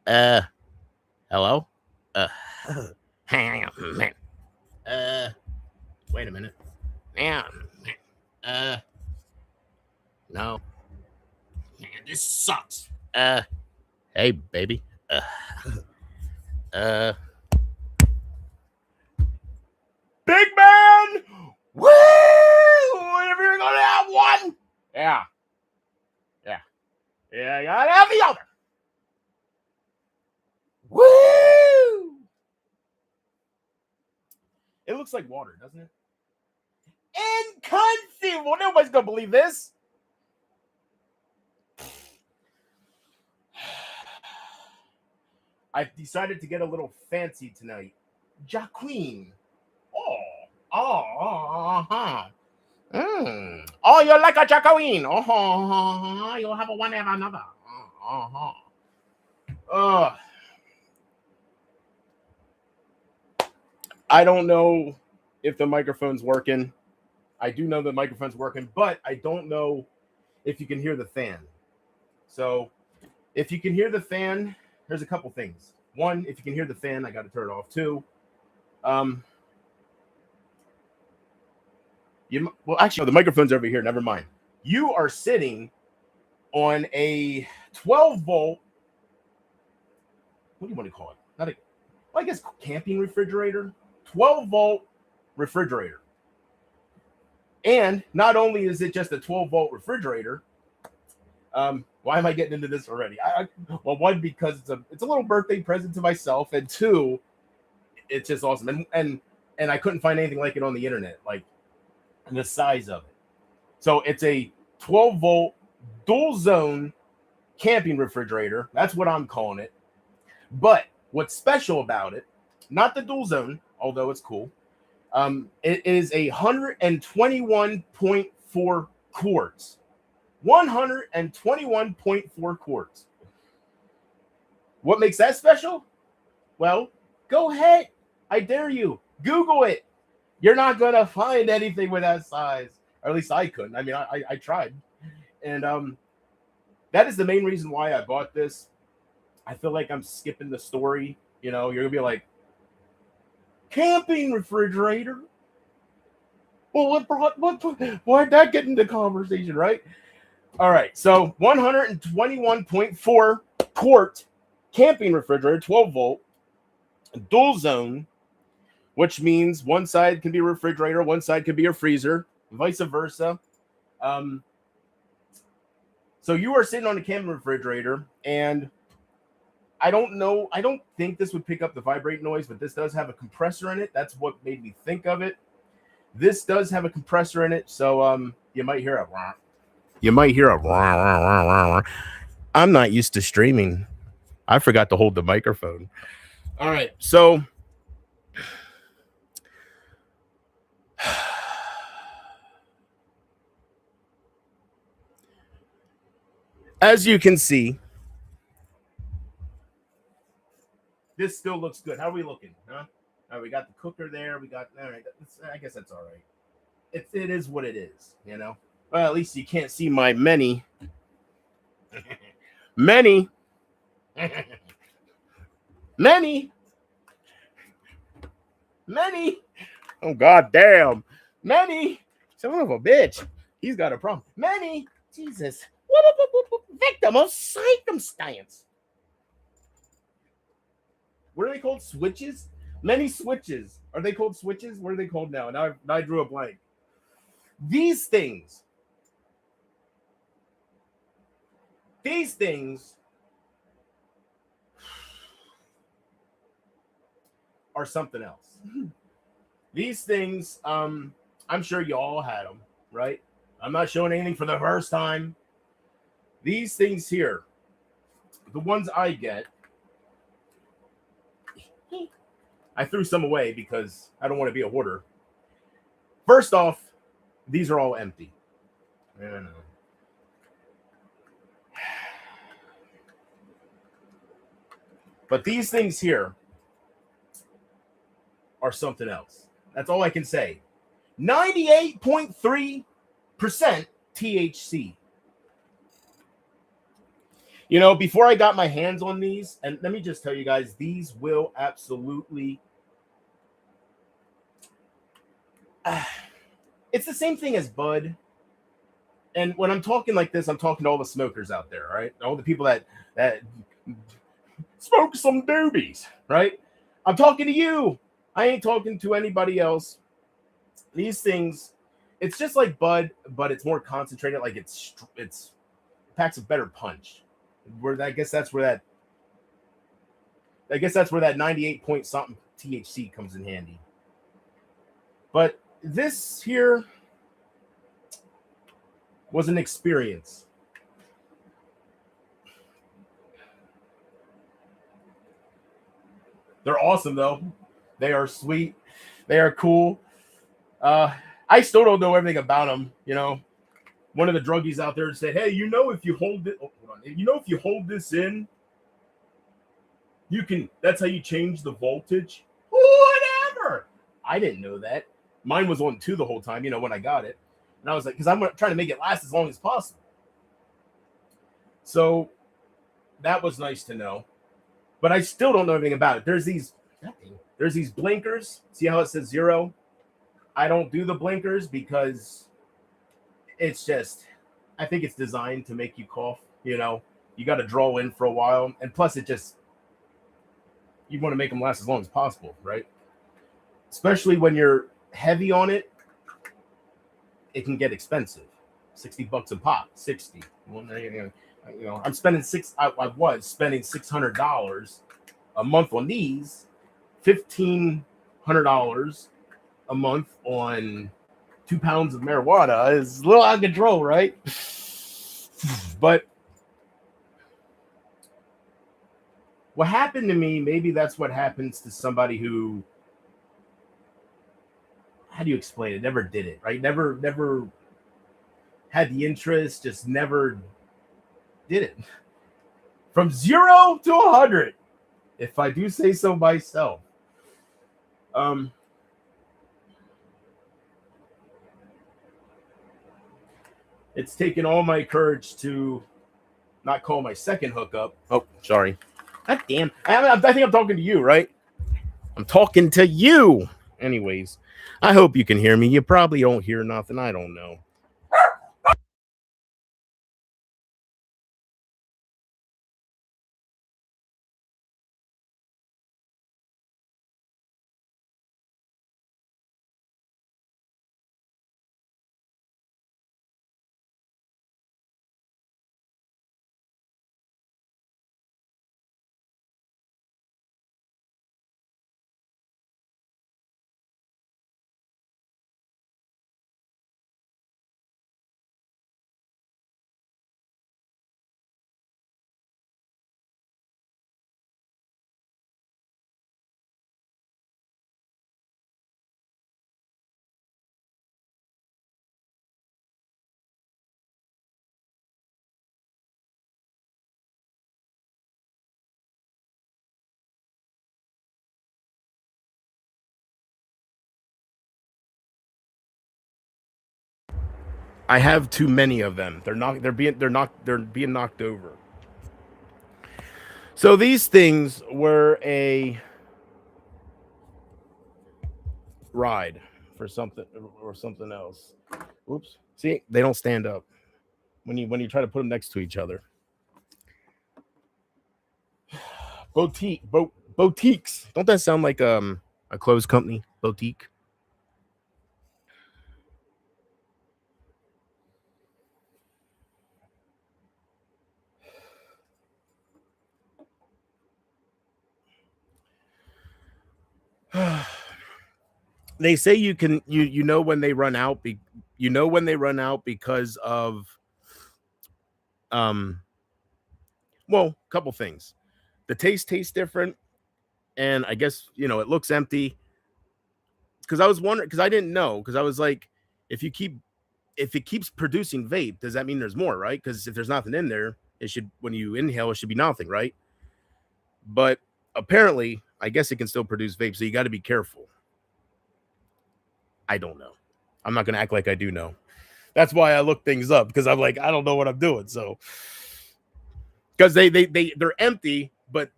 Uh, hello? Uh, hang on a minute. Uh, wait a minute. Yeah. Uh, no. Man, this sucks. Hey, baby. Uh, Big man! Woo! If you're gonna have one, yeah, yeah, yeah, you gotta have the other. Woo! It looks like water, doesn't it? Inconceivable. Nobody's gonna believe this. I've decided to get a little fancy tonight. Jacqueline. Oh, Oh, you're like a Jacqueline. You'll have a one and another. Uh, I don't know if the microphone's working. I do know the microphone's working, but I don't know if you can hear the fan. So, if you can hear the fan, there's a couple things. One, if you can hear the fan, I got to turn it off. Two, um, well, actually, no, the microphone's over here. Never mind. You are sitting on a 12 volt. What do you want to call it? Not a, well, I guess camping refrigerator. 12 volt refrigerator. And not only is it just a 12 volt refrigerator, why am I getting into this already? Well, one, because it's a little birthday present to myself, and two, it's just awesome. And I couldn't find anything like it on the internet, like the size of it. So it's a 12 volt dual zone camping refrigerator. That's what I'm calling it. But what's special about it, not the dual zone, although it's cool, it is 121.4 quarts. 121.4 quarts. What makes that special? Well, go ahead. I dare you. Google it. You're not going to find anything with that size. Or at least I couldn't. I mean, I tried. And that is the main reason why I bought this. I feel like I'm skipping the story. You know, you're going to be like, camping refrigerator? Well, why'd that get into conversation, right? All right, so 121.4 quart camping refrigerator, 12 volt, dual zone, which means one side can be a refrigerator, one side can be a freezer, vice versa. So you are sitting on a camping refrigerator, and I don't think this would pick up the vibrate noise, but this does have a compressor in it. That's what made me think of it. This does have a compressor in it, so you might hear a. I'm not used to streaming. I forgot to hold the microphone. All right, so as you can see, this still looks good. How are we looking? Huh? All right, we got the cooker there. We got all right. I guess that's all right. It is what it is, you know. Well, at least you can't see my many, many, many, many. Oh God damn, many. Son of a bitch. He's got a problem. Many. Jesus. Victim of circumstance. What are they called? Switches? Many switches. Are they called switches? What are they called now? Now I drew a blank. These things are something else. These things, I'm sure you all had them, right? I'm not showing anything for the first time. These things here, the ones I get, I threw some away because I don't want to be a hoarder. First off, these are all empty. I don't know. But these things here are something else. That's all I can say. 98.3% THC. You know, before I got my hands on these, and let me just tell you guys, these will absolutely. It's the same thing as Bud. And when I'm talking like this, I'm talking to all the smokers out there, right? All the people that smoke some doobies, right? I'm talking to you. I ain't talking to anybody else. These things, it's just like Bud, but it's more concentrated. Like it's packs a better punch. Where I guess that's where that 98 point something THC comes in handy. But this here was an experience. They're awesome though. They are sweet. They are cool. I still don't know everything about them. You know, one of the druggies out there said, "Hey, you know, if you hold it, oh, hold on. You know, if you hold this in, you can. That's how you change the voltage." Whatever. I didn't know that. Mine was on 2 the whole time. You know, when I got it, and I was like, because I'm trying to make it last as long as possible. So that was nice to know. But I still don't know anything about it. There's these blinkers. See how it says 0? I don't do the blinkers because it's just, I think it's designed to make you cough. You know, you got to draw in for a while, and plus it just, you want to make them last as long as possible, right? Especially when you're heavy on it, it can get expensive. $60 a pop, 60. Well, you know, I'm spending I was spending $600 a month on these, $1,500 a month on 2 pounds of marijuana is a little out of control, right? But what happened to me, maybe that's what happens to somebody who, how do you explain it? Never did it, right? Never had the interest, just never did it. From 0 to 100, if I do say so myself. It's taken all my courage to not call my second hookup. Oh, sorry. God damn. I think I'm talking to you, right? I'm talking to you. Anyways, I hope you can hear me. You probably don't hear nothing. I don't know. I have too many of them. They're being knocked over. So these things were a ride for something or something else. Oops. See, they don't stand up when you try to put them next to each other. Boutiques. Don't that sound like a clothes company? Boutique. They say you know when they run out because of well, a couple things. The taste tastes different, and I guess it looks empty. Because I was wondering, because I didn't know, because I was like, if it keeps producing vape, does that mean there's more, right? Because if there's nothing in there, it should, when you inhale, it should be nothing, right? But apparently, I guess it can still produce vape, so you got to be careful. I don't know. I'm not going to act like I do know. That's why I look things up, because I'm like, I don't know what I'm doing. So, because they're empty, but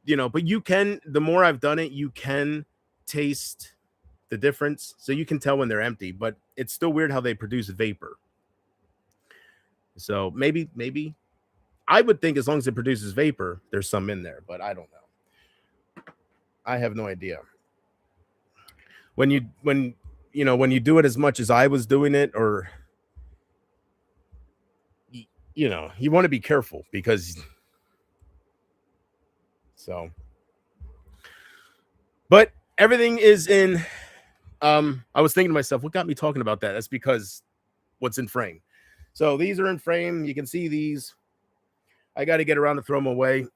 but you can, the more I've done it, you can taste the difference, so you can tell when they're empty, but it's still weird how they produce vapor. So maybe I would think as long as it produces vapor, there's some in there, but I don't know. I have no idea. When you do it as much as I was doing it, or you want to be careful because but everything is in. I was thinking to myself, what got me talking about that? That's because what's in frame. So these are in frame. You can see these. I got to get around to throw them away.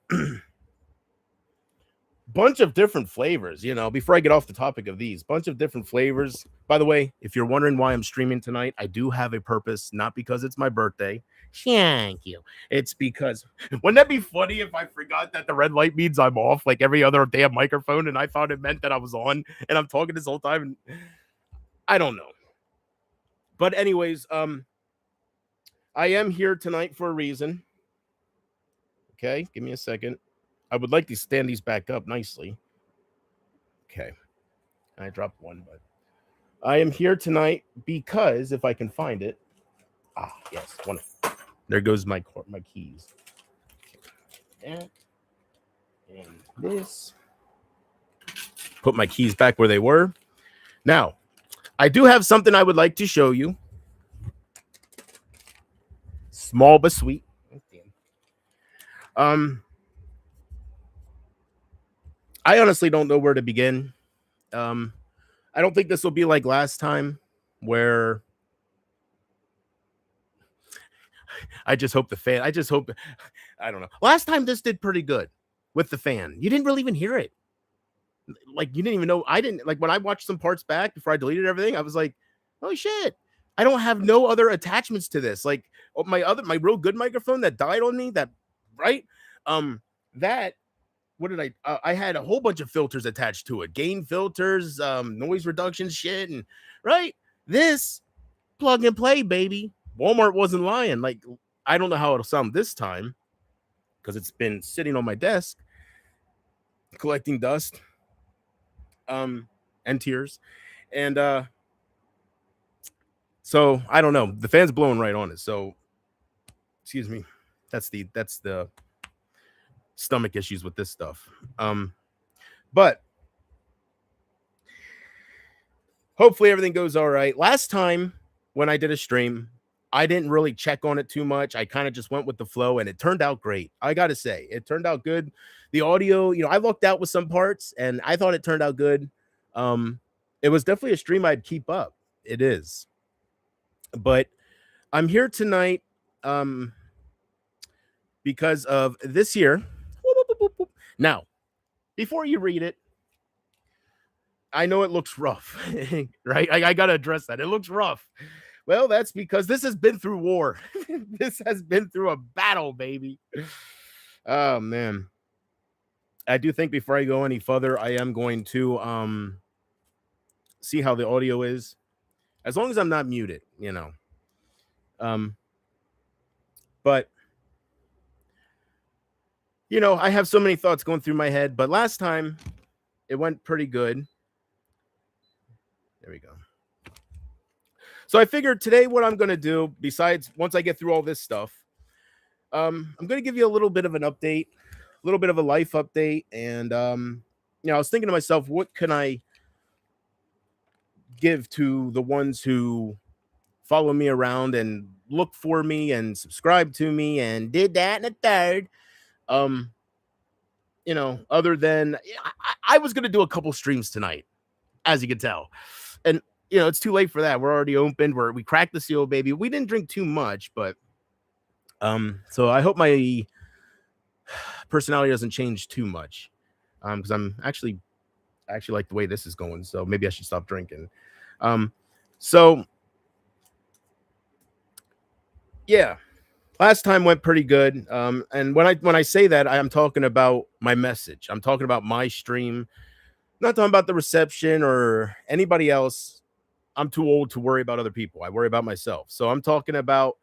Bunch of different flavors, before I get off the topic of these, bunch of different flavors. By the way, if you're wondering why I'm streaming tonight, I do have a purpose, not because it's my birthday. Thank you. It's because, wouldn't that be funny if I forgot that the red light means I'm off, like every other damn microphone, and I thought it meant that I was on, and I'm talking this whole time, and I don't know. But anyways, I am here tonight for a reason. Okay, give me a second. I would like to stand these back up nicely. Okay. I dropped one, but I am here tonight because if I can find it. Yes. One. There goes my keys. And this. Put my keys back where they were. Now, I do have something I would like to show you. Small but sweet. I honestly don't know where to begin. I don't think this will be like last time where I just hope I don't know. Last time this did pretty good with the fan. You didn't really even hear it. Like you didn't even know. I didn't, like, when I watched some parts back before I deleted everything, I was like, oh shit. I don't have no other attachments to this. Like my real good microphone that died on me, that what did I had a whole bunch of filters attached to it. Gain filters, noise reduction shit, and this plug and play, baby. Walmart wasn't lying. Like, I don't know how it'll sound this time because it's been sitting on my desk collecting dust and tears. And so I don't know. The fan's blowing right on it. So excuse me. That's the stomach issues with this stuff. But hopefully everything goes all right. Last time when I did a stream, I didn't really check on it too much. I kind of just went with the flow, and it turned out great. I got to say, it turned out good. The audio, I lucked out with some parts, and I thought it turned out good. It was definitely a stream I'd keep up. It is. But I'm here tonight because of this here. Now, before you read it, I know it looks rough, right? I got to address that. It looks rough. Well, that's because this has been through war. This has been through a battle, baby. Oh, man. I do think before I go any further, I am going to see how the audio is. As long as I'm not muted, But, I have so many thoughts going through my head. But last time, it went pretty good. There we go. So I figured today what I'm going to do, besides once I get through all this stuff, I'm going to give you a little bit of an update, a little bit of a life update. And, I was thinking to myself, what can I give to the ones who follow me around and look for me and subscribe to me and did that and a third. Other than I was going to do a couple streams tonight, as you can tell. And it's too late for that. We're already opened. We cracked the seal, baby. We didn't drink too much, but so I hope my personality doesn't change too much. Because I'm actually like the way this is going, so maybe I should stop drinking. So yeah, last time went pretty good. And when I say that, I'm talking about my message. I'm talking about my stream. Not talking about the reception or anybody else. I'm too old to worry about other people. I worry about myself. So I'm talking about,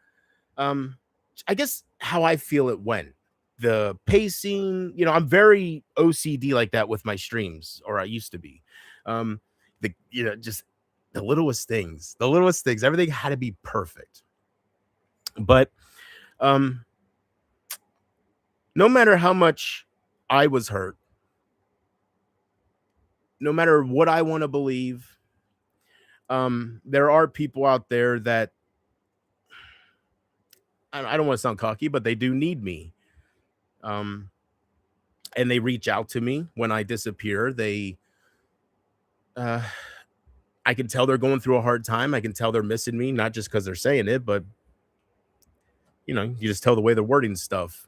I guess, how I feel it went. the pacing. I'm very OCD like that with my streams, or I used to be. Just the littlest things, everything had to be perfect. But no matter how much I was hurt, no matter what I want to believe, there are people out there that I don't want to sound cocky, but they do need me. And they reach out to me when I disappear. I can tell they're going through a hard time. I can tell they're missing me, not just because they're saying it, but you just tell the way they're wording stuff.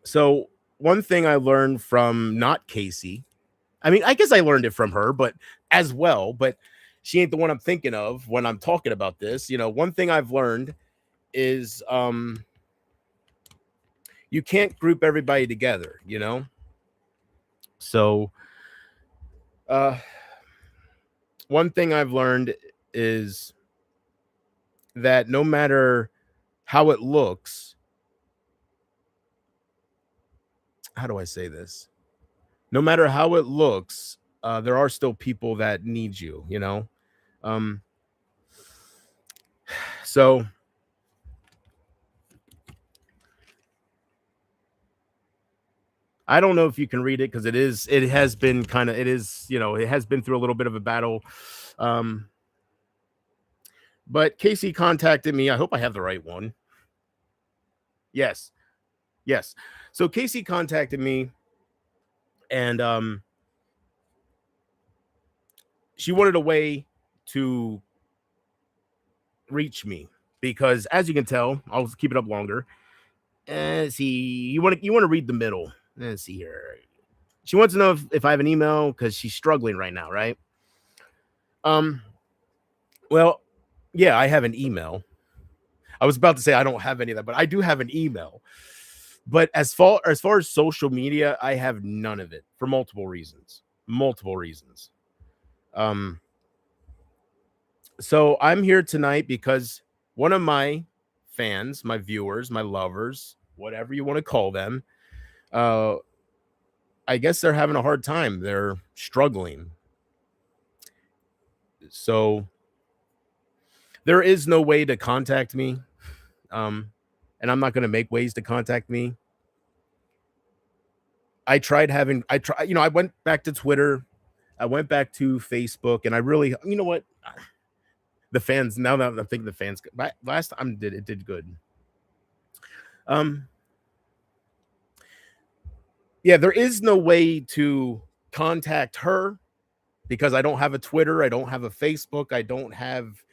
So one thing I learned from not Casey, I mean, I guess I learned it from her, but as well, but she ain't the one I'm thinking of when I'm talking about this. One thing I've learned is you can't group everybody together, So one thing I've learned is that no matter how it looks, how do I say this? No matter how it looks, there are still people that need you, So I don't know if you can read it because it has been through a little bit of a battle. But Casey contacted me. I hope I have the right one. Yes. So Casey contacted me, and she wanted a way to reach me because, as you can tell, I'll keep it up longer. You want to read the middle. Let's see here. She wants to know if I have an email because she's struggling right now, right? Well, yeah, I have an email. I was about to say I don't have any of that, but I do have an email. But as far as social media, I have none of it for multiple reasons. So I'm here tonight because one of my fans, my viewers, my lovers, whatever you want to call them, I guess they're having a hard time. They're struggling. So there is no way to contact me. And I'm not going to make ways to contact me. I went back to Twitter. I went back to Facebook, and I really, you know what? The fans, now that I'm thinking the fans, last time it did good. Yeah, there is no way to contact her because I don't have a Twitter. I don't have a Facebook. I don't have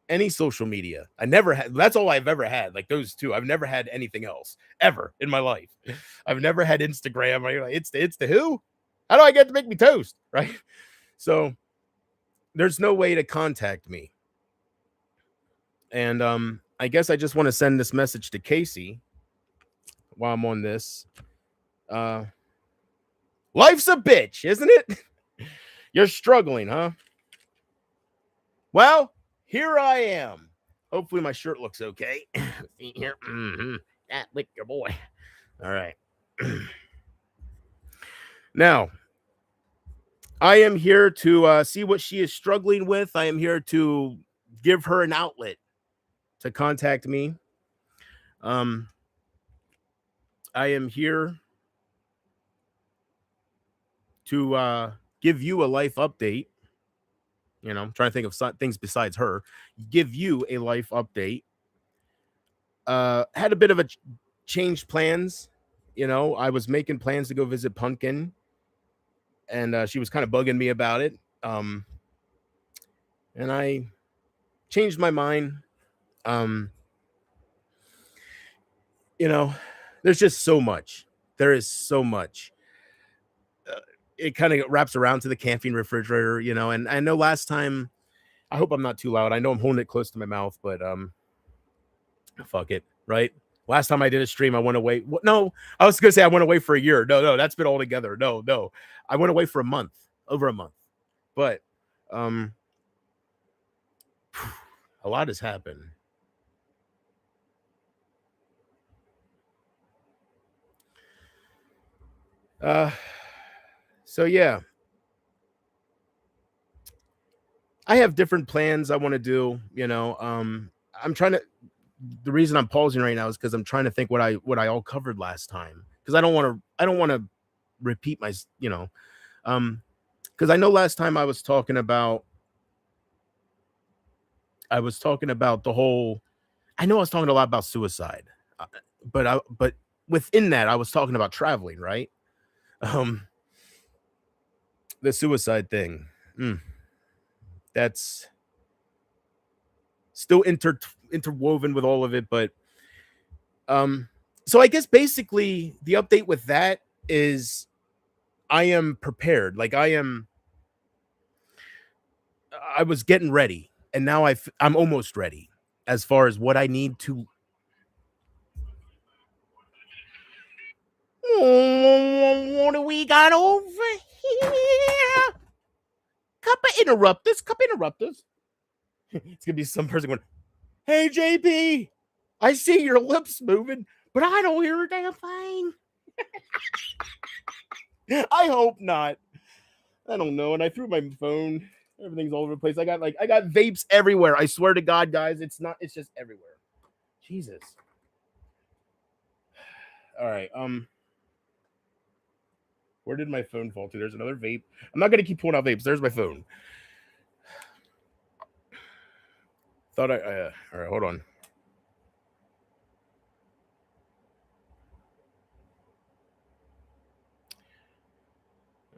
any social media. I never had. That's all I've ever had. Like those two. I've never had anything else ever in my life. I've never had Instagram. It's the who? How do I get to make me toast? Right. So there's no way to contact me. And I guess I just want to send this message to Casey while I'm on this. Life's a bitch, isn't it? You're struggling, huh? Well, here I am. Hopefully my shirt looks okay. See here. That lick your boy. All right. Now, I am here to see what she is struggling with. I am here to give her an outlet to contact me. I am here to give you a life update. I'm trying to think of things besides her. Give you a life update. Had a bit of a changed plans. I was making plans to go visit Pumpkin, and she was kind of bugging me about it. And I changed my mind. There's just so much. There is so much. It kind of wraps around to the camping refrigerator, and I know last time, I hope I'm not too loud. I know I'm holding it close to my mouth, but fuck it, right? Last time I did a stream, I went away. No, I was gonna say I went away for a year. No, that's been all together. No, I went away for over a month. But a lot has happened. Uh, so yeah, I have different plans I want to do. I'm trying to. The reason I'm pausing right now is because I'm trying to think what I all covered last time because I don't want to repeat um because I know last time I was talking about the whole. I know I was talking a lot about suicide, uh, but within that I was talking about traveling, right? Um, the suicide thing. Mm, that's still interwoven with all of it, but um, so I guess basically the update with that is I am prepared. Like I was getting ready, and now I'm almost ready as far as what I need to. What do we got over here? Couple interrupters, couple interrupters. It's gonna be some person going, "Hey JP, I see your lips moving, but I don't hear a damn thing." I hope not. I don't know. And I threw my phone. Everything's all over the place. I got vapes everywhere. I swear to God, guys, it's just everywhere. Jesus. All right. Where did my phone fall to? There's another vape. I'm not gonna keep pulling out vapes. There's my phone. Thought all right, hold on.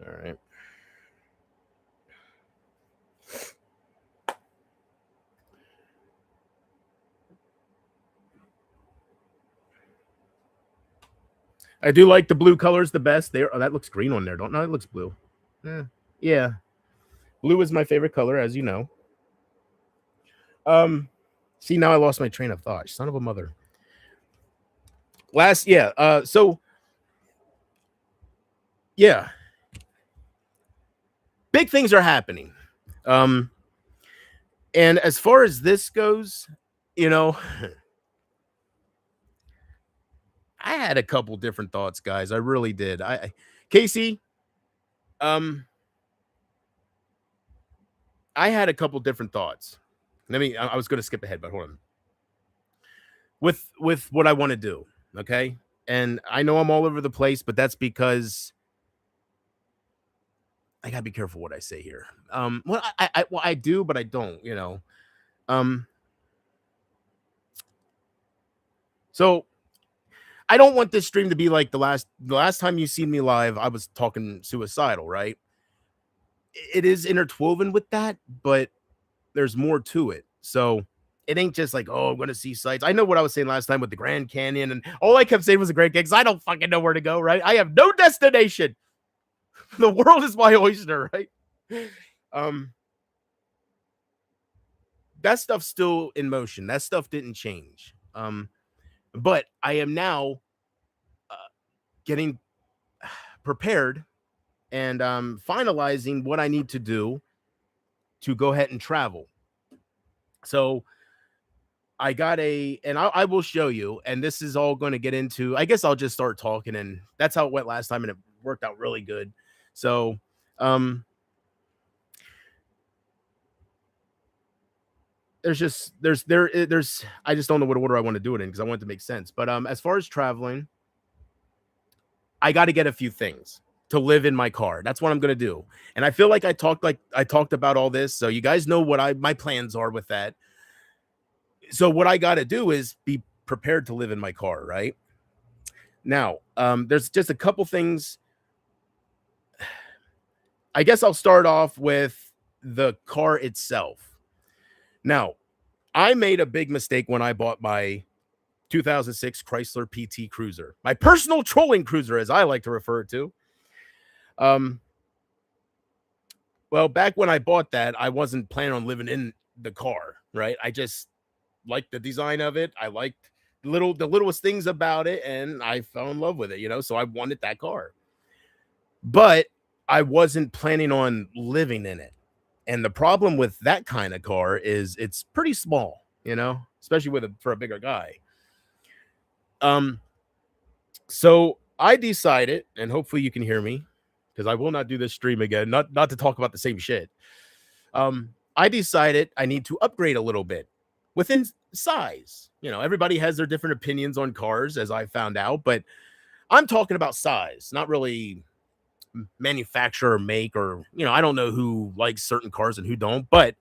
All right. I do like the blue colors the best. There, oh, that looks green on there. Don't know. It looks blue. Eh, yeah, blue is my favorite color, as you know. Um, see, now I lost my train of thought. Son of a mother. Yeah. So yeah, big things are happening. Um, and as far as this goes, you know, I had a couple different thoughts, guys. I really did. Casey, um, I had a couple different thoughts. I was going to skip ahead, but hold on. With what I want to do, okay? And I know I'm all over the place, but that's because I gotta be careful what I say here. Well, I do, but I don't. Um, so I don't want this stream to be like the last time you seen me live. I was talking suicidal, right? It is interwoven with that, but there's more to it. So it ain't just like, oh, I'm gonna see sights. I know what I was saying last time with the Grand Canyon, and all I kept saying was a great gig because I don't fucking know where to go, right? I have no destination. The world is my oyster, right? Um, that stuff's still in motion. That stuff didn't change. But I am now uh, getting prepared and finalizing what I need to do to go ahead and travel. So I will show you, and this is all going to get into, I guess I'll just start talking, and that's how it went last time, and it worked out really good. So, there's I just don't know what order I want to do it in because I want it to make sense. But as far as traveling, I got to get a few things to live in my car. That's what I'm gonna do. And I feel like I talked about all this, so you guys know what my plans are with that. So what I got to do is be prepared to live in my car, right? Now, there's just a couple things. I guess I'll start off with the car itself. Now, I made a big mistake when I bought my 2006 Chrysler PT Cruiser, my personal trolling cruiser, as I like to refer to. Um, well, back when I bought that, I wasn't planning on living in the car, right? I just liked the design of it. I liked the littlest things about it, and I fell in love with it. So I wanted that car. But I wasn't planning on living in it. And the problem with that kind of car is it's pretty small, especially for a bigger guy. Um, so I decided, and hopefully you can hear me, because I will not do this stream again. Not to talk about the same shit. I decided I need to upgrade a little bit within size. You know, everybody has their different opinions on cars, as I found out, but I'm talking about size, not really manufacturer or make, or I don't know who likes certain cars and who don't, but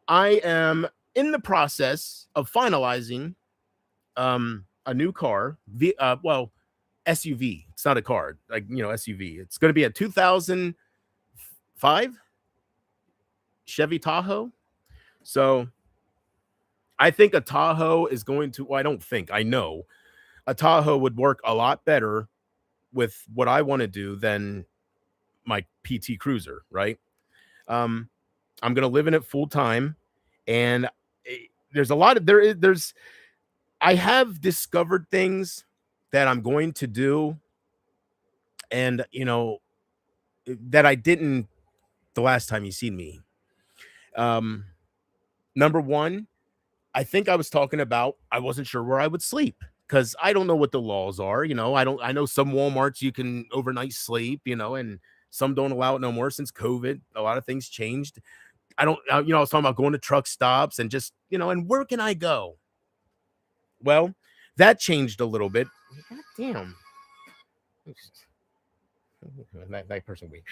I am in the process of finalizing a new car, well, SUV. It's not a car, like SUV. It's going to be a 2005 Chevy Tahoe. So I think a Tahoe is going to, well, I don't think, I know a Tahoe would work a lot better with what I want to do than my PT Cruiser, right? Um, I'm going to live in it full time. And there's a lot of, I have discovered things that I'm going to do, and that I didn't the last time you seen me. Um, Number one, I think I was talking about I wasn't sure where I would sleep because I don't know what the laws are. I know some Walmarts you can overnight sleep, and some don't allow it no more since COVID. A lot of things changed. I don't, I was talking about going to truck stops and just, and where can I go? Well, that changed a little bit. God damn. That person we.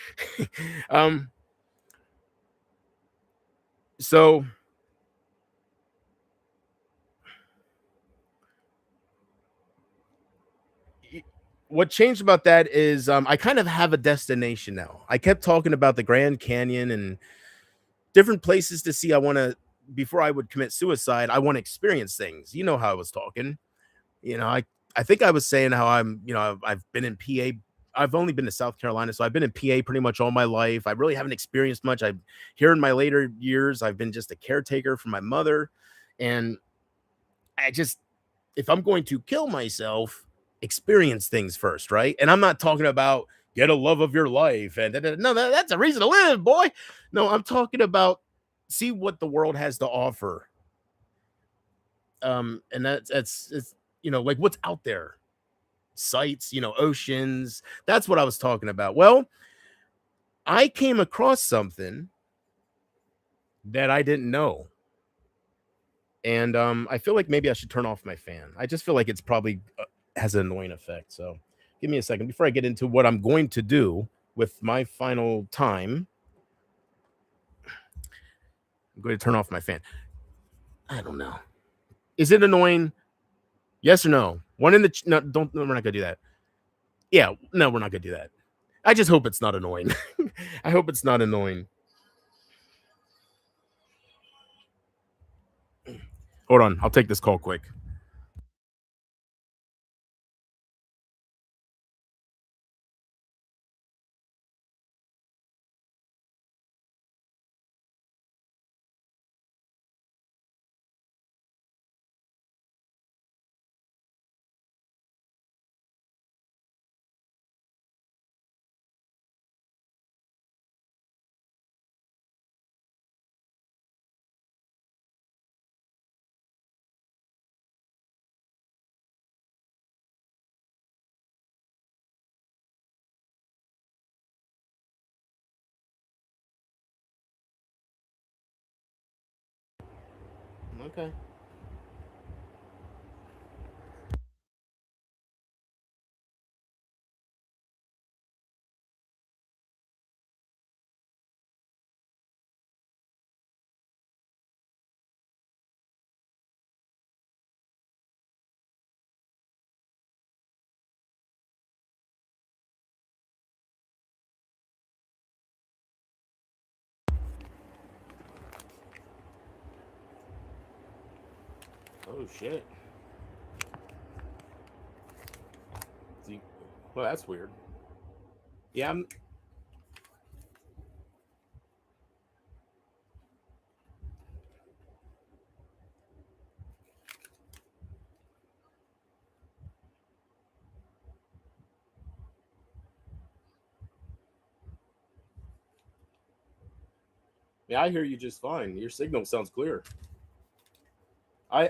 So what changed about that is I kind of have a destination now. I kept talking about the Grand Canyon and different places to see. I want to, before I would commit suicide, I want to experience things. You know how I was talking. I think I was saying how I've been in PA. I've only been to South Carolina, so I've been in PA pretty much all my life. I really haven't experienced much. I here in my later years, I've been just a caretaker for my mother, and I just, if I'm going to kill myself, experience things first, right? And I'm not talking about get a love of your life and no, that's a reason to live, boy. No, I'm talking about see what the world has to offer. And that's it's like what's out there, sights, oceans. That's what I was talking about. Well, I came across something that I didn't know. And I feel like maybe I should turn off my fan. I just feel like it's probably has an annoying effect. So give me a second before I get into what I'm going to do with my final time. I'm going to turn off my fan. I don't know. Is it annoying? Yes or no? One in the no. Don't. No, we're not gonna do that. Yeah. No, we're not gonna do that. I just hope it's not annoying. I hope it's not annoying. Hold on. I'll take this call quick. Okay. Oh shit. See, well, that's weird. Yeah, yeah, I hear you just fine. Your signal sounds clear. I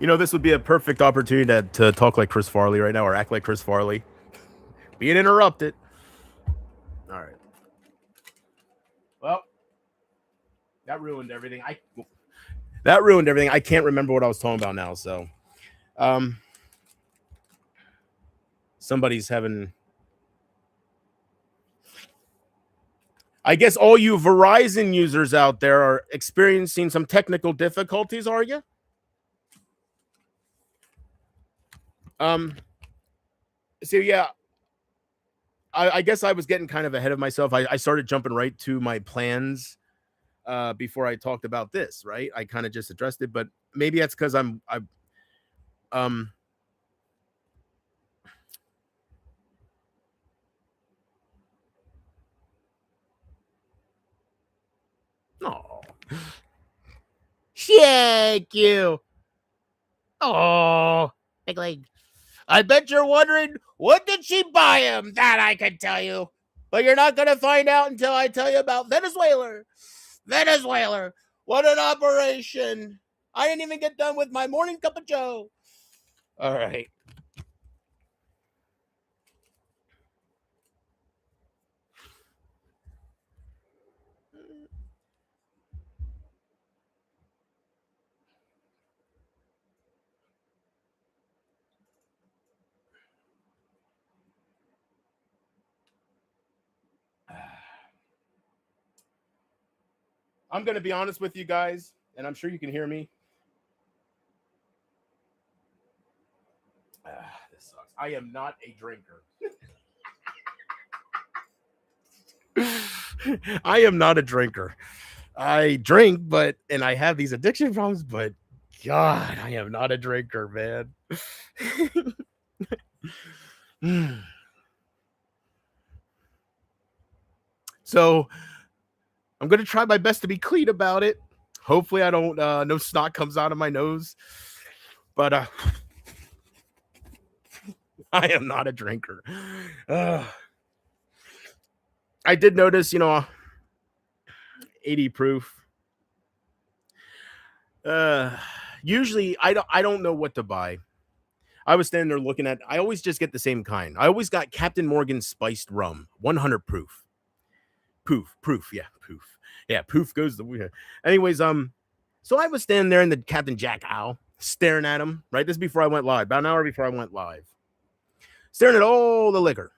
This would be a perfect opportunity to talk like Chris Farley right now or act like Chris Farley. Being interrupted. All right. Well, that ruined everything. I can't remember what I was talking about now. So, somebody's having. I guess all you Verizon users out there are experiencing some technical difficulties, are you? So yeah, I guess I was getting kind of ahead of myself. I started jumping right to my plans before I talked about this, right? I kind of just addressed it, but maybe that's because um oh thank you. Oh, big leg. I bet you're wondering, what did she buy him? That I can tell you. But you're not going to find out until I tell you about Venezuela. Venezuela. What an operation. I didn't even get done with my morning cup of joe. All right. I'm going to be honest with you guys, and I'm sure you can hear me. This sucks. I am not a drinker. I am not a drinker. I drink, and I have these addiction problems, but God, I am not a drinker, man. So I'm going to try my best to be clean about it. Hopefully I don't, no snot comes out of my nose, but I am not a drinker. I did notice, 80 proof. Usually I don't know what to buy. I was standing there looking at, I always just get the same kind. I always got Captain Morgan spiced rum, 100 proof. Proof. Yeah, poof goes the. Anyways, so I was standing there in the Captain Jack Owl, staring at him. Right, this is before I went live, about an hour before I went live, staring at all the liquor.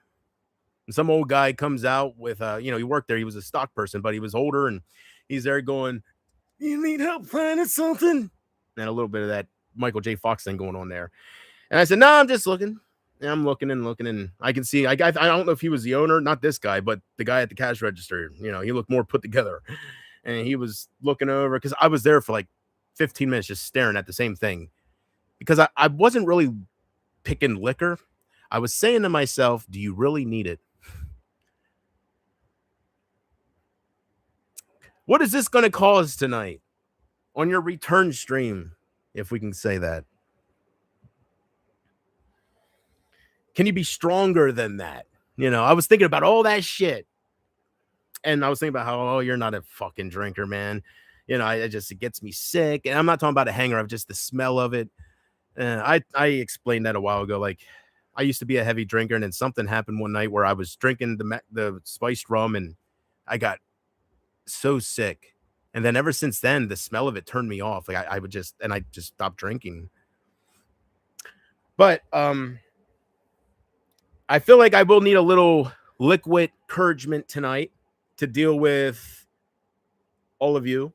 And some old guy comes out with, he worked there. He was a stock person, but he was older, and he's there going, "You need help finding something?" And a little bit of that Michael J. Fox thing going on there. And I said, "No, I'm just looking." And I'm looking, and I can see. I don't know if he was the owner, not this guy, but the guy at the cash register. He looked more put together, and he was looking over because I was there for like 15 minutes just staring at the same thing because I wasn't really picking liquor. I was saying to myself, "Do you really need it? What is this going to cause tonight on your return stream, if we can say that? Can you be stronger than that?" I was thinking about all that shit. And I was thinking about how, oh, you're not a fucking drinker, man. It gets me sick. And I'm not talking about a hanger of just the smell of it. I explained that a while ago. Like, I used to be a heavy drinker, and then something happened one night where I was drinking the spiced rum, and I got so sick. And then ever since then, the smell of it turned me off. Like I just stopped drinking. But I feel like I will need a little liquid encouragement tonight to deal with all of you.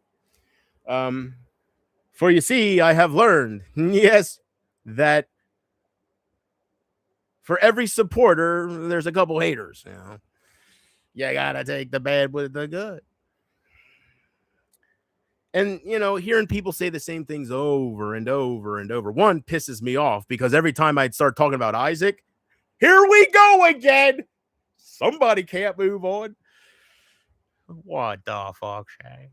For you see, I have learned, yes, that for every supporter, there's a couple haters. You gotta take the bad with the good. And, hearing people say the same things over and over and over, one pisses me off because every time I'd start talking about Isaac, here we go again. Somebody can't move on. What the fuck, Shay?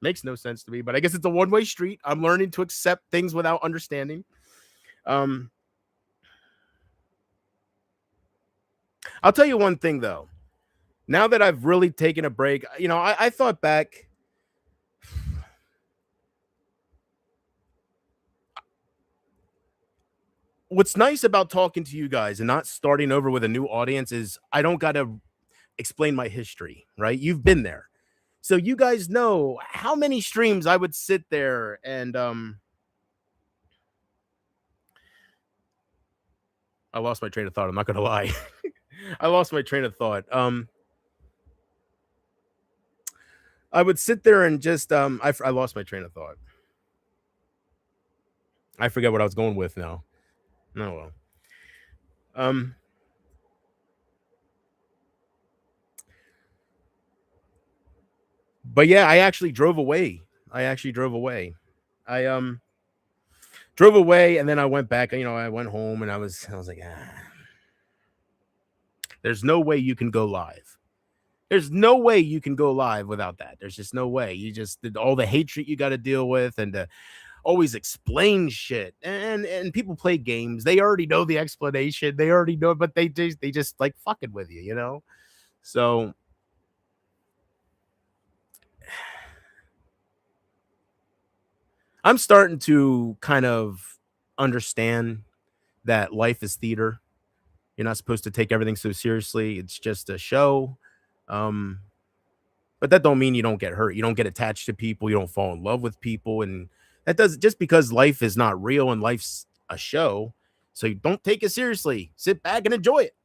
Makes no sense to me, but I guess it's a one-way street. I'm learning to accept things without understanding. I'll tell you one thing, though. Now that I've really taken a break, I thought back. what's nice about talking to you guys and not starting over with a new audience is I don't got to explain my history, right? You've been there. So you guys know how many streams I would sit there and I lost my train of thought. I'm not gonna lie. I lost my train of thought. I would sit there and just I lost my train of thought. I forget what I was going with now. No, well. Um but yeah, I actually drove away. I actually drove away. I drove away and then I went back, I went home and I was like, there's no way you can go live. There's no way you can go live without that. There's just no way. You just did all the hatred you got to deal with and always explain shit. And people play games. They already know the explanation. They already know, but they just like fucking with you, you know? So I'm starting to kind of understand that life is theater. You're not supposed to take everything so seriously. It's just a show. Um, but that don't mean you don't get hurt. You don't get attached to people. You don't fall in love with people. And that does just because life is not real and life's a show. So you don't take it seriously. Sit back and enjoy it.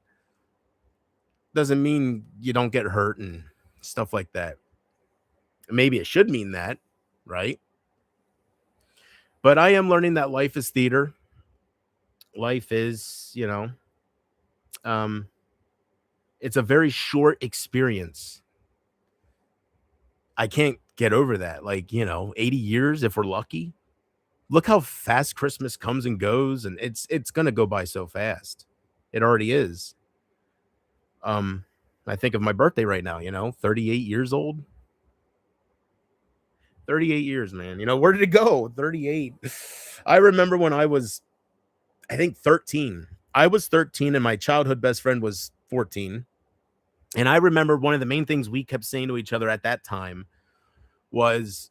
Doesn't mean you don't get hurt and stuff like that. Maybe it should mean that, right? But I am learning that life is theater. Life is, um, it's a very short experience. I can't get over that. Like, 80 years if we're lucky. Look how fast Christmas comes and goes, and it's gonna go by so fast. It already is. Um, I think of my birthday right now, 38 years old. 38 years, man. Where did it go? 38. I remember when I was, I think 13. I was 13 and my childhood best friend was 14. And I remember one of the main things we kept saying to each other at that time was,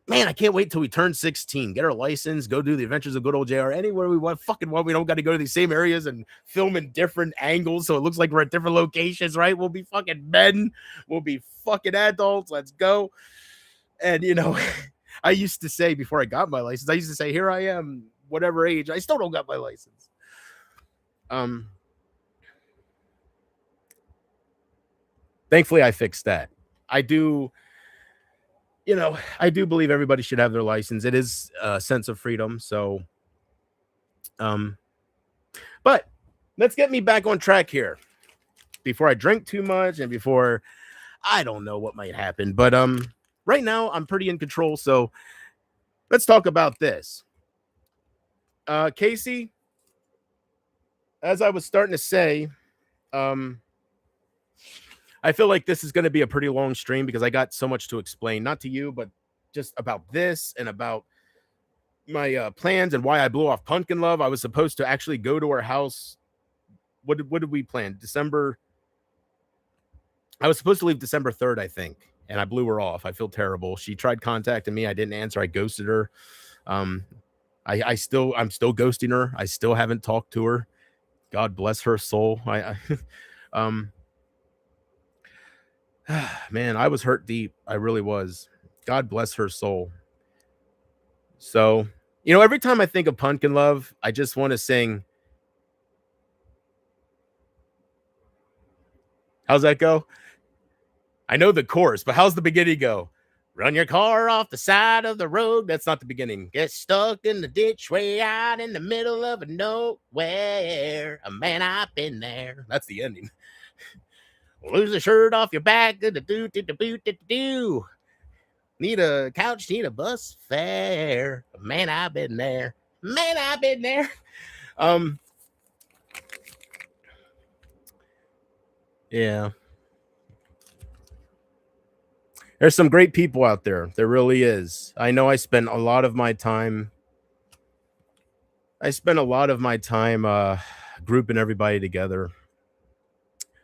man, I can't wait till we turn 16, get our license, go do the adventures of good old JR anywhere we want. Fucking what, we don't got to go to these same areas and film in different angles. So it looks like we're at different locations, right? We'll be fucking men. We'll be fucking adults. Let's go. And, I used to say before I got my license, I used to say, here I am, whatever age. I still don't got my license. Thankfully, I fixed that. I do, I do believe everybody should have their license. It is a sense of freedom. So, um, but let's get me back on track here before I drink too much and before I don't know what might happen. But right now I'm pretty in control. So let's talk about this. Casey, as I was starting to say, I feel like this is going to be a pretty long stream because I got so much to explain, not to you, but just about this and about my plans and why I blew off Pumpkin Love. I was supposed to actually go to her house. What did we plan? December. I was supposed to leave December 3rd, I think, and I blew her off. I feel terrible. She tried contacting me. I didn't answer. I ghosted her. I'm still ghosting her. I still haven't talked to her. God bless her soul. Man, I was hurt deep. I really was. God bless her soul. So, every time I think of Pumpkin Love, I just want to sing. How's that go? I know the chorus, but how's the beginning go? Run your car off the side of the road. That's not the beginning. Get stuck in the ditch way out in the middle of nowhere. Man, I've been there. That's the ending. Lose the shirt off your back. Do. Need a couch, need a bus fare. Man, I've been there. Man, I've been there. Yeah. There's some great people out there. There really is. I know I spent a lot of my time. Grouping everybody together.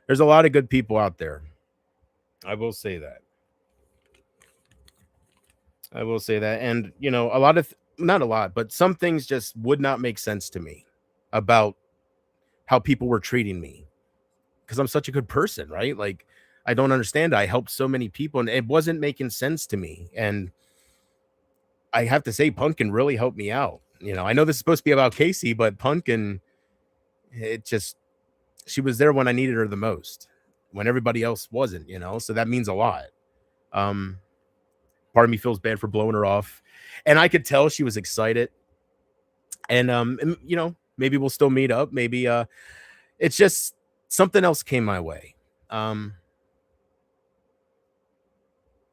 There's a lot of good people out there. I will say that. And, not a lot, but some things just would not make sense to me. about how people were treating me because I'm such a good person, right? Like, I don't understand. I helped so many people and it wasn't making sense to me. And I have to say, Pumpkin really helped me out. You know, I know this is supposed to be about Casey, but Pumpkin, it just, she was there when I needed her the most, when everybody else wasn't, you know, so that means a lot. Um, Part of me feels bad for blowing her off. And I could tell she was excited. And you know, maybe we'll still meet up. Maybe it's just something else came my way. Um,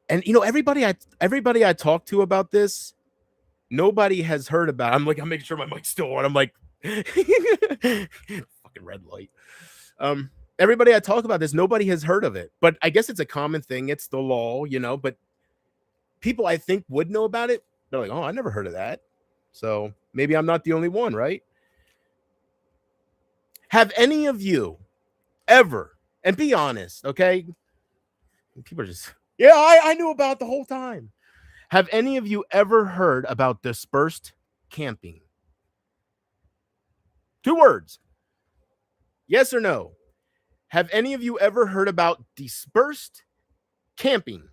and you know, everybody I talked to about this, nobody has heard about. I'm like, I'm making sure my mic's still on. I'm like, fucking red light. Everybody I talk about this, nobody has heard of it, but I guess it's a common thing. It's the law, you know. But people I think would know about it. They're like, oh, I never heard of that. So maybe I'm not the only one, right? Have any of you ever, and be honest, okay? People are just, yeah, I knew about the whole time. Have any of you ever heard about dispersed camping? 2 words. Yes or no? Have any of you ever heard about dispersed camping?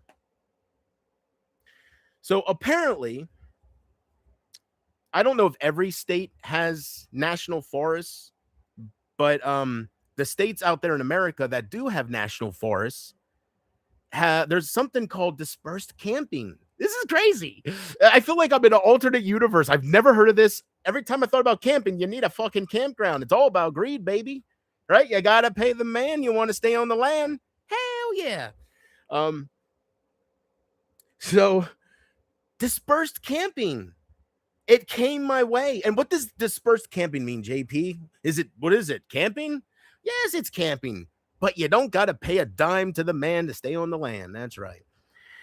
So apparently, I don't know if every state has national forests, but the states out there in America that do have national forests, there's something called dispersed camping. This is crazy. I feel like I'm in an alternate universe. I've never heard of this. Every time I thought about camping, you need a fucking campground. It's all about greed, baby. Right? You gotta pay the man. You want to stay on the land? Hell yeah. Um, so dispersed camping. It came my way. And what does dispersed camping mean, JP? What is it? Camping? Yes, it's camping. But you don't got to pay a dime to the man to stay on the land. That's right.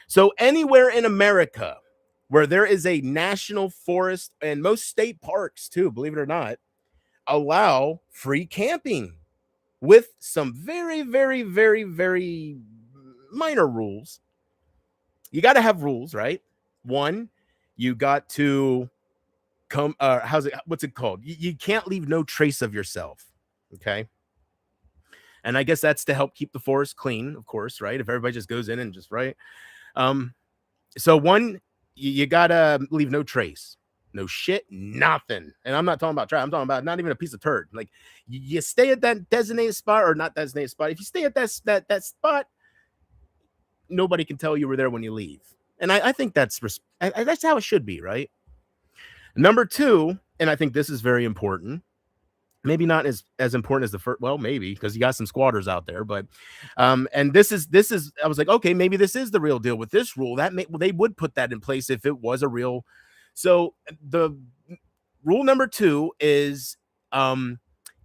So anywhere in America where there is a national forest, and most state parks too, believe it or not, allow free camping with some very, very, very, very minor rules. You got to have rules, right? One, you got to what's it called? You can't leave no trace of yourself. Okay. And I guess that's to help keep the forest clean, of course, right? If everybody just goes in and just, right. So one, you gotta leave no trace, no shit, nothing. And I'm not talking about trash. I'm talking about not even a piece of turd. Like, you stay at that designated spot, or not designated spot. If you stay at that spot, nobody can tell you were there when you leave. And I think that's how it should be, right? Number 2, and I think this is very important. Maybe not as important as the first. Well, maybe, because you got some squatters out there, but and this is I was like, okay, maybe this is the real deal with this rule. They would put that in place if it was a real. So the rule number 2 is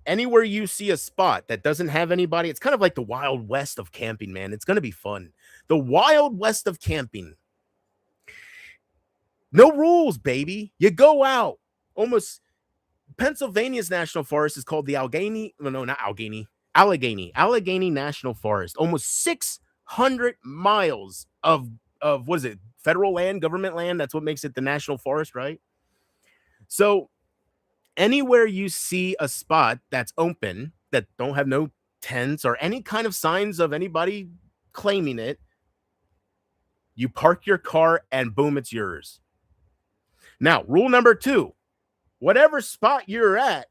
anywhere you see a spot that doesn't have anybody, it's kind of like the Wild West of camping, man. It's gonna be fun. The Wild West of camping. No rules, baby. You go out. Almost Pennsylvania's national forest is called the Allegheny. No, not Allegheny. Allegheny National Forest. Almost 600 miles of what is it? Federal land, government land. That's what makes it the national forest, right? So anywhere you see a spot that's open, that don't have no tents or any kind of signs of anybody claiming it, you park your car and boom, it's yours. Now, rule number 2, whatever spot you're at,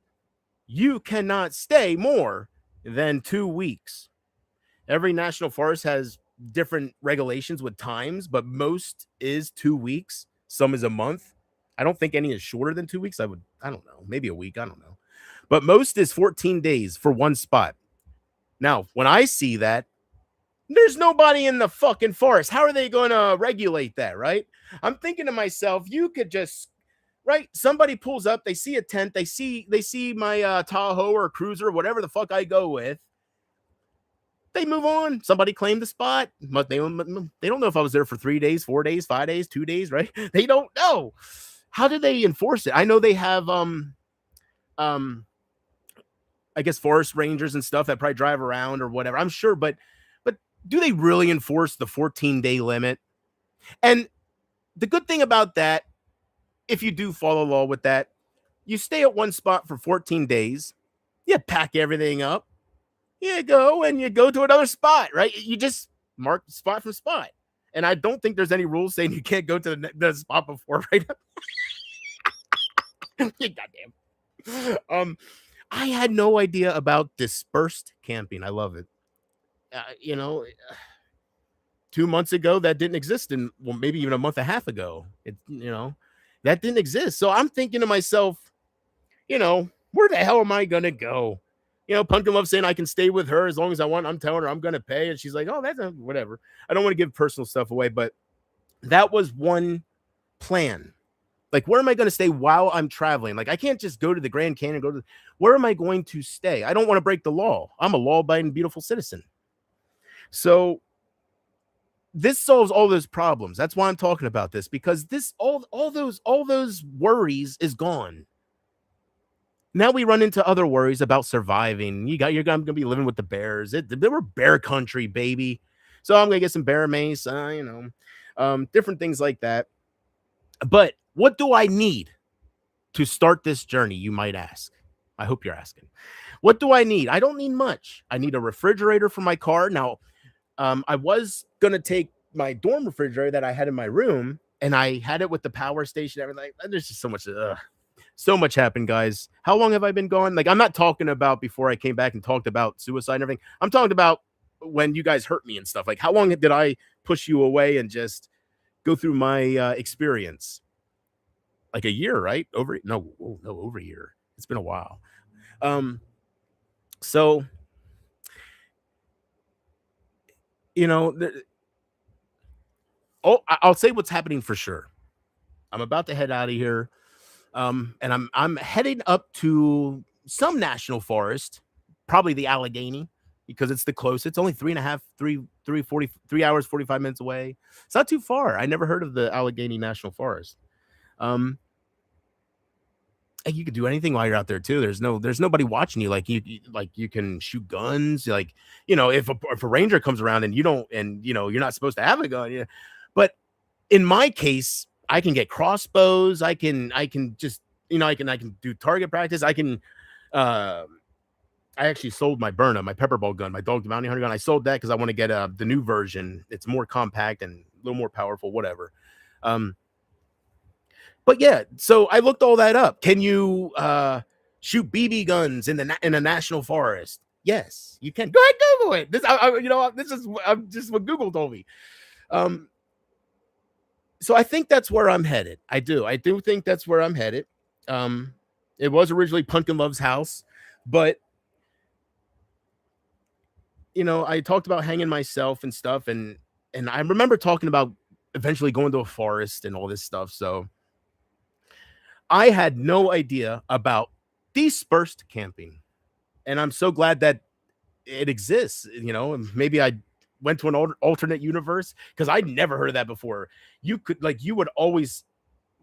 you cannot stay more than 2 weeks. Every national forest has different regulations with times, but most is 2 weeks. Some is a month. I don't think any is shorter than 2 weeks. I don't know, maybe a week. I don't know. But most is 14 days for one spot. Now, when I see that, there's nobody in the fucking forest. How are they going to regulate that, right? I'm thinking to myself, you could just, right? Somebody pulls up, they see a tent, they see my Tahoe or Cruiser, whatever the fuck I go with. They move on. Somebody claimed the spot, but they don't know if I was there for 3 days, 4 days, 5 days, 2 days, right? They don't know. How do they enforce it? I know they have I guess forest rangers and stuff that probably drive around or whatever. I'm sure, but do they really enforce the 14-day limit? And the good thing about that, if you do follow law with that, You stay at one spot for 14 days, you pack everything up, you go and you go to another spot, right? You just mark spot from spot. And I don't think there's any rules saying you can't go to the spot before, right? Goddamn. I had no idea about dispersed camping. I love it. You know, 2 months ago that didn't exist, and well, maybe even a month and a half ago, that didn't exist. So I'm thinking to myself, where the hell am I gonna go? Pumpkin Love saying I can stay with her as long as I want. I'm telling her I'm gonna pay, and she's like, "Oh, that's whatever." I don't want to give personal stuff away, but that was one plan. Like, where am I going to stay while I'm traveling? Like, I can't just go to the Grand Canyon. Where am I going to stay? I don't want to break the law. I'm a law-abiding, beautiful citizen. So this solves all those problems. That's why I'm talking about this, because all those worries is gone. Now we run into other worries about surviving. You're going to be living with the bears. They were bear country, baby. So I'm going to get some bear mace, different things like that. But what do I need to start this journey, you might ask? I hope you're asking. What do I need? I don't need much. I need a refrigerator for my car. Now, I was going to take my dorm refrigerator that I had in my room, and I had it with the power station. Everything. There's just so much happened, guys. How long have I been gone? Like, I'm not talking about before I came back and talked about suicide and everything. I'm talking about when you guys hurt me and stuff. Like, how long did I push you away and just go through my experience? Like a year, right? Over a year. It's been a while. So I'll say what's happening for sure. I'm about to head out of here, and I'm heading up to some national forest, probably the Allegheny, because it's the closest. It's only 3 hours 45 minutes away. It's not too far. I never heard of the Allegheny National Forest. And you can do anything while you're out there too. There's nobody watching you. Like you can shoot guns. Like, if a ranger comes around and you're not supposed to have a gun. Yeah. But in my case, I can get crossbows. I can just, I can do target practice. I actually sold my Byrna, my pepper ball gun, my dog bounty hunter gun. I sold that because I want to get the new version. It's more compact and a little more powerful, whatever. But yeah, so I looked all that up. Can you shoot BB guns in a national forest? Yes, you can. Go ahead, Google it. This is just what Google told me. So I think that's where I'm headed. I do think that's where I'm headed. It was originally Pumpkin Love's house, but I talked about hanging myself and stuff, and I remember talking about eventually going to a forest and all this stuff. So I had no idea about dispersed camping, and I'm so glad that it exists. And maybe I went to an alternate universe, because I'd never heard of that before. You would always,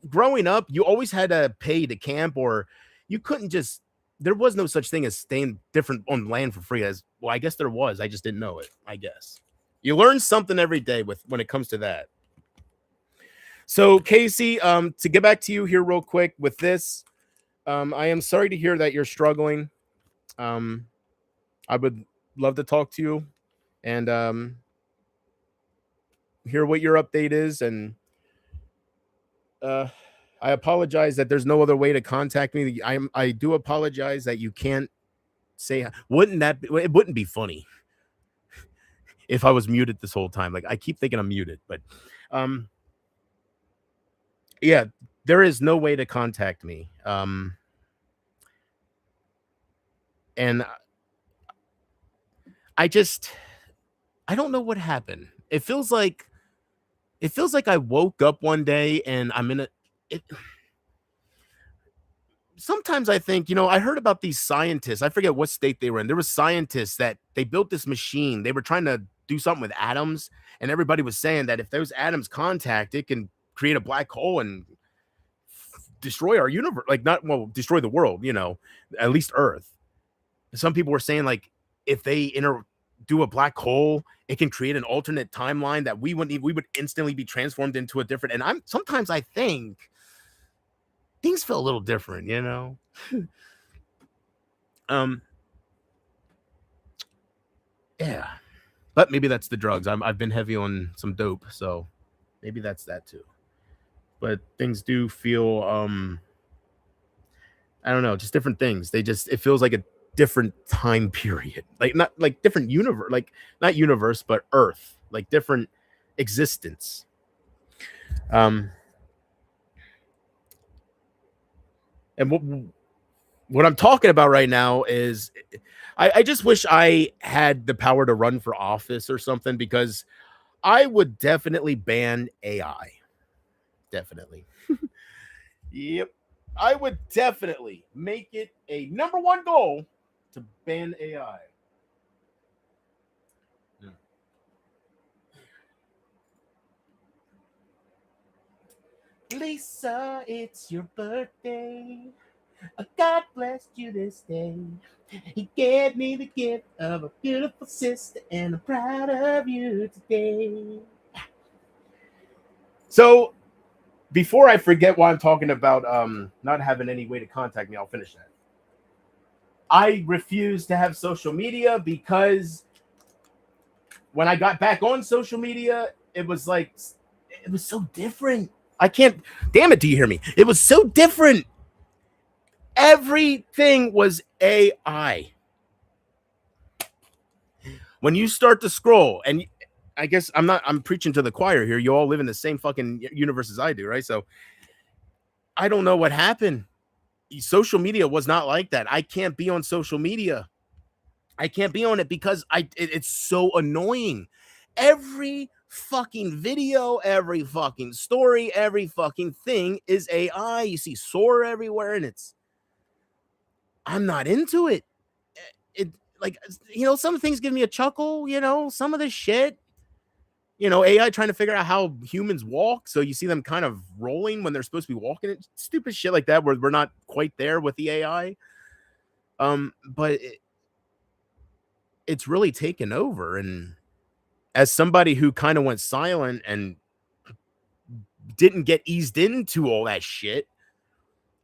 growing up, you always had to pay to camp, or you couldn't just. There was no such thing as staying different on land for free. I guess there was. I just didn't know it. I guess you learn something every day when it comes to that. So Casey, to get back to you here real quick with this, I am sorry to hear that you're struggling. I would love to talk to you and hear what your update is. And I apologize that there's no other way to contact me. I do apologize that you can't say. It wouldn't be funny if I was muted this whole time. Like, I keep thinking I'm muted, but yeah, there is no way to contact me. And I don't know what happened. It feels like I woke up one day and I'm in sometimes I think, I heard about these scientists. I forget what state they were in. There were scientists that they built this machine. They were trying to do something with atoms, and everybody was saying that if those atoms contact, it can create a black hole and destroy our universe. Destroy the world, at least Earth. Some people were saying, like, if they do a black hole, it can create an alternate timeline that we would instantly be transformed into a different. And sometimes I think things feel a little different, you know. Yeah, but maybe that's the drugs. I've been heavy on some dope, so maybe that's that too. But things do feel I don't know, just different things. It feels like a different time period. Like not like different universe, like not universe, but Earth, like different existence. Um and what I'm talking about right now is I just wish I had the power to run for office or something because I would definitely ban AI. Definitely. Yep. I would definitely make it a number one goal to ban AI. Yeah. Lisa, it's your birthday. God blessed you this day. He gave me the gift of a beautiful sister, and I'm proud of you today. So, before I forget why I'm talking about not having any way to contact me, I'll finish that. I refuse to have social media because when I got back on social media, it was like it was so different. I can't. Damn it! Do you hear me? It was so different. Everything was AI. When you start to scroll, and I guess I'm preaching to the choir here. You all live in the same fucking universe as I do, right? So I don't know what happened. Social media was not like that. I can't be on social media. I can't be on it because it's so annoying. Every fucking video, every fucking story, every fucking thing is AI. You see Sora everywhere, and I'm not into it. It like some things give me a chuckle. Some of the shit. AI trying to figure out how humans walk. So you see them kind of rolling when they're supposed to be walking. It stupid shit like that where we're not quite there with the AI. But it's really taken over, and as somebody who kind of went silent and didn't get eased into all that shit,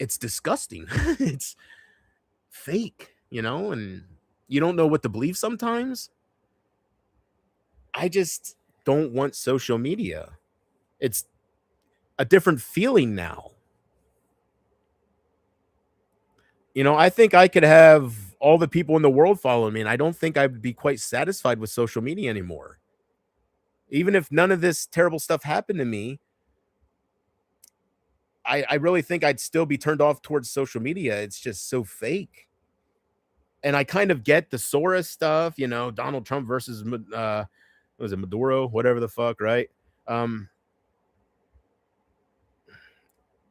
it's disgusting. It's fake, and you don't know what to believe sometimes. I just don't want social media. It's a different feeling now. I think I could have all the people in the world following me, and I don't think I would be quite satisfied with social media anymore. Even if none of this terrible stuff happened to me, I really think I'd still be turned off towards social media. It's just so fake. And I kind of get the Soros stuff, Donald Trump versus what was it, Maduro, whatever the fuck, right? Or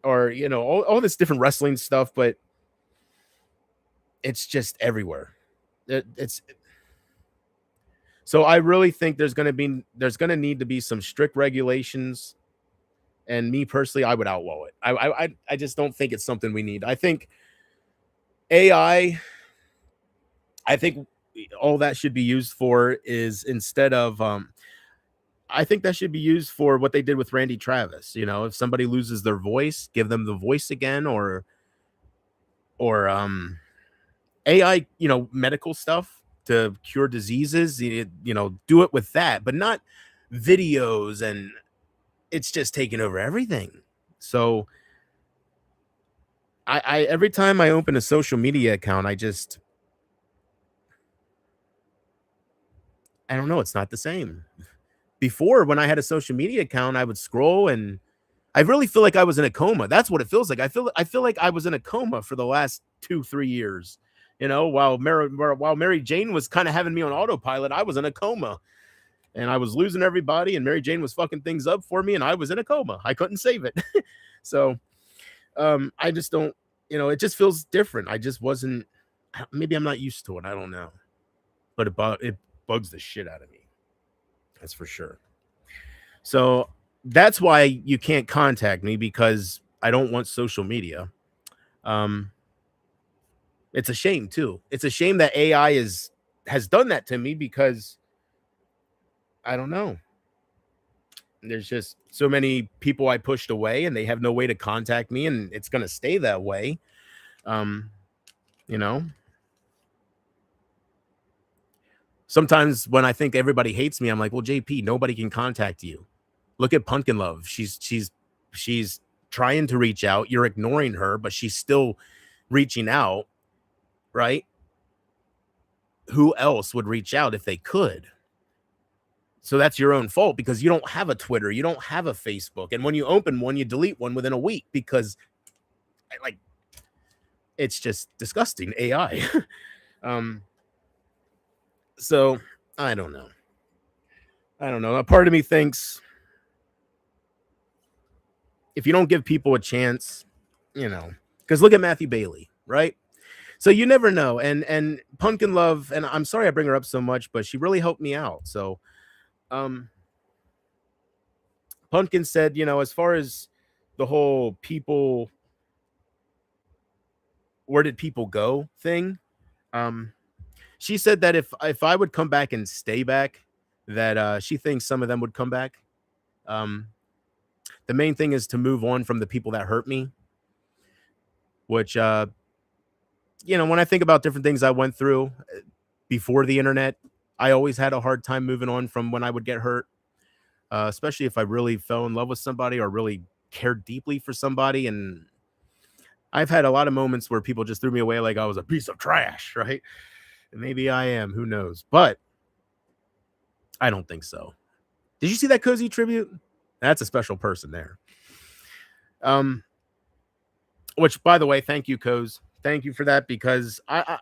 all this different wrestling stuff, but it's just everywhere. It's so I really think there's going to need to be some strict regulations. And me personally, I would outlaw it. I just don't think it's something we need. I think AI. I think all that should be used for is instead of I think that should be used for what they did with Randy Travis. If somebody loses their voice, give them the voice again, or AI, medical stuff to cure diseases. Do it with that, but not videos, and it's just taking over everything. So I every time I open a social media account, I don't know, it's not the same. Before, when I had a social media account, I would scroll and I really feel like I was in a coma. That's what it feels like. I feel like I was in a coma for the last 2-3 years. While Mary Jane was kind of having me on autopilot, I was in a coma. And I was losing everybody, and Mary Jane was fucking things up for me, and I was in a coma. I couldn't save it. So I just don't, it just feels different. I just wasn't, maybe I'm not used to it. I don't know. But it bugs the shit out of me. That's for sure. So that's why you can't contact me, because I don't want social media. Um, it's a shame too. It's a shame that AI has done that to me, because I don't know. There's just so many people I pushed away and they have no way to contact me, and it's going to stay that way. Um, you know, sometimes when I think everybody hates me, I'm like, well, JP, nobody can contact you. Look at Pumpkin Love. She's trying to reach out. You're ignoring her, but she's still reaching out, right? Who else would reach out if they could? So that's your own fault because you don't have a Twitter, you don't have a Facebook, and when you open one, you delete one within a week because, like, it's just disgusting AI. So I don't know. A part of me thinks if you don't give people a chance, because look at Matthew Bailey, right? So you never know. And Pumpkin Love, and I'm sorry I bring her up so much, but she really helped me out. So Pumpkin said, as far as the whole people, where did people go thing, she said that if I would come back and stay back, that she thinks some of them would come back. The main thing is to move on from the people that hurt me, which when I think about different things I went through before the internet, I always had a hard time moving on from when I would get hurt, especially if I really fell in love with somebody or really cared deeply for somebody. And I've had a lot of moments where people just threw me away like I was a piece of trash, right? And maybe I am, who knows? But I don't think so. Did you see that Cozy tribute? That's a special person there. Which, by the way, thank you, Coz. Thank you for that, because I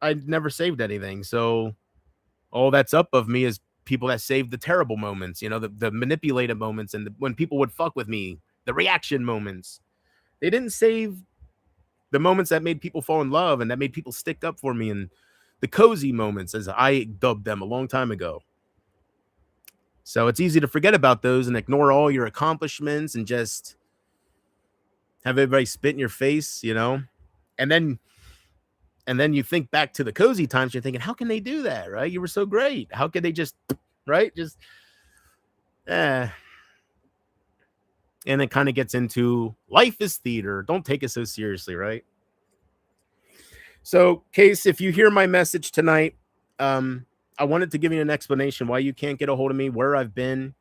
never saved anything. So all that's up of me is people that saved the terrible moments, the manipulated moments, and when people would fuck with me, the reaction moments. They didn't save the moments that made people fall in love and that made people stick up for me, and the cozy moments, as I dubbed them a long time ago. So it's easy to forget about those and ignore all your accomplishments and just have everybody spit in your face, and then you think back to the cozy times. You're thinking, how can they do that? Right? You were so great. How could they just, right? Just, and it kind of gets into life is theater. Don't take it so seriously, right? So, Case, if you hear my message tonight, I wanted to give you an explanation why you can't get a hold of me, where I've been.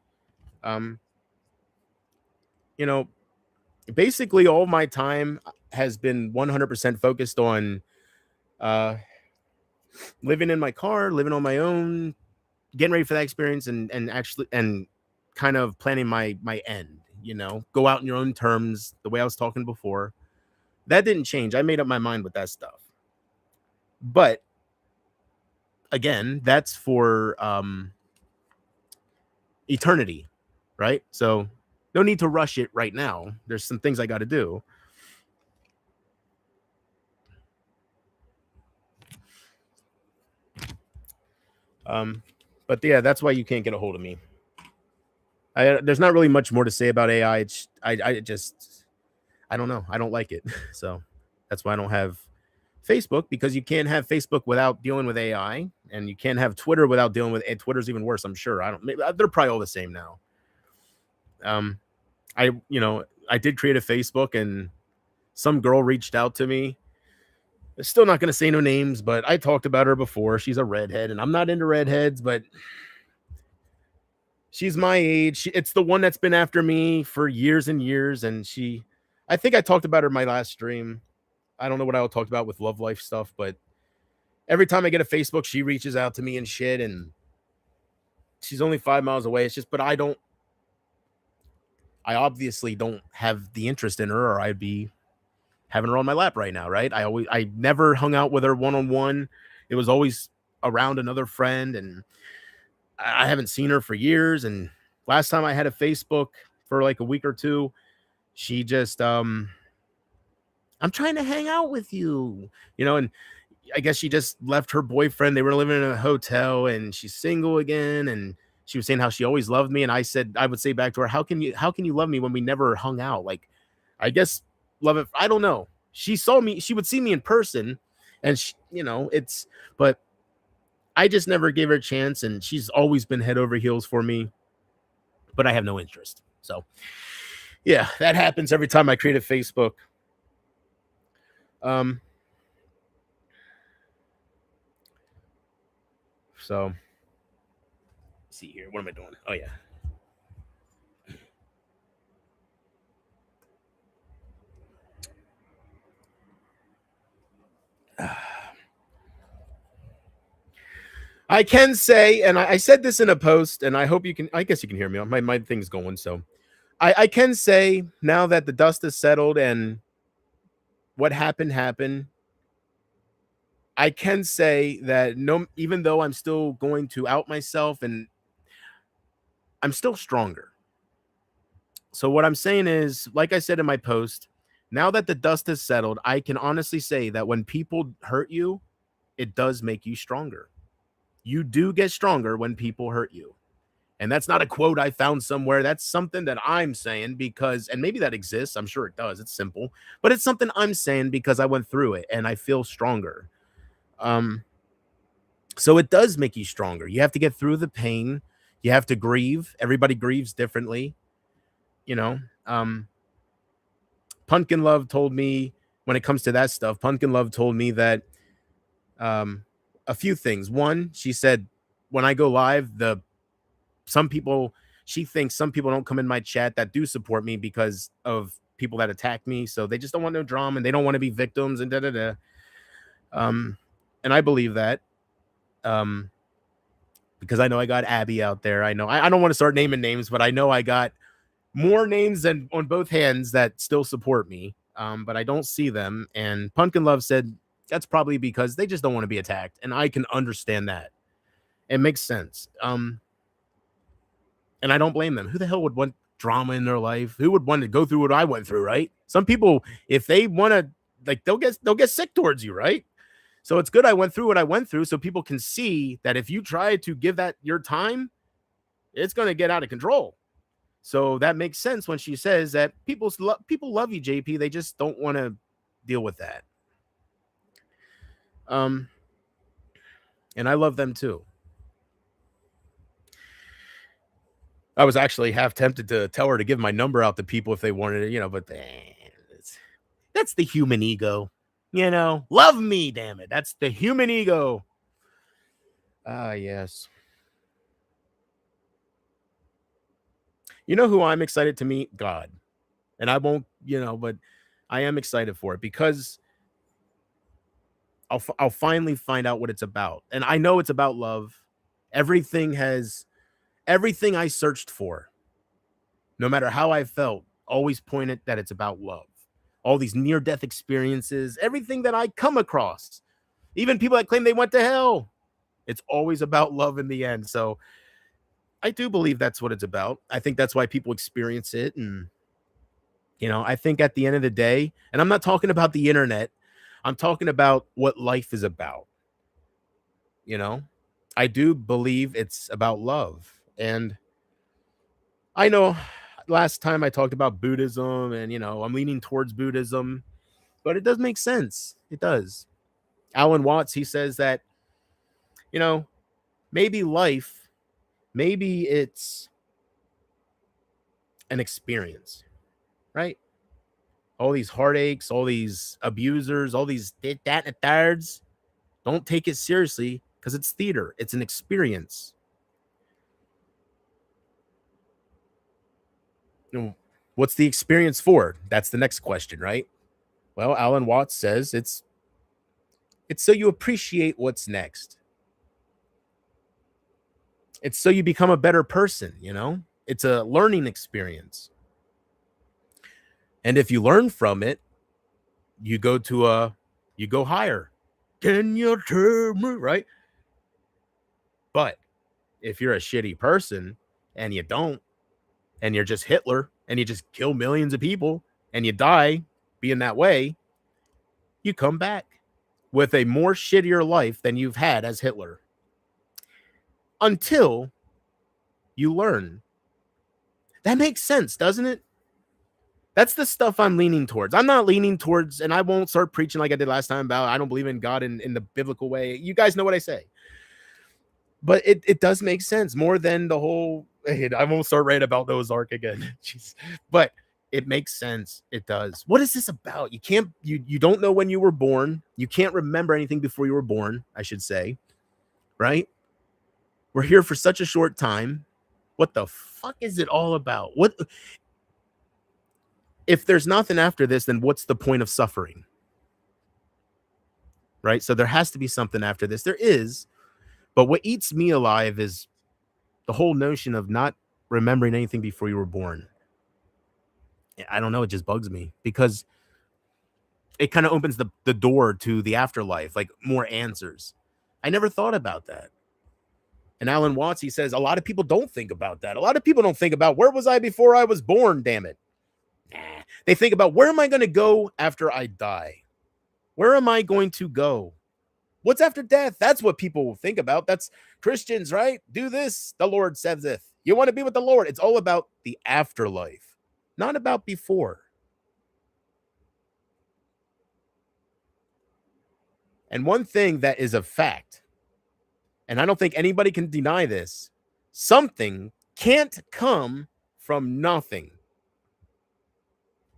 Basically all my time has been 100% focused on living in my car, living on my own, getting ready for that experience, and kind of planning my end, go out in your own terms, the way I was talking before. That didn't change. I made up my mind with that stuff. But again, that's for eternity, right? So no need to rush it right now. There's some things I got to do. But yeah, that's why you can't get a hold of me. There's not really much more to say about AI. I don't know. I don't like it. So that's why I don't have Facebook, because you can't have Facebook without dealing with AI, and you can't have Twitter without dealing with, and Twitter's even worse, I'm sure. They're probably all the same now. I did create a Facebook, and some girl reached out to me. I'm still not going to say no names, but I talked about her before. She's a redhead, and I'm not into redheads, but she's my age. It's the one that's been after me for years and years. And I think I talked about her in my last stream. I don't know what I talked about with love life stuff, but every time I get a Facebook, she reaches out to me and shit. And she's only 5 miles away. It's just, but I obviously don't have the interest in her, or I'd be having her on my lap right now. Right. I never hung out with her one-on-one. It was always around another friend, and I haven't seen her for years. And last time I had a Facebook for like a week or two, she just, I'm trying to hang out with you, and I guess she just left her boyfriend. They were living in a hotel, and she's single again. And she was saying how she always loved me. And I would say back to her, how can you love me when we never hung out? Like, I guess love it. I don't know. She would see me in person, and but I just never gave her a chance. And she's always been head over heels for me. but I have no interest. So yeah, that happens every time I create a Facebook. So let's see here. What am I doing? Oh yeah. I can say, and I said this in a post, and I hope you can, I guess you can hear me. My thing's going. So I can say now that the dust has settled and what happened, I can say that no, even though I'm still going to out myself and I'm still stronger. So what I'm saying is, like I said in my post, now that the dust has settled, I can honestly say that when people hurt you, it does make you stronger. You do get stronger when people hurt you. And that's not a quote I found somewhere. That's something that I'm saying because, and maybe that exists. I'm sure it does. It's simple, but it's something I'm saying because I went through it and I feel stronger. So it does make you stronger. You have to get through the pain. You have to grieve. Everybody grieves differently. You know, Pumpkin Love told me when it comes to that stuff, Pumpkin Love told me that a few things. One, she said, when I go live, she thinks some people don't come in my chat that do support me because of people that attack me. So they just don't want no drama and they don't want to be victims and da-da-da. And I believe that. Because I know I got Abby out there. I know I don't want to start naming names, but I know I got more names than on both hands that still support me. But I don't see them. And Pumpkin Love said that's probably because they just don't want to be attacked. And I can understand that. It makes sense. And I don't blame them. Who the hell would want drama in their life? Who would want to go through what I went through, right? Some people, if they want to, like, they'll get sick towards you, right? So it's good I went through what I went through so people can see that if you try to give that your time, it's going to get out of control. So that makes sense when she says that people love you, JP. They just don't want to deal with that. And I love them too. I was actually half tempted to tell her to give my number out to people if they wanted it, but that's the human ego. Love me, damn it. That's the human ego. Yes. You know who I'm excited to meet? God. And I won't, but I am excited for it because I'll finally find out what it's about. And I know it's about love. Everything I searched for, no matter how I felt, always pointed that it's about love. All these near-death experiences, everything that I come across, even people that claim they went to hell, it's always about love in the end. So I do believe that's what it's about. I think that's why people experience it. And, I think at the end of the day, and I'm not talking about the internet, I'm talking about what life is about. I do believe it's about love. And I know last time I talked about Buddhism and, I'm leaning towards Buddhism, but it does make sense. It does. Alan Watts, he says that, maybe it's an experience, right? All these heartaches, all these abusers, all these that and the thirds, don't take it seriously because it's theater. It's an experience. What's the experience for? That's the next question, right? Well, Alan Watts says it's so you appreciate what's next. It's so you become a better person, It's a learning experience. And if you learn from it, you go higher. Can you tell me, right? But if you're a shitty person and you don't, and you're just Hitler and you just kill millions of people and you die being that way, you come back with a more shittier life than you've had as Hitler. Until you learn. That makes sense, doesn't it? That's the stuff I'm leaning towards. I'm not leaning towards, and I won't start preaching like I did last time about I don't believe in God in the biblical way. You guys know what I say. But it does make sense more than the whole I won't start right about Ozark again. Jeez. But it makes sense. It does. What is this about? You don't know when you were born. You can't remember anything before you were born, I should say. Right? We're here for such a short time. What the fuck is it all about? What if there's nothing after this, then what's the point of suffering? Right? So there has to be something after this. There is, but what eats me alive is the whole notion of not remembering anything before you were born. I don't know. It just bugs me because it kind of opens the door to the afterlife, like more answers. I never thought about that. And Alan Watts, he says, a lot of people don't think about that. A lot of people don't think about where was I before I was born, damn it. Nah. They think about where am I going to go after I die? Where am I going to go? What's after death? That's what people think about. That's Christians, right? Do this, the Lord saith. You want to be with the Lord. It's all about the afterlife, not about before. And one thing that is a fact, and I don't think anybody can deny this, something can't come from nothing.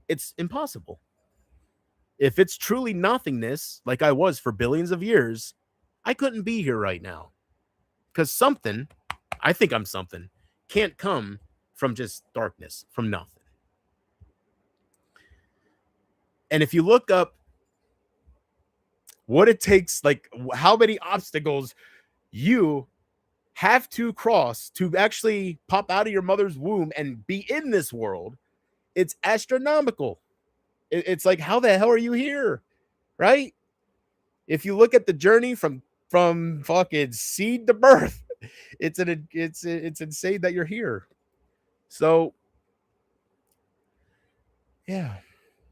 It's impossible. If it's truly nothingness, like I was for billions of years, I couldn't be here right now. Because something, I think I'm something, can't come from just darkness, from nothing. And if you look up what it takes, like how many obstacles you have to cross to actually pop out of your mother's womb and be in this world, it's astronomical. It's like, how the hell are you here? Right? If you look at the journey from fucking seed to birth, it's insane that you're here. So yeah,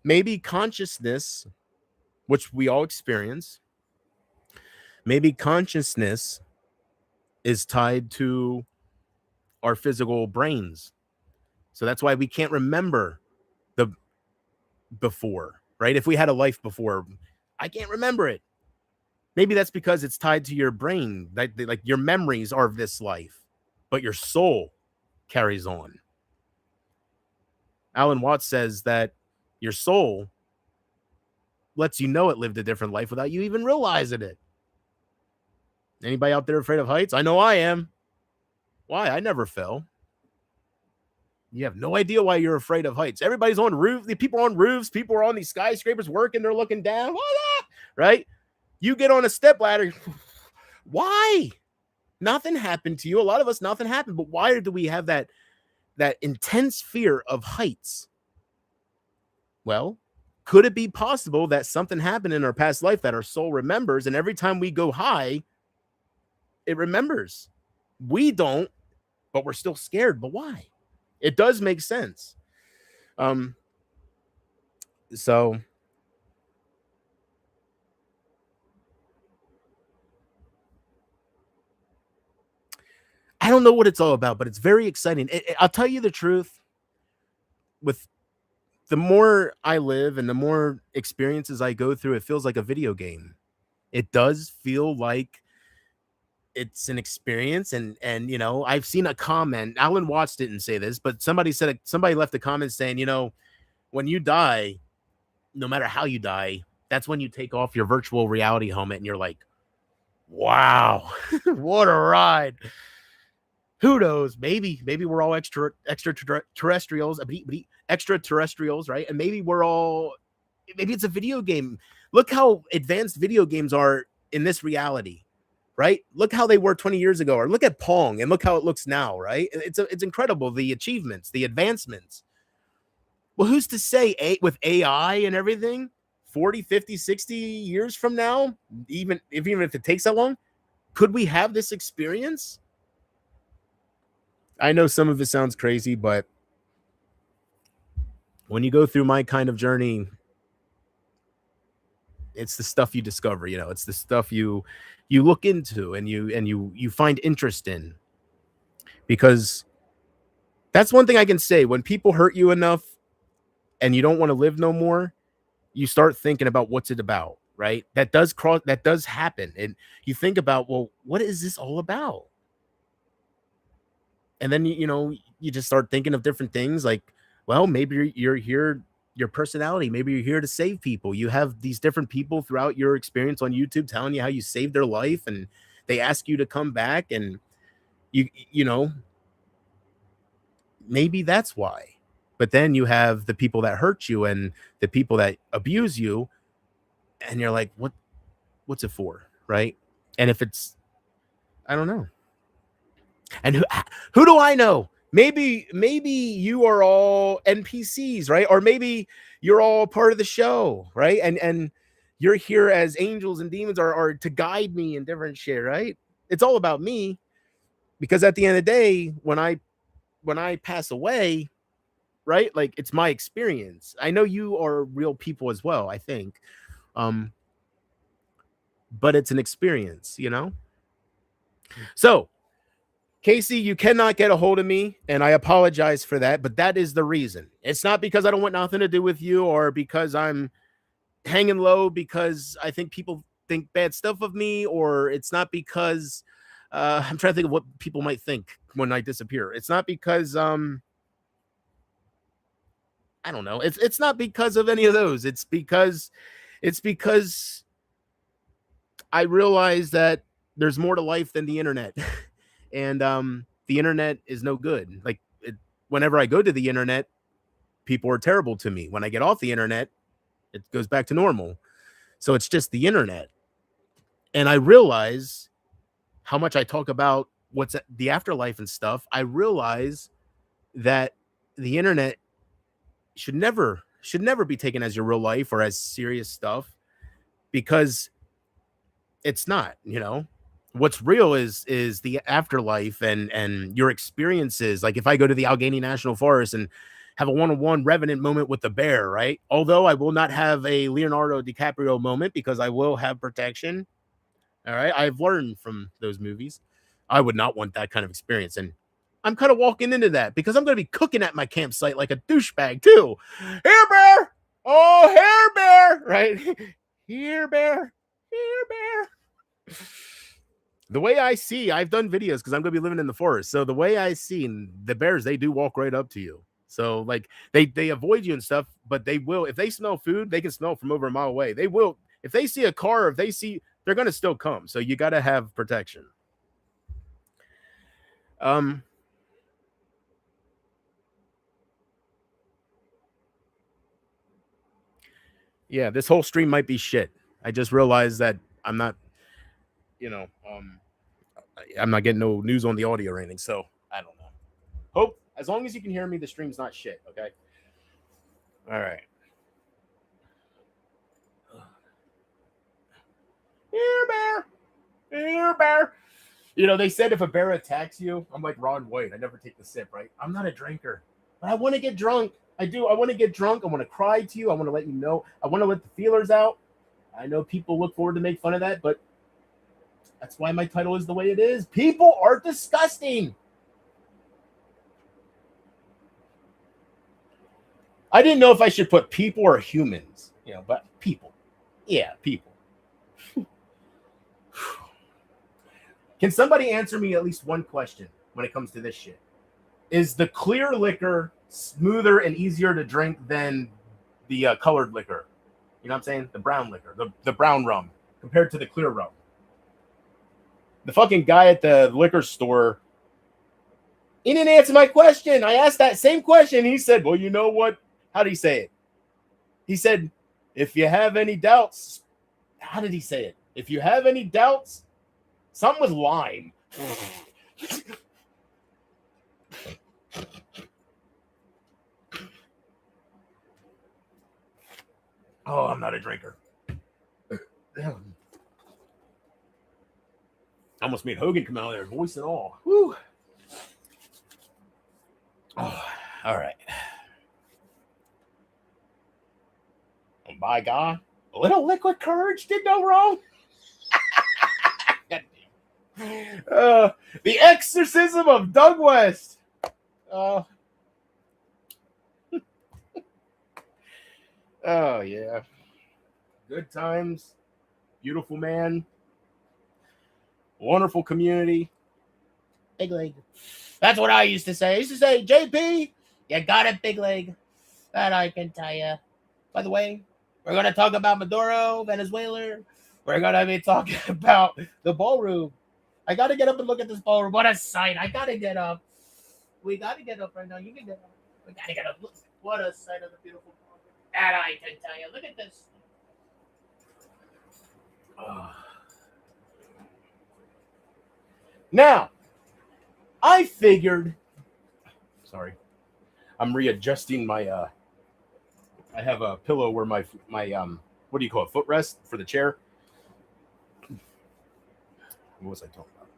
maybe consciousness, which we all experience, maybe consciousness is tied to our physical brains. So that's why we can't remember the before, right? If we had a life before, I can't remember it. Maybe that's because it's tied to your brain. Like your memories are of this life, but your soul carries on. Alan Watts says that your soul lets you know it lived a different life without you even realizing it. Anybody out there afraid of heights? I know I am. Why? I never fell. You have no idea why you're afraid of heights. Everybody's on roofs. People are on roofs. People are on these skyscrapers working. They're looking down. Right? You get on a step ladder. Why? Nothing happened to you. A lot of us, nothing happened. But why do we have that intense fear of heights? Well, could it be possible that something happened in our past life that our soul remembers, and every time we go high, it remembers? We don't, but we're still scared. But why? It does make sense. So I don't know what it's all about, but it's very exciting. I'll tell you the truth. With the more I live and the more experiences I go through, it feels like a video game. It does feel like it's an experience. And you know, I've seen a comment. Alan Watts didn't say this, but somebody left a comment saying, you know, when you die, no matter how you die, that's when you take off your virtual reality helmet and you're like, wow, what a ride. Who knows? Maybe we're all extraterrestrials, right? And maybe it's a video game. Look how advanced video games are in this reality, right? Look how they were 20 years ago, or look at Pong and look how it looks now, right? It's incredible, the achievements, the advancements. Well, who's to say with AI and everything, 40, 50, 60 years from now, even if it takes that long, could we have this experience? I know some of it sounds crazy, but when you go through my kind of journey, it's the stuff you discover, you know, it's the stuff you look into and you find interest in. Because that's one thing I can say: when people hurt you enough and you don't want to live no more, you start thinking about what's it about, right? That does happen. And you think about, well, what is this all about? And then, you just start thinking of different things like, well, maybe you're here, your personality, maybe you're here to save people. You have these different people throughout your experience on YouTube telling you how you saved their life, and they ask you to come back, and you know, maybe that's why. But then you have the people that hurt you and the people that abuse you, and you're like, what's it for, right? And if it's, I don't know. And who do I know? Maybe you are all NPCs, right? Or maybe you're all part of the show, right? And you're here as angels and demons are to guide me in different shit, right? It's all about me, because at the end of the day, when I pass away, right? Like, it's my experience. I know you are real people as well, I think. But it's an experience, So, Casey, you cannot get a hold of me, and I apologize for that, but that is the reason. It's not because I don't want nothing to do with you, or because I'm hanging low because I think people think bad stuff of me, or it's not because I'm trying to think of what people might think when I disappear. It's not because I don't know. It's not because of any of those. It's because I realize that there's more to life than the internet. And the internet is no good. Like, whenever I go to the internet, people are terrible to me. When I get off the internet, it goes back to normal. So it's just the internet. And I realize how much I talk about what's the afterlife and stuff. I realize that the internet should never be taken as your real life or as serious stuff, because it's not. What's real is the afterlife and your experiences. Like, if I go to the Allegheny National Forest and have a one-on-one revenant moment with the bear, right? Although I will not have a Leonardo DiCaprio moment, because I will have protection. All right. I've learned from those movies. I would not want that kind of experience. And I'm kind of walking into that because I'm going to be cooking at my campsite like a douchebag too. Here, bear. Oh, here, bear. Right. Here, bear. Here, bear. The way I see, I've done videos because I'm going to be living in the forest. So the way I see the bears, they do walk right up to you. So, like, they avoid you and stuff, but they will, if they smell food, they can smell from over a mile away. They will, if they see a car, if they see, they're going to still come. So you got to have protection. Yeah, this whole stream might be shit. I just realized that I'm not, I'm not getting no news on the audio or anything. So I don't know. Hope, as long as you can hear me, the stream's not shit. Okay. All right. Here, bear. Here, bear. They said if a bear attacks you, I'm like Ron White. I never take the sip, right? I'm not a drinker, but I want to get drunk. I do. I want to get drunk. I want to cry to you. I want to let you know. I want to let the feelers out. I know people look forward to make fun of that, but that's why my title is the way it is. People are disgusting. I didn't know if I should put people or humans, but people. Yeah, people. Can somebody answer me at least one question when it comes to this shit? Is the clear liquor smoother and easier to drink than the colored liquor? You know what I'm saying? The brown liquor, the brown rum compared to the clear rum. The fucking guy at the liquor store, he didn't answer my question. I asked that same question. He said, well, you know what? How did he say it? He said, if you have any doubts, how did he say it? If you have any doubts, something with lime. Oh, I'm not a drinker. I almost made Hogan come out there, voice and all. Woo. Oh, all right. And by God, a little liquid courage did no wrong. The Exorcism of Doug West. Oh, yeah. Good times. Beautiful man. Wonderful community. Big leg. That's what I used to say. I used to say, JP, you got a big leg. That I can tell you. By the way, we're going to talk about Maduro, Venezuela. We're going to be talking about the ballroom. I got to get up and look at this ballroom. What a sight. I got to get up. We got to get up right now. You can get up. We got to get up. Look, what a sight of the beautiful ballroom. That I can tell you. Look at this. Now, I figured. Sorry. I'm readjusting my I have a pillow where my what do you call it, footrest for the chair. What was I talking about?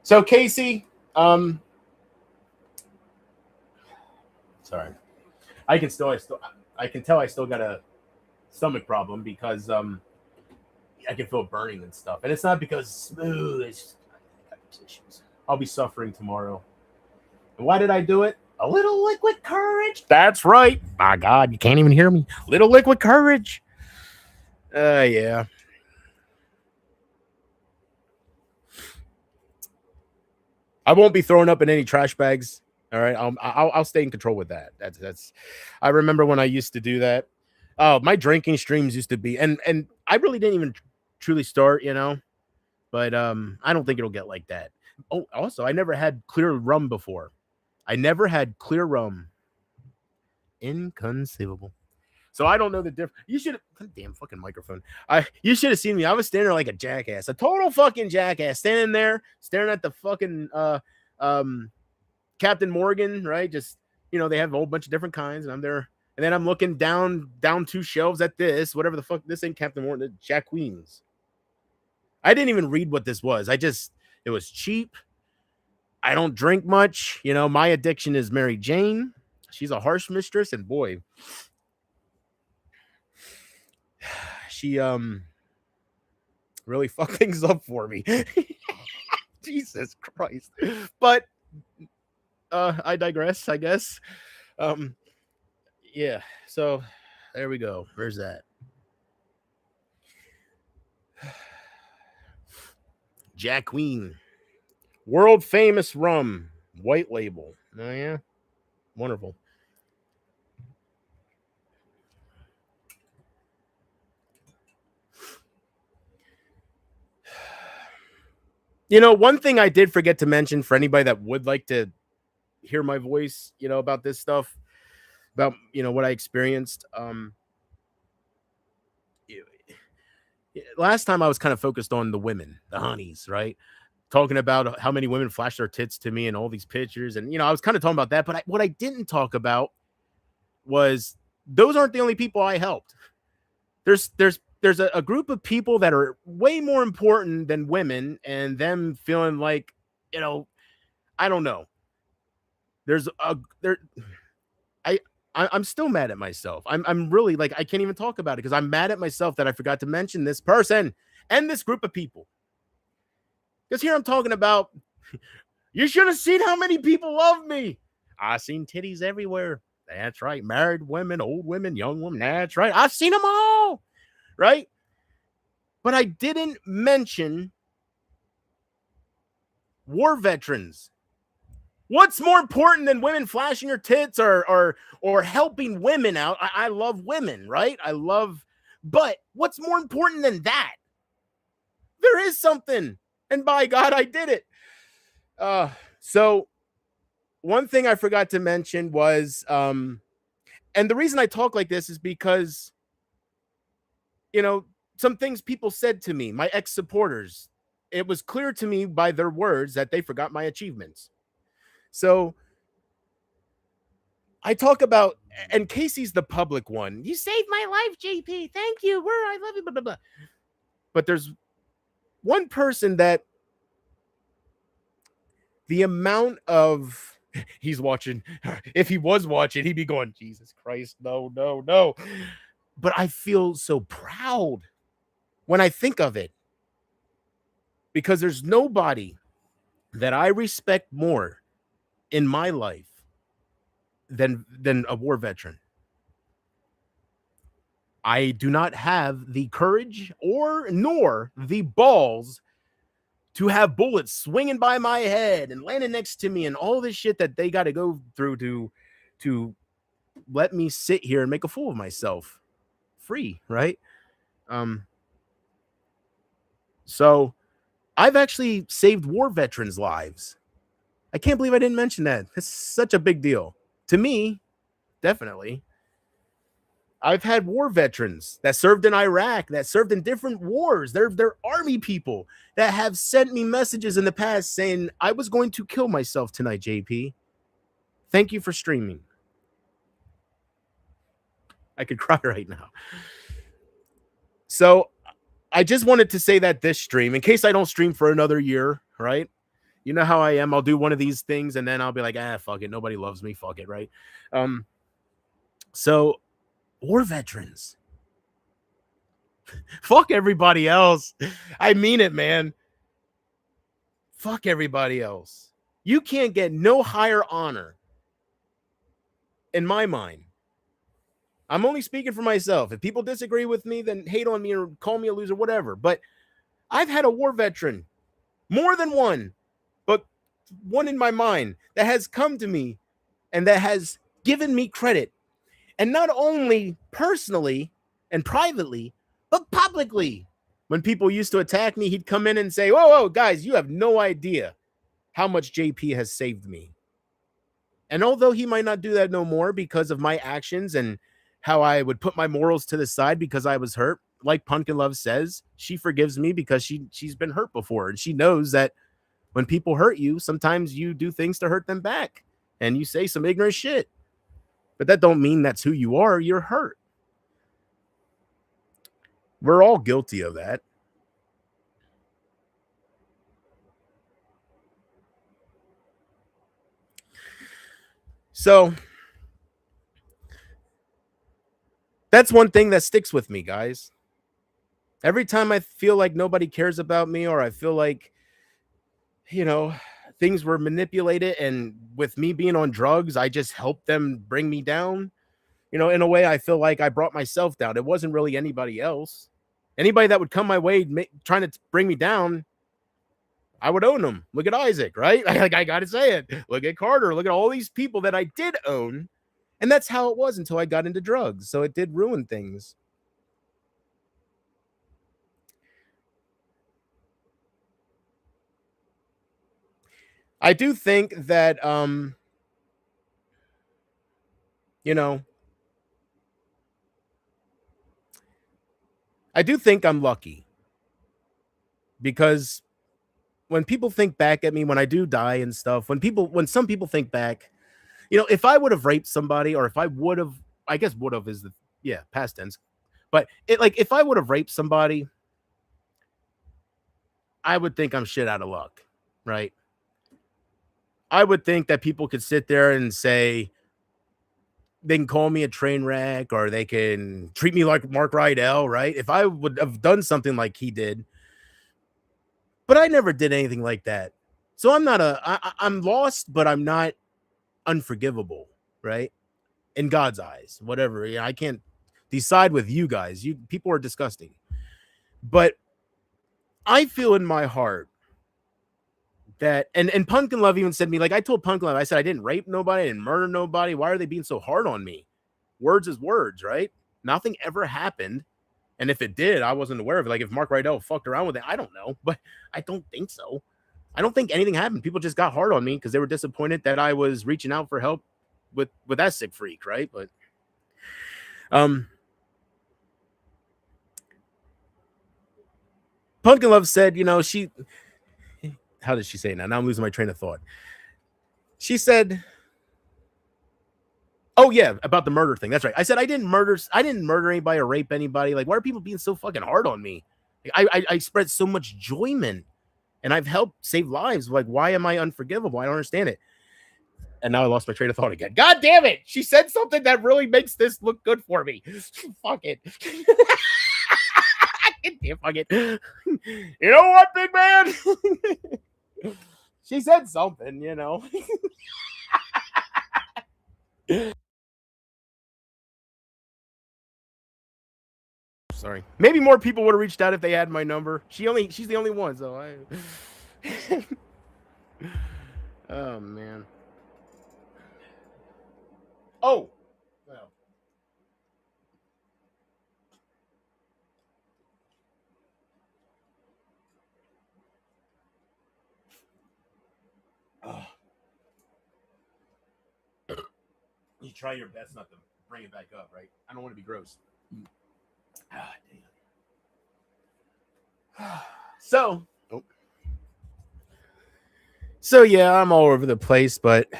So Casey, sorry, I can tell I still got a stomach problem because I can feel burning and stuff, and it's not because it's smooth. It's just, I got issues. I'll be suffering tomorrow. And why did I do it? A little liquid courage. That's right. My God, you can't even hear me. Little liquid courage. Yeah. I won't be throwing up in any trash bags. All right, I'll stay in control with that. That's. I remember when I used to do that. Oh, my drinking streams used to be, and I really didn't even truly start, but I don't think it'll get like that. Oh, also, I never had clear rum before. I never had clear rum. Inconceivable. So I don't know the difference. You should have damn fucking microphone. You should have seen me. I was standing there like a jackass, a total fucking jackass, standing there staring at the fucking Captain Morgan, right? Just they have a whole bunch of different kinds, and I'm there, and then I'm looking down two shelves at this, whatever the fuck. This ain't Captain Morgan, Jack Queens. I didn't even read what this was. It was cheap. I don't drink much. My addiction is Mary Jane. She's a harsh mistress, and boy, she really fucked things up for me. Jesus Christ. But I digress, I guess. Yeah, so there we go. Where's that? Jack Queen. World famous rum. White label. Oh yeah. Wonderful. One thing I did forget to mention for anybody that would like to hear my voice, about this stuff, about, what I experienced. Last time I was kind of focused on the women, the honeys, right? Talking about how many women flashed their tits to me and all these pictures. And, I was kind of talking about that. But what I didn't talk about was those aren't the only people I helped. There's a group of people that are way more important than women, and them feeling like, I don't know. I'm still mad at myself. I'm really like, I can't even talk about it because I'm mad at myself that I forgot to mention this person and this group of people. Because here I'm talking about, you should have seen how many people love me. I seen titties everywhere. That's right. Married women, old women, young women. That's right. I've seen them all. Right? But I didn't mention war veterans. What's more important than women flashing your tits or helping women out? I love women, right? But what's more important than that? There is something. And by God, I did it. So one thing I forgot to mention was, and the reason I talk like this is because, some things people said to me, my ex-supporters, it was clear to me by their words that they forgot my achievements. So I talk about, and Casey's the public one. You saved my life, JP. Thank you. I love you, blah, blah, blah. But there's one person that the amount of, he's watching. If he was watching, he'd be going, Jesus Christ, no. But I feel so proud when I think of it, because there's nobody that I respect more in my life than a war veteran. I do not have the courage nor the balls to have bullets swinging by my head and landing next to me and all this shit that they got to go through to let me sit here and make a fool of myself free, right? So I've actually saved war veterans' lives. I can't believe I didn't mention that. It's such a big deal to me. Definitely. I've had war veterans that served in Iraq, that served in different wars. They're army people that have sent me messages in the past saying, I was going to kill myself tonight, JP. Thank you for streaming. I could cry right now. So I just wanted to say that this stream, in case I don't stream for another year, right? You know how I am. I'll do one of these things and then I'll be like, fuck it. Nobody loves me. Fuck it, right? So war veterans. Fuck everybody else. I mean it, man. Fuck everybody else. You can't get no higher honor in my mind. I'm only speaking for myself. If people disagree with me, then hate on me or call me a loser, whatever. But I've had a war veteran, more than one, but one in my mind that has come to me and that has given me credit. And not only personally and privately, but publicly. When people used to attack me, he'd come in and say, whoa, guys, you have no idea how much JP has saved me. And although he might not do that no more because of my actions and how I would put my morals to the side because I was hurt, like Pumpkin Love says, she forgives me because she's been hurt before. And she knows that when people hurt you, sometimes you do things to hurt them back and you say some ignorant shit. But that don't mean that's who you are. You're hurt. We're all guilty of that. So that's one thing that sticks with me, guys. Every time I feel like nobody cares about me or I feel like, things were manipulated and with me being on drugs, I just helped them bring me down. In a way, I feel like I brought myself down. It wasn't really anybody else. Anybody that would come my way trying to bring me down, I would own them. Look at Isaac, right? I got to say it. Look at Carter. Look at all these people that I did own. And that's how it was until I got into drugs. So it did ruin things. I do think that, I do think I'm lucky because when people think back at me, when I do die and stuff, when some people think back, if I would have raped somebody or if I would have, I guess would have is past tense, but if I would have raped somebody, I would think I'm shit out of luck, right? I would think that people could sit there and say, they can call me a train wreck or they can treat me like Mark Rydell, right? If I would have done something like he did, but I never did anything like that. So I'm lost, but I'm not unforgivable, right? In God's eyes, whatever. I can't decide with you guys. People are disgusting. But I feel in my heart that, and Pumpkin Love even said to me, like I told Pumpkin Love, I said, I didn't rape nobody, I didn't murder nobody. Why are they being so hard on me? Words is words, right? Nothing ever happened. And if it did, I wasn't aware of it. Like if Mark Rydell fucked around with it, I don't know, but I don't think so. I don't think anything happened. People just got hard on me because they were disappointed that I was reaching out for help with that sick freak, right? But Pumpkin Love said, how did she say it now? Now I'm losing my train of thought. She said, oh yeah, about the murder thing. That's right. I said I didn't murder anybody or rape anybody. Like, why are people being so fucking hard on me? I spread so much enjoyment and I've helped save lives. Like, why am I unforgivable? I don't understand it. And now I lost my train of thought again. God damn it. She said something that really makes this look good for me. Fuck it. Fuck it. You know what, big man? She said something, Sorry. Maybe more people would have reached out if they had my number. She's the only one, so Oh man. Oh. Well. You try your best not to bring it back up, right? I don't want to be gross. Ah, damn. So, oh. So yeah, I'm all over the place, but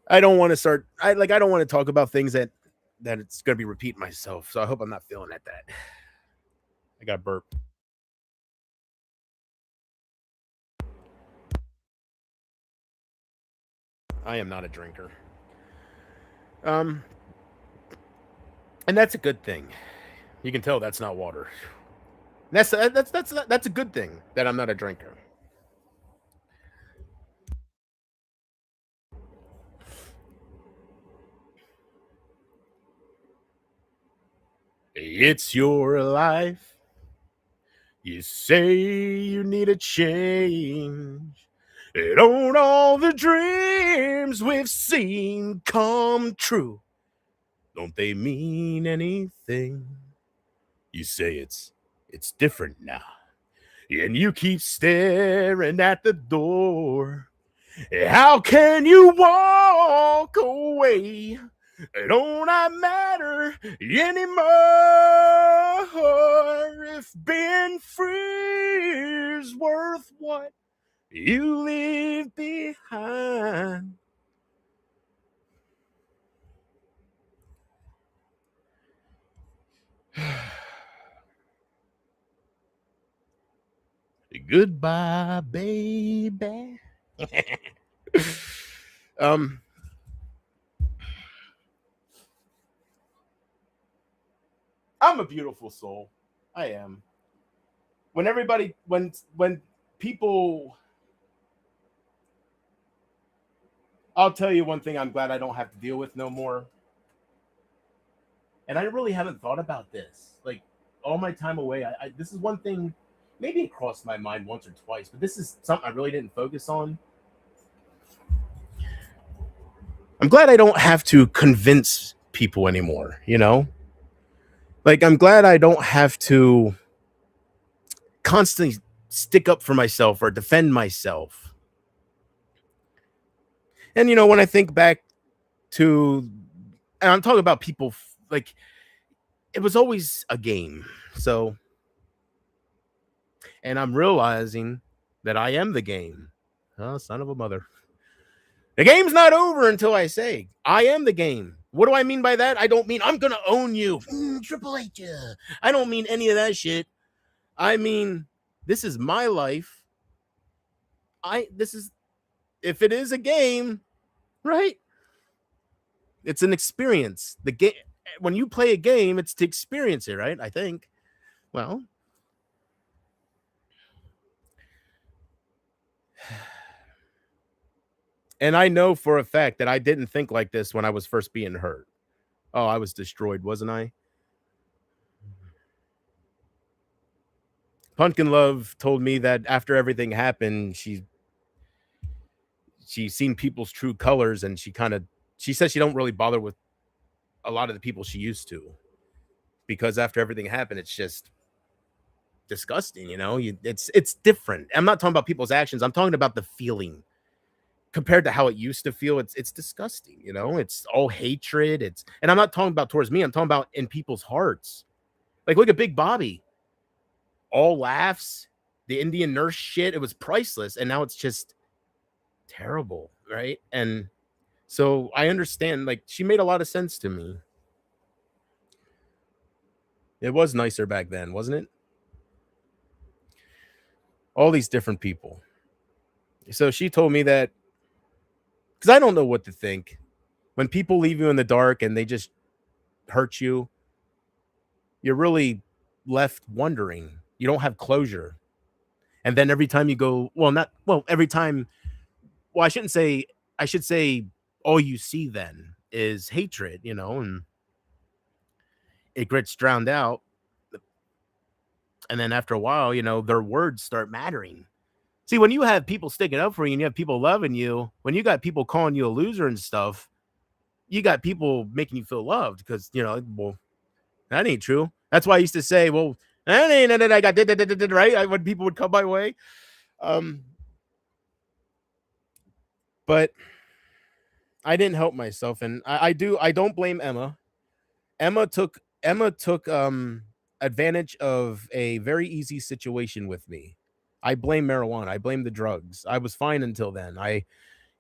I don't want to start. I don't want to talk about things that it's gonna be repeating myself. So I hope I'm not feeling at that. I got burp. I am not a drinker. Um, and that's a good thing. You can tell that's not water. That's a good thing that I'm not a drinker. It's your life. You say you need a change. Don't all the dreams we've seen come true? Don't they mean anything? You say it's different now. And you keep staring at the door. How can you walk away? Don't I matter anymore? If being free is worth what you leave behind. Goodbye, baby. um, I'm a beautiful soul. I am. When people, I'll tell you one thing I'm glad I don't have to deal with no more. And I really haven't thought about this. Like all my time away, this is one thing. Maybe it crossed my mind once or twice, but this is something I really didn't focus on. I'm glad I don't have to convince people anymore. Like I'm glad I don't have to constantly stick up for myself or defend myself. And when I think back to, and I'm talking about people like it was always a game. So, and I'm realizing that I am the game. Oh, son of a mother. The game's not over until I say I am the game. What do I mean by that? I don't mean I'm gonna own you, Triple H. I don't mean any of that shit. I mean this is my life. This is, if it is a game, right? It's an experience. The game, when you play a game, it's to experience it, right? I think. Well, and I know for a fact that I didn't think like this when I was first being hurt. Oh, I was destroyed, wasn't I? Pumpkin Love told me that after everything happened, she's seen people's true colors, and she says she don't really bother with a lot of the people she used to, because after everything happened, it's just disgusting. It's different. I'm not talking about people's actions. I'm talking about the feeling compared to how it used to feel. It's disgusting. It's all hatred. And I'm not talking about towards me. I'm talking about in people's hearts. Like look at Big Bobby, all laughs, the Indian nurse shit. It was priceless, and now it's just terrible, right? And so I understand. Like she made a lot of sense to me. It was nicer back then, wasn't it? All these different people. So she told me that, because I don't know what to think. When people leave you in the dark and they just hurt you, you're really left wondering. You don't have closure. And then every time you go, every time, I should say all you see then is hatred, and it gets drowned out. And then after a while, you know, their words start mattering. See, when you have people sticking up for you and you have people loving you, when you got people calling you a loser and stuff, you got people making you feel loved because, you know, well, that ain't true. That's why I used to say, well, that ain't that I got right when people would come my way. But I didn't help myself, and I don't blame Emma. Emma took advantage of a very easy situation with me. I blame marijuana. I blame the drugs. I was fine until then.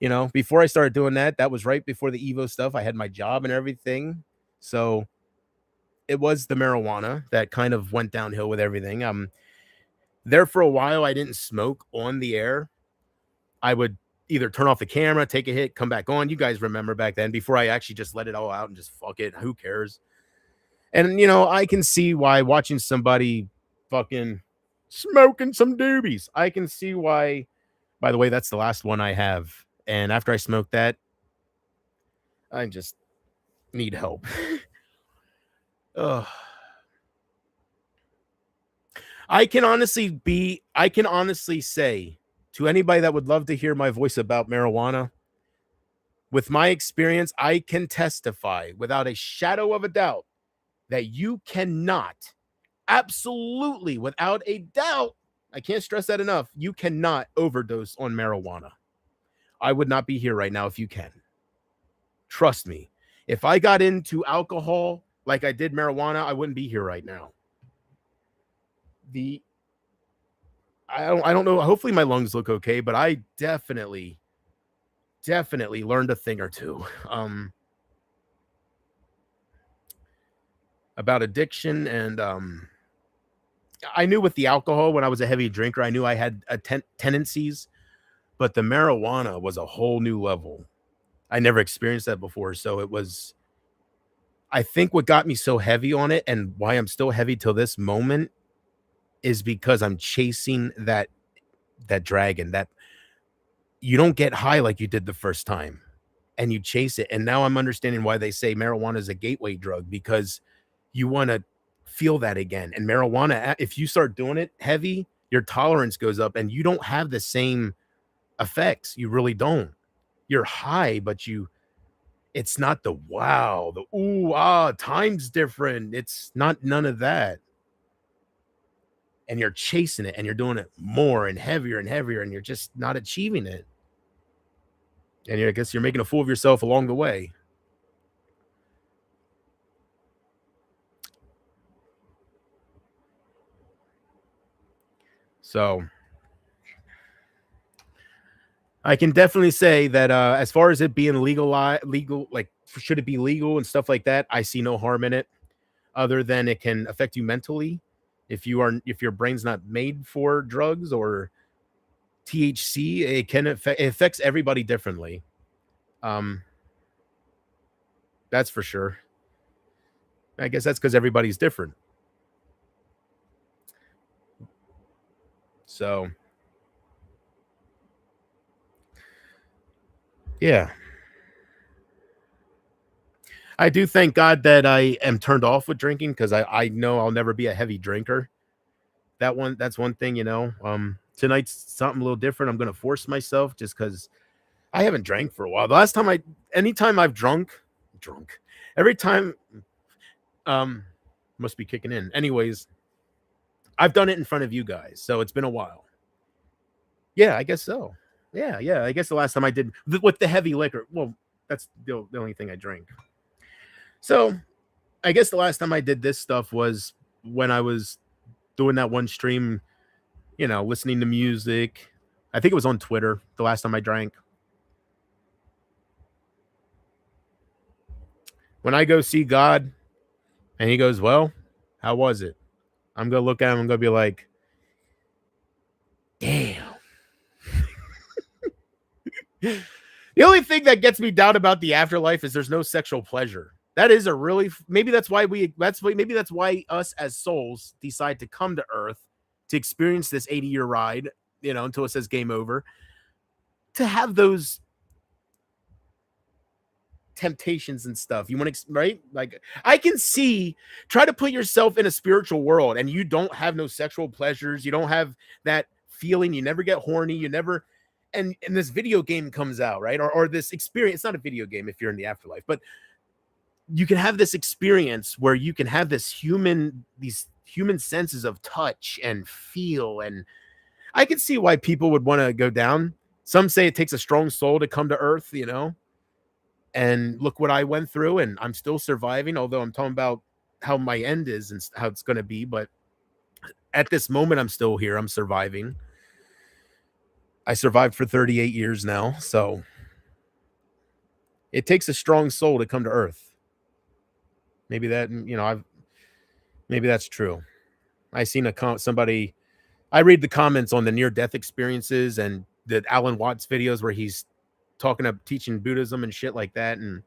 You know, before I started doing that, that was right before the Evo stuff. I had my job and everything. So it was the marijuana that kind of went downhill with everything. There for a while, I didn't smoke on the air. I would either turn off the camera, take a hit, come back on. You guys remember back then before I actually just let it all out and just fuck it. Who cares? And, you know, I can see why watching somebody fucking smoking some doobies. I can see why. By the way, that's the last one I have. And after I smoke that, I just need help. Ugh. I can honestly say to anybody that would love to hear my voice about marijuana, with my experience, I can testify without a shadow of a doubt that you cannot, absolutely without a doubt, I can't stress that enough, you cannot overdose on marijuana. I would not be here right now if you can. Trust me. If I got into alcohol like I did marijuana, I wouldn't be here right now. I don't know. Hopefully my lungs look okay, but I definitely learned a thing or two about addiction. And I knew with the alcohol, when I was a heavy drinker, I knew I had tendencies, but the marijuana was a whole new level. I never experienced that before. So it was, I think what got me so heavy on it and why I'm still heavy till this moment is because I'm chasing that dragon. That you don't get high like you did the first time and you chase it. And now I'm understanding why they say marijuana is a gateway drug, because you want to feel that again. And marijuana, if you start doing it heavy, your tolerance goes up and you don't have the same effects. You really don't. You're high, but it's not the wow, the ooh, time's different. It's not none of that. And you're chasing it and you're doing it more and heavier, and you're just not achieving it. And I guess you're making a fool of yourself along the way. So I can definitely say that as far as it being legal, like should it be legal and stuff like that, I see no harm in it, other than it can affect you mentally if your brain's not made for drugs or THC. It affects everybody differently. That's for sure. I guess that's because everybody's different. So yeah. I do thank God that I am turned off with drinking, because I know I'll never be a heavy drinker. That's one thing, you know. Tonight's something a little different. I'm gonna force myself just because I haven't drank for a while. The last time anytime I've drunk, every time, must be kicking in. Anyways, I've done it in front of you guys, so it's been a while. Yeah, I guess so. Yeah. I guess the last time I did with the heavy liquor, well, that's the only thing I drink. So I guess the last time I did this stuff was when I was doing that one stream, you know, listening to music. I think it was on Twitter the last time I drank. When I go see God and he goes, well, how was it? I'm going to look at him and going to be like, damn. The only thing that gets me down about the afterlife is there's no sexual pleasure. That is maybe that's why us as souls decide to come to Earth to experience this 80-year ride, you know, until it says game over, to have those temptations and stuff. You want to, right? Like, I can see, try to put yourself in a spiritual world and you don't have no sexual pleasures. You don't have that feeling. You never get horny. You never, and this video game comes out, right? Or this experience. It's not a video game if you're in the afterlife, but you can have this experience where you can have these human senses of touch and feel. And I can see why people would want to go down. Some say it takes a strong soul to come to earth, you know, and look what I went through, and I'm still surviving, although I'm talking about how my end is and how it's going to be. But at this moment, I'm still here. I'm surviving. I survived for 38 years now. So it takes a strong soul to come to earth. Maybe that, you know, maybe that's true. I seen somebody, I read the comments on the near-death experiences and the Alan Watts videos where he's teaching Buddhism and shit like that. And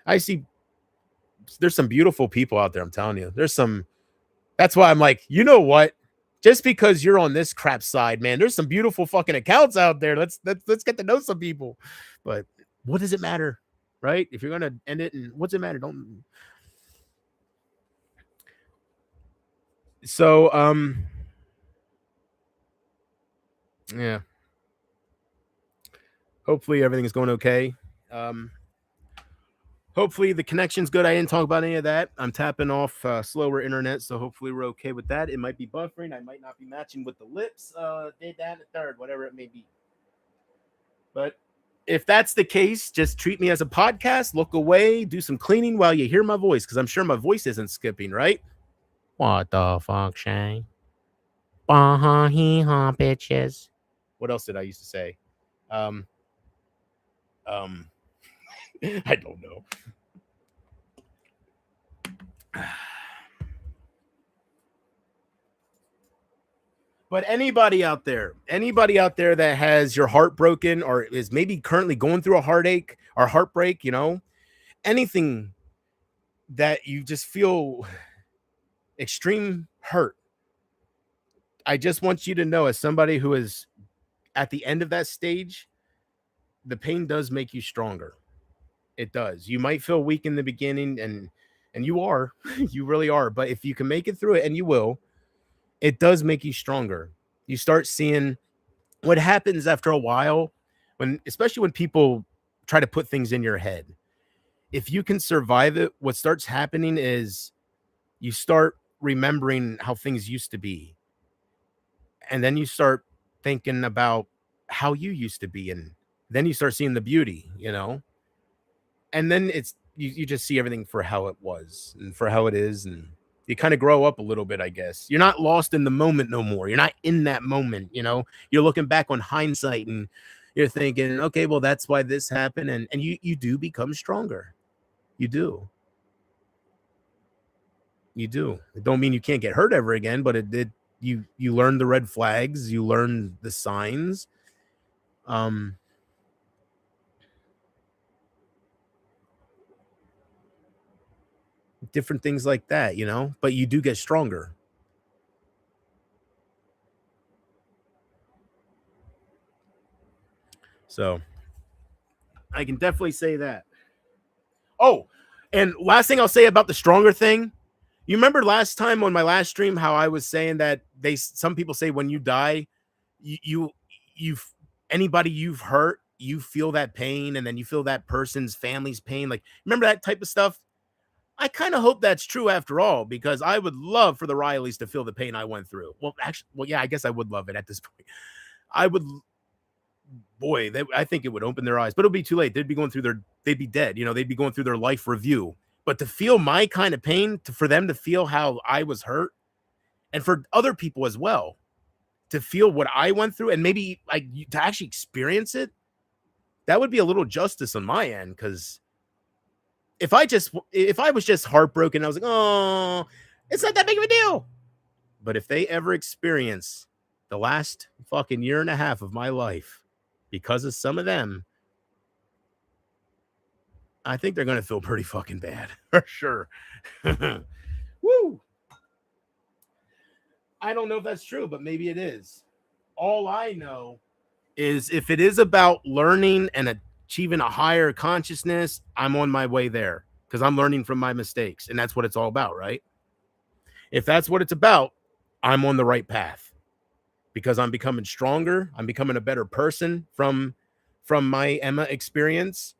I see there's some beautiful people out there. I'm telling you, that's why I'm like, you know what? Just because you're on this crap side, man, there's some beautiful fucking accounts out there. Let's get to know some people. But what does it matter? Right? If you're going to end it, and what's it matter? So, yeah. Hopefully everything is going okay. Hopefully the connection's good. I didn't talk about any of that. I'm tapping off slower internet, so hopefully we're okay with that. It might be buffering. I might not be matching with the lips. Did that, a third, whatever it may be. But if that's the case, just treat me as a podcast. Look away. Do some cleaning while you hear my voice, because I'm sure my voice isn't skipping, right? What the fuck, Shane? Hee-haw, bitches. What else did I used to say? I don't know. But anybody out there that has your heart broken or is maybe currently going through a heartache or heartbreak, you know, anything that you just feel extreme hurt, I just want you to know, as somebody who is at the end of that stage, the pain does make you stronger. It does. You might feel weak in the beginning, and you are, you really are. But if you can make it through it, and you will, it does make you stronger. You start seeing what happens after a while, especially when people try to put things in your head. If you can survive it, what starts happening is you start remembering how things used to be. And then you start thinking about how you used to be. And then you start seeing the beauty, you know? And then you just see everything for how it was and for how it is. And you kind of grow up a little bit, I guess. You're not lost in the moment no more. You're not in that moment, you know? You're looking back on hindsight and you're thinking, okay, well, that's why this happened. And you do become stronger. You do. You do. It don't mean you can't get hurt ever again, but it did. You learn the red flags. You learn the signs. Different things like that, you know, but you do get stronger. So I can definitely say that. Oh, and last thing I'll say about the stronger thing. You remember last time on my last stream how I was saying that some people say when you die, you've anybody you've hurt, you feel that pain, and then you feel that person's family's pain. Like, remember that type of stuff? I kind of hope that's true after all, because I would love for the Rileys to feel the pain I went through. Well, actually, yeah, I guess I would love it at this point. I would, boy, I think it would open their eyes, but it'll be too late. They'd be dead. You know, they'd be going through their life review. But to feel my kind of pain, for them to feel how I was hurt, and for other people as well, to feel what I went through, and maybe like to actually experience it, that would be a little justice on my end. Because if I was just heartbroken, I was like, oh, it's not that big of a deal. But if they ever experience the last fucking year and a half of my life because of some of them, I think they're going to feel pretty fucking bad. For sure. Woo. I don't know if that's true, but maybe it is. All I know is if it is about learning and achieving a higher consciousness, I'm on my way there because I'm learning from my mistakes. And that's what it's all about, right? If that's what it's about, I'm on the right path because I'm becoming stronger. I'm becoming a better person from my Emma experience.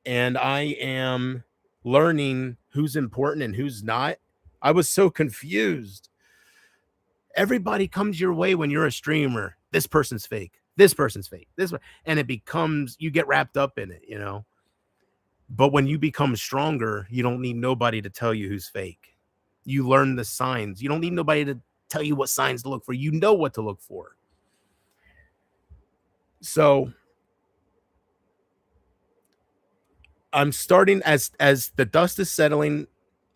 And I am learning who's important and who's not. I was so confused. Everybody comes your way when you're a streamer. This person's fake. This person's fake. And it becomes, you get wrapped up in it, you know. But when you become stronger, you don't need nobody to tell you who's fake. You learn the signs. You don't need nobody to tell you what signs to look for. You know what to look for. So I'm starting, as the dust is settling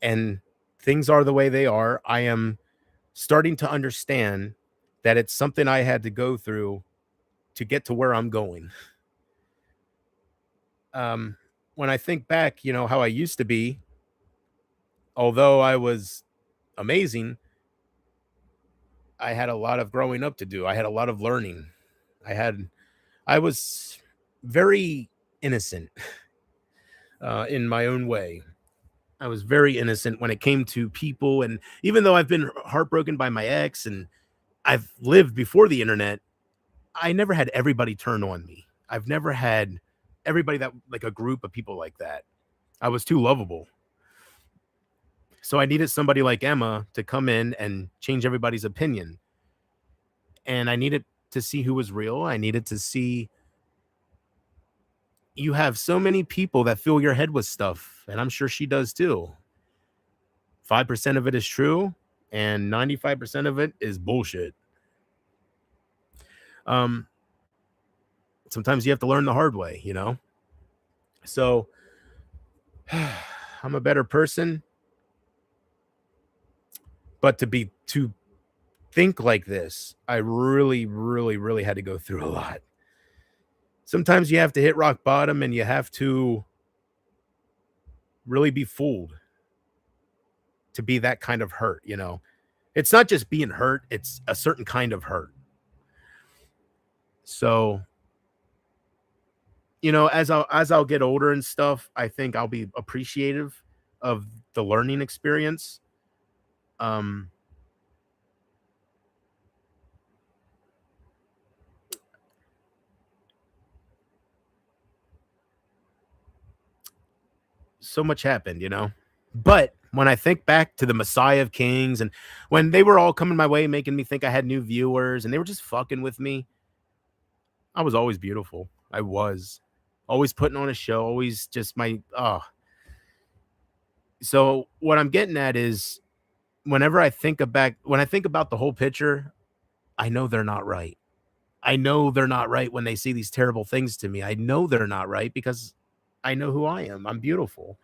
and things are the way they are, I am starting to understand that it's something I had to go through to get to where I'm going. When I think back, you know, how I used to be, although I was amazing, I had a lot of growing up to do. I had a lot of learning. I was very innocent in my own way. I was very innocent when it came to people. And even though I've been heartbroken by my ex and I've lived before the internet, I never had everybody turn on me. I've never had everybody that, like, a group of people like that. I was too lovable. So I needed somebody like Emma to come in and change everybody's opinion. And I needed to see who was real. I needed to see, you have so many people that fill your head with stuff, and I'm sure she does too. 5% of it is true, and 95% of it is bullshit. Sometimes you have to learn the hard way, you know? So I'm a better person, but to think like this, I really, really, really had to go through a lot. Sometimes you have to hit rock bottom and you have to really be fooled to be that kind of hurt, you know? It's not just being hurt, it's a certain kind of hurt. So, you know, as I'll get older and stuff, I think I'll be appreciative of the learning experience. Um so much happened, you know? But when I think back to the Messiah of Kings and when they were all coming my way, making me think I had new viewers and they were just fucking with me, I was always beautiful. I was always putting on a show, always just my, So what I'm getting at is whenever I think about the whole picture, I know they're not right. I know they're not right when they say these terrible things to me. I know they're not right because I know who I am. I'm beautiful.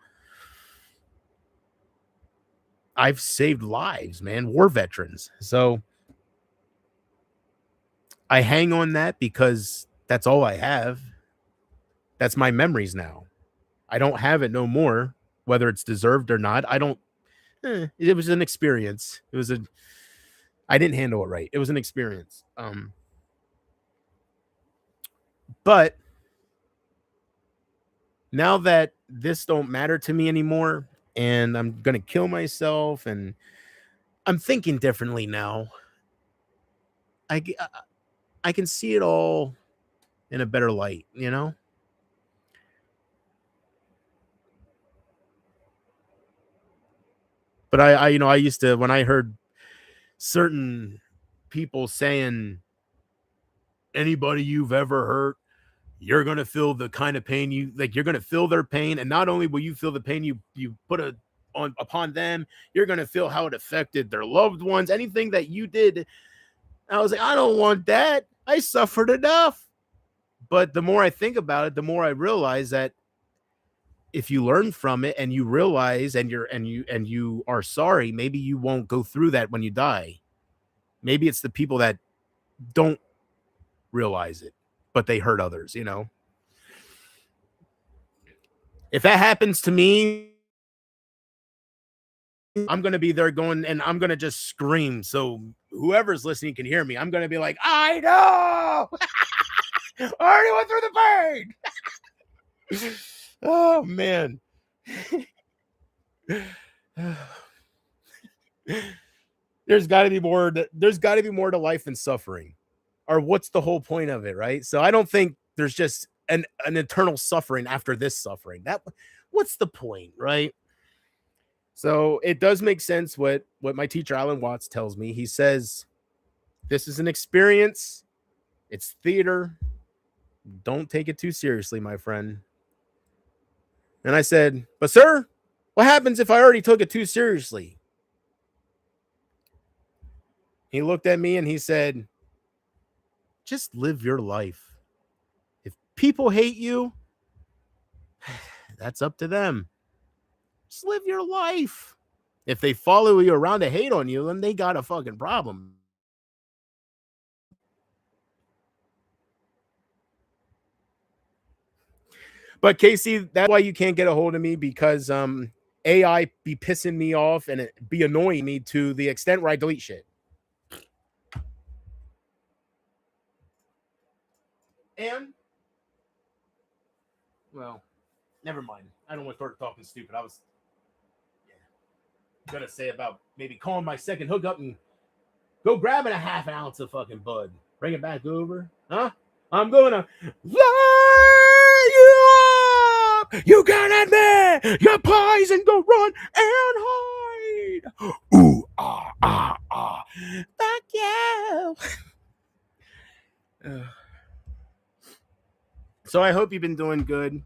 I've saved lives, man, war veterans. So I hang on that because that's all I have. That's my memories now. I don't have it no more, whether it's deserved or not. I don't, it was an experience. I didn't handle it right. It was an experience. But now that this don't matter to me anymore and I'm going to kill myself and I'm thinking differently now. I, g- I can see it all in a better light, you know? But I used to, when I heard certain people saying, anybody you've ever hurt, you're going to feel the kind of pain you're going to feel their pain. And not only will you feel the pain you put on upon them, you're going to feel how it affected their loved ones, anything that you did. I was like, I don't want that. I suffered enough. But the more I think about it, the more I realize that if you learn from it and you realize and you are sorry, maybe you won't go through that when you die. Maybe it's the people that don't realize it, but they hurt others, you know? If that happens to me, I'm going to be there going and I'm going to just scream so whoever's listening can hear me. I'm going to be like, I know. I already went through the pain. Oh man. There's got to be more. There's got to be more to life than suffering, or what's the whole point of it, right? So I don't think there's just an eternal suffering after this suffering. That what's the point, right? So it does make sense what my teacher Alan Watts tells me. He says this is an experience. It's theater. Don't take it too seriously, my friend. And I said, but sir, what happens if I already took it too seriously? He looked at me and he said, just live your life. If people hate you, that's up to them. Just live your life. If they follow you around to hate on you, then they got a fucking problem. But Casey, that's why you can't get a hold of me, because AI be pissing me off and it be annoying me to the extent where I delete shit. And well, never mind. I don't want to start talking stupid. I was gonna say about maybe calling my second hookup and go grabbing a half ounce of fucking bud, bring it back over, huh? I'm gonna light you up. You can admit your poison. Go run and hide. Ooh ah ah ah. Fuck you. So I hope you've been doing good,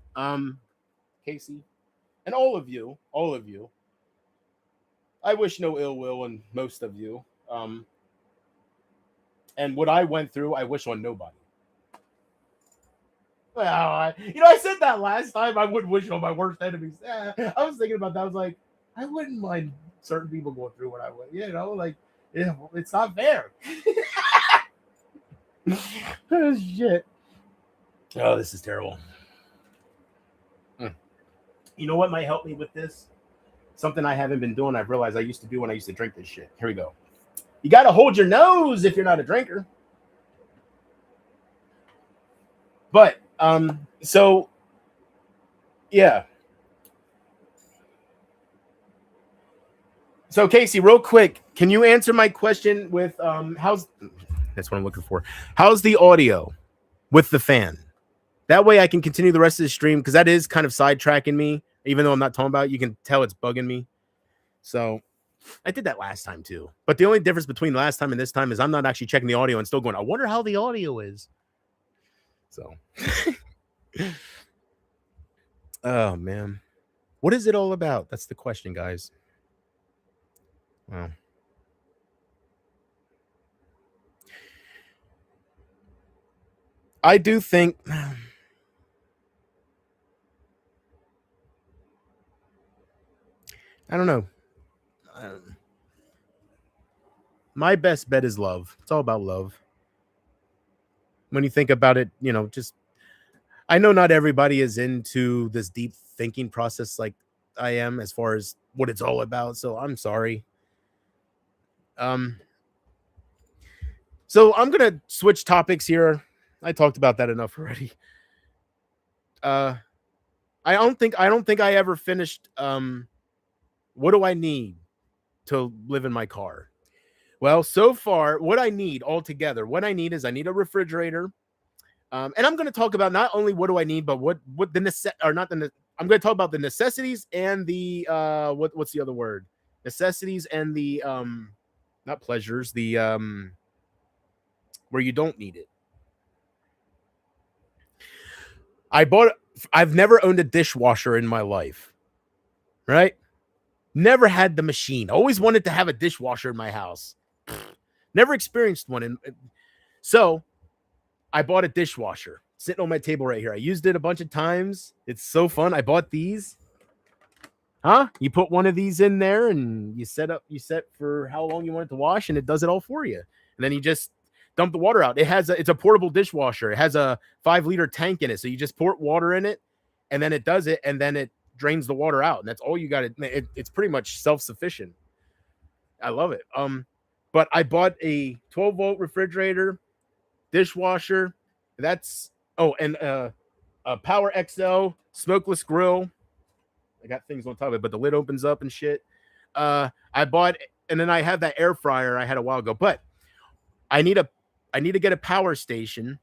Casey, and all of you. I wish no ill will on most of you. And what I went through, I wish on nobody. Well, I said that last time. I wouldn't wish on my worst enemies. I was thinking about that. I was like, I wouldn't mind certain people going through what I would. Like, it's not fair. Oh, shit. Oh, this is terrible. You know what might help me with this? Something I haven't been doing. I've realized I used to do when I used to drink this shit. Here we go. You got to hold your nose if you're not a drinker. But so yeah. So Casey, real quick, can you answer my question with how's that's what I'm looking for. How's the audio with the fan? That way I can continue the rest of the stream, because that is kind of sidetracking me, even though I'm not talking about it. You can tell it's bugging me. So I did that last time too. But the only difference between last time and this time is I'm not actually checking the audio and still going, I wonder how the audio is. So oh man. What is it all about? That's the question, guys. Wow. I do think I don't know. My best bet is love. It's all about love. When you think about it, just I know not everybody is into this deep thinking process like I am as far as what it's all about. So I'm sorry. So I'm gonna switch topics here. I talked about that enough already. I don't think I ever finished. What do I need to live in my car? Well, so far, what I need altogether, what I need is I need a refrigerator. And I'm going to talk about not only what do I need, but what the I'm going to talk about the necessities and the what's the other word? Necessities and the not pleasures, the where you don't need it. I've never owned a dishwasher in my life. Right? Never had the machine. Always wanted to have a dishwasher in my house. Never experienced one. And so I bought a dishwasher sitting on my table right here. I used it a bunch of times. It's so fun. I bought these. Huh? You put one of these in there and you set for how long you want it to wash, and it does it all for you. And then you just dump the water out. It's a portable dishwasher. It has a 5-liter tank in it. So you just pour water in it, and then it does it, and then it drains the water out. And that's all you got to it's pretty much self-sufficient. I love it. But I bought a 12-volt refrigerator, dishwasher. And a Power XL smokeless grill. I got things on top of it, but the lid opens up and shit. I bought, and then I have that air fryer I had a while ago, but I need to get a power station.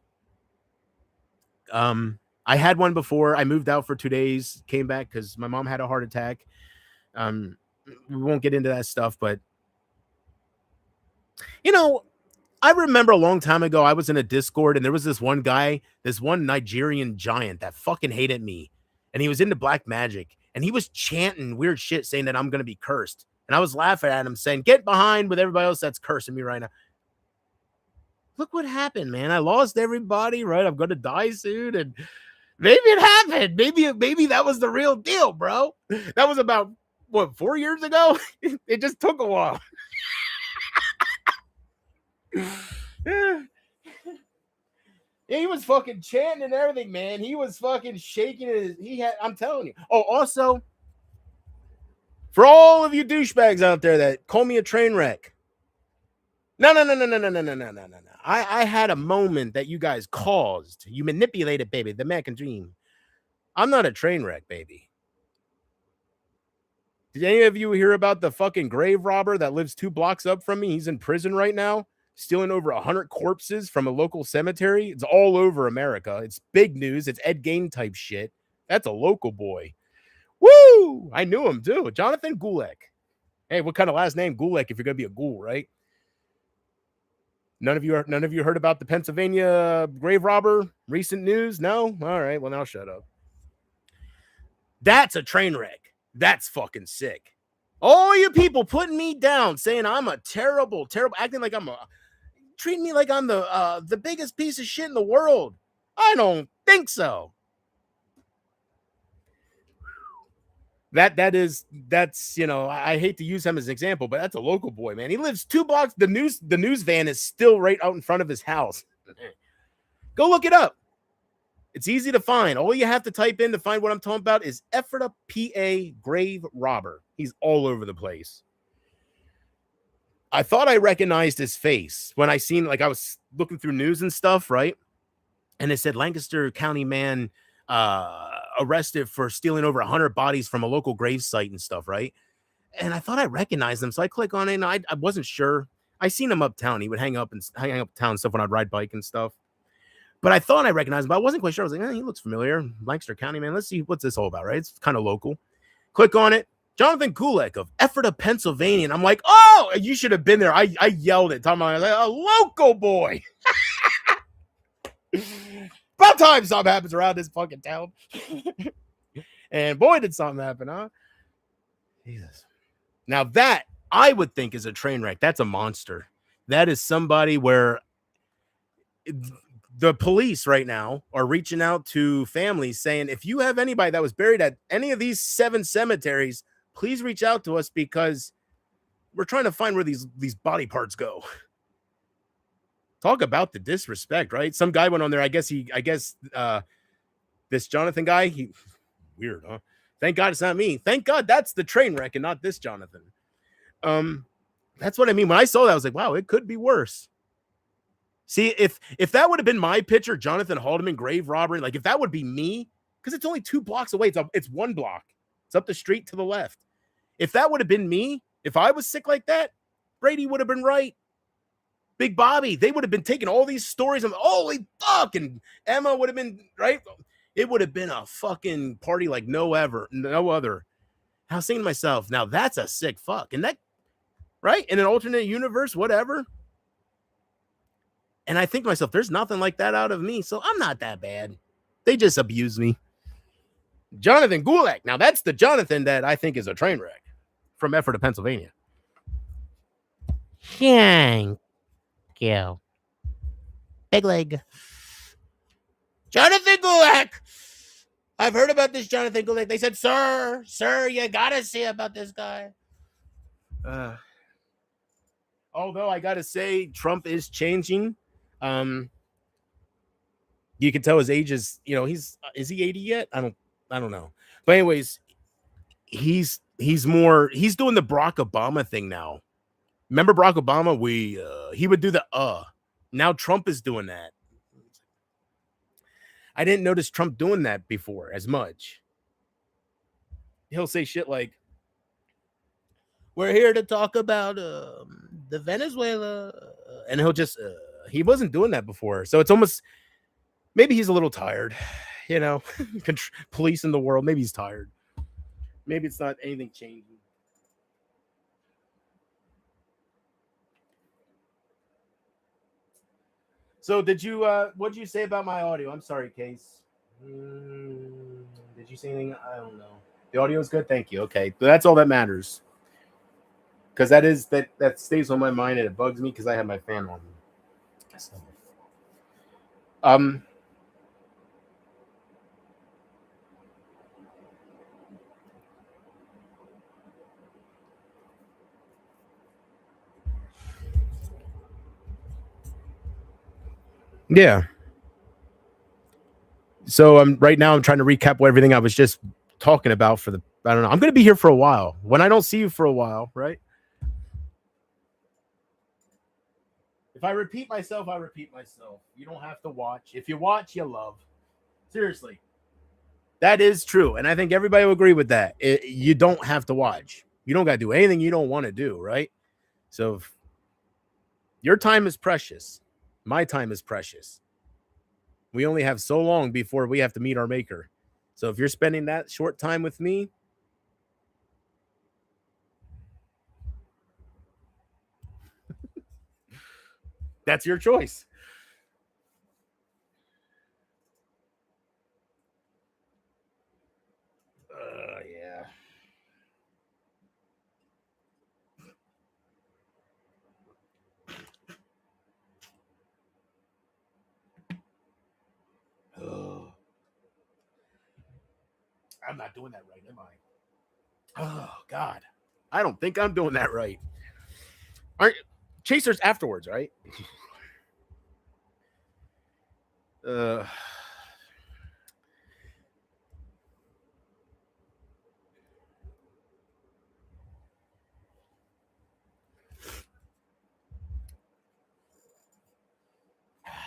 I had one before. I moved out for 2 days, came back because my mom had a heart attack. We won't get into that stuff, but you know, I remember a long time ago, I was in a Discord and there was this one guy, this one Nigerian giant that fucking hated me. And he was into black magic and he was chanting weird shit saying that I'm going to be cursed. And I was laughing at him saying, get behind with everybody else that's cursing me right now. Look what happened, man. I lost everybody, right? I'm going to die soon. And maybe it happened. Maybe that was the real deal, bro. That was about, what, 4 years ago? It just took a while. Yeah, he was fucking chanting and everything, man. He was fucking shaking his. I'm telling you. Oh, also, for all of you douchebags out there that call me a train wreck. No. I had a moment that you guys caused. You manipulated, baby. The American dream. I'm not a train wreck, baby. Did any of you hear about the fucking grave robber that lives 2 blocks up from me? He's in prison right now, stealing over 100 corpses from a local cemetery. It's all over America. It's big news. It's Ed Gein type shit. That's a local boy. Woo! I knew him too. Jonathan Gulek. Hey, what kind of last name Gulek if you're gonna be a ghoul, right? None of you heard about the Pennsylvania grave robber? Recent news? No? All right. Well, now shut up. That's a train wreck. That's fucking sick. All you people putting me down, saying I'm a terrible, acting like treating me like I'm the biggest piece of shit in the world. I don't think so. That's you know, I hate to use him as an example, but that's a local boy, man. He lives 2 blocks. The news van is still right out in front of his house. Go look it up. It's easy to find. All you have to type in to find what I'm talking about is Ephrata, PA, grave robber. He's all over the place. I thought I recognized his face when I seen, like, I was looking through news and stuff, right? And it said Lancaster County man arrested for stealing over 100 bodies from a local grave site and stuff, right? And I thought I recognized him, so I click on it, and I wasn't sure. I seen him uptown. He would hang up town and stuff when I'd ride bike and stuff. But I thought I recognized him, but I wasn't quite sure. I was like, he looks familiar. Lancaster County, man. Let's see what's this all about, right? It's kind of local. Click on it. Jonathan Gulek of Ephrata, Pennsylvania. And I'm like, oh, you should have been there. I yelled it. Talking about a local boy. About time something happens around this fucking town. And boy, did something happen, huh? Jesus. Now that I would think is a train wreck. That's a monster. That is somebody where the police right now are reaching out to families saying, if you have anybody that was buried at any of these 7 cemeteries, please reach out to us because we're trying to find where these body parts go. Talk about the disrespect, right? Some guy went on there. I guess this Jonathan guy, weird, huh? Thank God it's not me. Thank God that's the train wreck and not this Jonathan. That's what I mean. When I saw that, I was like, wow, it could be worse. See, if that would have been my picture, Jonathan Haldeman, grave robbery, like if that would be me, because it's only 2 blocks away. It's 1 block. It's up the street to the left. If that would have been me, if I was sick like that, Brady would have been right. Big Bobby, they would have been taking all these stories of, holy fuck, and Emma would have been, right? It would have been a fucking party like no other. I was saying to myself, now that's a sick fuck. And that, right? In an alternate universe, whatever. And I think to myself, there's nothing like that out of me, so I'm not that bad. They just abuse me. Jonathan Gulek. Now, that's the Jonathan that I think is a train wreck from Ephrata, Pennsylvania. Thank you. Big leg. Jonathan Gulek. I've heard about this Jonathan Gulek. They said, sir, you got to see about this guy. Although I got to say, Trump is changing. You can tell his age is, is he 80 yet? I don't know. But anyways, he's doing the Barack Obama thing now. Remember Barack Obama? He would do the Now Trump is doing that. I didn't notice Trump doing that before as much. He'll say shit like, we're here to talk about the Venezuela. And he'll just, he wasn't doing that before. So it's almost, maybe he's a little tired, you know, police in the world. Maybe he's tired. Maybe it's not anything changing. So did you, what did you say about my audio? I'm sorry, Case. Did you say anything? I don't know. The audio is good. Thank you. Okay. So that's all that matters. Because that stays on my mind and it bugs me because I have my fan on. Yeah. So right now I'm trying to recap everything I was just talking about for the, I don't know. I'm going to be here for a while. When I don't see you for a while, right? If I repeat myself, I repeat myself. You don't have to watch. If you watch, you love. Seriously. That is true. And I think everybody will agree with that. You don't have to watch. You don't got to do anything you don't want to do, right? So your time is precious. My time is precious. We only have so long before we have to meet our maker. So if you're spending that short time with me, that's your choice. Yeah. I'm not doing that right, am I? Oh, God. I don't think I'm doing that right. Aren't chasers afterwards, right?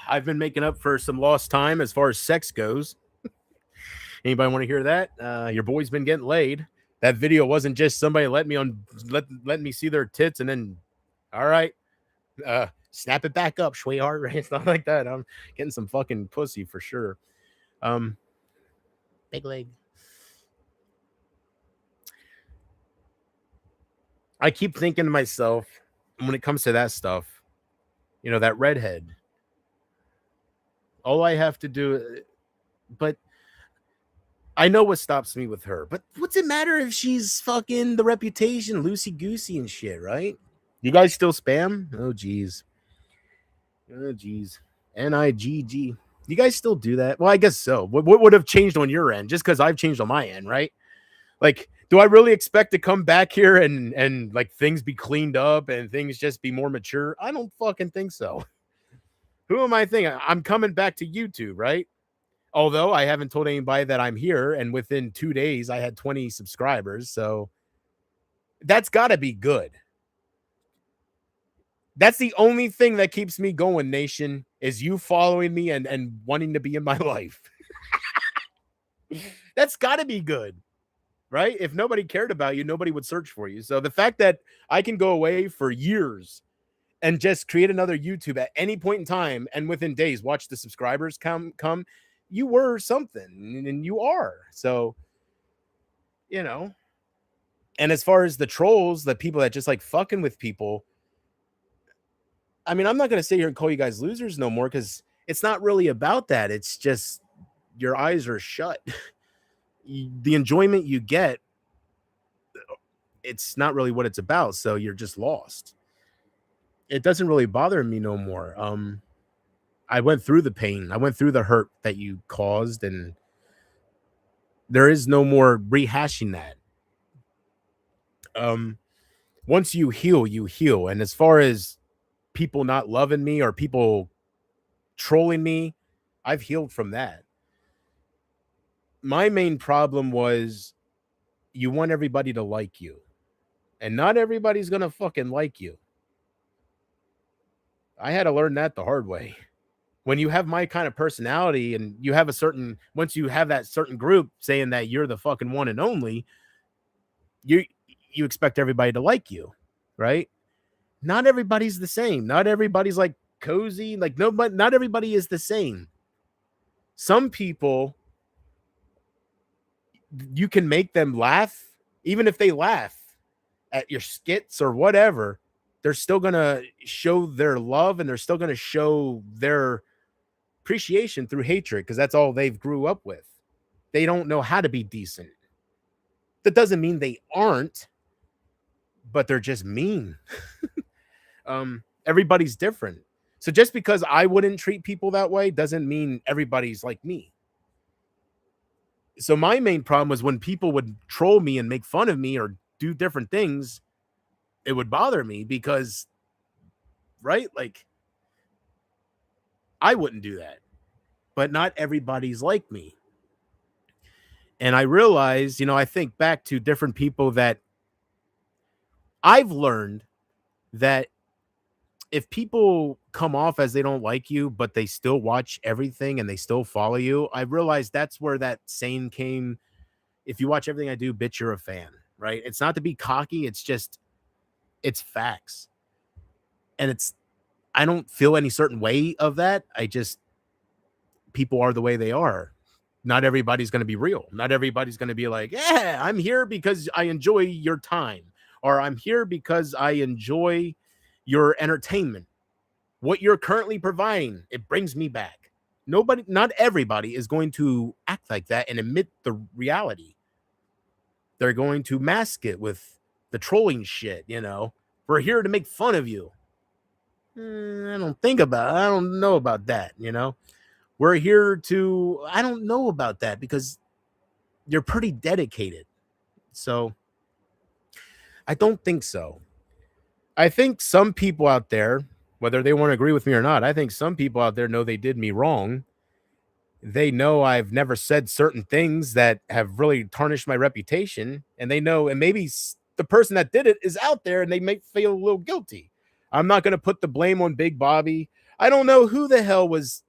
I've been making up for some lost time as far as sex goes. Anybody want to hear that? Your boy's been getting laid. That video wasn't just somebody let me see their tits and then, all right, snap it back up, sweetheart, right? It's not like that. I'm getting some fucking pussy for sure. Big leg. I keep thinking to myself when it comes to that stuff, you know, that redhead. All I have to do, but I know what stops me with her. But what's it matter if she's fucking the Reputation, loosey goosey and shit, right? You guys still spam? Oh, geez. Oh, geez. NIGG. You guys still do that? Well, I guess so. What would have changed on your end? Just because I've changed on my end, right? Like, do I really expect to come back here and like things be cleaned up and things just be more mature? I don't fucking think so. Who am I thinking? I'm coming back to YouTube, right? Although I haven't told anybody that I'm here, and within 2 days I had 20 subscribers, so that's got to be good. That's the only thing that keeps me going, nation, is you following me and wanting to be in my life. That's got to be good, right? If nobody cared about you, nobody would search for you. So the fact that I can go away for years and just create another YouTube at any point in time and within days watch the subscribers come, you were something and you are. So, you know, and as far as the trolls, the people that just like fucking with people, I mean, I'm not going to sit here and call you guys losers no more because it's not really about that. It's just your eyes are shut. The enjoyment you get, it's not really what it's about. So you're just lost. It doesn't really bother me no more. I went through the pain. I went through the hurt that you caused, and there is no more rehashing that. Once you heal, you heal. And as far as people not loving me or people trolling me, I've healed from that. My main problem was you want everybody to like you, and not everybody's gonna fucking like you. I had to learn that the hard way. when you have my kind of personality and you have once you have that certain group saying that you're the fucking one and only, you you expect everybody to like you, right? Not everybody's the same. Not everybody's like cozy. Like nobody, not everybody is the same. Some people, you can make them laugh, even if they laugh at your skits or whatever, they're still gonna show their love and they're still gonna show their appreciation through hatred because that's all they've grew up with. They don't know how to be decent. That doesn't mean they aren't, but they're just mean. Everybody's different. So just because I wouldn't treat people that way doesn't mean everybody's like me. So my main problem was when people would troll me and make fun of me or do different things, it would bother me because, right? Like, I wouldn't do that, but not everybody's like me. And I realized, I think back to different people that I've learned that if people come off as they don't like you, but they still watch everything and they still follow you, I realized that's where that saying came. If you watch everything I do, bitch, you're a fan, right? It's not to be cocky. It's facts. And I don't feel any certain way of that. People are the way they are. Not everybody's going to be real. Not everybody's going to be like, yeah, I'm here because I enjoy your time, or I'm here because I enjoy your entertainment. What you're currently providing, it brings me back. Not everybody is going to act like that and admit the reality. They're going to mask it with the trolling shit, We're here to make fun of you. I don't know about that, We're here to, I don't know about that because you're pretty dedicated. So I don't think so. I think some people out there, whether they want to agree with me or not, I think some people out there know they did me wrong. They know I've never said certain things that have really tarnished my reputation, and they know, and maybe the person that did it is out there and they may feel a little guilty. I'm not going to put the blame on Big Bobby. I don't know who the hell was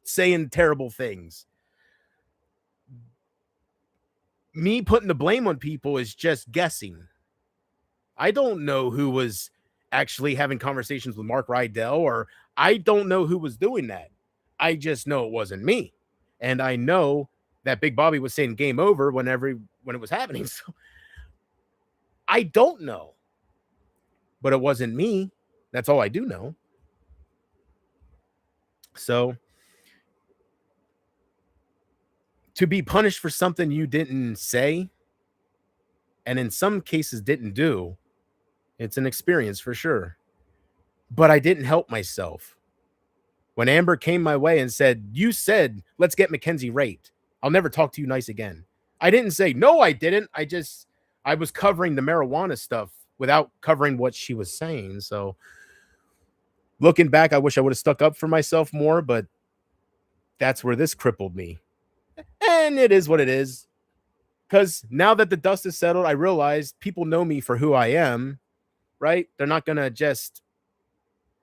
saying terrible things. Me putting the blame on people is just guessing. I don't know who was actually having conversations with Mark Rydell, or I don't know who was doing that. I just know it wasn't me. And I know that Big Bobby was saying game over when it was happening. So I don't know. But it wasn't me. That's all I do know. So to be punished for something you didn't say, and in some cases didn't do, it's an experience for sure. But I didn't help myself. When Amber came my way and said, you said, let's get Mackenzie raped, I'll never talk to you nice again. I didn't say, no, I didn't. I was covering the marijuana stuff without covering what she was saying. So looking back, I wish I would have stuck up for myself more, but that's where this crippled me. And it is what it is. Because now that the dust is settled, I realize people know me for who I am, right? They're not going to just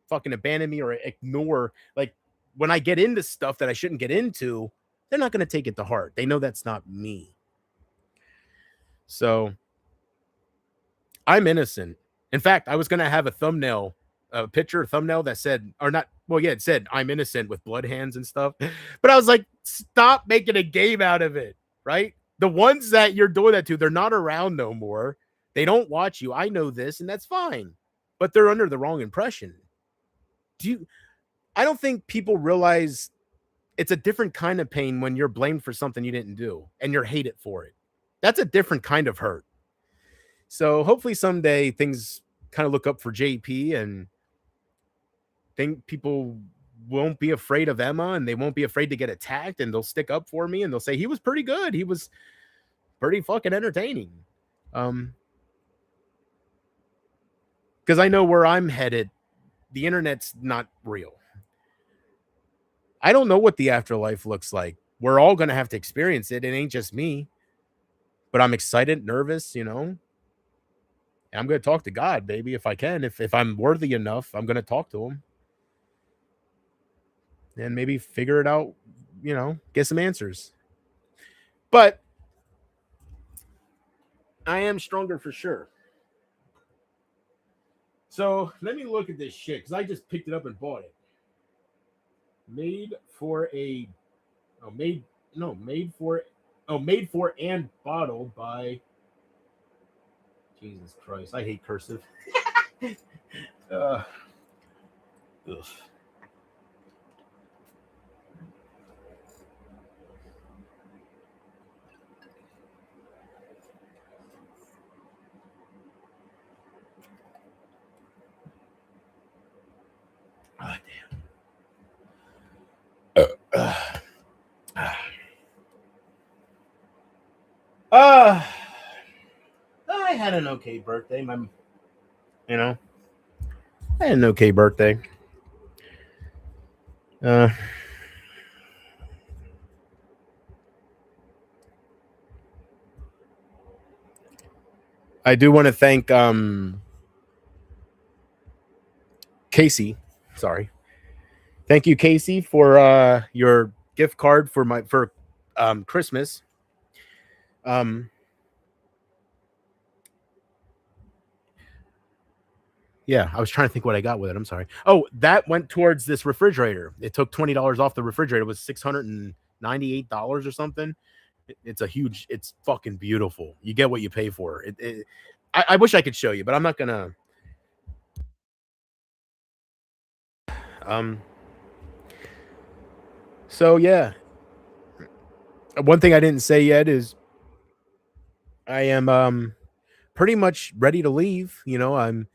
fucking abandon me or ignore. Like, when I get into stuff that I shouldn't get into, they're not going to take it to heart. They know that's not me. So I'm innocent. In fact, I was going to have a picture thumbnail that said, or not, well, yeah, it said I'm innocent with blood hands and stuff. But I was like, stop making a game out of it, right? The ones that you're doing that to, they're not around no more. They don't watch you. I know this, and that's fine. But they're under the wrong impression. I don't think people realize it's a different kind of pain when you're blamed for something you didn't do and you're hated for it. That's a different kind of hurt. So hopefully someday things kind of look up for JP and think people won't be afraid of Emma and they won't be afraid to get attacked, and they'll stick up for me and they'll say he was pretty good. He was pretty fucking entertaining. Because I know where I'm headed. The internet's not real. I don't know what the afterlife looks like. We're all going to have to experience it. It ain't just me. But I'm excited, nervous, And I'm going to talk to God, baby, if I can. If I'm worthy enough, I'm going to talk to him. and maybe figure it out, get some answers. But I am stronger for sure. So let me look at this shit because I just picked it up and bought it. Made for a, oh, made, no, made for, oh, made for and bottled by, Jesus Christ, I hate cursive. uh, ugh. Ah, damn. Uh, I had an okay birthday. You know, I had an okay birthday. Uh, I do want to thank Casey. Sorry, thank you, Casey, for your gift card for Christmas. Um, yeah, I was trying to think what I got with it. I'm sorry. Oh, that went towards this refrigerator. It took $20 off the refrigerator. It was $698 or something. It's a huge. It's fucking beautiful. You get what you pay for. I wish I could show you, but I'm not gonna. Um. So yeah, one thing I didn't say yet is I am pretty much ready to leave. I'm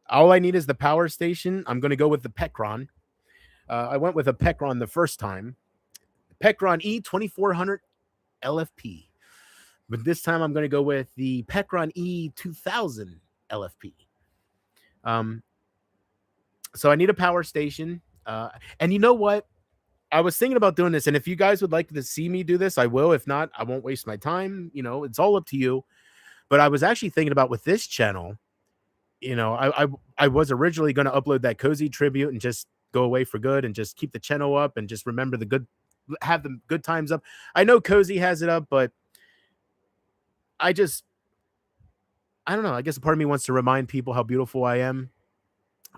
all I need is the power station. I'm going to go with the Pecron. I went with a Pecron the first time. Pecron E2400 LFP. But this time I'm going to go with the Pecron E2000 LFP. Um, so I need a power station. And you know what? I was thinking about doing this, and if you guys would like to see me do this, I will. If not, I won't waste my time. It's all up to you. But I was actually thinking about with this channel, I was originally going to upload that cozy tribute and just go away for good and just keep the channel up and just remember have the good times up. I know cozy has it up, but I don't know. I guess a part of me wants to remind people how beautiful I am.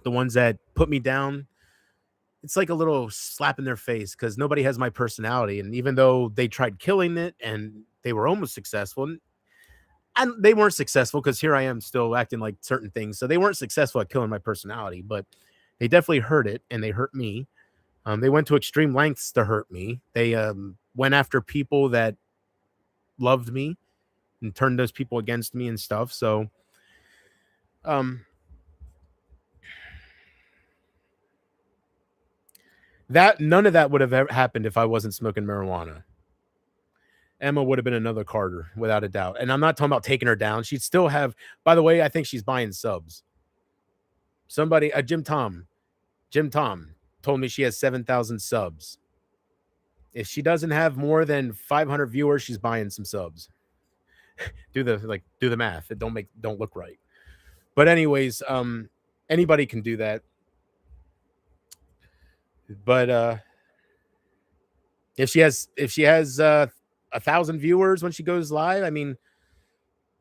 The ones that put me down, it's like a little slap in their face because nobody has my personality. And even though they tried killing it and they were almost successful, and they weren't successful because here I am still acting like certain things. So they weren't successful at killing my personality, but they definitely hurt it and they hurt me. They went to extreme lengths to hurt me. They went after people that loved me and turned those people against me and stuff. So, um, that none of that would have ever happened if I wasn't smoking marijuana. Emma would have been another Carter without a doubt. And I'm not talking about taking her down. She'd still have, by the way, I think she's buying subs. Somebody, Jim Tom told me she has 7,000 subs. If she doesn't have more than 500 viewers, she's buying some subs. Do the math. It don't look right. But anyways, anybody can do that. But if she has 1,000 viewers when she goes live, I mean,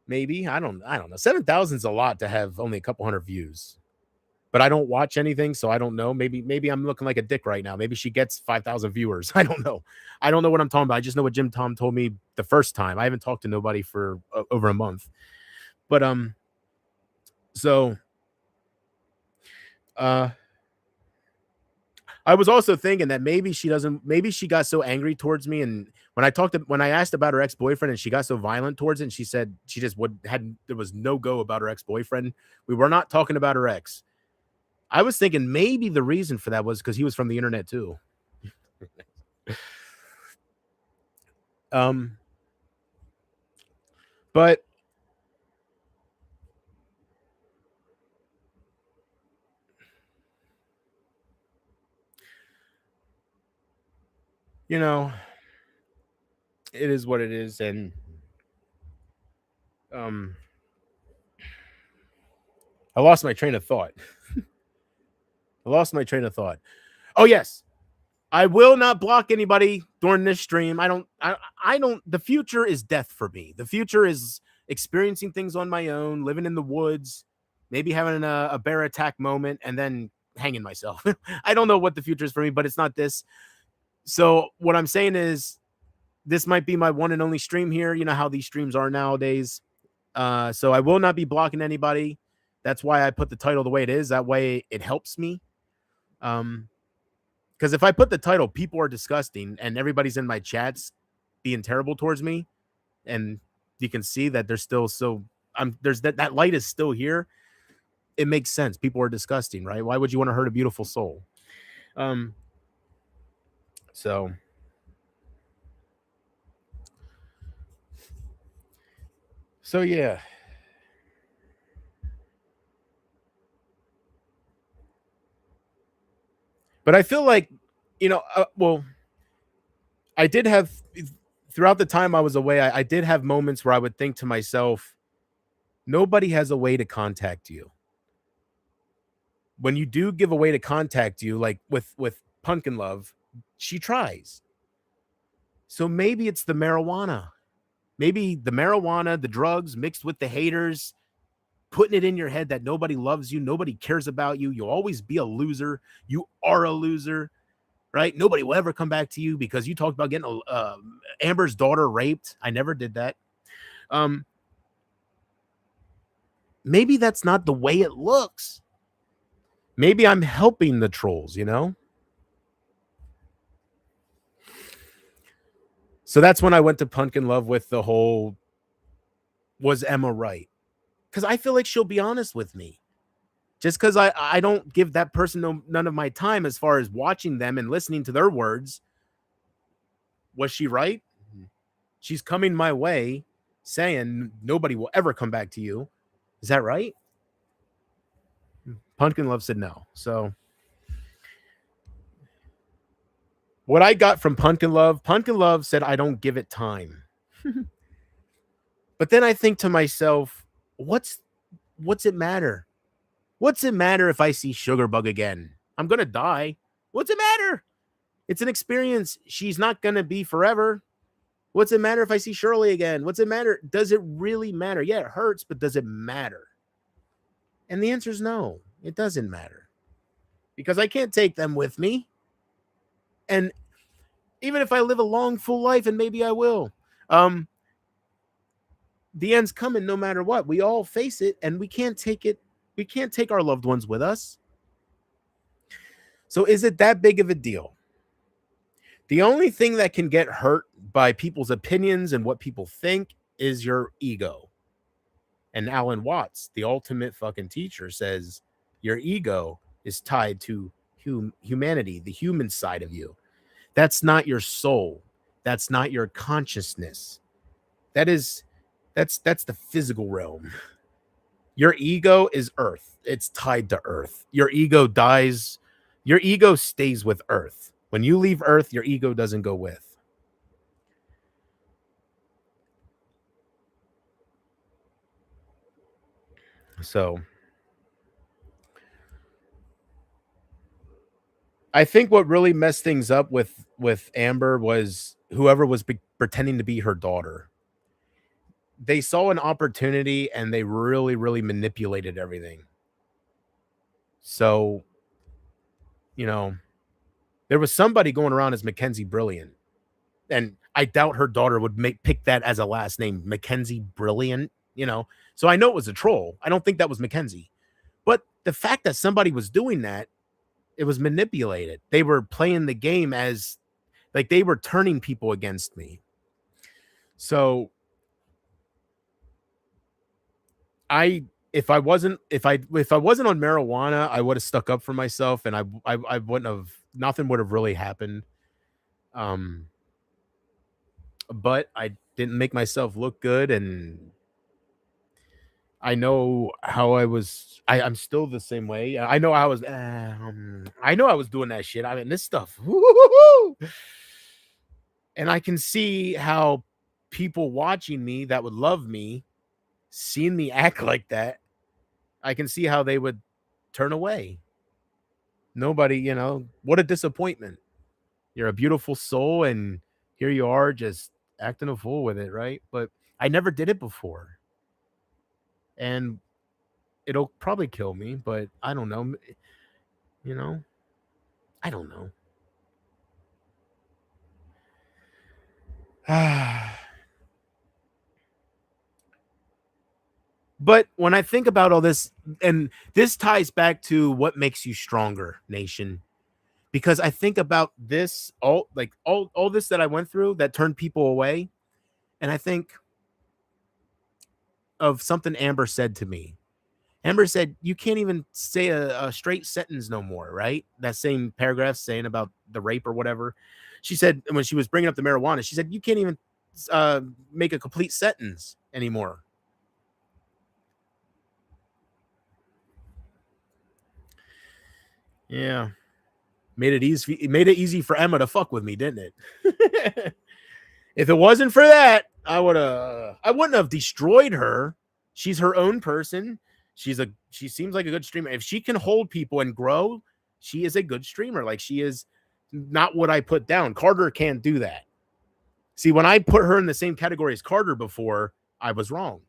maybe I don't know. 7,000 is a lot to have only a couple hundred views. But I don't watch anything, so I don't know. Maybe I'm looking like a dick right now. Maybe she gets 5,000 viewers. I don't know. I don't know what I'm talking about. I just know what Jim Tom told me the first time. I haven't talked to nobody for over a month. But so I was also thinking that maybe she got so angry towards me, and when I asked about her ex-boyfriend and she got so violent towards it, and she said she just there was no go about her ex-boyfriend. We were not talking about her ex. I was thinking maybe the reason for that was because he was from the internet too. But it is what it is, and I lost my train of thought. I lost my train of thought. Oh yes, I will not block anybody during this stream. I don't. The future is death for me. The future is experiencing things on my own, living in the woods, maybe having a bear attack moment, and then hanging myself. I don't know what the future is for me, but it's not this. So what I'm saying is, this might be my one and only stream here. You know how these streams are nowadays. So I will not be blocking anybody. That's why I put the title the way it is. That way it helps me. Because if I put the title, people are disgusting, and everybody's in my chats being terrible towards me, and you can see that there's still there's that light is still here. It makes sense. People are disgusting, right? Why would you want to hurt a beautiful soul? So yeah. But I feel like, well, I did have, throughout the time I was away, I did have moments where I would think to myself, nobody has a way to contact you. When you do give a way to contact you, like with Pumpkin Love, she tries. So maybe it's the marijuana. Maybe the marijuana, the drugs mixed with the haters, putting it in your head that nobody loves you, nobody cares about you, you'll always be a loser, you are a loser, right? Nobody will ever come back to you because you talked about getting Amber's daughter raped. I never did that. Maybe that's not the way it looks. Maybe I'm helping the trolls, So that's when I went to Pumpkin Love with the whole, was Emma right? Because I feel like she'll be honest with me. Just because I don't give that person none of my time as far as watching them and listening to their words. Was she right? She's coming my way saying nobody will ever come back to you. Is that right? Pumpkin Love said no. So what I got from Pumpkin Love said I don't give it time. But then I think to myself, what's it matter? What's it matter if I see Sugarbug again? I'm going to die. What's it matter? It's an experience. She's not going to be forever. What's it matter if I see Shirley again? What's it matter? Does it really matter? Yeah, it hurts, but does it matter? And the answer is no, it doesn't matter. Because I can't take them with me. And even if I live a long, full life, and maybe I will, the end's coming no matter what. We all face it, and we can't take it. We can't take our loved ones with us. So is it that big of a deal? The only thing that can get hurt by people's opinions and what people think is your ego. And Alan Watts, the ultimate fucking teacher, says your ego is tied to humanity, the human side of you. That's not your soul. That's not your consciousness. That's the physical realm. Your ego is earth. It's tied to earth. Your ego dies. Your ego stays with earth. When you leave earth, your ego doesn't go with. So I think what really messed things up with Amber was whoever was pretending to be her daughter. They saw an opportunity and they really, really manipulated everything. So, there was somebody going around as Mackenzie Brilliant. And I doubt her daughter would pick that as a last name, Mackenzie Brilliant, So I know it was a troll. I don't think that was Mackenzie. But the fact that somebody was doing that, it was manipulated. They were playing the game as like they were turning people against me. So if I wasn't on marijuana, I would have stuck up for myself, and I wouldn't have, nothing would have really happened. But I didn't make myself look good, and I know how I was. I'm still the same way. I know I was. I know I was doing that shit. I mean, this stuff. And I can see how people watching me that would love me, seeing me act like that, I can see how they would turn away. Nobody, what a disappointment. You're a beautiful soul, and here you are just acting a fool with it, right? But I never did it before. And it'll probably kill me, but I don't know. You know, I don't know. But when I think about all this, and this ties back to what makes you stronger, nation, because I think about this all this that I went through that turned people away, and I think of something Amber said to me. Amber said, "You can't even say a straight sentence no more," right? That same paragraph saying about the rape or whatever. She said when she was bringing up the marijuana, she said, "You can't even make a complete sentence anymore." Yeah, made it easy. It made it easy for Emma to fuck with me, didn't it? If it wasn't for that, I wouldn't have destroyed her. She's her own person. She seems like a good streamer. If she can hold people and grow, she is a good streamer. Like, she is not what I put down. Carter can't do that. See, when I put her in the same category as Carter before, I was wrong.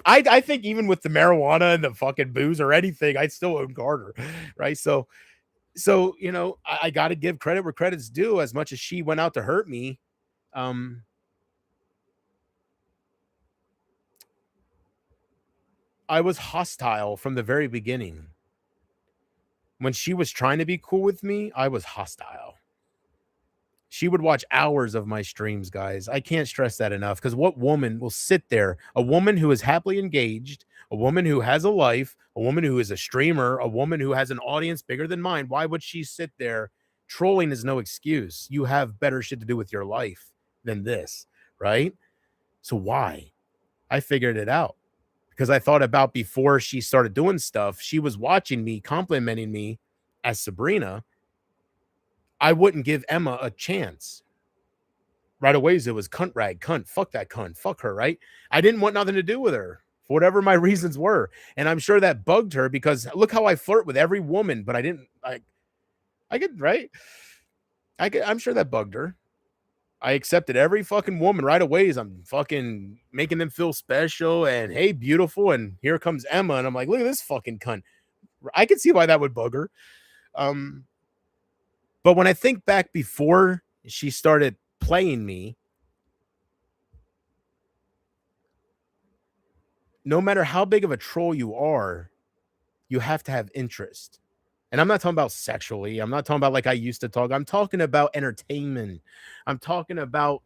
I think even with the marijuana and the fucking booze or anything, I still own Carter, right? So I got to give credit where credit's due. As much as she went out to hurt me, um, I was hostile from the very beginning. When she was trying to be cool with me, I was hostile. She would watch hours of my streams, guys. I can't stress that enough, because what woman will sit there? A woman who is happily engaged, a woman who has a life, a woman who is a streamer, a woman who has an audience bigger than mine. Why would she sit there? Trolling is no excuse. You have better shit to do with your life than this, right? So why? I figured it out because I thought about before she started doing stuff, she was watching me, complimenting me as Sabrina. I wouldn't give Emma a chance. Right away, it was cunt rag, cunt, fuck that cunt, fuck her, right? I didn't want nothing to do with her for whatever my reasons were. And I'm sure that bugged her, because look how I flirt with every woman, but I get right. I'm sure that bugged her. I accepted every fucking woman right away as I'm fucking making them feel special and hey, beautiful. And here comes Emma, and I'm like, look at this fucking cunt. I can see why that would bug her. But when I think back before she started playing me, no matter how big of a troll you are, you have to have interest. And I'm not talking about sexually. I'm not talking about like I used to talk. I'm talking about entertainment. I'm talking about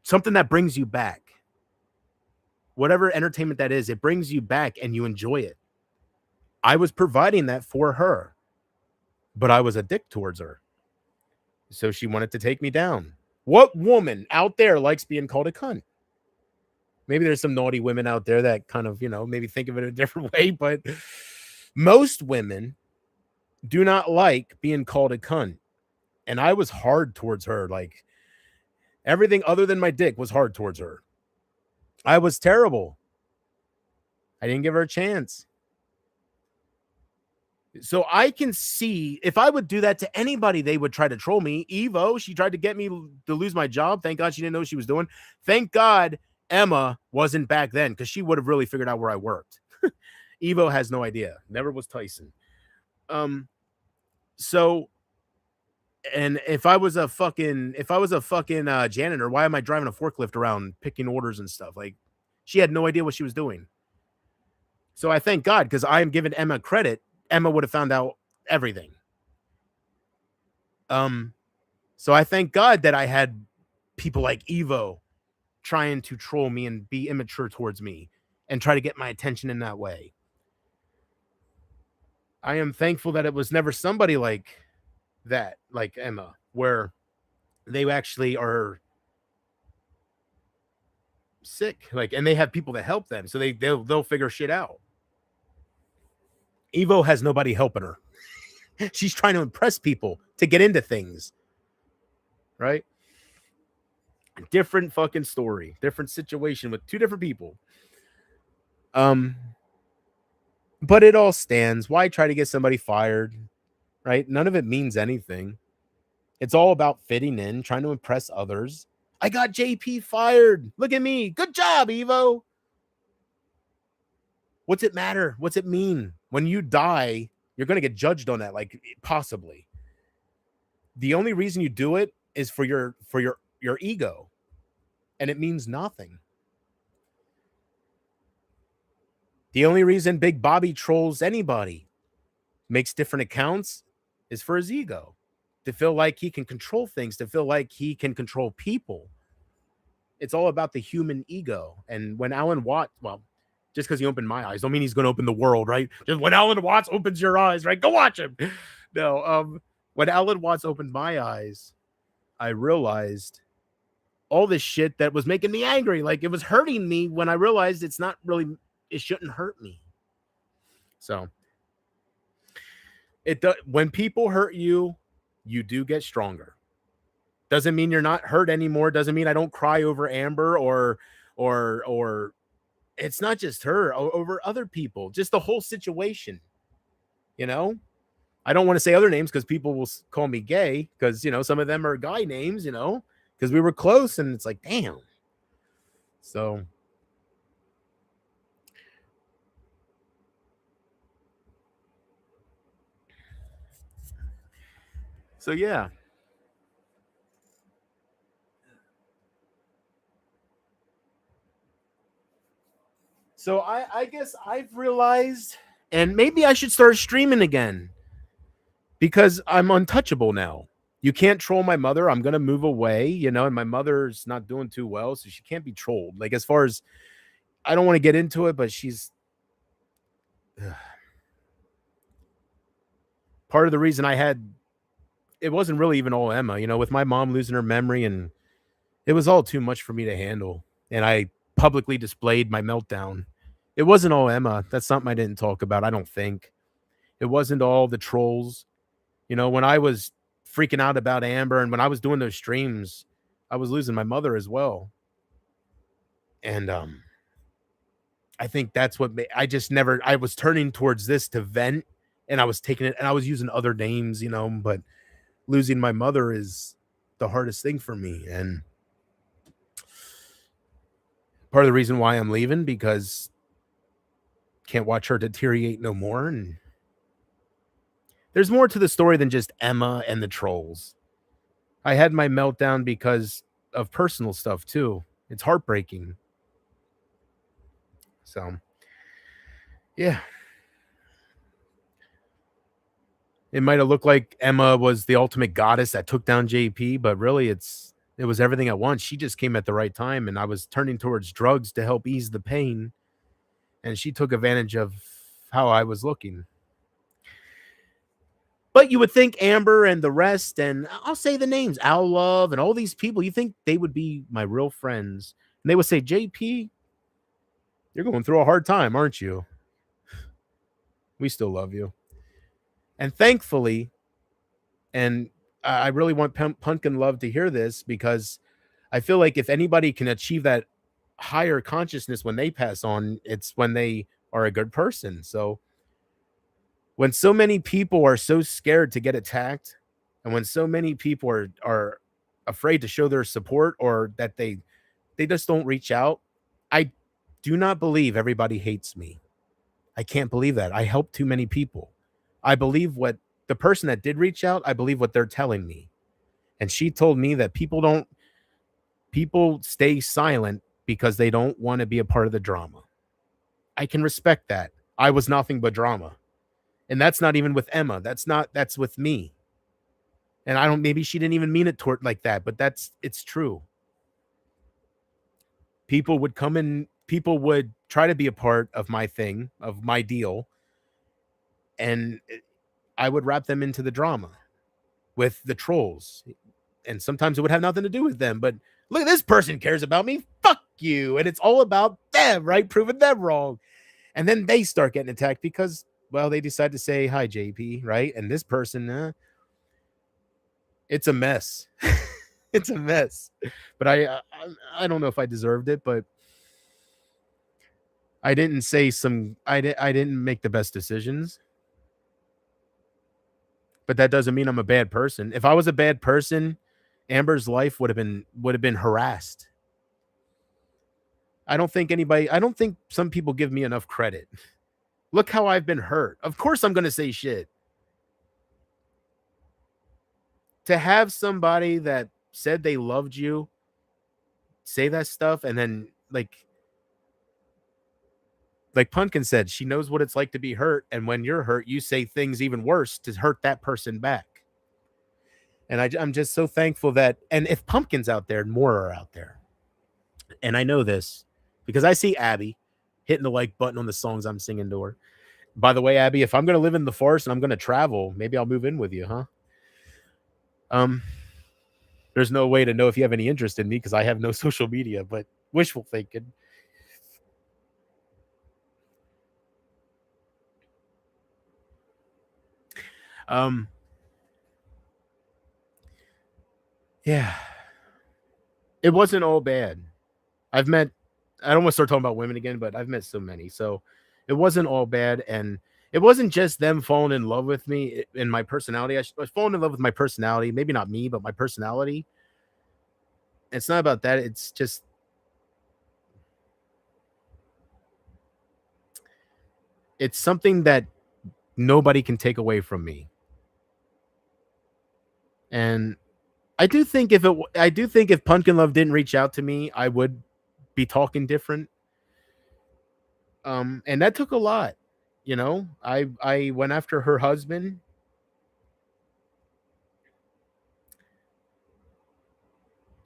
something that brings you back. Whatever entertainment that is, it brings you back and you enjoy it. I was providing that for her, but I was a dick towards her. So she wanted to take me down. What woman out there likes being called a cunt? Maybe there's some naughty women out there that kind of, maybe think of it a different way, but most women do not like being called a cunt. And I was hard towards her. Like, everything other than my dick was hard towards her. I was terrible. I didn't give her a chance. So I can see if I would do that to anybody, they would try to troll me. Evo, she tried to get me to lose my job. Thank God she didn't know what she was doing. Thank God Emma wasn't back then, because she would have really figured out where I worked. Evo has no idea. Never was Tyson. So, and if I was a fucking janitor, why am I driving a forklift around picking orders and stuff? Like, she had no idea what she was doing. So I thank God, because I am giving Emma credit. Emma would have found out everything. So I thank God that I had people like Evo trying to troll me and be immature towards me and try to get my attention in that way. I am thankful that it was never somebody like that, like Emma, where they actually are sick, like, and they have people that help them, so they'll figure shit out. Evo has nobody helping her. She's trying to impress people to get into things, right? Different fucking story, different situation with two different people. But it all stands. Why try to get somebody fired, right? None of it means anything. It's all about fitting in, trying to impress others. I got JP fired. Look at me. Good job, Evo. What's it matter? What's it mean? When you die, you're going to get judged on that, like possibly. The only reason you do it is for your ego, and it means nothing. The only reason Big Bobby trolls anybody, makes different accounts, is for his ego, to feel like he can control things, to feel like he can control people. It's all about the human ego. And when Alan Watts, well, just because he opened my eyes, don't mean he's going to open the world, right? Just when Alan Watts opens your eyes, right? Go watch him. No, when Alan Watts opened my eyes, I realized all this shit that was making me angry. Like, it was hurting me when I realized it's not really, it shouldn't hurt me. So it does, when people hurt you, you do get stronger. Doesn't mean you're not hurt anymore. Doesn't mean I don't cry over Amber or it's not just her, over other people, just the whole situation. You know, I don't want to say other names because people will call me gay, because, you know, some of them are guy names, you know, because we were close, and it's like, damn. So yeah. So I guess I've realized, and maybe I should start streaming again, because I'm untouchable now. You can't troll my mother. I'm gonna move away, you know, and my mother's not doing too well, so she can't be trolled. Like, as far as, I don't want to get into it, but she's part of the reason it wasn't really even all Emma, you know, with my mom losing her memory, and it was all too much for me to handle. And I publicly displayed my meltdown. It wasn't all Emma. That's something I didn't talk about, I don't think. It wasn't all the trolls. You know, when I was freaking out about Amber and when I was doing those streams, I was losing my mother as well. And I think that's what I was turning towards this to vent, and I was taking it, and I was using other names, you know, but losing my mother is the hardest thing for me. And part of the reason why I'm leaving, because can't watch her deteriorate no more. And there's more to the story than just Emma and the trolls. I had my meltdown because of personal stuff too. It's heartbreaking. So, yeah. It might have looked like Emma was the ultimate goddess that took down JP, but really it was everything at once. She just came at the right time, and I was turning towards drugs to help ease the pain, and she took advantage of how I was looking. But you would think Amber and the rest, and I'll say the names, Al Love and all these people, you think they would be my real friends. And they would say, JP, you're going through a hard time, aren't you? We still love you. And thankfully, and I really want Pumpkin Love to hear this, because I feel like if anybody can achieve that higher consciousness when they pass on, it's when they are a good person. So when so many people are so scared to get attacked, and when so many people are afraid to show their support, or that they just don't reach out, I do not believe everybody hates me. I can't believe that. I help too many people. I believe what the person that did reach out, I believe what they're telling me. And she told me that people stay silent because they don't want to be a part of the drama. I can respect that. I was nothing but drama. And that's not even with Emma. That's with me. And maybe she didn't even mean it toward like that, but it's true. People would try to be a part of my thing, of my deal, and I would wrap them into the drama with the trolls. And sometimes it would have nothing to do with them, but look, this person cares about me. Fuck you. And it's all about them, right? Proving them wrong. And then they start getting attacked because, well, they decide to say, hi, JP, right? And this person, it's a mess. It's a mess. But I don't know if I deserved it, but I didn't say some I didn't make the best decisions, but that doesn't mean I'm a bad person. If I was a bad person, Amber's life would have been harassed. I don't think some people give me enough credit. Look how I've been hurt. Of course I'm going to say shit. To have somebody that said they loved you say that stuff, and then like Pumpkin said, she knows what it's like to be hurt, and when you're hurt, you say things even worse to hurt that person back. And I'm just so thankful that, and if Pumpkin's out there, more are out there. And I know this because I see Abby hitting the like button on the songs I'm singing to her. By the way, Abby, if I'm going to live in the forest and I'm going to travel, maybe I'll move in with you, huh? Um, there's no way to know if you have any interest in me because I have no social media, but wishful thinking. Um, yeah, it wasn't all bad. I've met, I don't want to start talking about women again, but I've met so many. So it wasn't all bad. And it wasn't just them falling in love with me in my personality. I was falling in love with my personality. Maybe not me, but my personality. It's not about that. It's just, it's something that nobody can take away from me. And I do think if Pumpkin Love didn't reach out to me, I would be talking different. And that took a lot. I went after her husband.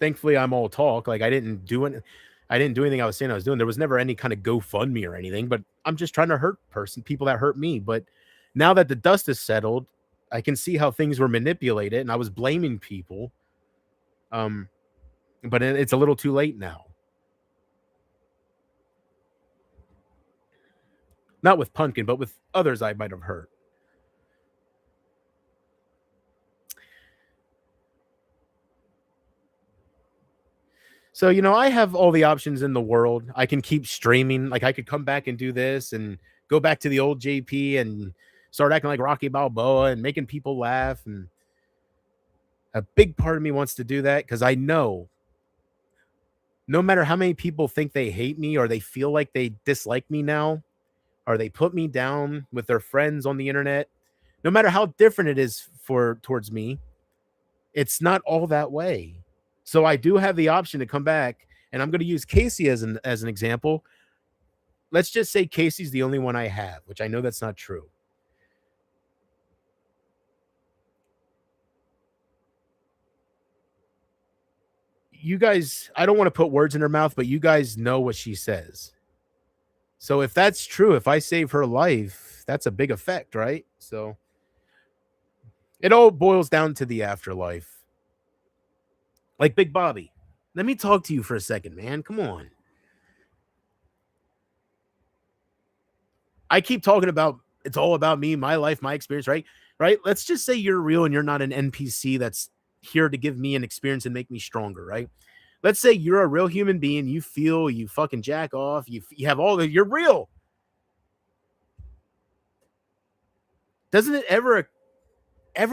Thankfully, I'm all talk. Like I didn't do anything I was saying I was doing. There was never any kind of GoFundMe or anything, but I'm just trying to hurt people that hurt me. But now that the dust is settled, I can see how things were manipulated and I was blaming people. Um, but it's a little too late now. Not with Pumpkin, but with others I might have hurt. So, I have all the options in the world. I can keep streaming. Like I could come back and do this and go back to the old JP and start acting like Rocky Balboa and making people laugh. And a big part of me wants to do that because I know no matter how many people think they hate me or they feel like they dislike me now, or they put me down with their friends on the internet, no matter how different it is towards me, it's not all that way. So I do have the option to come back, and I'm going to use Casey as an example. Let's just say Casey's the only one I have, which I know that's not true. You guys, I don't want to put words in her mouth, but you guys know what she says. So if that's true, if I save her life, that's a big effect, right? So it all boils down to the afterlife. Like Big Bobby, let me talk to you for a second, man. Come on. I keep talking about it's all about me, my life, my experience, right? Right? Let's just say you're real and you're not an NPC that's here to give me an experience and make me stronger, right? Let's say you're a real human being, you feel, you fucking jack off, you have all the you're real. Doesn't it ever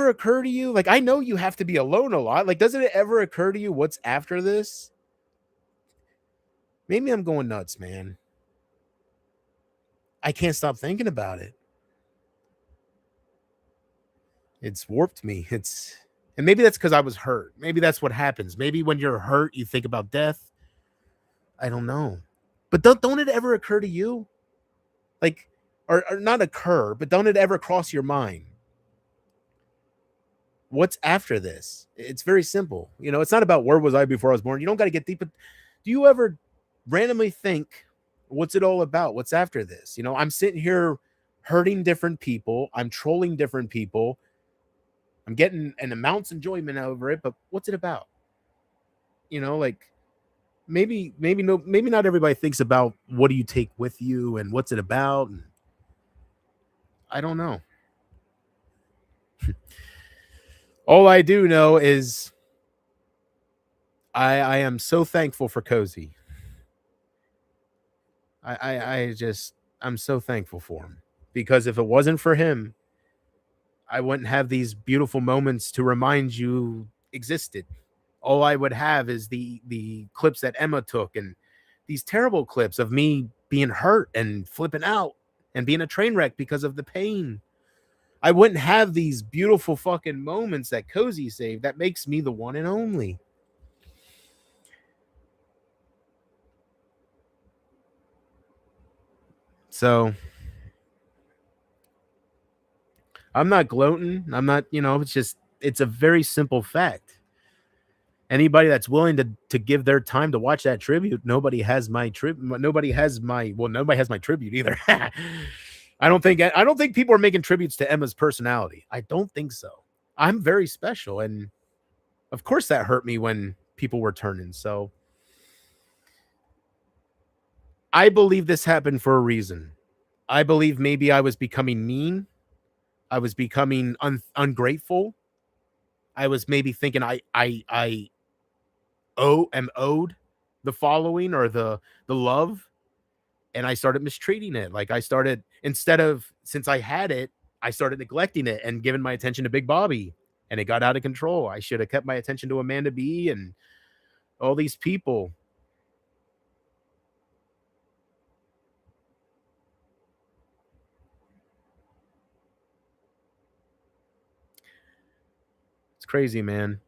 occur to you? Like I know you have to be alone a lot. Like doesn't it ever occur to you what's after this? Maybe I'm going nuts, man. I can't stop thinking about it. It's warped me. And maybe that's because I was hurt. Maybe that's what happens. Maybe when you're hurt, you think about death. I don't know. But don't it ever occur to you? Like, or not occur, but don't it ever cross your mind? What's after this? It's very simple. It's not about where was I before I was born. You don't got to get deep. But do you ever randomly think, what's it all about? What's after this? I'm sitting here hurting different people. I'm trolling different people. I'm getting an immense enjoyment over it, but what's it about? Like maybe not everybody thinks about what do you take with you and what's it about. And I don't know. All I do know is I am so thankful for Cozy. I'm so thankful for him, because if it wasn't for him, I wouldn't have these beautiful moments to remind you existed. All I would have is the clips that Emma took, and these terrible clips of me being hurt and flipping out and being a train wreck because of the pain. I wouldn't have these beautiful fucking moments that Cozy saved. That makes me the one and only. So I'm not gloating. I'm not, it's just, it's a very simple fact. Anybody that's willing to give their time to watch that tribute, nobody has my nobody has my tribute either. I don't think people are making tributes to Emma's personality. I don't think so. I'm very special, and of course that hurt me when people were turning. So I believe this happened for a reason. I believe maybe I was becoming mean. I was becoming ungrateful. I was maybe thinking I am owed the following or the love, and I started mistreating it. Like, I started, instead of, since I had it, I started neglecting it and giving my attention to Big Bobby, and it got out of control. I should have kept my attention to Amanda B and all these people. It's crazy, man.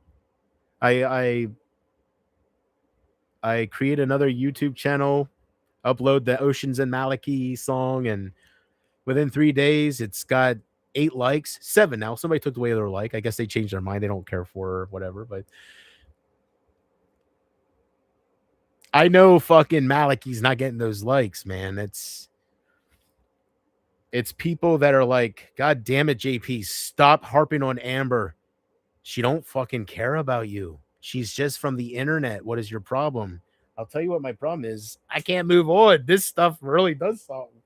I I create another YouTube channel, upload the Oceans and Maliki song, and within 3 days, it's got 8 likes, 7 now. Somebody took away their like. I guess they changed their mind. They don't care for her or whatever. But I know fucking Maliki's not getting those likes, man. It's people that are like, God damn it, JP, stop harping on Amber. She don't fucking care about you. She's just from the internet. What is your problem? I'll tell you what my problem is. I can't move on. This stuff really does something.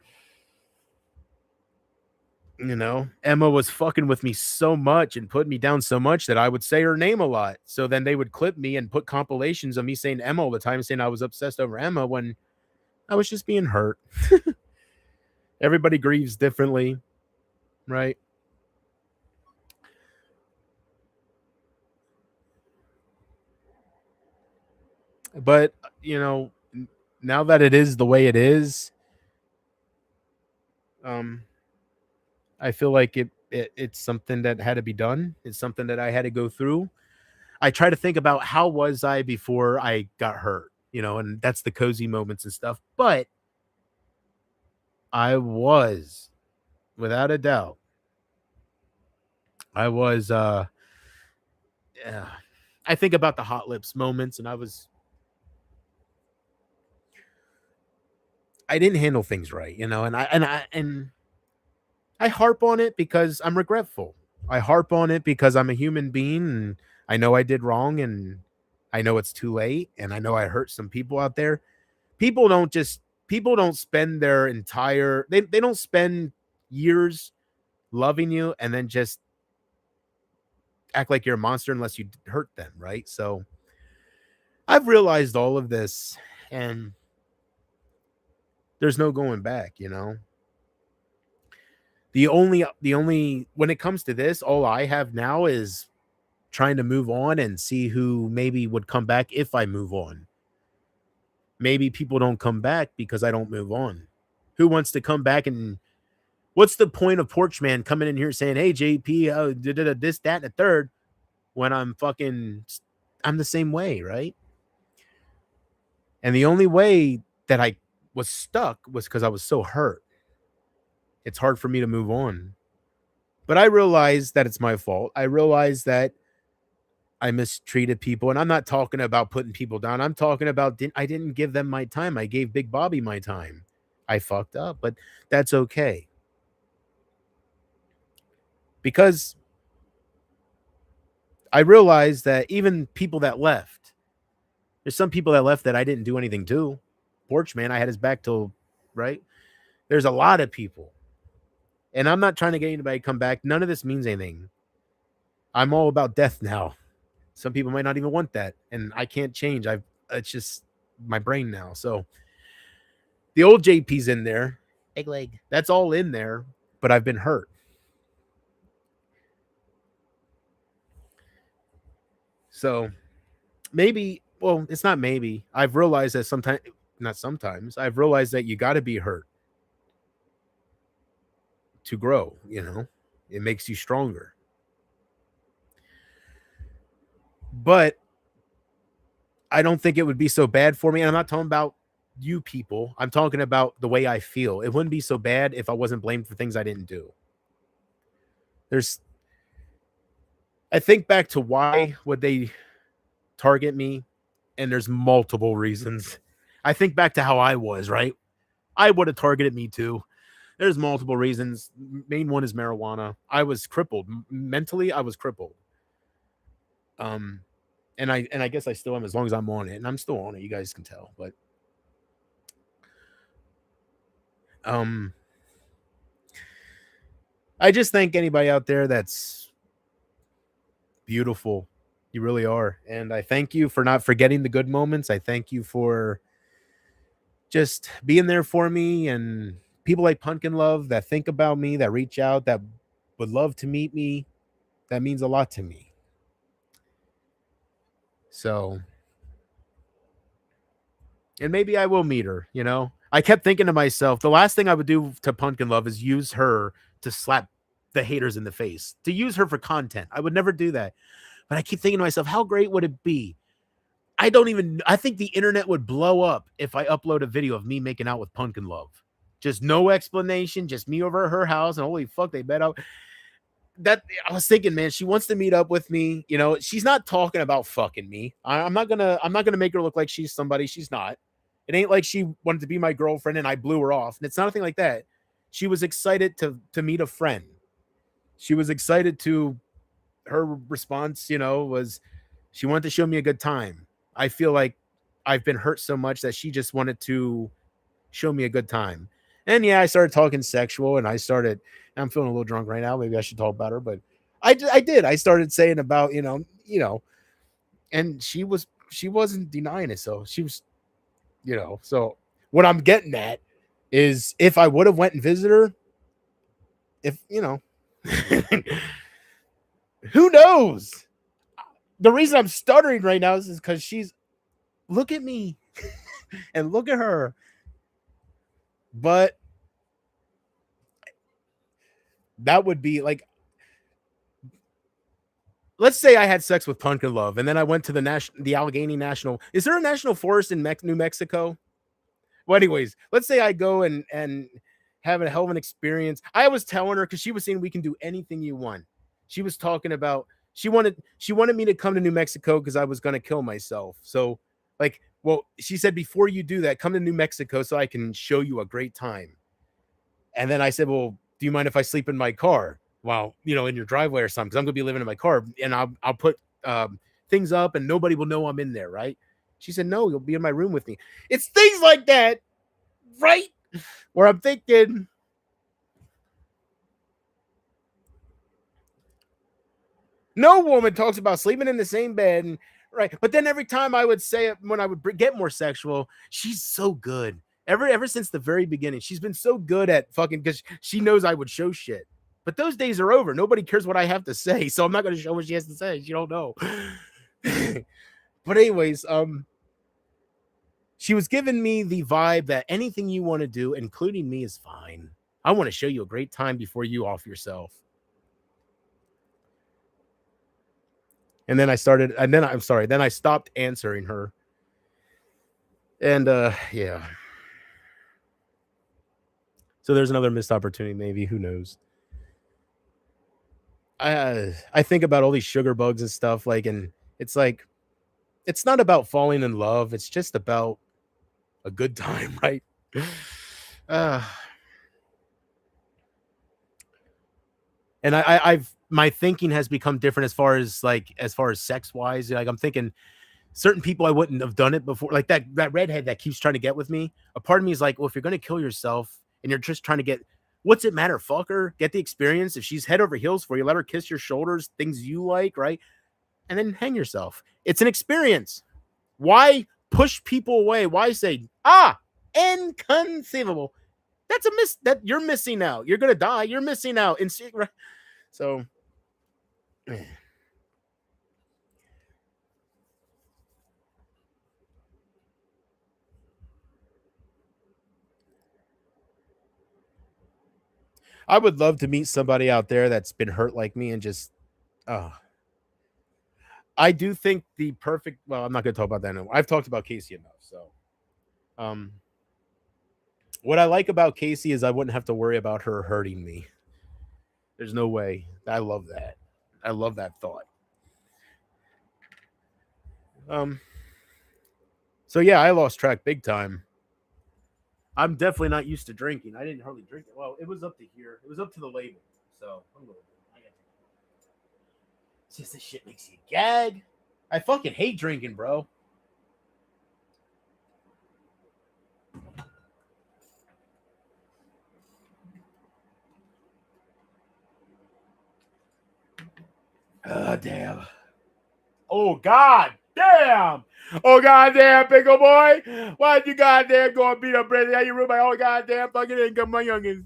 Emma was fucking with me so much and putting me down so much that I would say her name a lot. So then they would clip me and put compilations of me saying Emma all the time, saying I was obsessed over Emma when I was just being hurt. Everybody grieves differently, right? But, now that it is the way it is, um, I feel like it's something that had to be done. It's something that I had to go through. I try to think about how was I before I got hurt, and that's the cozy moments and stuff. But I was, without a doubt, I was yeah. I think about the hot lips moments, and I didn't handle things right, and I harp on it because I'm regretful. I harp on it because I'm a human being, and I know I did wrong, and I know it's too late, and I know I hurt some people out there. People don't spend their entire they don't spend years loving you and then just act like you're a monster unless you hurt them, right? So I've realized all of this, and there's no going back. The only when it comes to this, all I have now is trying to move on and see who maybe would come back if I move on. Maybe people don't come back because I don't move on. Who wants to come back? And what's the point of Porchman coming in here saying, "Hey, JP, this, that, and the third," when I'm the same way, right? And the only way that I was stuck was because I was so hurt. It's hard for me to move on. But I realize that it's my fault. I realize that I mistreated people, and I'm not talking about putting people down. I'm talking about I didn't give them my time. I gave Big Bobby my time. I fucked up, but that's okay. Because I realized that even people that left, there's some people that left that I didn't do anything to. Porchman, I had his back till, right? There's a lot of people. And I'm not trying to get anybody to come back. None of this means anything. I'm all about death now. Some people might not even want that, and I can't change. It's just my brain now. So The old JP's in there. Egg leg. That's all in there, but I've been hurt. So maybe, well, it's not maybe. I've realized that sometimes, not sometimes, I've realized that you got to be hurt to grow, it makes you stronger. But I don't think it would be so bad for me. And I'm not talking about you people. I'm talking about the way I feel. It wouldn't be so bad if I wasn't blamed for things I didn't do. I think back to why would they target me, and there's multiple reasons. I think back to how I was, right? I would have targeted me too. There's multiple reasons. Main one is marijuana. I was crippled. Mentally, I was crippled. And I guess I still am as long as I'm on it, and I'm still on it. You guys can tell, but I just thank anybody out there that's beautiful. You really are. And I thank you for not forgetting the good moments. I thank you for just being there for me, and people like Pumpkin Love that think about me, that reach out, that would love to meet me. That means a lot to me. So, and maybe I will meet her, I kept thinking to myself, the last thing I would do to Pumpkin Love is use her to slap the haters in the face, to use her for content. I would never do that. But I keep thinking to myself, how great would it be? I think the internet would blow up if I upload a video of me making out with Pumpkin Love. Just no explanation, just me over at her house, and holy fuck, they bet out. That I was thinking, man, she wants to meet up with me. She's not talking about fucking me. I'm not gonna make her look like she's somebody she's not. It ain't like she wanted to be my girlfriend and I blew her off. And it's nothing like that. She was excited to meet a friend. She was excited to, her response, was she wanted to show me a good time. I feel like I've been hurt so much that she just wanted to show me a good time. And yeah, I started talking sexual, and I'm feeling a little drunk right now. Maybe I should talk about her, but I did. I started saying about, and she wasn't denying it. So she was, so what I'm getting at is, if I would have went and visited her, who knows? The reason I'm stuttering right now is because look at me and look at her. But that would be like, let's say I had sex with Pumpkin Love, and then I went to the Allegheny National. Is there a national forest in New Mexico? Well, anyways, let's say I go and have a hell of an experience. I was telling her, because she was saying we can do anything you want. She was talking about, she wanted me to come to New Mexico because I was going to kill myself. So like, well, she said, before you do that, come to New Mexico so I can show you a great time. And then I said, well, do you mind if I sleep in my car? Well, in your driveway or something, because I'm going to be living in my car, and I'll put things up and nobody will know I'm in there, right? She said, no, you'll be in my room with me. It's things like that, right? Where I'm thinking, no woman talks about sleeping in the same bed, and, right? But then every time I would say it, when I would get more sexual, she's so good. Ever since the very beginning, she's been so good at fucking, because she knows I would show shit. But those days are over. Nobody cares what I have to say, so I'm not going to show what she has to say. She don't know. But anyways, she was giving me the vibe that anything you want to do, including me, is fine. I want to show you a great time before you off yourself. And then I stopped answering her. And yeah. So there's another missed opportunity, maybe. Who knows? I think about all these sugar bugs and stuff, like, and it's like, it's not about falling in love. It's just about a good time, right? And I've my thinking has become different as far as sex wise. Like, I'm thinking certain people I wouldn't have done it before, like that redhead that keeps trying to get with me. A part of me is like, well, if you're gonna kill yourself and you're just trying to get, what's it matter? Fuck her, get the experience. If she's head over heels for you, let her kiss your shoulders, things you like, right? And then hang yourself. It's an experience. Why push people away? Why say, Inconceivable. That's a miss. That you're missing out. You're gonna die. You're missing out. So. I would love to meet somebody out there that's been hurt like me and just, oh, I do think the perfect. Well, I'm not going to talk about that anymore. I've talked about Casey enough. So, um, what I like about Casey is I wouldn't have to worry about her hurting me. There's no way. I love that. I love that thought. Um, so yeah, I lost track big time. I'm definitely not used to drinking. I didn't hardly drink it. Well, it was up to here. It was up to the label. So I'm going. It's just this shit makes you gag. I fucking hate drinking, bro. Damn. Oh, god damn. Oh, goddamn, big old boy. Why'd you goddamn go and beat up Brandon? How you ruin my whole goddamn fucking income, my youngins?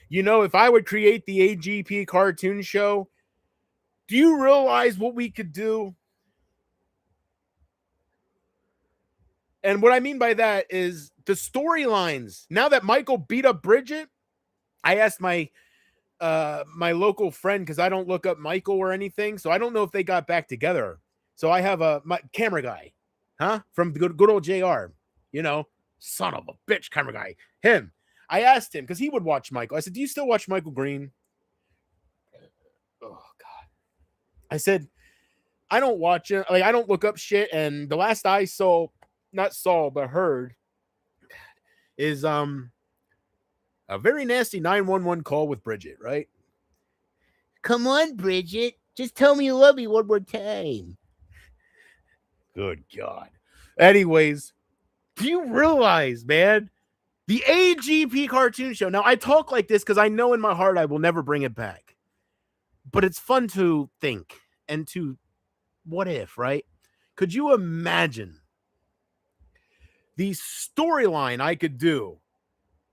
You know, if I would create the AGP cartoon show, do you realize what we could do? And what I mean by that is the storylines. Now that Michael beat up Bridget, I asked my my local friend, because I don't look up Michael or anything, so I don't know if they got back together. So I have my camera guy, from the good old JR, you know, son of a bitch camera guy. Him. I asked him because he would watch Michael. I said, "Do you still watch Michael Green?" Oh God. I said, "I don't watch it. Like I don't look up shit." And the last I saw, not saw but heard, is a very nasty 911 call with Bridget, right? Come on, Bridget. Just tell me you love me one more time. Good God. Anyways, do you realize, man, the AGP cartoon show? Now, I talk like this because I know in my heart I will never bring it back. But it's fun to think and to what if, right? Could you imagine the storyline I could do?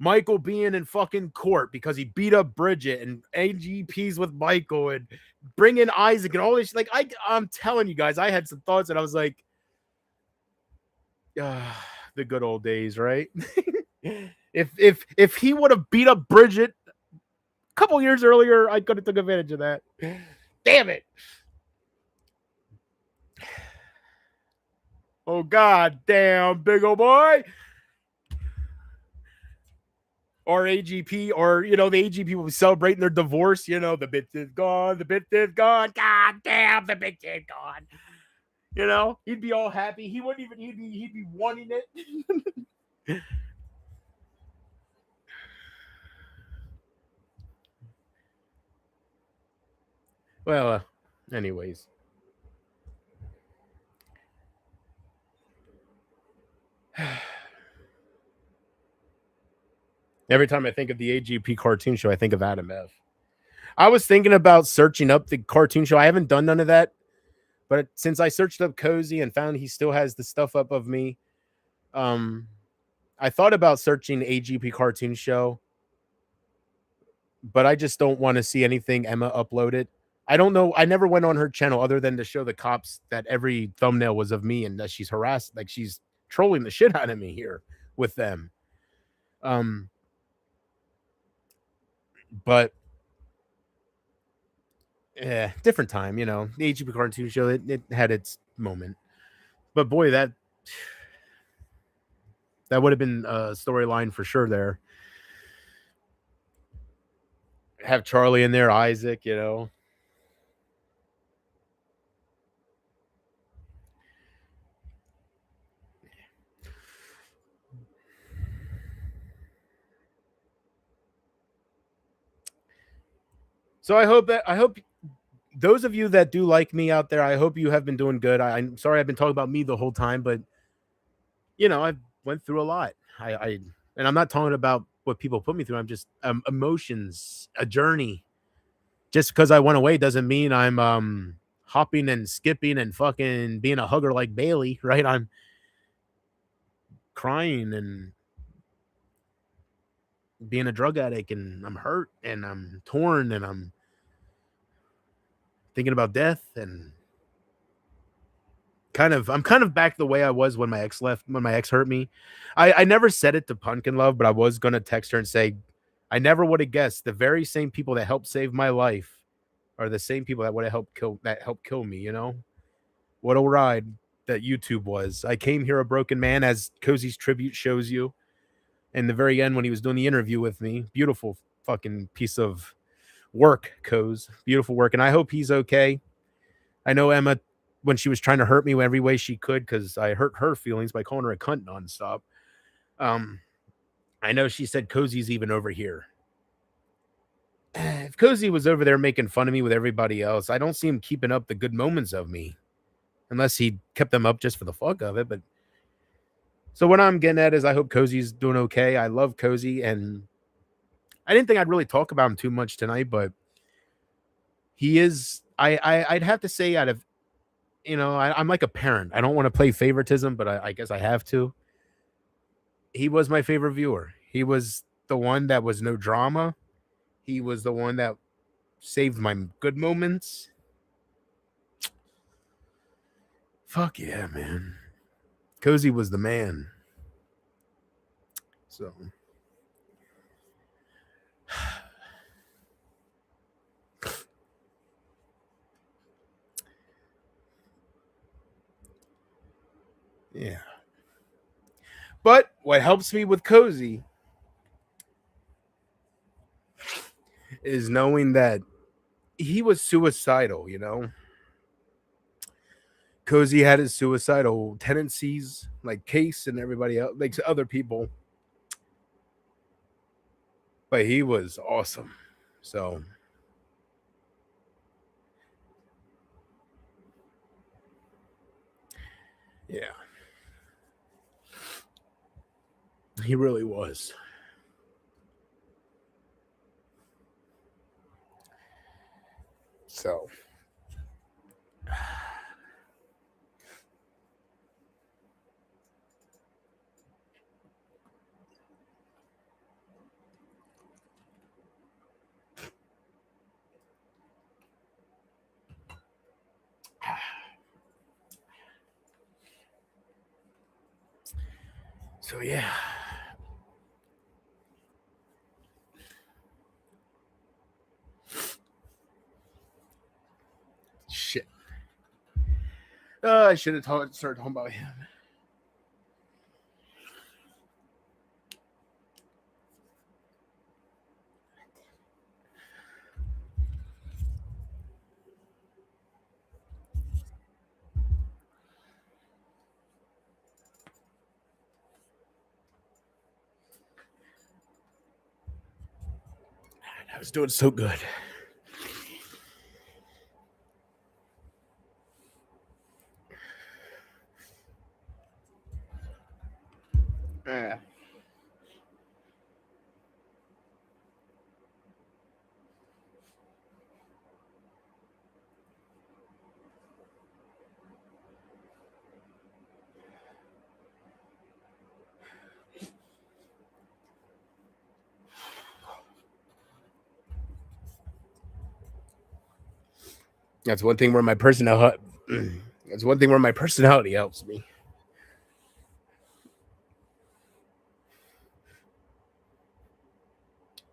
Michael being in fucking court because he beat up Bridget and AGPs with Michael and bring in Isaac and all this. Like, I'm telling you guys, I had some thoughts and I was like, the good old days, right? if he would have beat up Bridget a couple years earlier, I could have took advantage of that. Damn it. Oh, God damn, big old boy. Or AGP, or, you know, the AGP will be celebrating their divorce. You know, the bitch is gone. The bitch is gone. God damn, the bitch is gone. You know, he'd be all happy. He wouldn't even, he'd be wanting it. Well, anyways. Every time I think of the AGP cartoon show, I think of Adam F. I was thinking about searching up the cartoon show. I haven't done none of that. But since I searched up Cozy and found he still has the stuff up of me, I thought about searching AGP cartoon show, but I just don't want to see anything Emma uploaded. I don't know. I never went on her channel other than to show the cops that every thumbnail was of me and that she's harassed, like she's trolling the shit out of me here with them. But yeah, different time, you know. The AGP cartoon show, it had its moment. But boy, that would have been a storyline for sure there. Have Charlie in there, Isaac, you know. So I hope those of you that do like me out there, I hope you have been doing good. I'm sorry I've been talking about me the whole time, but you know, I went through a lot. And I'm not talking about what people put me through. I'm just emotions, a journey. Just because I went away doesn't mean I'm hopping and skipping and fucking being a hugger like Bailey, right? crying and being a drug addict, and I'm hurt and I'm torn and I'm thinking about death, and I'm kind of back the way I was when my ex left, when my ex hurt me. I never said it to Pumpkin Love, but I was gonna text her and say, I never would have guessed the very same people that helped save my life are the same people that would have helped kill me, you know? What a ride that YouTube was. I came here a broken man, as Cozy's tribute shows you. In the very end, when he was doing the interview with me, beautiful fucking piece of work, Coz. Beautiful work. And I hope he's okay. I know Emma, when she was trying to hurt me every way she could, because I hurt her feelings by calling her a cunt nonstop. Um, I know she said Cozy's even over here. If Cozy was over there making fun of me with everybody else, I don't see him keeping up the good moments of me, unless he kept them up just for the fuck of it. But so what I'm getting at is I hope Cozy's doing okay. I love Cozy, and I didn't think I'd really talk about him too much tonight, but he is. I'd have to say, out of, I'm like a parent. I don't want to play favoritism, but I guess I have to. He was my favorite viewer. He was the one that was no drama. He was the one that saved my good moments. Fuck yeah, man. Cozy was the man. So yeah. But what helps me with Cozy is knowing that he was suicidal, you know? Cozy had his suicidal tendencies, like Case and everybody else, like other people. But he was awesome. So yeah. He really was. So so yeah. Shit. I should have started talking about him. I was doing so good. Yeah. That's one thing where my personality. That's one thing where my personality helps me.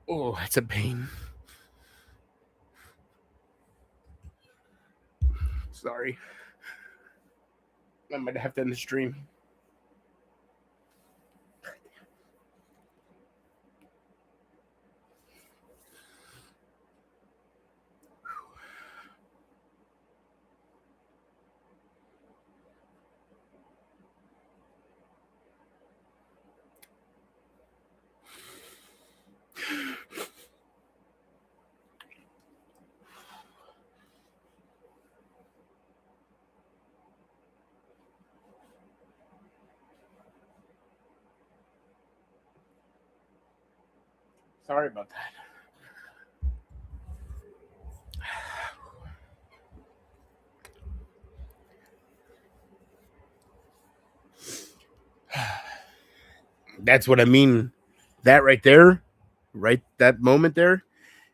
Oh, it's a pain. Sorry. I might have to end the stream. Sorry about that. That's what I mean. That right there, right, that moment there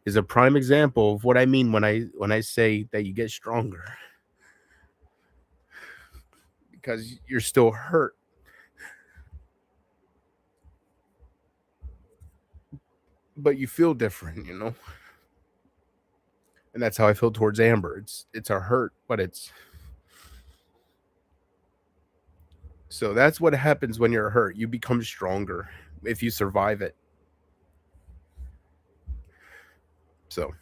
is a prime example of what I mean when I say that you get stronger because you're still hurt. But you feel different, you know? And that's how I feel towards Amber. It's a hurt, but it's so that's what happens when you're hurt. You become stronger if you survive it. So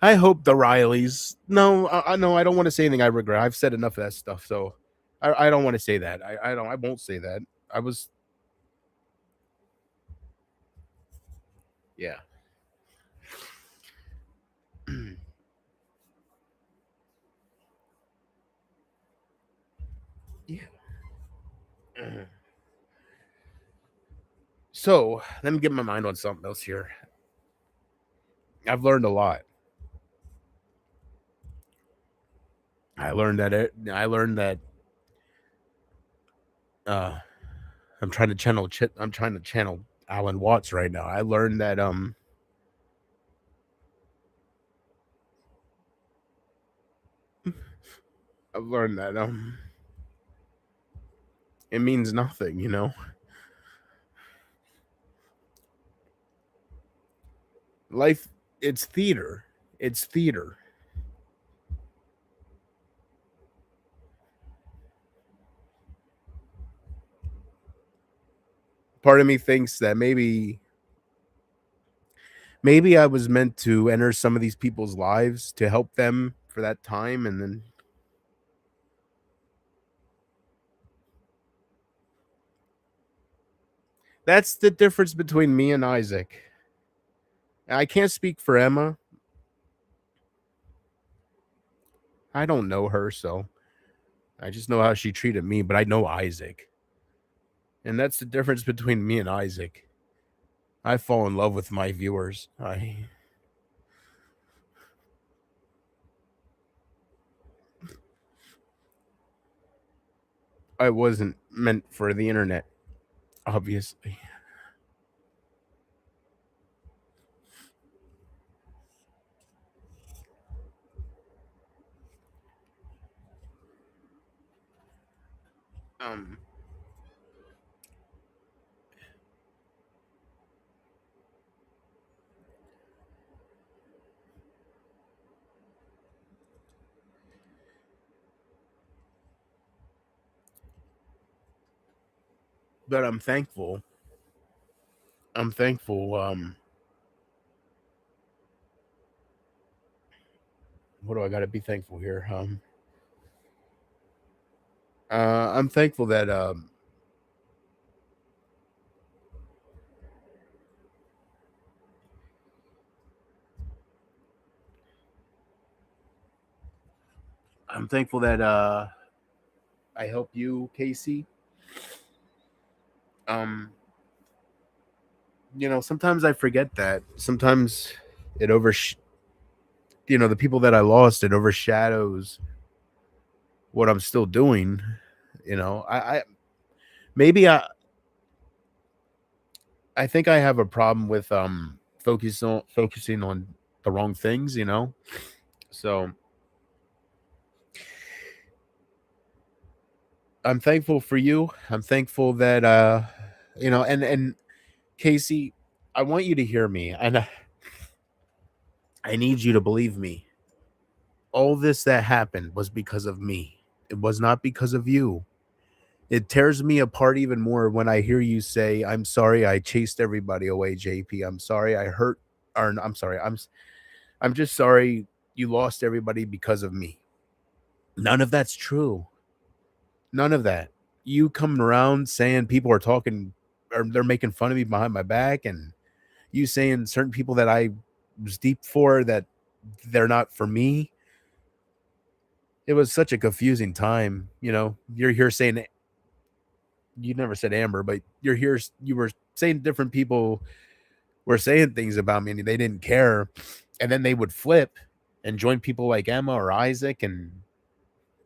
I hope the Rileys. No, I no, I don't want to say anything I regret. I've said enough of that stuff, so I don't want to say that. I don't. I won't say that. I was. Yeah. Yeah. So let me get my mind on something else here. I've learned a lot. I learned that uh I'm trying to channel Alan Watts right now. I learned that I've learned that it means nothing, you know. Life, it's theater. It's theater. Part of me thinks that maybe I was meant to enter some of these people's lives to help them for that time, and then that's the difference between me and Isaac. I can't speak for Emma. I don't know her, so I just know how she treated me, but I know Isaac. And that's the difference between me and Isaac. I fall in love with my viewers. I wasn't meant for the internet, obviously. Um but I'm thankful. I'm thankful what do I got to be thankful here? I'm thankful that I'm thankful that I help you, Casey. Um you know, sometimes I forget that. Sometimes it you know, the people that I lost, it overshadows what I'm still doing. You know, maybe I think I have a problem with focusing on the wrong things, you know. So I'm thankful for you. I'm thankful that you know, and Casey, I want you to hear me, and I need you to believe me. All this that happened was because of me. It was not because of you. It tears me apart even more when I hear you say, "I'm sorry I chased everybody away, JP. I'm sorry I hurt or I'm sorry. I'm just sorry you lost everybody because of me." None of that's true. None of that. You coming around saying people are talking or they're making fun of me behind my back, and you saying certain people that I was deep for that they're not for me. It was such a confusing time, you know. You're here saying you never said Amber, but you're here. You were saying different people were saying things about me and they didn't care, and then they would flip and join people like Emma or Isaac, and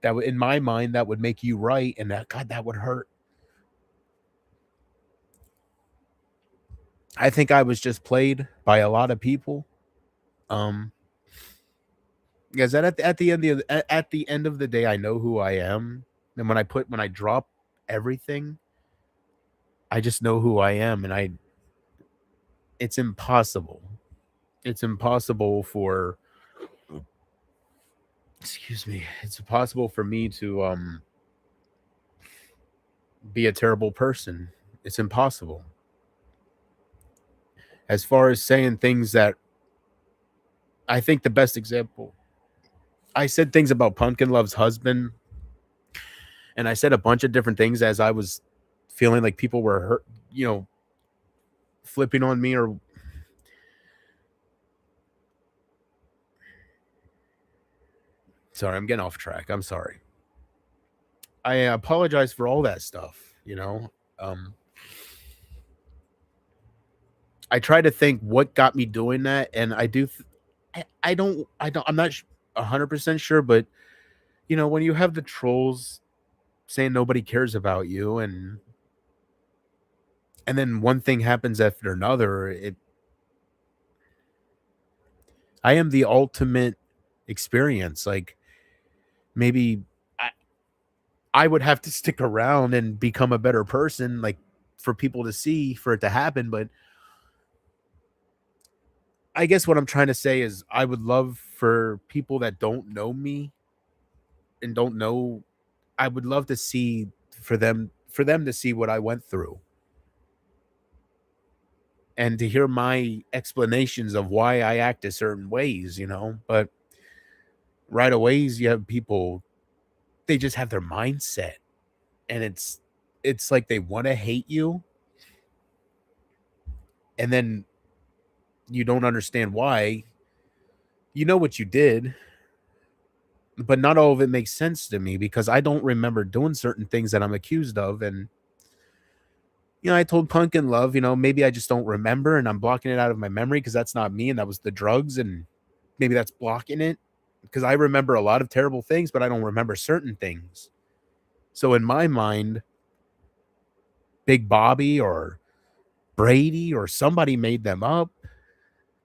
that would, in my mind, that would make you right, and that God, that would hurt. I think I was just played by a lot of people. Um, because at the end of the day, I know who I am, and when I drop everything, I just know who I am, and I it's impossible. It's impossible for excuse me. It's impossible for me to be a terrible person. It's impossible. As far as saying things that I think the best example, I said things about Pumpkin Love's husband, and I said a bunch of different things as I was feeling like people were hurt, flipping on me or sorry, I'm getting off track. I'm sorry. I apologize for all that stuff. Um I try to think what got me doing that, and I'm not 100% sure, but when you have the trolls saying nobody cares about you, and then one thing happens after another, I am the ultimate experience. Like maybe I, I would have to stick around and become a better person, like for people to see for it to happen. But I guess what I'm trying to say is I would love for people that don't know me and don't know, I would love to see for them to see what I went through and to hear my explanations of why I act a certain ways. But right away you have people, they just have their mindset, and it's like they want to hate you, and then you don't understand why. You know what you did, but not all of it makes sense to me because I don't remember doing certain things that I'm accused of. And I told Pumpkin Love, maybe I just don't remember and I'm blocking it out of my memory because that's not me and that was the drugs, and maybe that's blocking it because I remember a lot of terrible things, but I don't remember certain things. So in my mind, Big Bobby or Brady or somebody made them up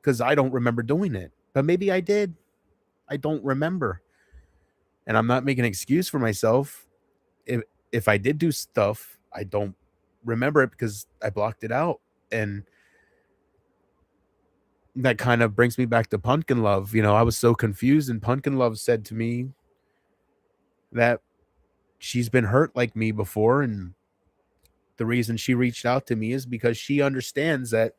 because I don't remember doing it. But maybe I did. I don't remember. And I'm not making an excuse for myself. If I did do stuff, I don't remember it because I blocked it out. And that kind of brings me back to Pumpkin Love. I was so confused, and Pumpkin Love said to me that she's been hurt like me before, and the reason she reached out to me is because she understands that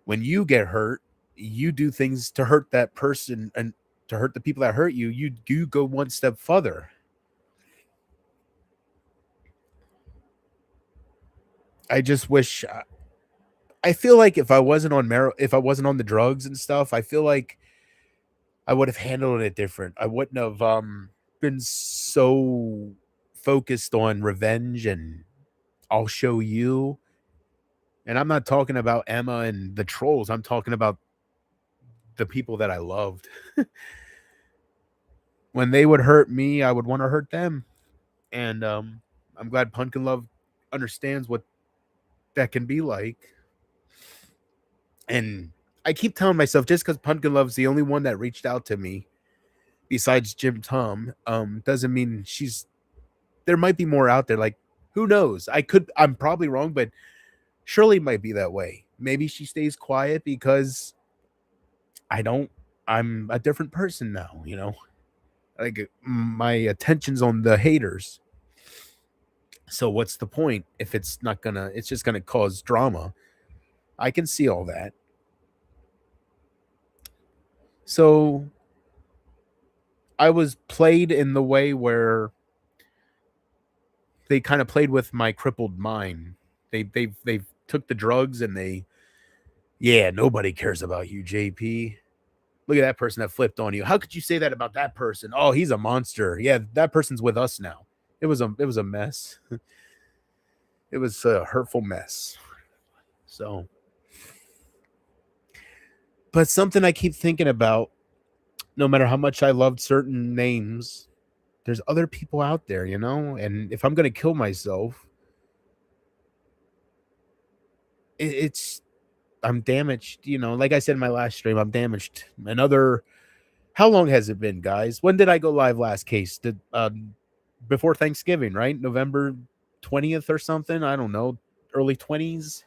when you get hurt, you do things to hurt that person and to hurt the people that hurt you. You go one step further. I just wish I feel like if I wasn't on the drugs and stuff, I feel like I would have handled it different. I wouldn't have been so focused on revenge and I'll show you. And I'm not talking about Emma and the trolls. I'm talking about the people that I loved. When they would hurt me, I would want to hurt them. And I'm glad Pumpkin Love understands what that can be like. And I keep telling myself just because Pumpkin Love's the only one that reached out to me besides Jim Tom, doesn't mean there might be more out there. Like, who knows? I'm probably wrong, but Shirley might be that way. Maybe she stays quiet because I'm a different person now. Like my attention's on the haters. So what's the point if it's just gonna cause drama? I can see all that. So I was played in the way where they kind of played with my crippled mind. They took the drugs and yeah, nobody cares about you, JP. Look at that person that flipped on you. How could you say that about that person? Oh, he's a monster. Yeah, that person's with us now. It was a mess. It was a hurtful mess. So, but something I keep thinking about, no matter how much I loved certain names, there's other people out there. And if I'm going to kill myself, it's I'm damaged. Like I said in my last stream, I'm damaged. Another. How long has it been, guys? When did I go live last case? Did before Thanksgiving, right? November 20th or something? I don't know. Early 20s.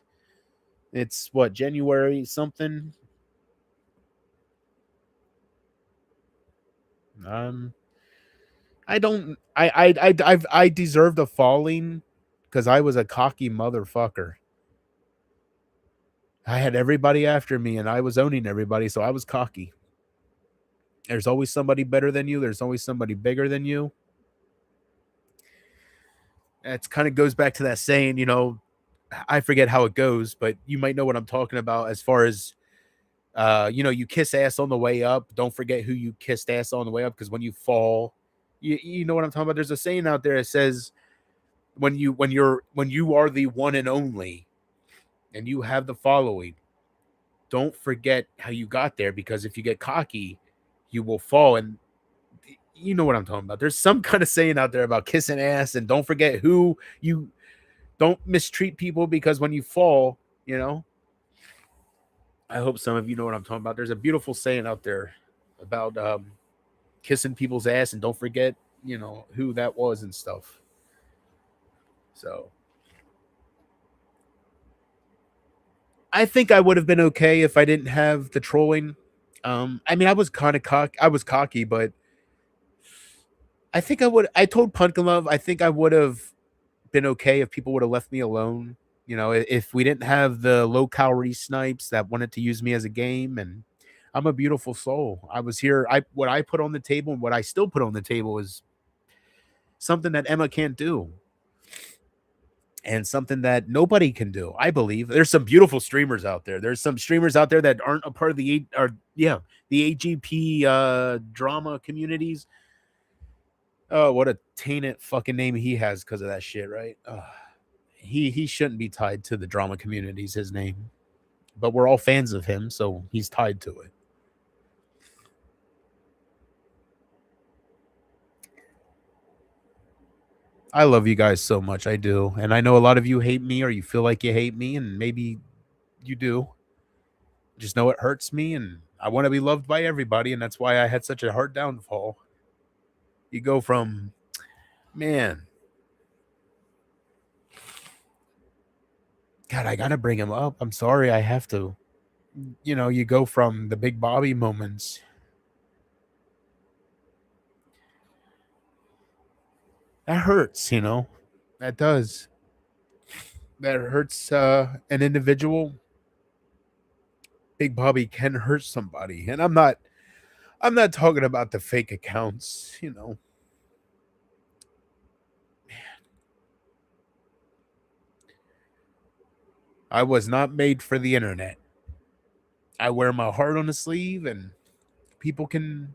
It's what, January something? I don't I deserved a falling because I was a cocky motherfucker. I had everybody after me and I was owning everybody, so I was cocky. There's always somebody better than you. There's always somebody bigger than you. It kind of goes back to that saying, I forget how it goes, but you might know what I'm talking about as far as you kiss ass on the way up. Don't forget who you kissed ass on the way up, because when you fall, you know what I'm talking about. There's a saying out there that says when you are the one and only and you have the following, don't forget how you got there, because if you get cocky, you will fall. And you know what I'm talking about. There's some kind of saying out there about kissing ass, and don't forget who you don't mistreat people, because when you fall, I hope some of you know what I'm talking about. There's a beautiful saying out there about kissing people's ass, and don't forget, who that was and stuff. So I think I would have been okay if I didn't have the trolling. I mean, I was kind of cocky, but I think I told Pumpkin Love, I think I would have been okay if people would have left me alone. If we didn't have the low calorie snipes that wanted to use me as a game. And I'm a beautiful soul. I was here. What I put on the table and what I still put on the table is something that Emma can't do. And something that nobody can do. I believe there's some beautiful streamers out there. There's some streamers out there that aren't a part of the AGP drama communities. Oh, what a tainted fucking name he has because of that shit, right? He shouldn't be tied to the drama communities, his name. But we're all fans of him, so he's tied to it. I love you guys so much. I do. And I know a lot of you hate me, or you feel like you hate me, and maybe you do. Just know it hurts me, and I want to be loved by everybody, and that's why I had such a hard downfall. You go from, man, God, I gotta bring him up. I'm sorry, I have to. You go from the Big Bobby moments. That hurts, That does. That hurts an individual. Big Bobby can hurt somebody. And I'm not talking about the fake accounts, Man. I was not made for the internet. I wear my heart on the sleeve, and people can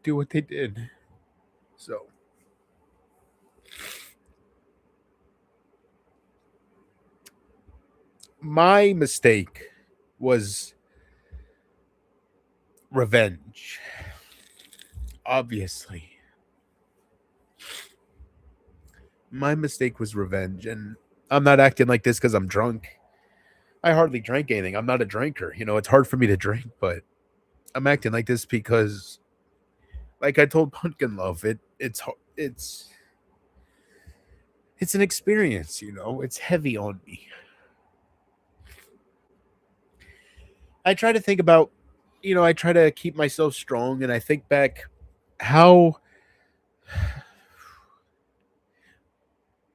do what they did. So my mistake was revenge. Obviously. My mistake was revenge, and I'm not acting like this because I'm drunk. I hardly drank anything. I'm not a drinker. It's hard for me to drink, but I'm acting like this because, like I told Pumpkin Love, it's an experience. It's heavy on me. I try to think about, I try to keep myself strong, and I think back how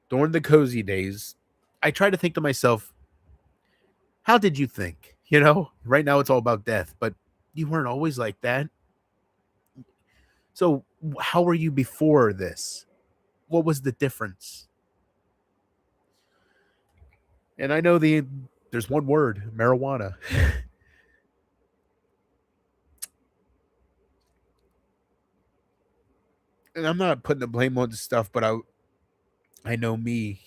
during the cozy days, I try to think to myself, how did you think? Right now it's all about death, but you weren't always like that. So how were you before this? What was the difference? And I know there's one word, marijuana. And I'm not putting the blame on the stuff, but I know me,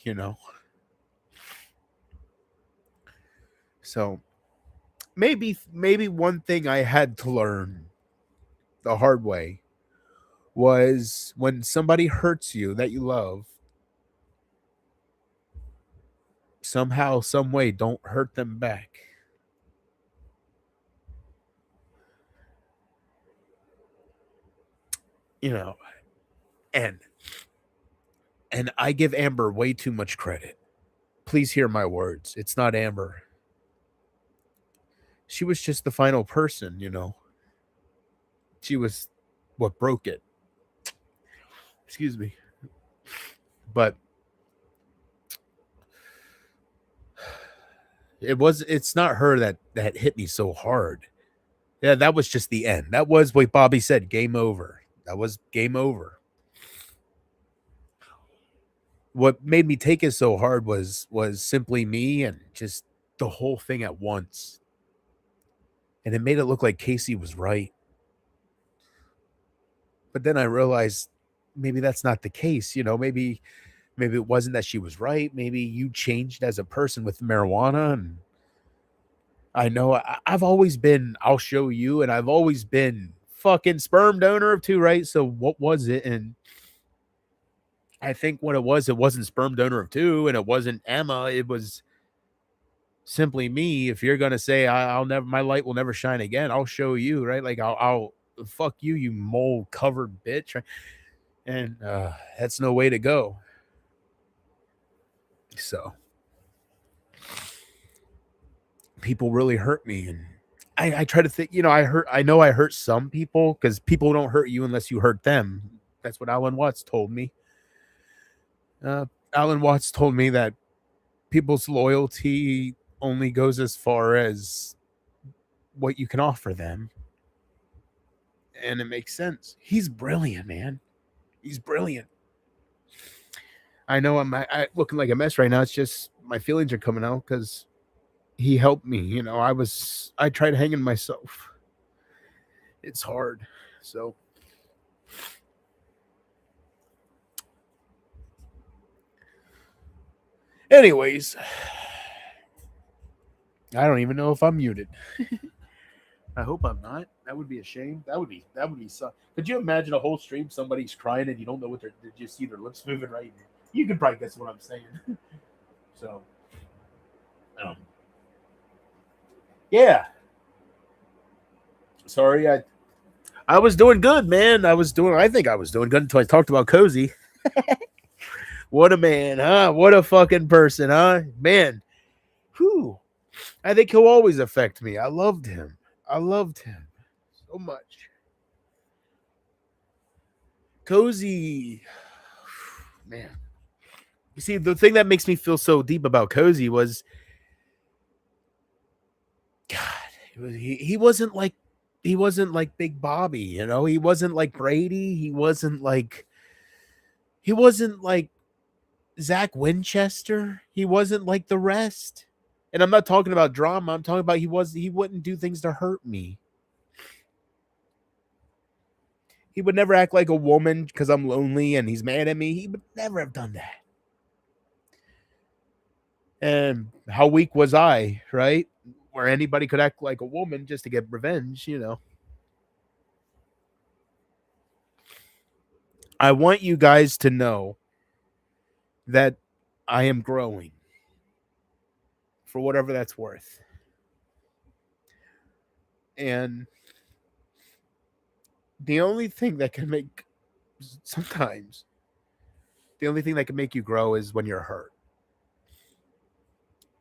So maybe one thing I had to learn the hard way was when somebody hurts you that you love, somehow, some way, don't hurt them back. You know, and I give Amber way too much credit. Please hear my words. It's not Amber. She was just the final person, you know. She was what broke it. Excuse me. But it's not her that hit me so hard. Yeah, that was just the end. That was what Bobby said, game over. That was game over. What made me take it so hard was simply me and just the whole thing at once. And it made it look like Casey was right. But then I realized maybe that's not the case, you know, maybe it wasn't that she was right. Maybe you changed as a person with marijuana. And I know I've always been, I'll show you, and I've always been fucking sperm donor of two, right? So what was it? And I think what it wasn't sperm donor of two, and it wasn't Emma. It was simply me. If you're gonna say I'll never, my light will never shine again, I'll show you, right? Like I'll fuck you, you mole covered bitch, right? And that's no way to go. So people really hurt me, and I try to think, you know, I know I hurt some people because people don't hurt you unless you hurt them. That's what Alan Watts told me. Alan Watts told me that people's loyalty only goes as far as what you can offer them. And it makes sense. He's brilliant, man. He's brilliant. I know I'm looking like a mess right now. It's just my feelings are coming out because he helped me. You know, I tried hanging myself. It's hard. So anyways, I don't even know if I'm muted. I hope I'm not. That would be a shame. That would be Could you imagine a whole stream somebody's crying and you don't know what they just see their lips moving right? You could probably guess what I'm saying. So, yeah. Sorry, I was doing good, man. I think I was doing good until I talked about Cozy. What a man, huh? What a fucking person, huh? Man. Whew. I think he'll always affect me. I loved him so much. Cozy, man. You see, the thing that makes me feel so deep about Cozy was, God, he wasn't like Big Bobby, you know. He wasn't like Brady. He wasn't like Zach Winchester. He wasn't like the rest. And I'm not talking about drama. I'm talking about he wouldn't do things to hurt me. He would never act like a woman because I'm lonely and he's mad at me. He would never have done that. And how weak was I, right? Where anybody could act like a woman just to get revenge, you know. I want you guys to know that I am growing for whatever that's worth. And the only thing that can make you grow is when you're hurt.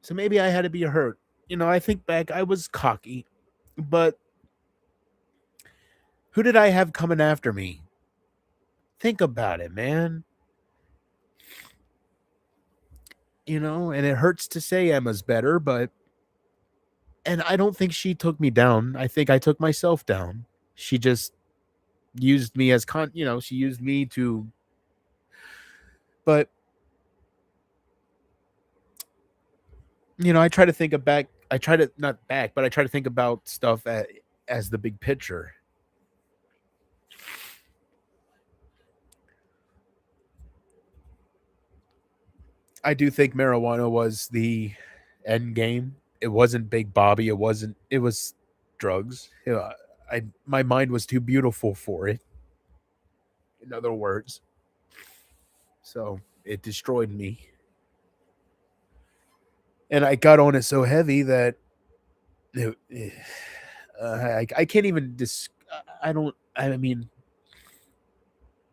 So maybe I had to be hurt. You know, I think back, I was cocky, but who did I have coming after me? Think about it, man. You know, and it hurts to say Emma's better, and I don't think she took me down. I think I took myself down. She just used me as she used me to, but you know, I try to think of back. I try to not back, but I try to think about stuff as the big picture. I do think marijuana was the end game. It wasn't Big Bobby. It wasn't. It was drugs. You know, my mind was too beautiful for it. In other words, so it destroyed me. And I got on it so heavy that I can't even I don't. I mean,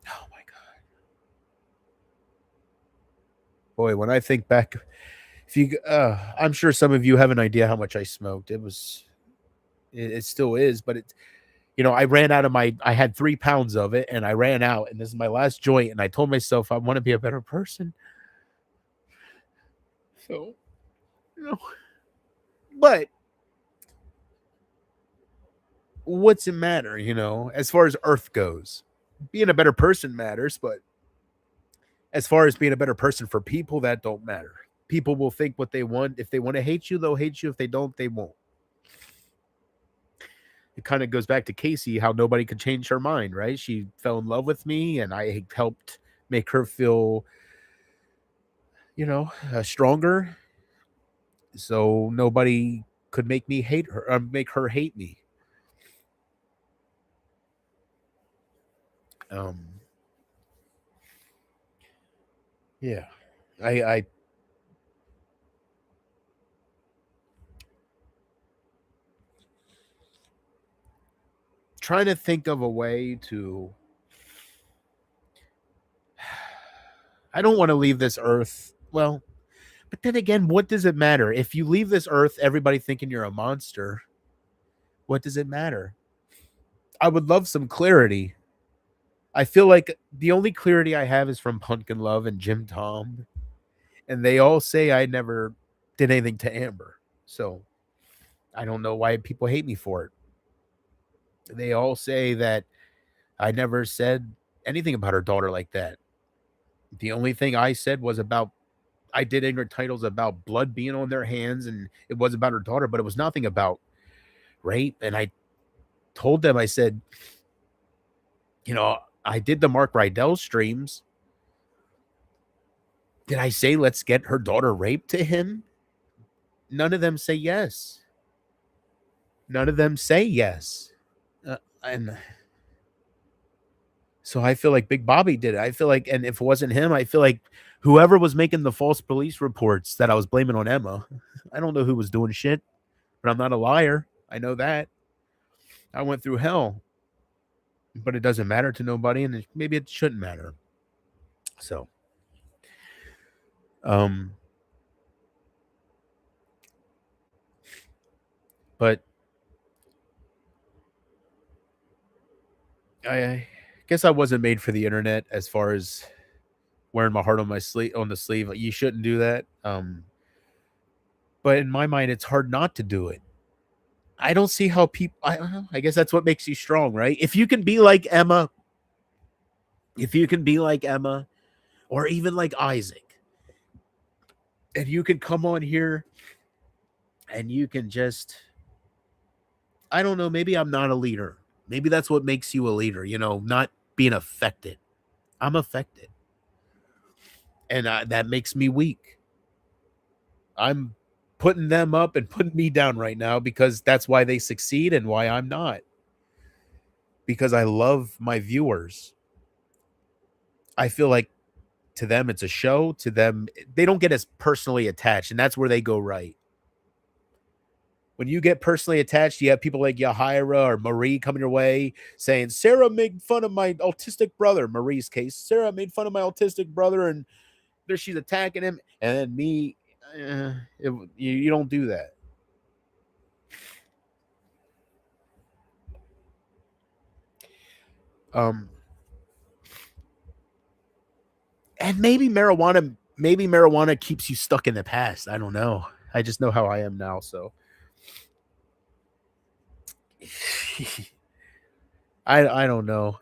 oh my god, boy! When I think back, if you, I'm sure some of you have an idea how much I smoked. It still is, but it, I ran out of I had 3 pounds of it, and I ran out, and this is my last joint, and I told myself I want to be a better person. So, but what's it matter, as far as Earth goes? Being a better person matters, but as far as being a better person for people, that don't matter. People will think what they want. If they want to hate you, they'll hate you. If they don't, they won't. It kind of goes back to Casey, how nobody could change her mind, right? She fell in love with me, and I helped make her feel, stronger. So nobody could make me hate her, or make her hate me. Yeah, I trying to think of a way to. I don't want to leave this earth. Well, but then again, what does it matter? If you leave this earth, everybody thinking you're a monster, what does it matter? I would love some clarity. I feel like the only clarity I have is from Pumpkin Love and Jim Tom. And they all say I never did anything to Amber. So I don't know why people hate me for it. They all say that I never said anything about her daughter like that. The only thing I said was about I did ignorant titles about blood being on their hands, and it was about her daughter, but it was nothing about rape. And I told them, I said, I did the Mark Rydell streams. Did I say let's get her daughter raped to him? None of them say yes. None of them say yes. And so I feel like Big Bobby did it. I feel like, and if it wasn't him, I feel like whoever was making the false police reports that I was blaming on Emma, I don't know who was doing shit, but I'm not a liar. I know that. I went through hell, but it doesn't matter to nobody, and maybe it shouldn't matter. So, but I guess I wasn't made for the internet as far as wearing my heart on the sleeve. You shouldn't do that. But in my mind, it's hard not to do it. I don't see how people. I guess that's what makes you strong, right? If you can be like Emma, or even like Isaac, and you can come on here, and you can just, I don't know, maybe I'm not a leader. Maybe that's what makes you a leader. Not being affected. I'm affected, and that makes me weak. I'm putting them up and putting me down right now because that's why they succeed and why I'm not. Because I love my viewers. I feel like to them it's a show. To them, they don't get as personally attached, and that's where they go right. When you get personally attached, you have people like Yahira or Marie coming your way saying, Sarah made fun of my autistic brother. Marie's case, Sarah made fun of my autistic brother, and there she's attacking him. And then me, you don't do that. And maybe marijuana keeps you stuck in the past. I don't know. I just know how I am now, so I don't know.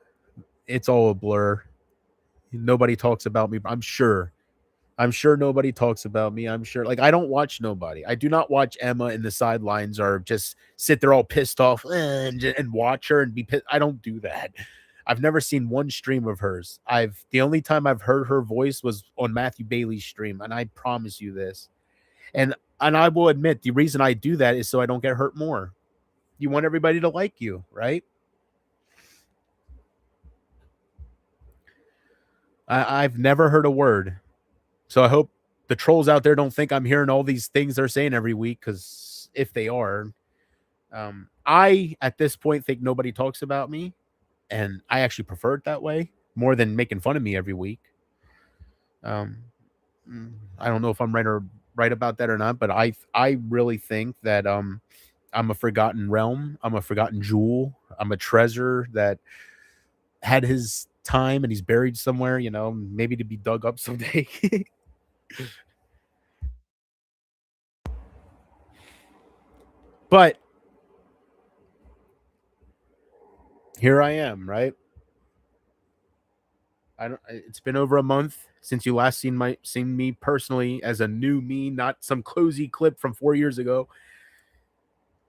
It's all a blur. Nobody talks about me. I'm sure nobody talks about me. I'm sure. Like, I don't watch nobody. I do not watch Emma in the sidelines or just sit there all pissed off and watch her and be pissed. I don't do that. I've never seen one stream of hers. The only time I've heard her voice was on Matthew Bailey's stream, and I promise you this. And I will admit the reason I do that is so I don't get hurt more. You want everybody to like you, right? I've never heard a word. So I hope the trolls out there don't think I'm hearing all these things they're saying every week, because if they are, I at this point think nobody talks about me, and I actually prefer it that way more than making fun of me every week. Um, I don't know if I'm right about that or not, but I really think that I'm a forgotten realm. I'm a forgotten jewel. I'm a treasure that had his time and he's buried somewhere, maybe to be dug up someday. But here I am, right? It's been over a month since you last seen me personally as a new me, not some cozy clip from 4 years ago.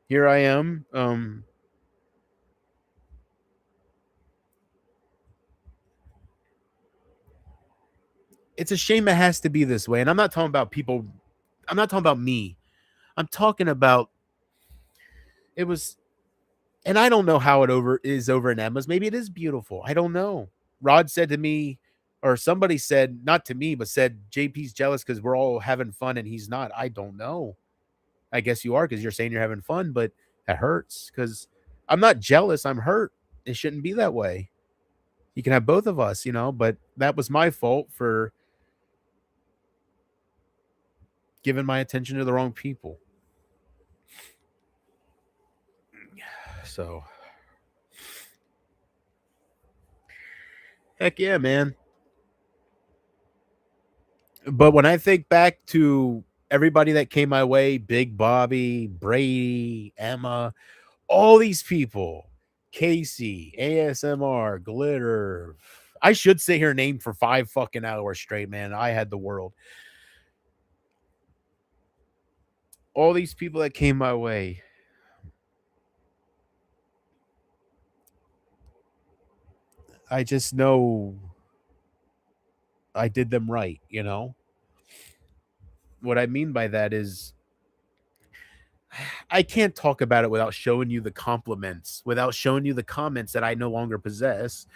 Here I am. It's a shame it has to be this way. And I'm not talking about people. I'm not talking about me. I'm talking about it was, and I don't know how it is over in Emma's. Maybe it is beautiful. I don't know. Rod said to me, or somebody said, not to me, but said JP's jealous because we're all having fun and he's not. I don't know. I guess you are, because you're saying you're having fun, but that hurts because I'm not jealous. I'm hurt. It shouldn't be that way. You can have both of us, but that was my fault for giving my attention to the wrong people. So, heck yeah, man. But when I think back to everybody that came my way, Big Bobby, Brady, Emma, all these people, Casey, ASMR, Glitter. I should sit here named for 5 fucking hours straight, man. I had the world. All these people that came my way. I just know I did them right, What I mean by that is I can't talk about it without showing you the compliments, without showing you the comments that I no longer possess.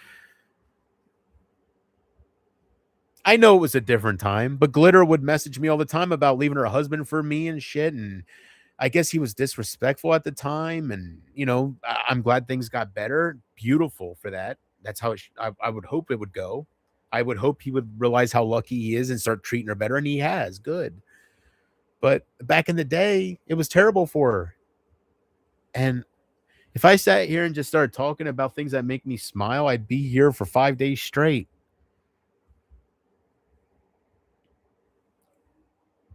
I know it was a different time, but Glitter would message me all the time about leaving her husband for me and shit. And I guess he was disrespectful at the time. And, I'm glad things got better. Beautiful for that. That's how I would hope it would go. I would hope he would realize how lucky he is and start treating her better. And he has. Good. But back in the day, it was terrible for her. And if I sat here and just started talking about things that make me smile, I'd be here for 5 days straight.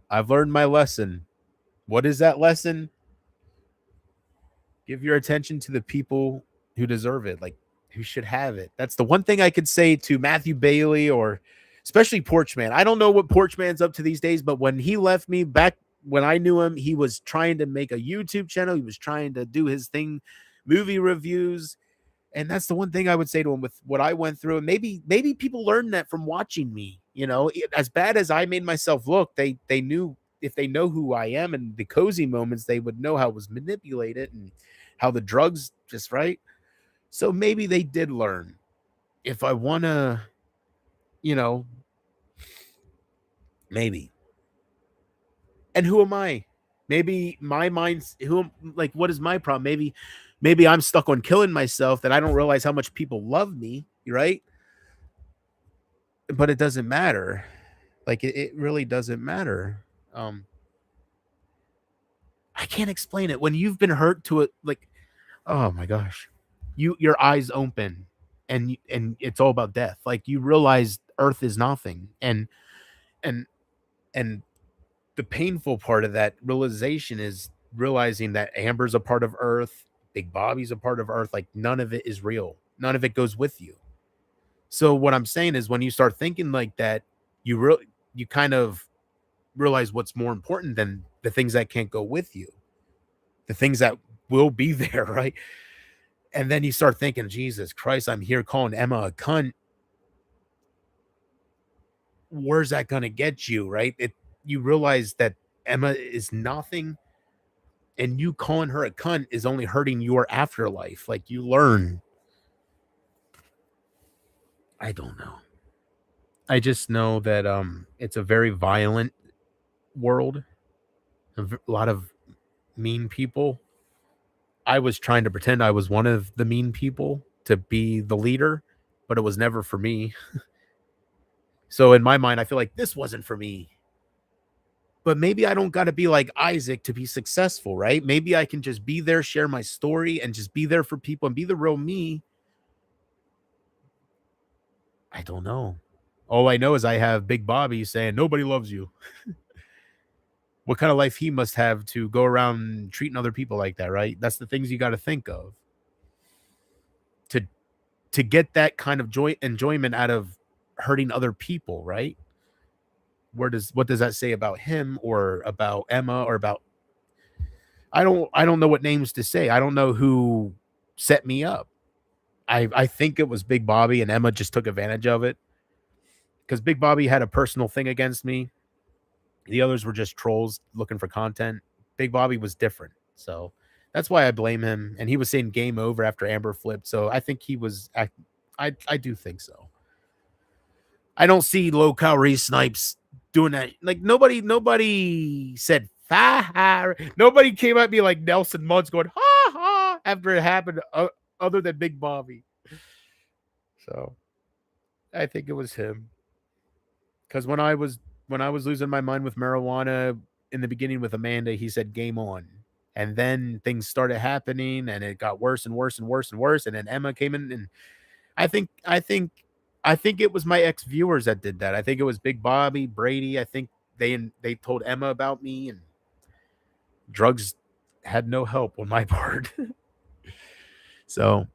I've learned my lesson. What is that lesson? Give your attention to the people who deserve it, like who should have it. That's the one thing I could say to Matthew Bailey, or especially Porchman. I don't know what Porchman's up to these days, but when he left me back when I knew him, he was trying to make a YouTube channel. He was trying to do his thing, movie reviews. And that's the one thing I would say to him with what I went through. And maybe people learned that from watching me. As bad as I made myself look, they knew, if they know who I am and the cozy moments, they would know how it was manipulated and how the drugs just right. So maybe they did learn. If I want to, maybe. And who am I? Maybe my mind's what is my problem? Maybe I'm stuck on killing myself that I don't realize how much people love me, right? But it doesn't matter. Like it really doesn't matter. I can't explain it. When you've been hurt to it, like, oh my gosh, your eyes open, and it's all about death. Like you realize Earth is nothing, and and and the painful part of that realization is realizing that Amber's a part of Earth, Big Bobby's a part of Earth. Like none of it is real. None of it goes with you. So what I'm saying is, when you start thinking like that, you kind of realize what's more important than the things that can't go with you, the things that will be there, right? And then you start thinking, Jesus Christ, I'm here calling Emma a cunt. Where's that going to get you, right? You realize that Emma is nothing, and you calling her a cunt is only hurting your afterlife. Like you learn. I don't know. I just know that it's a very violent world, a lot of mean people. I was trying to pretend I was one of the mean people to be the leader, but it was never for me. So in my mind, I feel like this wasn't for me. But maybe I don't got to be like Isaac to be successful, right? Maybe I can just be there, share my story, and just be there for people and be the real me. I don't know. All I know is I have Big Bobby saying nobody loves you. What kind of life he must have to go around treating other people like that, right? That's the things you got to think of to to get that kind of joy enjoyment out of hurting other people, right? What does that say about him or about Emma or about I don't know what names to say. I don't know who set me up. I think it was Big Bobby and Emma just took advantage of it because Big Bobby had a personal thing against me. The others were just trolls looking for content. Big Bobby was different. So that's why I blame him. And he was saying game over after Amber flipped. So I think he was I do think so. I don't see low calorie snipes doing that. Like nobody said ha. Nobody came at me like Nelson Muntz going ha ha after it happened other than Big Bobby. So I think it was him. Because when I was losing my mind with marijuana in the beginning with Amanda, he said game on. And then things started happening and it got worse and worse and worse and worse. And then Emma came in and I think I think I think it was my ex viewers that did that. I think it was Big Bobby, Brady. I think they told Emma about me and drugs had no help on my part. So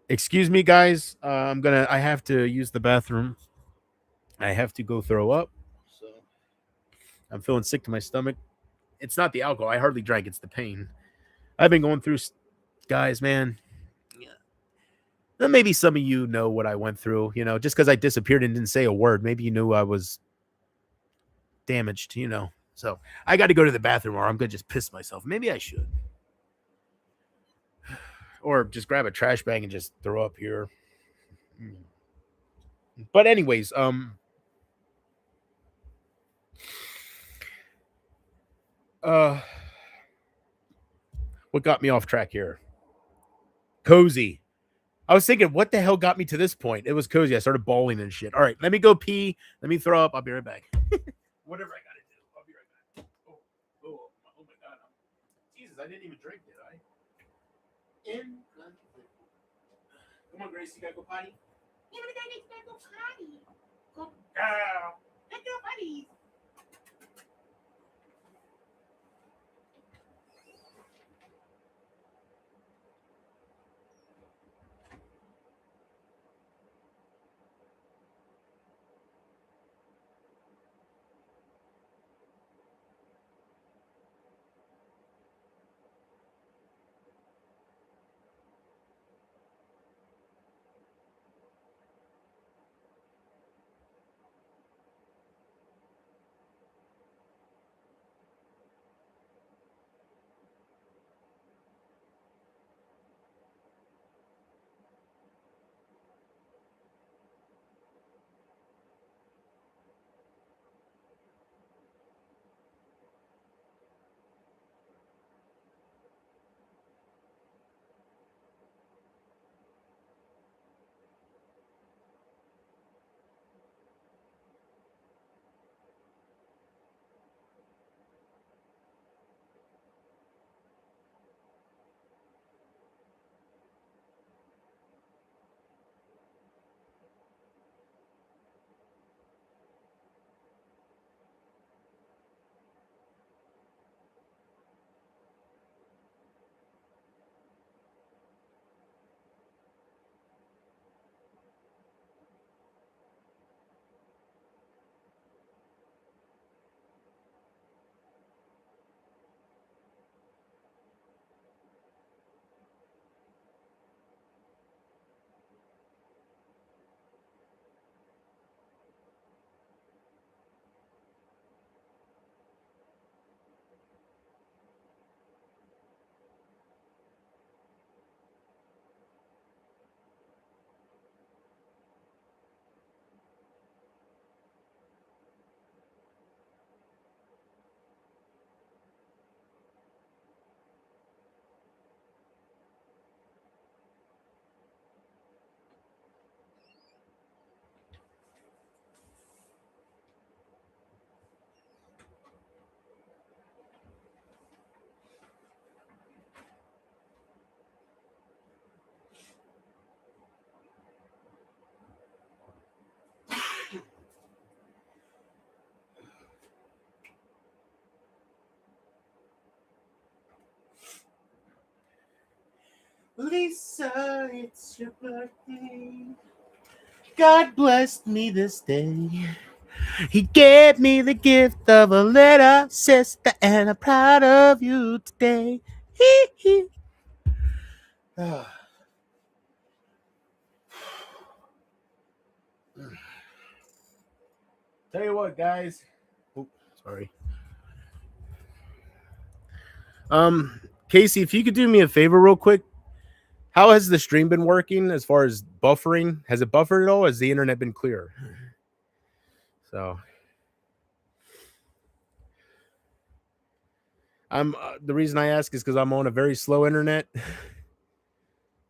excuse me guys. I have to use the bathroom. I have to go throw up. So I'm feeling sick to my stomach. It's not the alcohol. I hardly drank. It's the pain. I've been going through, guys, man. Yeah. Maybe some of you know what I went through, just because I disappeared and didn't say a word. Maybe you knew I was damaged. So I got to go to the bathroom or I'm going to just piss myself. Maybe I should. Or just grab a trash bag and just throw up here. But anyways, what got me off track here? Cozy. I was thinking, what the hell got me to this point? It was cozy. I started bawling and shit. All right, let me go pee. Let me throw up. I'll be right back. Whatever I gotta do, I'll be right back. Oh my god. Jesus, I didn't even drink, did I? Come on, Grace, you gotta go potty? Yeah, but I gotta go potty. Go. Let's go potty. Lisa, it's your birthday. God blessed me this day. He gave me the gift of a little sister, and I'm proud of you today. Hee hee. Tell you what, guys. Oh, sorry. Casey, if you could do me a favor real quick, how has the stream been working as far as buffering? Has it buffered at all? Has the internet been clear? So, the reason I ask is because I'm on a very slow internet.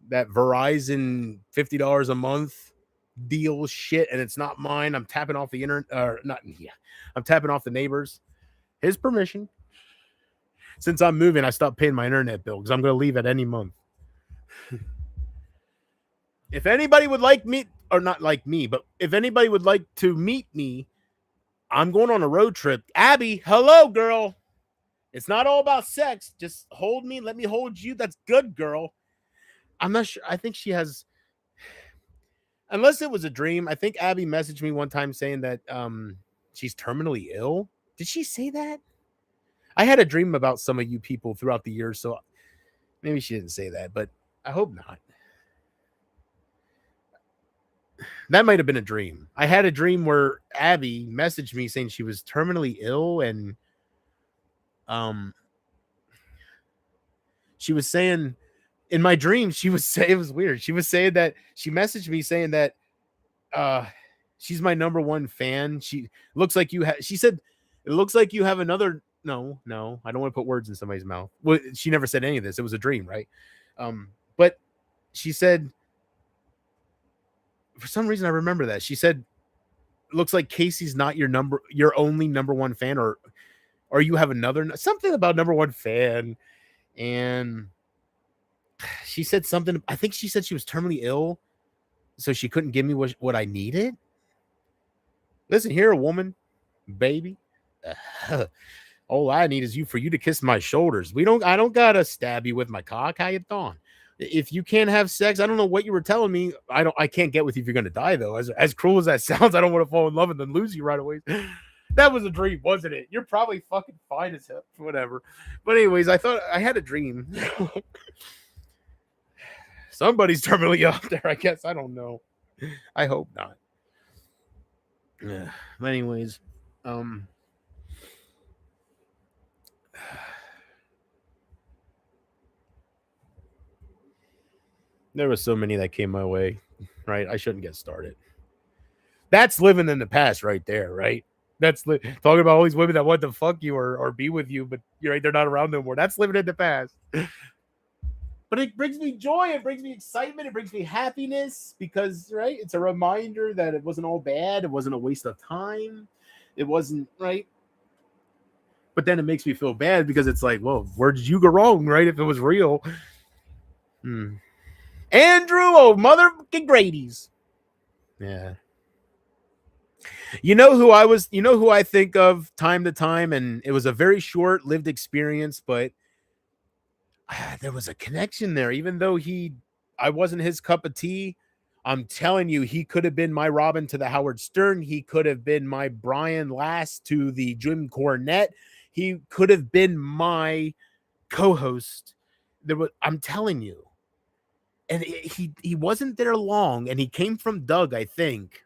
That Verizon $50 a month deal shit, and it's not mine. I'm tapping off the internet, or not. Yeah, I'm tapping off the neighbors. His permission. Since I'm moving, I stopped paying my internet bill because I'm going to leave at any month. If anybody would like me, or not like me, but if anybody would like to meet me, I'm going on a road trip. Abby, hello, girl. It's not all about sex. Just hold me. Let me hold you. That's good, girl. I'm not sure. I think she has, unless it was a dream. I think Abby messaged me one time saying that she's terminally ill. Did she say that? I had a dream about some of you people throughout the years, so maybe she didn't say that, but I hope not. That might have been a dream. I had a dream where Abby messaged me saying she was terminally ill, and she was saying in my dream, she was saying, it was weird. She was saying that she messaged me saying that she's my number one fan. She looks like you have, she said, it looks like you have another. No, I don't want to put words in somebody's mouth. Well, she never said any of this. It was a dream, right? But she said, for some reason, I remember that. She said, looks like Casey's not your only number one fan, or you have another, something about number one fan. And she said something. I think she said she was terminally ill, so she couldn't give me what I needed. Listen here, woman, baby. All I need is for you to kiss my shoulders. I don't gotta stab you with my cock. How you doing? If you can't have sex, I don't know what you were telling me. I can't get with you if you're gonna die, though. As cruel as that sounds, I don't want to fall in love and then lose you right away. That was a dream, wasn't it? You're probably fucking fine as hell. Whatever. But anyways, I thought I had a dream. Somebody's terminally up there, I guess. I don't know. I hope not. Yeah. But anyways, there was so many that came my way, right? I shouldn't get started. That's living in the past right there, right? That's talking about all these women that want to fuck you or be with you, but you're right, they're not around no more. That's living in the past. But it brings me joy. It brings me excitement. It brings me happiness because, right, it's a reminder that it wasn't all bad. It wasn't a waste of time. It wasn't, right? But then it makes me feel bad because it's like, well, where did you go wrong, right? If it was real. Andrew, oh, mother Grady's. Yeah. You know who I think of time to time, and it was a very short-lived experience, but there was a connection there, even though I wasn't his cup of tea. I'm telling you, he could have been my Robin to the Howard Stern. He could have been my Brian Last to the Jim Cornette. He could have been my co-host. I'm telling you. And he wasn't there long, and he came from Doug, I think.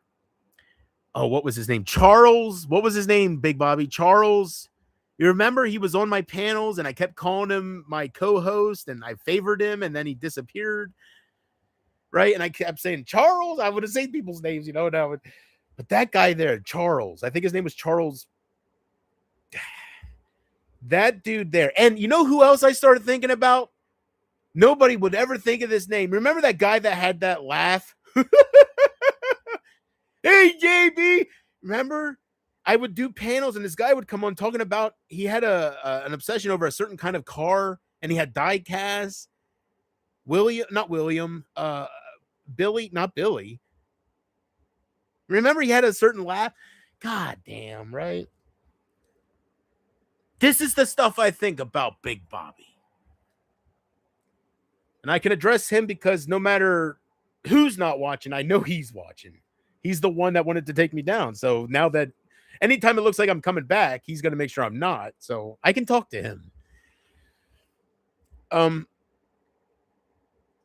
Oh, what was his name? Charles. What was his name, Big Bobby? Charles. You remember he was on my panels, and I kept calling him my co-host, and I favored him, and then he disappeared. Right? And I kept saying, Charles. I would have said people's names, now. But that guy there, Charles, I think his name was Charles. That dude there. And you know who else I started thinking about? Nobody would ever think of this name. Remember that guy that had that laugh? Hey, JB. Remember? I would do panels, and this guy would come on talking about he had an obsession over a certain kind of car, and he had die casts. Billy, not Billy. Remember, he had a certain laugh. God damn, right? This is the stuff I think about Big Bobby. And I can address him because no matter who's not watching, I know he's watching. He's the one that wanted to take me down. So now that anytime it looks like I'm coming back, he's going to make sure I'm not. So I can talk to him.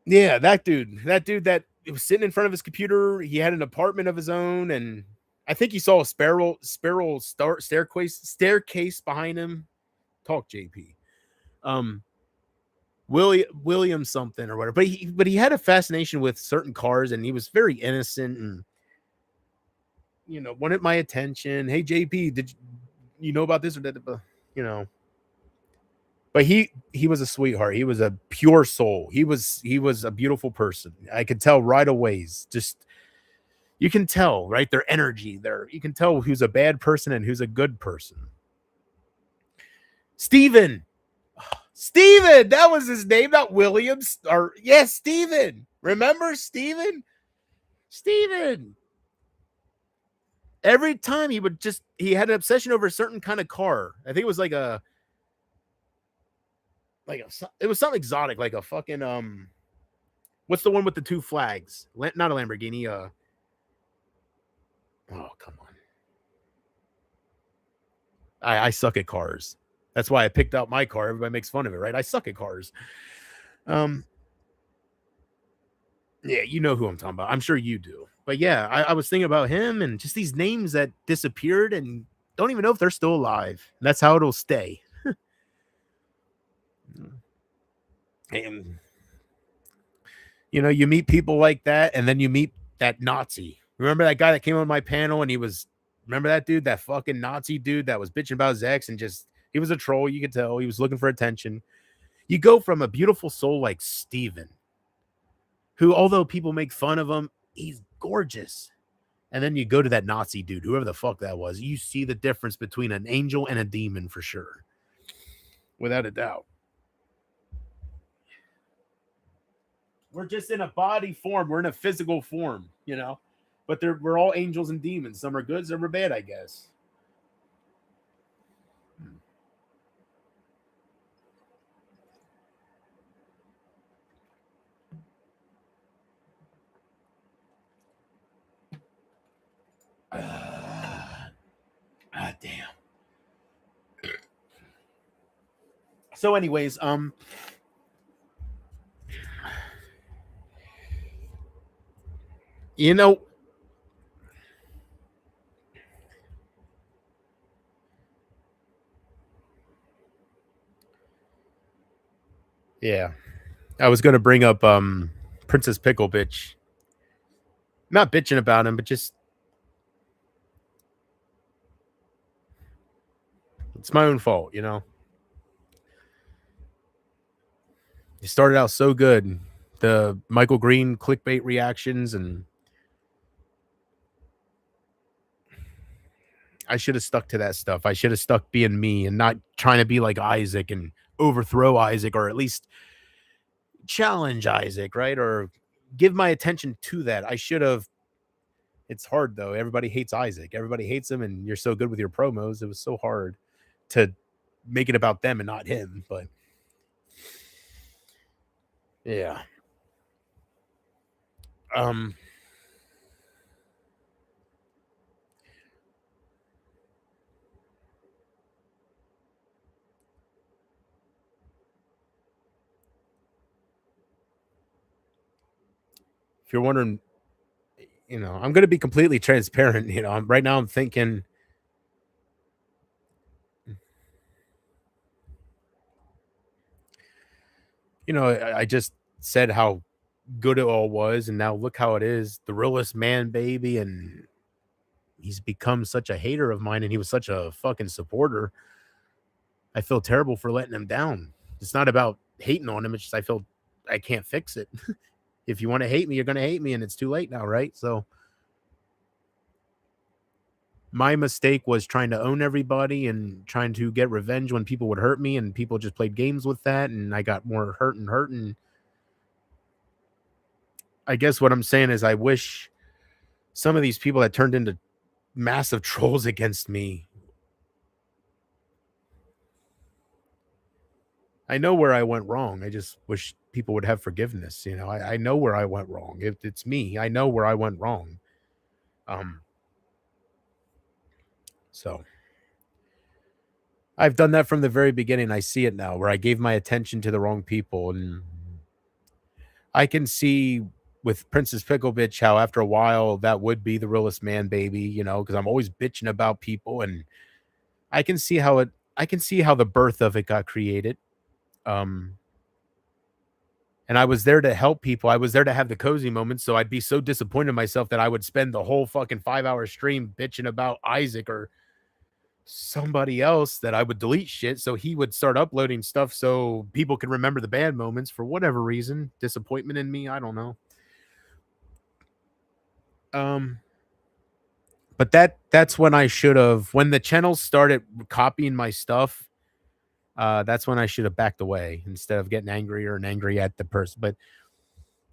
Yeah, that dude that was sitting in front of his computer. He had an apartment of his own, and I think he saw a spiral staircase behind him. Talk, JP. William something or whatever. But he had a fascination with certain cars, and he was very innocent and wanted my attention. Hey, JP, did you know about this or that? But he was a sweetheart. He was a pure soul. He was a beautiful person. I could tell right away. Just you can tell, right? Their energy. You can tell who's a bad person and who's a good person. Steven, that was his name, not Williams. Or yes, Steven. Remember Steven? Every time he had an obsession over a certain kind of car. I think it was it was something exotic, like a fucking what's the one with the two flags? Not a Lamborghini. Oh, come on. I suck at cars. That's why I picked out my car. Everybody makes fun of it, right? I suck at cars. Yeah, you know who I'm talking about. I'm sure you do. But yeah, I was thinking about him and just these names that disappeared and don't even know if they're still alive. And that's how it'll stay. And you meet people like that, and then you meet that Nazi. Remember that guy that came on my panel, and remember that dude, that fucking Nazi dude that was bitching about his ex, and he was a troll. You could tell he was looking for attention. You go from a beautiful soul like Steven, who, although people make fun of him, he's gorgeous. And then you go to that Nazi dude, whoever the fuck that was. You see the difference between an angel and a demon for sure. Without a doubt. We're just in a body form. We're in a physical form, But we're all angels and demons. Some are good, some are bad, I guess. Damn. So, anyways, yeah, I was gonna bring up Princess Pickle bitch. Not bitching about him, but just it's my own fault, He started out so good. The Michael Green clickbait reactions, and I should have stuck to that stuff. I should have stuck being me and not trying to be like Isaac and overthrow Isaac, or at least challenge Isaac, right? Or give my attention to that. I should have. It's hard though. Everybody hates Isaac. Everybody hates him, and you're so good with your promos. It was so hard to make it about them and not him. But yeah. If you're wondering, I'm going to be completely transparent. Right now I'm thinking, I just said how good it all was, and now look how it is. The realest man, baby, and he's become such a hater of mine, and he was such a fucking supporter. I feel terrible for letting him down. It's not about hating on him. It's just I feel I can't fix it. If you want to hate me, you're going to hate me, and it's too late now, right? So my mistake was trying to own everybody and trying to get revenge when people would hurt me, and people just played games with that, and I got more hurt. And I guess what I'm saying is I wish some of these people that turned into massive trolls against me, I know where I went wrong. I just wish people would have forgiveness. You know, I know where I went wrong. It's me. I know where I went wrong. Um, so I've done that from the very beginning. I see it now, where I gave my attention to the wrong people, and I can see with Princess Pickle Bitch how after a while that would be the realest man baby. You know, because I'm always bitching about people, and I can see how it. I can see how the birth of it got created. Um, and I was there to help people. I was there to have the cozy moments. So I'd be so disappointed in myself that I would spend the whole fucking 5 hour stream bitching about Isaac or somebody else that I would delete shit. So he would start uploading stuff so people could remember the bad moments for whatever reason. Disappointment in me. I don't know. But that's when I should have, when the channels started copying my stuff, that's when I should have backed away instead of getting angrier and angry at the person. But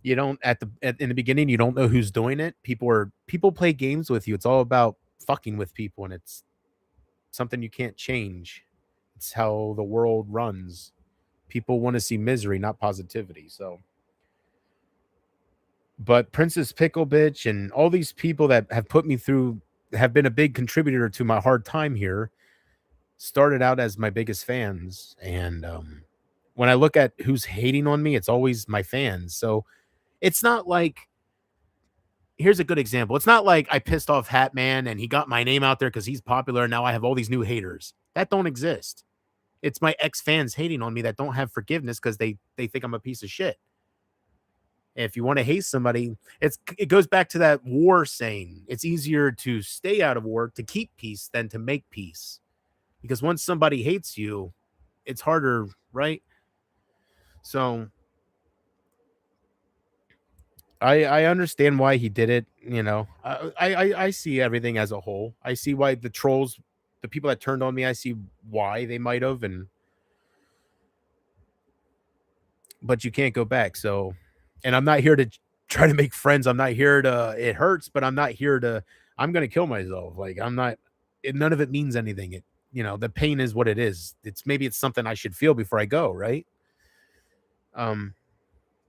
you don't in the beginning, you don't know who's doing it. People play games with you. It's all about fucking with people, and it's something you can't change. It's how the world runs. People want to see misery, not positivity. So, but Princess Pickle Bitch and all these people that have put me through have been a big contributor to my hard time here. Started out as my biggest fans, and when I look at who's hating on me, it's always my fans. So it's not like, here's a good example. It's not like I pissed off Hat Man and he got my name out there because he's popular and now I have all these new haters. That don't exist. It's my ex fans hating on me that don't have forgiveness because they think I'm a piece of shit. If you want to hate somebody, it goes back to that war saying. It's easier to stay out of war to keep peace than to make peace. Because once somebody hates you, it's harder, right? So I understand why he did it. You know, I see everything as a whole. I see why the trolls, the people that turned on me, I see why they might have, but you can't go back. So, and I'm not here to try to make friends. I'm not here to, it hurts, but I'm not here to, I'm going to kill myself. Like I'm not, none of it means anything. The pain is what it is. Maybe it's something I should feel before I go. Right.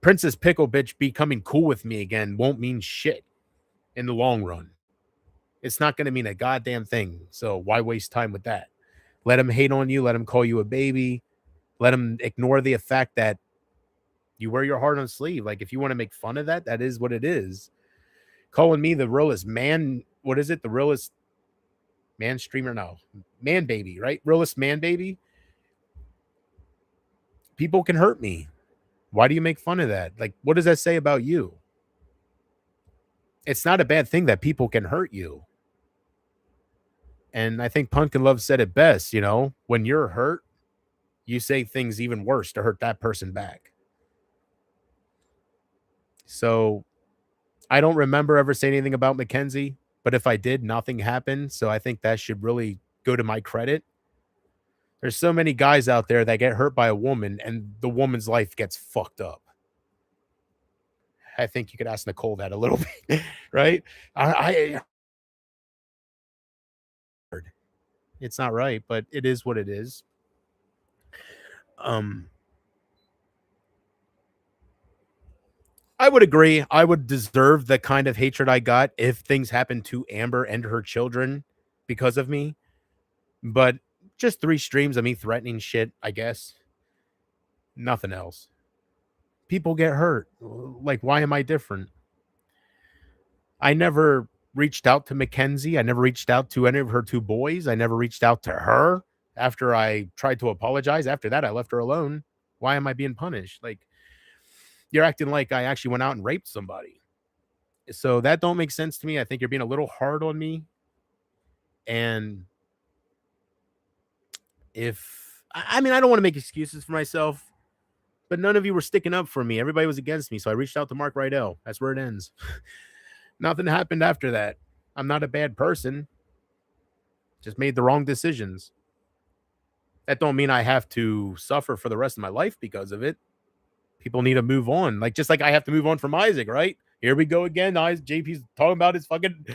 Princess Pickle Bitch becoming cool with me again won't mean shit in the long run. It's not going to mean a goddamn thing. So why waste time with that? Let them hate on you. Let them call you a baby. Let them ignore the fact that you wear your heart on sleeve. Like if you want to make fun of that, that is what it is. Calling me the realest man. What is it? The realest man streamer? No, man baby, right? Realest man baby. People can hurt me. Why do you make fun of that? Like, what does that say about you? It's not a bad thing that people can hurt you. And I think Pumpkin Love said it best, when you're hurt, you say things even worse to hurt that person back. So I don't remember ever saying anything about Mackenzie, but if I did, nothing happened. So I think that should really go to my credit. There's so many guys out there that get hurt by a woman and the woman's life gets fucked up. I think you could ask Nicole that a little bit, right? It's not right, but it is what it is. I would agree. I would deserve the kind of hatred I got if things happened to Amber and her children because of me. But just 3 streams of me threatening shit, I guess. Nothing else. People get hurt. Like, why am I different? I never reached out to Mackenzie. I never reached out to any of her 2 boys. I never reached out to her after I tried to apologize. After that, I left her alone. Why am I being punished? Like, you're acting like I actually went out and raped somebody. So that don't make sense to me. I think you're being a little hard on me. And I don't want to make excuses for myself, but none of you were sticking up for me. Everybody was against me. So I reached out to Mark Rydell. That's where it ends. Nothing happened after that. I'm not a bad person. Just made the wrong decisions. That don't mean I have to suffer for the rest of my life because of it. People need to move on. Just like I have to move on from Isaac, right? Here we go again. JP's talking about his fucking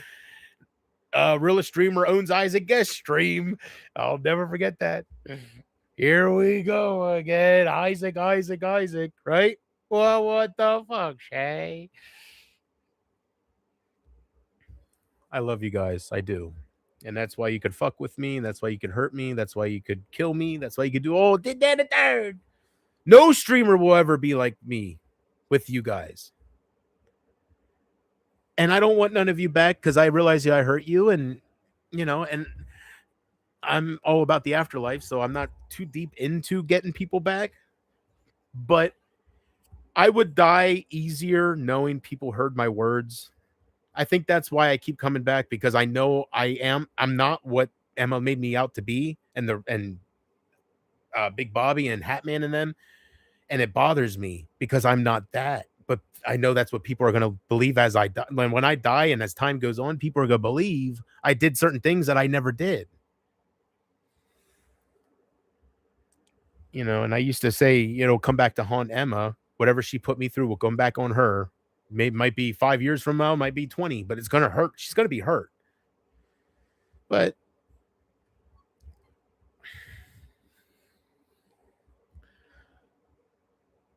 realest streamer owns Isaac guest stream. I'll never forget that. Here we go again. Isaac, right? Well, what the fuck, Shay? I love you guys. I do. And that's why you could fuck with me. That's why you could hurt me. That's why you could kill me. That's why you could do all did that a third. No streamer will ever be like me with you guys. And I don't want none of you back because I realize I hurt you, and and I'm all about the afterlife, so I'm not too deep into getting people back. But I would die easier knowing people heard my words. I think that's why I keep coming back, because I know I'm not what Emma made me out to be, and Big Bobby and Hatman and them, and it bothers me because I'm not that. But I know that's what people are going to believe as I die. When I die and as time goes on, people are going to believe I did certain things that I never did. And I used to say, come back to haunt Emma. Whatever she put me through will come back on her. Might be 5 years from now, might be 20, but it's going to hurt. She's going to be hurt. But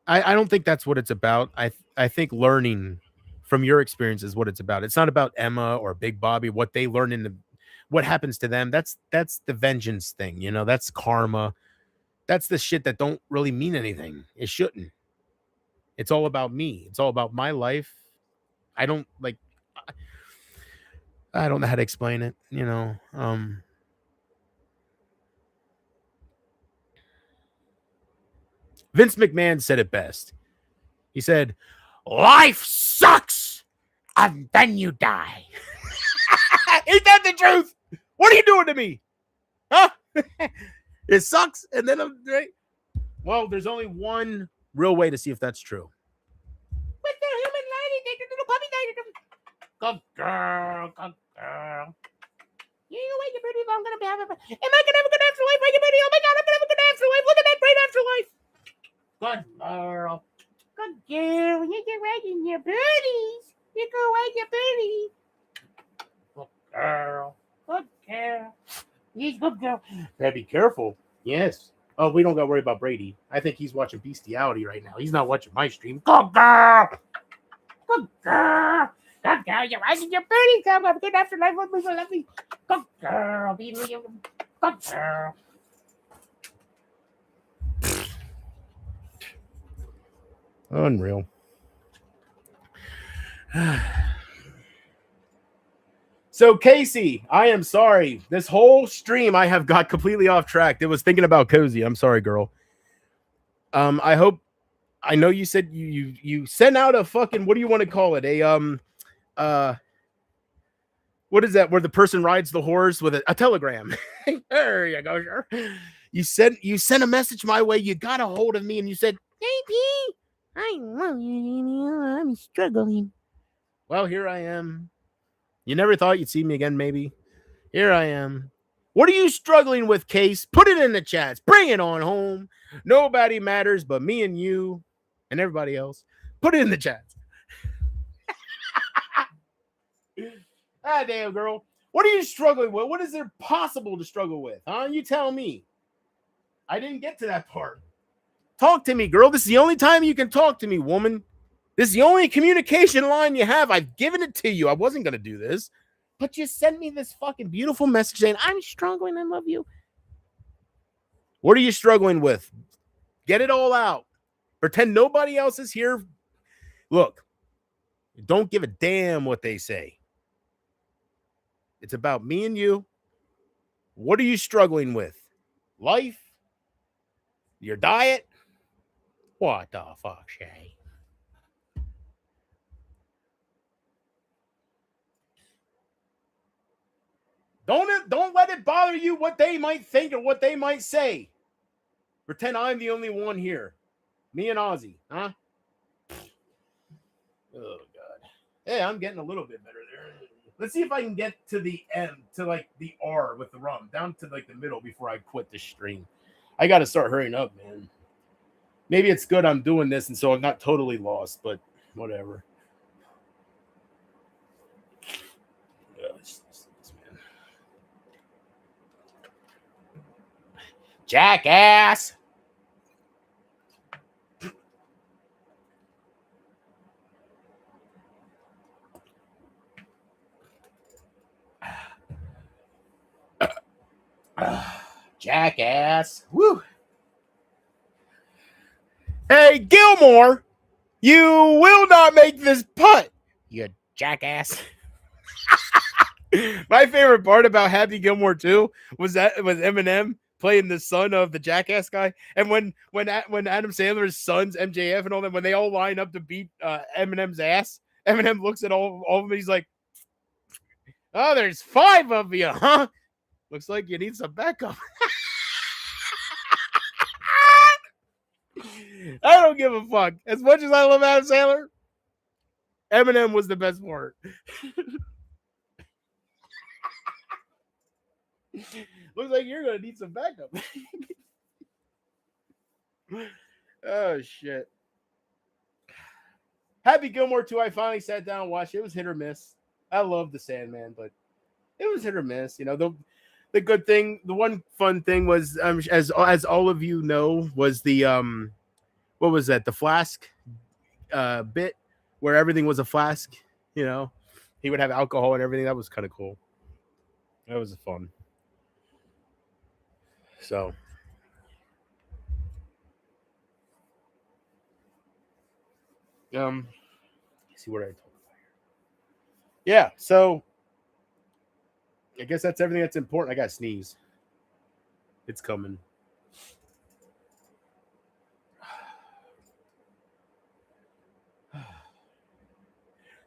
I don't think that's what it's about. I think learning from your experience is what it's about. It's not about Emma or Big Bobby, what they learn what happens to them. That's the vengeance thing. That's karma. That's the shit that don't really mean anything. It shouldn't. It's all about me. It's all about my life. I don't know how to explain it. Vince McMahon said it best. He said, "Life sucks, and then you die." Ain't that the truth? What are you doing to me? Huh? It sucks, and then I'm right. Well, there's only one real way to see if that's true. With the human lady, take the little puppy died. Good girl, good girl. You know what, you pretty. I'm gonna have am I gonna have a good afterlife? Like, buddy? Oh my god, I'm gonna have a good afterlife. Look at that great afterlife. Good girl. Good girl. You get right in your booties. You go right in your booties. Good girl. Good girl. He's good girl. Better be careful. Yes. Oh, we don't got to worry about Brady. I think he's watching Bestiality right now. He's not watching my stream. Good girl. Good girl. Good girl. You're right in your booties. Come have a good afterlife with me. Love me. Good girl. Be real. Good girl. Unreal. So, Casey, I am sorry. This whole stream I have got completely off track. It was thinking about Cozy. I'm sorry, girl. I know you said you sent out a fucking, what do you want to call it? What is that? Where the person rides the horse with a telegram. There you go, sure. You sent a message my way. You got a hold of me and you said, "Hey, P, I'm struggling." Well, here I am. You never thought you'd see me again, maybe. Here I am. What are you struggling with, Case? Put it in the chats. Bring it on home. Nobody matters but me and you and everybody else. Put it in the chats. Ah, damn, girl. What are you struggling with? What is there possible to struggle with? Huh? You tell me. I didn't get to that part. Talk to me, girl. This is the only time you can talk to me, woman. This is the only communication line you have. I've given it to you. I wasn't going to do this. But you sent me this fucking beautiful message saying, "I'm struggling. I love you." What are you struggling with? Get it all out. Pretend nobody else is here. Look, don't give a damn what they say. It's about me and you. What are you struggling with? Life? Your diet? What the fuck, Shay? Don't let it bother you what they might think or what they might say. Pretend I'm the only one here. Me and Ozzy, huh? Oh god. Hey, I'm getting a little bit better there. Let's see if I can get to the M, to like the R with the rum, down to like the middle before I quit the stream. I got to start hurrying up, man. Maybe it's good I'm doing this, and so I'm not totally lost, but whatever. Man. Jackass. Jackass. Woo. Hey, Gilmore, you will not make this putt, you jackass. My favorite part about Happy Gilmore 2 was Eminem playing the son of the jackass guy, and when Adam Sandler's sons MJF and all them, when they all line up to beat Eminem's ass, Eminem looks at all of them. He's like, "Oh, there's 5 of you, huh? Looks like you need some backup." I don't give a fuck. As much as I love Adam Sandler, Eminem was the best part. Looks like you're gonna need some backup. Oh shit. Happy Gilmore 2, I finally sat down and watched. It was hit or miss. I love the Sandman, but it was hit or miss. You know, the good thing, the one fun thing was, as all of you know, was the what was that? The flask bit where everything was a flask. You know, he would have alcohol and everything. That was kind of cool. That was fun. So. Let's see what I told you. Yeah, so I guess that's everything that's important. I got to sneeze. It's coming.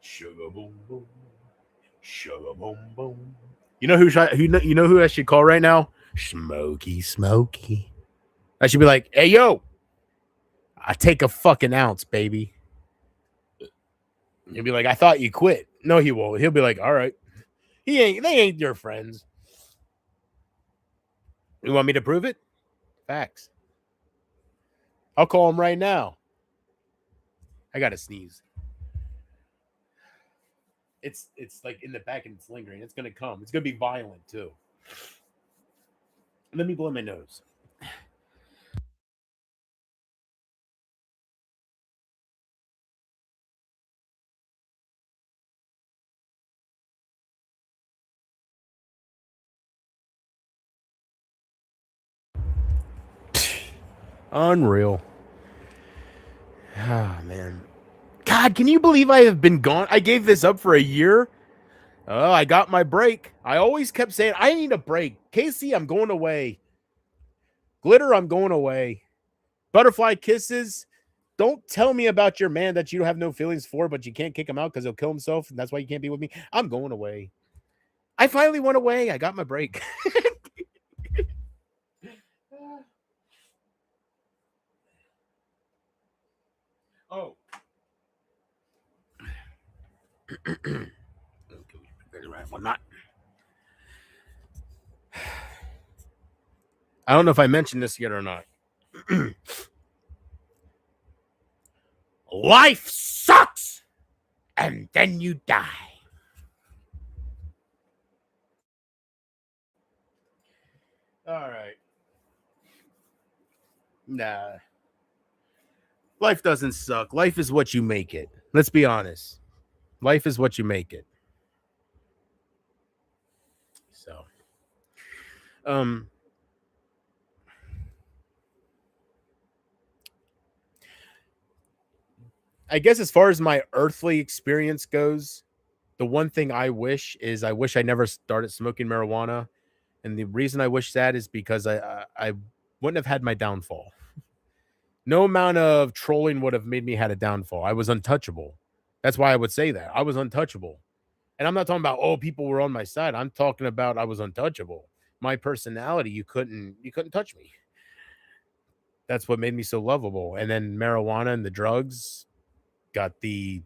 Sugar boom boom, sugar boom boom. You know who I should call right now? Smokey. I should be like, "Hey yo, I take a fucking ounce, baby." He'll be like, "I thought you quit." No, he won't. He'll be like, "All right." They ain't your friends. You want me to prove it? Facts. I'll call him right now. I gotta sneeze. It's like in the back and it's lingering. It's gonna come. It's gonna be violent too. Let me blow my nose. Unreal. Ah, man. God, can you believe I have been gone? I gave this up for a year. Oh, I got my break. I always kept saying, I need a break. Casey, I'm going away. Glitter, I'm going away. Butterfly kisses. Don't tell me about your man that you don't have no feelings for, but you can't kick him out because he'll kill himself. And that's why you can't be with me. I'm going away. I finally went away. I got my break. Oh. Well, not. I don't know if I mentioned this yet or not. Life sucks, and then you die. All right. Nah. Life doesn't suck. Life is what you make it. Let's be honest. Life is what you make it. So, I guess as far as my earthly experience goes, the one thing I wish I never started smoking marijuana. And the reason I wish that is because I wouldn't have had my downfall. No amount of trolling would have made me had a downfall. I was untouchable. That's why I would say that. I was untouchable. And I'm not talking about, oh, people were on my side. I'm talking about I was untouchable. My personality, you couldn't touch me. That's what made me so lovable. And then marijuana and the drugs got the,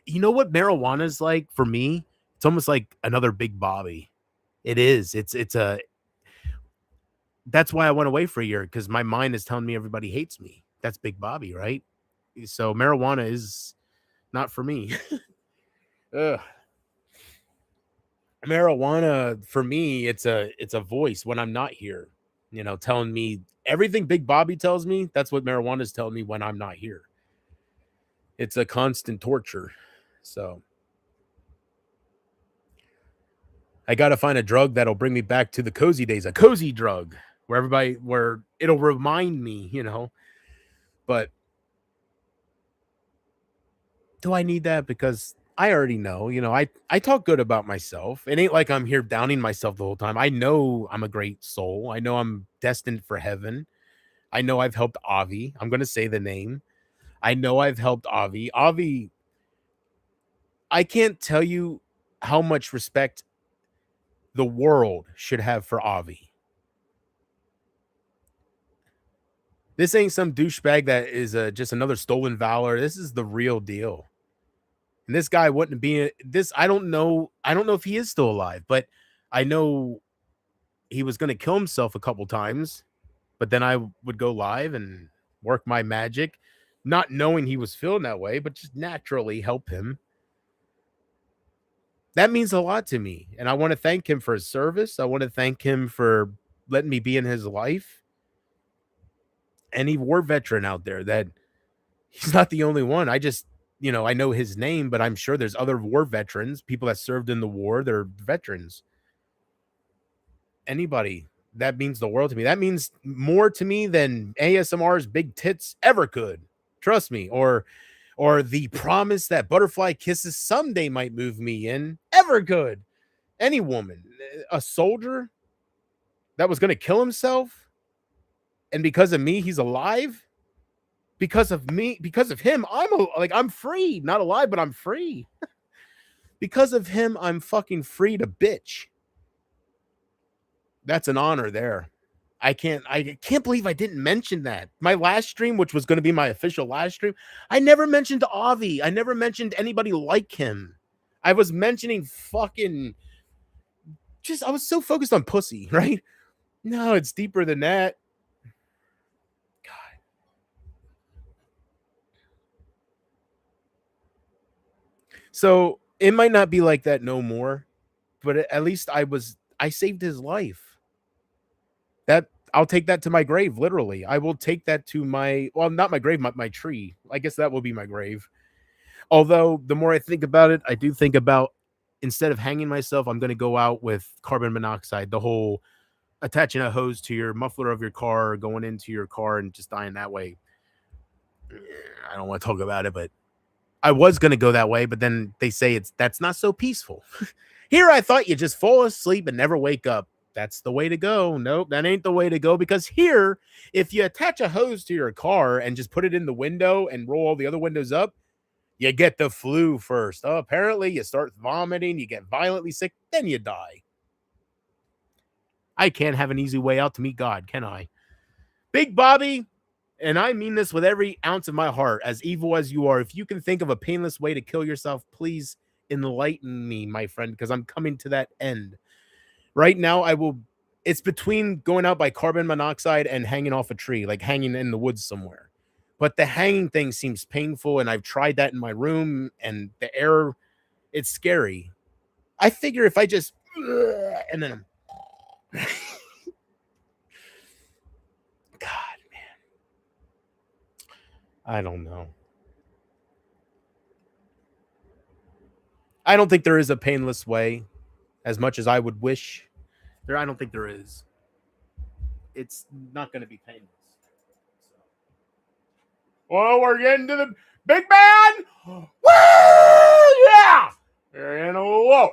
you know what marijuana is like for me? It's almost like another Big Bobby. It is. That's why I went away for a year, because my mind is telling me everybody hates me. That's Big Bobby, right? So marijuana is not for me. Ugh. Marijuana for me, it's a voice when I'm not here. telling me everything Big Bobby tells me. That's what marijuana is telling me when I'm not here. It's a constant torture. So I got to find a drug that'll bring me back to the cozy days, a cozy drug where it'll remind me, but do I need that? Because I already know, I talk good about myself. It ain't like I'm here downing myself the whole time. I know I'm a great soul. I know I'm destined for heaven. I know I've helped Avi. I'm going to say the name. I know I've helped Avi. Avi, I can't tell you how much respect the world should have for Avi. This ain't some douchebag that is just another stolen valor. This is the real deal. And this guy wouldn't be this. I don't know if he is still alive, but I know he was going to kill himself a couple times. But then I would go live and work my magic, not knowing he was feeling that way, but just naturally help him. That means a lot to me. And I want to thank him for his service. I want to thank him for letting me be in his life. Any war veteran out there, that he's not the only one. I just, I know his name, but I'm sure there's other war veterans, people that served in the war. They're veterans. Anybody, that means the world to me. That means more to me than ASMR's big tits ever could. Trust me. Or the promise that butterfly kisses someday might move me in ever could. Any woman, a soldier that was going to kill himself, and because of me, he's alive. Because of me, because of him, I'm free. Not alive, but I'm free. Because of him, I'm fucking free to bitch. That's an honor there. I can't believe I didn't mention that. My last stream, which was going to be my official last stream, I never mentioned Avi. I never mentioned anybody like him. I was mentioning fucking I was so focused on pussy, right? No, it's deeper than that. God. So it might not be like that no more, but at least I saved his life. That I'll take that to my grave, literally. I will take that to not my grave, my tree. I guess that will be my grave. Although the more I think about it, I do think about, instead of hanging myself, I'm going to go out with carbon monoxide, the whole attaching a hose to your muffler of your car, going into your car and just dying that way. I don't want to talk about it, but I was going to go that way, but then they say that's not so peaceful. Here, I thought you just fall asleep and never wake up. That's the way to go. Nope, that ain't the way to go, because here, if you attach a hose to your car and just put it in the window and roll all the other windows up, you get the flu first. Oh, apparently, you start vomiting, you get violently sick, then you die. I can't have an easy way out to meet God, can I? Big Bobby, and I mean this with every ounce of my heart, as evil as you are, if you can think of a painless way to kill yourself, please enlighten me, my friend, because I'm coming to that end. Right now, it's between going out by carbon monoxide and hanging off a tree, like hanging in the woods somewhere. But the hanging thing seems painful, and I've tried that in my room, and the air, it's scary. I figure if I just, and then, God, man, I don't know. I don't think there is a painless way, as much as I would wish. I don't think there is. It's not going to be painless. So. Well, we're getting to the big man. Woo! Yeah! You're in a whoa.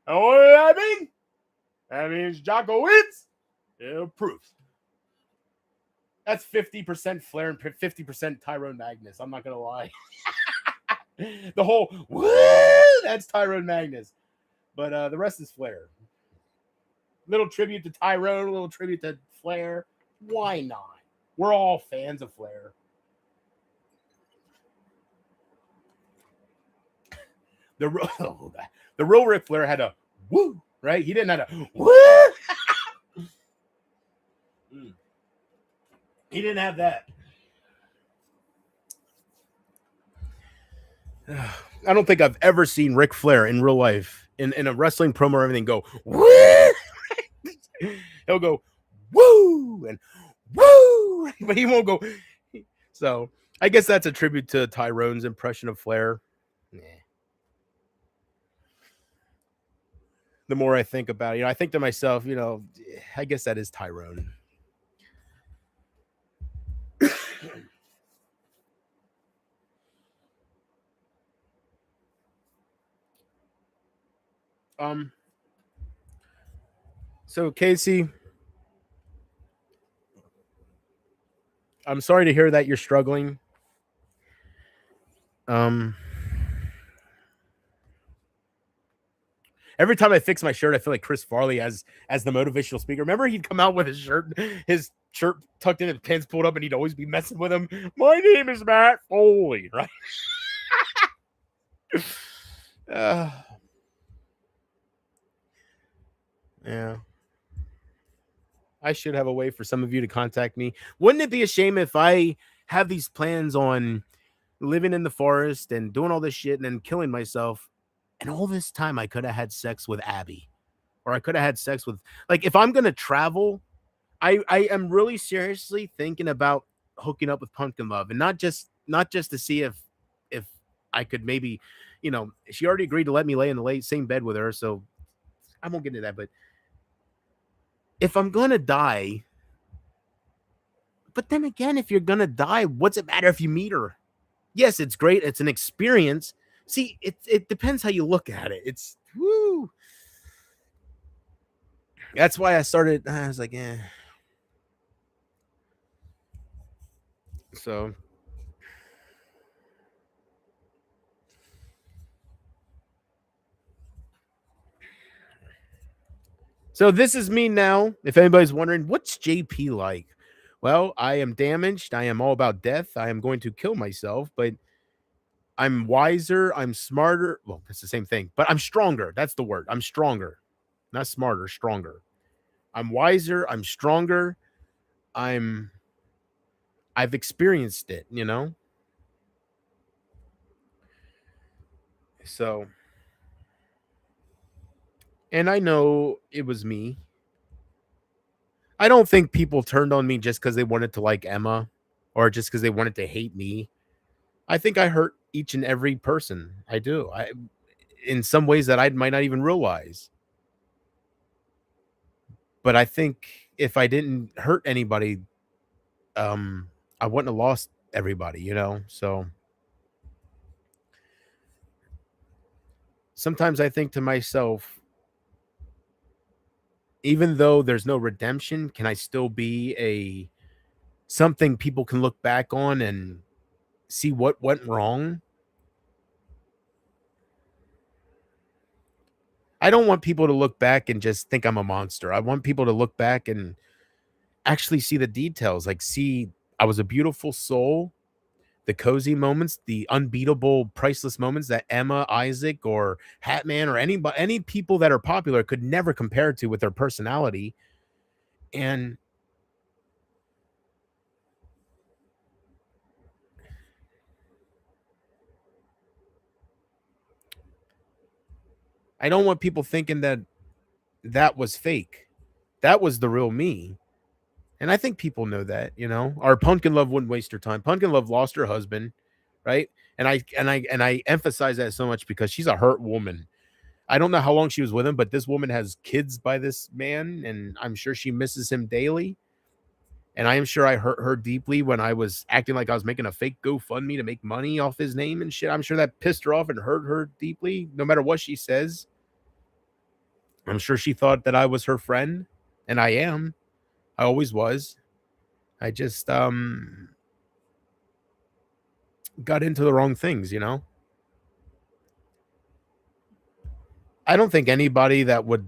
And what does that mean? That means Jocko Witz approves. That's 50% Flair and 50% Tyrone Magnus. I'm not going to lie. The whole woo, that's Tyrone Magnus. But the rest is Flair. Little tribute to Tyrone, a little tribute to Flair. Why not? We're all fans of Flair. The real Ric Flair had a woo, right? He didn't have a woo. He didn't have that. I don't think I've ever seen Ric Flair in real life, in a wrestling promo or everything, go woo. He'll go woo and woo, but he won't go. So I guess that's a tribute to Tyrone's impression of Flair. Nah. The more I think about it, I think to myself, I guess that is Tyrone. So Casey, I'm sorry to hear that you're struggling. Every time I fix my shirt, I feel like Chris Farley as the motivational speaker. Remember, he'd come out with his shirt tucked in, his pants pulled up, and he'd always be messing with him. My name is Matt Foley, right? Yeah. I should have a way for some of you to contact me. Wouldn't it be a shame if I have these plans on living in the forest and doing all this shit and then killing myself, and all this time I could have had sex with Abby, or I could have had sex with, like, if I'm gonna travel, I am really seriously thinking about hooking up with Pumpkin Love, and not just to see if I could maybe, she already agreed to let me lay in the same bed with her, so I won't get into that. But if I'm gonna die, but then again, if you're gonna die, what's it matter if you meet her? Yes, it's great. It's an experience. See, it depends how you look at it. It's woo. That's why I was like, eh. So this is me now. If anybody's wondering, what's JP like? Well, I am damaged. I am all about death. I am going to kill myself, but I'm wiser. I'm smarter. Well, it's the same thing, but I'm stronger. That's the word. I'm stronger, not smarter, stronger. I'm wiser. I'm stronger. I've experienced it, So, and I know it was me. I don't think people turned on me just because they wanted to like Emma or just because they wanted to hate me. I think I hurt each and every person. I do. In some ways that I might not even realize. But I think if I didn't hurt anybody, I wouldn't have lost everybody, So sometimes I think to myself, even though there's no redemption, can I still be something people can look back on and see what went wrong? I don't want people to look back and just think I'm a monster. I want people to look back and actually see the details, like see I was a beautiful soul, the cozy moments, the unbeatable, priceless moments that Emma, Isaac, or Hatman, or any people that are popular could never compare to with their personality. And I don't want people thinking that was fake. That was the real me. And I think people know that, Our Pumpkin Love wouldn't waste her time. Pumpkin Love lost her husband, right? And I emphasize that so much because she's a hurt woman. I don't know how long she was with him, but this woman has kids by this man, and I'm sure she misses him daily. And I am sure I hurt her deeply when I was acting like I was making a fake GoFundMe to make money off his name and shit. I'm sure that pissed her off and hurt her deeply, no matter what she says. I'm sure she thought that I was her friend, and I am. I always was. I just got into the wrong things, I don't think anybody the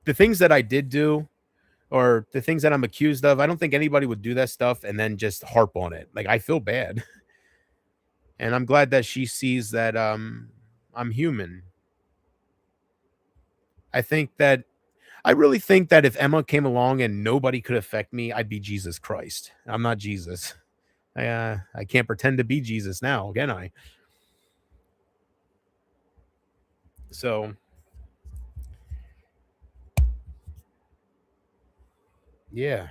things that I did do or the things that I'm accused of, I don't think anybody would do that stuff and then just harp on it. Like, I feel bad. And I'm glad that she sees that I'm human. I really think that if Emma came along and nobody could affect me, I'd be Jesus Christ. I'm not Jesus. I can't pretend to be Jesus now, can I? So, yeah.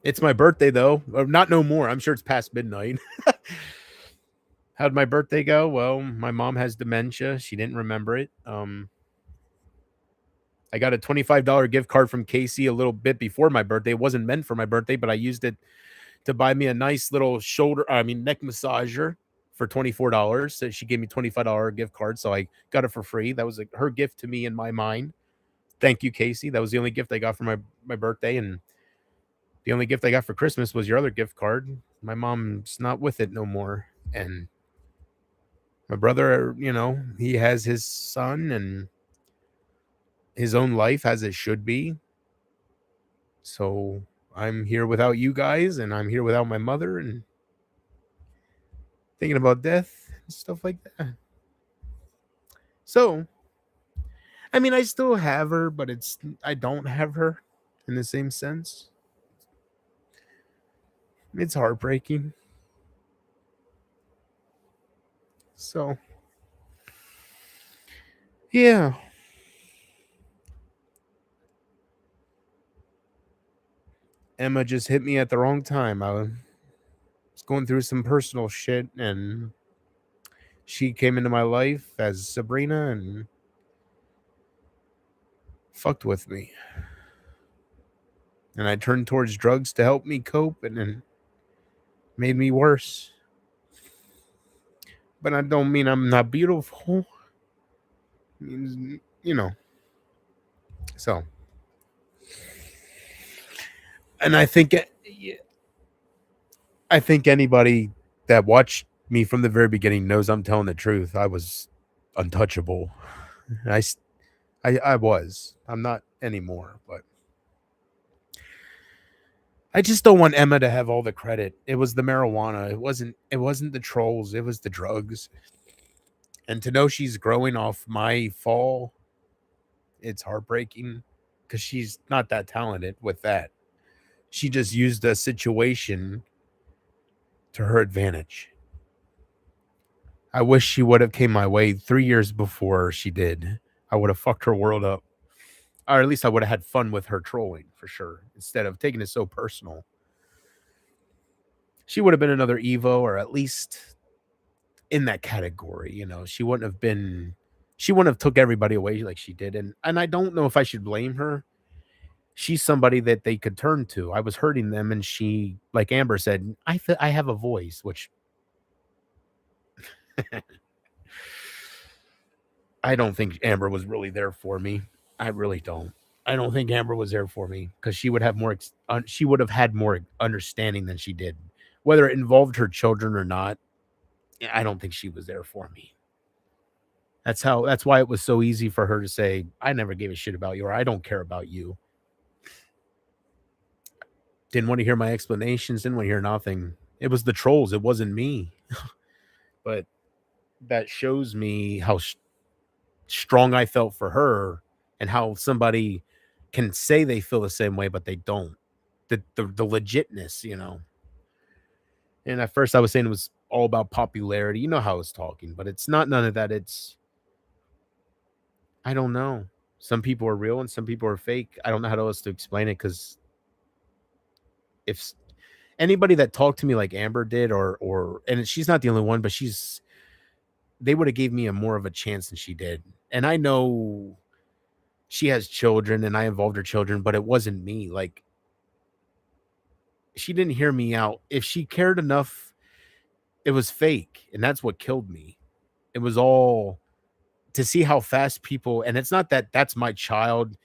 It's my birthday though. Not no more. I'm sure it's past midnight. How'd my birthday go? Well, my mom has dementia. She didn't remember it. I got a $25 gift card from Casey a little bit before my birthday. It wasn't meant for my birthday, but I used it to buy me a nice little neck massager for $24. So she gave me $25 gift card. So I got it for free. That was her gift to me in my mind. Thank you, Casey. That was the only gift I got for my birthday. And the only gift I got for Christmas was your other gift card. My mom's not with it no more. And my brother, he has his son and his own life as it should be. So I'm here without you guys, and I'm here without my mother, and thinking about death and stuff like that. So, I mean, I still have her, but I don't have her in the same sense. It's heartbreaking. So, yeah. Emma just hit me at the wrong time. I was going through some personal shit, and she came into my life as Sabrina and fucked with me. And I turned towards drugs to help me cope, and then made me worse. But I don't mean I'm not beautiful. It means, So, and I think anybody that watched me from the very beginning knows I'm telling the truth. I was untouchable. I was. I'm not anymore, but I just don't want Emma to have all the credit. It was the marijuana. It wasn't the trolls. It was the drugs. And to know she's growing off my fall, it's heartbreaking because she's not that talented with that. She just used a situation to her advantage. I wish she would have came my way 3 years before she did. I would have fucked her world up. Or at least I would have had fun with her trolling for sure, instead of taking it so personal. She would have been another Evo, or at least in that category. She wouldn't have took everybody away like she did. And I don't know if I should blame her. She's somebody that they could turn to. I was hurting them, and she, like Amber said, I have a voice, which I don't think Amber was really there for me. I really don't. I don't think Amber was there for me because she would have she would have had more understanding than she did, whether it involved her children or not. I don't think she was there for me. That's why it was so easy for her to say, I never gave a shit about you, or I don't care about you. Didn't want to hear my explanations, didn't want to hear nothing. It was the trolls. It wasn't me. But that shows me how strong I felt for her, and how somebody can say they feel the same way, but they don't. The legitness, And at first I was saying it was all about popularity. You know how I was talking, but it's not none of that. I don't know. Some people are real and some people are fake. I don't know how else to explain it, because if anybody that talked to me like Amber did, and she's not the only one, but they would have gave me more of a chance than she did. And I know she has children and I involved her children, but it wasn't me. Like, she didn't hear me out. If she cared enough, it was fake. And that's what killed me. It was all to see how fast people, and it's not that that's my child.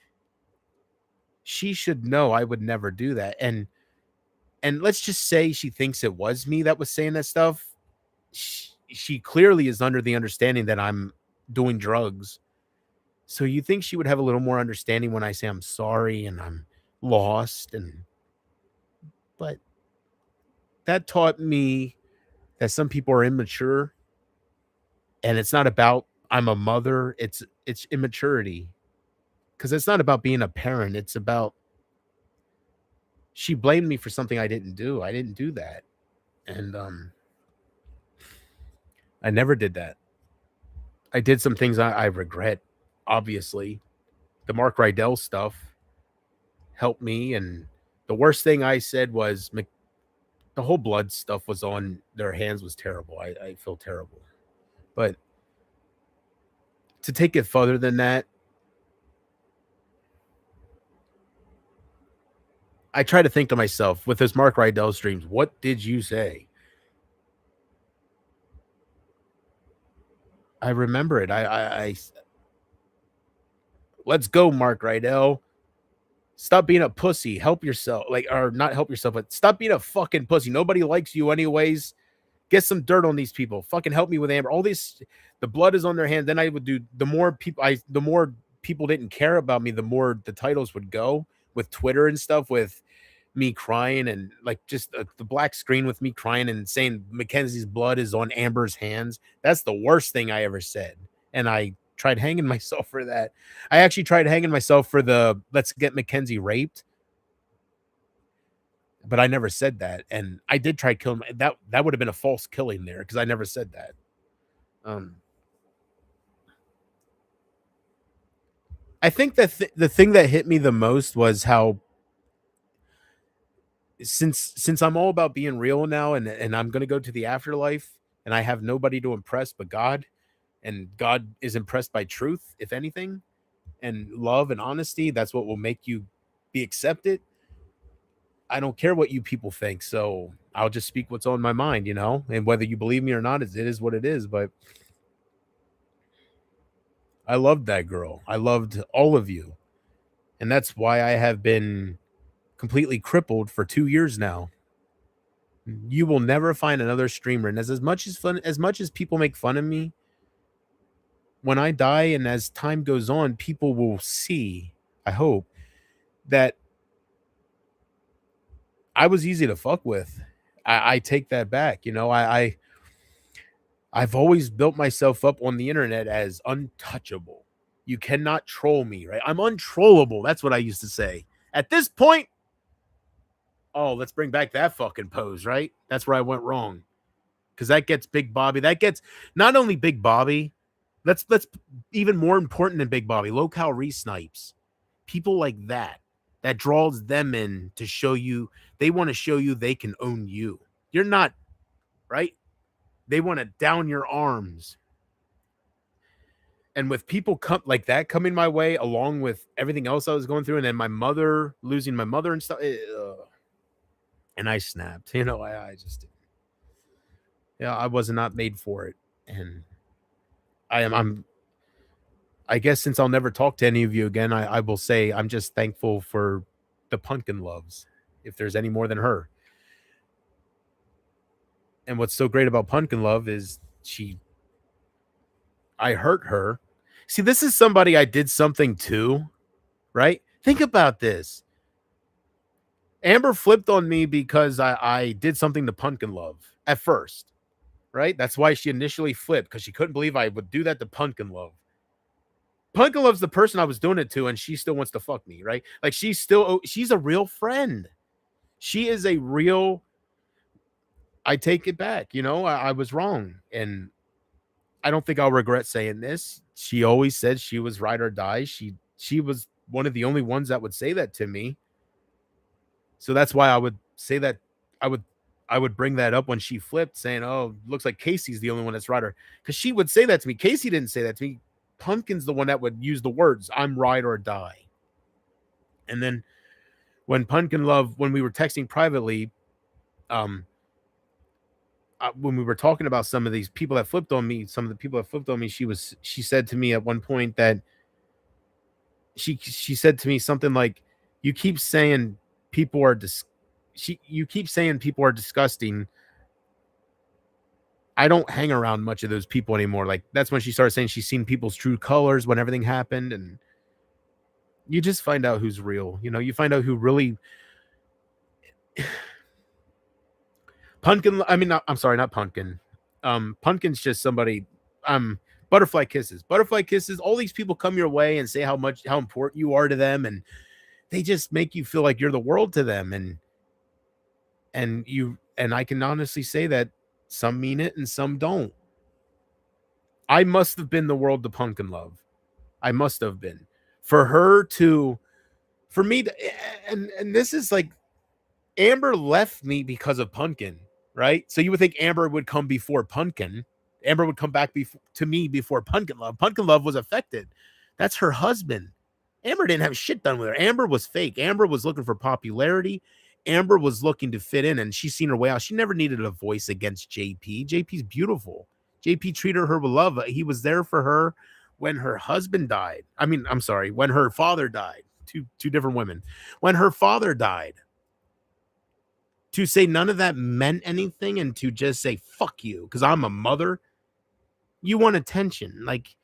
She should know I would never do that. And let's just say she thinks it was me that was saying that stuff. She clearly is under the understanding that I'm doing drugs. So you think she would have a little more understanding when I say I'm sorry and I'm lost. But that taught me that some people are immature, and it's not about I'm a mother. It's immaturity, because it's not about being a parent. It's about, she blamed me for something I didn't do. I didn't do that. And I never did that. I did some things I regret, obviously. The Mark Rydell stuff helped me, and The worst thing I said was the whole blood stuff was on their hands was terrible. I feel terrible. But to take it further than that, I try to think to myself with those Mark Rydell streams, what did you say? I remember it. I let's go, Mark Rydell. Stop being a pussy. Help yourself. Like, or not help yourself, but stop being a fucking pussy. Nobody likes you anyways. Get some dirt on these people. Fucking help me with Amber. All this, the blood is on their hands. Then I would do the more people didn't care about me, the more the titles would go with Twitter and stuff, with me crying and like just the black screen with me crying and saying Mackenzie's blood is on Amber's hands. That's the worst thing I ever said. And I tried hanging myself for that. I actually tried hanging myself for the let's get Mackenzie raped. But I never said that. And I did try killing that would have been a false killing there because I never said that. I think that the thing that hit me the most was how since I'm all about being real now and I'm going to go to the afterlife and I have nobody to impress but God, and God is impressed by truth, if anything, and love and honesty. That's what will make you be accepted. I don't care what you people think, so I'll just speak what's on my mind, you know, and whether you believe me or not, it is what it is. But I loved that girl. I loved all of you. And that's why I have been completely crippled for 2 years now. You will never find another streamer. And as much as people make fun of me, when I die and as time goes on, people will see, I hope, that I was easy to fuck with. I take that back. You know, I've always built myself up on the internet as untouchable. You cannot troll me, right? I'm untrollable. That's what I used to say. At this point, oh, let's bring back that fucking pose, right? That's where I went wrong. Because that gets Big Bobby. That gets not only Big Bobby, let's even more important than Big Bobby, Local Re-Snipes. People like that draws them in to show you, they want to show you they can own you. You're not, right? They want to down your arms. And with people come like that coming my way, along with everything else I was going through, and then my mother, losing my mother and stuff, and I snapped. You know, I just, yeah, I was not made for it. And I guess since I'll never talk to any of you again, I will say I'm just thankful for the Pumpkin Loves, if there's any more than her. And what's so great about Pumpkin Love is I hurt her. See, this is somebody I did something to, right? Think about this. Amber flipped on me because I did something to Pumpkin Love at first, right? That's why she initially flipped, because she couldn't believe I would do that to Pumpkin Love. Pumpkin Love's the person I was doing it to, and she still wants to fuck me, right? Like she's a real friend. She is a real, I take it back. You know, I was wrong. And I don't think I'll regret saying this. She always said she was ride or die. She was one of the only ones that would say that to me. So that's why I would say that I would bring that up when she flipped, saying, "Oh, looks like Casey's the only one that's ride or," because she would say that to me. Casey didn't say that to me. Pumpkin's the one that would use the words, "I'm ride or die." And then when Pumpkin Love, when we were texting privately, when we were talking about some of these people that flipped on me, she said to me at one point that she said to me something like, "You keep saying people are you keep saying people are disgusting. I don't hang around much of those people anymore." Like that's when she started saying she's seen people's true colors when everything happened, and you just find out who's real. You know, you find out who really. Pumpkin, I mean, I'm sorry, not Pumpkin. Pumpkin's just somebody. Butterfly Kisses. Butterfly Kisses. All these people come your way and say how important you are to them, and they just make you feel like you're the world to them. And I can honestly say that some mean it and some don't. I must have been the world to Pumpkin Love. I must have been. For me to, and this is like, Amber left me because of Pumpkin, right? So you would think Amber would come before Pumpkin. Amber would come back to me before Pumpkin Love. Pumpkin Love was affected. That's her husband. Amber didn't have shit done with her. Amber was fake. Amber was looking for popularity. Amber was looking to fit in, and she's seen her way out. She never needed a voice against JP. JP's beautiful. JP treated her with love. He was there for her when her husband died. I mean, I'm sorry, when her father died. Two different women. When her father died, to say none of that meant anything and to just say fuck you because I'm a mother, you want attention. Like,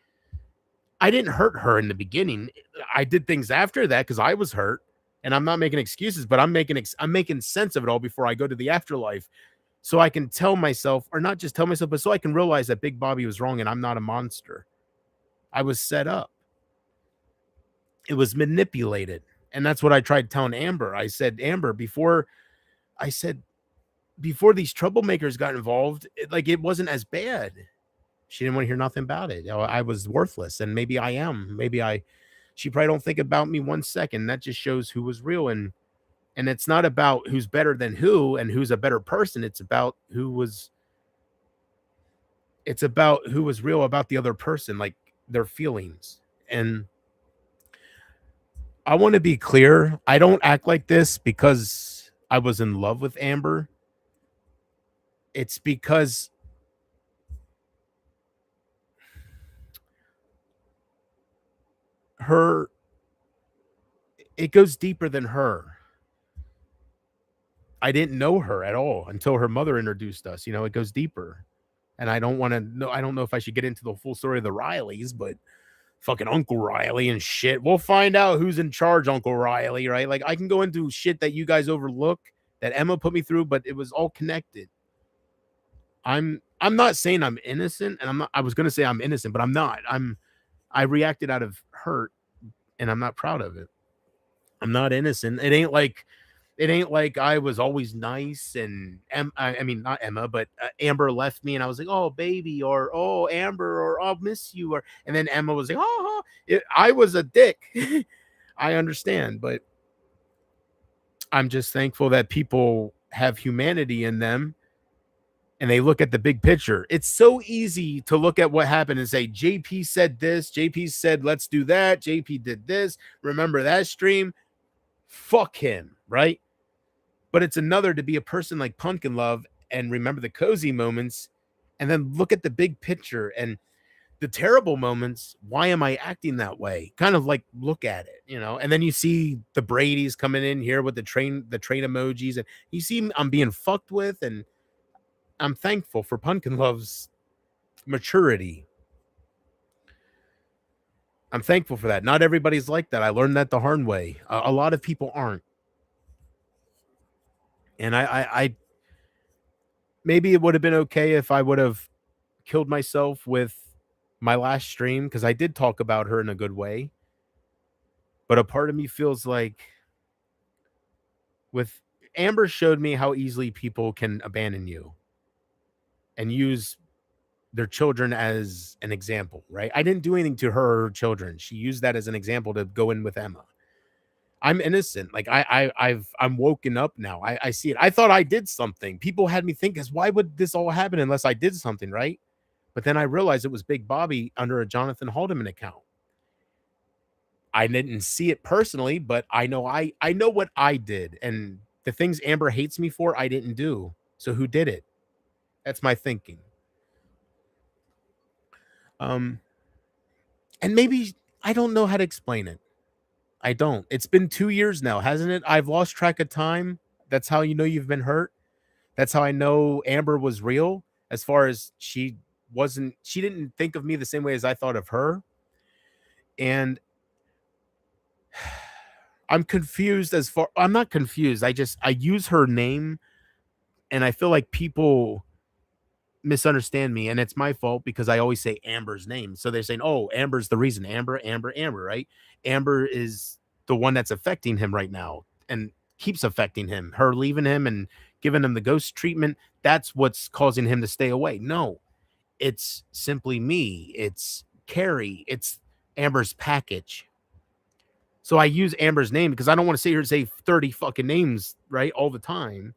I didn't hurt her in the beginning. I did things after that because I was hurt, and I'm not making excuses, but I'm making sense of it all before I go to the afterlife, so I can tell myself, or not just tell myself, but so I can realize that Big Bobby was wrong and I'm not a monster. I was set up. It was manipulated, and that's what I tried telling Amber. I said, Amber, before these troublemakers got involved, it wasn't as bad. She didn't want to hear nothing about it. I was worthless, and maybe I am. She probably don't think about me 1 second. That just shows who was real, and it's not about who's better than who and who's a better person. It's about who was real about the other person, like their feelings. And I want to be clear. I don't act like this because I was in love with Amber. It's because it goes deeper than her. I didn't know her at all until her mother introduced us. It goes deeper. And I don't know if I should get into the full story of the Rileys, but fucking Uncle Riley and shit. We'll find out who's in charge, Uncle Riley, right? Like, I can go into shit that you guys overlook that Emma put me through, but it was all connected. I'm not saying I'm innocent, and I was going to say I'm innocent, but I'm not. I reacted out of hurt, and I'm not proud of it. I'm not innocent. It ain't like I was always nice, and I mean, not Emma, but Amber left me and I was like, oh baby, or oh Amber, or I'll miss you, and then Emma was like, oh, I was a dick. I understand, but I'm just thankful that people have humanity in them and they look at the big picture. It's so easy to look at what happened and say, JP said this, JP said, let's do that. JP did this. Remember that stream? Fuck him, right? But it's another to be a person like Pumpkin Love and remember the cozy moments and then look at the big picture and the terrible moments. Why am I acting that way? Kind of like look at it, and then you see the Brady's coming in here with the train emojis, and you see I'm being fucked with, and I'm thankful for Pumpkin Love's maturity. I'm thankful for that. Not everybody's like that. I learned that the hard way. A lot of people aren't. And I maybe it would have been okay if I would have killed myself with my last stream, because I did talk about her in a good way. But a part of me feels like with Amber showed me how easily people can abandon you and use their children as an example, right? I didn't do anything to her children. She used that as an example to go in with Emma. I'm innocent. Like I'm woken up now. I see it. I thought I did something. People had me think, why would this all happen unless I did something, right? But then I realized it was Big Bobby under a Jonathan Haldeman account. I didn't see it personally, but I know what I did, and the things Amber hates me for, I didn't do. So who did it? That's my thinking. And maybe I don't know how to explain it. I don't. It's been 2 years now, hasn't it? I've lost track of time. That's how you know you've been hurt. That's how I know Amber was real, as far as she didn't think of me the same way as I thought of her. And I'm confused I'm not confused. I use her name and I feel like people misunderstand me, and it's my fault because I always say Amber's name. So they're saying, oh, Amber's the reason. Amber, right? Amber is the one that's affecting him right now and keeps affecting him. Her leaving him and giving him the ghost treatment, that's what's causing him to stay away. No, it's simply me. It's Carrie. It's Amber's package. So I use Amber's name because I don't want to sit here and say 30 fucking names, right, all the time.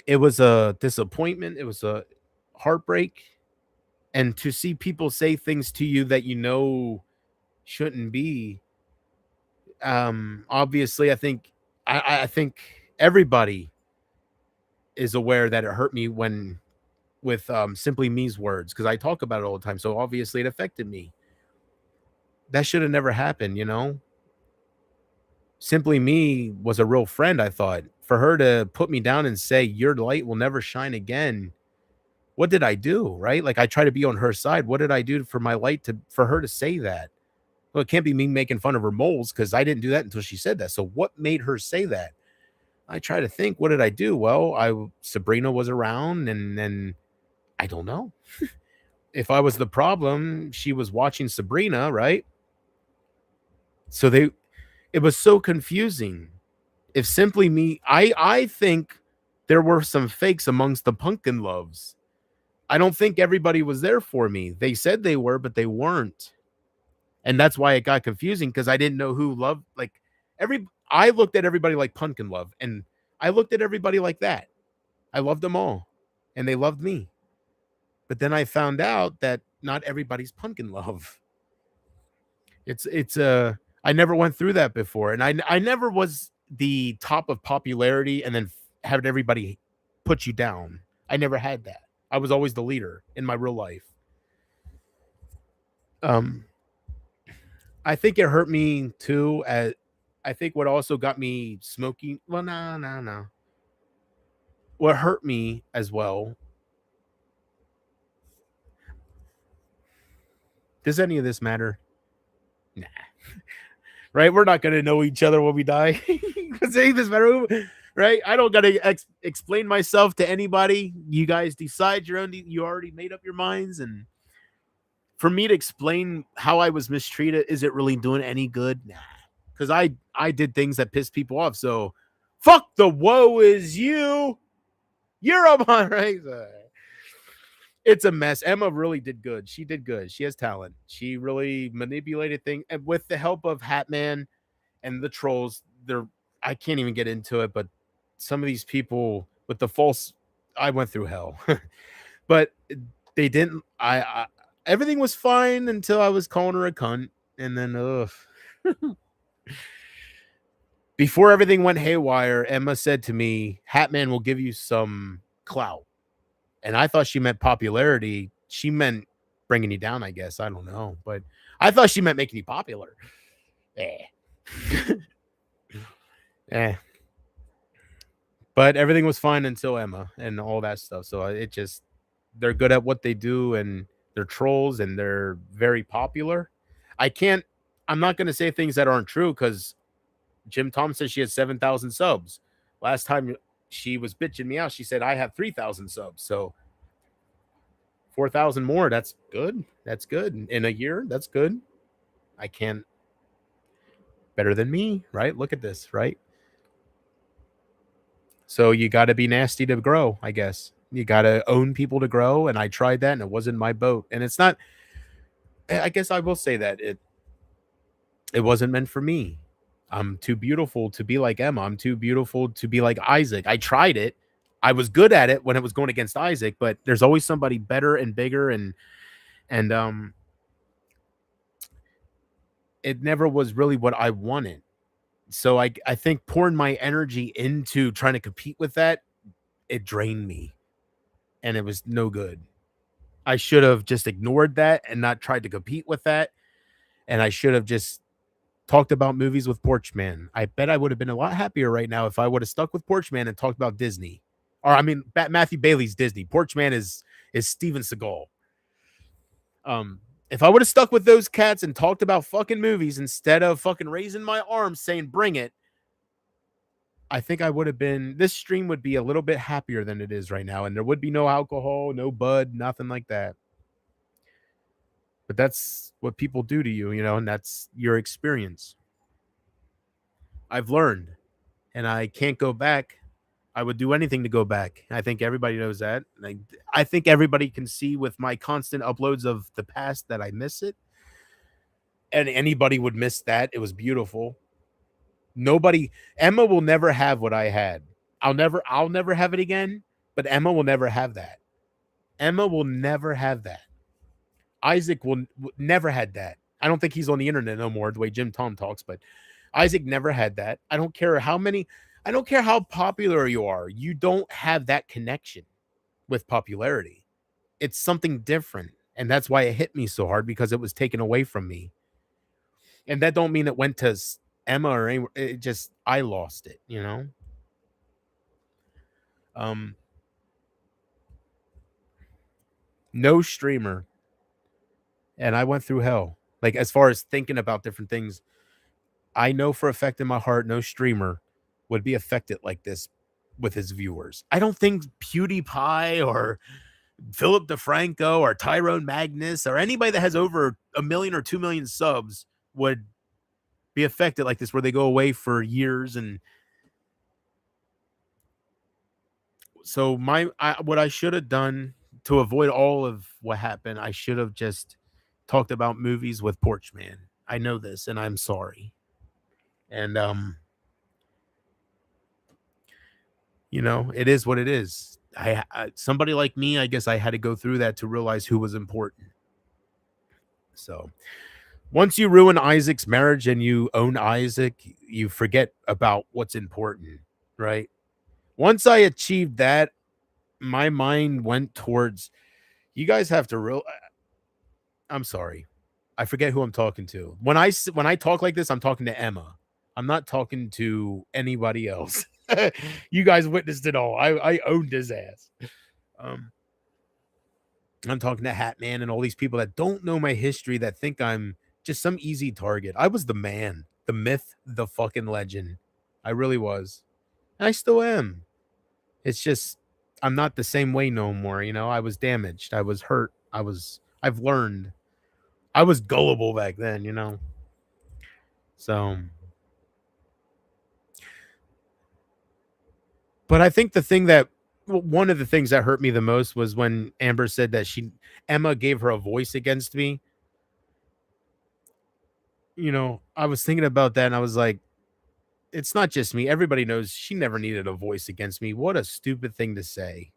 It was a disappointment. It was a heartbreak. And to see people say things to you that you know shouldn't be, obviously, I think everybody is aware that it hurt me when with Simply Me's words, because I talk about it all the time. So obviously it affected me. That should have never happened, you know? Simply Me was a real friend, I thought. For her to put me down and say, your light will never shine again. What did I do? Right? Like I try to be on her side. What did I do for my light for her to say that? Well, it can't be me making fun of her moles because I didn't do that until she said that. So what made her say that? I try to think, what did I do? Well, Sabrina was around, and then I don't know. If I was the problem, she was watching Sabrina, right? So it was so confusing. If Simply Me, I think there were some fakes amongst the Pumpkin Loves. I don't think everybody was there for me. They said they were, but they weren't. And that's why it got confusing, because I didn't know who loved, like, I looked at everybody like Pumpkin Love, and I looked at everybody like that. I loved them all, and they loved me. But then I found out that not everybody's Pumpkin Love. I never went through that before, and I never was the top of popularity and then having everybody put you down. I never had that. I was always the leader in my real life. I think it hurt me too. I think what also got me smoking. Well, no. What hurt me as well. Does any of this matter? Nah. Right? We're not gonna know each other when we die. Does any of this matter? Right? I don't gotta explain myself to anybody. You guys decide your own. You already made up your minds, and for me to explain how I was mistreated, is it really doing any good? Nah, because I did things that pissed people off. So fuck the woe is you. You're up on right. It's a mess. Emma really did good. She did good. She has talent. She really manipulated things, and with the help of Hatman and the trolls. I can't even get into it, but some of these people with the false, I went through hell. But they didn't. I everything was fine until I was calling her a cunt, and then before everything went haywire, Emma said to me, Hatman will give you some clout. And I thought she meant popularity. She meant bringing you down, I guess. I don't know. But I thought she meant making you popular. But everything was fine until Emma and all that stuff. So they're good at what they do, and they're trolls, and they're very popular. I'm not going to say things that aren't true, because Jim Tom says she has 7,000 subs. Last time she was bitching me out, she said, I have 3,000 subs. So 4,000 more. That's good. That's good. In a year, that's good. I can't. Better than me, right? Look at this, right? So you got to be nasty to grow, I guess. You got to own people to grow. And I tried that, and it wasn't my boat. And it's not, I guess I will say that it wasn't meant for me. I'm too beautiful to be like Emma. I'm too beautiful to be like Isaac. I tried it. I was good at it when it was going against Isaac, but there's always somebody better and bigger, and it never was really what I wanted. So I think pouring my energy into trying to compete with that, it drained me, and it was no good. I should have just ignored that and not tried to compete with that. And I should have just talked about movies with Porchman. I bet I would have been a lot happier right now if I would have stuck with Porchman and talked about Disney. Or I mean, Matthew Bailey's Disney. Porchman is Steven Seagal. If I would have stuck with those cats and talked about fucking movies instead of fucking raising my arms saying bring it, I think I would have been, this stream would be a little bit happier than it is right now, and there would be no alcohol, no bud, nothing like that. But that's what people do to you, and that's your experience. I've learned, and I can't go back. I would do anything to go back. I think everybody knows that. I think everybody can see with my constant uploads of the past that I miss it. and anybody would miss that. It was beautiful. Nobody, Emma will never have what I had. I'll never have it again, but Emma will never have that. Emma will never have that. Isaac will never had that. I don't think he's on the internet no more the way Jim Tom talks, but Isaac never had that. I don't care how popular you are. You don't have that connection with popularity. It's something different. And that's why it hit me so hard, because it was taken away from me. And that don't mean it went to Emma or anywhere. It just, I lost it, you know? No streamer. And I went through hell. Like, as far as thinking about different things, I know for a fact in my heart, no streamer would be affected like this with his viewers. I don't think PewDiePie or Philip DeFranco or Tyrone Magnus or anybody that has over 1 million or 2 million subs would be affected like this, where they go away for years. And so what I should have done to avoid all of what happened, I should have just talked about movies with Porchman. I know this, and I'm sorry. And you know, it is what it is. I somebody like me, I guess I had to go through that to realize who was important. So once you ruin Isaac's marriage and you own Isaac, you forget about what's important, right? Once I achieved that, my mind went towards, you guys have to I'm sorry. I forget who I'm talking to. When I talk like this, I'm talking to Emma. I'm not talking to anybody else. You guys witnessed it all. I owned his ass. I'm talking to Hatman and all these people that don't know my history, that think I'm just some easy target. I was the man, the myth, the fucking legend. I really was. And I still am. It's just, I'm not the same way no more. You know, I was damaged. I was hurt. I've learned. I was gullible back then, you know. So, but I think one of the things that hurt me the most was when Amber said that Emma gave her a voice against me. You know, I was thinking about that and I was like, it's not just me. Everybody knows she never needed a voice against me. What a stupid thing to say.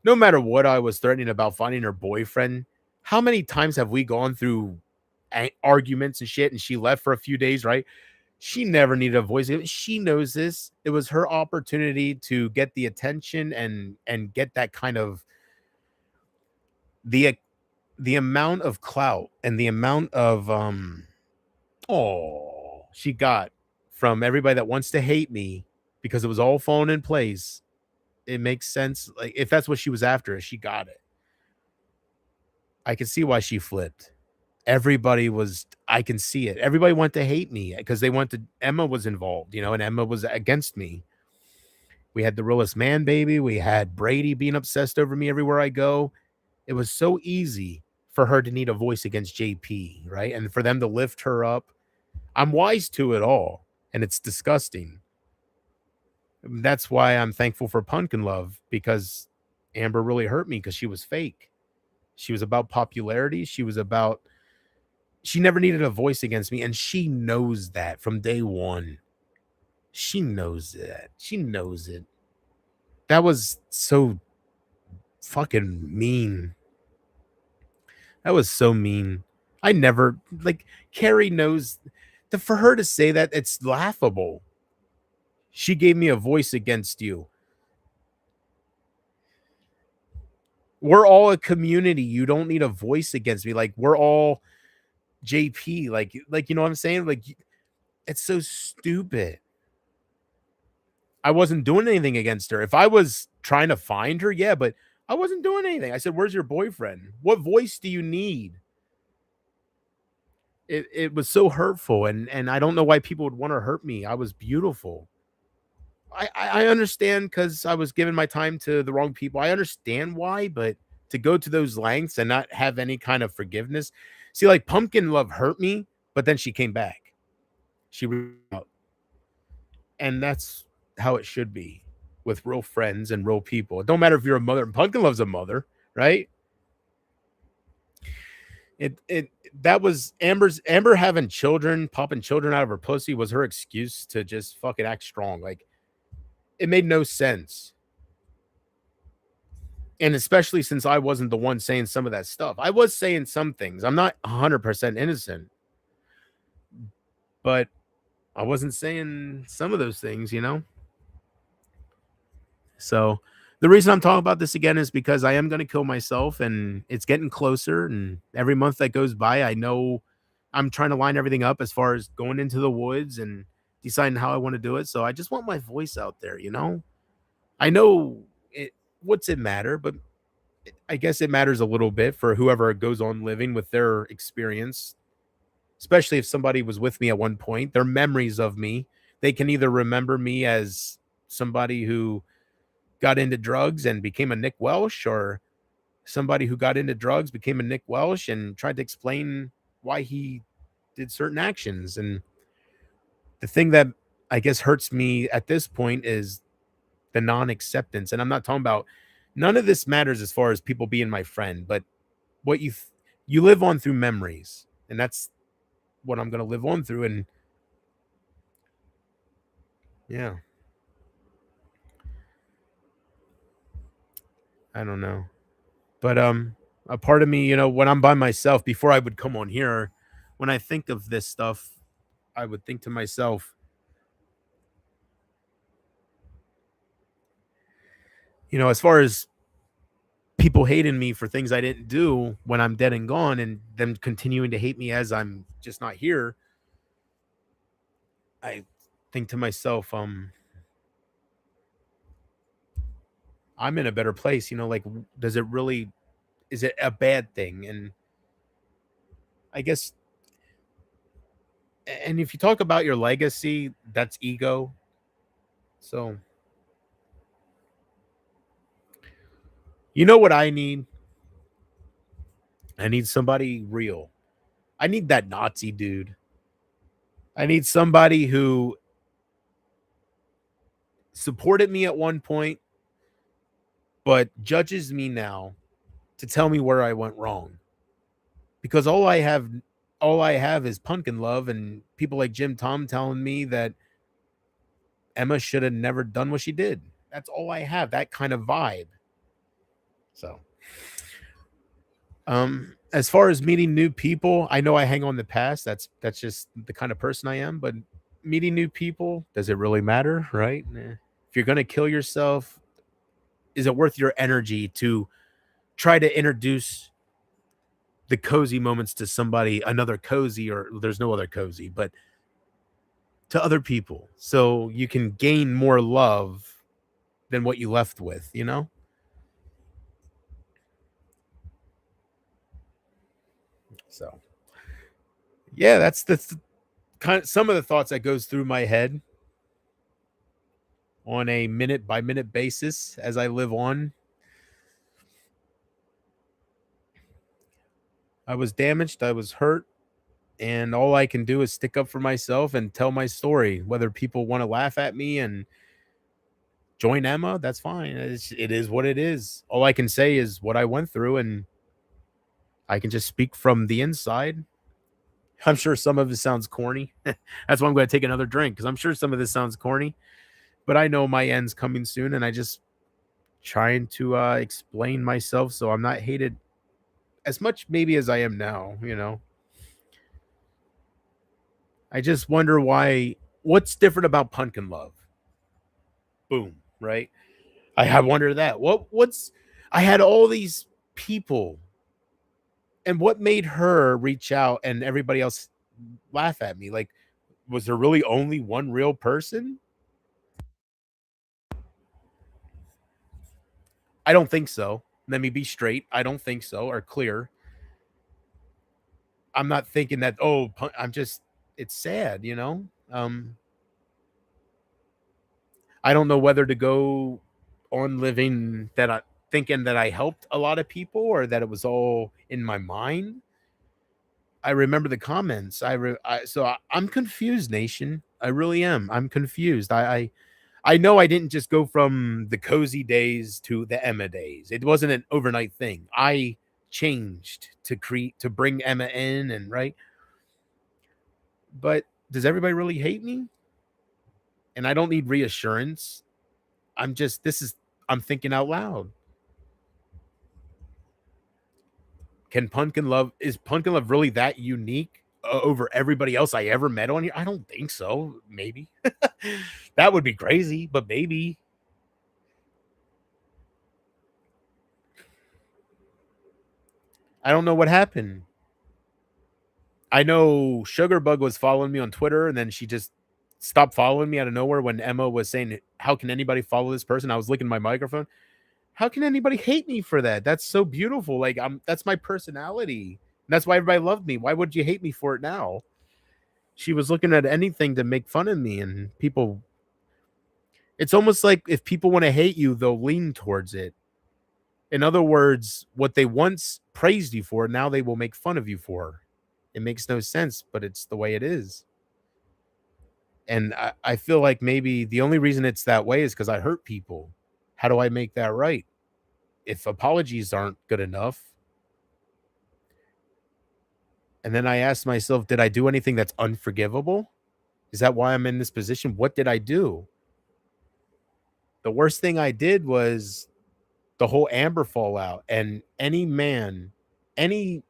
No matter what I was threatening about finding her boyfriend, how many times have we gone through arguments and shit and she left for a few days, right? She never needed a voice. She knows this. It was her opportunity to get the attention and get that kind of the amount of clout and the amount of she got from everybody that wants to hate me, because it was all falling in place. It makes sense. Like, if that's what she was after, she got it. I can see why she flipped. I can see it. Everybody wanted to hate me because Emma was involved, you know, and Emma was against me. We had the realest man baby. We had Brady being obsessed over me everywhere I go. It was so easy for her to need a voice against JP, right? And for them to lift her up. I'm wise to it all, and it's disgusting. That's why I'm thankful for Pumpkin Love, because Amber really hurt me because she was fake. She was about popularity. She never needed a voice against me, and she knows that from day one. She knows that. She knows it. That was so fucking mean. That was so mean. I never, like, Carrie knows that for her to say that, it's laughable. She gave me a voice against you. We're all a community. You don't need a voice against me. Like, we're all JP. Like, you know what I'm saying? Like, it's so stupid. I wasn't doing anything against her. If I was trying to find her, yeah, but I wasn't doing anything. I said, where's your boyfriend? What voice do you need? It was so hurtful, and I don't know why people would want to hurt me. I was beautiful. I understand, because I was giving my time to the wrong people. I understand why, but to go to those lengths and not have any kind of forgiveness. See, like, Pumpkin Love hurt me, but then she came back. She reached out. And that's how it should be with real friends and real people. It don't matter if you're a mother. Pumpkin Love's a mother, right? It that was Amber having children, popping children out of her pussy was her excuse to just fucking act strong. Like it made no sense. And especially since I wasn't the one saying some of that stuff. I was saying some things. I'm not 100% innocent, but I wasn't saying some of those things, you know? So the reason I'm talking about this again is because I am going to kill myself and it's getting closer. And every month that goes by, I know I'm trying to line everything up as far as going into the woods and deciding how I want to do it. So I just want my voice out there, you know? I know it, what's it matter, but I guess it matters a little bit for whoever goes on living with their experience, especially if somebody was with me at one point, their memories of me, they can either remember me as somebody who got into drugs and became a Nick Welsh, or somebody who got into drugs, became a Nick Welsh, and tried to explain why he did certain actions. And the thing that I guess hurts me at this point is the non-acceptance. And I'm not talking about none of this matters as far as people being my friend, but what you live on through memories. And that's what I'm going to live on through. And yeah, I don't know. But a part of me, you know, when I'm by myself, before I would come on here, when I think of this stuff, I would think to myself, you know, as far as people hating me for things I didn't do when I'm dead and gone, and them continuing to hate me as I'm just not here, I think to myself, I'm in a better place, you know, like does it really, is it a bad thing? And I guess, and if you talk about your legacy, that's ego. So, you know what I need? I need somebody real. I need that Nazi dude. I need somebody who supported me at one point, but judges me now to tell me where I went wrong. Because all I have is Pumpkin Love and people like Jim Tom telling me that Emma should have never done what she did. That's all I have, that kind of vibe. So, as far as meeting new people, I know I hang on the past. That's just the kind of person I am, but meeting new people, does it really matter, right? If you're going to kill yourself, is it worth your energy to try to introduce the cozy moments to somebody, another cozy, or there's no other cozy, but to other people so you can gain more love than what you left with, you know? So, yeah, that's kind of some of the thoughts that goes through my head on a minute by minute basis as I live on. I was damaged, I was hurt, and all I can do is stick up for myself and tell my story. Whether people want to laugh at me and join Emma, that's fine. It is what it is. All I can say is what I went through, and I can just speak from the inside. I'm sure some of it sounds corny. That's why I'm going to take another drink, because I'm sure some of this sounds corny, but I know my end's coming soon, and I just trying to explain myself so I'm not hated as much maybe as I am now, you know. I just wonder what's different about Pumpkin Love. Boom, right? I wonder that. What's I had all these people, and what made her reach out and everybody else laugh at me? Like, was there really only one real person? I don't think so. Let me be straight. I don't think so, or clear. I'm not thinking that, oh, I'm just, it's sad, you know? I don't know whether to go on living that I thinking that I helped a lot of people or that it was all in my mind. I remember the comments. I'm confused, nation. I really am. I'm confused. I know I didn't just go from the cozy days to the Emma days. It wasn't an overnight thing. I changed to bring Emma in, and right. But does everybody really hate me? And I don't need reassurance. I'm thinking out loud. Is Pumpkin Love really that unique over everybody else I ever met on here? I don't think so. Maybe. That would be crazy, but maybe. I don't know what happened. I know Sugarbug was following me on Twitter, and then she just stopped following me out of nowhere when Emma was saying, how can anybody follow this person? I was licking my microphone. How can anybody hate me for that? That's so beautiful. Like, that's my personality. That's why everybody loved me. Why would you hate me for it now? She was looking at anything to make fun of me, and people, it's almost like if people want to hate you, they'll lean towards it. In other words, what they once praised you for, now they will make fun of you for. It makes no sense, but it's the way it is. And I feel like maybe the only reason it's that way is because I hurt people. How do I make that right? If apologies aren't good enough. And then I asked myself, did I do anything that's unforgivable? Is that why I'm in this position? What did I do? The worst thing I did was the whole Amber fallout. And any man, any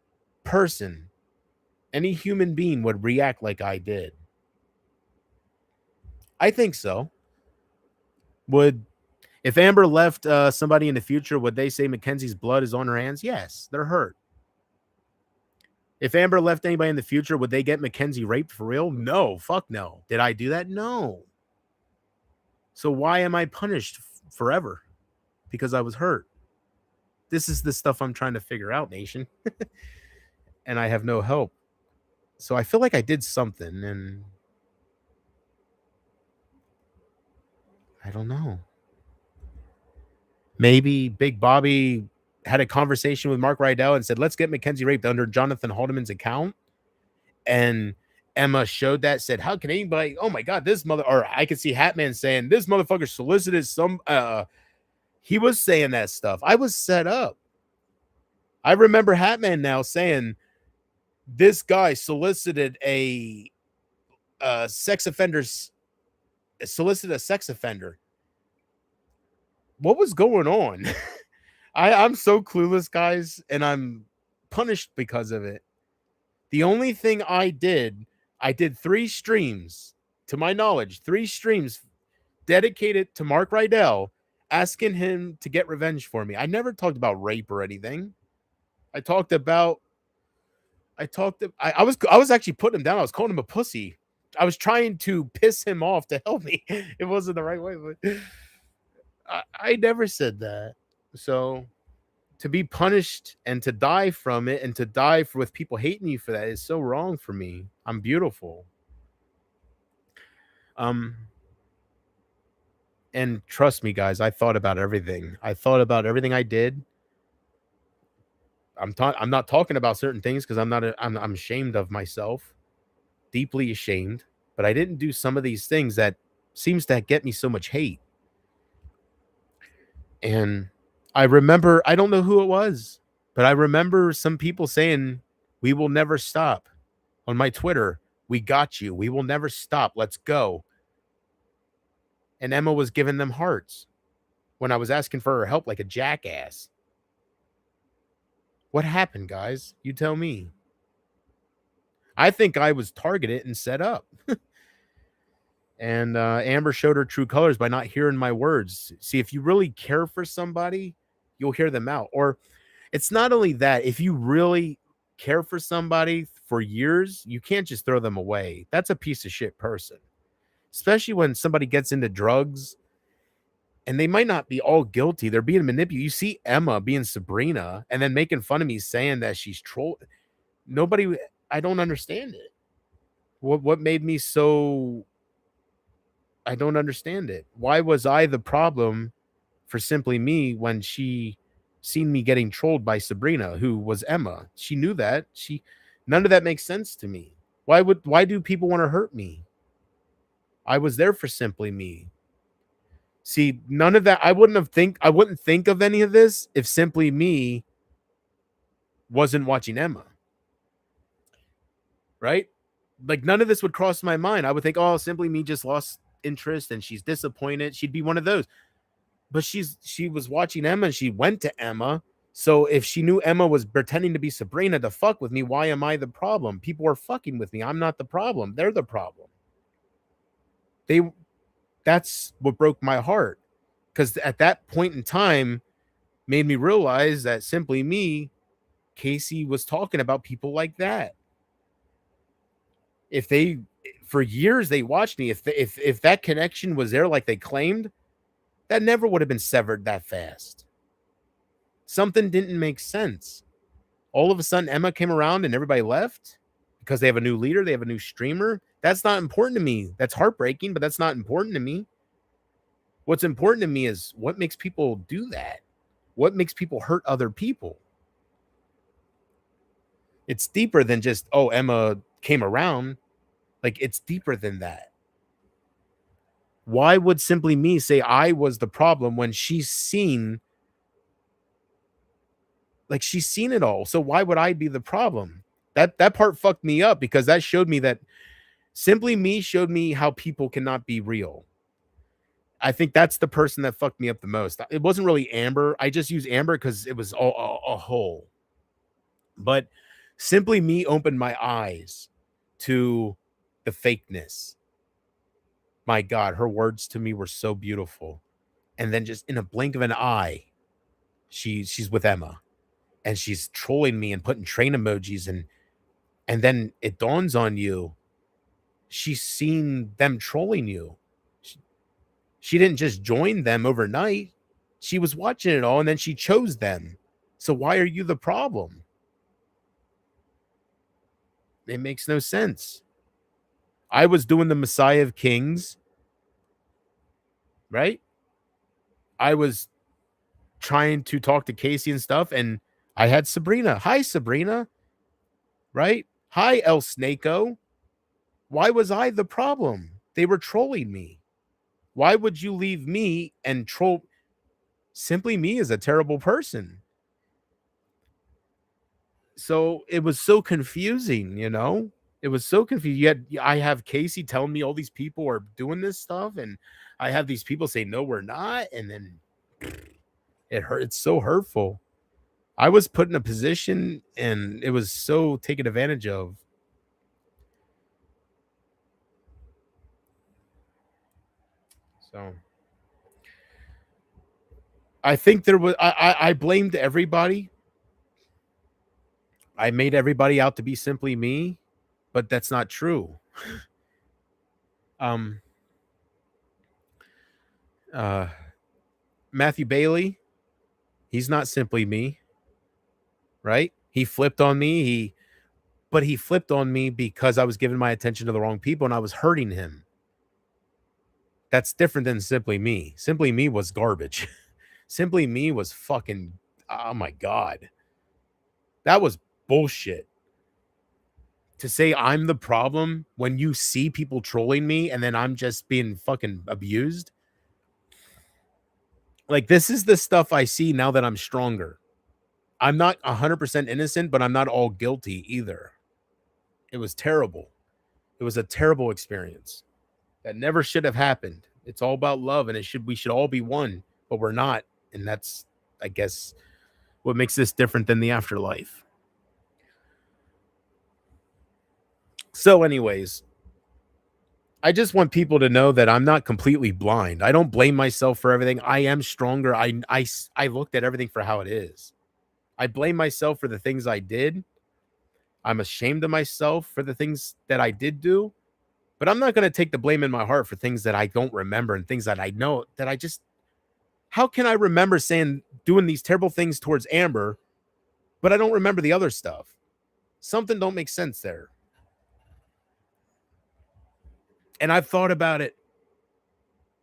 person, any human being would react like I did. I think so. If Amber left somebody in the future, would they say Mackenzie's blood is on her hands? Yes, they're hurt. If Amber left anybody in the future, would they get Mackenzie raped for real? No, fuck no. Did I do that? No. So why am I punished forever? Because I was hurt. This is the stuff I'm trying to figure out, nation. And I have no help. So I feel like I did something, and I don't know. Maybe Big Bobby had a conversation with Mark Rydell and said, let's get Mackenzie raped under Jonathan Haldeman's account. And Emma showed that, said, how can anybody, oh my God, or I could see Hatman saying, this motherfucker solicited he was saying that stuff. I was set up. I remember Hatman now saying, this guy solicited a sex offender. What was going on? I'm so clueless, guys, and I'm punished because of it. The only thing I did 3 streams, to my knowledge, 3 streams dedicated to Mark Rydell, asking him to get revenge for me. I never talked about rape or anything. I was actually putting him down. I was calling him a pussy. I was trying to piss him off to help me. It wasn't the right way, but I never said that. So to be punished and to die from it and to die with people hating you for that is so wrong for me. I'm beautiful. And trust me, guys, I thought about everything. I thought about everything I did. I'm not talking about certain things because I'm ashamed of myself, deeply ashamed. But I didn't do some of these things that seems to get me so much hate. And I remember, I don't know who it was, but I remember some people saying, we will never stop. On my Twitter, we got you. We will never stop. Let's go. And Emma was giving them hearts when I was asking for her help like a jackass. What happened, guys? You tell me. I think I was targeted and set up. And Amber showed her true colors by not hearing my words. See, if you really care for somebody, you'll hear them out. Or it's not only that, if you really care for somebody for years, you can't just throw them away. That's a piece of shit person. Especially when somebody gets into drugs and they might not be all guilty. They're being manipulated. You see Emma being Sabrina and then making fun of me saying that she's troll. I don't understand it. What made me so... I don't understand it. Why was I the problem for Simply Me when she seen me getting trolled by Sabrina, who was Emma? She knew that. None of that makes sense to me. Why do people want to hurt me? I was there for Simply Me. See, none of that. I wouldn't think of any of this if Simply Me wasn't watching Emma. Right? Like none of this would cross my mind. I would think, oh, Simply Me just lost interest and she's disappointed. She'd be one of those. But she was watching Emma and she went to Emma. So if she knew Emma was pretending to be Sabrina to fuck with me, why am I the problem? People are fucking with me. I'm not the problem. They're the problem. That's what broke my heart. Because at that point in time, made me realize that Simply Me, Casey was talking about people like that. If they, for years, they watched me. If that connection was there like they claimed, that never would have been severed that fast. Something didn't make sense. All of a sudden, Emma came around and everybody left because they have a new leader. They have a new streamer. That's not important to me. That's heartbreaking, but that's not important to me. What's important to me is what makes people do that. What makes people hurt other people? It's deeper than just, oh, Emma came around. Like, it's deeper than that. Why would Simply Me say I was the problem when she's seen it all? So why would I be the problem? That part fucked me up because that showed me that Simply Me showed me how people cannot be real. I think that's the person that fucked me up the most. It wasn't really Amber. I just used Amber because it was all a whole. But Simply Me opened my eyes to the fakeness. My God, her words to me were so beautiful. And then just in a blink of an eye, she's with Emma. And she's trolling me and putting train emojis. And then it dawns on you, she's seen them trolling you. She didn't just join them overnight. She was watching it all and then she chose them. So why are you the problem? It makes no sense. I was doing the Messiah of Kings, right? I was trying to talk to Casey and stuff, and I had Sabrina. Hi, Sabrina. Right? Hi, El Snako. Why was I the problem? They were trolling me. Why would you leave me and troll? Simply Me is a terrible person. So it was so confusing, you know? It was so confusing. Yet I have Casey telling me all these people are doing this stuff, and I have these people say, no, we're not. And then it hurt. It's so hurtful. I was put in a position and it was so taken advantage of. So I think there was, I blamed everybody. I made everybody out to be Simply Me, but that's not true. Matthew Bailey, he's not Simply Me, right? He flipped on me. But he flipped on me because I was giving my attention to the wrong people and I was hurting him. That's different than Simply Me. Simply Me was garbage. Simply Me was fucking, oh my God. That was bullshit. To say I'm the problem when you see people trolling me and then I'm just being fucking abused. Like, this is the stuff I see now that I'm stronger. I'm not 100% innocent, but I'm not all guilty either. It was terrible. It was a terrible experience that never should have happened. It's all about love, and we should all be one, but we're not. And that's, I guess, what makes this different than the afterlife. So anyways, I just want people to know that I'm not completely blind. I don't blame myself for everything. I am stronger. I looked at everything for how it is. I blame myself for the things I did. I'm ashamed of myself for the things that I did do. But I'm not going to take the blame in my heart for things that I don't remember and things that I know that I just, how can I remember doing these terrible things towards Amber, but I don't remember the other stuff? Something don't make sense there. And I've thought about it.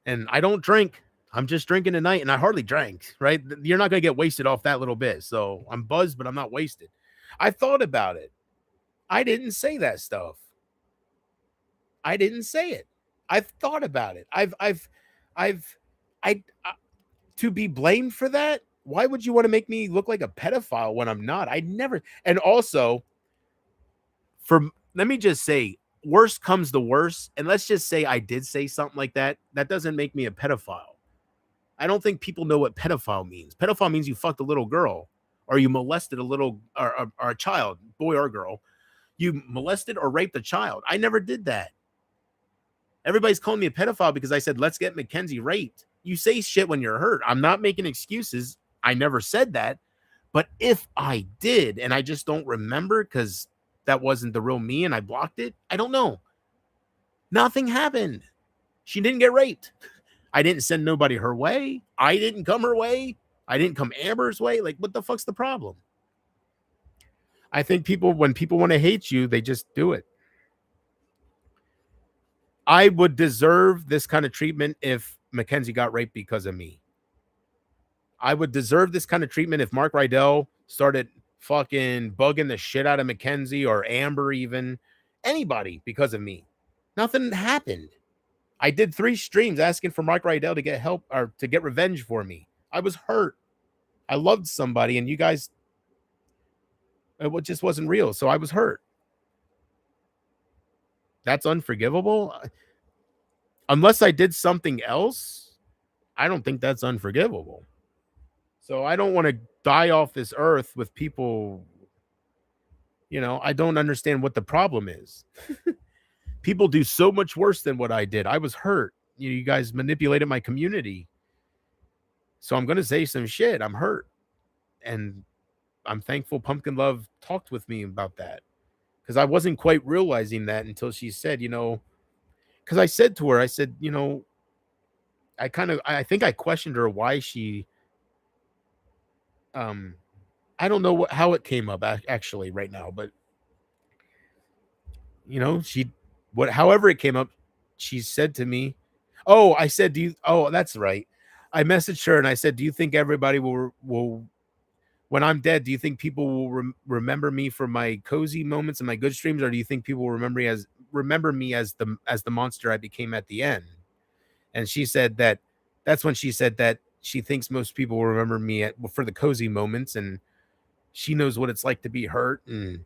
And I don't drink. I'm just drinking tonight, and I hardly drank, right? You're not going to get wasted off that little bit. So I'm buzzed, but I'm not wasted. I thought about it. I didn't say that stuff. I didn't say it. I've thought about it. To be blamed for that? why would you want to make me look like a pedophile when I'm not? I never. And also, let me just say, worst comes to worst, and let's just say I did say something like that. That doesn't make me a pedophile. I don't think people know what pedophile means. Pedophile means you fucked a little girl, or you molested a little or a child, boy or girl. You molested or raped a child. I never did that. Everybody's calling me a pedophile because I said, let's get Mackenzie raped. You say shit when you're hurt. I'm not making excuses. I never said that. But if I did, and I just don't remember because that wasn't the real me and I blocked it, I don't know. Nothing happened. She didn't get raped. I didn't send nobody her way. I didn't come her way. I didn't come Amber's way. Like, what the fuck's the problem? I think when people want to hate you, they just do it. I would deserve this kind of treatment if Mackenzie got raped because of me. I would deserve this kind of treatment if Mark Rydell started fucking bugging the shit out of Mackenzie or Amber, even anybody, because of me. Nothing happened. I did 3 streams asking for Mark Rydell to get help or to get revenge for me. I was hurt. I loved somebody, and you guys, it just wasn't real. So I was hurt. That's unforgivable. Unless I did something else, I don't think that's unforgivable. So I don't want to die off this earth with people, I don't understand what the problem is. People do so much worse than what I did. I was hurt. You guys manipulated my community. So I'm going to say some shit. I'm hurt. And I'm thankful Pumpkin Love talked with me about that. Because I wasn't quite realizing that until she said, because I said to her, I said, I think I questioned her why she, I don't know how it came up actually right now, but however it came up, she said to me, I said, that's right. I messaged her and I said, do you think everybody will when I'm dead, do you think people will remember me for my cozy moments and my good streams, or do you think people will remember me as the monster I became at the end? And she said that's when she said that she thinks most people will remember me for the cozy moments, and she knows what it's like to be hurt, and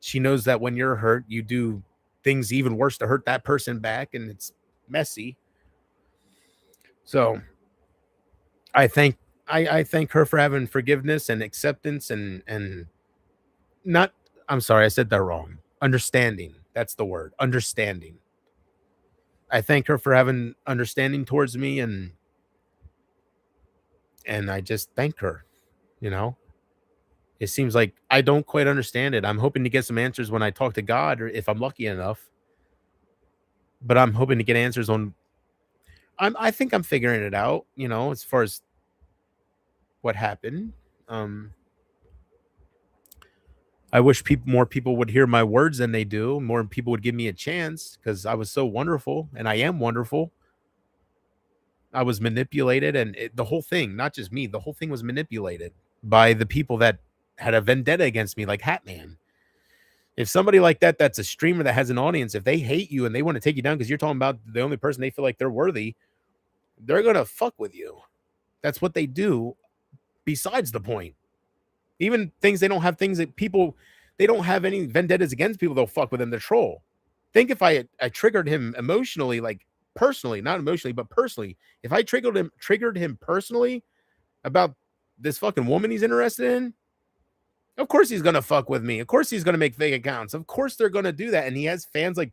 she knows that when you're hurt, you do things even worse to hurt that person back, and it's messy. So I thank her for having forgiveness and acceptance and not, I'm sorry, I said that wrong. Understanding. That's the word. Understanding. I thank her for having understanding towards me, and I just thank her. It seems like I don't quite understand it. I'm hoping to get some answers when I talk to God, or if I'm lucky enough. But I'm hoping to get answers on. I think I'm figuring it out, as far as what happened. I wish more people would hear my words than they do. More people would give me a chance because I was so wonderful, and I am wonderful. I was manipulated, and the whole thing, not just me, the whole thing was manipulated by the people that had a vendetta against me, like Hatman. If somebody like that's a streamer that has an audience, if they hate you and they want to take you down because you're talking about the only person they feel like they're worthy, they're going to fuck with you. That's what they do. Besides the point, even things they don't have things that people, they don't have any vendettas against people. They'll fuck with them. They're troll. Think if I triggered him emotionally, like personally, not emotionally, but personally, if I triggered him personally about this fucking woman he's interested in, of course he's gonna fuck with me. Of course he's gonna make fake accounts. Of course they're gonna do that. And he has fans like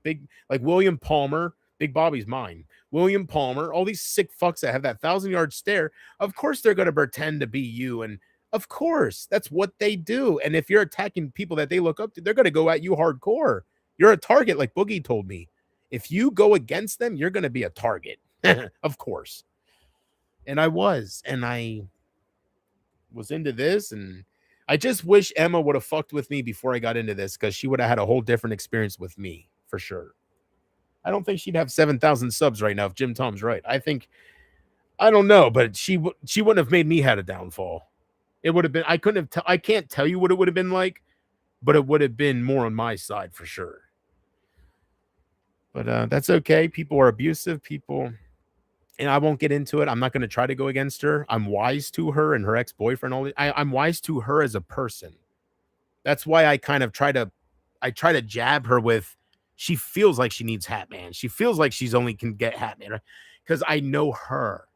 William Palmer, Big Bobby's mine, William Palmer, all these sick fucks that have that 1,000-yard stare. Of course they're gonna pretend to be you, and of course that's what they do. And if you're attacking people that they look up to, they're gonna go at you hardcore. You're a target, like Boogie told me. If you go against them, you're gonna be a target, of course. And I was into this, and I just wish Emma would have fucked with me before I got into this, because she would have had a whole different experience with me, for sure. I don't think she'd have 7,000 subs right now if Jim Tom's right. I don't know, but she wouldn't have made me had a downfall. It would have been, I can't tell you what it would have been like, but it would have been more on my side for sure. But that's okay. People are abusive. People and I won't get into it. I'm not going to try to go against her. I'm wise to her and her ex-boyfriend. I'm wise to her as a person. That's why I kind of try to jab her with, she feels like she needs Hatman. She feels like she's only can get Hatman, right? Because I know her.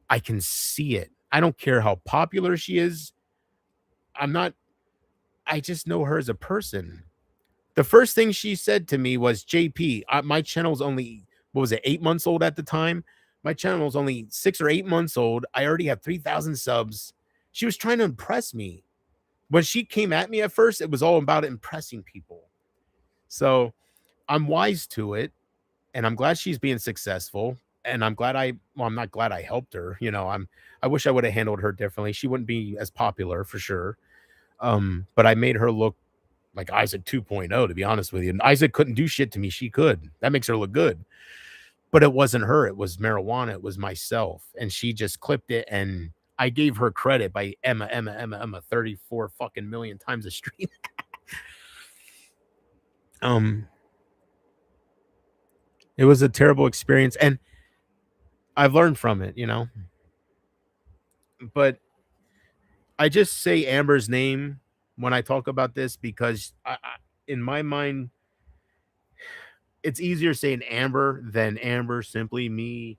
I can see it. I don't care how popular she is. I just know her as a person. The first thing she said to me was, JP, my channel's only, what was it, 8 months old at the time? My channel was only 6 or 8 months old. I already have 3,000 subs. She was trying to impress me. When she came at me at first, it was all about impressing people. So I'm wise to it, and I'm glad she's being successful. And I'm not glad I helped her. I wish I would have handled her differently. She wouldn't be as popular for sure. But I made her look like Isaac 2.0, to be honest with you. And Isaac couldn't do shit to me. She could. That makes her look good. But it wasn't her. It was marijuana. It was myself. And she just clipped it. And I gave her credit by Emma 34 fucking million times a stream. It was a terrible experience. And I've learned from it, But I just say Amber's name when I talk about this because in my mind, it's easier saying Amber than Amber, simply me.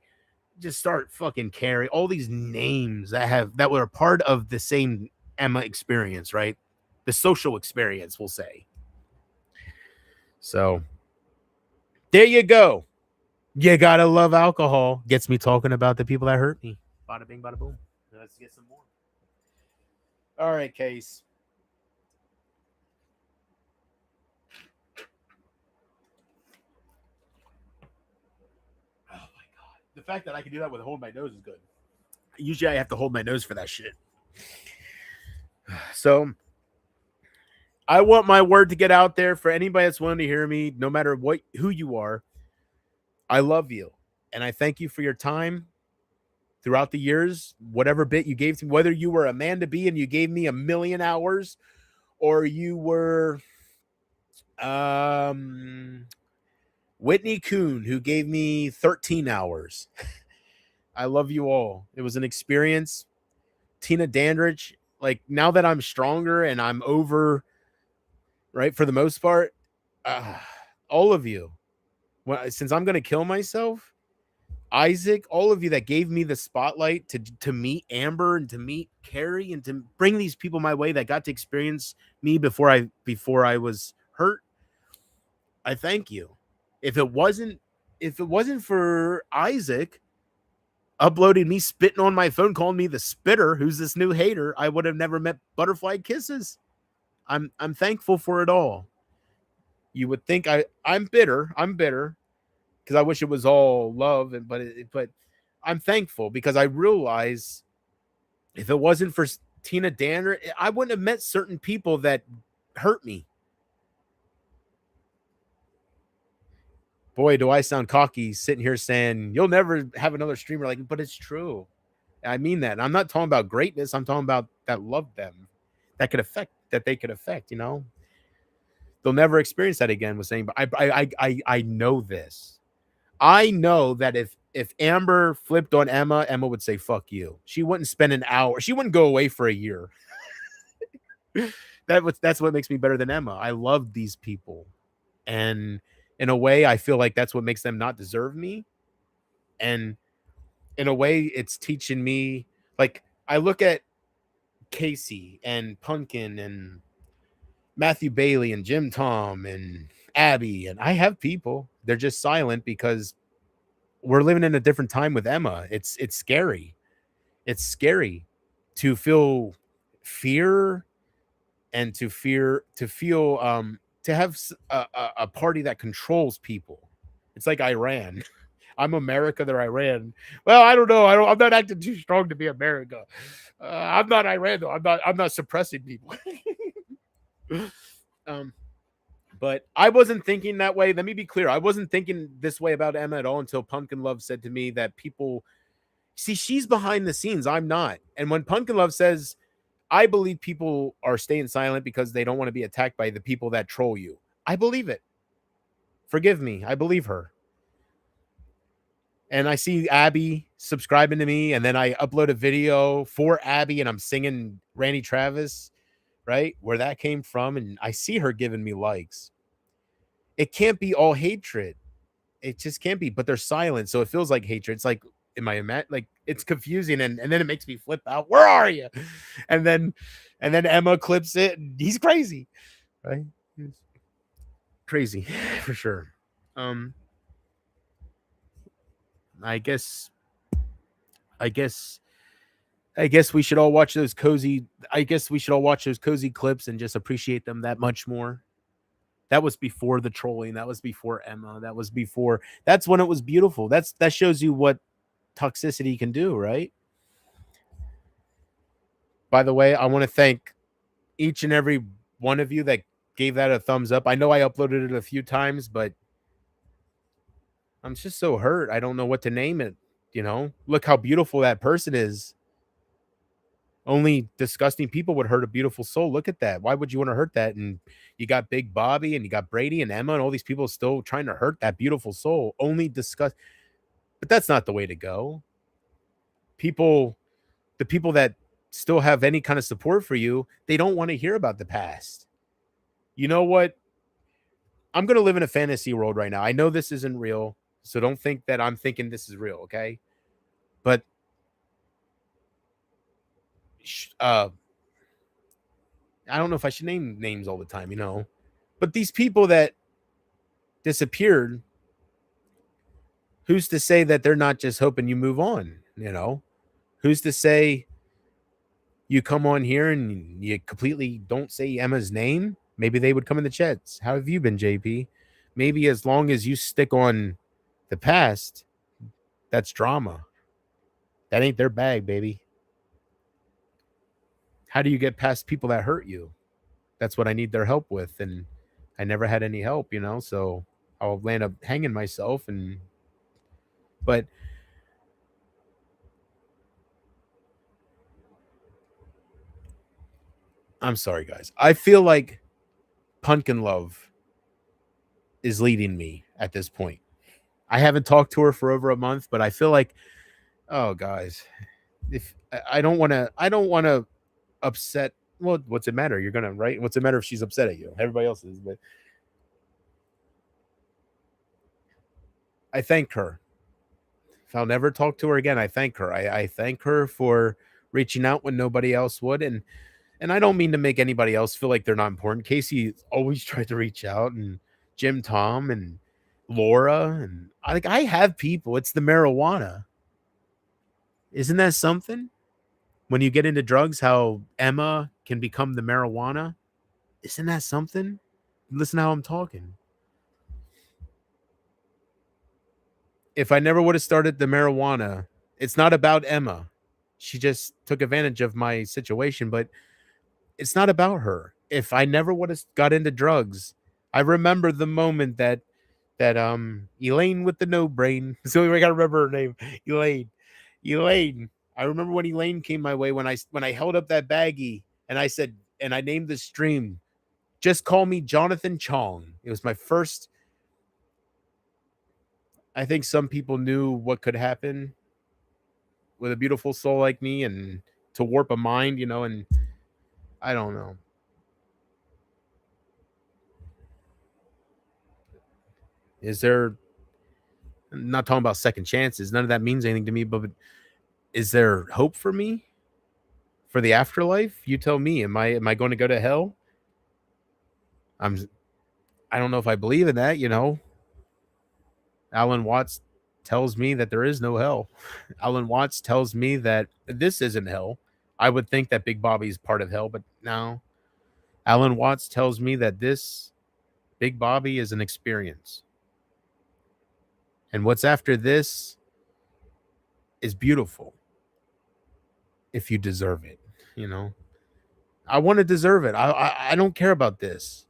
Just start fucking carry all these names that were a part of the same Emma experience, right? The social experience, we'll say. So there you go. You gotta love alcohol. Gets me talking about the people that hurt me. Bada bing, bada boom. Let's get some more. All right, Case. Oh my god. The fact that I can do that with holding my nose is good. Usually I have to hold my nose for that shit. So I want my word to get out there for anybody that's willing to hear me, no matter who you are. I love you. And I thank you for your time throughout the years, whatever bit you gave to me, whether you were Amanda B and you gave me 1,000,000 hours, or you were Whitney Kuhn, who gave me 13 hours. I love you all. It was an experience. Tina Dandridge, like, now that I'm stronger and I'm over, right, for the most part, all of you, since I'm going to kill myself, Isaac, all of you that gave me the spotlight to meet Amber and to meet Carrie and to bring these people my way that got to experience me before I was hurt, I thank you. If it wasn't for Isaac uploading me spitting on my phone, calling me the spitter, who's this new hater, I would have never met Butterfly Kisses. I'm thankful for it all. You would think I'm bitter. I'm bitter because I wish it was all love, but I'm thankful because I realize if it wasn't for Tina Danner, I wouldn't have met certain people that hurt me. Boy, do I sound cocky sitting here saying you'll never have another streamer like me, but it's true. I mean that. And I'm not talking about greatness. I'm talking about that love them, that they could affect, They'll never experience that again with saying, but I know this. I know that if Amber flipped on Emma would say, fuck you. She wouldn't spend an hour. She wouldn't go away for a year. That's what makes me better than Emma. I love these people. And in a way, I feel like that's what makes them not deserve me. And in a way, it's teaching me, like, I look at Casey and Pumpkin and Matthew Bailey and Jim Tom and Abby, and I have people. They're just silent because we're living in a different time with Emma. It's scary. It's scary to feel fear and to feel to have a party that controls people. It's like Iran. I'm America, they're Iran. Well, I don't know. I'm not acting too strong to be America. I'm not Iran though. I'm not suppressing people. But I wasn't thinking that way. Let me be clear. I wasn't thinking this way about Emma at all until Pumpkin Love said to me that people see she's behind the scenes. I'm not. And when Pumpkin Love says, I believe people are staying silent because they don't want to be attacked by the people that troll you, I believe it. Forgive me. I believe her. and I see Abby subscribing to me, and then I upload a video for Abby and I'm singing Randy Travis, right? Where that came from, and I see her giving me likes. It can't be all hatred. It just can't be, but they're silent, so it feels like hatred. It's like, am I like, it's confusing, and then it makes me flip out. Where are you? And then Emma clips it, and he's crazy, right? He's crazy for sure. I guess we should all watch those cozy. I guess we should all watch those cozy clips and just appreciate them that much more. That was before the trolling. That was before Emma. That was before. That's when it was beautiful. That shows you what toxicity can do, right? By the way, I want to thank each and every one of you that gave that a thumbs up. I know I uploaded it a few times, but I'm just so hurt. I don't know what to name it. Look how beautiful that person is. Only disgusting people would hurt a beautiful soul. Look at that. Why would you want to hurt that? And you got Big Bobby and you got Brady and Emma and all these people still trying to hurt that beautiful soul. Only disgust. But that's not the way to go. The people that still have any kind of support for you, they don't want to hear about the past. You know what? I'm going to live in a fantasy world right now. I know this isn't real, so don't think that I'm thinking this is real, okay? But I don't know if I should name names all the time, but these people that disappeared, who's to say that they're not just hoping you move on? Who's to say you come on here and you completely don't say Emma's name? Maybe they would come in the chats. How have you been, JP? Maybe as long as you stick on the past, that's drama. That ain't their bag, baby. How do you get past people that hurt you? That's what I need their help with. And I never had any help, so I'll land up hanging myself. But I'm sorry, guys. I feel like Pumpkin Love is leading me at this point. I haven't talked to her for over a month, but I feel like, oh, guys, if I don't want to upset. Well, what's it matter? You're gonna, right? What's it matter if she's upset at you? Everybody else is, but I thank her. If I'll never talk to her again, I thank her. I thank her for reaching out when nobody else would, and I don't mean to make anybody else feel like they're not important. Casey always tried to reach out, and Jim Tom and Laura, and I have people. It's the marijuana. Isn't that something? When you get into drugs, how Emma can become the marijuana. Isn't that something? Listen how I'm talking. If I never would have started the marijuana, it's not about Emma. She just took advantage of my situation, but it's not about her. If I never would have got into drugs, I remember the moment that Elaine with the no brain. So I gotta remember her name. Elaine. I remember when Elaine came my way when I held up that baggie and I said, and I named the stream, just call me Jonathan Chong. It was my first. I think some people knew what could happen with a beautiful soul like me, and to warp a mind, and I don't know. Is there, I'm not talking about second chances. None of that means anything to me, but is there hope for me for the afterlife? You tell me. Am I going to go to hell? I don't know if I believe in that, Alan Watts tells me that there is no hell. Alan Watts tells me that this isn't hell. I would think that Big Bobby is part of hell, but no. Alan Watts tells me that this Big Bobby is an experience. And what's after this is beautiful if you deserve it, I want to deserve it. I don't care about this.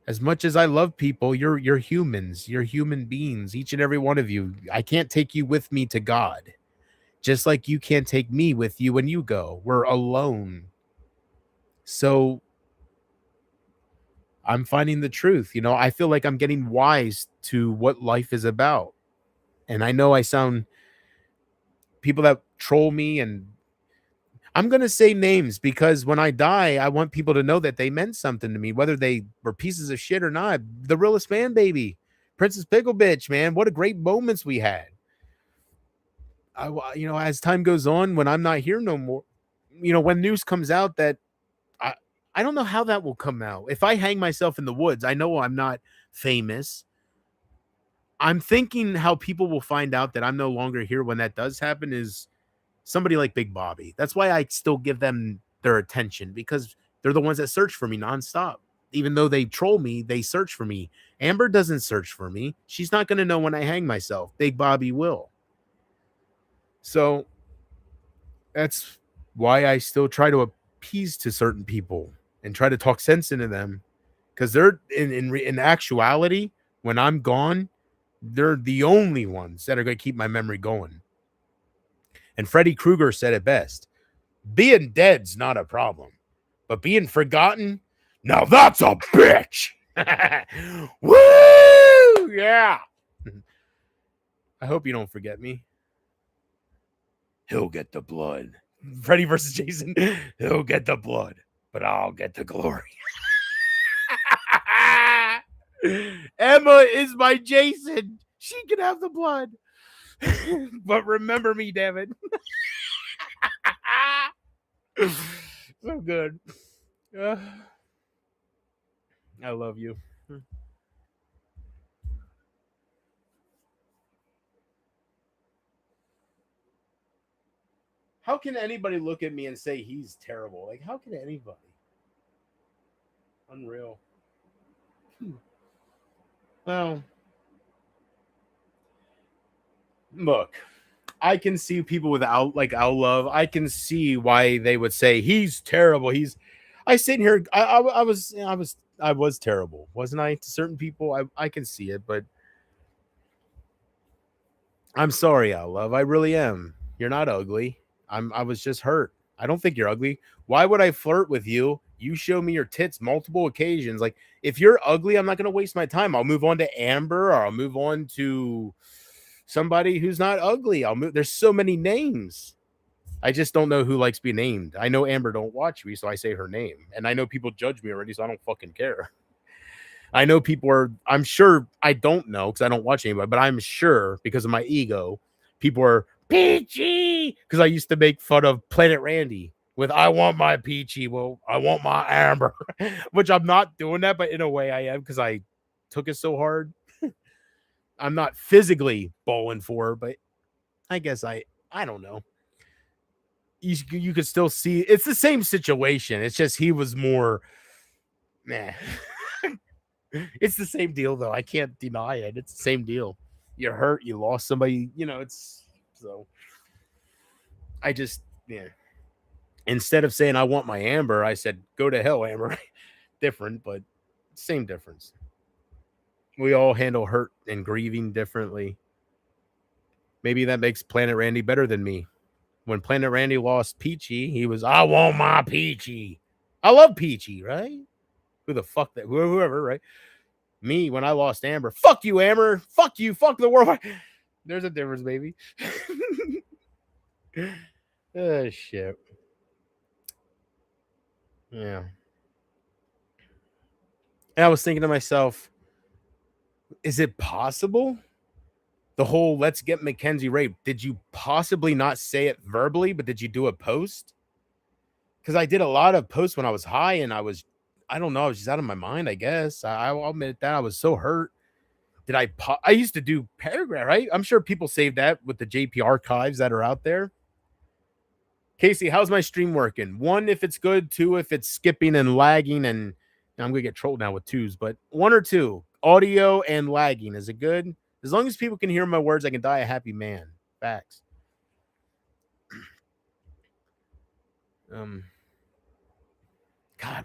As much as I love people, you're humans. You're human beings, each and every one of you. I can't take you with me to God. Just like you can't take me with you when you go. We're alone. So I'm finding the truth. You know, I feel like I'm getting wise to what life is about. And I know I sound people that troll me, and I'm going to say names because when I die, I want people to know that they meant something to me, whether they were pieces of shit or not. The realest fan, baby. Princess Pickle Bitch, man. What a great moments we had. As time goes on, when I'm not here no more, when news comes out that I, I don't know how that will come out. If I hang myself in the woods, I know I'm not famous. I'm thinking how people will find out that I'm no longer here when that does happen is somebody like Big Bobby. That's why I still give them their attention, because they're the ones that search for me nonstop. Even though they troll me, they search for me. Amber doesn't search for me. She's not going to know when I hang myself. Big Bobby will. So that's why I still try to appease to certain people and try to talk sense into them, because they're in actuality, when I'm gone, they're the only ones that are going to keep my memory going. And Freddy Krueger said it best: being dead's not a problem, but being forgotten, now that's a bitch. Woo! Yeah. I hope you don't forget me. He'll get the blood. Freddy versus Jason. He'll get the blood, but I'll get the glory. Emma is my Jason. She can have the blood. But remember me, damn it. So good. I love you. How can anybody look at me and say he's terrible? Like, how can anybody? Unreal. Well, look, I can see people without like out love. I can see why they would say he's terrible. I sit here. I was terrible, wasn't I? To certain people, I can see it, but I'm sorry, out love. I really am. You're not ugly. I was just hurt. I don't think you're ugly. Why would I flirt with you? You show me your tits multiple occasions. Like, if you're ugly, I'm not going to waste my time. I'll move on to Amber, or I'll move on to somebody who's not ugly. There's so many names. I just don't know who likes being named. I know Amber don't watch me, so I say her name. And I know people judge me already, so I don't fucking care. I know I'm sure, I don't know because I don't watch anybody, but I'm sure because of my ego, people are Peachy, because I used to make fun of Planet Randy with I want my Peachy. Well, I want my Amber, which I'm not doing that, but in a way I am, because I took it so hard. I'm not physically bowling for her, but I guess I don't know. You could still see it's the same situation. It's just he was more, nah. It's the same deal, though. I can't deny it. It's the same deal. You're hurt. You lost somebody. It's so. I just, yeah. Instead of saying I want my Amber, I said go to hell, Amber. Different, but same difference. We all handle hurt and grieving differently. Maybe that makes Planet Randy better than me. When Planet Randy lost Peachy, he was, I want my Peachy. I love Peachy, right? Who the fuck that, whoever, right? Me, when I lost Amber, fuck you, Amber. Fuck you. Fuck the world. There's a difference, baby. Oh, shit. Yeah. And I was thinking to myself, is it possible? The whole let's get Mackenzie raped. Did you possibly not say it verbally, but did you do a post? Because I did a lot of posts when I was high, and I don't know, I was just out of my mind, I guess. I'll admit that I was so hurt. I used to do paragraph, right? I'm sure people save that with the JP archives that are out there. Casey, how's my stream working? 1, if it's good. 2, if it's skipping and lagging. And I'm going to get trolled now with 2s, but 1 or 2. Audio and lagging. Is it good? As long as people can hear my words, I can die a happy man. Facts. God,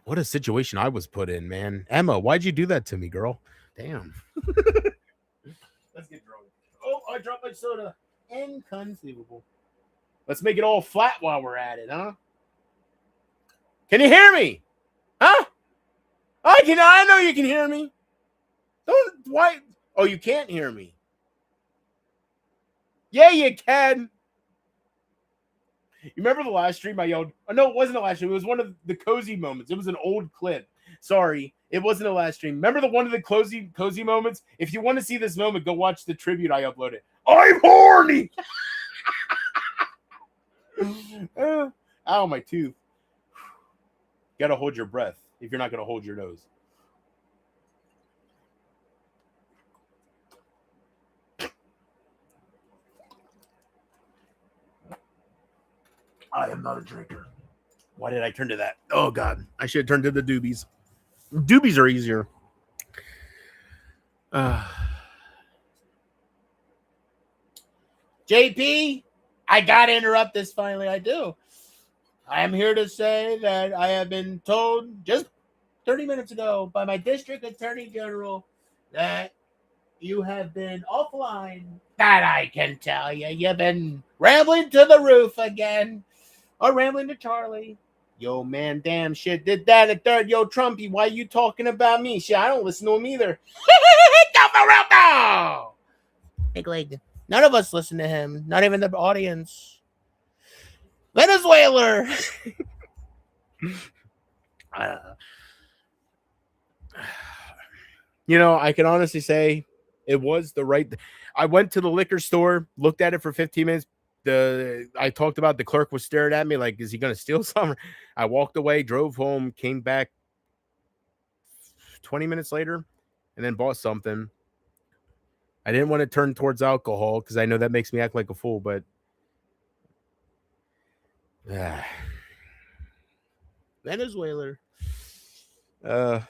what a situation I was put in, man. Emma, why'd you do that to me, girl? Damn. Let's get drunk. Oh, I dropped my soda. Inconceivable. Let's make it all flat while we're at it, huh? Can you hear me? Huh? I know you can hear me. Don't why? Oh, you can't hear me. Yeah, you can. You remember the last stream I yelled? Oh, no, it wasn't the last stream. It was one of the cozy moments. It was an old clip. Sorry, it wasn't the last stream. Remember the one of the cozy moments? If you want to see this moment, go watch the tribute I uploaded. I'm horny. Ow, my tooth. Gotta hold your breath if you're not gonna hold your nose. I am not a drinker. Why did I turn to that? Oh, God. I should have turned to the doobies. Doobies are easier. JP, I got to interrupt this finally. I do. I am here to say that I have been told just 30 minutes ago by my district attorney general that you have been offline. That I can tell you. You've been rambling to the roof again. Or rambling to Charlie. Yo, man, damn shit. Did that at third. Yo, Trumpy, why you talking about me? Shit, I don't listen to him either. Big leg. None of us listen to him. Not even the audience. Venezuela. You know, I can honestly say it was the right. I went to the liquor store, looked at it for 15 minutes. I talked about the clerk was staring at me like, is he going to steal something? I walked away, drove home, came back 20 minutes later, and then bought something. I didn't want to turn towards alcohol because I know that makes me act like a fool, but Venezuela. How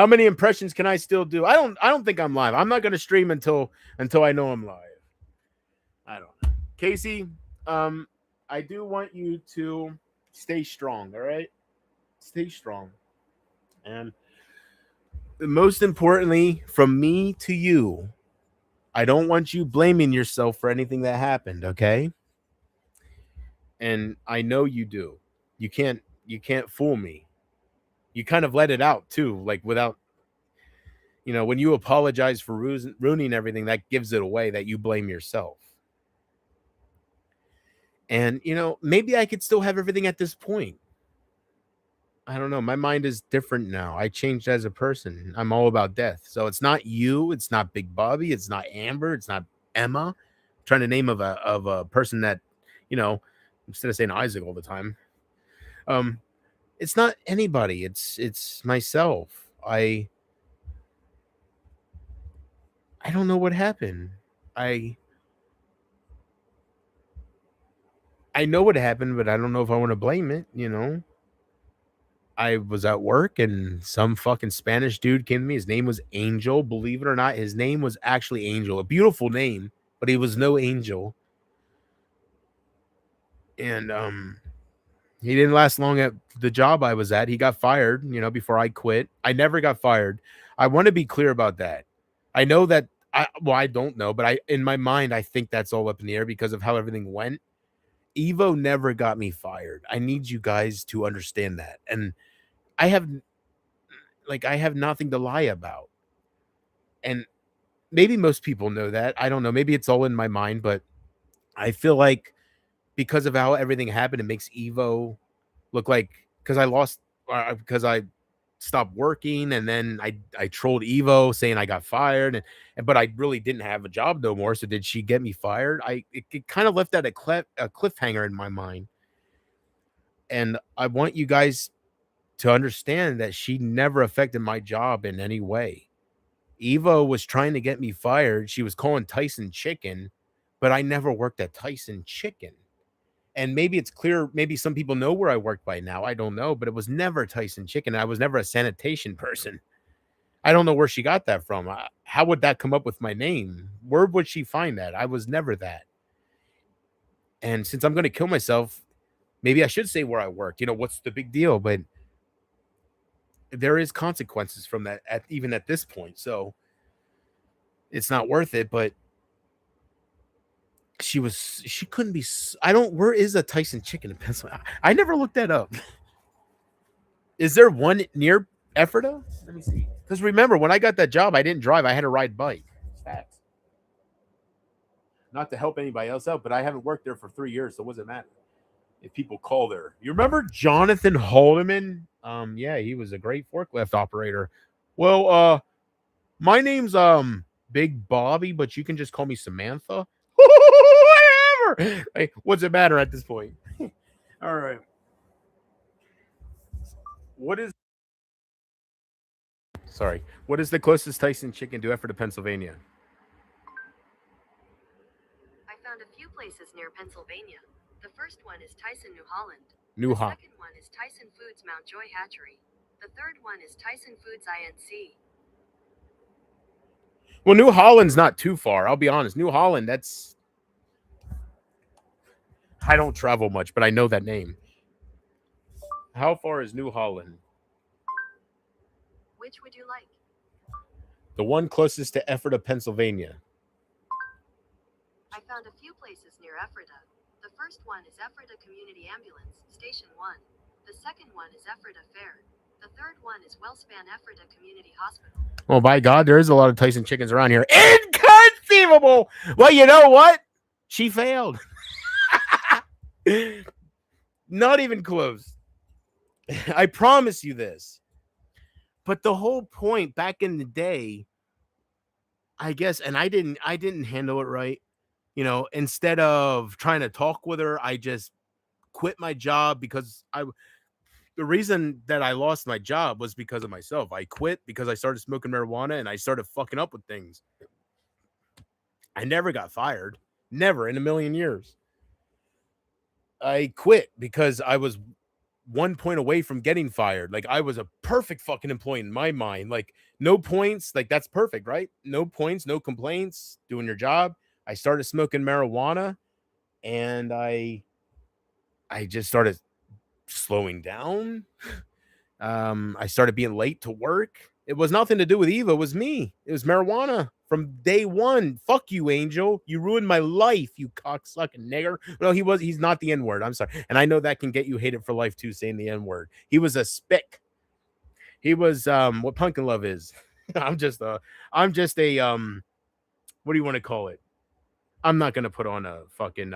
many impressions can I still do? I don't think I'm live. I'm not going to stream until I know I'm live. I don't know. Casey, I do want you to stay strong, all right? Stay strong. And most importantly, from me to you, I don't want you blaming yourself for anything that happened, okay? And I know you do. You can't fool me. You kind of let it out too, like without, you know, when you apologize for ruining everything, that gives it away that you blame yourself. And, you know, maybe I could still have everything at this point. I don't know. My mind is different now. I changed as a person. I'm all about death. So it's not you. It's not Big Bobby. It's not Amber. It's not Emma. I'm trying to name of a person that, you know, instead of saying Isaac all the time. It's not anybody. It's myself. I don't know what happened. I know what happened, but I don't know if I want to blame it, you know. I was at work and some fucking Spanish dude came to me. His name was Angel. Believe it or not, his name was actually Angel. A beautiful name, but he was no angel. And he didn't last long at the job I was at. He got fired, you know, before I quit. I never got fired. I want to be clear about that. I know that I don't know, but in my mind, I think that's all up in the air because of how everything went. Evo never got me fired. I need you guys to understand that. And I have nothing to lie about. And maybe most people know that. I don't know. Maybe it's all in my mind, but I feel like because of how everything happened, it makes Evo look like because I stopped working and then I trolled Evo saying I got fired but I really didn't have a job no more. So did she get me fired? It kind of left that a cliffhanger in my mind. And I want you guys to understand that she never affected my job in any way. Evo was trying to get me fired. She was calling Tyson Chicken, but I never worked at Tyson Chicken. And maybe it's clear, maybe some people know where I work by now. I don't know, but it was never Tyson Chicken. I was never a sanitation person. I don't know where she got that from. How would that come up with my name? Where would she find that? I was never that. And since I'm going to kill myself, maybe I should say where I work. You know, what's the big deal? But there is consequences from that even at this point. So it's not worth it, but she couldn't be. Where is a Tyson Chicken in Pennsylvania? I never looked that up. Is there one near Ephrata? Let me see. Because remember, when I got that job, I didn't drive. I had to ride bike. Facts. Not to help anybody else out, but I haven't worked there for 3 years, so what does it matter if people call there? You remember Jonathan Haldeman? Yeah, he was a great forklift operator. Well, my name's Big Bobby, but you can just call me Samantha. Whatever. Hey, what's it matter at this point? All right. What is the closest Tyson chicken to Ephrata, Pennsylvania? I found a few places near Pennsylvania. The first one is Tyson, New Holland. New The Holland. second one is Tyson Foods Mount Joy Hatchery. The third one is Tyson Foods INC. Well, New Holland's not too far. I'll be honest. New Holland, that's... I don't travel much, but I know that name. How far is New Holland? Which would you like? The one closest to Ephrata, Pennsylvania. I found a few places near Ephrata. The first one is Ephrata Community Ambulance, Station 1. The second one is Ephrata Fair. The third one is Wellspan Ephrata Community Hospital. Oh, by God, there is a lot of Tyson chickens around here. Inconceivable! Well, you know what? She failed. Not even close. I promise you this. But the whole point back in the day, I guess, and I didn't handle it right. You know, instead of trying to talk with her, I just quit my job because the reason that I lost my job was because of myself. I quit because I started smoking marijuana and I started fucking up with things. I never got fired. Never in a million years. I quit because I was 1 point away from getting fired. Like, I was a perfect fucking employee in my mind. Like, no points. Like, that's perfect, right? No points, no complaints, doing your job. I started smoking marijuana and I just started slowing down. I started being late to work. It was nothing to do with Eva. It was me. It was marijuana from day one. Fuck you, Angel. You ruined my life, you cocksucking nigger. No, he's not the N-word. I'm sorry. And I know that can get you hated for life too, saying the N-word. He was a spick. He was what Pumpkin Love is. I'm just a what do you want to call it? I'm not gonna put on a fucking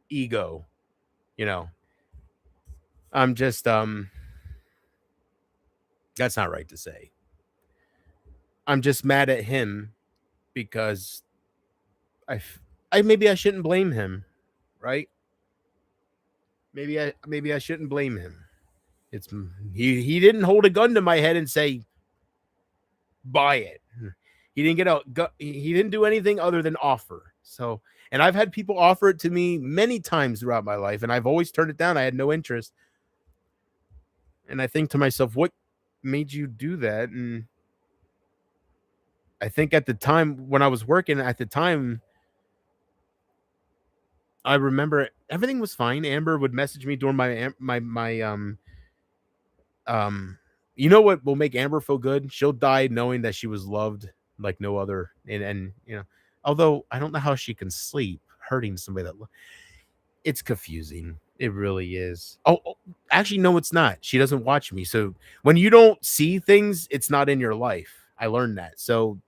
ego, you know. I'm just that's not right to say. I'm just mad at him because maybe I shouldn't blame him, right? Maybe I shouldn't blame him. It's he didn't hold a gun to my head and say buy it. He didn't do anything other than offer. So, and I've had people offer it to me many times throughout my life and I've always turned it down. I had no interest. And I think to myself, what made you do that? And I think at the time when I was working at the time, I remember everything was fine. Amber would message me during you know what will make Amber feel good? She'll die knowing that she was loved like no other. And you know, although I don't know how she can sleep hurting somebody it's confusing. It really is. Oh, actually, no, it's not. She doesn't watch me. So when you don't see things, it's not in your life. I learned that. So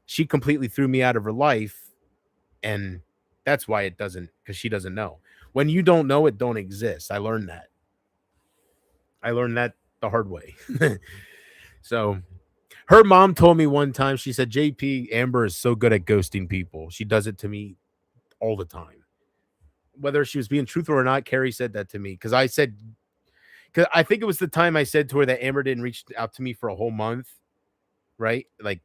she completely threw me out of her life. And that's why it doesn't, because she doesn't know. When you don't know, it don't exist. I learned that. The hard way. So her mom told me one time, she said, JP, Amber is so good at ghosting people. She does it to me all the time. Whether she was being truthful or not, Carrie said that to me. Because I think it was the time I said to her that Amber didn't reach out to me for a whole month. Right? Like,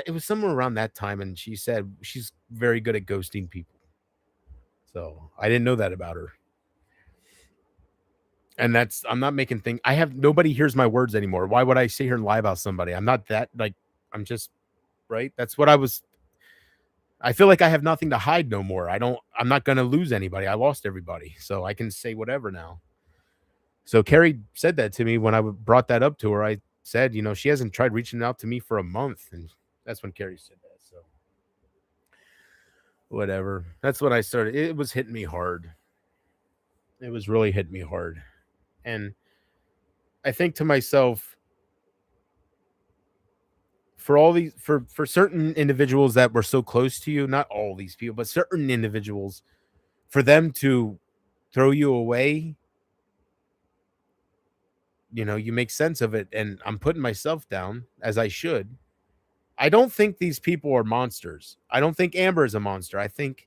it was somewhere around that time. And she said she's very good at ghosting people. So I didn't know that about her. And I'm not making things. Nobody hears my words anymore. Why would I sit here and lie about somebody? I'm not that, like, I'm just, right? That's what I feel like I have nothing to hide no more. I'm not going to lose anybody. I lost everybody. So I can say whatever now. So Carrie said that to me when I brought that up to her. I said, you know, she hasn't tried reaching out to me for a month. And that's when Carrie said that. So whatever. That's when I started. It was hitting me hard. It was really hitting me hard. And I think to myself, for all these for certain individuals that were so close to you, not all these people, but certain individuals, for them to throw you away, you make sense of it. And I'm putting myself down as I should. I don't think these people are monsters. I don't think Amber is a monster. I think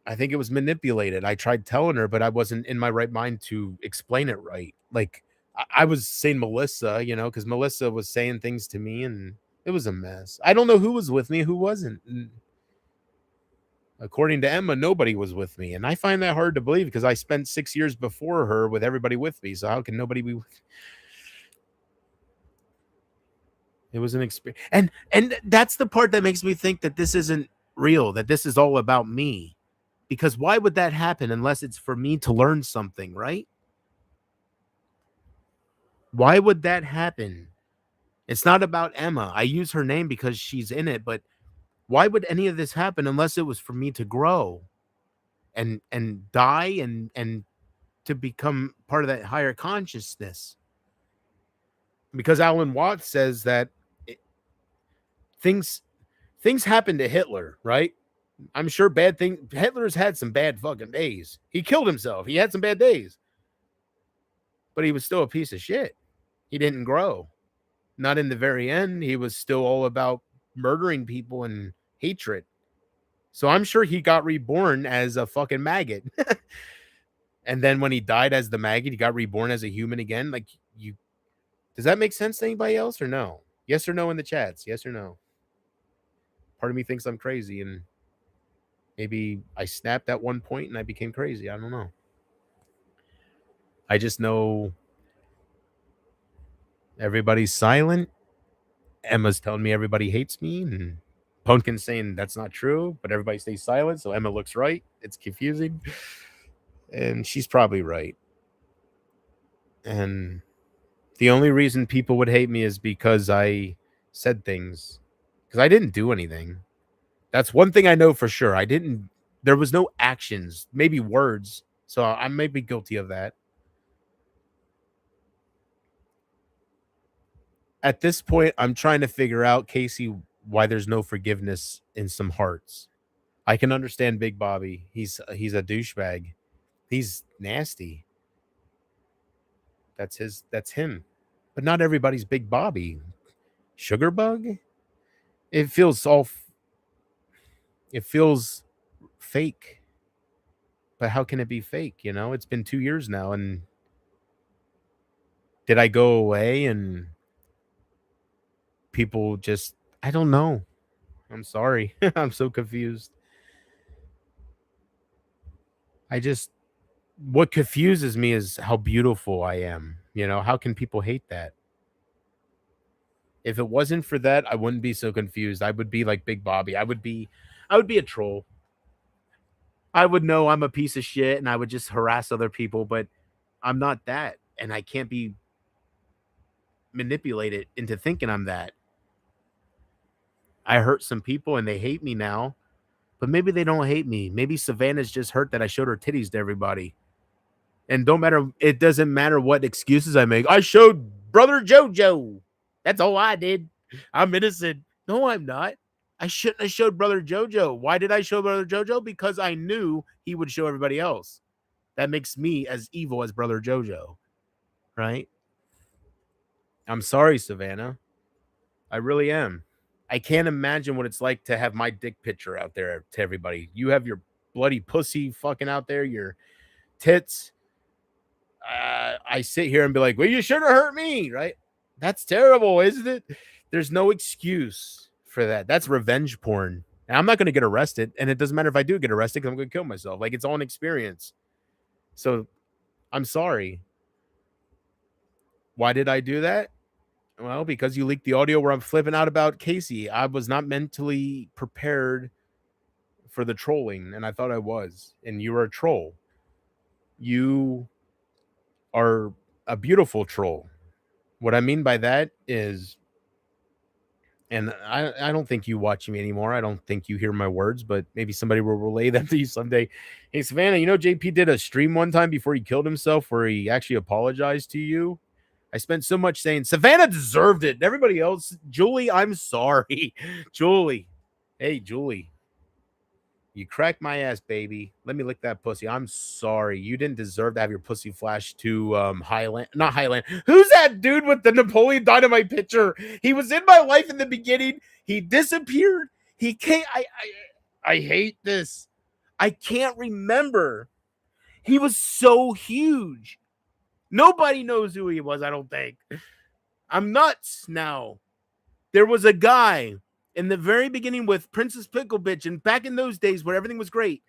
it was manipulated. I tried telling her, but I wasn't in my right mind to explain it right. Like I was saying Melissa, because Melissa was saying things to me and it was a mess. I don't know who was with me, who wasn't. And according to Emma, nobody was with me. And I find that hard to believe because I spent 6 years before her with everybody with me. So how can nobody be with? It was an experience. And that's the part that makes me think that this isn't real, that this is all about me. Because why would that happen unless it's for me to learn something, right? Why would that happen? It's not about Emma. I use her name because she's in it, but why would any of this happen unless it was for me to grow and die and to become part of that higher consciousness? Because Alan Watts says that things happen to Hitler, right? I'm sure bad things. Hitler's had some bad fucking days. He killed himself. He had some bad days. But he was still a piece of shit. He didn't grow. Not in the very end. He was still all about murdering people and hatred. So I'm sure he got reborn as a fucking maggot. And then when he died as the maggot, he got reborn as a human again. Like, does that make sense to anybody else or no? Yes or no in the chats. Yes or no. Part of me thinks I'm crazy and maybe I snapped at one point and I became crazy. I don't know. I just know everybody's silent. Emma's telling me everybody hates me, and Pumpkin's saying that's not true, but everybody stays silent, so Emma looks right. It's confusing. And she's probably right. And the only reason people would hate me is because I said things. Because I didn't do anything. That's one thing I know for sure. There was no actions, maybe words. So I may be guilty of that. At this point, I'm trying to figure out, Casey, why there's no forgiveness in some hearts. I can understand Big Bobby. He's a douchebag. He's nasty. That's him. But not everybody's Big Bobby. Sugarbug? It feels fake. But how can it be fake? It's been 2 years now, and did I go away and people just, I don't know. I'm sorry. I'm so confused. What confuses me is how beautiful I am. How can people hate that? If it wasn't for that, I wouldn't be so confused. I would be like Big Bobby. I would be a troll. I would know I'm a piece of shit and I would just harass other people, but I'm not that. And I can't be manipulated into thinking I'm that. I hurt some people and they hate me now, but maybe they don't hate me. Maybe Savannah's just hurt that I showed her titties to everybody. And it doesn't matter what excuses I make. I showed Brother JoJo. That's all I did. I'm innocent. No, I'm not. I shouldn't have showed Brother JoJo. Why did I show Brother JoJo? Because I knew he would show everybody else. That makes me as evil as Brother JoJo. Right? I'm sorry, Savannah. I really am. I can't imagine what it's like to have my dick picture out there to everybody. You have your bloody pussy fucking out there, your tits. I sit here and be like, well, you should have hurt me, right? That's terrible, isn't it? There's no excuse for that. That's revenge porn. And I'm not going to get arrested. And it doesn't matter if I do get arrested because I'm going to kill myself. Like, it's all an experience. So I'm sorry. Why did I do that? Well, because you leaked the audio where I'm flipping out about Casey. I was not mentally prepared for the trolling, and I thought I was. And you were a troll. You are a beautiful troll. What I mean by that is And I don't think you watch me anymore. I don't think you hear my words, but maybe somebody will relay them to you someday. Hey, Savannah, you know JP did a stream one time before he killed himself where he actually apologized to you. I spent so much saying Savannah deserved it. Everybody else, Julie, I'm sorry. Julie. Hey, Julie. You cracked my ass, baby. Let me lick that pussy. I'm sorry. You didn't deserve to have your pussy flashed to Highland. Not Highland. Who's that dude with the Napoleon Dynamite picture? He was in my life in the beginning. He disappeared. He can't. I hate this. I can't remember. He was so huge. Nobody knows who he was, I don't think. I'm nuts now. There was a guy in the very beginning with Princess Pickle Bitch, and back in those days where everything was great.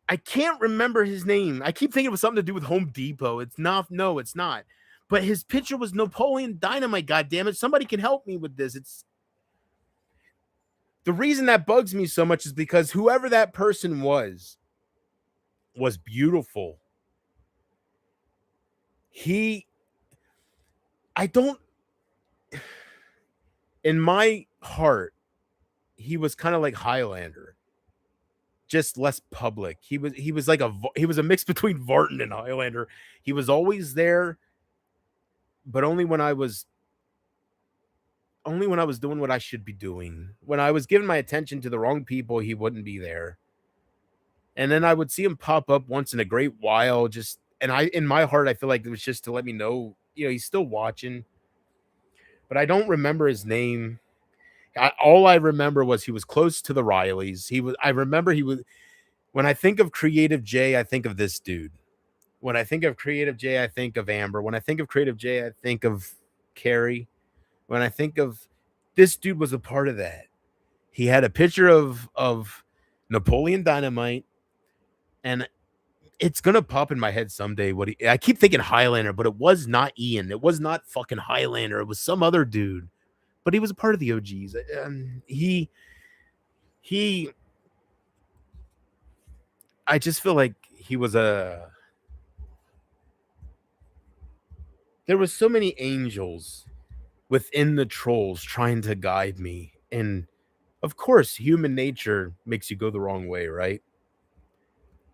I can't remember his name. I keep thinking it was something to do with Home Depot. It's not. No, it's not. But his picture was Napoleon Dynamite. God damn it! Somebody can help me with this. It's the reason that bugs me so much is because whoever that person was beautiful. I don't. In my heart, he was kind of like Highlander, just less public. He was like he was a mix between Vartan and Highlander. He was always there, but only when I was doing what I should be doing. When I was giving my attention to the wrong people, he wouldn't be there. And then I would see him pop up once in a great while, in my heart, I feel like it was just to let me know, he's still watching. But I don't remember his name. All I remember was he was close to the Rileys. I remember he was. When I think of Creative J, I think of this dude. When I think of Creative J, I think of Amber. When I think of Creative J, I think of Carrie. When I think of this dude was a part of that. He had a picture of Napoleon Dynamite, and it's gonna pop in my head someday. I keep thinking Highlander, but it was not Ian. It was not fucking Highlander. It was some other dude, but he was a part of the OGs. I just feel like he was there was so many angels within the trolls trying to guide me. And of course, human nature makes you go the wrong way, right?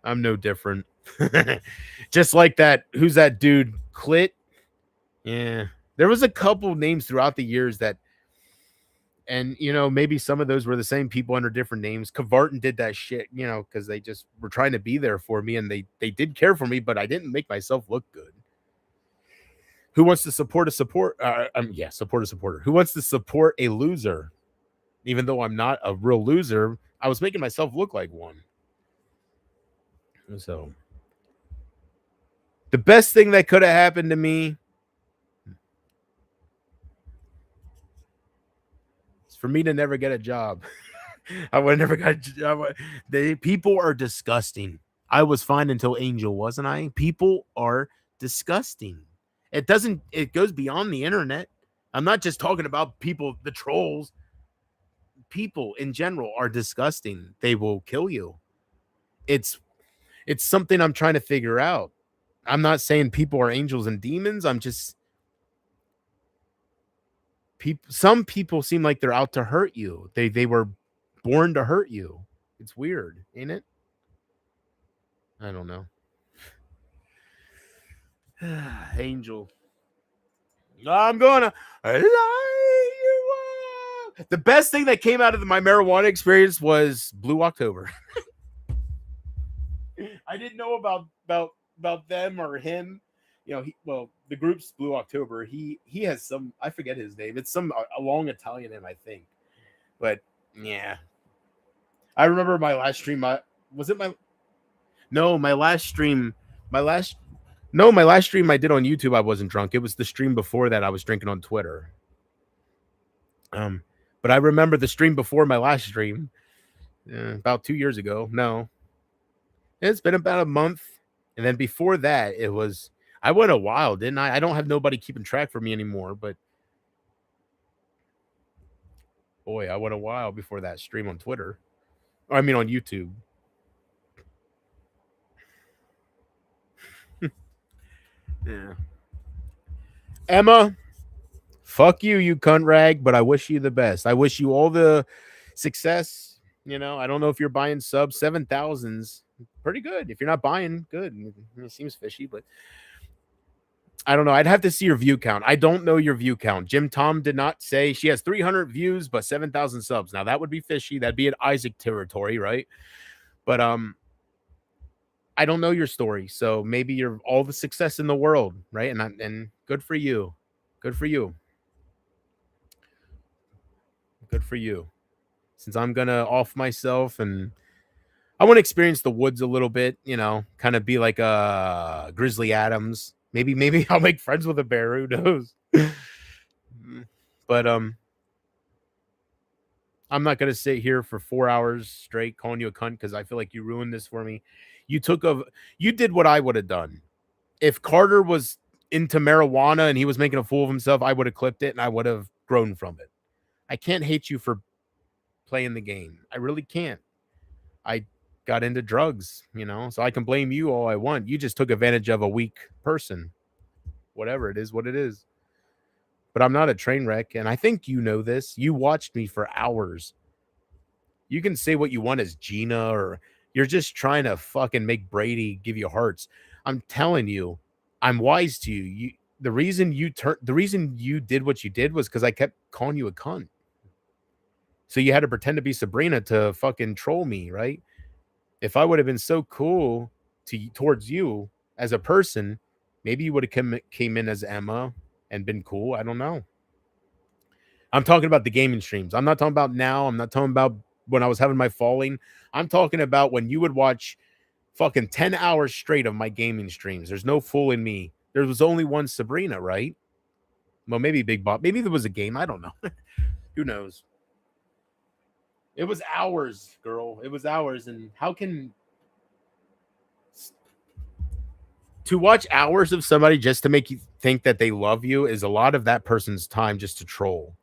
I'm no different. Just like that. Who's that dude? Clit? Yeah. There was a couple names throughout the years that, and maybe some of those were the same people under different names. Kavartan did that shit, because they just were trying to be there for me, and they did care for me, but I didn't make myself look good. Who wants to support a supporter? Support a supporter. Who wants to support a loser? Even though I'm not a real loser, I was making myself look like one. So the best thing that could have happened to me is for me to never get a job. I would never got a job. People are disgusting. I was fine until Angel, wasn't I? People are disgusting. It goes beyond the internet. I'm not just talking about people, the trolls. People in general are disgusting. They will kill you. It's something I'm trying to figure out. I'm not saying people are angels and demons. I'm just some people seem like they're out to hurt you. They were born to hurt you. It's weird, ain't it? I don't know. Angel. I'm gonna light you up. The best thing that came out of my marijuana experience was Blue October. I didn't know about them or him. The group's Blue October. He has some, I forget his name. It's a long Italian name, I think. But yeah, I remember my last stream. My last stream I did on YouTube, I wasn't drunk. It was the stream before that I was drinking on Twitter. But I remember the stream before my last stream, about 2 years ago. No, it's been about a month. And then before that, I went a while, didn't I? I don't have nobody keeping track for me anymore, but boy, I went a while before that stream on Twitter. On YouTube. Yeah. Emma, Fuck you, you cunt rag, but I wish you the best. I wish you all the success. You know, I don't know if you're buying subs. 7,000's pretty good. If you're not buying, good. It seems fishy, but I don't know. I'd have to see your view count. I don't know your view count. Jim Tom did not say she has 300 views, but 7,000 subs. Now that would be fishy. That'd be an Isaac territory, right? But I don't know your story, so maybe you're all the success in the world, right? And good for you. Good for you. Good for you. Since I'm gonna off myself and I want to experience the woods a little bit, you know, kind of be like a Grizzly Adams. Maybe I'll make friends with a bear. Who knows? But I'm not gonna sit here for 4 hours straight calling you a cunt because I feel like you ruined this for me. You did what I would have done. If Carter was into marijuana and he was making a fool of himself, I would have clipped it and I would have grown from it. I can't hate you for playing the game. I really can't. I got into drugs, you know, so I can blame you all I want. You just took advantage of a weak person. Whatever it is, what it is. But I'm not a train wreck, and I think you know this. You watched me for hours. You can say what you want as Gina, or you're just trying to fucking make Brady give you hearts. I'm telling you, I'm wise to you. The reason you did what you did was because I kept calling you a cunt. So you had to pretend to be Sabrina to fucking troll me, right? If I would have been so cool towards you as a person, maybe you would have came in as Emma and been cool. I don't know. I'm talking about the gaming streams. I'm not talking about now. I'm not talking about when I was having my falling. I'm talking about when you would watch fucking 10 hours straight of my gaming streams. There's no fooling me. There was only one Sabrina, right? Well, maybe Big Bob. Maybe there was a game. I don't know. Who knows? It was hours, girl. It was hours. And how can to watch hours of somebody just to make you think that they love you is a lot of that person's time just to troll.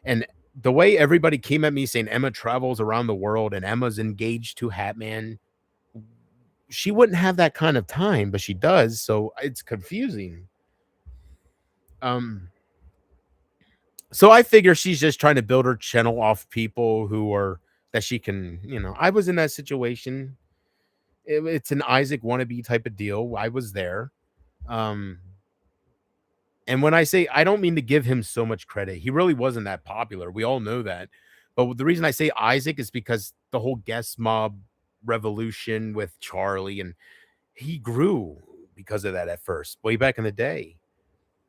And the way everybody came at me saying Emma travels around the world and Emma's engaged to Hatman, she wouldn't have that kind of time, but she does. So it's confusing. So I figure she's just trying to build her channel off people that she can, you know. I was in that situation. It's an Isaac wannabe type of deal. I was there. And when I say, I don't mean to give him so much credit. He really wasn't that popular. We all know that. But the reason I say Isaac is because the whole guest mob revolution with Charlie, and he grew because of that at first, way back in the day.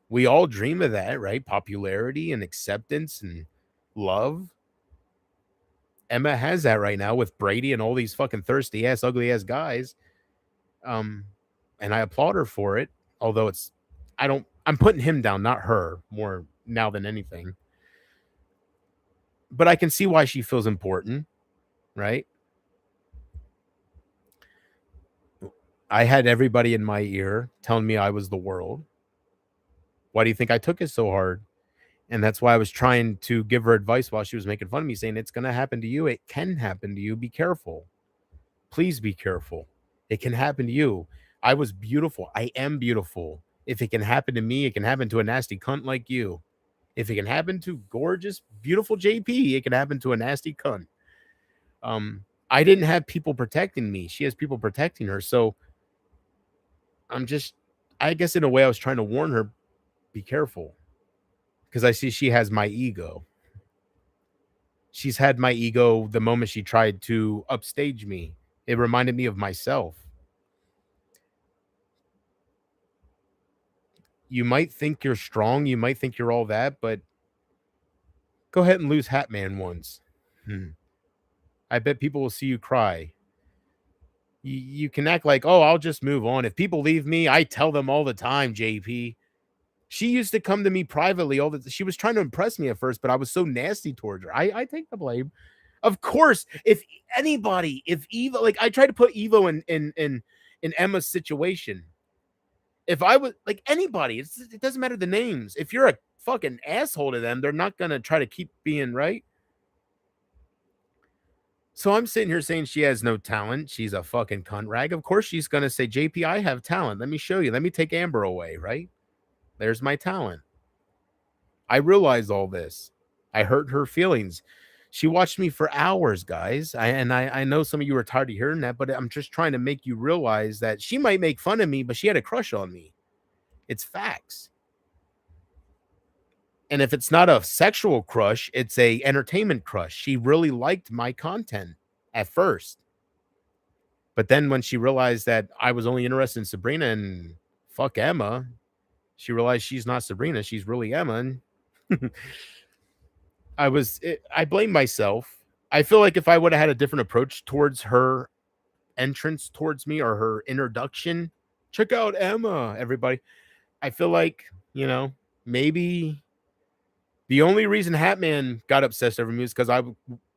We all dream of that, right? Popularity and acceptance and love. Emma has that right now with Brady and all these fucking thirsty ass, ugly ass guys. And I applaud her for it. Although I'm putting him down, not her, more now than anything. But I can see why she feels important, right? I had everybody in my ear telling me I was the world. Why do you think I took it so hard? And that's why I was trying to give her advice while she was making fun of me, saying it's going to happen to you. It can happen to you. Be careful. Please be careful. It can happen to you. I was beautiful. I am beautiful. If it can happen to me, it can happen to a nasty cunt like you. If it can happen to gorgeous, beautiful JP, it can happen to a nasty cunt. I didn't have people protecting me. She has people protecting her. So I guess in a way I was trying to warn her, be careful. Because I see she has my ego. She's had my ego the moment she tried to upstage me. It reminded me of myself. You might think you're strong. You might think you're all that, but go ahead and lose Hatman once. I bet people will see you cry. You can act like, oh, I'll just move on. If people leave me, I tell them all the time, JP. She used to come to me privately. She was trying to impress me at first, but I was so nasty towards her. I take the blame. Of course, if Evo, like I tried to put Evo in Emma's situation. If I was like anybody, it doesn't matter the names. If you're a fucking asshole to them, they're not gonna try to keep being right. So I'm sitting here saying she has no talent. She's a fucking cunt rag. Of course she's gonna say, JP, I have talent. Let me show you. Let me take Amber away, right? There's my talent. I realized all this. I hurt her feelings. She watched me for hours, guys. I know some of you are tired of hearing that, but I'm just trying to make you realize that she might make fun of me, but she had a crush on me. It's facts. And if it's not a sexual crush, it's a entertainment crush. She really liked my content at first. But then when she realized that I was only interested in Sabrina and fuck Emma, she realized she's not Sabrina, she's really Emma. And I blame myself. I feel like if I would have had a different approach towards her entrance towards me or her introduction, check out Emma, everybody. I feel like, maybe the only reason Hatman got obsessed over me is because I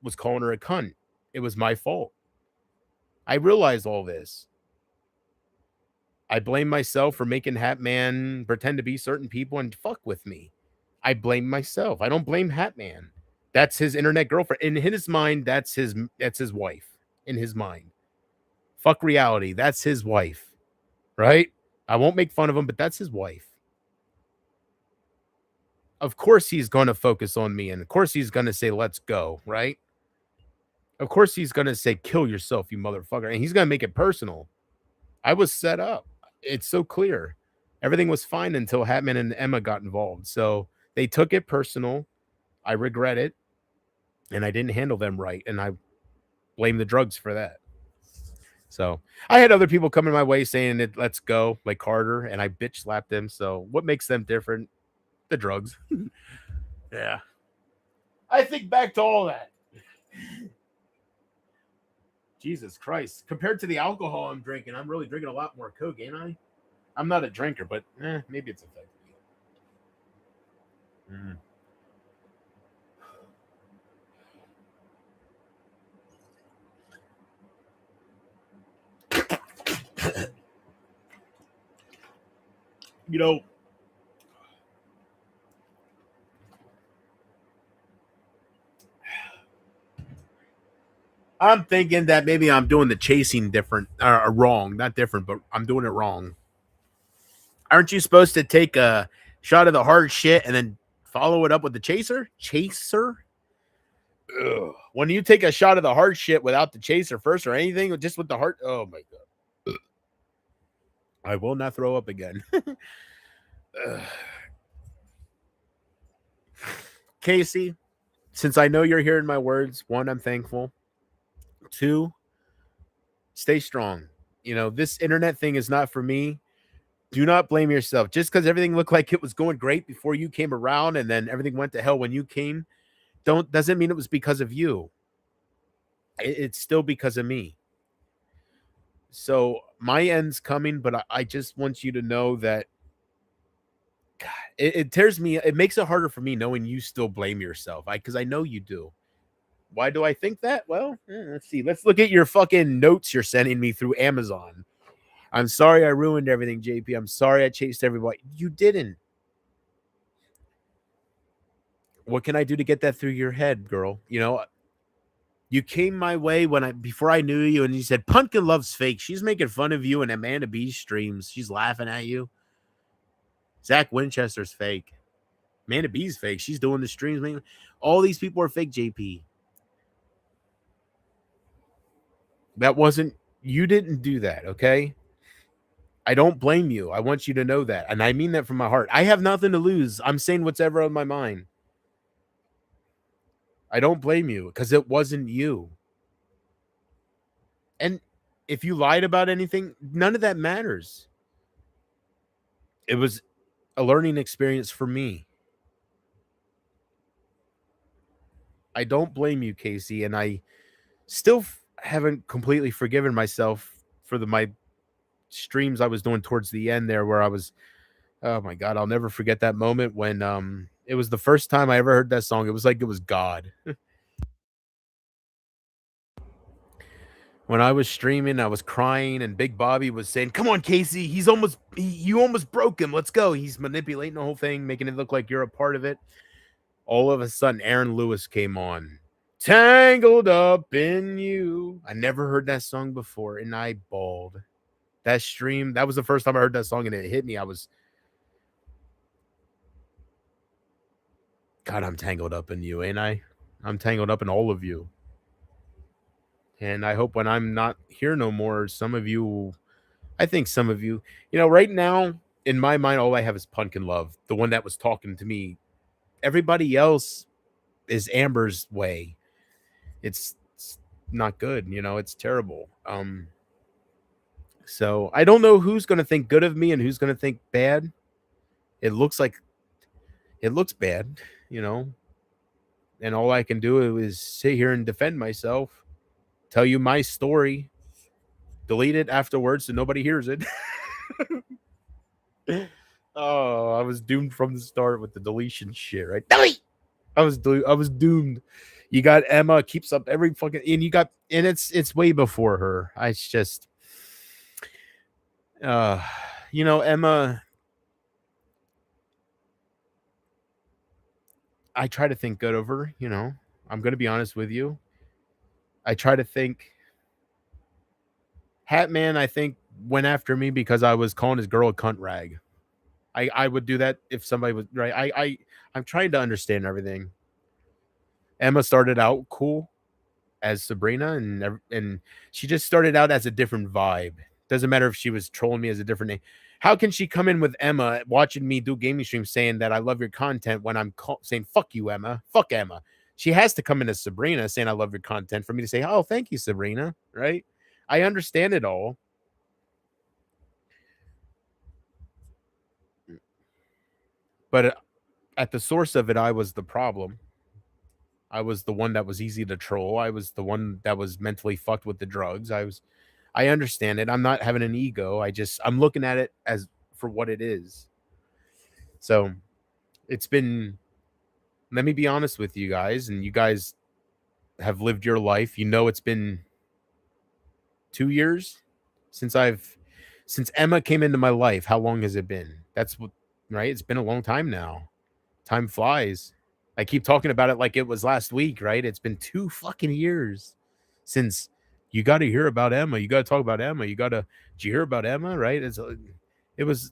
was calling her a cunt. It was my fault. I realized all this. I blame myself for making Hatman pretend to be certain people and fuck with me. I blame myself. I don't blame Hatman. That's his internet girlfriend. In his mind, that's his wife. In his mind. Fuck reality. That's his wife. Right? I won't make fun of him, but that's his wife. Of course he's going to focus on me, and of course he's going to say, let's go, right? Of course he's going to say, kill yourself, you motherfucker. And he's going to make it personal. I was set up. It's so clear. Everything was fine until Hatman and Emma got involved. So they took it personal. I regret it. And I didn't handle them right. And I blame the drugs for that. So I had other people coming my way saying it, let's go, like Carter, and I bitch slapped them. So what makes them different? The drugs. Yeah. I think back to all that. Jesus Christ. Compared to the alcohol I'm drinking, I'm really drinking a lot more Coke, ain't I? I'm not a drinker, but maybe it's affecting me. I'm thinking that maybe I'm doing the chasing different or wrong. Not different, but I'm doing it wrong. Aren't you supposed to take a shot of the hard shit and then follow it up with the chaser? Chaser? Ugh. When you take a shot of the hard shit without the chaser first or anything, just with the heart, oh my God. I will not throw up again. Casey, since I know you're hearing my words, one, I'm thankful. Two, stay strong. This internet thing is not for me. Do not blame yourself. Just because everything looked like it was going great before you came around and then everything went to hell when you came, doesn't mean it was because of you. It's still because of me. So my end's coming, but I just want you to know that God, it tears me. It makes it harder for me knowing you still blame yourself. Because I know you do. Why do I think that? Well, let's see. Let's look at your fucking notes you're sending me through Amazon. I'm sorry I ruined everything, JP. I'm sorry I chased everybody. You didn't. What can I do to get that through your head, girl? You came my way before I knew you, and you said Pumpkin Love's fake. She's making fun of you in Amanda B's streams. She's laughing at you. Zach Winchester's fake. Amanda B's fake. She's doing the streams. Man. All these people are fake, JP. That wasn't, you didn't do that, okay? I don't blame you. I want you to know that. And I mean that from my heart. I have nothing to lose. I'm saying what's ever on my mind. I don't blame you because it wasn't you. And if you lied about anything, none of that matters. It was a learning experience for me. I don't blame you, Casey, and I still haven't completely forgiven myself for my streams I was doing towards the end there where I was, oh my God, I'll never forget that moment when it was the first time I ever heard that song. It was like it was God. When I was streaming, I was crying, and Big Bobby was saying, come on, Casey, you almost broke him. Let's go. He's manipulating the whole thing, making it look like you're a part of it. All of a sudden, Aaron Lewis came on. Tangled up in you. I never heard that song before, and I bawled. That stream, that was the first time I heard that song, and it hit me. God, I'm tangled up in you, ain't I? I'm tangled up in all of you. And I hope when I'm not here no more, some of you, I think some of you, right now, in my mind, all I have is Pumpkin Love, the one that was talking to me. Everybody else is Amber's way. It's not good, it's terrible. So I don't know who's gonna think good of me and who's gonna think bad. It looks bad, and all I can do is sit here and defend myself, tell you my story, delete it afterwards so nobody hears it. Oh, I was doomed from the start with the deletion shit, right? Delete. I was doomed. You got Emma keeps up every fucking, and it's way before her. It's just Emma, I try to think good of her, I'm going to be honest with you. I try to think Hatman, I think, went after me because I was calling his girl a cunt rag. I would do that if somebody was right. I'm trying to understand everything. Emma started out cool as Sabrina, and she just started out as a different vibe. Doesn't matter if she was trolling me as a different name. How can she come in with Emma watching me do gaming streams saying that I love your content when I'm saying fuck you, Emma, fuck Emma? She has to come in as Sabrina saying I love your content for me to say, oh, thank you, Sabrina. Right? I understand it all. But at the source of it, I was the problem. I was the one that was easy to troll. I was the one that was mentally fucked with the drugs. I understand it. I'm not having an ego. I'm looking at it as for what it is. So let me be honest with you guys, and you guys have lived your life. It's been 2 years since Emma came into my life. How long has it been? Right? It's been a long time now. Time flies. I keep talking about it like it was last week, right? It's been 2 fucking years since you got to hear about Emma. You got to talk about Emma. Did you hear about Emma, right? It was,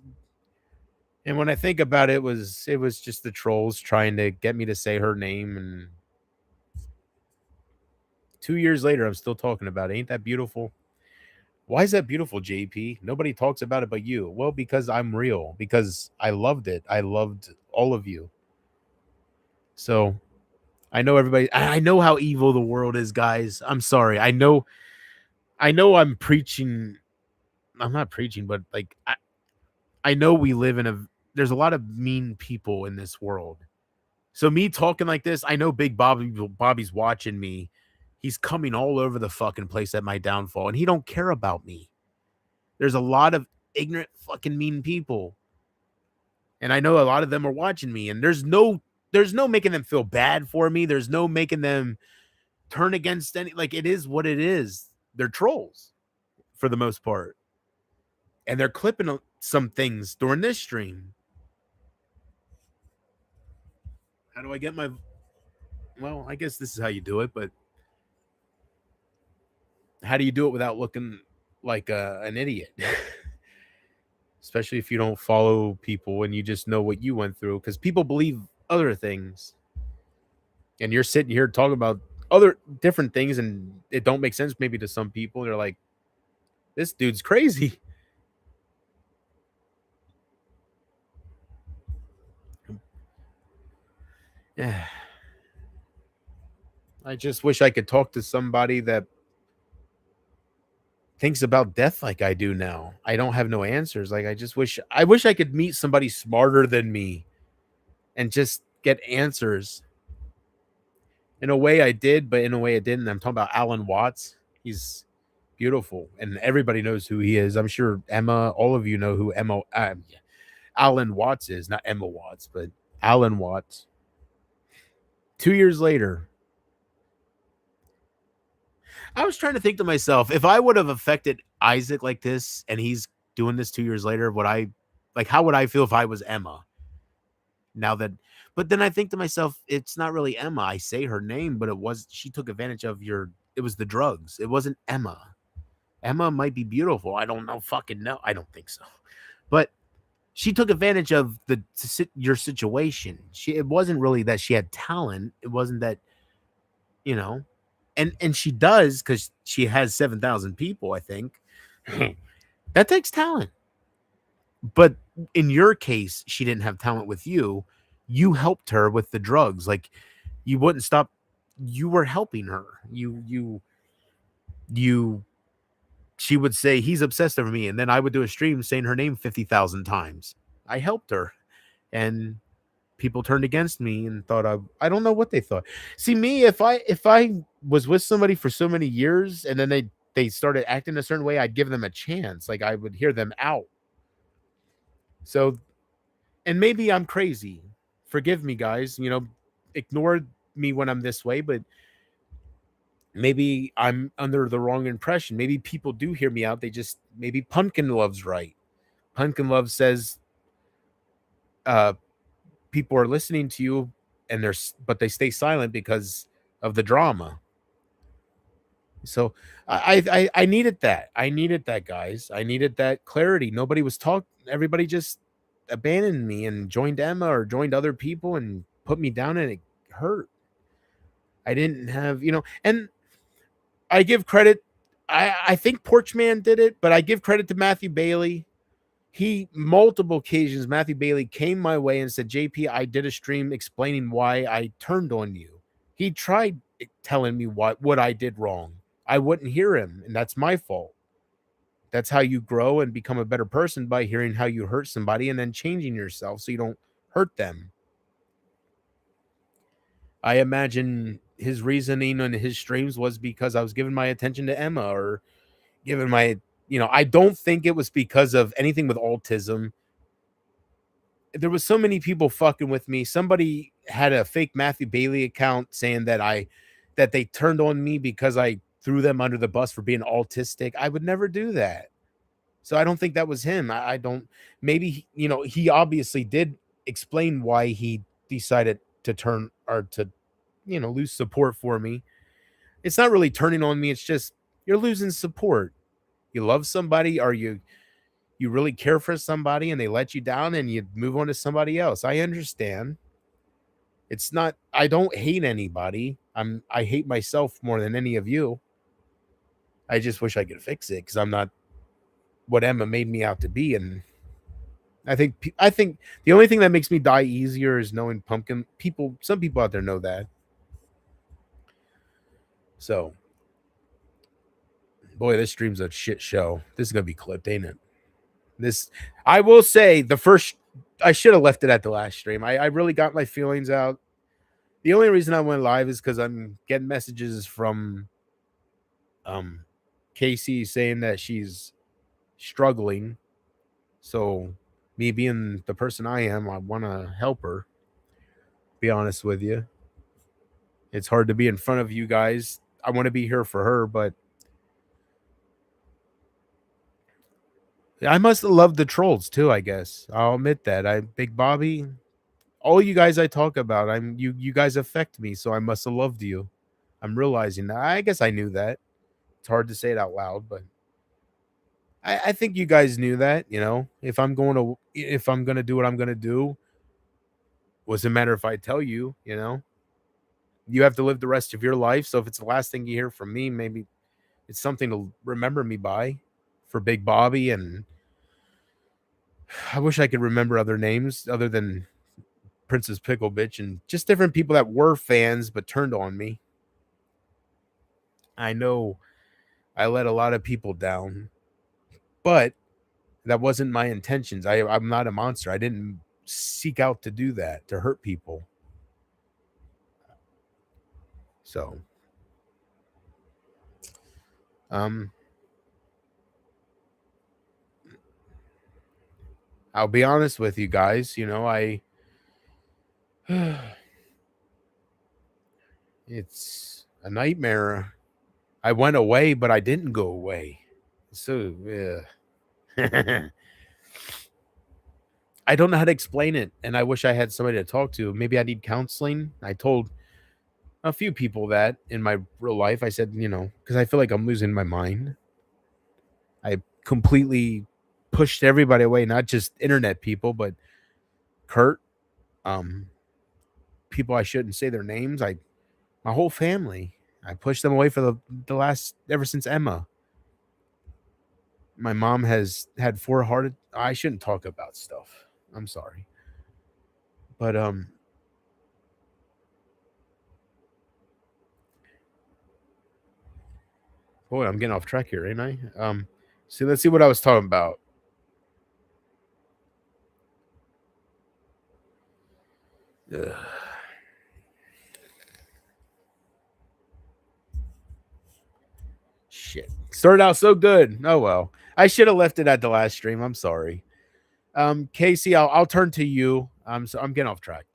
and when I think about it, it was just the trolls trying to get me to say her name. And 2 years later, I'm still talking about it. Ain't that beautiful? Why is that beautiful, JP? Nobody talks about it but you. Well, because I'm real, because I loved it. I loved all of you. So I know everybody. I know how evil the world is, guys. I'm sorry. I know I'm preaching. I'm not preaching, but like I know we live there's a lot of mean people in this world. So me talking like this, I know Big Bobby's watching me. He's coming all over the fucking place at my downfall, and he don't care about me. There's a lot of ignorant fucking mean people. And I know a lot of them are watching me, and there's no making them feel bad for me. There's no making them turn against it is what it is. They're trolls for the most part. And they're clipping some things during this stream. How do I get well, I guess this is how you do it, but how do you do it without looking like an idiot? Especially if you don't follow people and you just know what you went through, because people believe other things. And you're sitting here talking about other different things, and it don't make sense maybe to some people. They're like, this dude's crazy. Yeah. I just wish I could talk to somebody that thinks about death like I do now. I don't have no answers. Like I wish I could meet somebody smarter than me and just get answers. In a way I did, but in a way I didn't. I'm talking about Alan Watts. He's beautiful, and everybody knows who he is. I'm sure Emma, all of you know who Alan Watts is. Not Emma Watts, but Alan Watts. 2 years later, I was trying to think to myself, if I would have affected Isaac like this, and he's doing this 2 years later, how would I feel if I was Emma? But then I think to myself, it's not really Emma. I say her name, but she took advantage of it was the drugs. It wasn't Emma. Emma might be beautiful. I don't know. Fucking no. I don't think so. But she took advantage of your situation. It wasn't really that she had talent. It wasn't that, you know, and she does because she has 7,000 people, I think. That takes talent. But in your case, she didn't have talent with you. You helped her with the drugs. Like, you wouldn't stop. You were helping her. She would say, he's obsessed over me. And then I would do a stream saying her name 50,000 times. I helped her. And people turned against me and thought I don't know what they thought. See, me, if I was with somebody for so many years and then they started acting a certain way, I'd give them a chance. Like, I would hear them out. So, and maybe I'm crazy. Forgive me, guys. Ignore me when I'm this way, but maybe I'm under the wrong impression. Maybe people do hear me out. Maybe Pumpkin Love's right. Pumpkin Love says people are listening to you but they stay silent because of the drama. So I needed that. I needed that, guys. I needed that clarity. Nobody was talking. Everybody just abandoned me and joined Emma or joined other people and put me down, and it hurt. I didn't have, and I give credit. I think Porchman did it, but I give credit to Matthew Bailey. Multiple occasions, Matthew Bailey came my way and said, JP, I did a stream explaining why I turned on you. He tried telling me what I did wrong. I wouldn't hear him, and that's my fault. That's how you grow and become a better person, by hearing how you hurt somebody and then changing yourself so you don't hurt them. I imagine his reasoning on his streams was because I was giving my attention to Emma, or giving my, I don't think it was because of anything with autism. There was so many people fucking with me. Somebody had a fake Matthew Bailey account saying that they turned on me because I threw them under the bus for being autistic. I would never do that. So I don't think that was him. I don't, maybe, he obviously did explain why he decided to turn, or to, lose support for me. It's not really turning on me. It's just, you're losing support. You love somebody, or you really care for somebody, and they let you down and you move on to somebody else. I understand. It's not, I don't hate anybody. I hate myself more than any of you. I just wish I could fix it, because I'm not what Emma made me out to be. And I think the only thing that makes me die easier is knowing Pumpkin. Some people out there know that. So, boy, this stream's a shit show. This is gonna be clipped, ain't it? I will say, I should have left it at the last stream. I really got my feelings out. The only reason I went live is because I'm getting messages from Casey saying that she's struggling. So, me being the person I am, I want to help her. Be honest with you. It's hard to be in front of you guys. I want to be here for her, but I must have loved the trolls too, I guess. I'll admit that. Big Bobby, all you guys I talk about, you guys affect me, so I must have loved you. I'm realizing that. I guess I knew that. It's hard to say it out loud, but I think you guys knew that, if I'm going to do what I'm going to do, doesn't matter if I tell you, you have to live the rest of your life. So if it's the last thing you hear from me, maybe it's something to remember me by. For Big Bobby, and I wish I could remember other names other than Princess Pickle Bitch, and just different people that were fans but turned on me. I know I let a lot of people down, but that wasn't my intentions. I'm not a monster. I didn't seek out to do that, to hurt people. So, I'll be honest with you guys, it's a nightmare. I went away, but I didn't go away. So, yeah. I don't know how to explain it, and I wish I had somebody to talk to. Maybe I need counseling. I told a few people that in my real life. I said, because I feel like I'm losing my mind. I completely pushed everybody away, not just internet people, but Kurt, people I shouldn't say their names. My whole family. I pushed them away for the last ever since Emma. My mom has had 4 heart. I shouldn't talk about stuff. I'm sorry, but boy, I'm getting off track here, ain't I? See, let's see what I was talking about. Ugh. Shit. Started out so good. Oh well. I should have left it at the last stream. I'm sorry. Casey, I'll turn to you. I'm getting off track.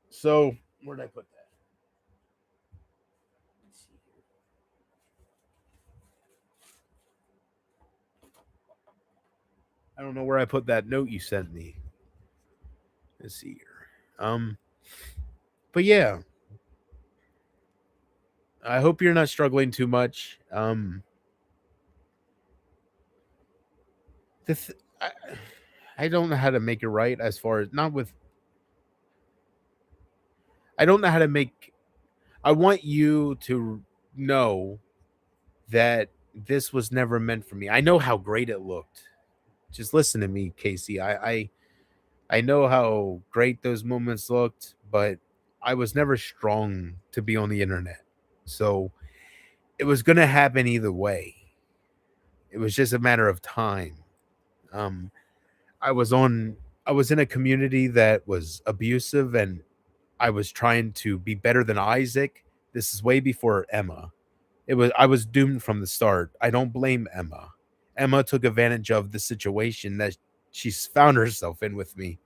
So where did I put that? I don't know where I put that note you sent me. Let's see here. But yeah. I hope you're not struggling too much. I don't know how to make it right as far as not with. I don't know how to make. I want you to know that this was never meant for me. I know how great it looked. Just listen to me, Casey. I know how great those moments looked, but I was never strong to be on the internet. So it was going to happen either way. It was just a matter of time. I was in a community that was abusive, and I was trying to be better than Isaac. This is way before Emma. I was doomed from the start. I don't blame Emma. Emma took advantage of the situation that she's found herself in with me.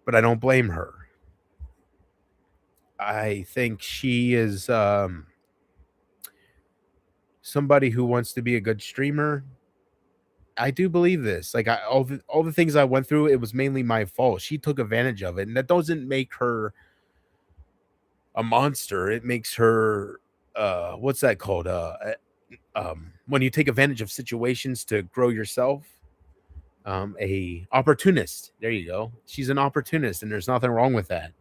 But I don't blame her. I think she is somebody who wants to be a good streamer. I do believe this. Like all the things I went through, it was mainly my fault. She took advantage of it, and that doesn't make her a monster. It makes her what's that called? When you take advantage of situations to grow yourself. A opportunist. There you go. She's an opportunist, and there's nothing wrong with that.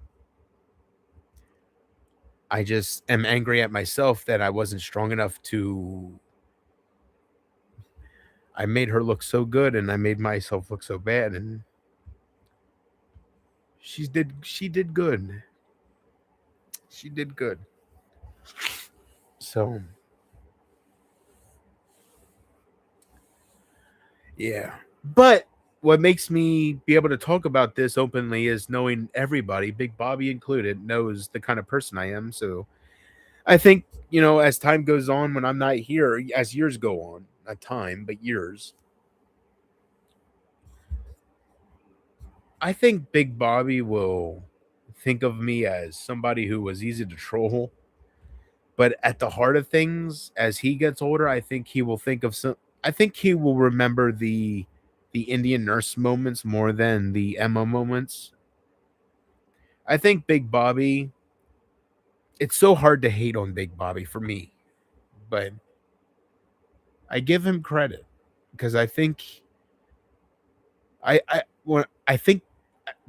I just am angry at myself that I wasn't strong enough to. I made her look so good, and I made myself look so bad, and she did good. She did good. So yeah. But what makes me be able to talk about this openly is knowing everybody, Big Bobby included, knows the kind of person I am. So I think, as time goes on, when I'm not here, as years go on, not time, but years, I think Big Bobby will think of me as somebody who was easy to troll. But at the heart of things, as he gets older, I think he will think of I think he will remember the Indian nurse moments more than the Emma moments. I think Big Bobby, it's so hard to hate on Big Bobby for me, but I give him credit because I think I think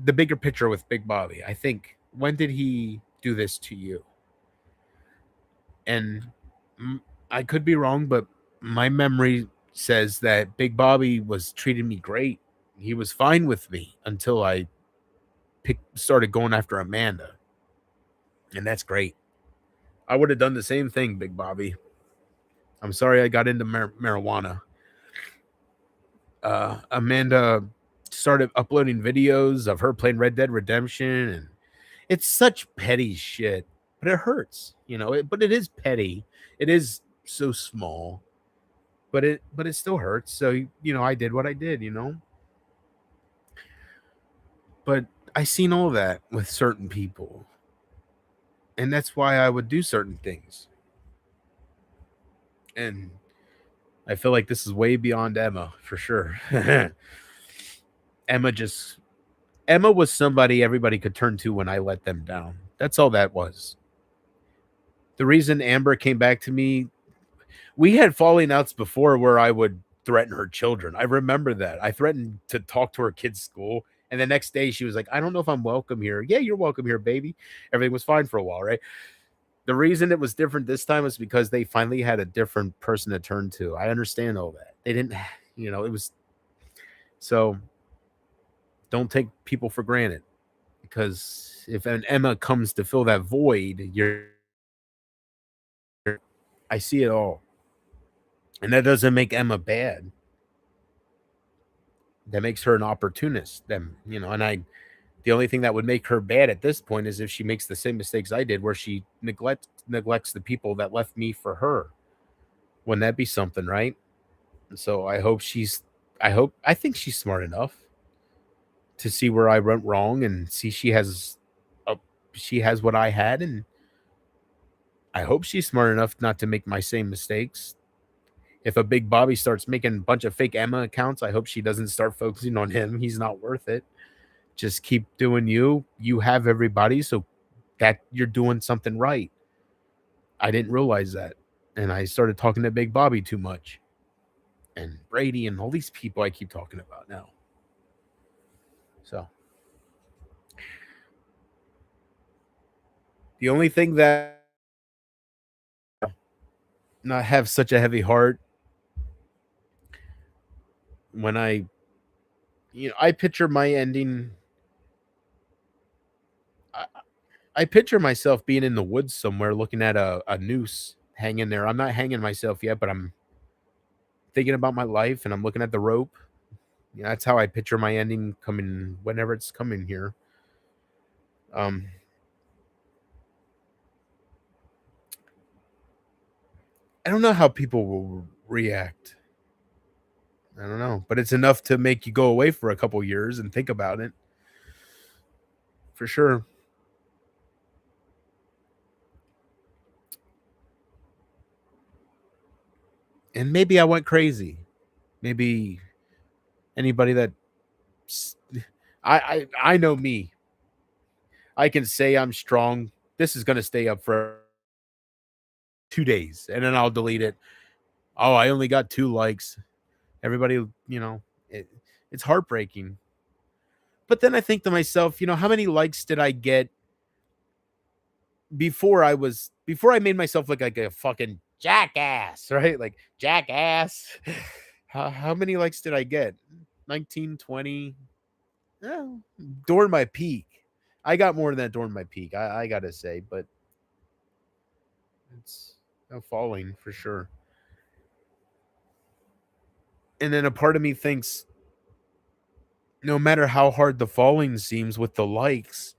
the bigger picture with Big Bobby. I think, when did he do this to you? And I could be wrong, but my memory says that Big Bobby was treating me great. He was fine with me until I started going after Amanda. And that's great. I would have done the same thing, Big Bobby. I'm sorry I got into marijuana. Amanda started uploading videos of her playing Red Dead Redemption, and it's such petty shit, but it hurts, but it is petty. It is so small, but it still hurts. So, I did what I did, but I seen all that with certain people, and that's why I would do certain things. And I feel like this is way beyond Emma for sure. Emma was somebody everybody could turn to when I let them down. That's all that was. The reason Amber came back to me, We had falling outs before where I would threaten her children. I remember that. I threatened to talk to her kids' school. And the next day she was like, I don't know if I'm welcome here. Yeah, you're welcome here, baby. Everything was fine for a while, right? The reason it was different this time was because they finally had a different person to turn to. I understand all that. They didn't, it was so don't take people for granted, because if an Emma comes to fill that void, I see it all. And that doesn't make Emma bad. That makes her an opportunist. The only thing that would make her bad at this point is if she makes the same mistakes I did, where she neglects the people that left me for her. Wouldn't that be something, right? So I think she's smart enough to see where I went wrong and see she has what I had, and I hope she's smart enough not to make my same mistakes. If a Big Bobby starts making a bunch of fake Emma accounts, I hope she doesn't start focusing on him. He's not worth it. Just keep doing you. You have everybody, so that you're doing something right. I didn't realize that. And I started talking to Big Bobby too much. And Brady and all these people I keep talking about now. So the only thing that not have such a heavy heart when I picture my ending. I picture myself being in the woods somewhere looking at a noose hanging there. I'm not hanging myself yet, but I'm thinking about my life and I'm looking at the rope. That's how I picture my ending coming whenever it's coming here. I don't know how people will react. I don't know, but it's enough to make you go away for a couple years and think about it. For sure. And maybe I went crazy. Maybe anybody that I know me. I can say I'm strong. This is going to stay up for 2 days and then I'll delete it. Oh, I only got 2 likes. Everybody, it's heartbreaking. But then I think to myself, how many likes did I get before I made myself look like a fucking jackass, right? Like jackass. How many likes did I get? 19, 20. During my peak. I got more than that during my peak. I gotta say, but it's falling for sure. And then a part of me thinks, no matter how hard the falling seems with the likes,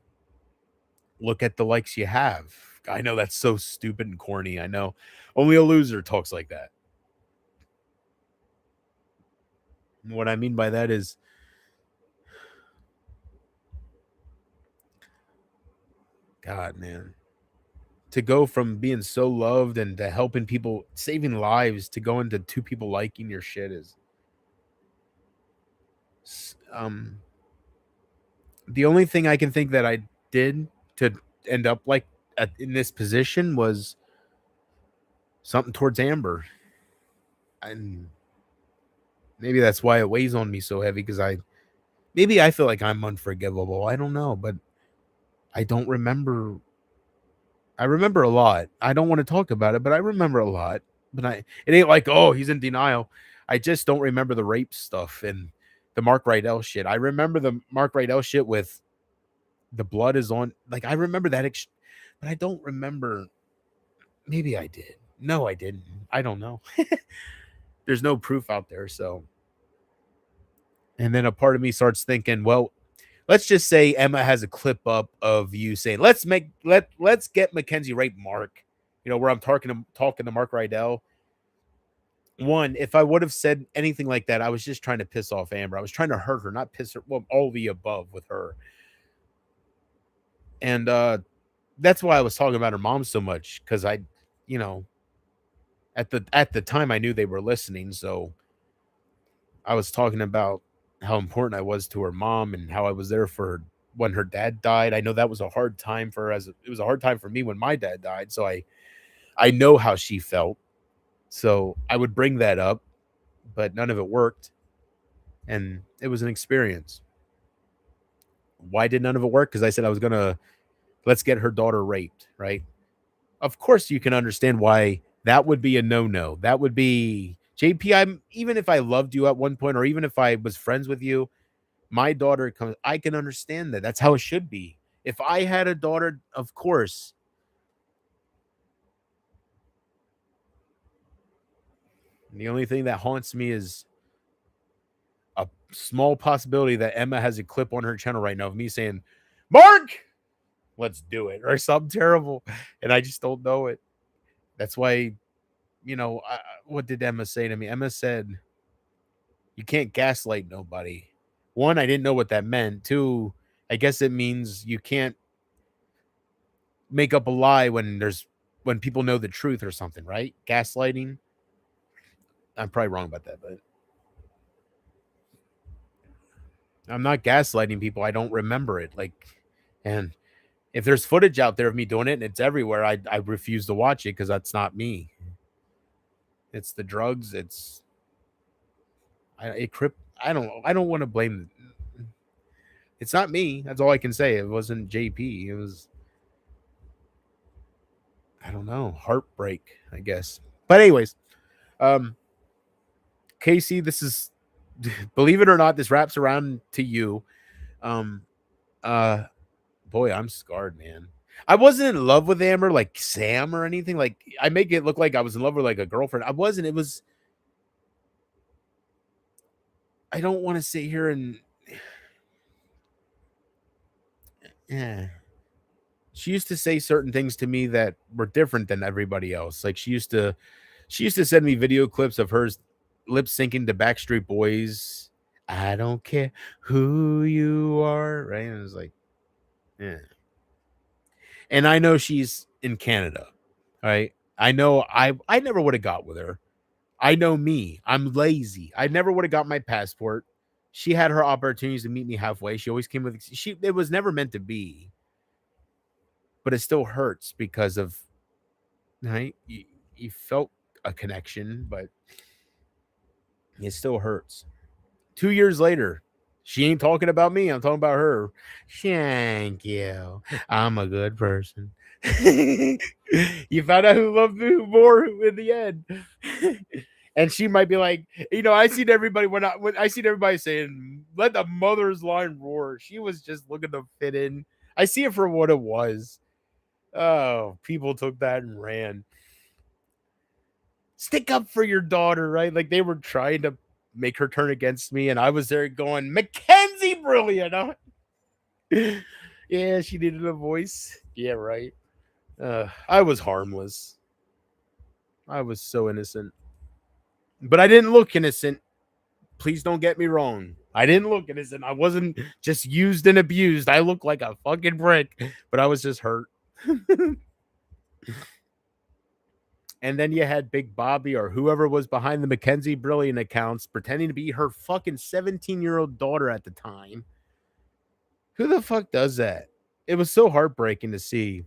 look at the likes you have. I know that's so stupid and corny. I know only a loser talks like that. And what I mean by that is, God, man, to go from being so loved and to helping people, saving lives, to go into 2 people liking your shit is, the only thing I can think that I did to end up like in this position was something towards Amber. And maybe that's why it weighs on me so heavy, because I feel like I'm unforgivable. I don't know, but I don't remember. I remember a lot. I don't want to talk about it, but I remember a lot. But it ain't like, oh, he's in denial. I just don't remember the rape stuff and the Mark Rydell shit. I remember the Mark Rydell shit with the blood is on. Like, I remember that, but I don't remember. Maybe I did. No, I didn't. I don't know. There's no proof out there, so. And then a part of me starts thinking, well, let's just say Emma has a clip up of you saying, let's get Mackenzie rape Mark, where I'm talking to Mark Rydell. One, if I would have said anything like that, I was just trying to piss off Amber. I was trying to hurt her, not piss her. Well, all the above with her. And that's why I was talking about her mom so much, because I, at the time I knew they were listening, so I was talking about how important I was to her mom and how I was there for her when her dad died. I know that was a hard time for her, as it was a hard time for me when my dad died. So I know how she felt. So I would bring that up, but none of it worked. And it was an experience. Why did none of it work? Because I said I was going to, let's get her daughter raped, right? Of course, you can understand why that would be a no-no. That would be, JP, even if I loved you at one point, or even if I was friends with you, my daughter comes, I can understand that. That's how it should be. If I had a daughter, of course. The only thing that haunts me is a small possibility that Emma has a clip on her channel right now of me saying, Mark, let's do it, or something terrible. And I just don't know it. That's why, what did Emma say to me? Emma said, you can't gaslight nobody. One, I didn't know what that meant. Two, I guess it means you can't make up a lie when people know the truth or something, right? Gaslighting. I'm probably wrong about that, but I'm not gaslighting people. I don't remember it. And if there's footage out there of me doing it and it's everywhere, I refuse to watch it because that's not me. It's the drugs. I don't want to blame. It's not me. That's all I can say. It wasn't JP. It was, I don't know, heartbreak, I guess. But anyways, Casey, this is, believe it or not, this wraps around to you. Boy, I'm scarred, man. I wasn't in love with Amber like Sam or anything. Like, I make it look like I was in love with like a girlfriend. I wasn't. It was, I don't want to sit here and, yeah. She used to say certain things to me that were different than everybody else. Like, she used to send me video clips of hers lip syncing to Backstreet Boys. I don't care who you are, right? And it was like, yeah. And I know she's in Canada, right? I know I never would have got with her. I know me. I'm lazy. I never would have got my passport. She had her opportunities to meet me halfway. She always came with, it was never meant to be. But it still hurts because of, right? You felt a connection, but it still hurts. 2 years later, she ain't talking about me. I'm talking about her. Thank you. I'm a good person. You found out who loved me more in the end. And she might be like, I seen everybody when I seen everybody saying, let the mother's line roar. She was just looking to fit in. I see it for what it was. Oh, people took that and ran. Stick up for your daughter, right? Like, they were trying to make her turn against me, and I was there going, Mackenzie Brilliant. Yeah, she needed a voice. Yeah, right. I was harmless. I was so innocent. But I didn't look innocent. Please don't get me wrong. I didn't look innocent. I wasn't just used and abused. I looked like a fucking brick, but I was just hurt. And then you had Big Bobby or whoever was behind the Mackenzie Brilliant accounts pretending to be her fucking 17-year-old daughter at the time. Who the fuck does that? It was so heartbreaking to see.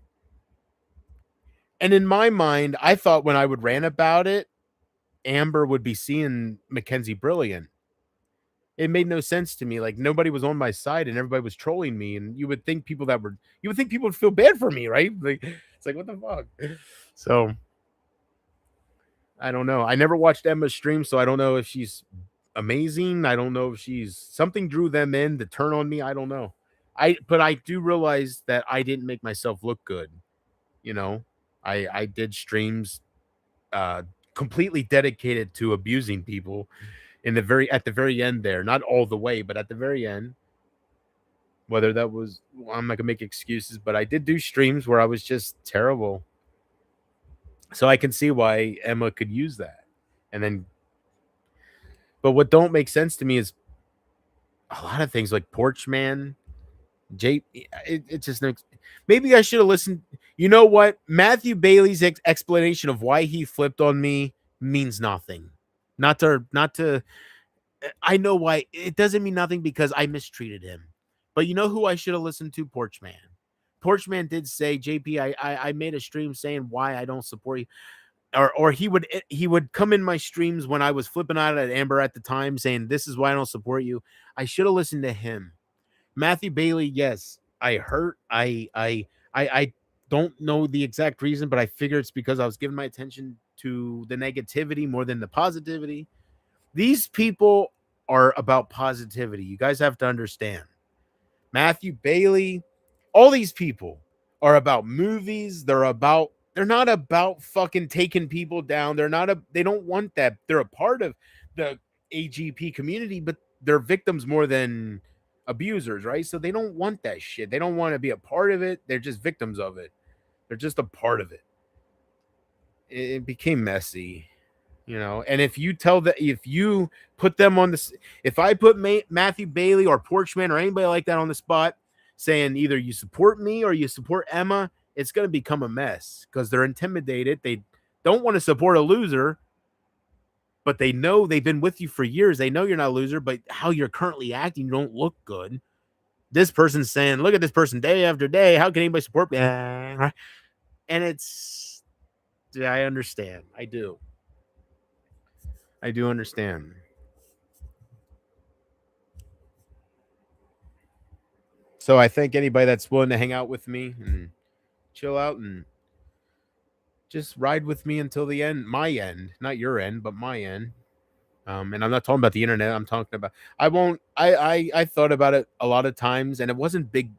And in my mind, I thought when I would rant about it, Amber would be seeing Mackenzie Brilliant. It made no sense to me. Like, nobody was on my side and everybody was trolling me. And you would think people would feel bad for me, right? Like, it's like, what the fuck? So I don't know. I never watched Emma's stream, so I don't know if she's amazing. I don't know if something drew them in to turn on me. I don't know. But I do realize that I didn't make myself look good. I did streams completely dedicated to abusing people at the very end there. Not all the way, but at the very end. Whether that was, I'm not gonna make excuses, but I did do streams where I was just terrible. So I can see why Emma could use that. But what don't make sense to me is a lot of things like Porch Man, it just makes, maybe I should have listened. You know what? Matthew Bailey's explanation of why he flipped on me means nothing. Not to, I know why. It doesn't mean nothing because I mistreated him. But you know who I should have listened to? Porch Man. Porch Man did say, JP, I made a stream saying why I don't support you. or he would come in my streams when I was flipping out at Amber at the time saying, "This is why I don't support you." I should have listened to him. Matthew Bailey, yes, I hurt. I don't know the exact reason, but I figure it's because I was giving my attention to the negativity more than the positivity. These people are about positivity. You guys have to understand. Matthew Bailey, all these people are about movies. They're not about fucking taking people down. They don't want that. They're a part of the AGP community, but they're victims more than abusers, right? So they don't want that shit. They don't want to be a part of it. They're just victims of it. They're just a part of it. It became messy, you know. And if you put them on this, if I put Matthew Bailey or Porchman or anybody like that on the spot, saying either you support me or you support Emma, it's going to become a mess because they're intimidated. They don't want to support a loser, but they know they've been with you for years. They know you're not a loser, but how you're currently acting, you don't look good. This person's saying, look at this person day after day. How can anybody support me? And I understand. I do understand. So I think anybody that's willing to hang out with me and chill out and just ride with me until the end, my end, not your end, but my end. And I'm not talking about the internet. I'm talking about, I thought about it a lot of times and it wasn't big.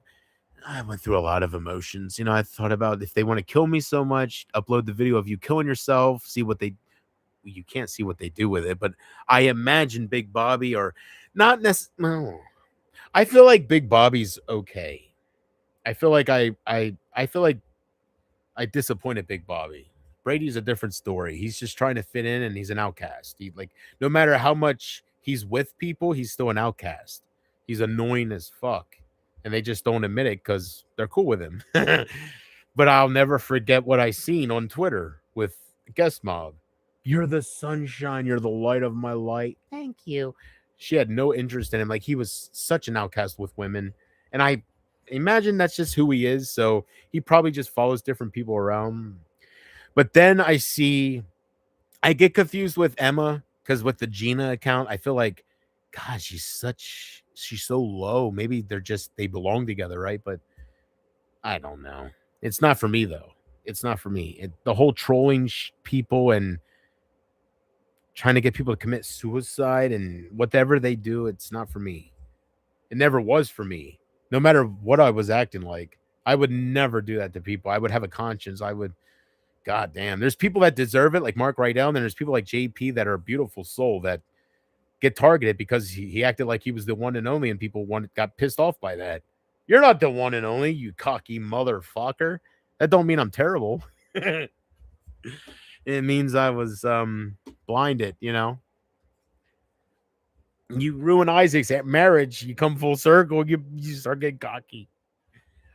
I went through a lot of emotions. You know, I thought about if they want to kill me so much, upload the video of you killing yourself, you can't see what they do with it, but I imagine Big Bobby or not necessarily. No. I feel like Big Bobby's okay. I feel like I disappointed Big Bobby. Brady's a different story. He's just trying to fit in and he's an outcast. No matter how much he's with people, he's still an outcast. He's annoying as fuck. And they just don't admit it because they're cool with him. But I'll never forget what I seen on Twitter with Guest Mob. You're the sunshine. You're the light of my light. Thank you. She had no interest in him. Like, he was such an outcast with women. And I imagine that's just who he is. So he probably just follows different people around. But then I get confused with Emma because with the Gina account, I feel like, God, she's so low. Maybe they belong together, right? But I don't know. It's not for me, though. It's not for me. The whole trolling people and trying to get people to commit suicide and whatever they do, it's not for me. It never was for me. No matter what I was acting like, I would never do that to people. I would have a conscience. God damn. There's people that deserve it, like Mark Rydell, and there's people like JP that are a beautiful soul that get targeted because he acted like he was the one and only, and people got pissed off by that. You're not the one and only, you cocky motherfucker. That don't mean I'm terrible. It means I was blinded, you know. You ruin Isaac's marriage, you come full circle, you start getting cocky.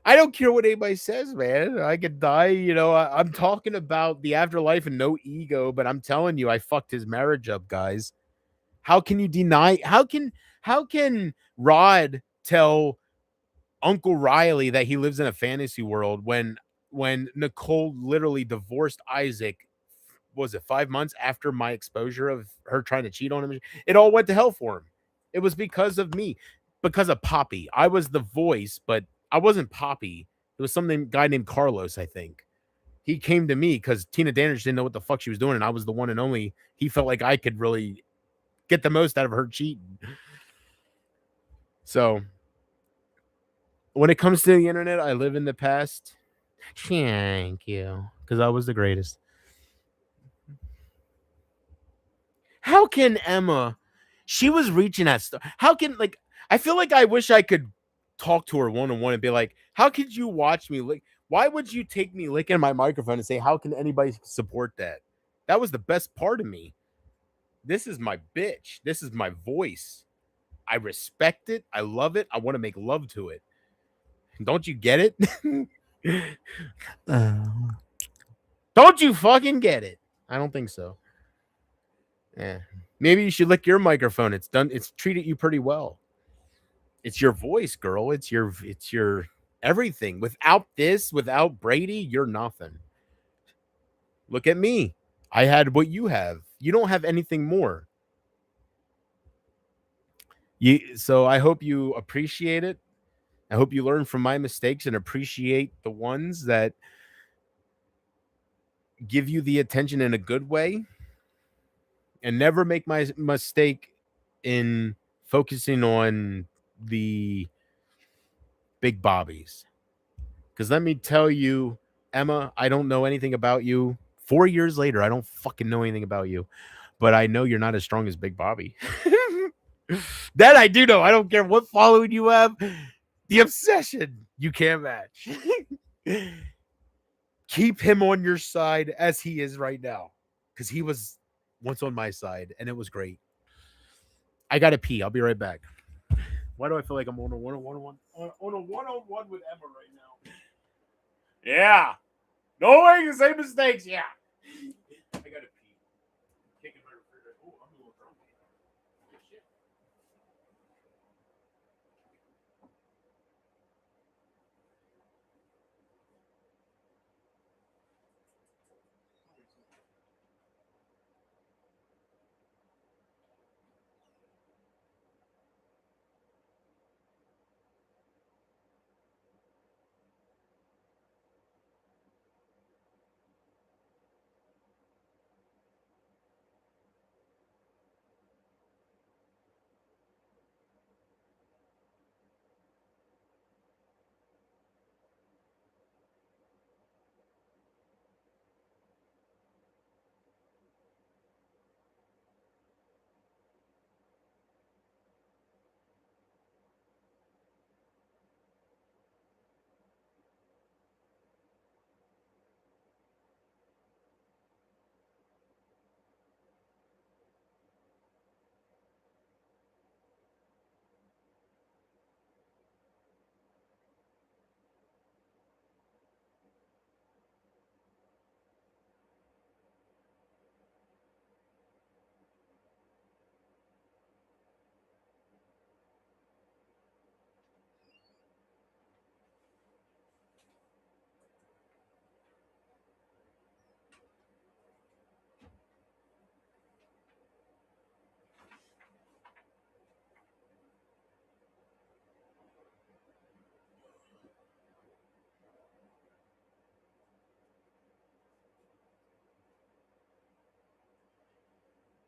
I don't care what anybody says, man. I could die, you know. I'm talking about the afterlife and no ego, but I'm telling you, I fucked his marriage up, guys. How can you deny? How can Rod tell Uncle Riley that he lives in a fantasy world when Nicole literally divorced Isaac? Was it 5 months after my exposure of her trying to cheat on him? It all went to hell for him. It was because of me, because of Poppy. I was the voice, but I wasn't Poppy. It was guy named Carlos, I think. He came to me because Tina Dandridge didn't know what the fuck she was doing, and I was the one and only. He felt like I could really get the most out of her cheating. So when it comes to the internet, I live in the past. Thank you, because I was the greatest. How can Emma? She was reaching at stuff. How can, like, I feel like I wish I could talk to her one-on-one and be like, how could you watch me lick? Why would you take me licking my microphone and say, how can anybody support that? That was the best part of me. This is my bitch. This is my voice. I respect it. I love it. I want to make love to it. Don't you get it? Don't you fucking get it? I don't think so. Yeah. Maybe you should lick your microphone. It's treated you pretty well. It's your voice, girl. It's your everything. Without Brady, you're nothing. Look at me. I had what you have. You don't have anything more. So I hope you appreciate it. I hope you learn from my mistakes and appreciate the ones that give you the attention in a good way, and never make my mistake in focusing on the big bobbies. Because let me tell you, Emma, I don't know anything about you. 4 years later, I don't fucking know anything about you, but I know you're not as strong as Big Bobby. That I do know. I don't care what following you have. The obsession you can't match. Keep him on your side as he is right now, because he was once on my side and it was great. I gotta pee. I'll be right back. Why do I feel like I'm on a one-on-one with Emma right now? Yeah. No way you can say mistakes. Yeah. I gotta pee. Kicking my refrigerator. Oh, I'm a little drunk. Shit.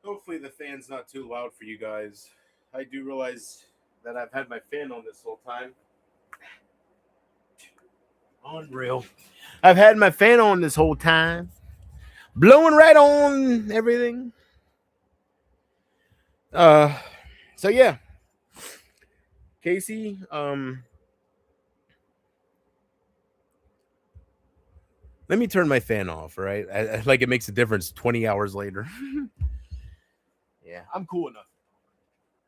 Hopefully the fan's not too loud for you guys. I do realize that I've had my fan on this whole time. Unreal. I've had my fan on this whole time. Blowing right on everything. So yeah. Casey, let me turn my fan off, right? Like it makes a difference 20 hours later. Yeah, I'm cool enough.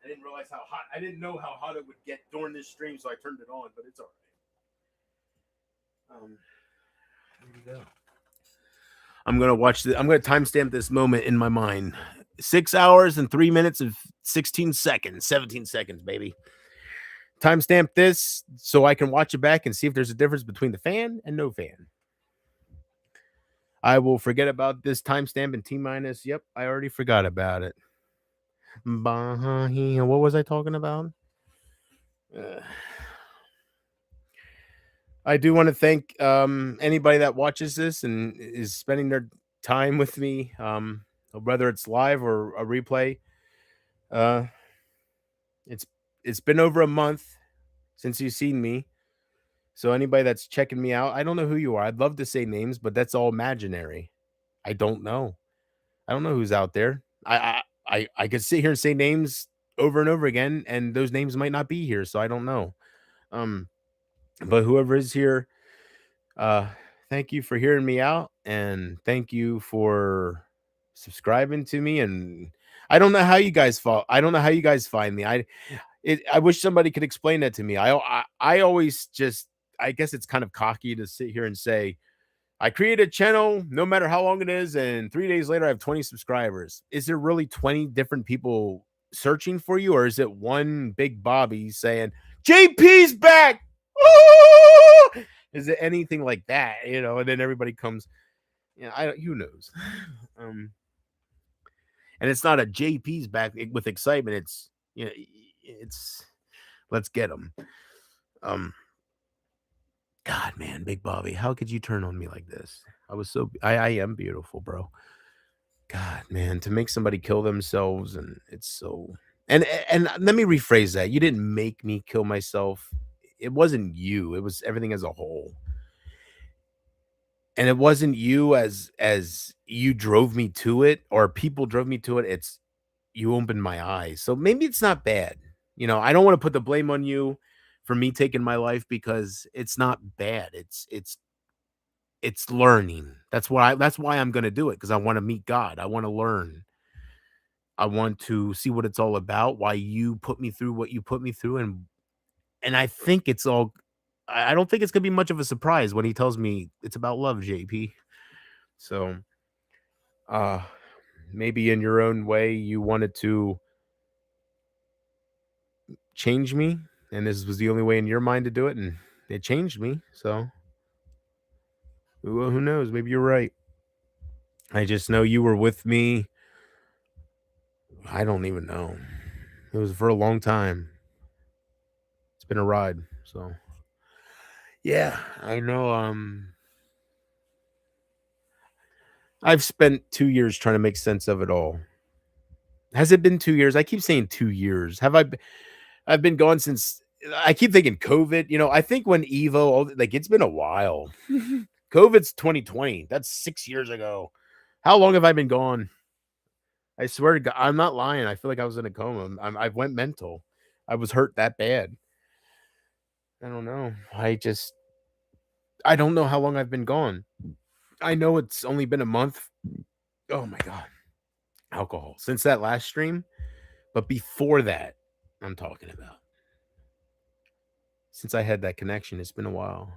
I didn't realize how hot. I didn't know how hot it would get during this stream, so I turned it on, but it's all right. Here we go. I'm gonna watch this. I'm gonna timestamp this moment in my mind. 6 hours and 3 minutes and 16 seconds, 17 seconds, baby. Timestamp this so I can watch it back and see if there's a difference between the fan and no fan. I will forget about this timestamp in T minus. Yep, I already forgot about it. What was I talking about? I do want to thank anybody that watches this and is spending their time with me, whether it's live or a replay. It's been over a month since you've seen me. So anybody that's checking me out, I don't know who you are. I'd love to say names, but that's all imaginary. I don't know. I don't know who's out there. I could sit here and say names over and over again, and those names might not be here, so I don't know. But whoever is here, thank you for hearing me out, and thank you for subscribing to me. And I don't know how you guys fall. I don't know how you guys find me. I wish somebody could explain that to me. I always just, I guess it's kind of cocky to sit here and say, I create a channel, no matter how long it is, and 3 days later I have 20 subscribers. Is there really 20 different people searching for you, or is it one big Bobby saying, JP's back? Ooh! Is it anything like that? And then everybody comes. Yeah, who knows? Um, and it's not a JP's back with excitement. It's it's let's get him. Um, God, man, Big Bobby, how could you turn on me like this? I am beautiful, bro. God, man, to make somebody kill themselves, and it's so. And let me rephrase that. You didn't make me kill myself. It wasn't you. It was everything as a whole. And it wasn't you as you drove me to it or people drove me to it. It's you opened my eyes. So maybe it's not bad. I don't want to put the blame on you for me taking my life because it's not bad. It's learning. That's why I'm going to do it, because I want to meet God. I want to learn. I want to see what it's all about, why you put me through what you put me through, and I think it's all I don't think it's going to be much of a surprise when he tells me it's about love, JP. So, uh maybe in your own way you wanted to change me, and this was the only way in your mind to do it, and it changed me. So, well, who knows? Maybe you're right. I just know you were with me. I don't even know. It was for a long time. It's been a ride. So, yeah, I know. I've spent 2 years trying to make sense of it all. Has it been 2 years? I keep saying 2 years. I've been gone since. I keep thinking COVID. I think when Evo, like it's been a while. COVID's 2020. That's 6 years ago. How long have I been gone? I swear to God, I'm not lying. I feel like I was in a coma. I went mental. I was hurt that bad. I don't know. I don't know how long I've been gone. I know it's only been a month. Oh my God. Alcohol. Since that last stream. But before that, I'm talking about. Since I had that connection, it's been a while.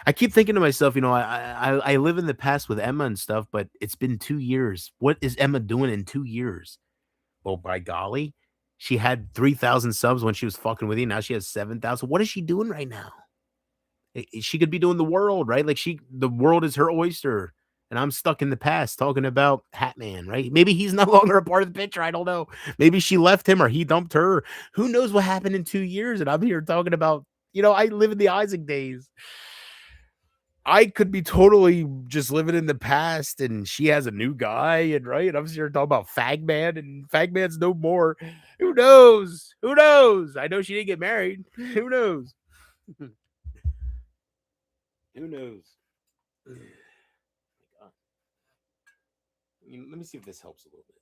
I keep thinking to myself, I live in the past with Emma and stuff, but it's been 2 years. What is Emma doing in 2 years? Well, by golly, she had 3,000 subs when she was fucking with you. Now she has 7,000. What is she doing right now? She could be doing the world, right? Like the world is her oyster. And I'm stuck in the past talking about Hatman, right? Maybe he's no longer a part of the picture. I don't know. Maybe she left him or he dumped her. Who knows what happened in 2 years? And I'm here talking about, I live in the Isaac days. I could be totally just living in the past and she has a new guy, and right. And I'm here talking about Fagman, and Fagman's no more. Who knows? Who knows? I know she didn't get married. Who knows? Who knows? Let me see if this helps a little bit.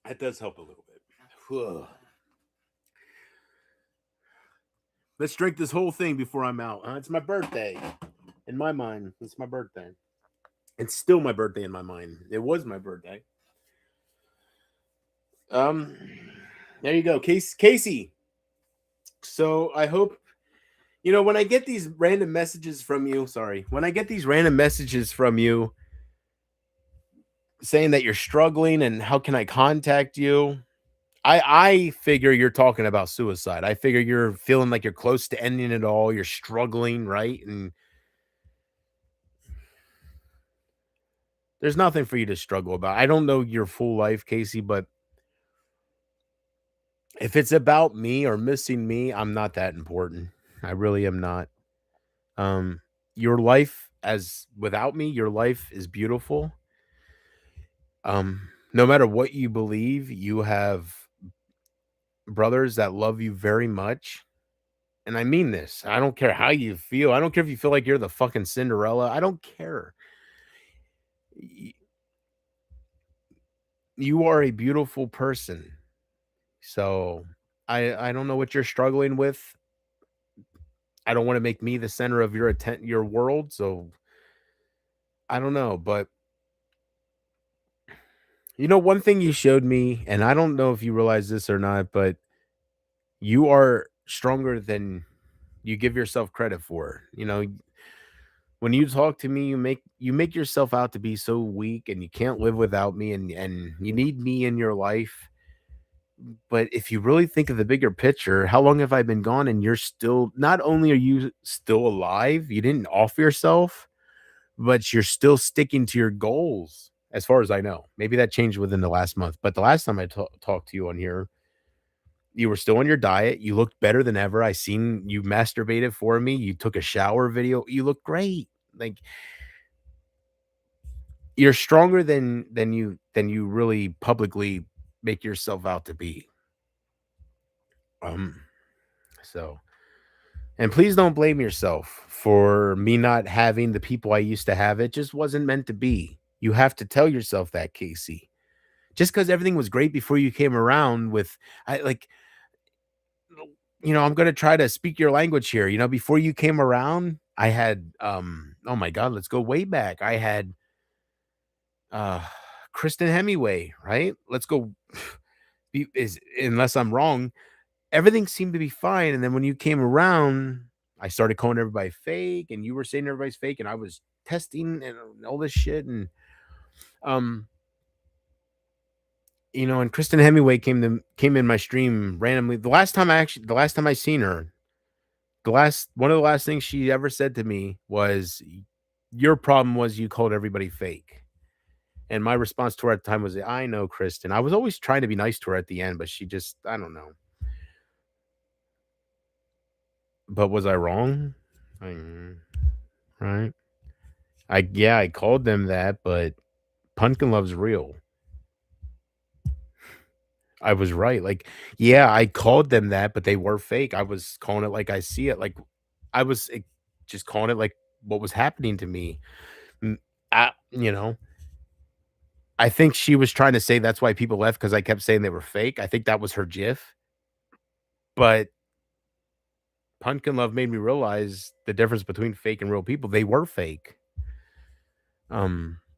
That does help a little bit. Let's drink this whole thing before I'm out. It's my birthday. In my mind, it's my birthday. It's still my birthday in my mind. It was my birthday. There you go, Casey. So I hope, when I get these random messages from you, saying that you're struggling and how can I contact you, I figure you're talking about suicide. I figure you're feeling like you're close to ending it all. You're struggling, right? And there's nothing for you to struggle about. I don't know your full life, Casey, but if it's about me or missing me, I'm not that important. I really am not. Your life without me, your life is beautiful. No matter what you believe, you have brothers that love you very much. And I mean this. I don't care how you feel. I don't care if you feel like you're the fucking Cinderella. I don't care. You are a beautiful person. So I don't know what you're struggling with. I don't want to make me the center of your world. So I don't know, but one thing you showed me, and I don't know if you realize this or not, but you are stronger than you give yourself credit for. When when you talk to me, you make yourself out to be so weak and you can't live without me and you need me in your life. But if you really think of the bigger picture, how long have I been gone and you're still not only are you still alive, you didn't off yourself, but you're still sticking to your goals as far as I know. Maybe that changed within the last month, but the last time I talked to you on here, you were still on your diet. You looked better than ever. I seen you masturbated for me. You took a shower video. You look great. Like you're stronger than you really publicly make yourself out to be. Um so and please don't blame yourself for me not having the people I used to have. It just wasn't meant to be. You have to tell yourself that, Casey. Just because everything was great before you came around with I like I'm gonna try to speak your language here. Before you came around, I had oh my god, let's go way back. I had uh Kristen Hemingway, right? Let's go is unless I'm wrong, everything seemed to be fine. And then when you came around, I started calling everybody fake, and you were saying everybody's fake, and I was testing and all this shit. And um, and Kristen Hemingway came in my stream randomly. The last time I seen her, one of the last things she ever said to me was, "Your problem was you called everybody fake." And my response to her at the time was, "I know, Kristen." I was always trying to be nice to her at the end, but she just, I don't know. But was I wrong? Right? I called them that, but Pumpkin Love's real. I was right. Like, yeah, I called them that, but they were fake. I was calling it like I see it. Like, I was just calling it like what was happening to me. Mm, I, you know, I think she was trying to say that's why people left because I kept saying they were fake. I think that was her gif. But Pumpkin Love made me realize the difference between fake and real people. They were fake.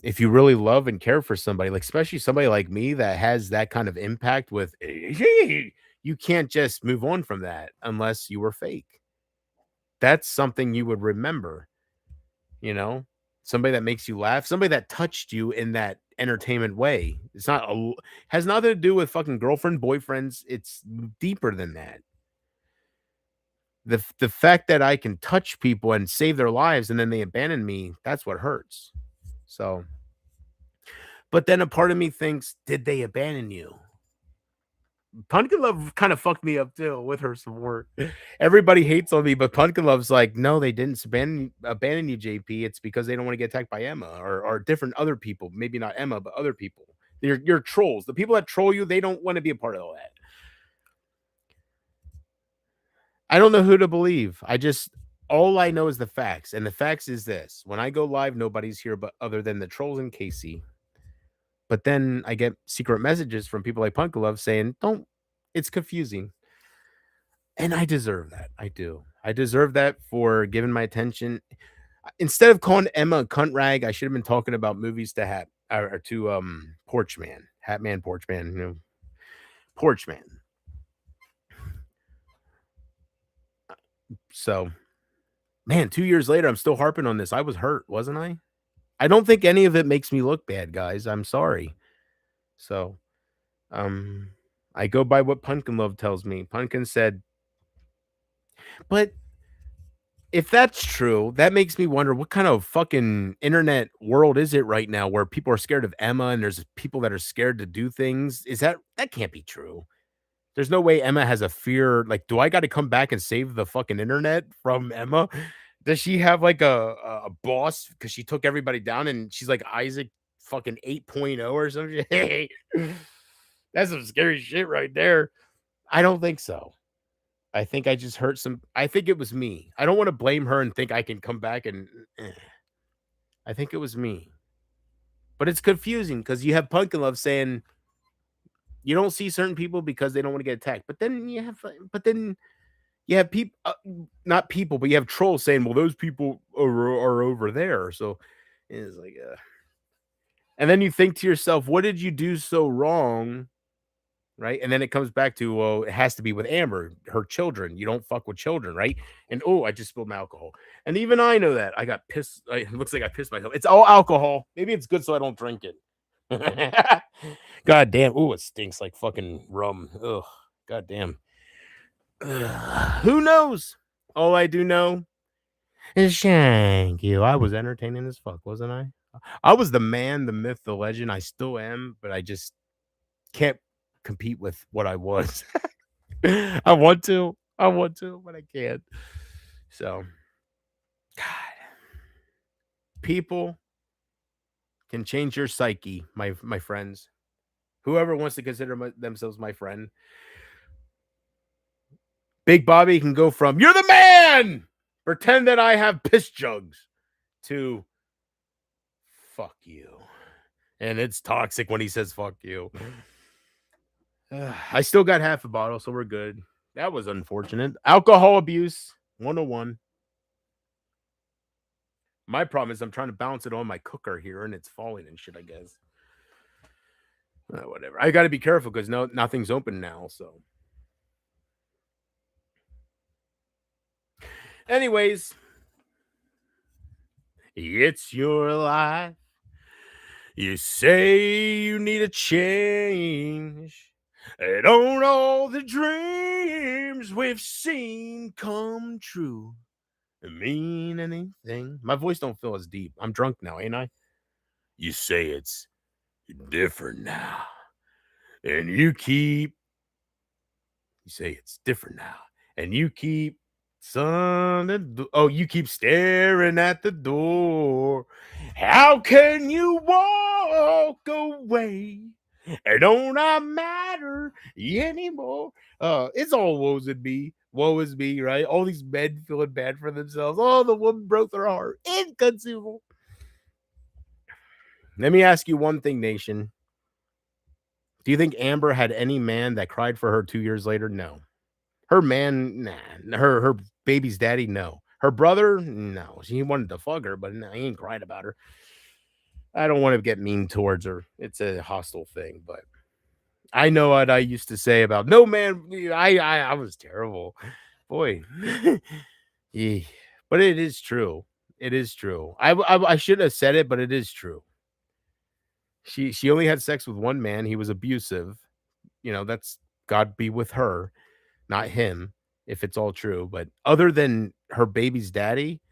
If you really love and care for somebody, like especially somebody like me that has that kind of impact with you can't just move on from that unless you were fake. That's something you would remember, you know? Somebody that makes you laugh, somebody that touched you in that entertainment way. Has nothing to do with fucking girlfriend, boyfriends. It's deeper than that. The fact that I can touch people and save their lives and then they abandon me, that's what hurts. So, but then a part of me thinks, did they abandon you? Pumpkin Love kind of fucked me up too with her some more. Everybody hates on me, but Pumpkin Love's like, no, they didn't abandon you, JP. It's because they don't want to get attacked by Emma or different other people. Maybe not Emma, but other people. You're trolls. The people that troll you, they don't want to be a part of all that. I don't know who to believe. All I know is the facts. And the facts is this. When I go live, nobody's here but other than the trolls and Casey. But then I get secret messages from people like Pumpkin Love saying, it's confusing. And I deserve that. I do. I deserve that for giving my attention. Instead of calling Emma a cunt rag, I should have been talking about movies to Porch Man. Hat Man, Porch Man, Porch Man. So, man, 2 years later, I'm still harping on this. I was hurt, wasn't I? I don't think any of it makes me look bad, guys. I'm sorry. So, I go by what Pumpkin Love tells me. Pumpkin said, but if that's true, that makes me wonder what kind of fucking internet world is it right now where people are scared of Emma and there's people that are scared to do things? That can't be true. There's no way Emma has a fear. Like, do I got to come back and save the fucking internet from Emma? Does she have like a boss because she took everybody down and she's like Isaac fucking 8.0 or something? Hey, that's some scary shit right there. I don't think so. I think I just hurt I think it was me. I don't want to blame her and think I can come back and I think it was me. But it's confusing because you have Pumpkin Love saying you don't see certain people because they don't want to get attacked. But then you have people, not people, but you have trolls saying, well, those people are over there. So it's like, and then you think to yourself, what did you do so wrong right? And then it comes back to, well, it has to be with Amber, her children. You don't fuck with children, right? And oh, I just spilled my alcohol. And even I know that. I got pissed. It looks like I pissed myself. It's all alcohol. Maybe it's good so I don't drink it. God damn. Oh, it stinks like fucking rum. Ugh. God damn. Who knows? All I do know is thank you. I was entertaining as fuck, wasn't I? I was the man, the myth, the legend. I still am, but I just can't compete with what I was. I want to, but I can't. So, God, people can change your psyche, my friends. Whoever wants to consider themselves my friend, Big Bobby can go from "you're the man," pretend that I have piss jugs, to "fuck you," and it's toxic when he says "fuck you." I still got half a bottle, so we're good. That was unfortunate. Alcohol abuse 101. My problem is I'm trying to balance it on my cooker here, and it's falling and shit, I guess. Whatever. I got to be careful because nothing's open now. So, anyways, it's your life. You say you need a change. Don't all the dreams we've seen come true mean anything? My voice don't feel as deep. I'm drunk now, ain't I? You say it's different now. And you say it's different now. And you keep you keep staring at the door. How can you walk away? It don't I matter anymore. It's all woe is me, right? All these men feeling bad for themselves. Oh, the woman broke their heart. Inconceivable. Let me ask you one thing, nation. Do you think Amber had any man that cried for her 2 years later? No. Her man, nah. Her baby's daddy, no. Her brother, no. He wanted to fuck her, but no, he ain't cried about her. I don't want to get mean towards her. It's a hostile thing, but I know what I used to say about no man. I was terrible, boy. Yeah. But it is true. It is true. I should have said it, but it is true. She only had sex with one man. He was abusive. That's God be with her, not him, if it's all true. But other than her baby's daddy,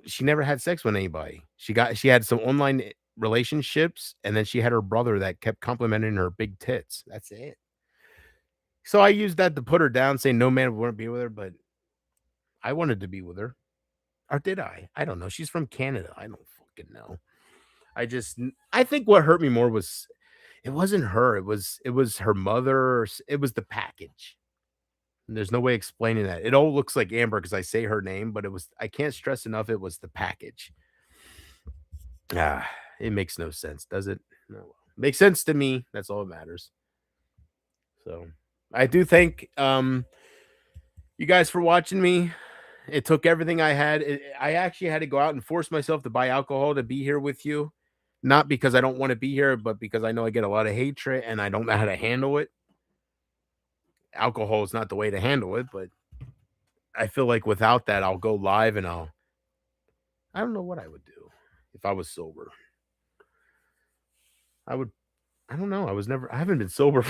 she never had sex with anybody. She had some online relationships, and then she had her brother that kept complimenting her big tits. That's it. So I used that to put her down, saying no man would want to be with her, but I wanted to be with her. Or did I? I don't know. She's from Canada. I don't fucking know. I think what hurt me more was it wasn't her. It was her mother. It was the package. And there's no way explaining that. It all looks like Amber because I say her name, but I can't stress enough. It was the package. It makes no sense, does it? No. Makes sense to me. That's all that matters. So I do thank you guys for watching me. It took everything I had. I actually had to go out and force myself to buy alcohol to be here with you. Not because I don't want to be here, but because I know I get a lot of hatred and I don't know how to handle it. Alcohol is not the way to handle it, but I feel like without that, I'll go live and I don't know what I would do if I was sober. I don't know. I haven't been sober.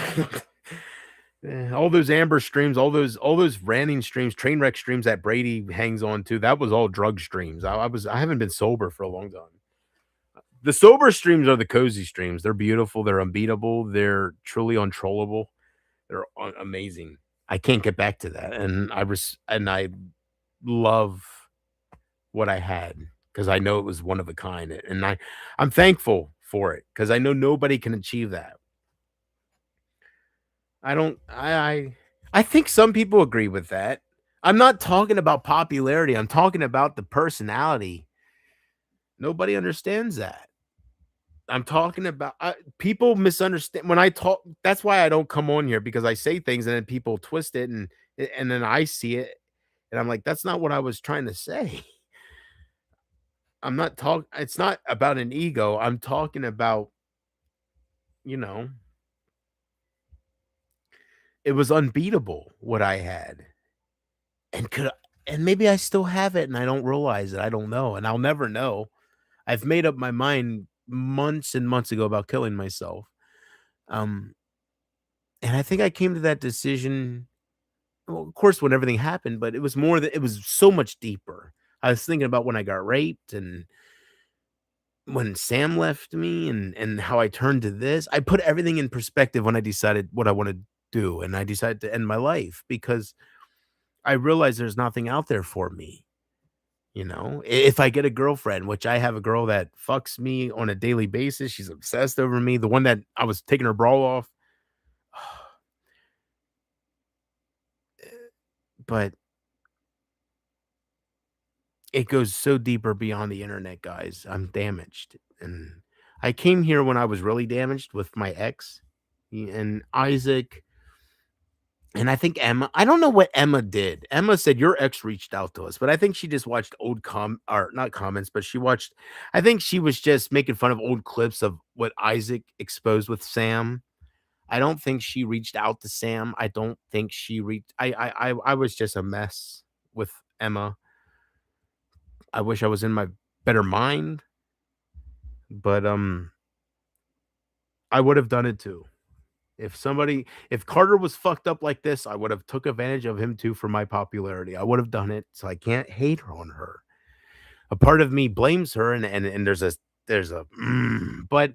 All those Amber streams, all those ranting streams, train wreck streams that Brady hangs on to, that was all drug streams. I haven't been sober for a long time. The sober streams are the cozy streams. They're beautiful. They're unbeatable. They're truly untrollable. They're amazing. I can't get back to that. And I love what I had because I know it was one of a kind. And I'm thankful for it because I know nobody can achieve that. I think some people agree with that. I'm not talking about popularity. I'm talking about the personality. Nobody understands that. I'm talking about people misunderstand when I talk. That's why I don't come on here because I say things and then people twist it and then I see it and I'm like, that's not what I was trying to say. I'm not talking. It's not about an ego. I'm talking about, it was unbeatable what I had. And maybe I still have it and I don't realize it. I don't know. And I'll never know. I've made up my mind months and months ago about killing myself. Um, and I think I came to that decision, well, of course, when everything happened, but it was more that it was so much deeper. I was thinking about when I got raped and when Sam left me and how I turned to this. I put everything in perspective when I decided what I want to do, and I decided to end my life because I realized there's nothing out there for me. You know, if I get a girlfriend, which I have a girl that fucks me on a daily basis, she's obsessed over me. The one that I was taking her bra off, but it goes so deeper beyond the internet, guys. I'm damaged, and I came here when I was really damaged with my ex and Isaac. And I think Emma, I don't know what Emma did. Emma said your ex reached out to us, but I think she just watched old or not comments, but she watched, I think she was just making fun of old clips of what Isaac exposed with Sam. I don't think she reached out to Sam. I don't think she reached I was just a mess with Emma. I wish I was in my better mind, but I would have done it too. If Carter was fucked up like this, I would have took advantage of him too for my popularity. I would have done it. So I can't hate her on her. A part of me blames her and but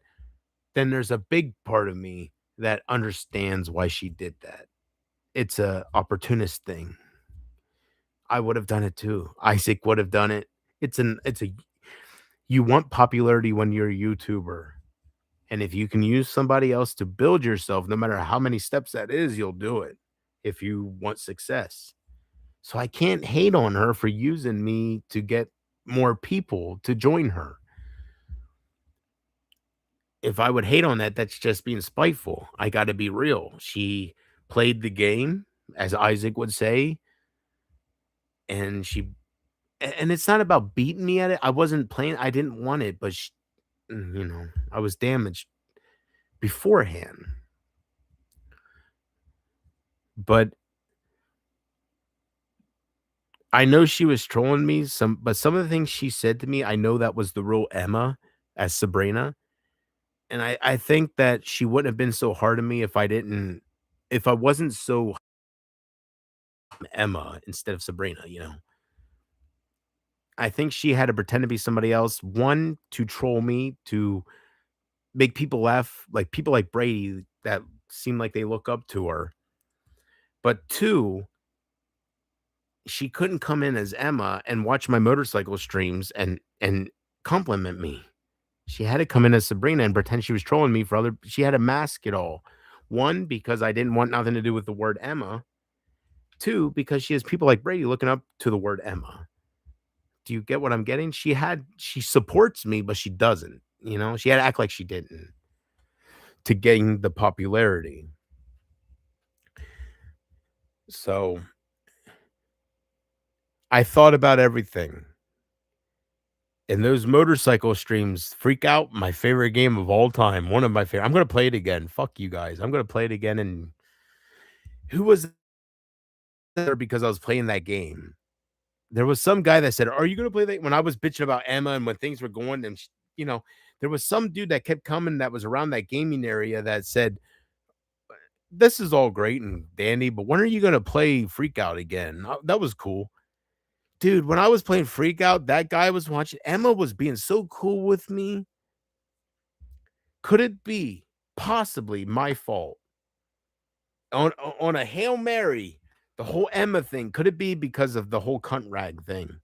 then there's a big part of me that understands why she did that. It's a opportunist thing. I would have done it too. Isaac would have done it. It's a you want popularity when you're a YouTuber. And if you can use somebody else to build yourself, no matter how many steps that is, you'll do it if you want success. So I can't hate on her for using me to get more people to join her. If I would hate on that, that's just being spiteful. I got to be real. She played the game, as Isaac would say, and and it's not about beating me at it. I wasn't playing, I didn't want it, but I was damaged beforehand. But I know she was trolling me but some of the things she said to me, I know that was the real Emma as Sabrina. And I think that she wouldn't have been so hard on me if I wasn't so Emma instead of Sabrina. I think she had to pretend to be somebody else. One, to troll me, to make people laugh, like people like Brady that seem like they look up to her. But two, she couldn't come in as Emma and watch my motorcycle streams and compliment me. She had to come in as Sabrina and pretend she was trolling me she had to mask it all. One, because I didn't want nothing to do with the word Emma. Two, because she has people like Brady looking up to the word Emma. Do you get what I'm getting? She supports me, but she doesn't. She had to act like she didn't to gain the popularity. So I thought about everything. And those motorcycle streams, Freak Out, my favorite game of all time. One of my favorite. I'm going to play it again. Fuck you guys. I'm going to play it again. And who was there because I was playing that game? There was some guy that said, "Are you going to play that?" When I was bitching about Emma and when things were going, and there was some dude that kept coming that was around that gaming area that said, "This is all great and dandy, but when are you going to play Freak Out again?" That was cool. Dude, when I was playing Freak Out, that guy was watching. Emma was being so cool with me. Could it be possibly my fault? On a Hail Mary, the whole Emma thing, could it be because of the whole cunt rag thing?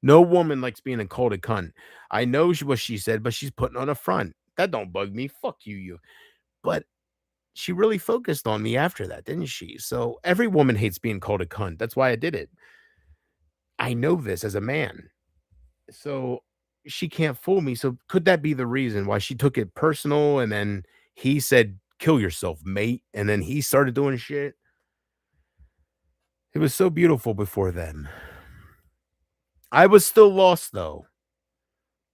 No woman likes being called a cunt. I know what she said, but she's putting on a front. That don't bug me. Fuck you. But she really focused on me after that, didn't she? So every woman hates being called a cunt. That's why I did it. I know this as a man. So she can't fool me. So could that be the reason why she took it personal and then he said, "Kill yourself, mate," and then he started doing shit? It was so beautiful before then. I was still lost though.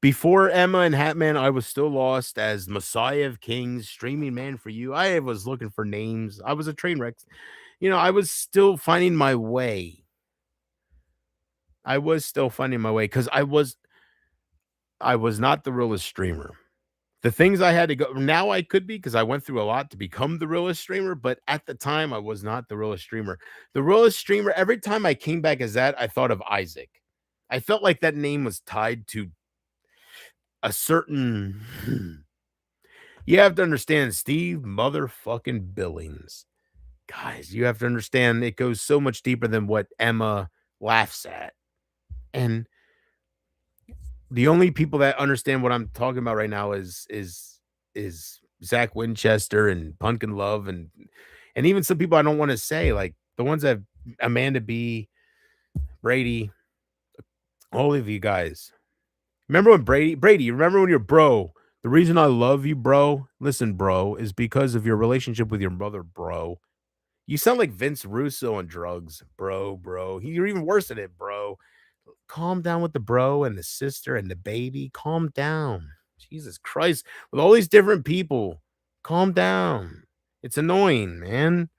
Before Emma and Hatman, I was still lost as Messiah of Kings, streaming man for you. I was looking for names. I was a train wreck. I was still finding my way. I was still finding my way because I was not the realest streamer. The things I had to go now I could be because I went through a lot to become the realest streamer, but at the time I was not the realest streamer. The realest streamer, every time I came back as that, I thought of Isaac. I felt like that name was tied to a certain you have to understand Steve motherfucking Billings. Guys, you have to understand it goes so much deeper than what Emma laughs at. And the only people that understand what I'm talking about right now is Zach Winchester and Pumpkin Love and even some people I don't want to say, like the ones that Amanda B, Brady, all of you guys. Remember when Brady, you remember when you're bro? The reason I love you, bro, listen, bro, is because of your relationship with your mother, bro. You sound like Vince Russo on drugs, bro. You're even worse at it, bro. Calm down with the bro and the sister and the baby. Calm down. Jesus Christ. With all these different people, calm down. It's annoying, man.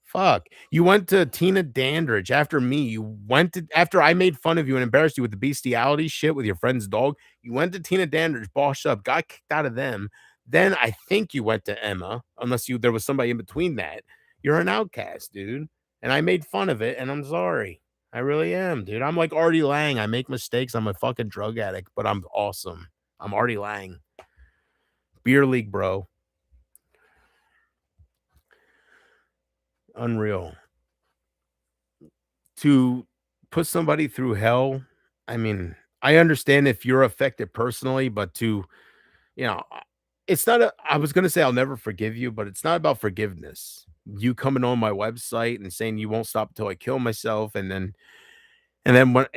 Fuck. You went to Tina Dandridge after me. You went to after I made fun of you and embarrassed you with the bestiality shit with your friend's dog. You went to Tina Dandridge, bossed up, got kicked out of them. Then I think you went to Emma, unless there was somebody in between that. You're an outcast, dude. And I made fun of it, and I'm sorry. I really am, dude. I'm like Artie Lang. I make mistakes. I'm a fucking drug addict, but I'm awesome. I'm Artie Lang. Beer league, bro. Unreal. To put somebody through hell, I mean, I understand if you're affected personally, but you know, it's not I was going to say I'll never forgive you, but it's not about forgiveness. You coming on my website and saying you won't stop until I kill myself and then when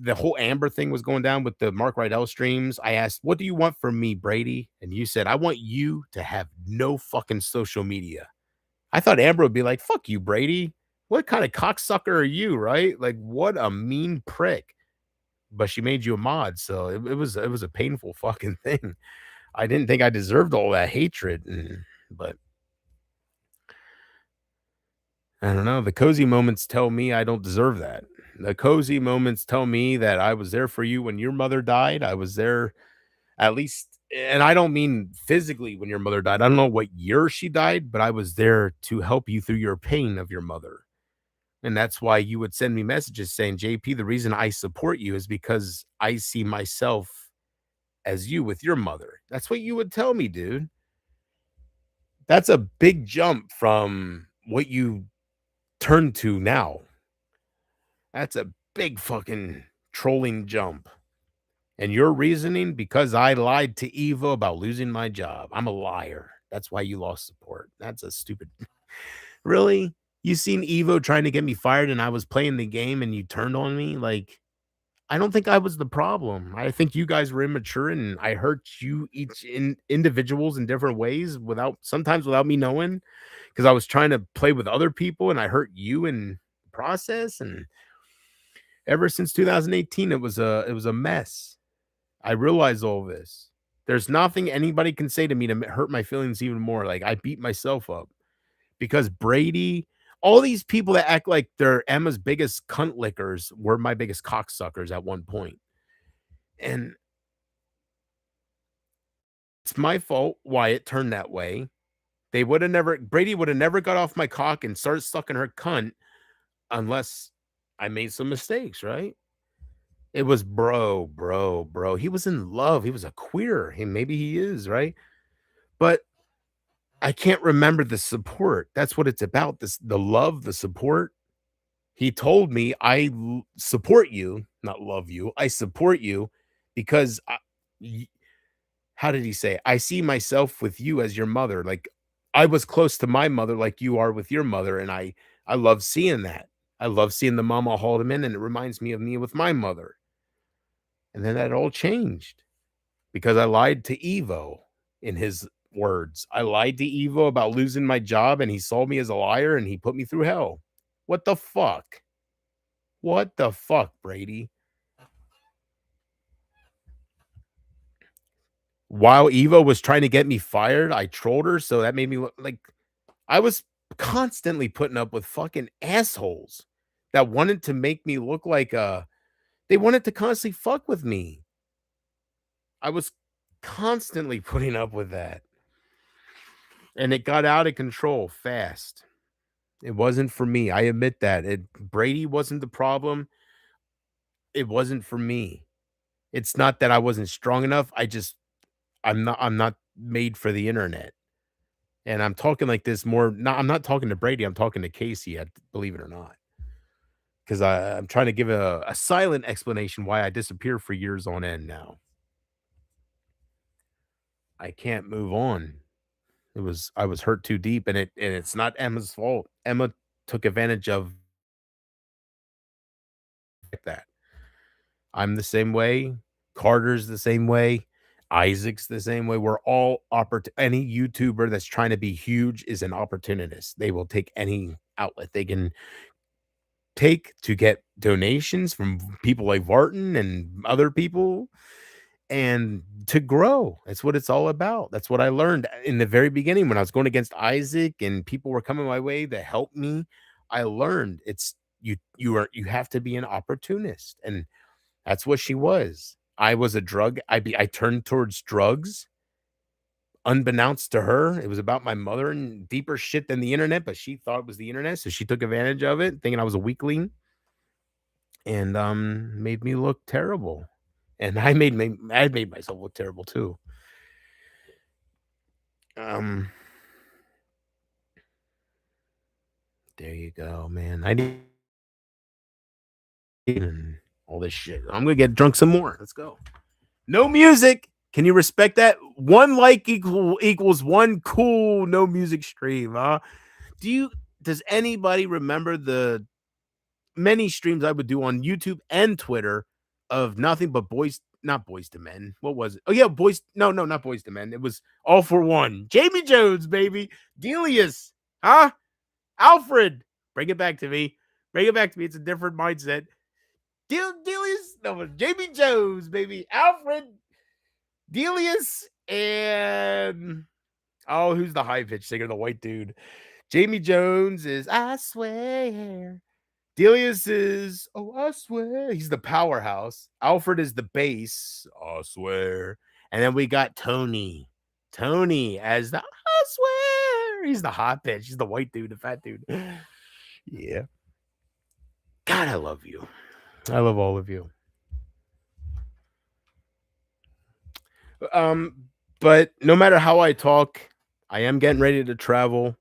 the whole Amber thing was going down with the Mark Rydell streams, I asked, "What do you want from me, Brady?" And you said, "I want you to have no fucking social media." I thought Amber would be like, "Fuck you, Brady. What kind of cocksucker are you, right? Like, what a mean prick." But she made you a mod, so it was a painful fucking thing. I didn't think I deserved all that hatred, but I don't know. The cozy moments tell me I don't deserve that. The cozy moments tell me that I was there for you when your mother died. I was there at least, and I don't mean physically when your mother died. I don't know what year she died, but I was there to help you through your pain of your mother. And that's why you would send me messages saying, JP, the reason I support you is because I see myself as you with your mother. That's what you would tell me, dude. That's a big jump from what you turn to now. That's a big fucking trolling jump. And your reasoning, because I lied to Evo about losing my job. I'm a liar. That's why you lost support. That's a stupid. Really? You seen Evo trying to get me fired and I was playing the game and you turned on me? Like, I don't think I was the problem. I think you guys were immature and I hurt you each individuals in different ways sometimes without me knowing because I was trying to play with other people and I hurt you in the process. And ever since 2018, it was a mess. I realize all this. There's nothing anybody can say to me to hurt my feelings even more. Like I beat myself up because Brady, all these people that act like they're Emma's biggest cunt lickers were my biggest cocksuckers at one point. And it's my fault why it turned that way. Brady would have never got off my cock and started sucking her cunt unless I made some mistakes, right? It was bro. He was in love. He was a queer. Maybe he is, right? But I can't remember the support. That's what it's about. The love, the support. He told me, support you, not love you. I support you because how did he say? I see myself with you as your mother. Like I was close to my mother like you are with your mother. And I love seeing that. I love seeing the mama hauled him in, and it reminds me of me with my mother. And then that all changed because I lied to Evo in his words. I lied to Evo about losing my job, and he saw me as a liar, and he put me through hell. What the fuck? What the fuck, Brady? While Evo was trying to get me fired, I trolled her, so that made me look like I was constantly putting up with fucking assholes that wanted to make me look like they wanted to constantly fuck with me. I was constantly putting up with that. And it got out of control fast. It wasn't for me. I admit that. Brady wasn't the problem. It wasn't for me. It's not that I wasn't strong enough. I'm not made for the internet. And I'm talking like this more. Not, I'm not talking to Brady. I'm talking to Casey. Believe it or not, because I'm trying to give a silent explanation why I disappeared for years on end. Now I can't move on. I was hurt too deep, and it's not Emma's fault. Emma took advantage of that. I'm the same way. Carter's the same way. Isaac's the same way. We're all any YouTuber that's trying to be huge is an opportunist. They will take any outlet they can take to get donations from people like Vartan and other people and to grow. That's what it's all about. That's what I learned in the very beginning when I was going against Isaac and people were coming my way to help me. I learned you have to be an opportunist, and that's what she was. I was a drug. I turned towards drugs unbeknownst to her. It was about my mother and deeper shit than the internet, but she thought it was the internet, so she took advantage of it, thinking I was a weakling, and made me look terrible. And I made myself look terrible too. There you go, man. I need all this shit. I'm gonna get drunk some more. Let's go. No music. Can you respect that? One like equals one cool no music stream, huh? Does anybody remember the many streams I would do on YouTube and Twitter of nothing but not Boys to Men. What was it? Oh yeah, not Boys to Men. It was All for One. Jamie Jones, baby. Delius, huh? Alfred. Bring it back to me. Bring it back to me. It's a different mindset. Delius, no, Jamie Jones, baby. Alfred, Delius, and who's the high pitch singer? The white dude. Jamie Jones is I Swear. Delius is I Swear. He's the powerhouse. Alfred is the bass. I Swear. And then we got Tony. Tony as the I Swear. He's the hot pitch. He's the white dude, the fat dude. Yeah. God, I love you. I love all of you. But no matter how I talk, I am getting ready to travel.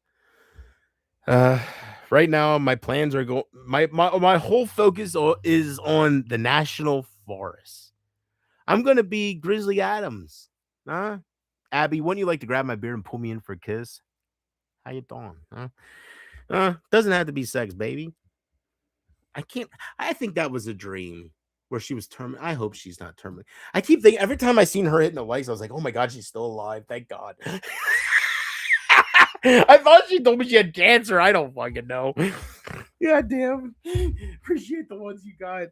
Right now, my plans are my whole focus is on the national forest. I'm gonna be Grizzly Adams, huh? Abby, wouldn't you like to grab my beard and pull me in for a kiss? How you doing, huh? Doesn't have to be sex, baby. I think that was a dream where she was terminated. I hope she's not terminated. I keep thinking every time I seen her hitting the likes, I was like, oh my god, she's still alive. Thank God. I thought she told me she had cancer. I don't fucking know. Yeah, damn. Appreciate the ones you got.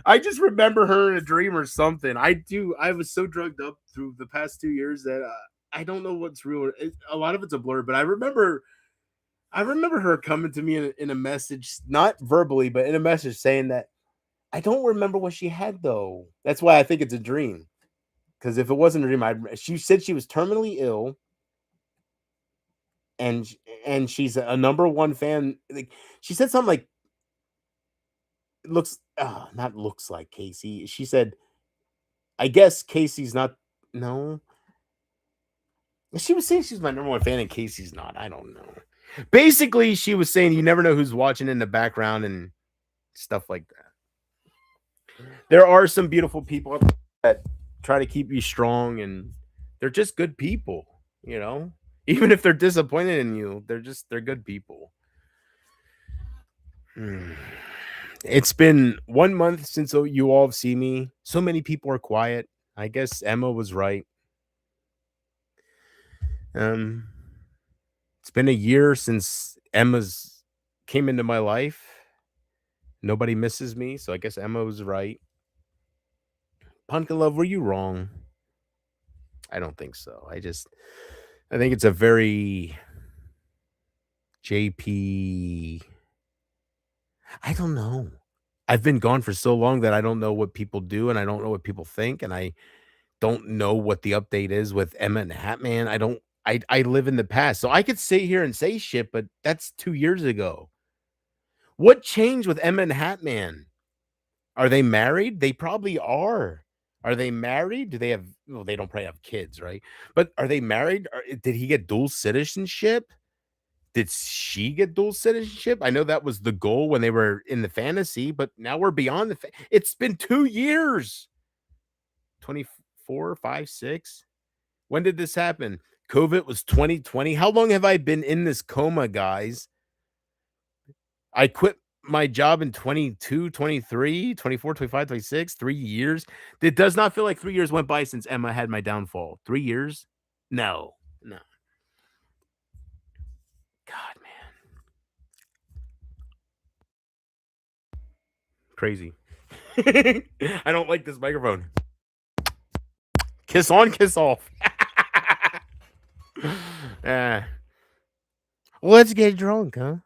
I just remember her in a dream or something. I do. I was so drugged up through the past 2 years that I don't know what's real. A lot of it's a blur, but I remember her coming to me in a message, not verbally, but in a message saying that I don't remember what she had though. That's why I think it's a dream. Because if it wasn't a dream, she said she was terminally ill. And she's a number one fan. Like she said something like not looks like Casey. She said, I guess Casey's not. No, she was saying she's my number one fan and Casey's not. I don't know. Basically, she was saying you never know who's watching in the background and stuff like that. There are some beautiful people that try to keep you strong, and they're just good people, you know. Even if they're disappointed in you, they're good people. It's been 1 month since you all have seen me. So many people are quiet. I guess Emma was right. It's been a year since Emma's came into my life. Nobody misses me, so I guess Emma was right. Pumpkin Love, were you wrong? I don't think so. I think it's a very JP. I don't know. I've been gone for so long that I don't know what people do and I don't know what people think and I don't know what the update is with Emma and Hatman. I live in the past. So I could sit here and say shit, but that's 2 years ago. What changed with Emma and Hatman? Are they married? They probably are. Are they married? Do they have well, they don't probably have kids, right? But are they married? Did he get dual citizenship? Did she get dual citizenship? I know that was the goal when they were in the fantasy, but now we're beyond it's been 2 years. 24, 5, 6. When did this happen? COVID was 2020. How long have I been in this coma, guys? I quit my job in 22, 23, 24, 25, 26, 3 years. It does not feel like 3 years went by since Emma had my downfall. 3 years? No. God, man. Crazy. I don't like this microphone. Kiss on, kiss off. Let's get drunk, huh?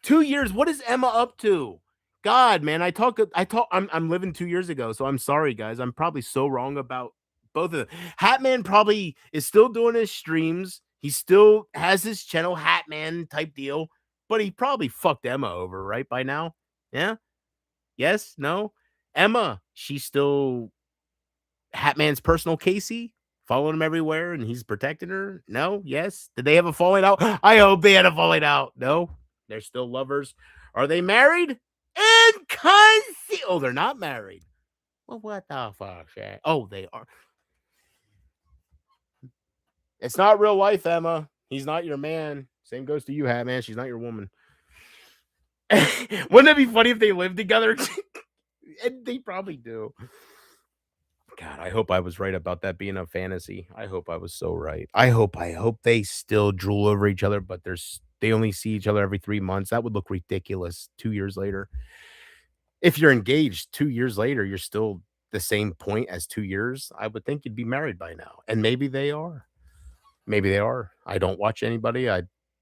2 years. What is Emma up to? God, man, I'm living 2 years ago, so I'm sorry, guys. I'm probably so wrong about both of them. Hatman probably is still doing his streams. He still has his channel, Hatman type deal, but he probably fucked Emma over, right? By now? Yeah? Yes? No? Emma, she's still Hatman's personal Casey, following him everywhere, and he's protecting her. No? Yes? Did they have a falling out? I hope they had a falling out. No? They're still lovers. Are they married? Oh, they're not married. Well, what the fuck? Oh, they are. It's not real life, Emma. He's not your man. Same goes to you, Hatman. She's not your woman. Wouldn't it be funny if they lived together? And they probably do. God, I hope I was right about that being a fantasy. I hope I was so right. I hope they still drool over each other, but they only see each other every 3 months. That would look ridiculous 2 years later. If you're engaged 2 years later, you're still the same point as 2 years. I would think you'd be married by now. And maybe they are. Maybe they are. I don't watch anybody. I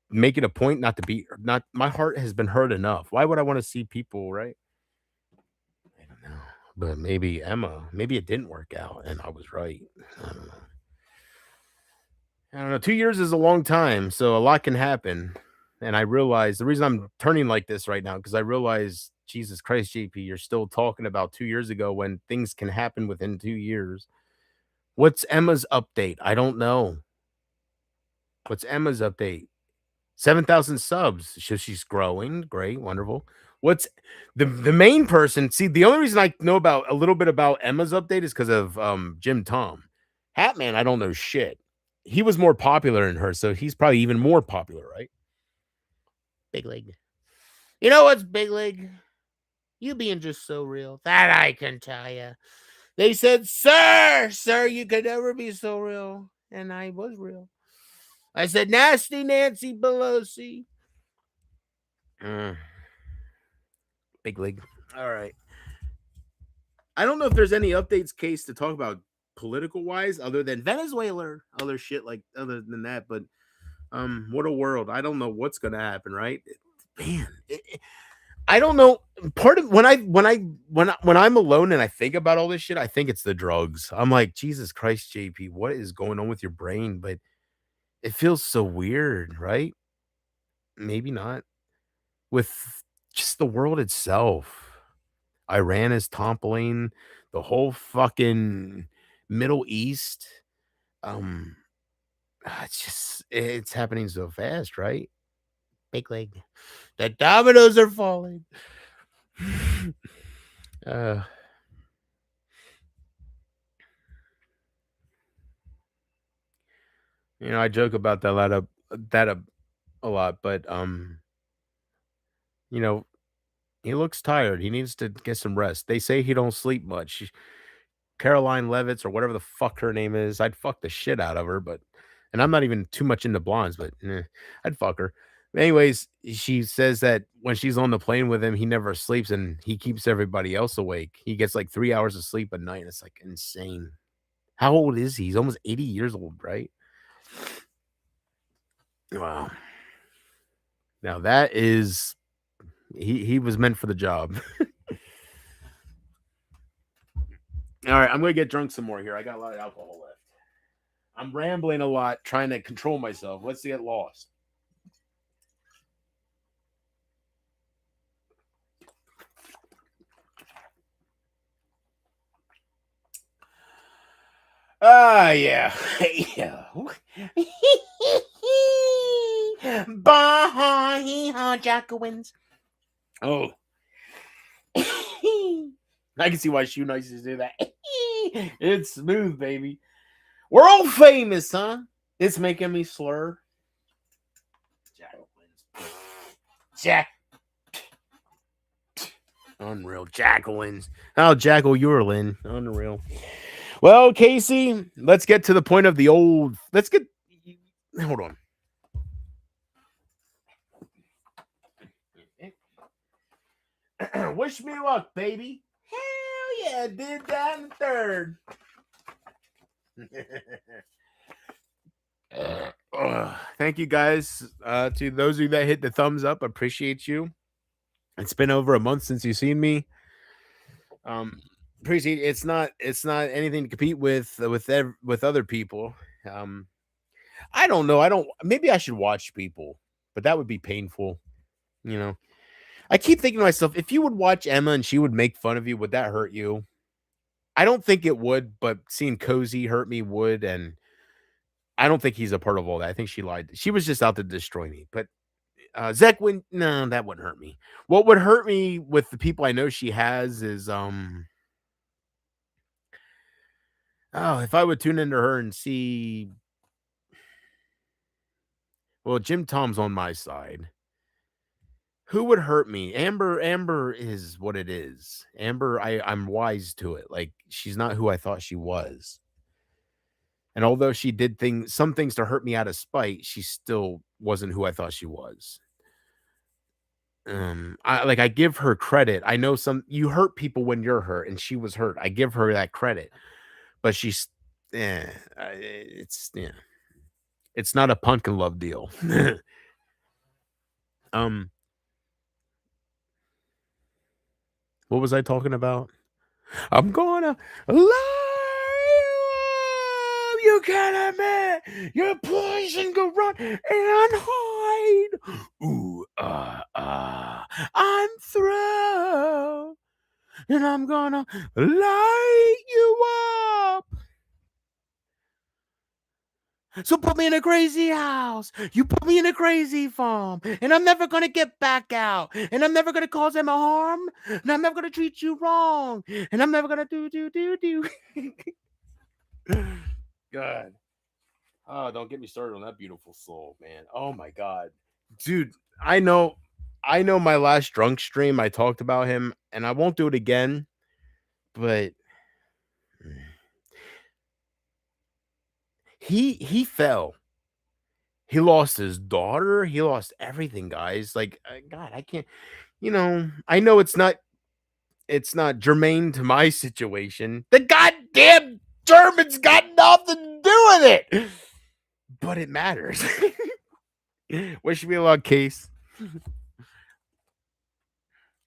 make it a point not to be not my heart has been hurt enough. Why would I want to see people, right? I don't know. But maybe Emma, maybe it didn't work out and I was right. I don't know. 2 years is a long time, so a lot can happen. And I realize the reason I'm turning like this right now because I realize Jesus Christ, JP, you're still talking about 2 years ago when things can happen within 2 years. What's Emma's update? I don't know. What's Emma's update? 7,000 subs. So she's growing. Great, wonderful. What's the main person? See, the only reason I know about a little bit about Emma's update is because of Jim Tom. Hatman, I don't know shit. He was more popular than her, so he's probably even more popular, right? Big Leg. You know what's Big Leg? You being just so real. That I can tell you. They said, sir, you could never be so real. And I was real. I said, nasty Nancy Pelosi. Big League. All right. I don't know if there's any updates case to talk about political wise other than Venezuela, other shit like other than that. But what a world. I don't know what's gonna happen, right? Man, I don't know. Part of when I'm alone and I think about all this shit, I think it's the drugs. I'm like, Jesus Christ, JP, what is going on with your brain? But it feels so weird, right? Maybe not. With just the world itself. Iran is toppling, the whole fucking Middle East. It's happening so fast, right? Big Leg. The dominoes are falling. I joke about that a lot, but he looks tired. He needs to get some rest. They say he don't sleep much. Caroline Levitz or whatever the fuck her name is. I'd fuck the shit out of her, and I'm not even too much into blondes, but I'd fuck her. Anyways, she says that when she's on the plane with him, he never sleeps and he keeps everybody else awake. He gets like 3 hours of sleep a night. It's like insane. How old is he? He's almost 80 years old, right? Wow. Now that is he was meant for the job. All right, I'm gonna get drunk some more here. I got a lot of alcohol left. I'm rambling a lot, trying to control myself. Let's get lost. Ah, yeah. Yeah. Bah, Jacquins. Oh. I can see why Shoe Nice to do that. It's smooth, baby. World famous, huh? It's making me slur. Jacquelines. Jack. Unreal. Jacquelines. Oh, Jackal Urlin. Unreal. Well, Casey, let's get to the point of the old. Let's get. Hold on. Wish me luck, baby. Hell yeah, did that in the third. Thank you guys. To those of you that hit the thumbs up, appreciate you. It's been over a month since you've seen me. Appreciate it's not anything to compete with other people. I don't know. Maybe I should watch people, but that would be painful. You know, I keep thinking to myself, if you would watch Emma and she would make fun of you, would that hurt you? I don't think it would, but seeing Cozy hurt me would, and I don't think he's a part of all that. I think she lied. She was just out to destroy me. But Zach no, that wouldn't hurt me. What would hurt me with the people I know she has is if I would tune into her and see, well, Jim Tom's on my side. Who would hurt me? Amber is what it is. Amber, I'm wise to it. Like, she's not who I thought she was. And although she did some things to hurt me out of spite, she still wasn't who I thought she was. I give her credit. I know you hurt people when you're hurt, and she was hurt. I give her that credit. But she's it's not a Pumpkin Love deal. What was I talking about? I'm gonna lie you can't admit your poison go run and hide. Ooh, I'm through, and I'm gonna light you up. So put me in a crazy house. You put me in a crazy farm. And I'm never going to get back out. And I'm never going to cause them a harm. And I'm never going to treat you wrong. And I'm never going to do. God. Oh, don't get me started on that beautiful soul, man. Oh, my God. Dude, I know my last drunk stream, I talked about him. And I won't do it again. But he fell. He lost his daughter. He lost everything, guys. Like, God, I can't. I know it's not germane to my situation. The goddamn Germans got nothing to do with it, but it matters. Wish me luck, Case.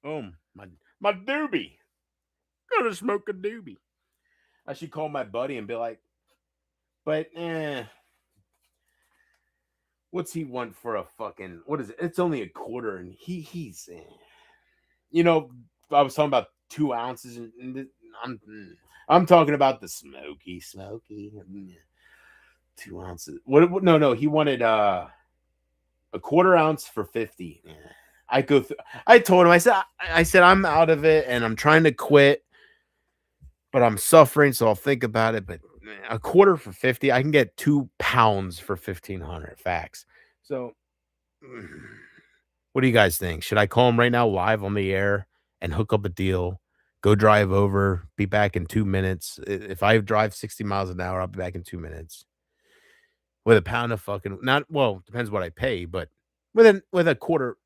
Oh, my doobie. Gonna smoke a doobie. I should call my buddy and be like, but what's he want for a fucking, what is it? It's only a quarter, and he's I was talking about 2 ounces, and I'm talking about the smoky 2 ounces. What? No, he wanted a quarter ounce for 50. I told him, I said I'm out of it and I'm trying to quit, but I'm suffering, so I'll think about it. But a quarter for 50, I can get 2 pounds for 1,500. Facts. So what do you guys think? Should I call him right now live on the air and hook up a deal? Go drive over, be back in 2 minutes. If I drive 60 miles an hour, I'll be back in 2 minutes. With a pound of fucking, depends what I pay, but with a quarter,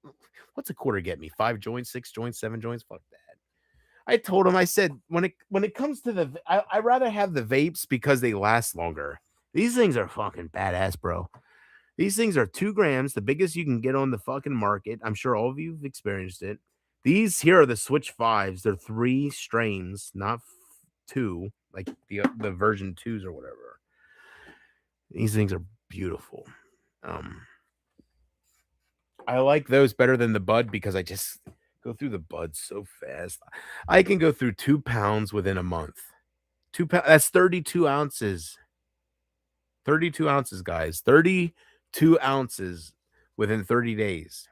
what's a quarter get me? 5 joints, 6 joints, 7 joints? Fuck that. I told him, I said, when it comes to I'd rather have the vapes because they last longer. These things are fucking badass, bro. These things are 2 grams, the biggest you can get on the fucking market. I'm sure all of you have experienced it. These here are the Switch 5s. They're 3 strains, not 2, like the version 2s or whatever. These things are beautiful. I like those better than the bud because I just go through the bud so fast. I can go through 2 pounds within a month. 2 pounds, that's 32 ounces. 32 ounces, guys. 32 ounces within 30 days.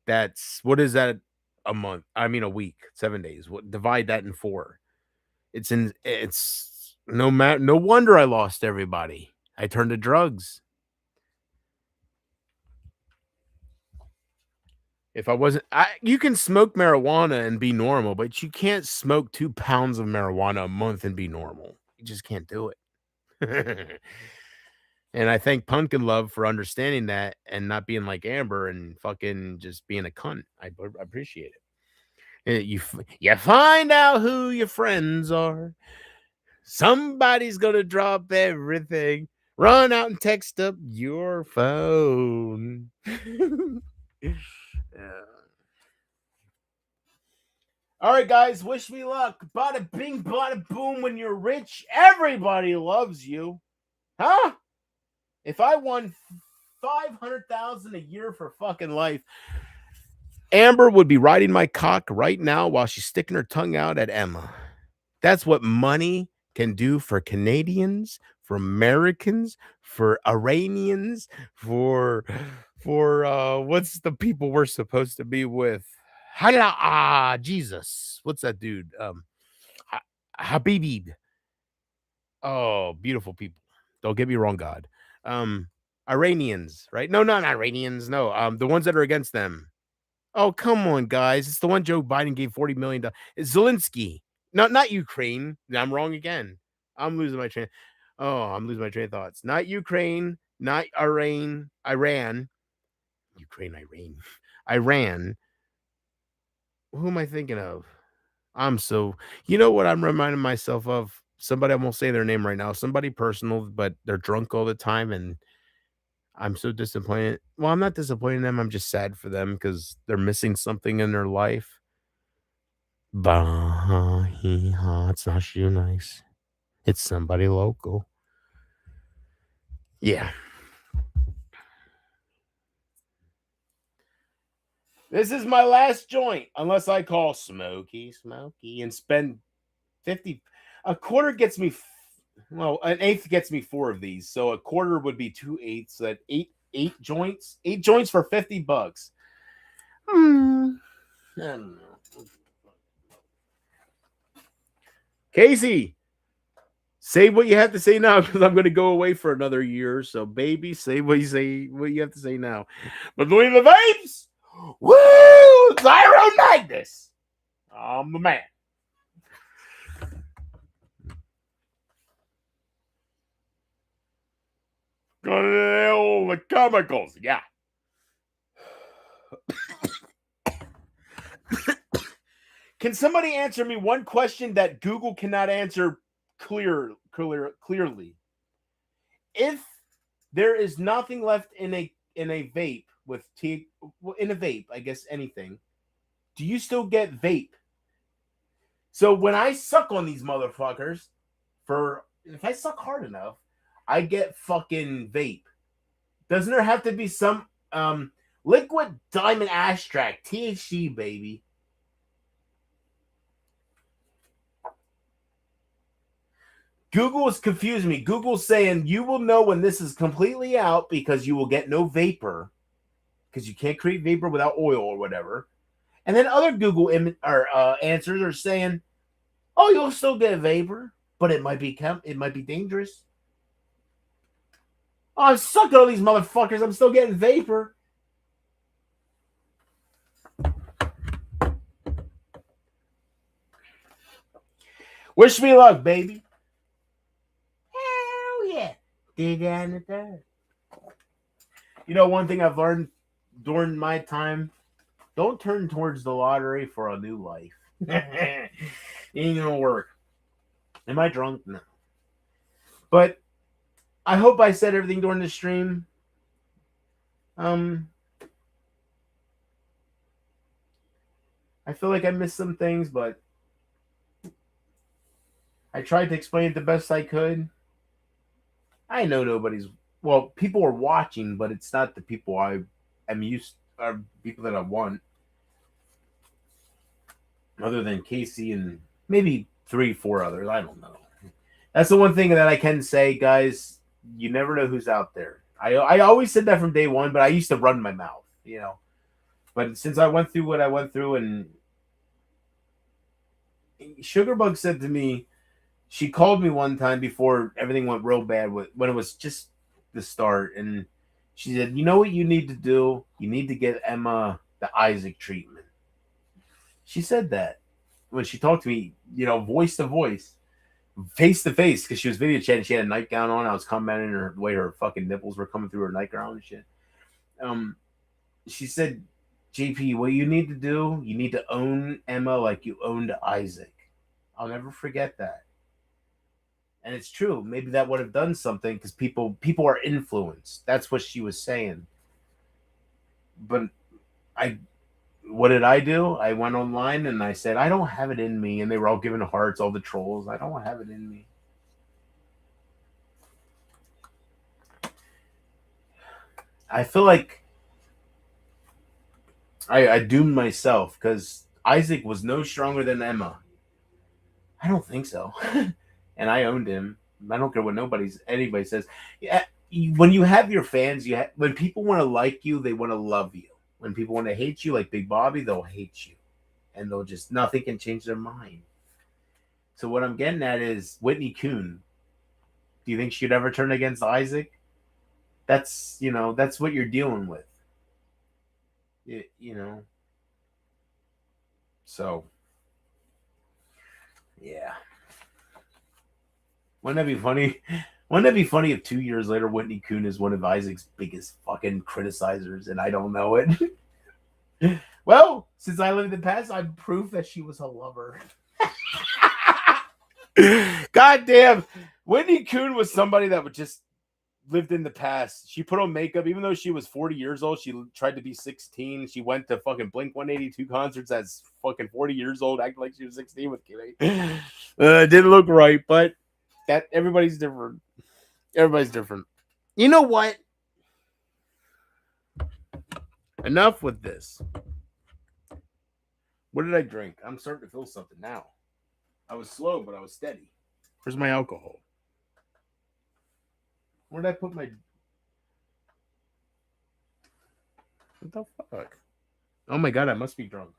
That's what is that a month? I mean a week, 7 days. What divide that in 4? It's no wonder I lost everybody. I turned to drugs. If I wasn't, you can smoke marijuana and be normal, but you can't smoke 2 pounds of marijuana a month and be normal. You just can't do it. And I thank Pumpkin Love for understanding that and not being like Amber and fucking just being a cunt. I appreciate it. And you find out who your friends are. Somebody's gonna drop everything. Run out and text up your phone. Yeah. All right, guys, wish me luck. Bada bing, bada boom. When you're rich, everybody loves you. Huh? If I won $500,000 a year for fucking life, Amber would be riding my cock right now while she's sticking her tongue out at Emma. That's what money can do for Canadians, for Americans, for Iranians, for what's the people we're supposed to be with? Jesus. What's that dude? Habibib. Oh, beautiful people. Don't get me wrong, God. Iranians, right? No, not Iranians. No, the ones that are against them. Oh, come on, guys. It's the one Joe Biden gave $40 million. It's Zelensky. Not Ukraine. I'm wrong again. I'm losing my train. Oh, I'm losing my train of thoughts. Not Ukraine, not Iran. Ukraine, Iran. Who am I thinking of? You know what I'm reminding myself of? Somebody, I won't say their name right now. Somebody personal, but they're drunk all the time, and I'm so disappointed. Well, I'm not disappointed in them. I'm just sad for them because they're missing something in their life. It's not you nice. It's somebody local. Yeah. This is my last joint, unless I call Smokey and spend 50. A quarter gets me, an eighth gets me 4 of these. So a quarter would be 2/8. So that eight joints for $50. I don't know. Casey, say what you have to say now because I'm going to go away for another year. So, baby, say what you have to say now. But doing the vapes, woo, Zyro Magnus. I'm the man. All the chemicals, yeah. Can somebody answer me one question that Google cannot answer clearly? If there is nothing left in a vape with in a vape, I guess anything, do you still get vape? So when I suck on these motherfuckers, if I suck hard enough, I get fucking vape. Doesn't there have to be some liquid diamond extract, THC, baby? Google is confusing me. Google's saying you will know when this is completely out because you will get no vapor because you can't create vapor without oil or whatever. And then other Google answers are saying, "Oh, you'll still get vapor, but it might be dangerous." Oh, I'm sucking on these motherfuckers. I'm still getting vapor. Wish me luck, baby. Yeah. Dig down the dirt. You know, one thing I've learned during my time, don't turn towards the lottery for a new life. It ain't gonna work. Am I drunk? No. But I hope I said everything during the stream. I feel like I missed some things, but I tried to explain it the best I could. I know people are watching, but it's not the people I am used or people that I want, other than Casey and maybe 3, 4 others. I don't know. That's the one thing that I can say, guys. You never know who's out there. I always said that from day one, but I used to run my mouth, you know. But since I went through what I went through, and Sugarbug said to me, she called me one time before everything went real bad when it was just the start, and she said, "You know what you need to do? You need to get Emma the Isaac treatment." She said that when she talked to me, you know, voice to voice, face to face, because she was video chatting. She had a nightgown on. I was commenting her the way her fucking nipples were coming through her nightgown and shit. She said, "JP, what you need to do, you need to own Emma like you owned Isaac." I'll never forget that. And it's true. Maybe that would have done something because people are influenced. That's what she was saying. But what did I do? I went online and I said, "I don't have it in me." And they were all giving hearts, all the trolls. I don't have it in me. I feel like I doomed myself because Isaac was no stronger than Emma. I don't think so. And I owned him. I don't care what anybody says. Yeah, when you have your fans, when people want to like you, they want to love you. When people want to hate you, like Big Bobby, they'll hate you, and nothing can change their mind. So what I'm getting at is Whitney Kuhn. Do you think she'd ever turn against Isaac? That's what you're dealing with. So yeah. Wouldn't that be funny? Wouldn't that be funny if 2 years later Whitney Kuhn is one of Isaac's biggest fucking criticizers and I don't know it? Well, since I live in the past, I'm proof that she was a lover. God damn. Whitney Kuhn was somebody that would just lived in the past. She put on makeup, even though she was 40 years old. She tried to be 16. She went to fucking Blink 182 concerts as fucking 40 years old, acting like she was 16 with Kelly. Didn't look right, but that everybody's different. Everybody's different. You know what? Enough with this. What did I drink? I'm starting to feel something now. I was slow, but I was steady. Where's my alcohol? Where did I put my... What the fuck? Oh my god, I must be drunk.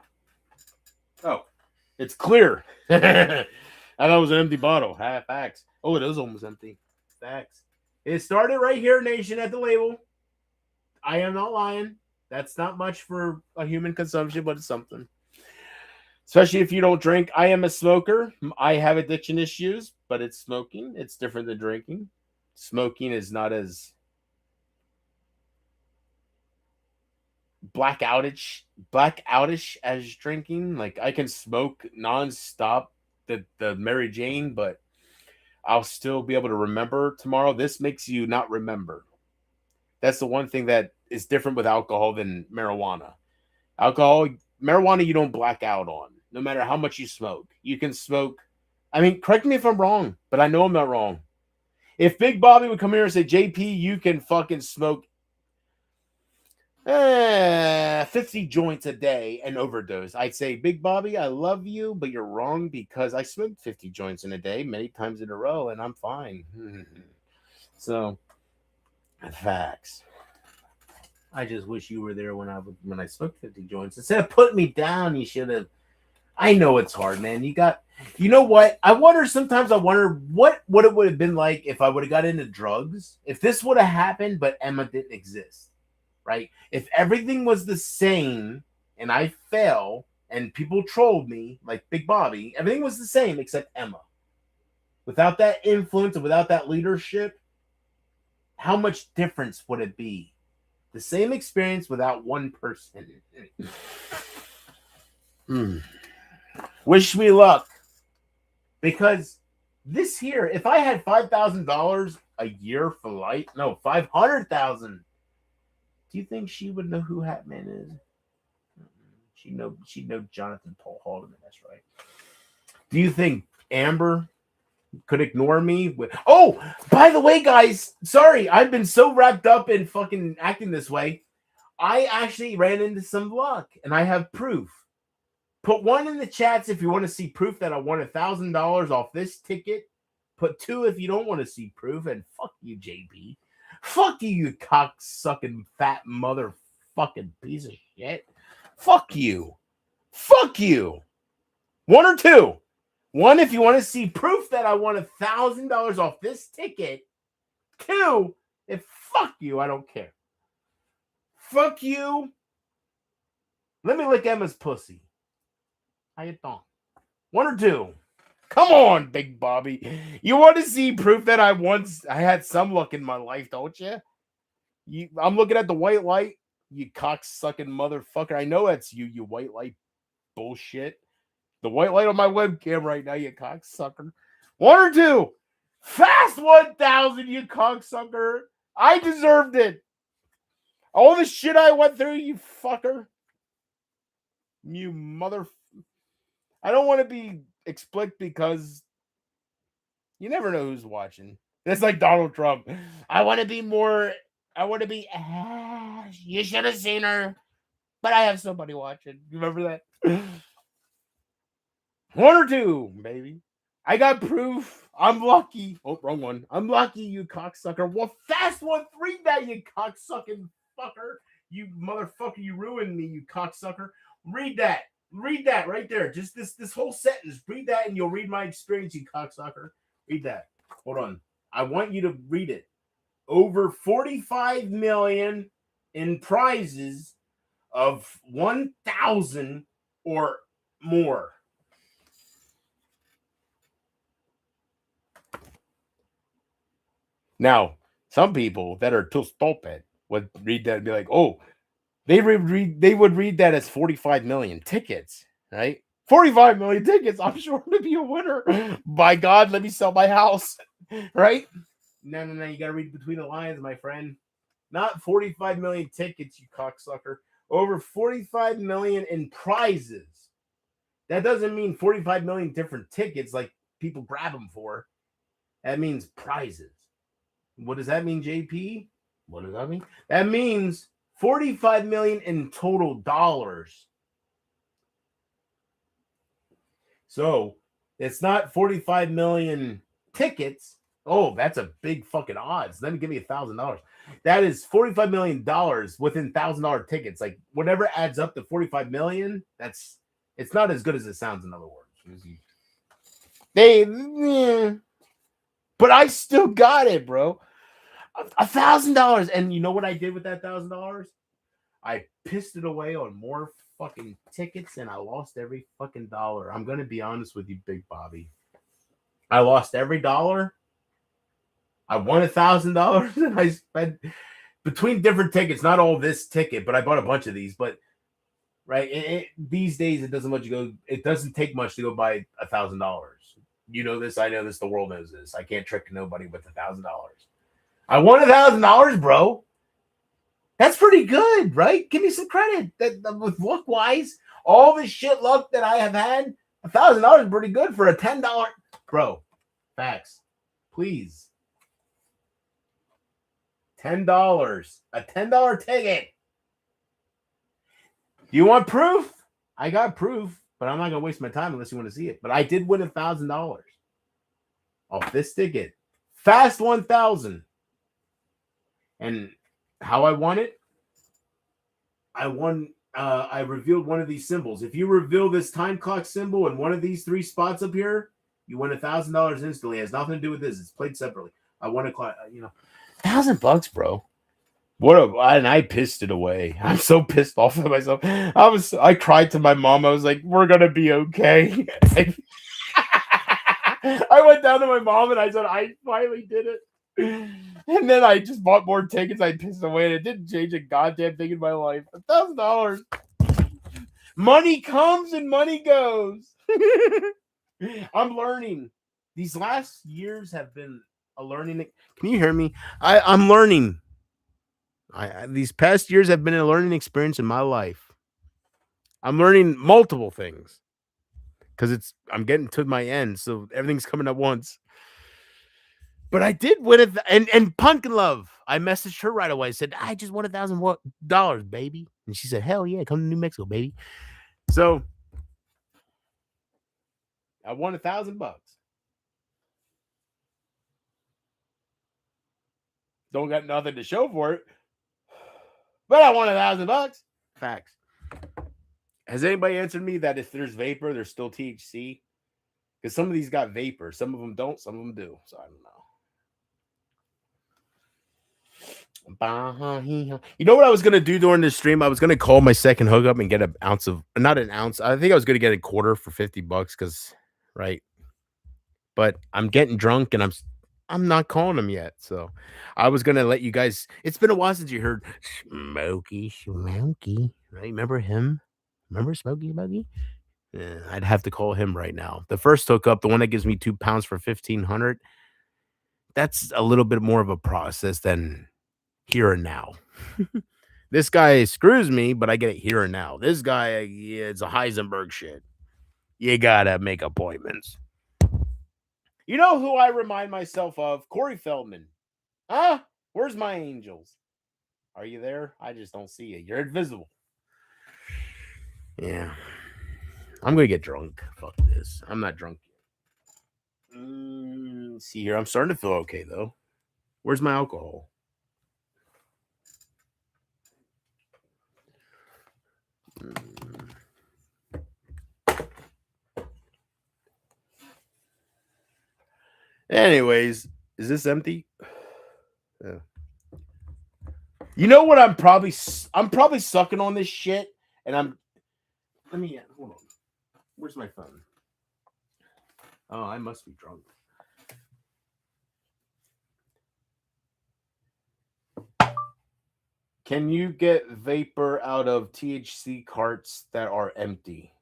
Oh, it's clear. I thought it was an empty bottle. Facts. Oh, it is almost empty. Facts. It started right here, Nation, at the label. I am not lying. That's not much for a human consumption, but it's something. Especially if you don't drink. I am a smoker. I have addiction issues, but it's smoking. It's different than drinking. Smoking is not as blackoutish as drinking. Like I can smoke nonstop the Mary Jane, but I'll still be able to remember tomorrow. This makes you not remember. That's the one thing that is different with alcohol than marijuana. Marijuana, you don't black out on, no matter how much you smoke. You can smoke. I mean, correct me if I'm wrong, but I know I'm not wrong. If Big Bobby would come here and say, JP, you can fucking smoke 50 joints a day and overdose, I'd say, Big Bobby, I love you, but you're wrong because I smoked 50 joints in a day many times in a row and I'm fine. So, facts. I just wish you were there when I smoked 50 joints. Instead of putting me down, you should have. I know it's hard, man. You know what? Sometimes I wonder what it would have been like if I would have got into drugs. If this would have happened, but Emma didn't exist, right? If everything was the same and I fell and people trolled me like Big Bobby, everything was the same except Emma. Without that influence and without that leadership, how much difference would it be? The same experience without one person. Wish me luck. Because this here, if I had $5,000 a year for life, no, $500,000 Do you think she would know who Hatman is? She'd know Jonathan Paul Haldeman. That's right. Do you think Amber could ignore me? Oh, by the way, guys, sorry, I've been so wrapped up in fucking acting this way. I actually ran into some luck, and I have proof. Put 1 in the chats if you want to see proof that I won $1,000 off this ticket. Put 2 if you don't want to see proof, and fuck you, JB. Fuck you, you cock-sucking fat motherfucking piece of shit. Fuck you. Fuck you. 1 or 2. 1 if you want to see proof that I won $1,000 off this ticket. 2 if fuck you, I don't care. Fuck you. Let me lick Emma's pussy. How you doing? 1 or 2. Come on, Big Bobby. You want to see proof that I had some luck in my life, don't you? I'm looking at the white light. You cock-sucking motherfucker. I know that's you, you white light bullshit. The white light on my webcam right now, you cocksucker. 1 or 2. Fast 1,000, you cocksucker. I deserved it. All the shit I went through, you fucker. You mother... I don't want to be explicit because you never know who's watching. It's like Donald Trump. I want to be... you should have seen her. But I have somebody watching. You remember that? 1 or 2, baby. I got proof. I'm lucky. Oh, wrong one. I'm lucky, you cocksucker. Well, fast 1, read that, you cocksucking fucker. You motherfucker, you ruined me, you cocksucker. Read that. Read that right there. Just this whole sentence. Read that and you'll read my experience, you cocksucker. Read that. Hold on. I want you to read it. Over 45 million in prizes of 1,000 or more. Now, some people that are too stupid would read that and be like, oh, they would read that as 45 million tickets, right? 45 million tickets. I'm sure to be a winner. By God, let me sell my house, right? No. You got to read between the lines, my friend. Not 45 million tickets, you cocksucker. Over 45 million in prizes. That doesn't mean 45 million different tickets like people grab them for. That means prizes. What does that mean, JP? What does that mean? That means 45 million in total dollars. So it's not 45 million tickets. Oh, that's a big fucking odds. Let me give you $1,000. That is $45 million within $1,000 tickets. Like whatever adds up to 45 million, it's not as good as it sounds. In other words, but I still got it, bro. $1,000, and you know what I did with that $1,000? I pissed it away on more fucking tickets, and I lost every fucking dollar. I'm gonna be honest with you, Big Bobby. I lost every dollar. I won $1,000, and I spent between different tickets. Not all this ticket, but I bought a bunch of these. But right, these days it doesn't let you go. It doesn't take much to go buy $1,000. You know this. I know this. The world knows this. I can't trick nobody with $1,000. I won $1,000, bro. That's pretty good, right? Give me some credit. That with luck wise, all the shit luck that I have had, $1,000 is pretty good for a $10, bro. Facts, please. $10, a $10 ticket. Do you want proof? I got proof, but I'm not gonna waste my time unless you want to see it. But I did win $1,000 off this ticket. Fast 1,000. And how I won it? I revealed one of these symbols. If you reveal this time clock symbol in one of these 3 spots up here, you win $1,000 instantly. It has nothing to do with this. It's played separately. I won $1,000, bro. And I pissed it away. I'm so pissed off at myself. I cried to my mom. I was like, we're gonna be okay. I went down to my mom and I said, I finally did it. And then I just bought more tickets. I pissed away, and it didn't change a goddamn thing in my life. $1,000. Money comes and money goes. I'm learning. These last years have been a learning. Can you hear me? I'm learning. These past years have been a learning experience in my life. I'm learning multiple things because I'm getting to my end, so everything's coming at once. But I did win it, and Pumpkin Love. I messaged her right away. I said, I just won $1,000, baby. And she said, hell yeah, come to New Mexico, baby. So I won $1,000. Don't got nothing to show for it. But I won $1,000. Facts. Has anybody answered me that if there's vapor, there's still THC? Because some of these got vapor. Some of them don't. Some of them do. So I don't know. You know what I was going to do during this stream? I was going to call my second hookup and get not an ounce. I think I was going to get a quarter for $50 because, right. But I'm getting drunk and I'm not calling him yet. So I was going to let you guys. It's been a while since you heard Smokey, right? Remember him? Remember Smokey? Yeah, I'd have to call him right now. The first hookup, the one that gives me 2 pounds for 1,500. That's a little bit more of a process than here and now. This guy screws me, but I get it here and now. This guy, yeah, it's a Heisenberg shit. You gotta make appointments. You know who I remind myself of? Corey Feldman. Huh? Where's my angels? Are you there? I just don't see you. You're invisible. Yeah. I'm gonna get drunk. Fuck this. I'm not drunk yet. See here. I'm starting to feel okay though. Where's my alcohol? Anyways, is this empty? Yeah. You know what? I'm probably sucking on this shit, and hold on. Where's my phone? Oh, I must be drunk. Can you get vapor out of THC carts that are empty?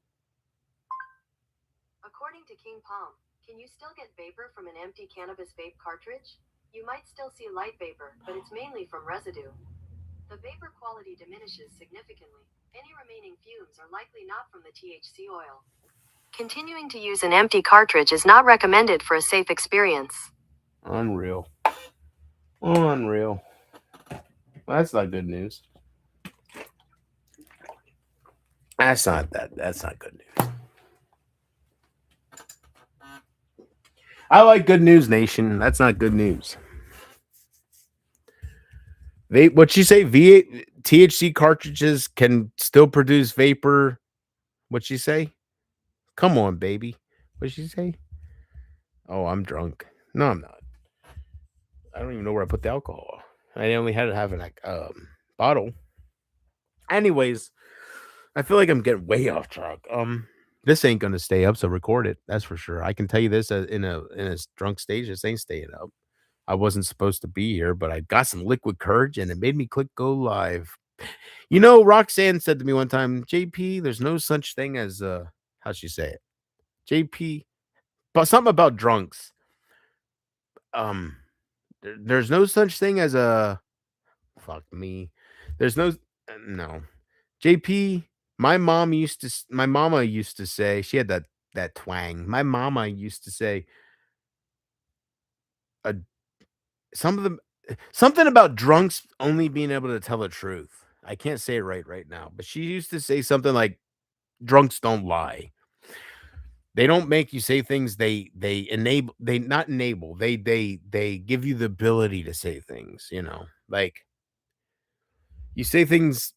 According to King Palm, can you still get vapor from an empty cannabis vape cartridge? You might still see light vapor, but it's mainly from residue. The vapor quality diminishes significantly. Any remaining fumes are likely not from the THC oil. Continuing to use an empty cartridge is not recommended for a safe experience. Unreal. That's not good news. That's not good news. I like good news, nation. That's not good news. What'd you say? THC cartridges can still produce vapor. What'd she say? Come on, baby. What'd she say? Oh, I'm drunk. No, I'm not. I don't even know where I put the alcohol. I only had to have an bottle. Anyways, I feel like I'm getting way off track. This ain't gonna stay up, so record it. That's for sure. I can tell you this in a drunk stage. This ain't staying up. I wasn't supposed to be here, but I got some liquid courage, and it made me click go live. You know, Roxanne said to me one time, "JP, there's no such thing as how'd she say it? JP, but something about drunks. There's no such thing as a fuck me. There's no JP. My mama used to say, she had that twang. My mama used to say something about drunks only being able to tell the truth. I can't say it right now, but she used to say something like drunks don't lie. They don't make you say things. They not enable. They give you the ability to say things, you know. Like you say things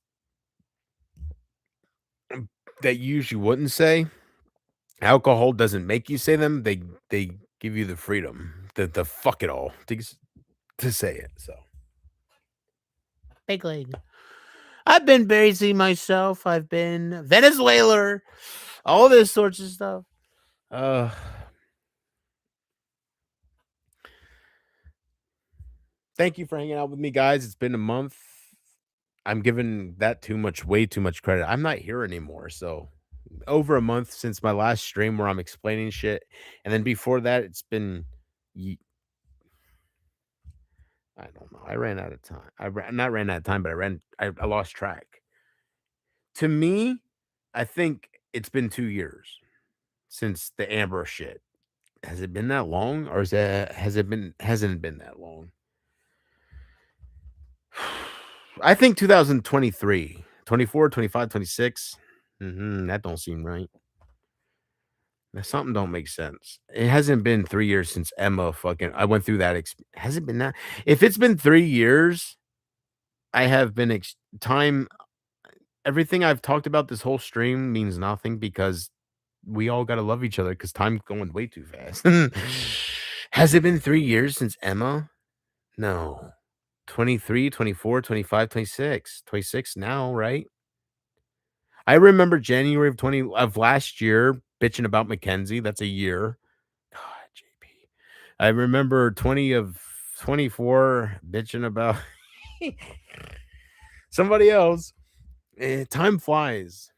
that you usually wouldn't say. Alcohol doesn't make you say them. They give you the freedom, the fuck it all to say it. So big leg. I've been busy myself. I've been Venezuela, all this sorts of stuff. Thank you for hanging out with me, guys. It's been a month. I'm giving that way too much credit. I'm not here anymore, so over a month since my last stream where I'm explaining shit, and then before that, it's been I don't know. I ran out of time. Not ran out of time, but I lost track. To me, I think it's been 2 years since the Amber shit. Has it been that long, or hasn't it been that long? I think 2023, 24, 25, 26. That don't seem right. Something don't make sense. It hasn't been 3 years since Emma fucking I went through that has it been that? If it's been 3 years, I have been time everything I've talked about this whole stream means nothing because we all gotta love each other because time's going way too fast. Has it been 3 years since Emma? No. 23, 24, 25, 26. 26 now, right? I remember January of last year bitching about Mackenzie. That's a year. God, JP. I remember 20 of 24 bitching about somebody else. Time flies.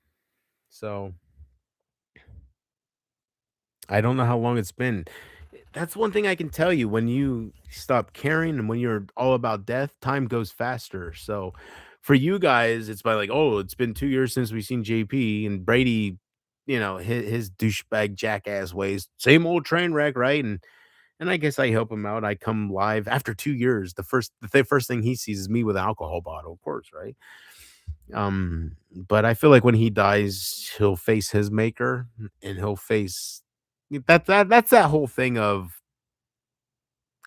So I don't know how long it's been. That's one thing I can tell you. When you stop caring and when you're all about death, time goes faster. So for you guys, it's by like, oh, it's been 2 years since we've seen JP and Brady, his douchebag jackass ways, same old train wreck, right? And I guess I help him out. I come live after 2 years. The first thing he sees is me with an alcohol bottle, of course, right? But I feel like when he dies, he'll face his maker and he'll face that's that whole thing of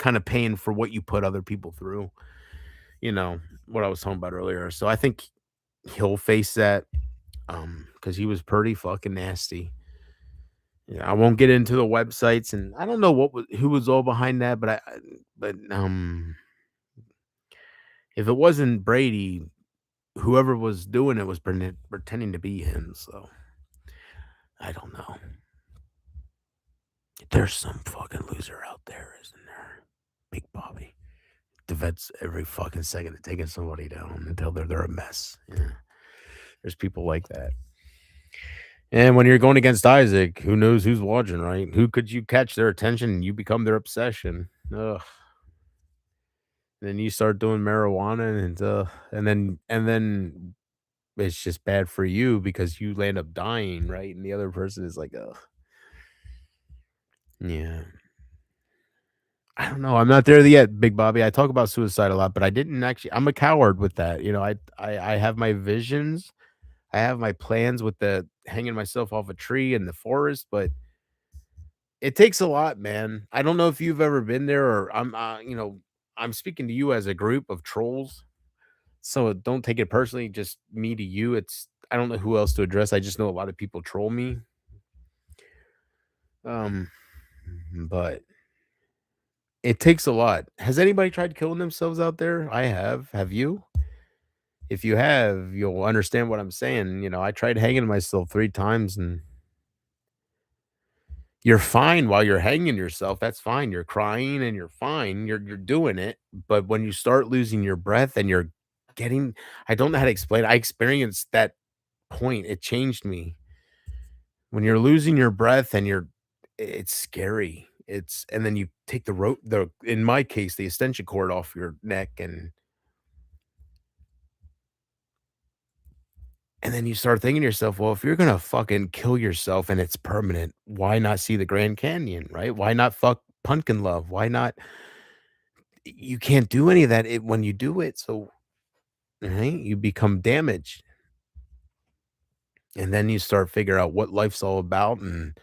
kind of paying for what you put other people through, you know, what I was talking about earlier. So I think he'll face that because he was pretty fucking nasty. Yeah, I won't get into the websites and I don't know who was all behind that, but if it wasn't Brady, whoever was doing it was pretending to be him. So I don't know. There's some fucking loser out there, isn't there? Big Bobby. The vets every fucking second of taking somebody down until they're a mess. Yeah. There's people like that. And when you're going against Isaac, who knows who's watching, right? Who could you catch their attention and you become their obsession? Ugh. Then you start doing marijuana and then it's just bad for you because you end up dying, right? And the other person is like, ugh. Yeah. I don't know. I'm not there yet, Big Bobby. I talk about suicide a lot, but I didn't actually. I'm a coward with that. I have my visions. I have my plans with the hanging myself off a tree in the forest, but it takes a lot, man. I don't know if you've ever been there, or I'm speaking to you as a group of trolls. So don't take it personally. Just me to you. I don't know who else to address. I just know a lot of people troll me. Um, but it takes a lot. Has anybody tried killing themselves out there? I have. Have you? If you have, you'll understand what I'm saying. I tried hanging myself 3 times and you're fine while you're hanging yourself. That's fine. You're crying and you're fine. You're doing it. But when you start losing your breath and you're getting I don't know how to explain it. I experienced that point. It changed me. When you're losing your breath and it's scary. And then you take the rope, in my case, the extension cord off your neck and then you start thinking to yourself, well, if you're gonna fucking kill yourself and it's permanent, why not see the Grand Canyon, right? Why not fuck Pumpkin Love? Why not? You can't do any of that when you do it. So, right, you become damaged. And then you start figure out what life's all about and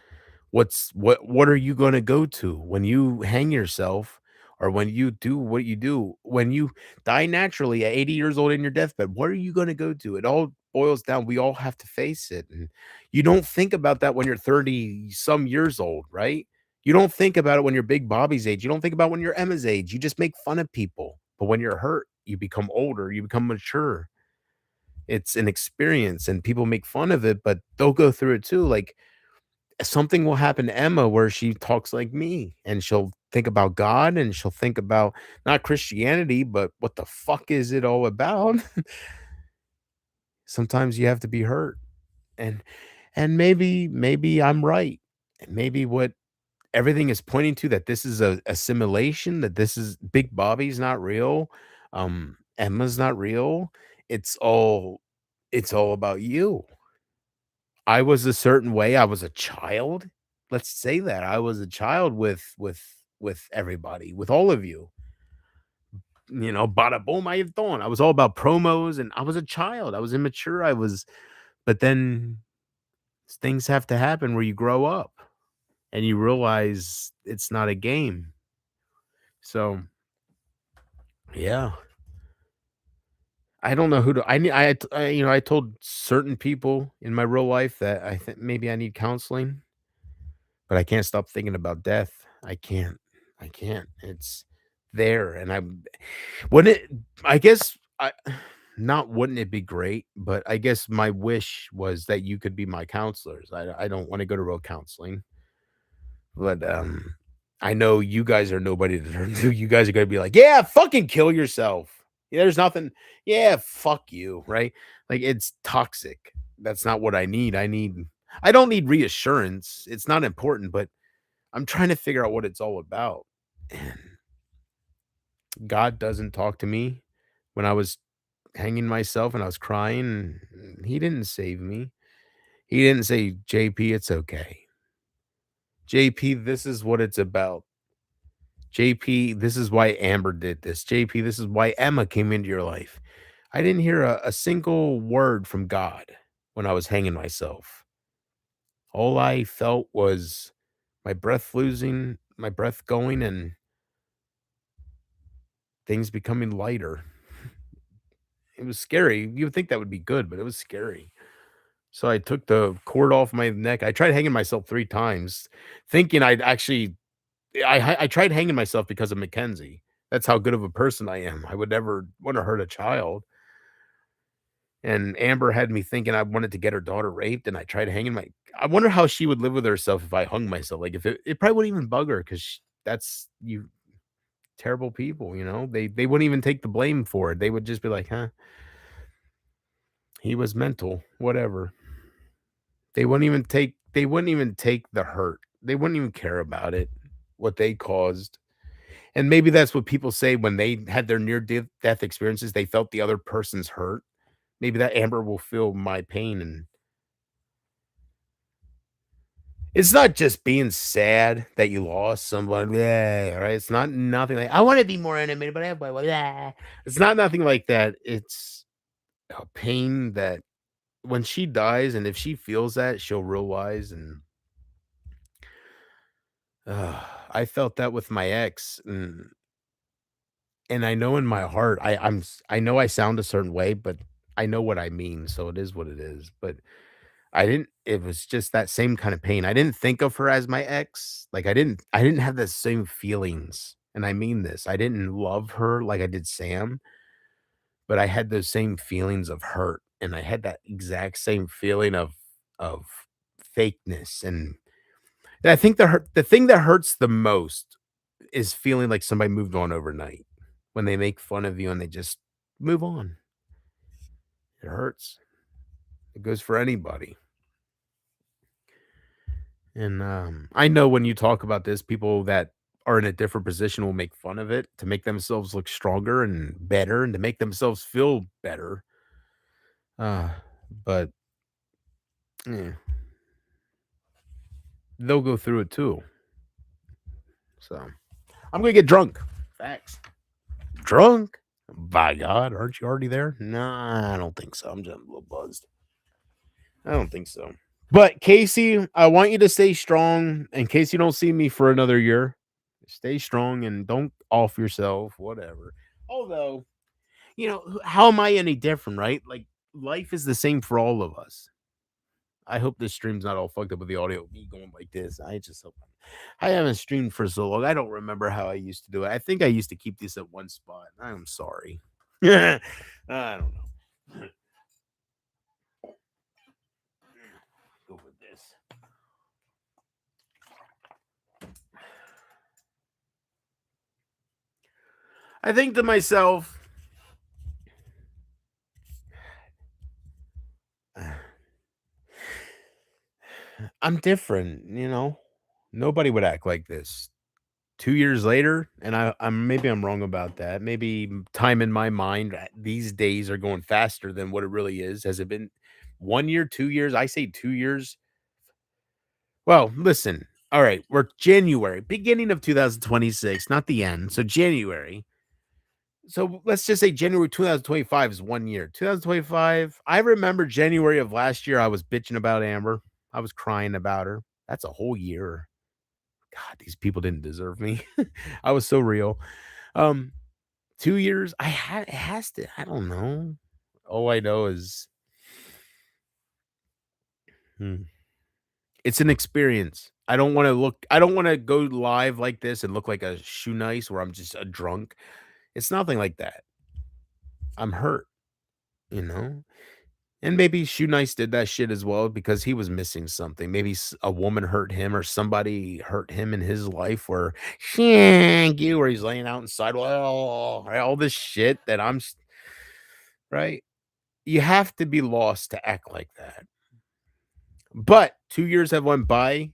what are you gonna go to when you hang yourself or when you do what you do, when you die naturally at 80 years old in your deathbed, what are you gonna go to? It all boils down, we all have to face it. And you don't think about that when you're 30 some years old, right? You don't think about it when you're Big Bobby's age. You don't think about when you're Emma's age. You just make fun of people. But when you're hurt, you become older, you become mature. It's an experience and people make fun of it, but they'll go through it too. Like something will happen to Emma where she talks like me and she'll think about God and she'll think about not Christianity, but what the fuck is it all about? Sometimes you have to be hurt. And maybe I'm right. And maybe what everything is pointing to that this is a simulation, that this is Big Bobby's not real, Emma's not real. It's all it's all about you. I was a certain way, I was a child. Let's say that. I was a child with everybody, with all of you. Bada boom, I thought. I was all about promos and I was a child. I was immature. But then things have to happen where you grow up and you realize it's not a game. So, yeah. I don't know who to I told certain people in my real life that I think maybe I need counseling, but I can't stop thinking about death. I can't. I can't. It's there and wouldn't it I guess I not wouldn't it be great, but I guess my wish was that you could be my counselors. I don't want to go to real counseling, but I know you guys are nobody to turn to. You guys are going to be like, "Yeah, fucking kill yourself." Yeah, there's nothing. Yeah, fuck you, right? Like it's toxic. That's not what I need. I don't need reassurance. It's not important, but I'm trying to figure out what it's all about. And God doesn't talk to me. When I was hanging myself and I was crying, he didn't save me. He didn't say, "JP, it's okay. JP, this is what it's about. JP, this is why Amber did this. JP, this is why Emma came into your life." I didn't hear a single word from God when I was hanging myself. All I felt was my breath going, and things becoming lighter. It was scary. You would think that would be good, but it was scary. So I took the cord off my neck. I tried hanging myself 3 times, thinking I'd actually I tried hanging myself because of Mackenzie. That's how good of a person I am. I would never wanna hurt a child. And Amber had me thinking I wanted to get her daughter raped, and I tried hanging my I wonder how she would live with herself if I hung myself. Like, if it probably wouldn't even bug her because that's you terrible people, you know? They wouldn't even take the blame for it. They would just be like, "Huh, he was mental, whatever." They wouldn't even take the hurt. They wouldn't even care about it, what they caused. And maybe that's what people say when they had their near death experiences, they felt the other person's hurt. Maybe that Amber will feel my pain, and it's not just being sad that you lost someone, yeah, right? It's not nothing like, "I wanna be more animated, but I have blah, blah, blah." It's not nothing like that. It's a pain that when she dies, and if she feels that, she'll realize, and I felt that with my ex, and I know in my heart, I know I sound a certain way, but I know what I mean, so it is what it is. But I didn't it was just that same kind of pain. I didn't think of her as my ex. Like, I didn't have the same feelings, and I mean this. I didn't love her like I did Sam, but I had those same feelings of hurt, and I had that exact same feeling of fakeness, and I think the thing that hurts the most is feeling like somebody moved on overnight. When they make fun of you and they just move on. It hurts. It goes for anybody. And I know when you talk about this, people that are in a different position will make fun of it to make themselves look stronger and better and to make themselves feel better. Uh, but yeah, they'll go through it too. So I'm gonna get drunk. Facts. Drunk? By God, aren't you already there? Nah, I don't think so. I'm just a little buzzed. I don't think so. But Casey, I want you to stay strong in case you don't see me for another year. Stay strong and don't off yourself, whatever. Although, how am I any different, right? Like, life is the same for all of us. I hope this stream's not all fucked up with the audio, me going like this. I just hope I haven't streamed for so long. I don't remember how I used to do it. I think I used to keep this at one spot. I'm sorry. I don't know. Go with this. I think to myself, I'm different, Nobody would act like this. 2 years later, and I'm maybe I'm wrong about that. Maybe time in my mind these days are going faster than what it really is. Has it been 1 year, 2 years? I say 2 years. Well, listen. All right, we're January, beginning of 2026, not the end. So January. So let's just say January 2025 is 1 year. 2025, I remember January of last year I was bitching about Amber. I was crying about her. That's a whole year. God, these people didn't deserve me. I was so real. Um 2 years, it has to, I don't know. All I know is hmm, it's an experience. I don't wanna go live like this and look like a shoe nice where I'm just a drunk. It's nothing like that. I'm hurt, you know? And maybe Shoe Nice did that shit as well because he was missing something. Maybe a woman hurt him or somebody hurt him in his life where thank you, where he's laying out inside. Well, all this shit that right. You have to be lost to act like that. But 2 years have went by,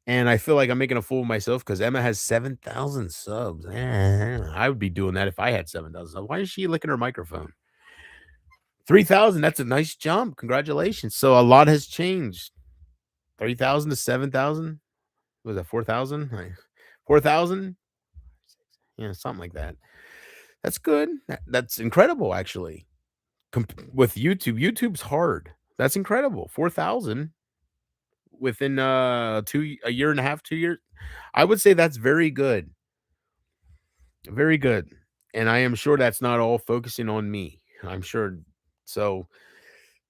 and I feel like I'm making a fool of myself because Emma has 7,000 subs. I would be doing that if I had 7,000 subs. Why is she licking her microphone? 3,000. That's a nice jump. Congratulations. So a lot has changed. 3,000 to 7,000. Was that 4,000? 4,000? Yeah, something like that. That's good. That's incredible, actually. With YouTube's hard. That's incredible. 4,000 within a year and a half, 2 years. I would say that's very good. Very good. And I am sure that's not all focusing on me. I'm sure. So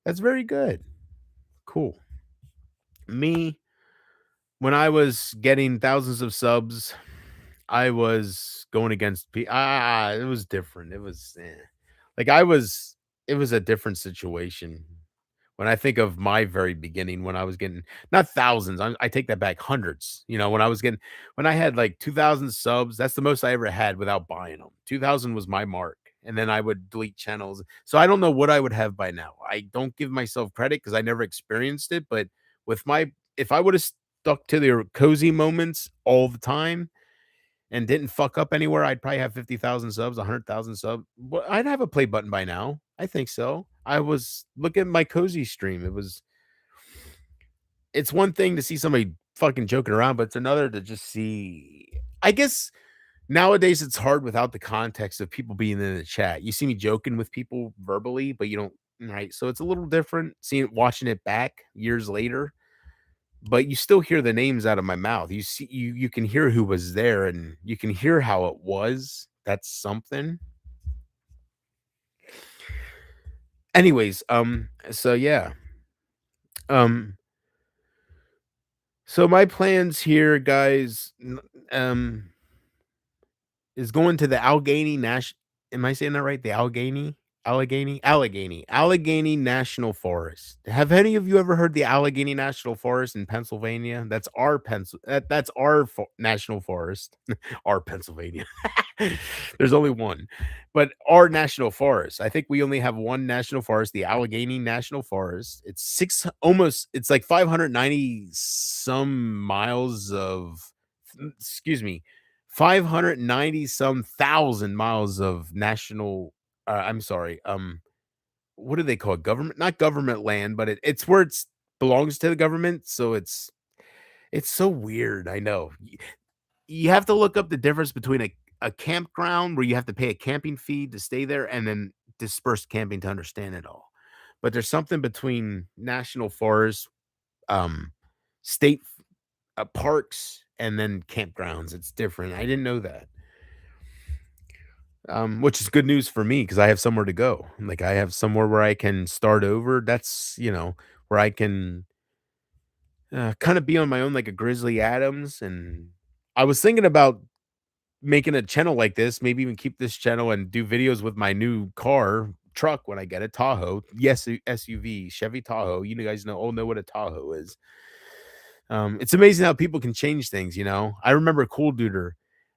that's very good. Cool. Me, when I was getting thousands of subs, I was going against it was different. It was like it was a different situation. When I think of my very beginning, when I was getting not thousands, I take that back, hundreds. You know, when I had like 2,000 subs, that's the most I ever had without buying them. 2,000 was my mark, and then I would delete channels. So I don't know what I would have by now. I don't give myself credit because I never experienced it. But if I would have stuck to the cozy moments all the time and didn't fuck up anywhere, I'd probably have 50,000 subs, 100,000 subs. Well, I'd have a play button by now. I think so. I was looking at my cozy stream. It's one thing to see somebody fucking joking around, but it's another to just see. I guess nowadays it's hard without the context of people being in the chat. You see me joking with people verbally, but you don't, right? So it's a little different watching it back years later, but you still hear the names out of my mouth. You can hear who was there and you can hear how it was. That's something. Anyways, so yeah. Um so my plans here, guys, is going to the Allegheny National. Am I saying that right? The Allegheny National Forest. Have any of you ever heard the Allegheny National Forest in Pennsylvania? That's our national forest. Our Pennsylvania. There's only one, but our national forest. I think we only have one national forest, the Allegheny National Forest. It's like 590 some miles of, excuse me, 590 some thousand miles of national I'm sorry, what do they call it? Government, not government land, but it's where it's belongs to the government. So it's so weird. I know. You have to look up the difference between a campground where you have to pay a camping fee to stay there and then dispersed camping to understand it all. But there's something between national forests, state parks, and then campgrounds. It's different. I didn't know that. Which is good news for me because I have somewhere to go. Like I have somewhere where I can start over. That's where I can kind of be on my own, like a Grizzly Adams. And I was thinking about making a channel like this, maybe even keep this channel and do videos with my new truck when I get a Tahoe. Yes, SUV, Chevy Tahoe. You guys all know what a Tahoe is. It's amazing how people can change things. I remember Cool Duder,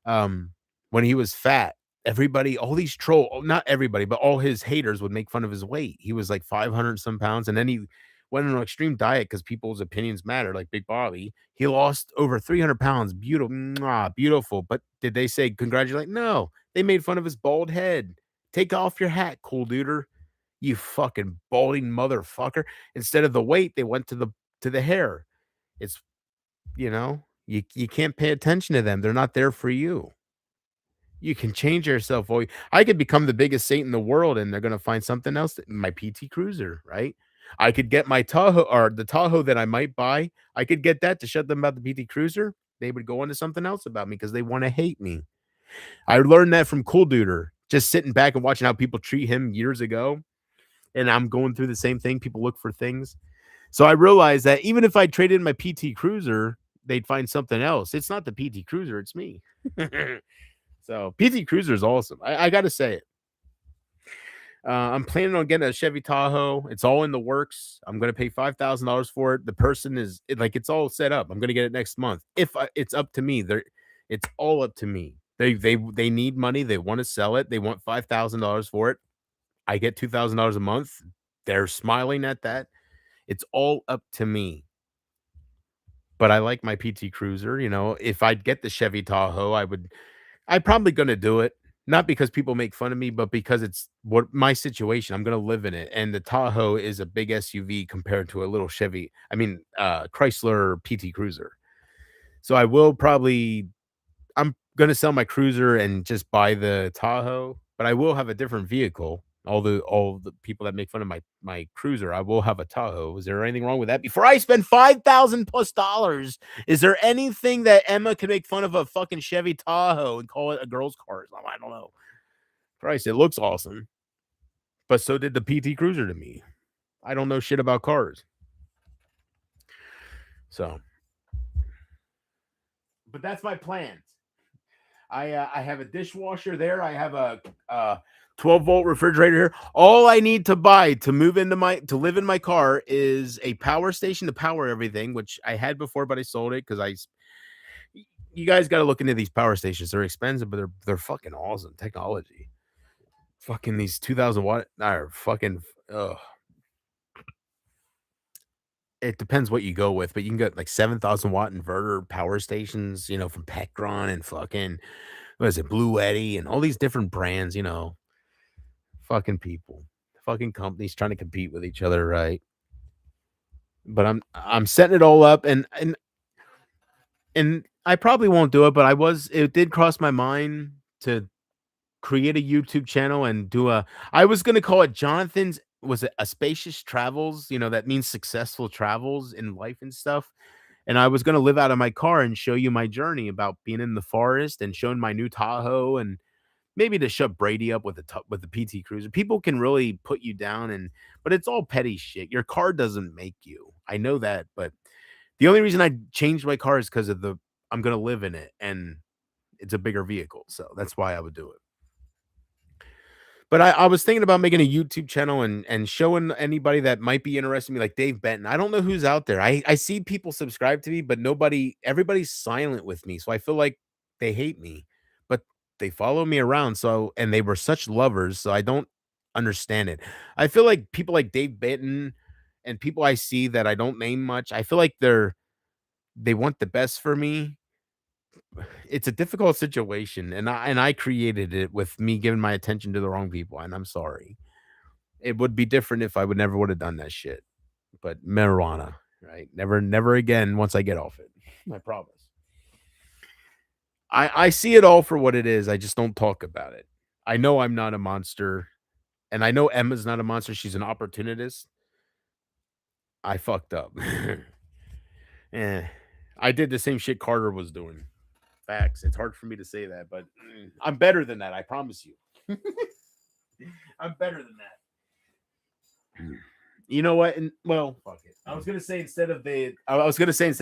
when he was fat. Everybody, all these not everybody, but all his haters would make fun of his weight. He was like 500 some pounds, and then went on an extreme diet because people's opinions matter, like Big Bobby. He lost over 300 pounds. Beautiful. But did they say congratulate? No. They made fun of his bald head. Take off your hat, cool duder. You fucking balding motherfucker. Instead of the weight, they went to the hair. It's, you can't pay attention to them. They're not there for you. You can change yourself. I could become the biggest saint in the world, and they're gonna find something else. My PT Cruiser, right? I could get my Tahoe, or the Tahoe that I might buy. I could get that to shut them about the PT Cruiser. They would go into something else about me because they want to hate me. I learned that from Cool Duder, just sitting back and watching how people treat him years ago. And I'm going through the same thing. People look for things. So I realized that even if I traded in my PT Cruiser, they'd find something else. It's not the PT Cruiser, it's me. So PT Cruiser is awesome. I got to say it. I'm planning on getting a Chevy Tahoe. It's all in the works. I'm going to pay $5,000 for it. The person it's all set up. I'm going to get it next month. It's up to me. It's all up to me. They need money. They want to sell it. They want $5,000 for it. I get $2,000 a month. They're smiling at that. It's all up to me. But I like my PT Cruiser. If I'd get the Chevy Tahoe, I'm probably going to do it. Not because people make fun of me, but because it's my situation. I'm going to live in it. And the Tahoe is a big SUV compared to a little Chrysler PT Cruiser. So I'm going to sell my Cruiser and just buy the Tahoe, but I will have a different vehicle. All the people that make fun of my Cruiser, I will have a Tahoe. Is there anything wrong with that? Before I spend $5,000+, is there anything that Emma can make fun of a fucking Chevy Tahoe and call it a girl's car? I don't know. Christ, it looks awesome. But so did the PT Cruiser to me. I don't know shit about cars. So. But that's my plans. I have a dishwasher there. I have a 12-volt refrigerator here. All I need to buy to live in my car is a power station to power everything, which I had before, but I sold it because you guys got to look into these power stations. They're expensive, but they're fucking awesome technology. Fucking these 2,000 watt are fucking. It depends what you go with, but you can get like 7,000 watt inverter power stations, from Pectron and fucking, what is it, Blue Eddy and all these different brands, fucking people, fucking companies trying to compete with each other, right? But I'm setting it all up, and I probably won't do it, but it did cross my mind to create a YouTube channel and I was going to call it Jonathan's, was it a Spacious Travels? That means successful travels in life and stuff. And I was going to live out of my car and show you my journey about being in the forest and showing my new Tahoe, and maybe to shut Brady up with the PT Cruiser. People can really put you down, but it's all petty shit. Your car doesn't make you. I know that, but the only reason I changed my car is because of I'm going to live in it, and it's a bigger vehicle. So that's why I would do it. But I was thinking about making a YouTube channel and showing anybody that might be interested in me, like Dave Benton. I don't know who's out there. I see people subscribe to me, but everybody's silent with me. So I feel like they hate me, but they follow me around. And they were such lovers. So I don't understand it. I feel like people like Dave Benton and people I see that I don't name much, I feel like they want the best for me. It's a difficult situation, and I created it with me giving my attention to the wrong people, and I'm sorry. It would be different if I would have done that shit. But marijuana, right? Never again once I get off it. I promise. I see it all for what it is. I just don't talk about it. I know I'm not a monster, and I know Emma's not a monster. She's an opportunist. I fucked up. I did the same shit Carter was doing. Facts. It's hard for me to say that, but I'm better than that. I promise you. I'm better than that. You know what? Fuck it. I was gonna say instead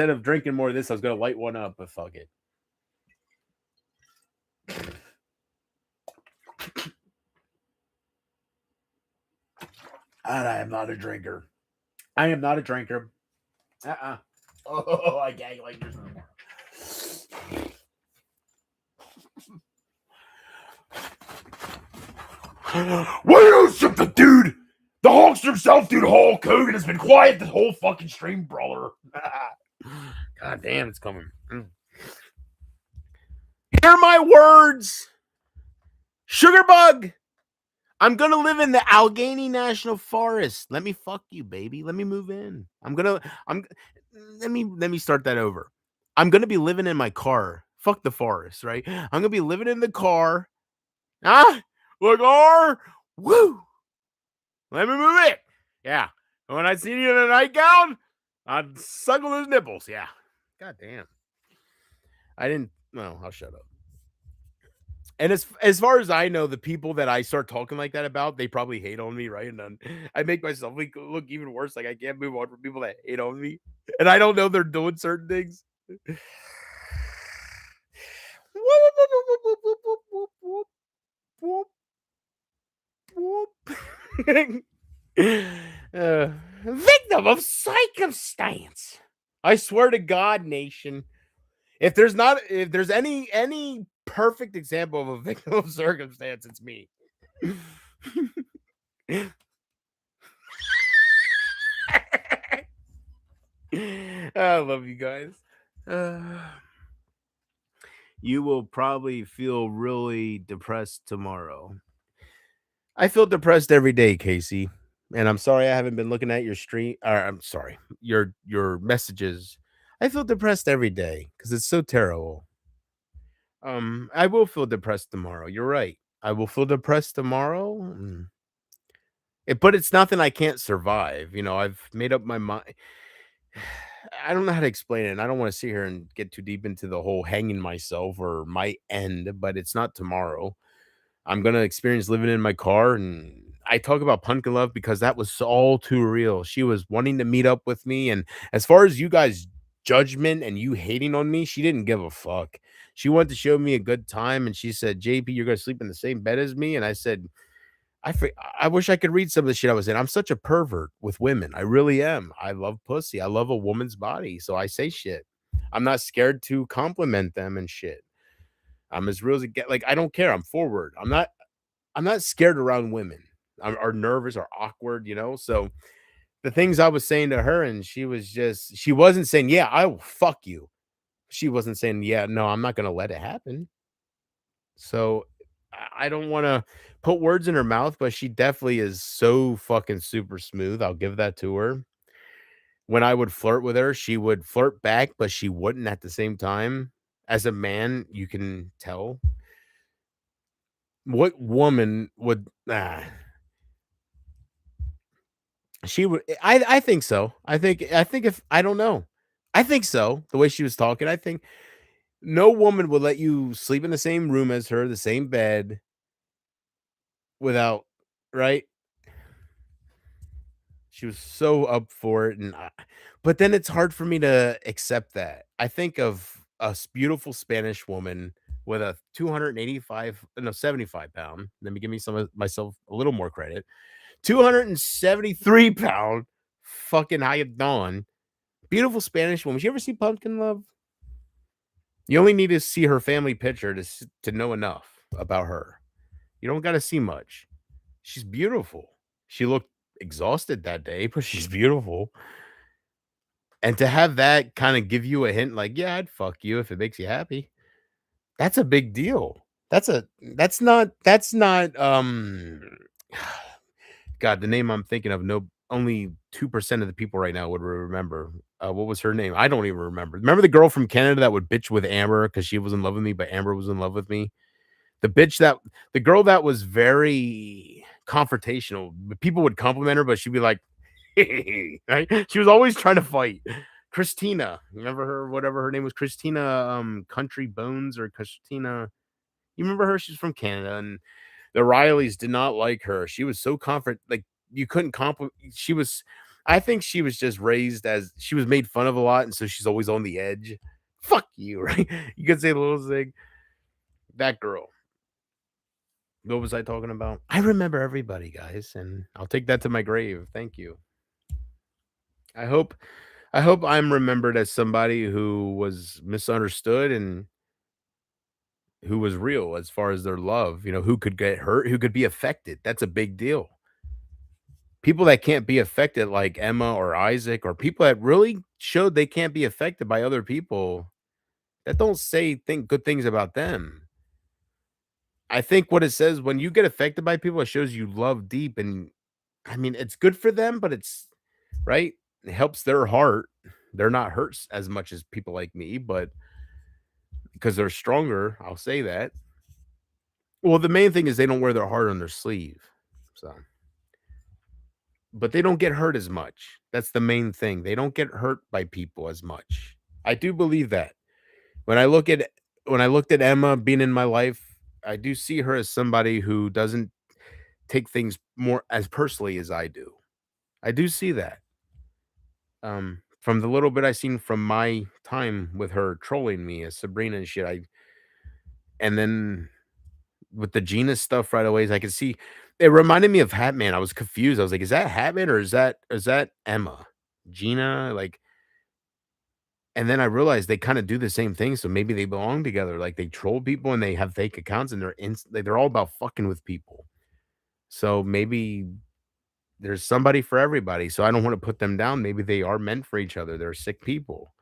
of drinking more of this, I was gonna light one up, but fuck it. I am not a drinker. I am not a drinker. Oh, I gag like this no more. What else, dude? The Hulkster himself, dude, Hulk Hogan, has been quiet this whole fucking stream, brother. God damn, it's coming. Hear my words, Sugarbug. I'm gonna live in the Allegheny National Forest. Let me fuck you, baby. Let me move in. Let me start that over. I'm gonna be living in my car. Fuck the forest, right? I'm gonna be living in the car. Look, woo. Let me move it. Yeah. And when I see you in a nightgown, I'd suckle those nipples. Yeah. God damn. I didn't. No, I'll shut up. And as far as I know, the people that I start talking like that about, they probably hate on me, right? And then I make myself look even worse. Like I can't move on from people that hate on me, and I don't know they're doing certain things. Victim of circumstance. I swear to God, nation. If there's any perfect example of a victim of circumstance, it's me. I love you guys. You will probably feel really depressed tomorrow. I feel depressed every day, Casey. And I'm sorry I haven't been looking at your stream. I'm sorry, your messages. I feel depressed every day because it's so terrible. I will feel depressed tomorrow. You're right. I will feel depressed tomorrow. But it's nothing I can't survive. You know, I've made up my mind. I don't know how to explain it. And I don't want to sit here and get too deep into the whole hanging myself or my end, but it's not tomorrow. I'm going to experience living in my car. And I talk about Pumpkin Love because that was all too real. She was wanting to meet up with me. And as far as you guys' judgment and you hating on me, she didn't give a fuck. She wanted to show me a good time. And she said, JP, you're going to sleep in the same bed as me. And I said, I wish I could read some of the shit I was in. I'm such a pervert with women. I really am. I love pussy. I love a woman's body. So I say shit. I'm not scared to compliment them and shit. I'm as real as it get. Like, I don't care. I'm forward. I'm not scared around women. Are nervous or awkward, you know? So the things I was saying to her, and she wasn't saying, yeah, I will fuck you. She wasn't saying, yeah, no, I'm not going to let it happen. So I don't want to put words in her mouth, but she definitely is so fucking super smooth. I'll give that to her. When I would flirt with her, she would flirt back, but she wouldn't at the same time. As a man, you can tell. What woman would she would I think so. I think if I don't know. I think so. The way she was talking, I think no woman would let you sleep in the same room as her, the same bed without, right? She was so up for it, and but then it's hard for me to accept that. I think of a beautiful Spanish woman with a 285, no, 75 pound. Let me give me some of myself a little more credit. 273 pound fucking how you doing? Beautiful Spanish woman. Did you ever see Pumpkin Love? You only need to see her family picture to know enough about her. You don't got to see much. She's beautiful. She looked exhausted that day, but she's beautiful. And to have that kind of give you a hint, like, yeah, I'd fuck you if it makes you happy. That's a big deal. That's not God, the name I'm thinking of, no, only 2% of the people right now would remember. What was her name? I don't even remember. Remember the girl from Canada that would bitch with Amber because she was in love with me, but Amber was in love with me? The girl that was very confrontational. People would compliment her, but she'd be like, right? She was always trying to fight. Christina, remember her? Whatever her name was, Christina, Country Bones or Christina. You remember her? She's from Canada, and the Rileys did not like her. She was so like you couldn't compliment. She was. I think she was just raised as she was made fun of a lot, and so she's always on the edge. Fuck you, right? You could say the little thing. That girl. What was I talking about? I remember everybody, guys, and I'll take that to my grave. Thank you. I hope I'm remembered as somebody who was misunderstood and who was real as far as their love, you know, who could get hurt, who could be affected. That's a big deal. people that can't be affected, like Emma or Isaac, or people that really showed they can't be affected by other people, that don't say think good things about them. I think what it says when you get affected by people, it shows you love deep, and I mean, it's good for them, but it's right. It helps their heart. They're not hurt as much as people like me, but because they're stronger, I'll say that. Well, the main thing is they don't wear their heart on their sleeve. So, but they don't get hurt as much. That's the main thing. They don't get hurt by people as much. I do believe that. When I look at when I looked at Emma being in my life, I do see her as somebody who doesn't take things more as personally as I do. I do see that. From the little bit I seen from my time with her trolling me as Sabrina and shit, and then with the Gina stuff right away, I could see it reminded me of Hatman. I was confused. I was like, is that Hatman or is that Emma? Gina? Like, and then I realized they kind of do the same thing. So maybe they belong together. Like they troll people and they have fake accounts and they're all about fucking with people. So maybe there's somebody for everybody. So I don't want to put them down. Maybe they are meant for each other. They're sick people.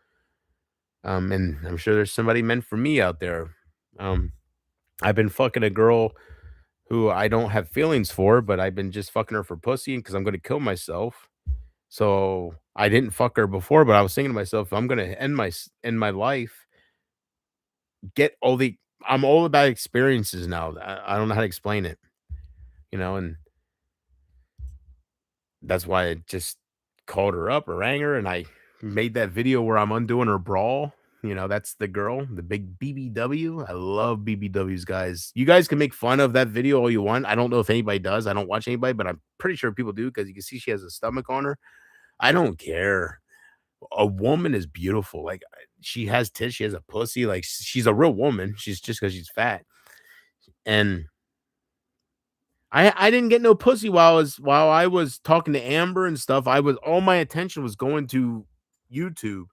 And I'm sure there's somebody meant for me out there. Um, I've been fucking a girl who I don't have feelings for, but I've been just fucking her for pussy because I'm gonna kill myself. So I didn't fuck her before, but I was thinking to myself, I'm gonna end my life. Get all the I'm all about experiences now. I don't know how to explain it, and that's why I just called her up or rang her, and I made that video where I'm undoing her bra. That's the girl, the big BBW. I love BBWs, guys. You guys can make fun of that video all you want. I don't know if anybody does. I don't watch anybody, but I'm pretty sure people do because you can see she has a stomach on her. I don't care. A woman is beautiful. Like she has tits, she has a pussy. Like she's a real woman. She's just because she's fat. And I didn't get no pussy while I was talking to Amber and stuff. I was all my attention was going to YouTube.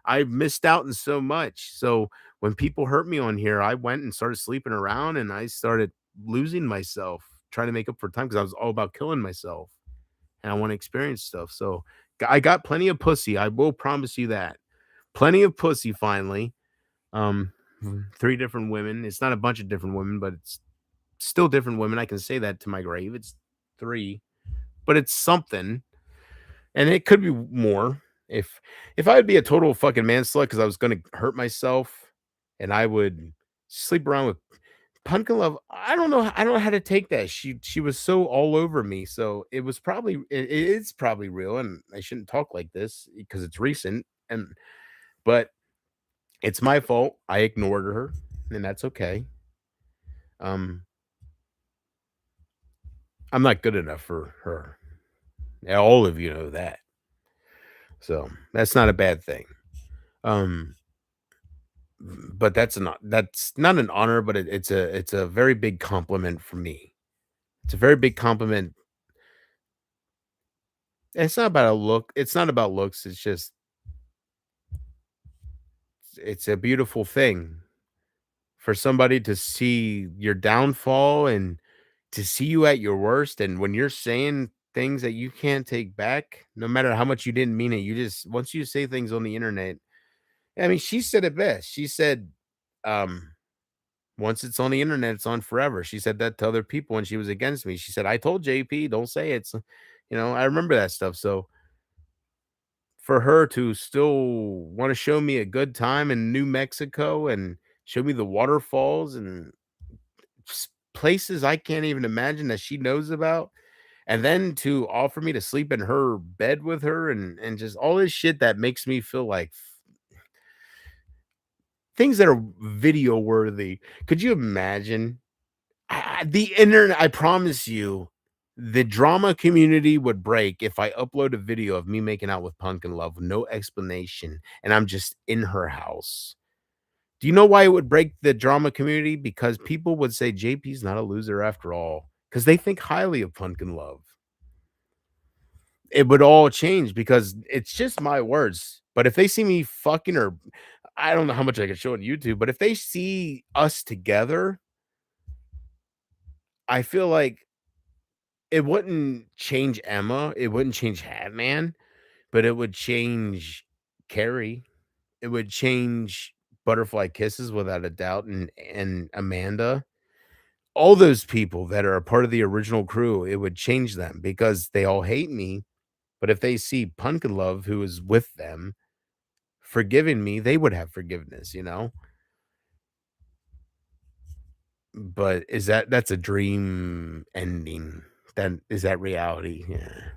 I missed out on so much. So when people hurt me on here, I went and started sleeping around and I started losing myself, trying to make up for time because I was all about killing myself and I want to experience stuff. So I got plenty of pussy. I will promise you that. Plenty of pussy finally. Um, three different women. It's not a bunch of different women, but it's still different women. I can say that to my grave. It's three, but it's something, and it could be more. If I would be a total fucking man slut because I was gonna hurt myself, and I would sleep around with Pumpkin Love. I don't know. I don't know how to take that. She was so all over me. So it was probably it is probably real, and I shouldn't talk like this because it's recent. But it's my fault. I ignored her, and that's okay. Um, I'm not good enough for her. All of you know that. So that's not a bad thing. Um, but that's not an honor, but it's a very big compliment for me. It's a very big compliment. It's not about a look. It's not about looks. It's a beautiful thing for somebody to see your downfall and to see you at your worst. And when you're saying things that you can't take back, no matter how much you didn't mean it, you just once you say things on the internet. I mean, she said it best. She said, um, once it's on the internet, it's on forever. She said that to other people when she was against me. She said, I told JP, don't say it. So, I remember that stuff. So for her to still want to show me a good time in New Mexico and show me the waterfalls and places I can't even imagine that she knows about, and then to offer me to sleep in her bed with her and just all this shit that makes me feel like things that are video worthy. Could you imagine? The internet, I promise you, the drama community would break if I upload a video of me making out with Pumpkin Love with no explanation and I'm just in her house. Do you know why it would break the drama community? Because people would say JP's not a loser after all, because they think highly of Pumpkin Love. It would all change because it's just my words. But if they see me fucking her, I don't know how much I can show on YouTube, but if they see us together, I feel like it wouldn't change Emma, it wouldn't change Hatman, but it would change Carrie. It would change Butterfly Kisses without a doubt, and Amanda. All those people that are a part of the original crew, it would change them because they all hate me. But if they see Pumpkin Love, who is with them, forgiving me, they would have forgiveness, you know? But that's a dream ending? Then is that reality? Yeah.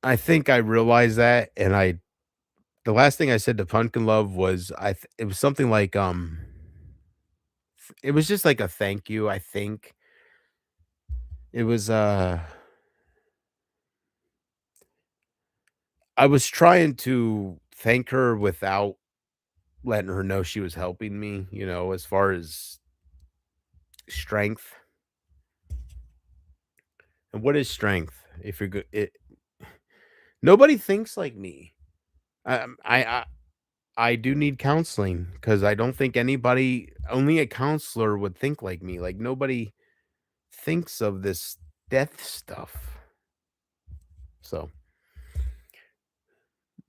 I think I realized that, and the last thing I said to Pumpkin Love was it was something like it was just like a thank you. I think it was I was trying to thank her without letting her know she was helping me, you know, as far as strength. And what is strength? If you're good, nobody thinks like me. I I do need counseling because I don't think only a counselor would think like me. Like nobody thinks of this death stuff. So,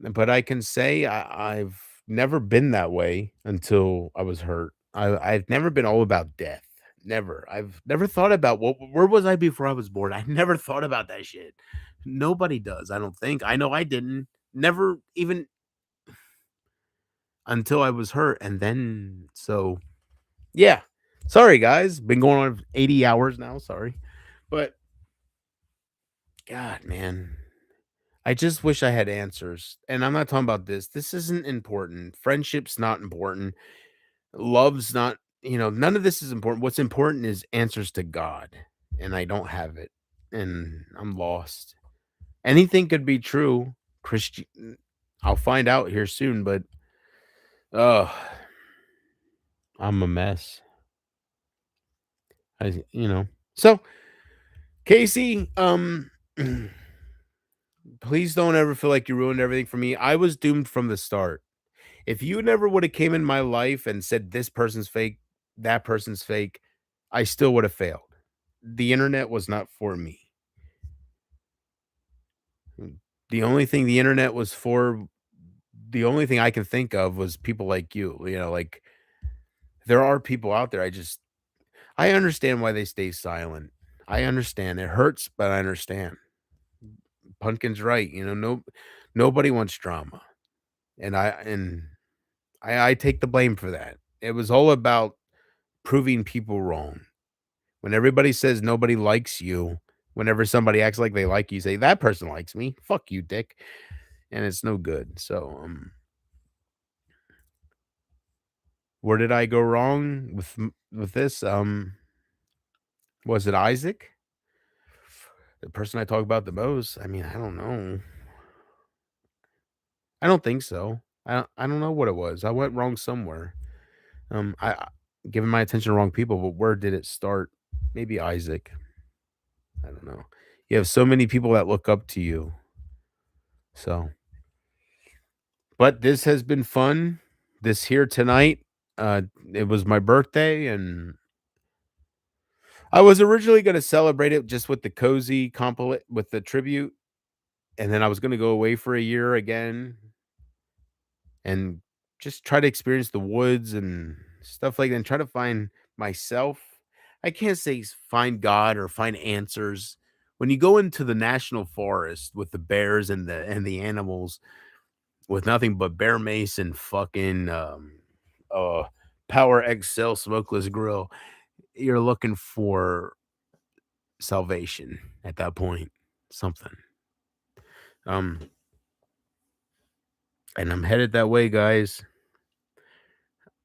but I can say I've never been that way until I was hurt. I've never been all about death. Never. I've never thought about where was I before I was born. I never thought about that shit. Nobody does. I don't think. I know I didn't. Never even until I was hurt, and then so yeah. Sorry guys. Been going on 80 hours now. Sorry, but God, man. I just wish I had answers. And I'm not talking about this. This isn't important. Friendship's not important. Love's not, none of this is important. What's important is answers to God. And I don't have it. And I'm lost. Anything could be true. I'll find out here soon, but uh I'm a mess. So Casey, please don't ever feel like you ruined everything for me. I was doomed from the start. If you never would have came in my life and said this person's fake, that person's fake, I still would have failed. The internet was not for me. The only thing the internet was for, the only thing I can think of was people like you. Like there are people out there. I understand why they stay silent. I understand. It hurts, but I understand. Pumpkin's right. Nobody wants drama. And I take the blame for that. It was all about proving people wrong. When everybody says nobody likes you, whenever somebody acts like they like you, say that person likes me. Fuck you, dick. And it's no good. So, where did I go wrong with this? Was it Isaac? The person I talk about the most? I mean, I don't know. I don't think so. I don't know what it was. I went wrong somewhere. I given my attention to wrong people, but where did it start? Maybe Isaac. I don't know. You have so many people that look up to you. So, but this has been fun. This here tonight. It was my birthday, and I was originally going to celebrate it just with the cozy compilate with the tribute, and then I was going to go away for a year again, and just try to experience the woods and stuff like that, and try to find myself. I can't say find God or find answers. When you go into the national forest with the bears and the animals with nothing but bear mace and fucking Power XL smokeless grill, you're looking for salvation at that point. Something. Um and I'm headed that way, guys.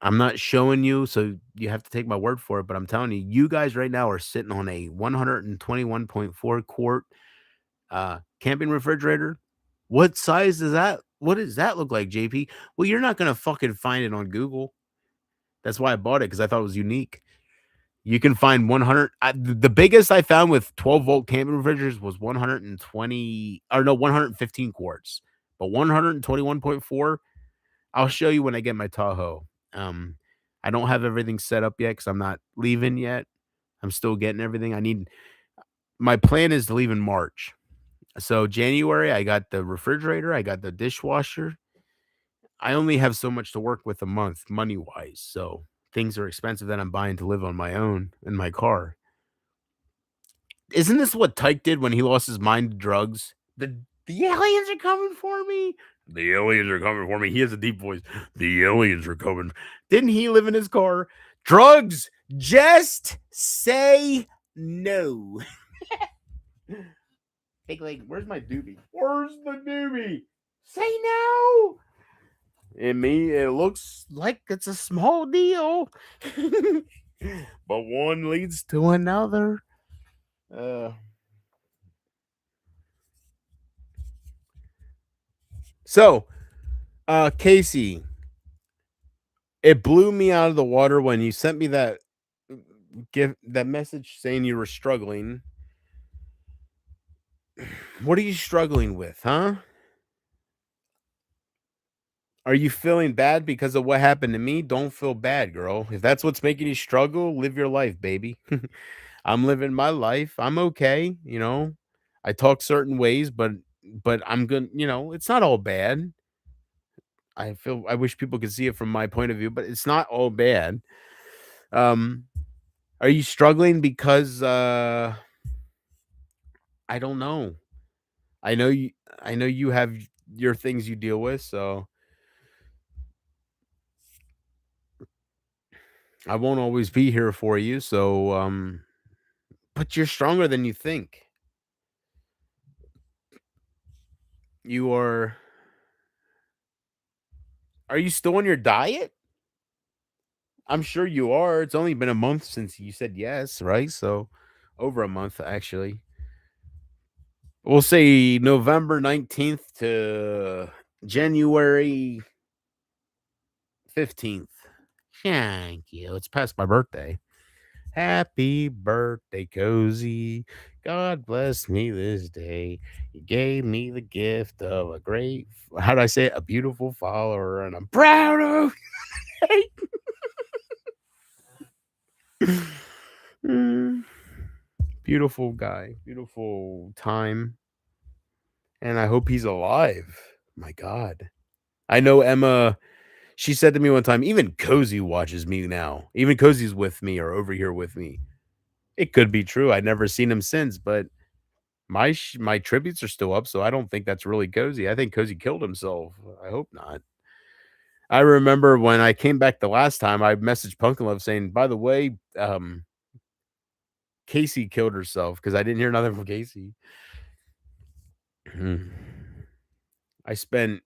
I'm not showing you, so you have to take my word for it, but I'm telling you, you guys right now are sitting on a 121.4 quart camping refrigerator. What size is that? What does that look like, JP? Well, you're not gonna fucking find it on Google. That's why I bought it, because I thought it was unique. You can find 100. The biggest I found with 12-volt camping refrigerators was 120, or no, 115 quarts. But 121.4, I'll show you when I get my Tahoe. I don't have everything set up yet because I'm not leaving yet. I'm still getting everything. My plan is to leave in March. So January, I got the refrigerator, I got the dishwasher. I only have so much to work with a month money wise. So things are expensive that I'm buying to live on my own in my car. Isn't this what Tyke did when he lost his mind to drugs? The aliens are coming for me. The aliens are coming for me. He has a deep voice. The aliens are coming. Didn't he live in his car? Drugs, just say no. Big leg, where's my doobie? Where's the doobie? Say no. In me, it looks like it's a small deal. But one leads to another. So, Casey, it blew me out of the water when you sent me that message saying you were struggling. What are you struggling with, huh? Are you feeling bad because of what happened to me? Don't feel bad, girl. If that's what's making you struggle, live your life, baby. I'm living my life. I'm okay, you know. I talk certain ways, but I'm good, you know, it's not all bad. I wish people could see it from my point of view, but it's not all bad. Um, are you struggling because I don't know. I know you have your things you deal with, so I won't always be here for you. So but you're stronger than you think. You are you still on your diet? I'm sure you are. It's only been a month since you said yes, right? So over a month actually. We'll say November 19th to January 15th. Thank you. It's past my birthday. Happy birthday, Cozy. God bless me this day. You gave me the gift of a great, how do I say it? A beautiful follower, and I'm proud of Mm. Beautiful guy, beautiful time. And I hope he's alive. My God. I know Emma, she said to me one time, even Cozy watches me now. Even Cozy's with me or over here with me. It could be true. I'd never seen him since, but my tributes are still up, so I don't think that's really Cozy. I think Cozy killed himself. I hope not. I remember when I came back the last time, I messaged Pumpkin Love saying, by the way, Casey killed herself because I didn't hear nothing from Casey. I spent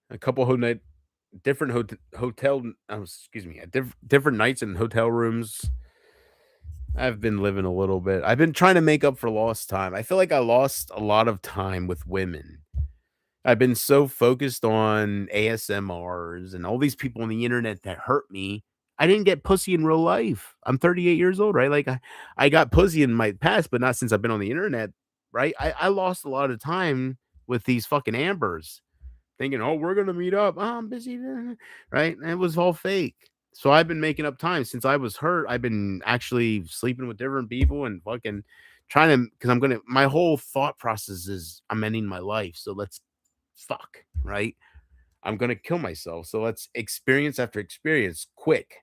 a couple different hotel different nights in hotel rooms. I've been living a little bit. I've been trying to make up for lost time. I feel like I lost a lot of time with women. I've been so focused on ASMRs and all these people on the internet that hurt me. I didn't get pussy in real life. I'm 38 years old, right? Like I got pussy in my past, but not since I've been on the internet, right? I lost a lot of time with these fucking Ambers thinking, oh, we're gonna meet up. Oh, I'm busy, right? And it was all fake. So I've been making up time since I was hurt. I've been actually sleeping with different people and fucking trying to, because my whole thought process is I'm ending my life. So let's fuck, right? I'm gonna kill myself. So let's experience after experience quick.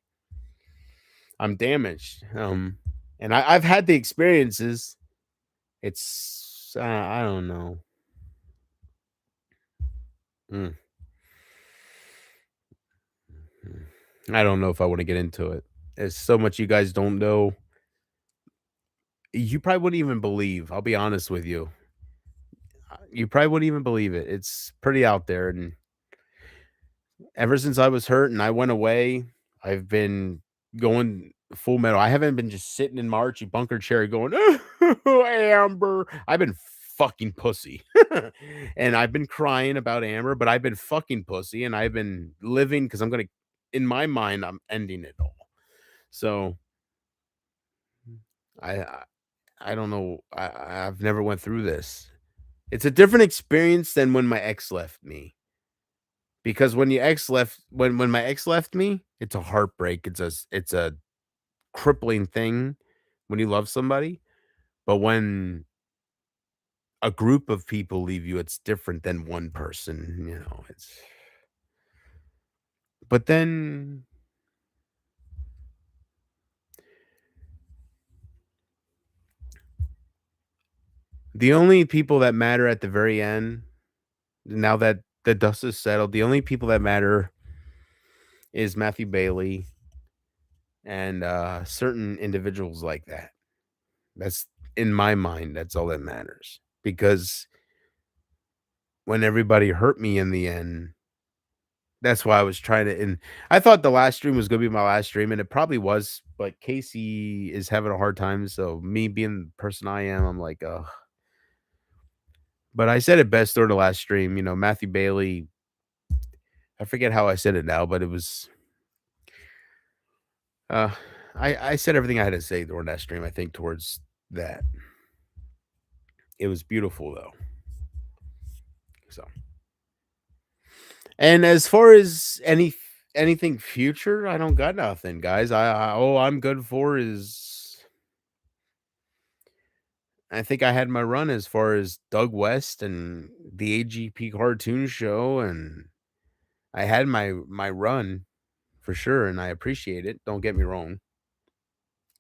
I'm damaged. And I've had the experiences. It's I don't know. I don't know if I want to get into it. There's so much you guys don't know. You probably wouldn't even believe. I'll be honest with you. You probably wouldn't even believe it. It's pretty out there. And ever since I was hurt and I went away, I've been going full metal. I haven't been just sitting in my Archie bunker chair going, oh, Amber. I've been fucking pussy. And I've been crying about Amber, but I've been fucking pussy and I've been living because in my mind, I'm ending it all. So I don't know. I've never went through this. It's a different experience than when my ex left me. Because when my ex left me, it's a heartbreak. It's a crippling thing. when you love somebody. But when a group of people leave you, it's different than one person, you know. But then the only people that matter at the very end, now that the dust is settled, the only people that matter is Matthew Bailey and certain individuals like that. That's in my mind, that's all that matters. Because when everybody hurt me in the end, that's why I was trying to. And I thought the last stream was gonna be my last stream, and it probably was. But Casey is having a hard time, so me being the person I am, I'm like, ugh. But I said it best during the last stream. You know, Matthew Bailey. I forget how I said it now, but it was. Uh, I said everything I had to say during that stream. I think towards that. It was beautiful though. So. And as far as anything future, I don't got nothing, guys. All I'm good for is I think I had my run as far as Doug West and the AGP cartoon show, and I had my run for sure, and I appreciate it. Don't get me wrong.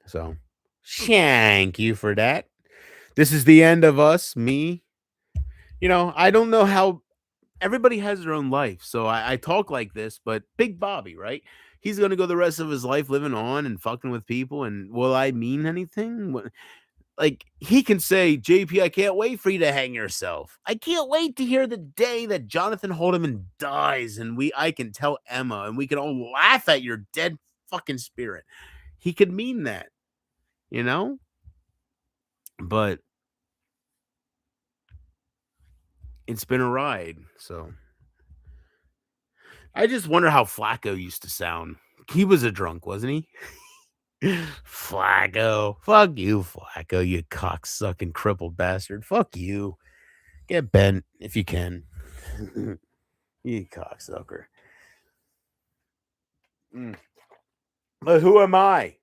So, thank you for that. This is the end of us, me. You know, I don't know how everybody has their own life. So I talk like this, but Big Bobby, right? He's gonna go the rest of his life living on and fucking with people. And will I mean anything? Like he can say, JP, I can't wait for you to hang yourself. I can't wait to hear the day that Jonathan Haldeman dies, and I can tell Emma, and we can all laugh at your dead fucking spirit. He could mean that, you know? But it's been a ride, so I just wonder how Flacco used to sound. He was a drunk, wasn't he? Flacco. Fuck you, Flacco, you cocksucking crippled bastard. Fuck you. Get bent if you can. You cocksucker. But who am I?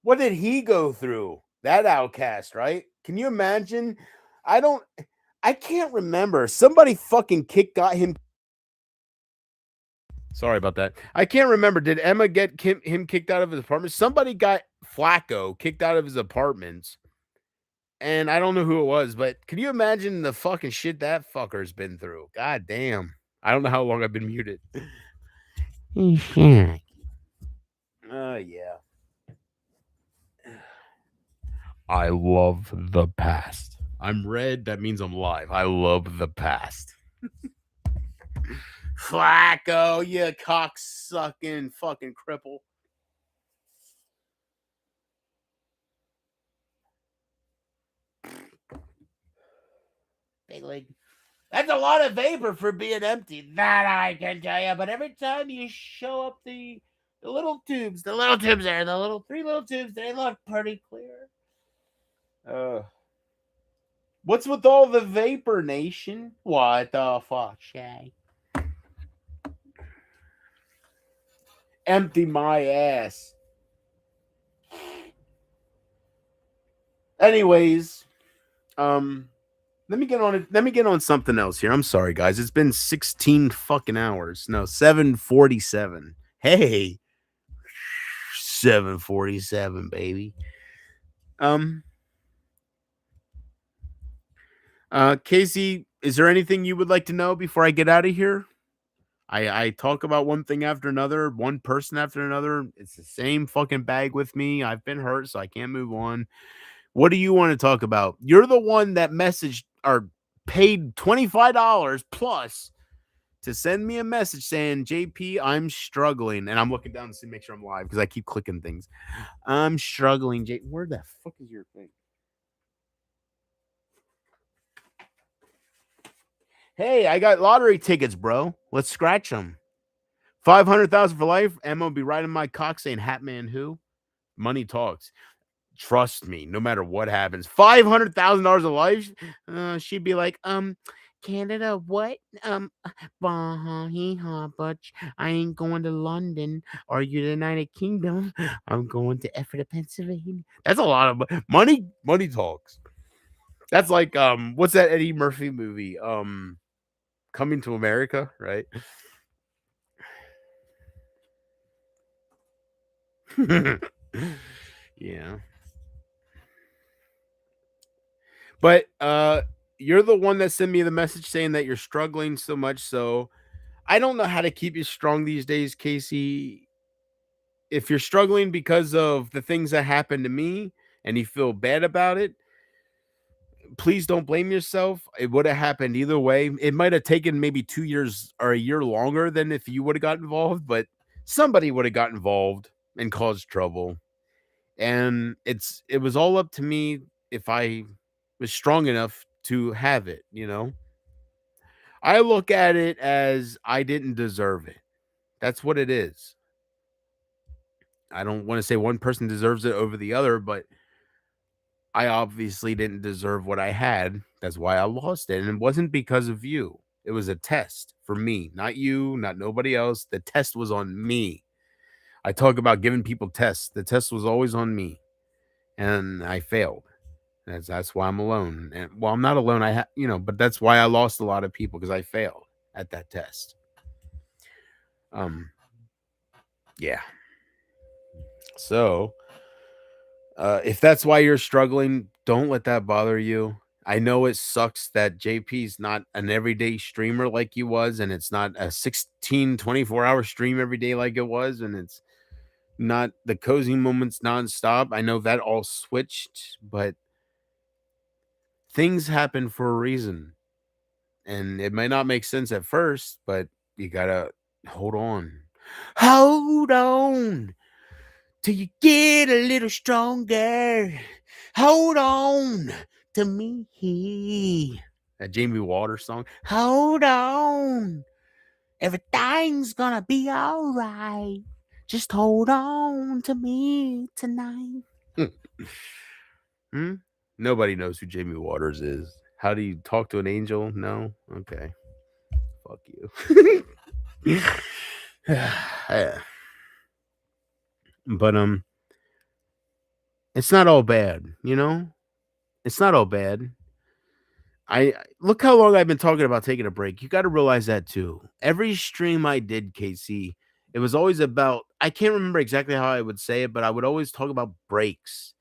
What did he go through? That outcast, right? Can you imagine? I can't remember. Somebody fucking got him. Sorry about that. I can't remember. Did Emma get him kicked out of his apartment? Somebody got Flacco kicked out of his apartments. And I don't know who it was, but can you imagine the fucking shit that fucker's been through? God damn. I don't know how long I've been muted. Oh, yeah. I love the past. I'm red. That means I'm live. I love the past. Flacco, you cocksucking fucking cripple. Big league. That's a lot of vapor for being empty. That I can tell you. But every time you show up the little tubes there, the three little tubes, they look pretty clear. What's with all the vapor, nation? What the fuck, Shay? Empty my ass. Anyways, let me get on something else here. I'm sorry, guys. It's been 16 fucking hours. No, 7:47. Hey, 7:47, baby. Casey, is there anything you would like to know before I get out of here? I talk about one thing after another, one person after another. It's the same fucking bag with me. I've been hurt, so I can't move on. What do you want to talk about? You're the one that messaged or paid $25 plus to send me a message saying, JP, I'm struggling. And I'm looking down to see, make sure I'm live because I keep clicking things. I'm struggling. Where the fuck is your thing? Hey, I got lottery tickets, bro. Let's scratch them. 500,000 for life. Emma will be riding my cock saying, Hatman who? Money talks. Trust me, no matter what happens. $500,000 of life. She'd be like, Canada, what? Hee haw, Butch. I ain't going to London or United Kingdom. I'm going to Ephrata, Pennsylvania. That's a lot of money. Money talks. That's like what's that Eddie Murphy movie? Coming to America, right? Yeah. But you're the one that sent me the message saying that you're struggling so much. So I don't know how to keep you strong these days, Casey. If you're struggling because of the things that happened to me and you feel bad about it, please don't blame yourself. It would have happened either way. It might have taken maybe 2 years or a year longer than if you would have got involved, but somebody would have got involved and caused trouble. And it was all up to me if I was strong enough to have it, you know? I look at it as I didn't deserve it. That's what it is. I don't want to say one person deserves it over the other, but I obviously didn't deserve what I had. That's why I lost it. And it wasn't because of you. It was a test for me, not you, not nobody else. The test was on me. I talk about giving people tests. The test was always on me, and I failed. That's why I'm alone. And well, I'm not alone. But that's why I lost a lot of people because I failed at that test. Yeah. So, if that's why you're struggling, don't let that bother you. I know it sucks that JP's not an everyday streamer like he was, and it's not a 24-hour stream every day like it was, and it's not the cozy moments nonstop. I know that all switched, but things happen for a reason. And it might not make sense at first, but you gotta hold on. Hold on till you get a little stronger. Hold on to me. That Jamie Waters song. Hold on. Everything's gonna be all right. Just hold on to me tonight. Nobody knows who Jamie Waters is. How do you talk to an angel? No? Okay. Fuck you. But it's not all bad, you know? It's not all bad. I look how long I've been talking about taking a break. You got to realize that too. Every stream I did, KC, it was always about I can't remember exactly how I would say it, but I would always talk about breaks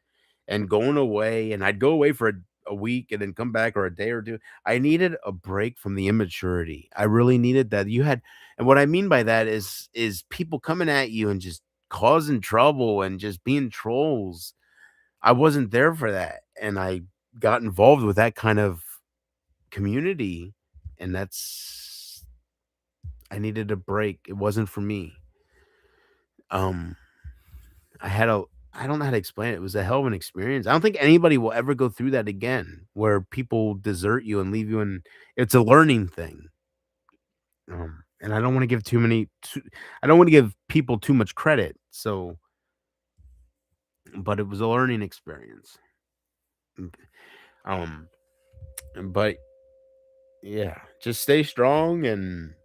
and going away, and I'd go away for a week and then come back or a day or two. I needed a break from the immaturity. I really needed that. And what I mean by that is people coming at you and just causing trouble and just being trolls. I wasn't there for that, and I got involved with that kind of community, and I needed a break. It wasn't for me. I don't know how to explain it. It was a hell of an experience. I don't think anybody will ever go through that again, where people desert you and leave you, and it's a learning thing. And I don't want to give I don't want to give people too much credit. So, but it was a learning experience. But yeah, just stay strong and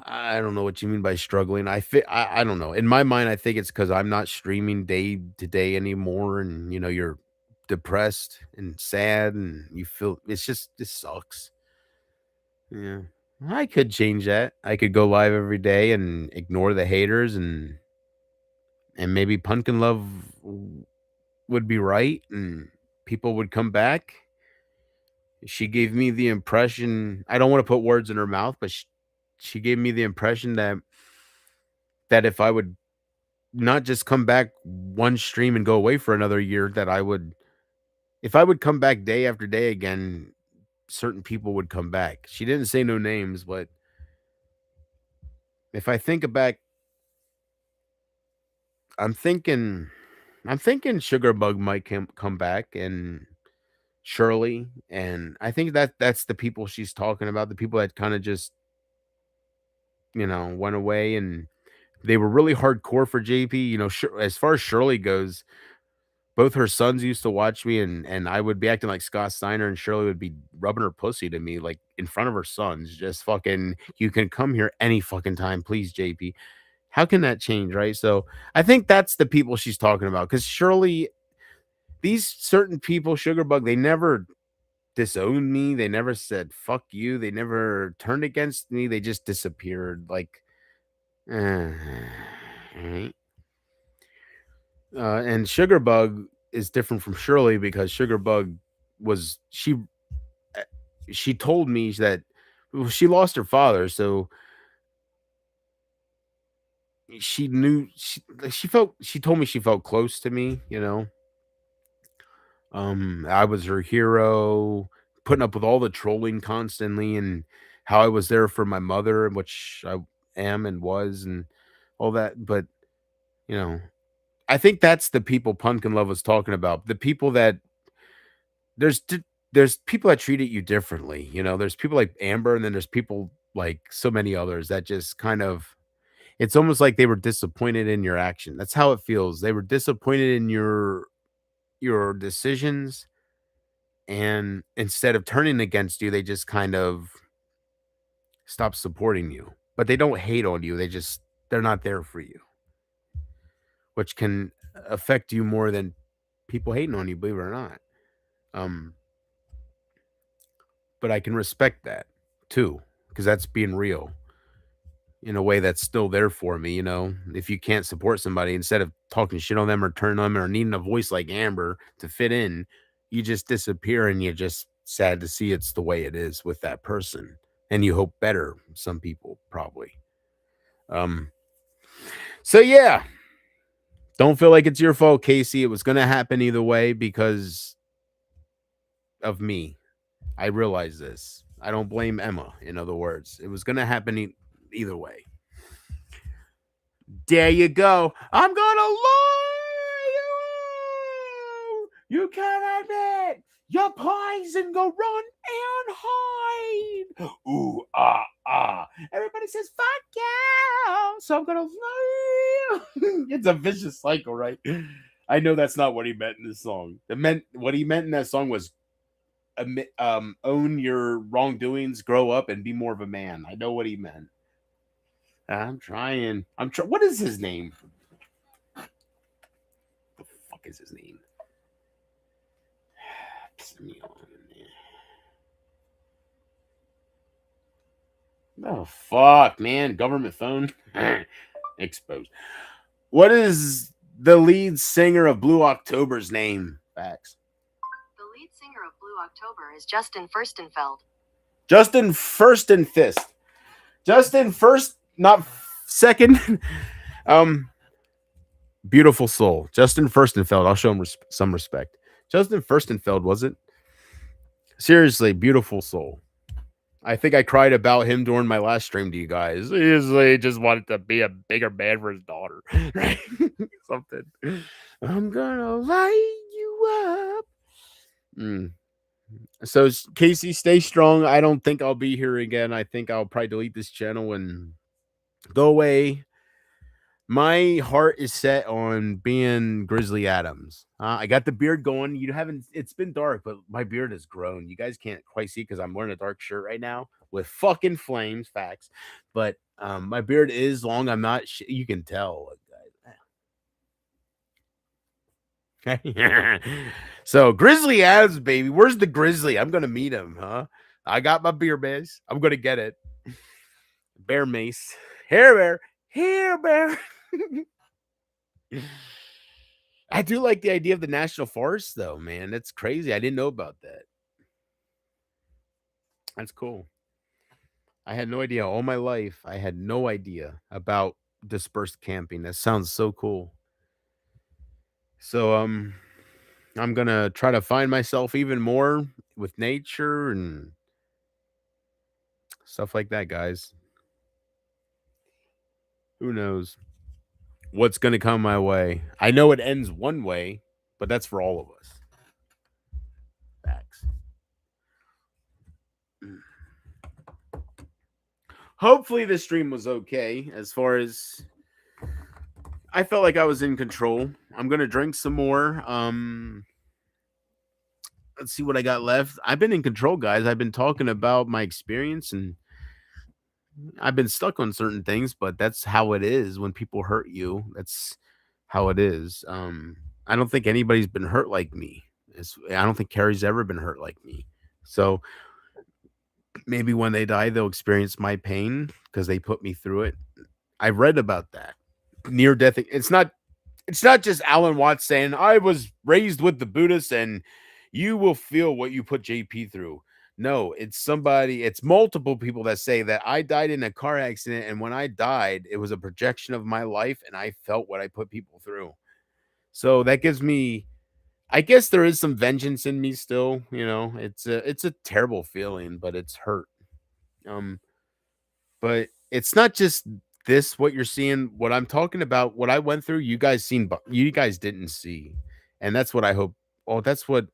I don't know what you mean by struggling. I don't know. In my mind, I think it's because I'm not streaming day to day anymore, and you're depressed and sad, and you feel this sucks. Yeah, I could change that. I could go live every day and ignore the haters, and maybe Pumpkin Love would be right, and people would come back. She gave me the impression. I don't want to put words in her mouth, but she gave me the impression that if I would not just come back one stream and go away for another year, that if I would come back day after day again, certain people would come back. She didn't say no names, but if I think back, I'm thinking Sugarbug might come back, and Shirley, and I think that's the people she's talking about, the people that kind of just went away, and they were really hardcore for JP. As far as Shirley goes, both her sons used to watch me, and I would be acting like Scott Steiner, and Shirley would be rubbing her pussy to me, like, in front of her sons, just fucking, "You can come here any fucking time, please, JP." How can that change, right? So, I think that's the people she's talking about, because Shirley, these certain people, Sugarbug, they never disowned me, they never said, "Fuck you," they never turned against me, they just disappeared, like, alright. And Sugarbug is different from Shirley because Sugarbug was uh, she told me that, well, she lost her father, so she knew she told me she felt close to me, you know. I was her hero, putting up with all the trolling constantly, and how I was there for my mother, which I am and was, and all that. But you know, I think that's the people Pumpkin Love was talking about. The people that there's di there's people that treated you differently, you know? There's people like Amber, and then there's people like so many others that just kind of, it's almost like they were disappointed in your action. That's how it feels. They were disappointed in your decisions, and instead of turning against you, they just kind of stop supporting you. But they don't hate on you, they're not there for you, which can affect you more than people hating on you, believe it or not. Um, but I can respect that too, because that's being real in a way that's still there for me. You know, if you can't support somebody, instead of talking shit on them or turning on them or needing a voice like Amber to fit in, you just disappear, and you're just sad to see it's the way it is with that person. And you hope better, some people probably. Um, so yeah, don't feel like it's your fault, Casey. It was gonna happen either way because of me. I realize this. I don't blame Emma, in other words. It was going to happen either way. There you go. I'm going to lie you. You can't admit your poison. Go run and hide. Ooh, ah, ah. Everybody says, fuck yeah. So I'm going to lie. It's a vicious cycle, right? I know that's not what he meant in this song. What he meant in that song was own your wrongdoings, grow up, and be more of a man. I know what he meant. I'm trying. What is his name? The fuck is his name? Oh fuck, man! Government phone exposed. What is the lead singer of Blue October's name? Facts. The lead singer of Blue October is Justin Furstenfeld. Justin Furstenfist. Justin first, not second. Beautiful soul. Justin Furstenfeld. I'll show him some respect. Justin Furstenfeld, was it? Seriously, beautiful soul. I think I cried about him during my last stream to you guys. He just wanted to be a bigger man for his daughter. Right? Something. I'm gonna light you up. So, Casey, stay strong. I don't think I'll be here again. I think I'll probably delete this channel and go away. My heart is set on being Grizzly Adams. I got the beard going. You haven't, it's been dark, but my beard has grown. You guys can't quite see because I'm wearing a dark shirt right now with fucking flames, facts. But my beard is long. I'm not, you can tell. So, Grizzly Adams, baby. Where's the Grizzly? I'm going to meet him, huh? I got my beer mace. I'm going to get it. Bear mace. Hair bear. I do like the idea of the national forest, though, man. That's crazy. I didn't know about that. That's cool. I had no idea. All my life, I had no idea about dispersed camping. That sounds so cool. So, I'm gonna try to find myself even more with nature and stuff like that, guys. Who knows what's gonna come my way? I know it ends one way, but that's for all of us. Facts. Hopefully the stream was okay as far as I felt like I was in control. I'm gonna drink some more. Let's see what I got left. I've been in control, guys. I've been talking about my experience, and I've been stuck on certain things, but that's how it is when people hurt you. That's how it is. I don't think anybody's been hurt like me. I don't think Carrie's ever been hurt like me. So maybe when they die, they'll experience my pain because they put me through it. I've read about that near death. It's not just Alan Watts saying I was raised with the Buddhists and you will feel what you put JP through. No, it's multiple people that say that I died in a car accident, and when I died, it was a projection of my life, and I felt what I put people through. So that gives me, I guess there is some vengeance in me still. It's a terrible feeling, but it's hurt. But it's not just this what you're seeing. What I'm talking about, what I went through, you guys seen, but you guys didn't see, and that's what I hope. Oh, that's what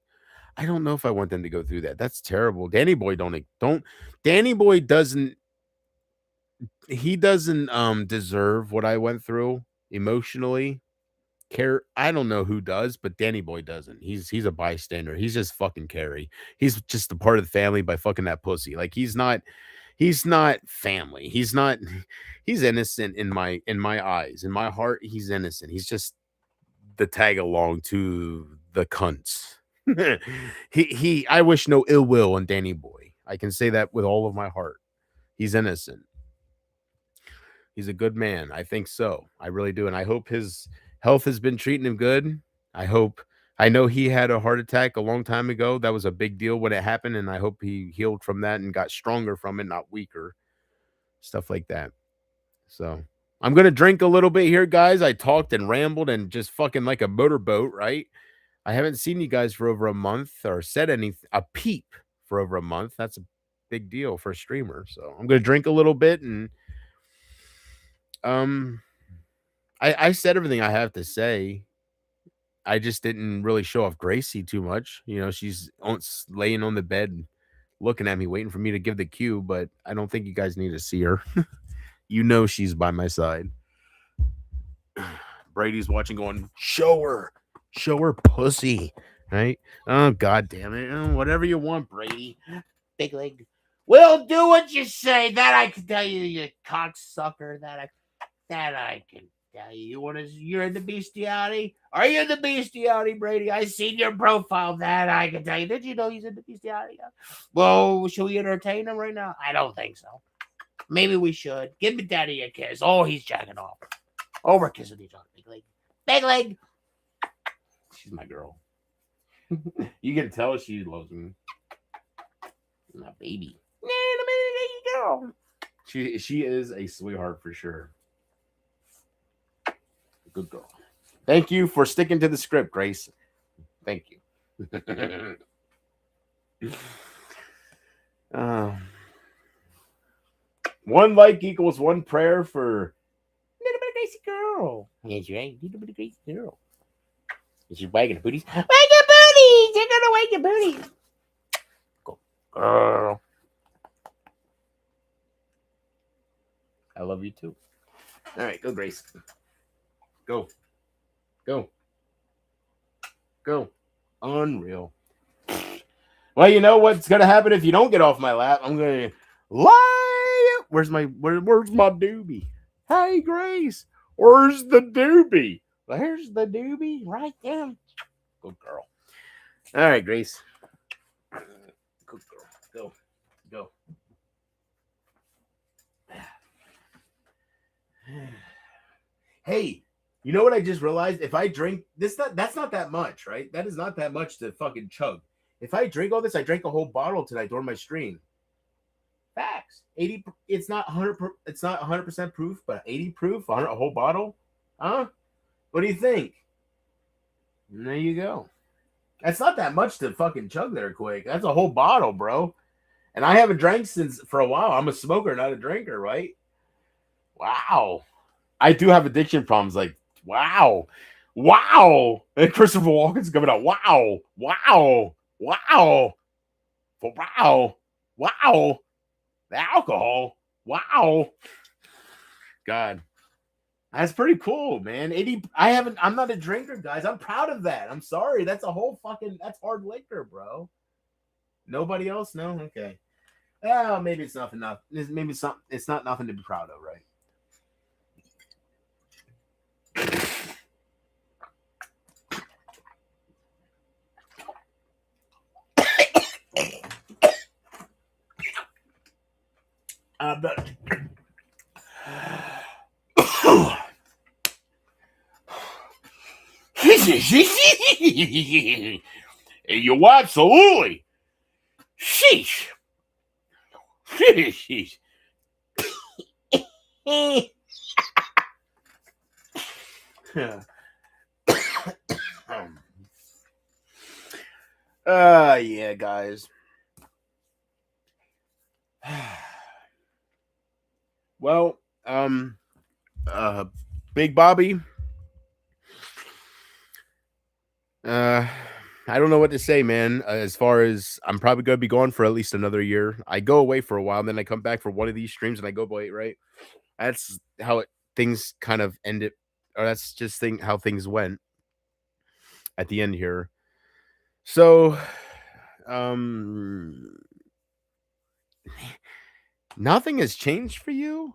I don't know if I want them to go through that. That's terrible. Danny Boy don't Danny Boy doesn't he doesn't deserve what I went through emotionally. I don't know who does, but Danny Boy doesn't. He's a bystander. He's just fucking Carrie. He's just a part of the family by fucking that pussy. Like he's not family. He's innocent in my eyes. In my heart, he's innocent. He's just the tag along to the cunts. I wish no ill will on Danny Boy. I can say that with all of my heart. He's innocent. He's a good man. I think so. I really do. And I hope his health has been treating him good. I know he had a heart attack a long time ago. That was a big deal when it happened. And I hope he healed from that and got stronger from it, not weaker. Stuff like that. So I'm going to drink a little bit here, guys. I talked and rambled and just fucking like a motorboat, right? I haven't seen you guys for over a month or said a peep for over a month. That's a big deal for a streamer. So I'm going to drink a little bit and I said everything I have to say. I just didn't really show off Gracie too much. She's laying on the bed looking at me, waiting for me to give the cue, but I don't think you guys need to see her. She's by my side. Brady's watching going, show her pussy, right? Oh, God damn it. Oh, whatever you want, Brady. Big leg. We'll do what you say. That I can tell you, you cocksucker. That I can tell you. You're in the bestiality? Are you in the bestiality, Brady? I seen your profile. That I can tell you. Did you know he's in the bestiality? Well, should we entertain him right now? I don't think so. Maybe we should. Give me daddy a kiss. Oh, he's jacking off. Oh, we're kissing each other. Big leg. Big leg. She's my girl. You can tell she loves me. My baby. Girl. She is a sweetheart for sure. Good girl. Thank you for sticking to the script, Grace. Thank you. One like equals one prayer for little bit of Gracie girl. That's right, little bit of Gracie girl. She's wagging her booties. Wag your booties! You're gonna wag your booties. Go, girl. I love you too. All right, go, Grace. Go. Unreal. Well, you know what's gonna happen if you don't get off my lap? I'm gonna lie. Where's my doobie? Hey, Grace, where's the doobie? There's the doobie right there. Good girl. All right, Grace. Good girl. Go. Hey, you know what I just realized? If I drink that's not that much, right? That is not that much to fucking chug. If I drink all this, I drank a whole bottle tonight during my stream. Facts. 80. It's not 100. It's not 100% proof, but 80 proof. A whole bottle. Huh? What do you think? And there you go. That's not that much to fucking chug there quick. That's a whole bottle, bro. And I haven't drank for a while. I'm a smoker, not a drinker, right? Wow. I do have addiction problems. Like, wow. And Christopher Walken's coming out. Wow. The alcohol. Wow. God. That's pretty cool, man. 80. I'm not a drinker, guys. I'm proud of that. I'm sorry. That's a whole fucking. That's hard liquor, bro. Nobody else? No? Okay. Well, maybe it's nothing. Maybe it's not nothing to be proud of, right? But you absolutely. Sheesh. Sheesh. Yeah, guys. Well, Big Bobby. I don't know what to say, man. As far as I'm probably gonna be gone for at least another year. I go away for a while, and then I come back for one of these streams, and I go away. Right? That's how things kind of ended, or that's just how things went at the end here. So, nothing has changed for you.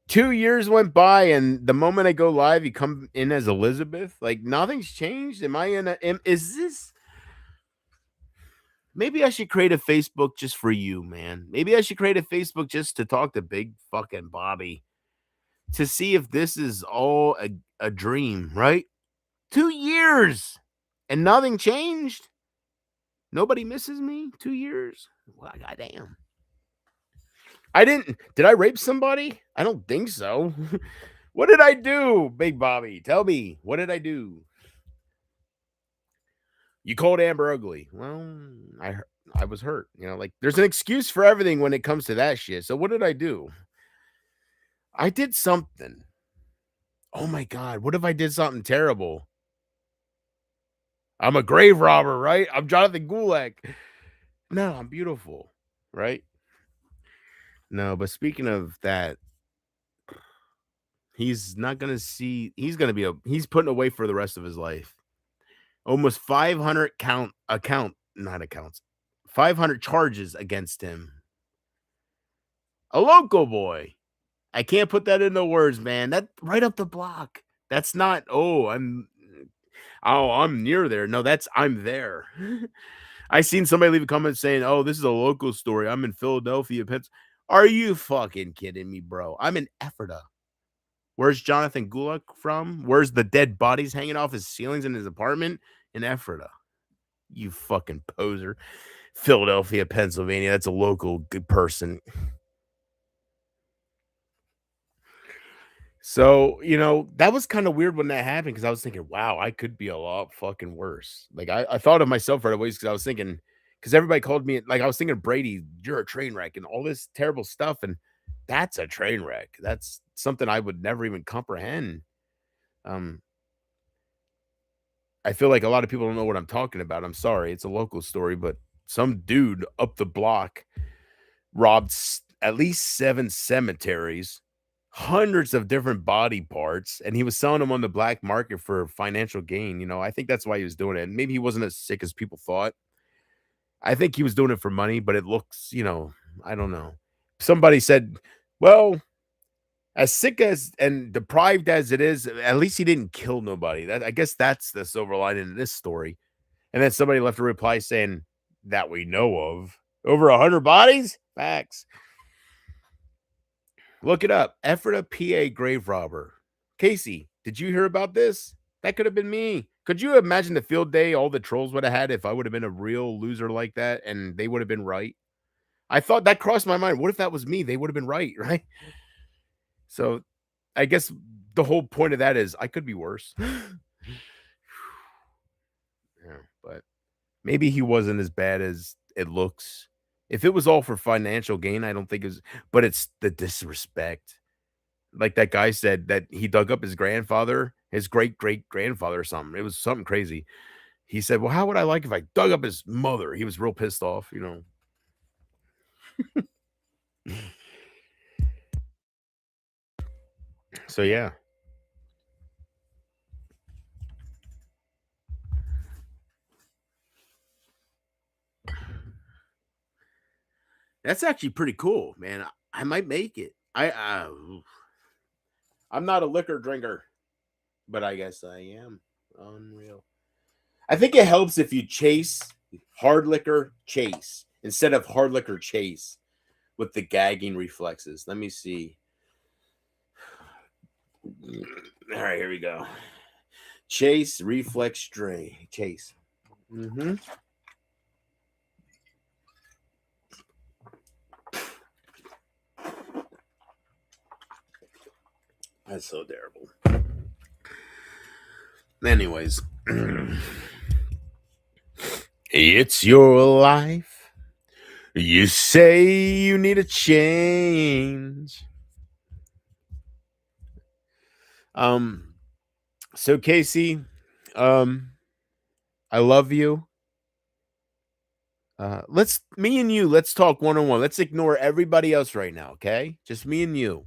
2 years went by, and the moment I go live, you come in as Elizabeth. Like nothing's changed. Am I in a? Is this? Maybe I should create a Facebook just for you, man. Maybe I should create a Facebook just to talk to Big fucking Bobby to see if this is all a dream, right? 2 years and nothing changed. Nobody misses me. 2 years. Well, goddamn. Did I rape somebody? I don't think so. What did I do, Big Bobby? Tell me, what did I do? You called Amber ugly. Well, I was hurt. You know, like there's an excuse for everything when it comes to that shit. So what did I do? I did something. Oh my God. What if I did something terrible? I'm a grave robber, right? I'm Jonathan Gulak. No, I'm beautiful, right? No, but speaking of that, he's not gonna see. He's putting away for the rest of his life. Almost 500 not accounts, 500 charges against him. A local boy. I can't put that into words, man. That right up the block. That's not. I'm near there. No, I'm there. I seen somebody leave a comment saying, "Oh, this is a local story. I'm in Philadelphia, Pennsylvania." Are you fucking kidding me, bro? I'm in Ephrata. Where's Jonathan Gulak from? Where's the dead bodies hanging off his ceilings in his apartment? In Ephrata. You fucking poser. Philadelphia, Pennsylvania. That's a local good person. So, that was kind of weird when that happened because I was thinking, wow, I could be a lot fucking worse. Like, I thought of myself right away because I was thinking, because everybody called me, like, I was thinking, Brady, you're a train wreck and all this terrible stuff. And that's a train wreck. That's something I would never even comprehend. I feel like a lot of people don't know what I'm talking about. I'm sorry. It's a local story, but some dude up the block robbed at least 7 cemeteries, hundreds of different body parts, and he was selling them on the black market for financial gain. I think that's why he was doing it. And maybe he wasn't as sick as people thought. I think he was doing it for money, but it looks, I don't know. Somebody said, well, as sick as and deprived as it is, at least he didn't kill nobody. I guess that's the silver lining in this story. And then somebody left a reply saying, that we know of. Over 100 bodies? Facts. Look it up. Ephrata, PA grave robber. Casey, did you hear about this? That could have been me. Could you imagine the field day all the trolls would have had if I would have been a real loser like that and they would have been right? I thought that crossed my mind. What if that was me? They would have been right, right? So I guess the whole point of that is I could be worse. Yeah, but maybe he wasn't as bad as it looks. If it was all for financial gain, I don't think but it's the disrespect. Like that guy said that he dug up his grandfather, his great-great-grandfather or something. It was something crazy. He said, well, how would I like if I dug up his mother? He was real pissed off, So yeah. That's actually pretty cool, man. I might make it. I'm not a liquor drinker, but I guess I am. Unreal. I think it helps if you chase hard liquor chase instead of hard liquor chase with the gagging reflexes. Let me see. All right, here we go. Chase reflex stray chase. Mm-hmm. That's so terrible. Anyways, it's your life. You say you need a change. So Casey, I love you. Me and you, let's talk one-on-one. Let's ignore everybody else right now, okay? Just me and you.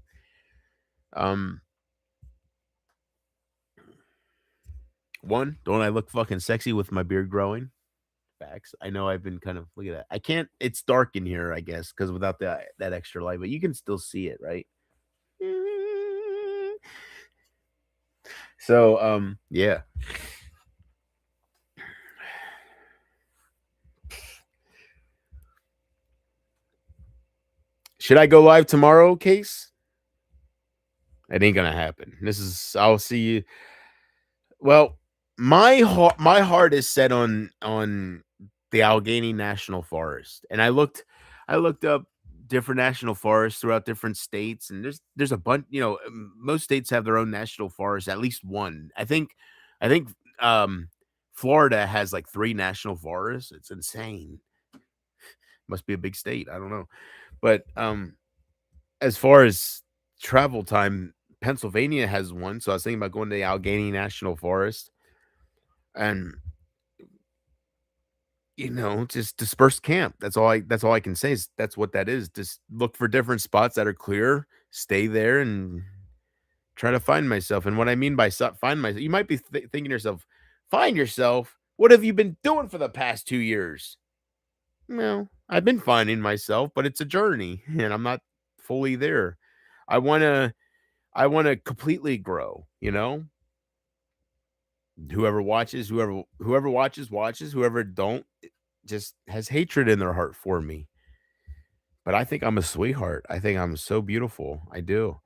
One, don't I look fucking sexy with my beard growing? Facts. I know I've been kind of look at that. I can't. It's dark in here, I guess, because without that extra light, but you can still see it, right? So, yeah. Should I go live tomorrow, Case? It ain't gonna happen. I'll see you. Well, my heart is set on the Allegheny National Forest, and I looked up different national forests throughout different states, and there's a bunch. Most states have their own national forest, at least one. I think Florida has like 3 national forests. It's insane. Must be a big state. I don't know, but as far as travel time, Pennsylvania has one. So I was thinking about going to the Allegheny National Forest, and just disperse camp. That's all I can say is that's what that is. Just look for different spots that are clear, stay there, and try to find myself. And what I mean by find myself, you might be thinking to yourself, find yourself. What have you been doing for the past 2 years? Well, I've been finding myself, but it's a journey, and I'm not fully there. I want to completely grow, Whoever watches, whoever watches, whoever don't just has hatred in their heart for me. But I think I'm a sweetheart. I think I'm so beautiful. I do.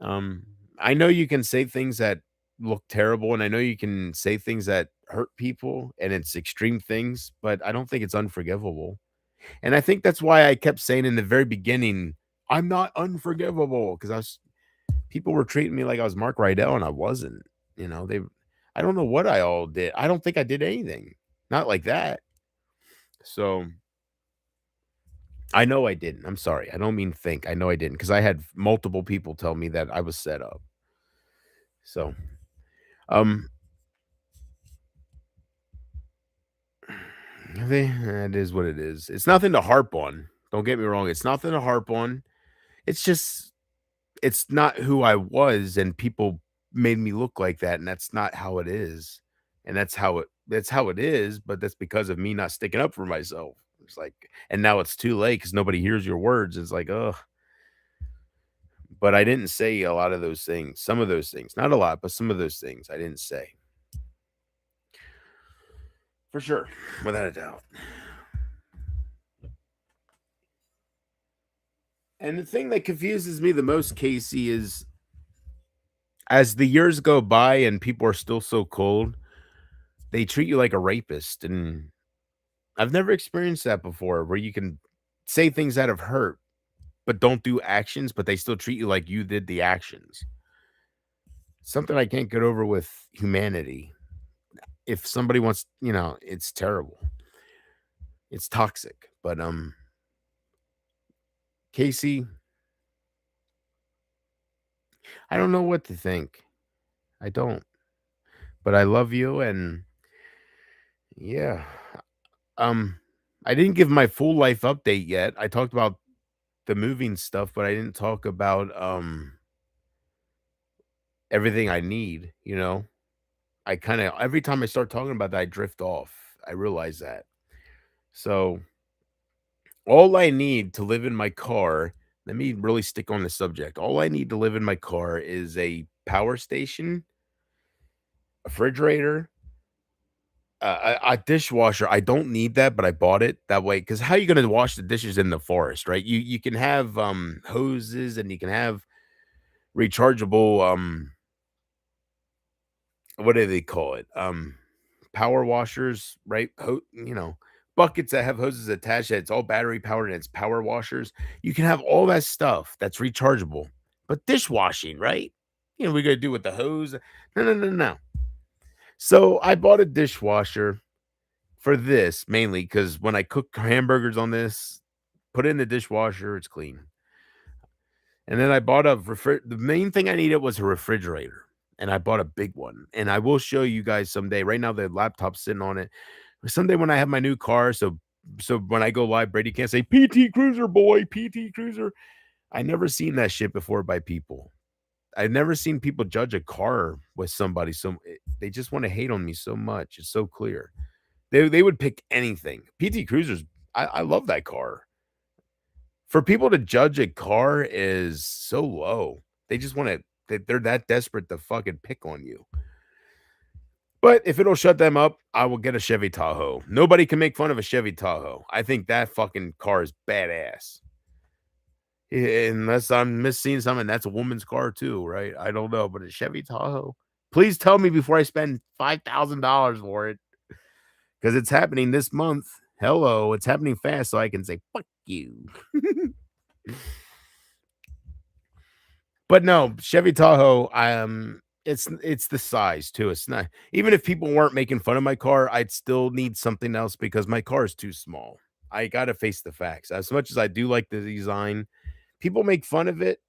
I know you can say things that look terrible, and I know you can say things that hurt people, and it's extreme things, but I don't think it's unforgivable. And I think that's why I kept saying in the very beginning, I'm not unforgivable, because people were treating me like I was Mark Rydell, and I wasn't. I don't know what I all did. I don't think I did anything. Not like that. So I know I didn't. I'm sorry. I don't mean think. I know I didn't, because I had multiple people tell me that I was set up. So, it is what it is. It's nothing to harp on. Don't get me wrong. It's nothing to harp on. It's just, it's not who I was, and people made me look like that, and that's not how it is. And that's how it is, but that's because of me not sticking up for myself. It's like, and now it's too late because nobody hears your words. It's like, ugh. But I didn't say a lot of those things. Some of those things, not a lot, but some of those things I didn't say. For sure, without a doubt. And the thing that confuses me the most, Casey, is as the years go by and people are still so cold, they treat you like a rapist. And I've never experienced that before, where you can say things that have hurt, but don't do actions, but they still treat you like you did the actions. Something I can't get over with humanity. If somebody wants, it's terrible. It's toxic. But Casey, I don't know what to think. I don't. But I love you, and yeah. I didn't give my full life update yet. I talked about the moving stuff, but I didn't talk about everything I need, I kind of every time I start talking about that, I drift off. I realize that. So all I need to live in my car, let me really stick on the subject. All I need to live in my car is a power station, a refrigerator, a dishwasher. I don't need that, but I bought it that way because how are you going to wash the dishes in the forest, right? You can have hoses and you can have rechargeable what do they call it? Power washers, right? Buckets that have hoses attached that it's all battery powered and it's power washers. You can have all that stuff that's rechargeable. But dishwashing, right? We're gonna do with the hose. No, no, no, no. So I bought a dishwasher for this mainly because when I cook hamburgers on this, put it in the dishwasher, it's clean. And then I bought the main thing I needed was a refrigerator. And I bought a big one. And I will show you guys someday. Right now, the laptop's sitting on it. Someday when I have my new car, so when I go live, Brady can't say PT Cruiser boy, PT Cruiser. I never seen that shit before by people. I've never seen people judge a car with somebody. So they just want to hate on me so much. It's so clear. They would pick anything. PT Cruisers, I love that car. For people to judge a car is so low. They just want to, they're that desperate to fucking pick on you. But if it'll shut them up, I will get a Chevy Tahoe. Nobody can make fun of a Chevy Tahoe. I think that fucking car is badass. Unless I'm missing something, that's a woman's car too, right? I don't know, but a Chevy Tahoe. Please tell me before I spend $5,000 for it, because it's happening this month. Hello, it's happening fast, so I can say fuck you. But no, Chevy Tahoe. It's the size too. It's not, even if people weren't making fun of my car, I'd still need something else because my car is too small. I gotta face the facts. As much as I do like the design, people make fun of it.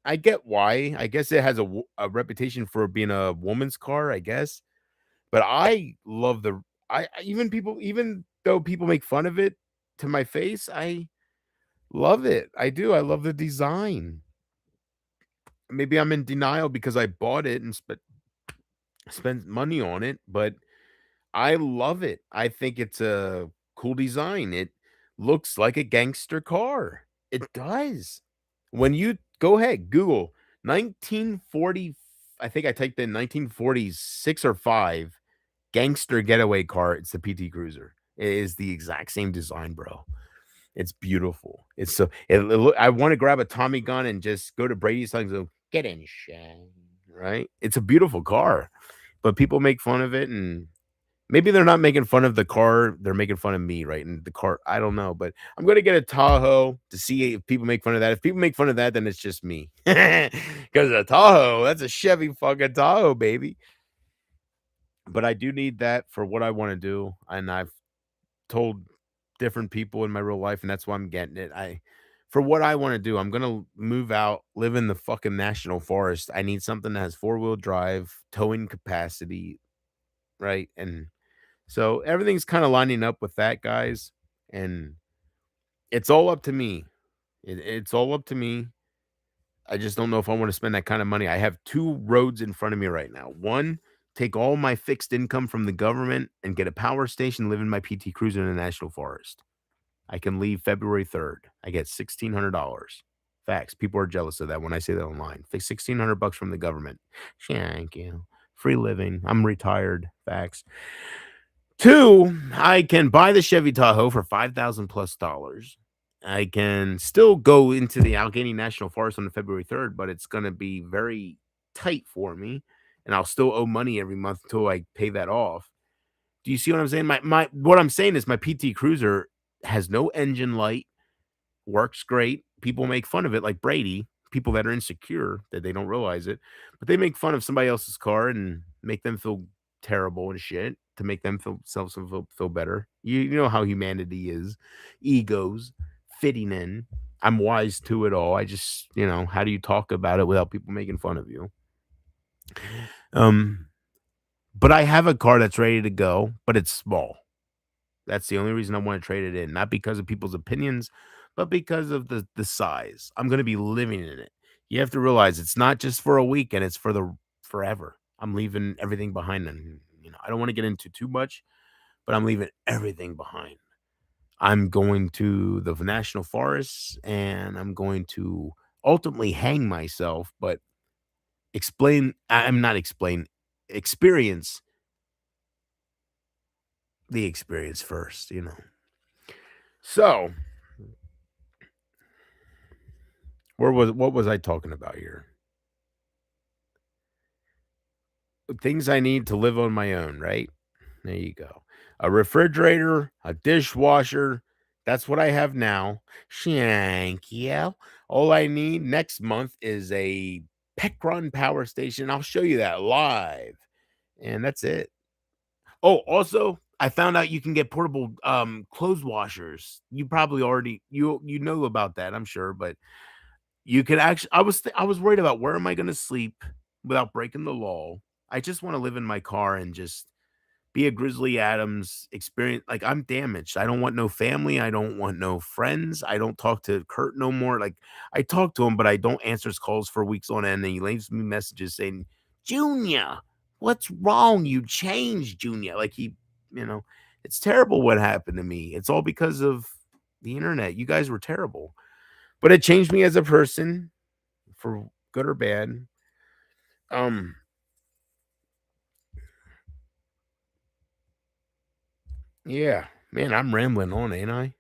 I get why. I guess it has a reputation for being a woman's car, I guess. But I love even though people make fun of it to my face, I love it. I do. I love the design. Maybe I'm in denial because I bought it and spent money on it, but I love it. I think it's a cool design. It looks like a gangster car. It does. When you go ahead, Google 1940, I think I typed in 1946 or 5 gangster getaway car. It's the PT Cruiser. It is the exact same design, bro. It's beautiful. It's so I want to grab a Tommy gun and just go to Brady's house and go, get in, Shane. Right? It's a beautiful car, but people make fun of it, and maybe they're not making fun of the car. They're making fun of me, right? And the car, I don't know, but I'm going to get a Tahoe to see if people make fun of that. If people make fun of that, then it's just me. Because a Tahoe, that's a Chevy fucking Tahoe, baby. But I do need that for what I want to do. And I've told different people in my real life, and that's why I'm getting it. For what I want to do, I'm gonna move out, live in the fucking national forest. I need something that has 4-wheel drive, towing capacity, right? And so everything's kind of lining up with that, guys. And it's all up to me. It's all up to me. I just don't know if I want to spend that kind of money. I have 2 roads in front of me right now. One, take all my fixed income from the government and get a power station, live in my PT Cruiser in the national forest. I can leave February 3rd. I get $1,600. Facts. People are jealous of that when I say that online. $1,600 from the government. Thank you. Free living. I'm retired. Facts. 2, I can buy the Chevy Tahoe for $5,000 plus. I can still go into the Allegheny National Forest on February 3rd, but it's going to be very tight for me, and I'll still owe money every month until I pay that off. Do you see what I'm saying? What I'm saying is my PT Cruiser has no engine light, works great. People make fun of it, like Brady, people that are insecure that they don't realize it, but they make fun of somebody else's car and make them feel terrible and shit to make themselves feel better. You know how humanity is, egos, fitting in. I'm wise to it all. I just, how do you talk about it without people making fun of you? But I have a car that's ready to go, but it's small. That's the only reason I want to trade it in. Not because of people's opinions, but because of the size. I'm going to be living in it. You have to realize it's not just for a weekend. It's for forever. I'm leaving everything behind, and I don't want to get into too much, but I'm leaving everything behind. I'm going to the national forests, and I'm going to ultimately hang myself, but I'm not explain, experience the experience first. So, what was I talking about here? Things I need to live on my own, right? There you go. A refrigerator, a dishwasher. That's what I have now. Thank you. All I need next month is a Pecron power station. I'll show you that live. And that's it. Oh, also, I found out you can get portable clothes washers. You probably already you know about that, I'm sure, but you could actually I was worried about where am I going to sleep without breaking the law. I just want to live in my car and just be a Grizzly Adams experience. Like, I'm damaged. I don't want no family. I don't want no friends. I don't talk to Kurt no more. Like, I talk to him, but I don't answer his calls for weeks on end. And he leaves me messages saying, Junior, what's wrong? You changed, Junior. Like, it's terrible what happened to me. It's all because of the internet. You guys were terrible. But it changed me as a person for good or bad. Yeah, man, I'm rambling on, ain't I?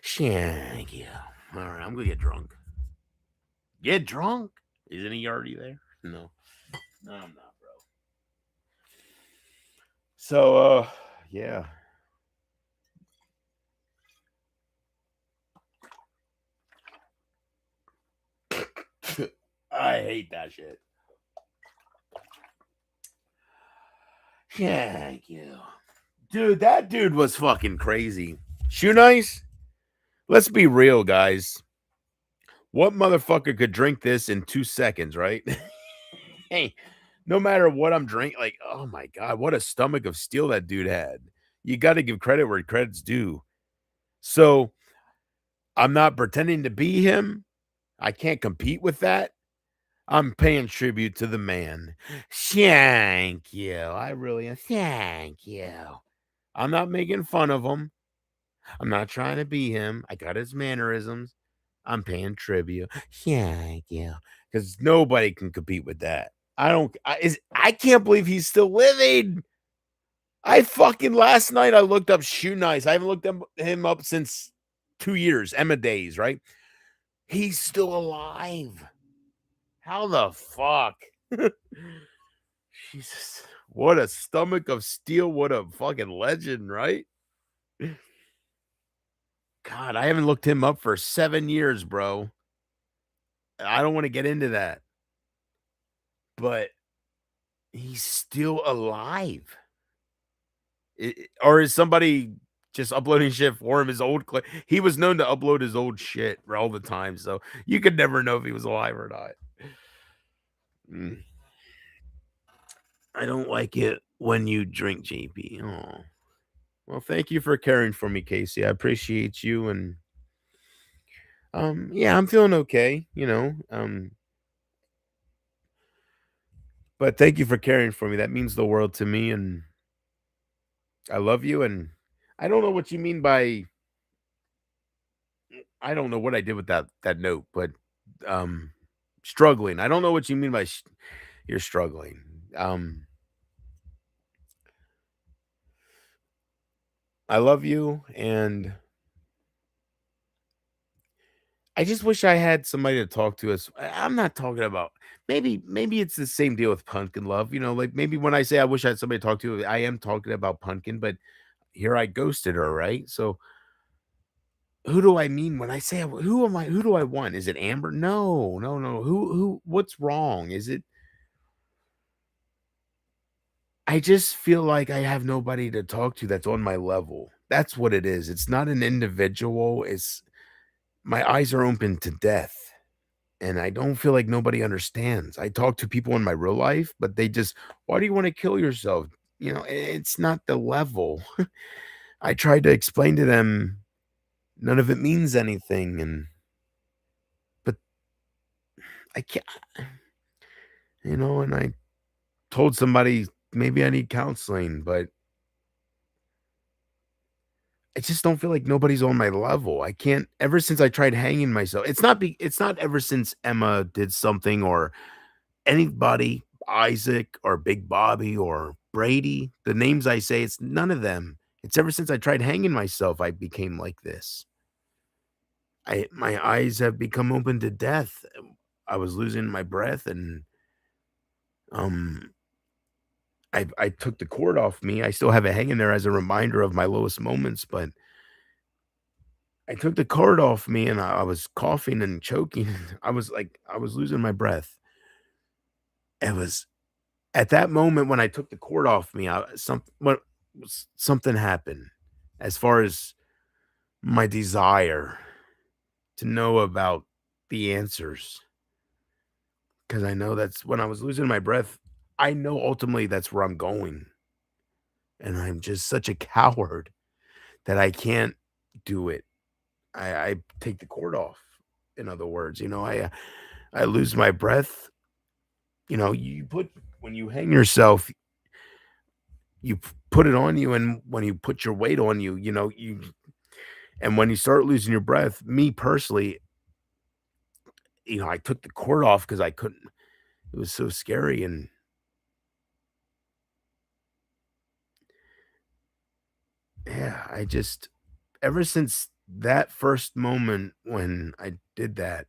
Thank you. All right, I'm gonna get drunk. Get drunk? Isn't he already there? No, I'm not, bro. So, yeah. I hate that shit. Thank you. Dude, that dude was fucking crazy. Shoe Nice? Let's be real, guys. What motherfucker could drink this in 2 seconds, right? Hey, no matter what I'm drinking, like, oh my God, what a stomach of steel that dude had. You got to give credit where credit's due. So I'm not pretending to be him. I can't compete with that. I'm paying tribute to the man. Thank you. I really am. Thank you. I'm not making fun of him. I'm not trying to be him. I got his mannerisms. I'm paying tribute. Thank you. Because nobody can compete with that. I can't believe he's still living. Last night I looked up Shoe Nice. I haven't looked him up since 2 years, Emma days, right? He's still alive. How the fuck? Jesus. What a stomach of steel. What a fucking legend, right? God, I haven't looked him up for 7 years, bro. I don't want to get into that. But he's still alive. Or is somebody just uploading shit for him? His old clip. He was known to upload his old shit all the time, so you could never know if he was alive or not. I don't like it when you drink, JP. Oh, well, thank you for caring for me, Casey. I appreciate you, and yeah, I'm feeling okay. But thank you for caring for me. That means the world to me, and I love you. And I don't know what you mean by. I don't know what I did with that note, but struggling. I don't know what you mean by you're struggling. I love you, and I just wish I had somebody to talk to. I'm not talking about maybe it's the same deal with Pumpkin Love. Like maybe when I say I wish I had somebody to talk to, I am talking about Pumpkin, but here I ghosted her, right? So who do I mean when I say who am I? Who do I want? Is it Amber? No, no, no. Who? What's wrong? Is it? I just feel like I have nobody to talk to that's on my level. That's what it is. It's not an individual. It's my eyes are open to death. And I don't feel like nobody understands. I talk to people in my real life, but they just, why do you want to kill yourself? It's not the level. I tried to explain to them, none of it means anything. But I can't, and told somebody maybe I need counseling, but I just don't feel like nobody's on my level. I can't ever since I tried hanging myself. It's not ever since Emma did something or anybody, Isaac or Big Bobby or Brady, the names I say, it's none of them. It's ever since I tried hanging myself I became like this. My eyes have become open to death. I was losing my breath and um I took the cord off me. I still have it hanging there as a reminder of my lowest moments, but I took the cord off me and I was coughing and choking. I was losing my breath. It was at that moment when I took the cord off me, something happened as far as my desire to know about the answers. Because I know that's when I was losing my breath. I know ultimately that's where I'm going. And I'm just such a coward that I can't do it. I take the cord off. In other words, I lose my breath. When you hang yourself, put it on you, and when you put your weight on you, and when you start losing your breath, me personally, I took the cord off because I couldn't. It was so scary, and yeah, ever since that first moment when I did that,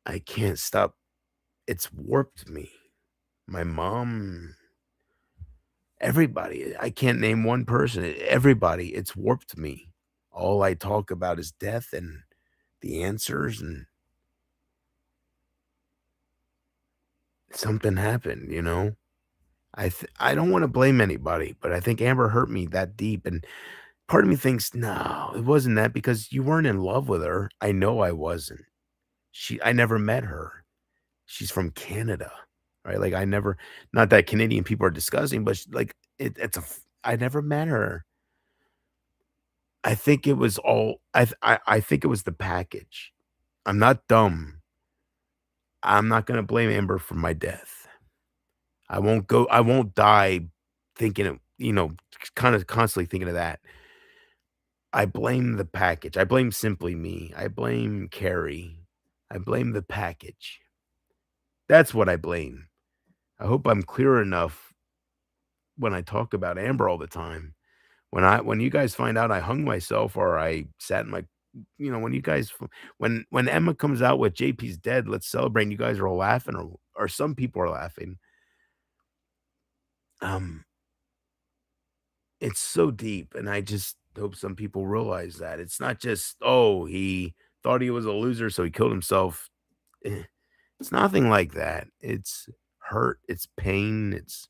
I can't stop. It's warped me. My mom, everybody. I can't name one person. Everybody. It's warped me. All I talk about is death and the answers, and something happened. I don't want to blame anybody, but I think Amber hurt me that deep, and part of me thinks, no, it wasn't that because you weren't in love with her. I know I wasn't. I never met her. She's from Canada, right? Like I never, not that Canadian people are disgusting, but I never met her. I think it was all, I think it was the package. I'm not dumb. I'm not going to blame Amber for my death. I won't die thinking of, kind of constantly thinking of that. I blame the package. I blame Simply Me. I blame Carrie. I blame the package. That's what I blame. I hope I'm clear enough when I talk about Amber all the time. When you guys find out I hung myself or I sat in my, when Emma comes out with JP's dead, let's celebrate. And you guys are all laughing, or some people are laughing. It's so deep, and I just hope some people realize that it's not just, oh, he thought he was a loser, so he killed himself. It's nothing like that. It's hurt, it's pain, it's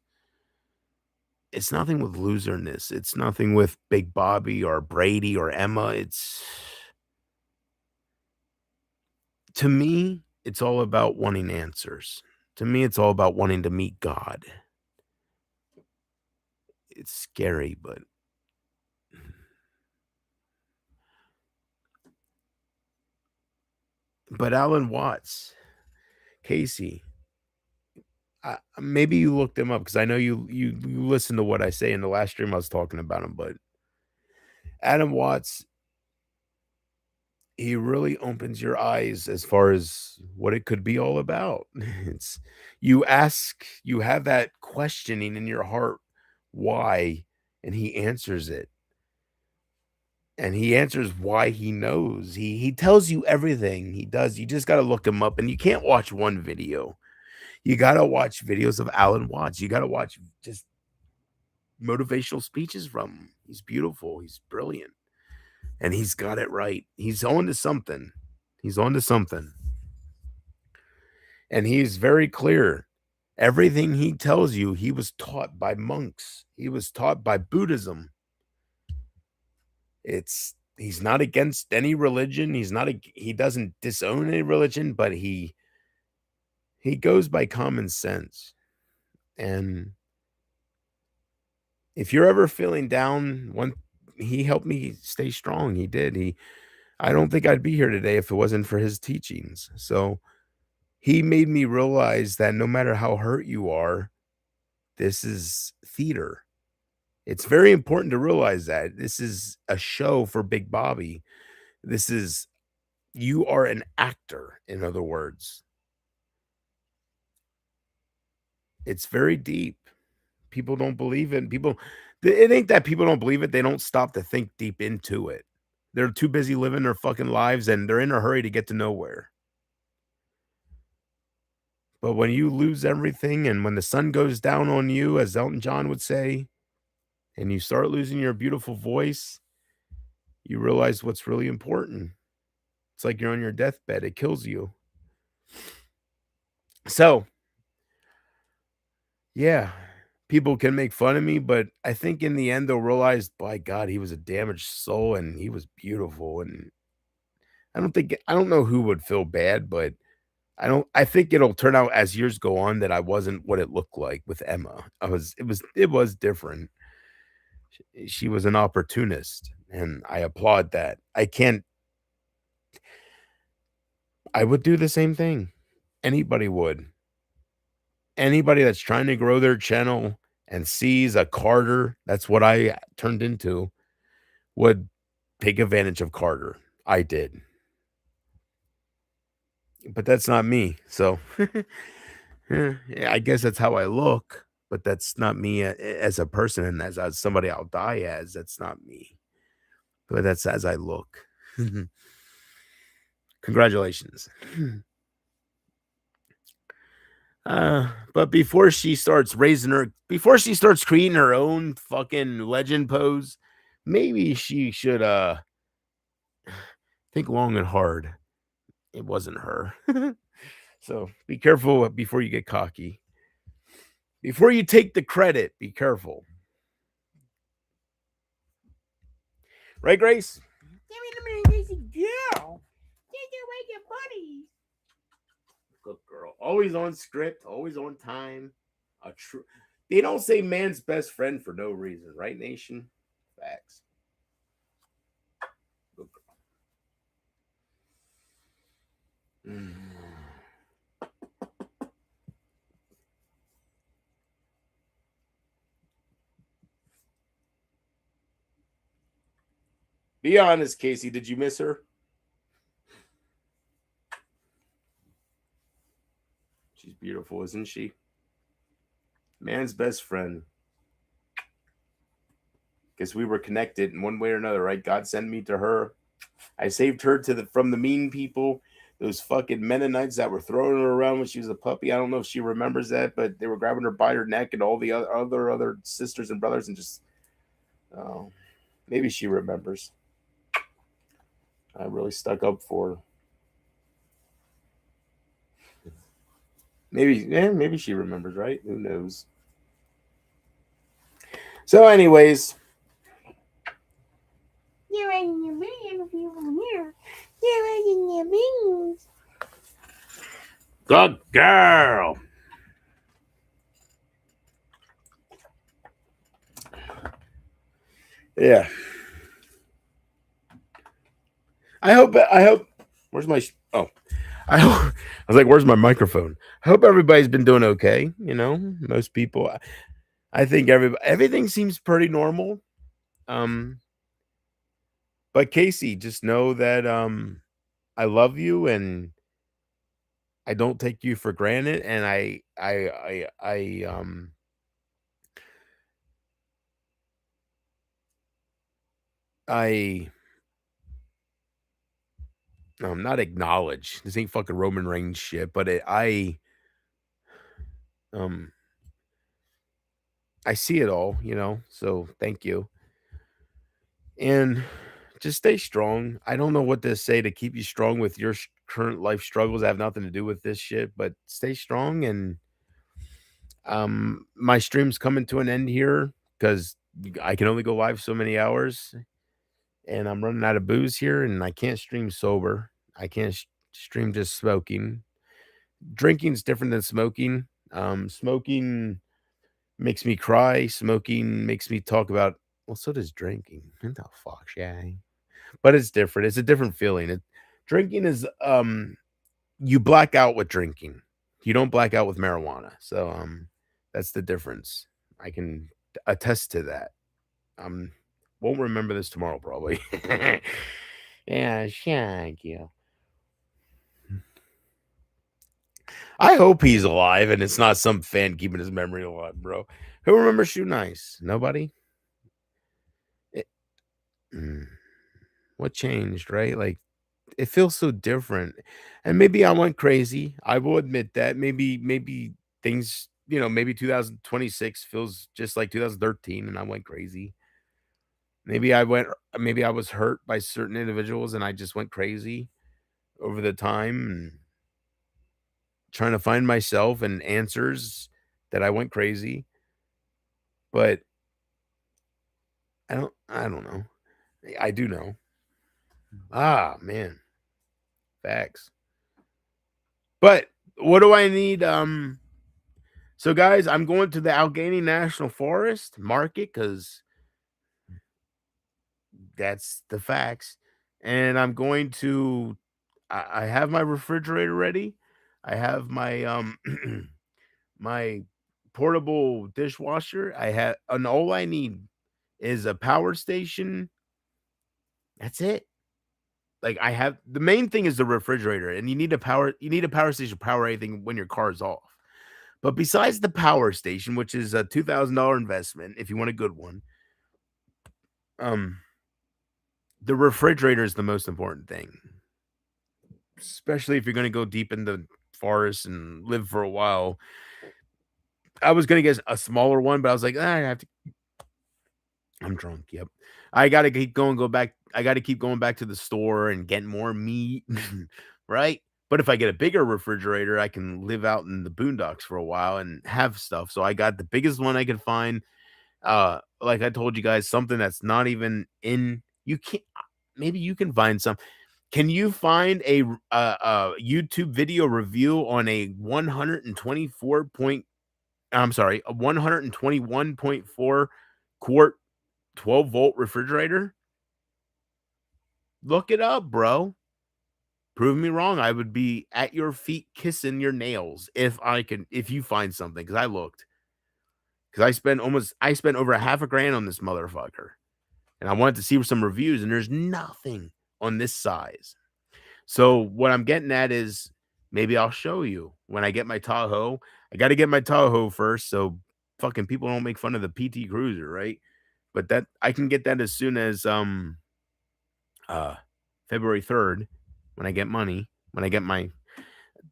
nothing with loserness. It's nothing with Big Bobby or Brady or Emma. To me, it's all about wanting answers. To me, it's all about wanting to meet God. It's scary, but Alan Watts, Casey, maybe you looked him up because I know you listen to what I say in the last stream. I was talking about him, but Adam Watts, he really opens your eyes as far as what it could be all about. It's you have that questioning in your heart, why, and he answers it. And he answers why he knows. He tells you everything he does. You just got to look him up, and you can't watch one video. You got to watch videos of Alan Watts. You got to watch just motivational speeches from him. He's beautiful. He's brilliant. And he's got it right. He's on to something. He's on to something. And he's very clear. Everything he tells you, he was taught by monks. He was taught by Buddhism. He's not against any religion. He doesn't disown any religion, but he goes by common sense. And if you're ever feeling down, he helped me stay strong. He did. I don't think I'd be here today if it wasn't for his teachings. So he made me realize that no matter how hurt you are, this is theater. It's very important to realize that this is a show for Big Bobby. This is you are an actor, in other words. It's very deep. People don't believe it. It ain't that people don't believe it. They don't stop to think deep into it. They're too busy living their fucking lives and they're in a hurry to get to nowhere. But when you lose everything and when the sun goes down on you, as Elton John would say, and you start losing your beautiful voice, you realize what's really important. It's like you're on your deathbed. It kills you. So, yeah, people can make fun of me, but I think in the end they'll realize, by God, he was a damaged soul and he was beautiful. And I don't know who would feel bad, but I think it'll turn out as years go on that I wasn't what it looked like with Emma. It was different. She was an opportunist, and I applaud that. I would do the same thing. Anybody would. Anybody that's trying to grow their channel and sees a Carter, that's what I turned into, would take advantage of Carter. I did. But that's not me. So yeah, I guess that's how I look, but that's not me as a person and as somebody I'll die as. That's not me. But that's as I look. Congratulations. But before she starts creating her own fucking legend pose, maybe she should think long and hard. It wasn't her. So be careful before you get cocky. Before you take the credit, be careful. Right, Grace? Give me the minute, Daisy girl. Take away your buddies. Good girl. Always on script, always on time. They don't say man's best friend for no reason, right, Nation? Facts. Good girl. Be honest, Casey. Did you miss her? She's beautiful, isn't she? Man's best friend. Guess we were connected in one way or another, right? God sent me to her. I saved her from the mean people, those fucking Mennonites that were throwing her around when she was a puppy. I don't know if she remembers that, but they were grabbing her by her neck and all the other sisters and brothers and just, oh, maybe she remembers. I really stuck up for her. Maybe she remembers, right? Who knows? So, anyways. You're in your beans, people here. You're in your beans. Good girl. Yeah. I hope. Where's my? I was like, where's my microphone? I hope everybody's been doing okay. You know, most people. I think everything seems pretty normal. But Casey, just know that I love you and I don't take you for granted, and not acknowledge. This ain't fucking Roman Reigns shit, but I see it all, you know. So thank you, and just stay strong. I don't know what to say to keep you strong with your current life struggles. I have nothing to do with this shit, but stay strong. And my stream's coming to an end here because I can only go live so many hours, and I'm running out of booze here, and I can't stream sober. I can't stream just smoking. Drinking's different than smoking. Smoking makes me cry. Smoking makes me talk about. Well, so does drinking. What the fuck, yeah. But it's different. It's a different feeling. Drinking is you black out with drinking. You don't black out with marijuana. So that's the difference. I can attest to that. Won't remember this tomorrow probably. Yeah, thank you. I hope he's alive and it's not some fan keeping his memory alive, bro. Who remembers Shoe Nice? Nobody? What changed, right? Like, it feels so different. And maybe I went crazy. I will admit that. Maybe things, maybe 2026 feels just like 2013 and I went crazy. Maybe I was hurt by certain individuals and I just went crazy over the time and trying to find myself and answers that I went crazy. But I don't know. I do know. Ah, man. Facts. But what do I need? So guys, I'm going to the Allegheny National Forest market because that's the facts. And I'm going to I have my refrigerator ready. I have my my portable dishwasher. I have and all I need is a power station. That's it. Like I have the main thing is the refrigerator, and you need a power station to power anything when your car is off. But besides the power station, which is a $2,000 investment if you want a good one, the refrigerator is the most important thing. Especially if you're going to go deep in the forest and live for a while. I was going to get a smaller one, but I was like, I have to. I'm drunk. Yep. I got to go back. I got to keep going back to the store and get more meat. Right. But if I get a bigger refrigerator, I can live out in the boondocks for a while and have stuff. So I got the biggest one I could find. Like I told you guys, something that's not even in. You can't. Maybe you can find some. Can you find a YouTube video review on a 121.4 quart 12-volt refrigerator? Look it up, bro. Prove me wrong. I would be at your feet kissing your nails if you find something, because I looked. Because I spent over $500 on this motherfucker. And I wanted to see some reviews, and there's nothing on this size. So what I'm getting at is maybe I'll show you when I get my Tahoe. I got to get my Tahoe first, so fucking people don't make fun of the PT Cruiser, right? But that I can get that as soon as February 3rd when I get money. When I get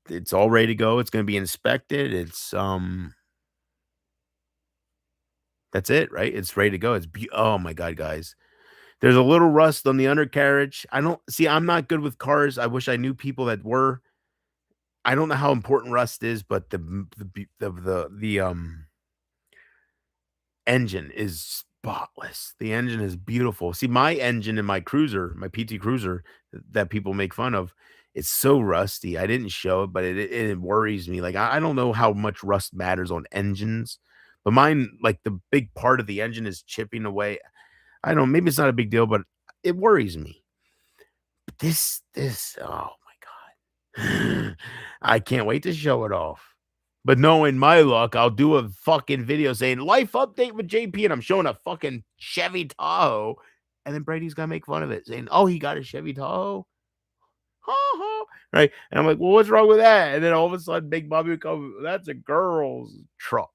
it's all ready to go. It's going to be inspected. It's that's it, right? It's ready to go. Oh my god, guys. There's a little rust on the undercarriage. I'm not good with cars. I wish I knew people that were. I don't know how important rust is, but the engine is spotless. The engine is beautiful. See, my engine in my Cruiser, my PT Cruiser that people make fun of, it's so rusty. I didn't show it, but it worries me. Like I don't know how much rust matters on engines, but mine, like the big part of the engine is chipping away. I don't know, maybe it's not a big deal, but it worries me. But this, oh my God. I can't wait to show it off. But knowing my luck, I'll do a fucking video saying life update with JP, and I'm showing a fucking Chevy Tahoe. And then Brady's gonna make fun of it, saying, oh, he got a Chevy Tahoe. Right. And I'm like, well, what's wrong with that? And then all of a sudden, Big Bobby would come, that's a girl's truck.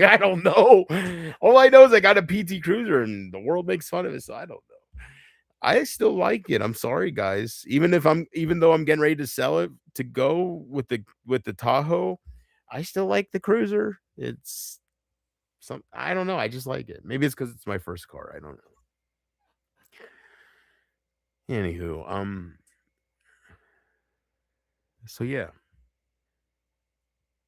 I don't know. All I know is I got a PT Cruiser and the world makes fun of it, so I don't know. I still like it. I'm sorry, guys. Even though I'm getting ready to sell it to go with the Tahoe, I still like the Cruiser. It's I don't know. I just like it. Maybe it's because it's my first car. I don't know. Anywho, so yeah.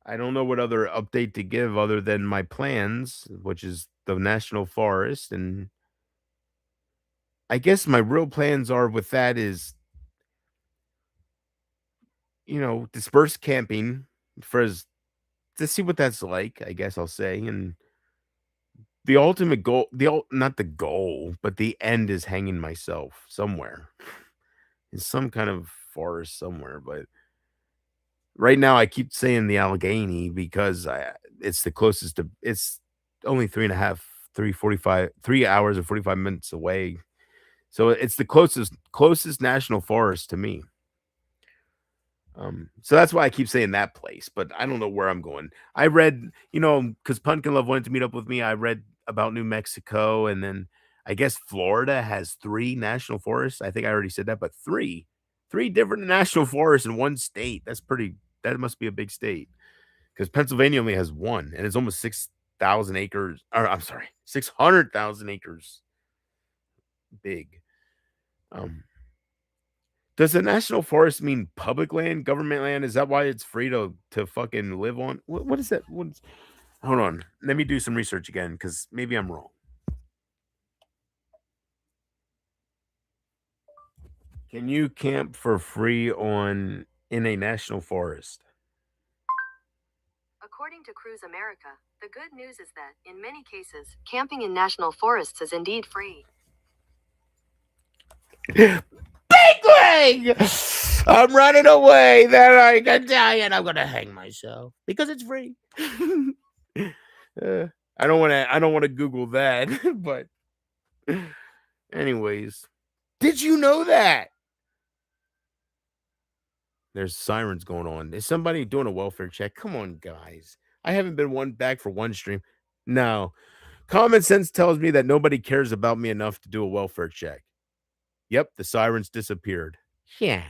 I don't know what other update to give other than my plans, which is the National Forest. And I guess my real plans are with that is, disperse camping to see what that's like, I guess I'll say. And the ultimate goal, not the goal, but the end is hanging myself somewhere in some kind of forest somewhere. But Right now, I keep saying the Allegheny because it's the closest to. It's only 3 hours and 45 minutes away. So it's the closest national forest to me. So that's why I keep saying that place, but I don't know where I'm going. I read, because Pumpkin Love wanted to meet up with me. I read about New Mexico, and then I guess Florida has 3 national forests. I think I already said that, but three different national forests in one state. That must be a big state because Pennsylvania only has one, and it's almost 6,000 acres. Or I'm sorry, 600,000 acres big. Does a national forest mean public land, government land? Is that why it's free to fucking live on? What is that? Hold on. Let me do some research again because maybe I'm wrong. Can you camp for free in a national forest? According to Cruise America, the good news is that, in many cases, camping in national forests is indeed free. Big leg! I'm running away. Then I can tell you, and I'm gonna hang myself because it's free. I don't want to Google that, but anyways, did you know that there's sirens going on? Is somebody doing a welfare check? Come on, guys. I haven't been back for one stream. No. Common sense tells me that nobody cares about me enough to do a welfare check. Yep, the sirens disappeared. Yeah.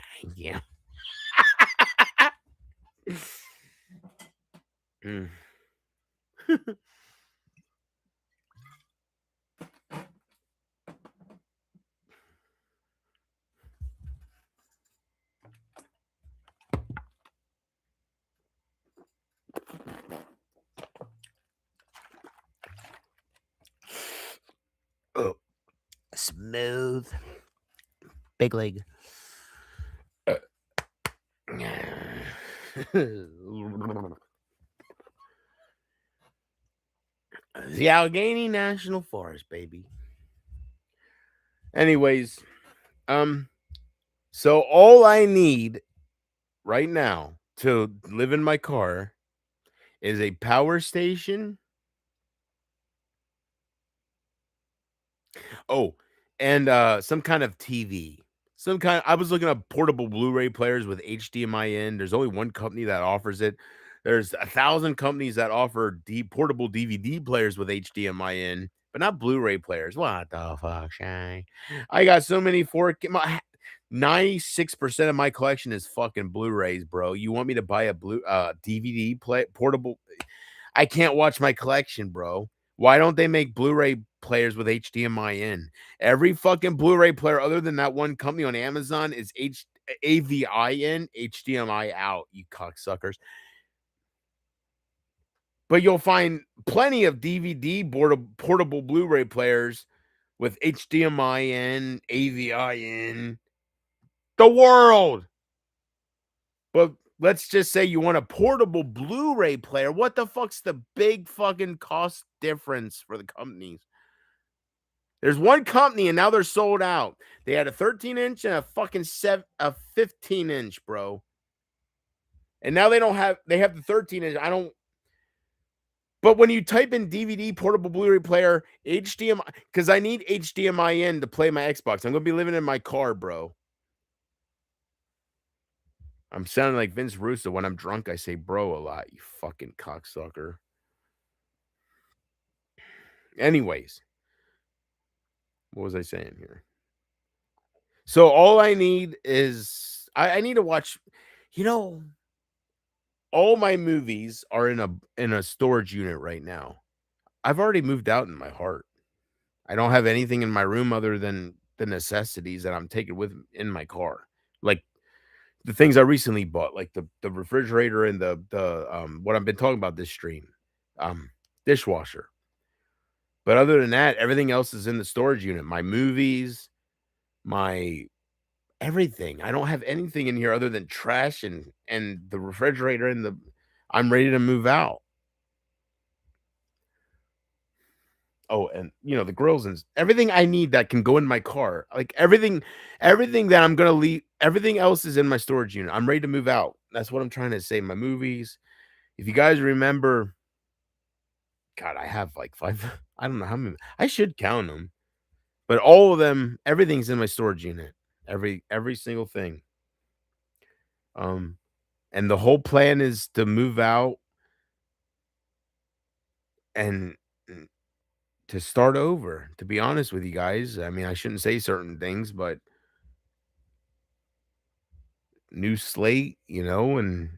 Oh, smooth. Big leg. The Allegheny National Forest, baby. Anyways, so all I need right now to live in my car is a power station. Oh, and some kind of TV. I was looking at portable Blu-ray players with HDMI in. There's only one company that offers it. There's 1,000 companies that offer portable DVD players with HDMI in, but not Blu-ray players. What the fuck, Shay? I got so many 4K. 96% of my collection is fucking Blu-rays, bro. You want me to buy a DVD portable? I can't watch my collection, bro. Why don't they make Blu-ray players with HDMI in? Every fucking Blu-ray player other than that one company on Amazon is AVI in, HDMI out, you cocksuckers. But you'll find plenty of DVD portable Blu-ray players with HDMI in, AVI in. The world. But let's just say you want a portable Blu-ray player. What the fuck's the big fucking cost difference for the companies? There's one company and now they're sold out. They had a 13-inch and a fucking 15-inch, bro. And now they have the 13-inch. But when you type in DVD portable Blu-ray player, HDMI, because I need HDMI in to play my Xbox. I'm going to be living in my car, bro. I'm sounding like Vince Russo. When I'm drunk, I say bro a lot, you fucking cocksucker. Anyways, what was I saying here? So all I need is I need to watch, all my movies are in a storage unit right now. I've already moved out in my heart. I don't have anything in my room other than the necessities that I'm taking with in my car. Like the things I recently bought, like the refrigerator and the what I've been talking about this stream, dishwasher. But other than that, everything else is in the storage unit. My movies, my everything. I don't have anything in here other than trash and the refrigerator and I'm ready to move out. Oh, and the grills and everything I need that can go in my car. Like everything that I'm gonna leave, everything else is in my storage unit. I'm ready to move out. That's what I'm trying to say. My movies. If you guys remember, God, I have like 5. I don't know how many. I should count them, but all of them, everything's in my storage unit. Every single thing. And the whole plan is to move out and to start over. To be honest with you guys, I mean, I shouldn't say certain things, but new slate, and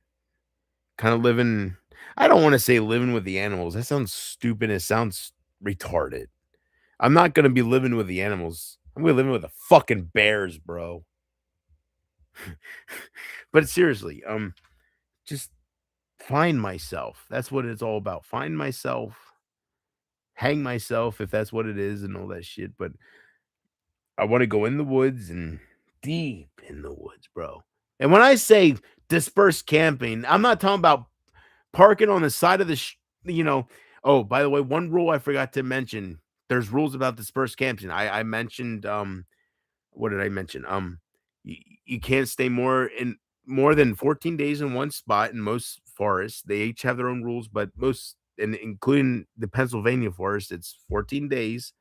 kind of living. I don't want to say living with the animals. That sounds stupid. It sounds retarded. I'm not gonna be living with the animals. I'm gonna be living with the fucking bears, bro. But seriously, just find myself. That's what it's all about. Find myself, hang myself if that's what it is, and all that shit. But I want to go in the woods and deep in the woods, bro. And when I say dispersed camping, I'm not talking about parking on the side of oh, by the way, one rule I forgot to mention. There's rules about dispersed camping. I mentioned what did I mention? You can't stay more than 14 days in one spot in most forests. They each have their own rules, but most, and including the Pennsylvania forest, it's 14 days.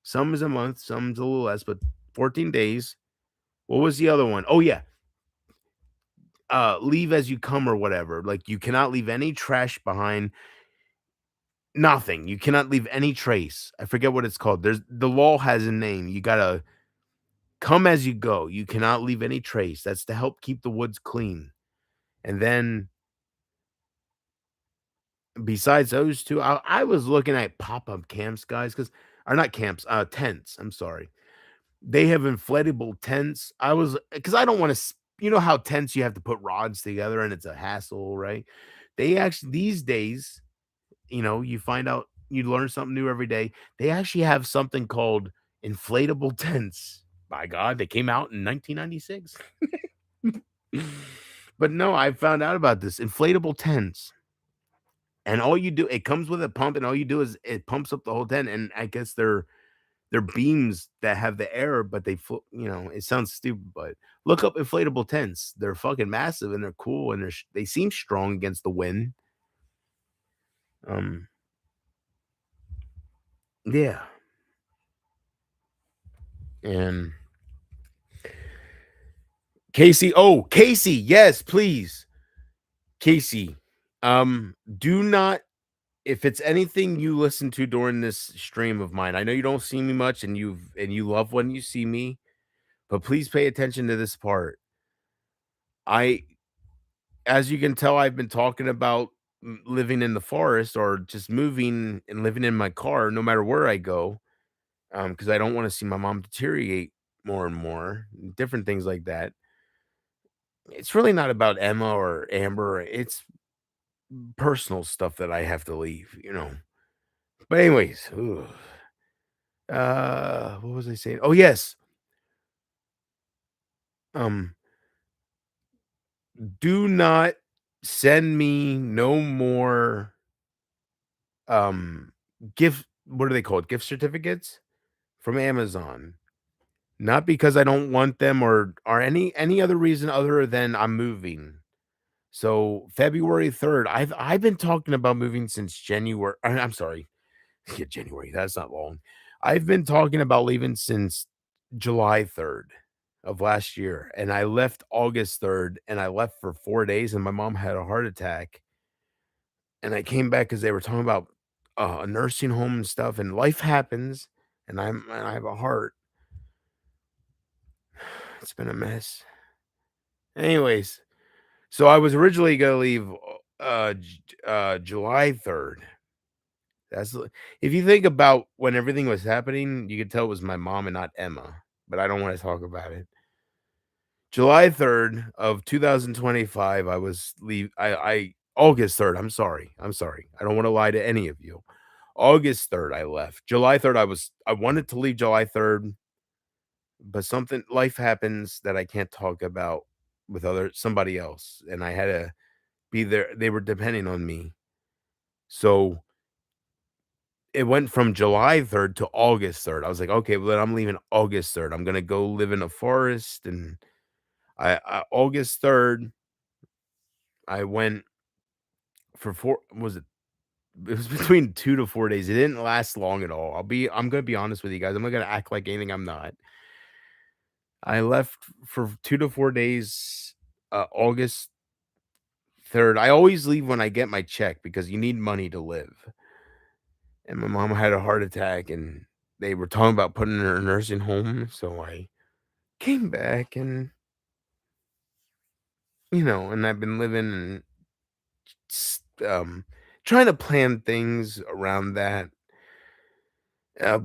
Some is a month, some's a little less, but 14 days. What was the other one? Oh yeah. Leave as you come or whatever. Like you cannot leave any trash behind. Nothing. You cannot leave any trace. I forget what it's called. The law has a name. You gotta come as you go. You cannot leave any trace. That's to help keep the woods clean. And then besides those two, I was looking at pop-up camps, guys, or not camps, tents. I'm sorry. They have inflatable tents. Because I don't want to, how tents you have to put rods together and it's a hassle, right? They actually, these days, you find out, you learn something new every day. They actually have something called inflatable tents. By God, they came out in 1996. But no, I found out about this inflatable tents. And all you do, it comes with a pump, and all you do is it pumps up the whole tent. And I guess they're beams that have the air, but it sounds stupid, but look up inflatable tents. They're fucking massive and they're cool and they seem strong against the wind. Yeah. And Casey, yes, please. Casey, do not, if it's anything you listen to during this stream of mine, I know you don't see me much and you love when you see me, but please pay attention to this part. As you can tell, I've been talking about living in the forest or just moving and living in my car no matter where I go, because I don't want to see my mom deteriorate more and more, different things like that. It's really not about Emma or Amber. It's personal stuff that I have to leave. But anyways, what was I saying? Oh yes. Do not send me no more gift what are they called? Gift certificates from Amazon. Not because I don't want them or any other reason other than I'm moving. So February 3rd, I've been talking about moving since January. I'm sorry. Yeah, January. That's not long. I've been talking about leaving since July 3rd of last year. And I left August 3rd and I left for 4 days and my mom had a heart attack. And I came back because they were talking about a nursing home and stuff, and life happens, and I have a heart. It's been a mess. Anyways, so I was originally gonna leave July 3rd. If you think about when everything was happening, you could tell it was my mom and not Emma, but I don't want to talk about it. July 3rd of 2025, I was August 3rd. I'm sorry. I don't want to lie to any of you. August 3rd, I left. July 3rd, I wanted to leave July 3rd, but life happens that I can't talk about with somebody else. And I had to be there. They were depending on me. So it went from July 3rd to August 3rd. I was like, okay, well, then I'm leaving August 3rd. I'm gonna go live in a forest, and I August 3rd, I went for was it? It was between 2 to 4 days. It didn't last long at all. I'm gonna be honest with you guys. I'm not gonna act like anything I'm not. I left for 2 to 4 days, August 3rd. I always leave when I get my check because you need money to live. And my mom had a heart attack, and they were talking about putting her in a nursing home. So I came back, and and I've been living and trying to plan things around that.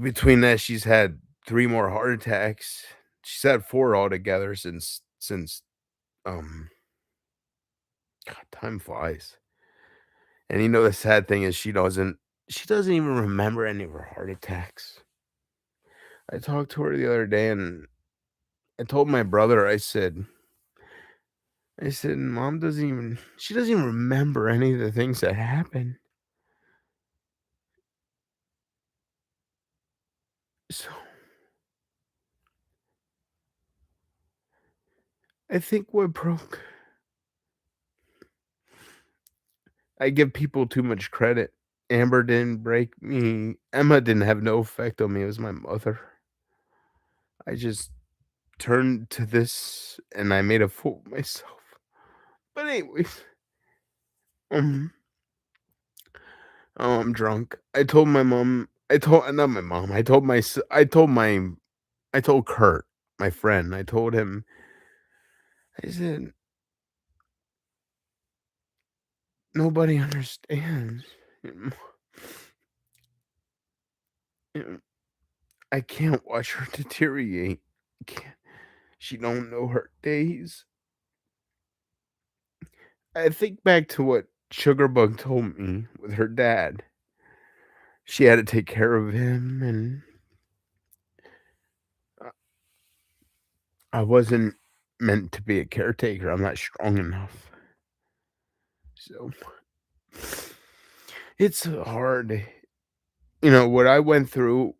Between that, she's had 3 more heart attacks. She's had 4 altogether since um God, time flies. And the sad thing is she doesn't even remember any of her heart attacks. I talked to her the other day, and I told my brother, I said, Mom she doesn't even remember any of the things that happened. So I think what broke, I give people too much credit. Amber didn't break me. Emma didn't have no effect on me. It was my mother. I just turned to this, and I made a fool of myself. But anyways, um, oh, I'm drunk. I told my mom. I told not my mom. I told my. I told Kurt, my friend. I told him. I said, nobody understands. You know, I can't watch her deteriorate. She don't know her days. I think back to what Sugarbug told me with her dad. She had to take care of him, and I wasn't meant to be a caretaker. I'm not strong enough. So it's hard. What I went through.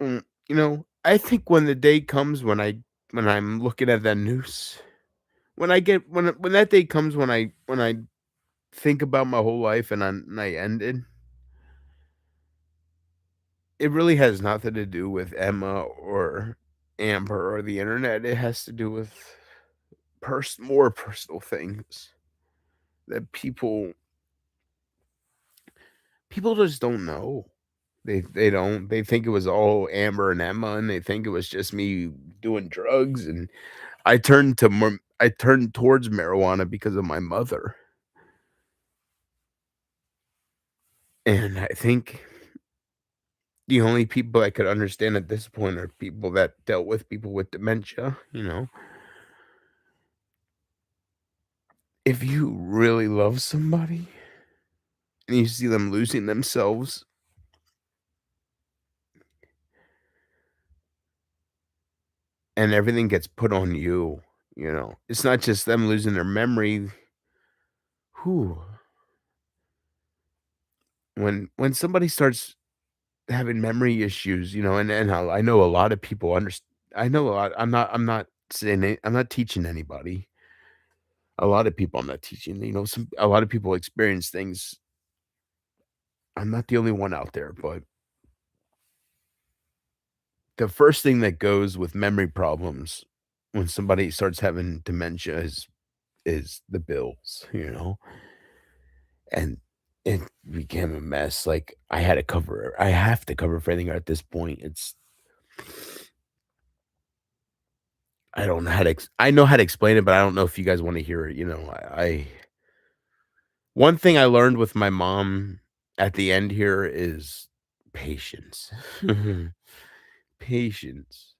I think when the day comes when I'm looking at that noose, when that day comes when I think about my whole life and I ended, it really has nothing to do with Emma or Amber or the internet. It has to do with more personal things that people just don't know. They don't. They think it was all Amber and Emma, and they think it was just me doing drugs. And I turned towards marijuana because of my mother. And I think the only people I could understand at this point are people that dealt with people with dementia. If you really love somebody and you see them losing themselves, and everything gets put on you. It's not just them losing their memory. Whew. When somebody starts having memory issues, and I know a lot of people understand. I know a lot. I'm not saying I'm not teaching anybody. A lot of people I'm not teaching. A lot of people experience things. I'm not the only one out there, but the first thing that goes with memory problems when somebody starts having dementia is the bills. And it became a mess. Like I have to cover everything at this point. I don't know how to I know how to explain it, but I don't know if you guys want to hear it. I one thing I learned with my mom at the end here is patience. Patience.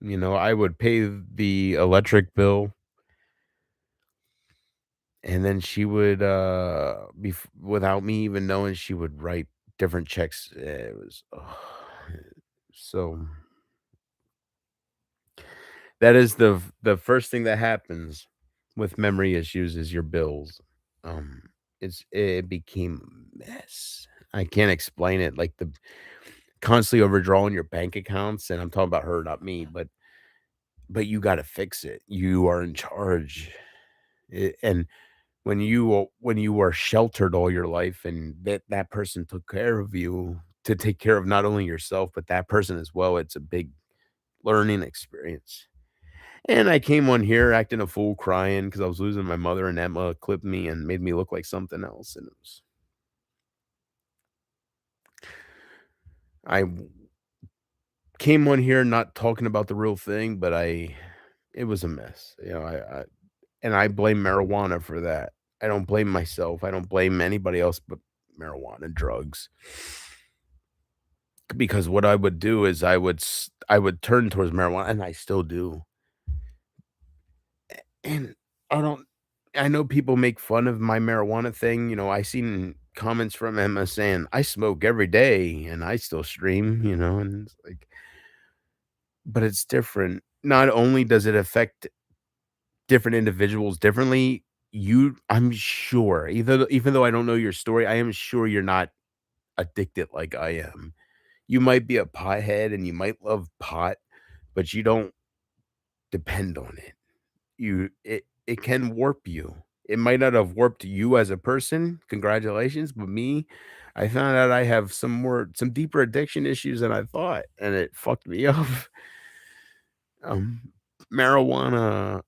I would pay the electric bill, and then she would without me even knowing, she would write different checks. It was so that is the first thing that happens with memory issues is your bills. Um, it became a mess. I can't explain it. Like the constantly overdrawing your bank accounts, and I'm talking about her, not me, but you got to fix it. You are in charge. And when you are sheltered all your life, and that person took care of you to take care of not only yourself but that person as well, it's a big learning experience. And I came on here acting a fool, crying because I was losing my mother, and Emma clipped me and made me look like something else. And I came on here not talking about the real thing, but it was a mess. And I blame marijuana for that. I don't blame myself. I don't blame anybody else but marijuana, drugs. Because what I would do is I would turn towards marijuana, and I still do. And I don't I know people make fun of my marijuana thing. I seen comments from Emma saying, "I smoke every day and I still stream," and it's like, but it's different. Not only does it affect different individuals differently, I'm sure, even though I don't know your story, I am sure you're not addicted like I am. You might be a pothead and you might love pot, but you don't depend on it. It can warp you. It might not have warped you as a person, congratulations, but me, I found out I have some deeper addiction issues than I thought, and it fucked me up. Um, Marijuana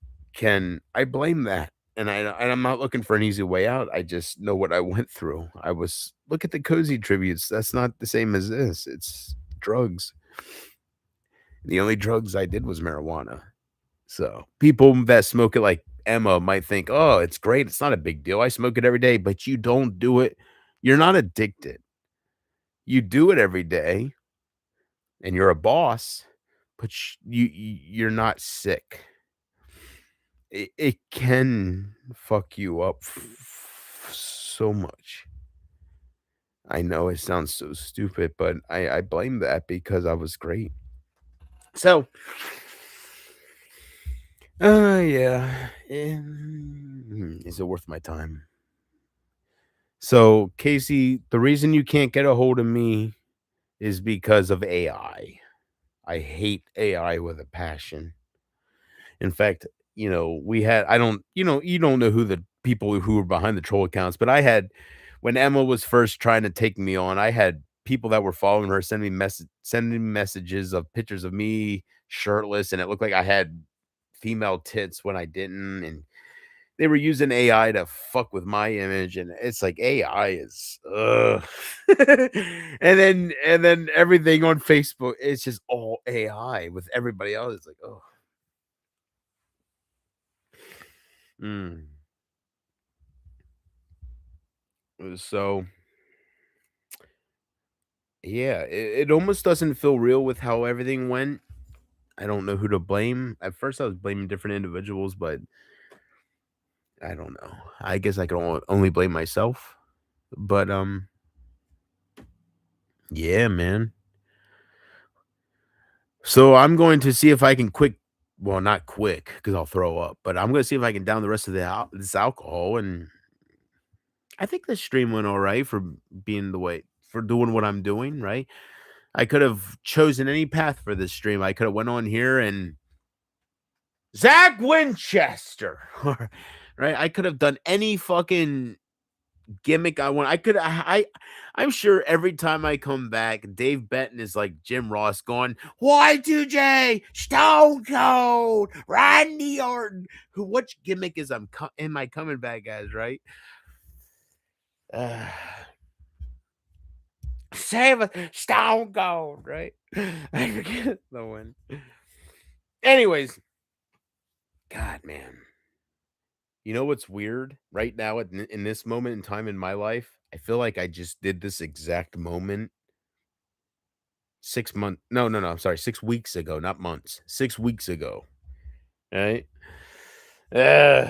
I blame that, and I'm not looking for an easy way out. I just know what I went through. Look at the Cozy tributes. That's not the same as this. It's drugs. The only drugs I did was marijuana. So people that smoke it like Emma might think, "Oh, it's great. It's not a big deal. I smoke it every day," but you don't do it. You're not addicted. You do it every day, and you're a boss, but you're not sick. It can fuck you up so much. I know it sounds so stupid, but I blame that because I was great. So, yeah. Is it worth my time? So, Casey, the reason you can't get a hold of me is because of AI. I hate AI with a passion. In fact, we had I don't you don't know who the people who were behind the troll accounts, but I had when Emma was first trying to take me on, I had people that were following her sending me messages of pictures of me shirtless, and it looked like I had female tits when I didn't, and they were using AI to fuck with my image, and it's like AI is ugh. And then everything on Facebook, it's just all AI with everybody else. It's like, oh. Mm. So yeah, it almost doesn't feel real with how everything went. I don't know who to blame. At first, I was blaming different individuals, but I don't know. I guess I can only blame myself. But yeah, man. So I'm going to see if I can well, not quick because I'll throw up, but I'm going to see if I can down the rest of this alcohol. And I think the stream went all right for being for doing what I'm doing. Right. I could have chosen any path for this stream. I could have went on here and Zach Winchester, right? I could have done any fucking gimmick I want. I'm sure every time I come back, Dave Benton is like Jim Ross going, Y2J, Stone Cold, Randy Orton. Which gimmick am I coming back as, right? Save us, Stone Cold, right? I forget the one. Anyways, God, man. You know what's weird right now in this moment in time in my life? I feel like I just did this exact moment 6 months. No. I'm sorry, 6 weeks ago, not months. 6 weeks ago. Right? Uh,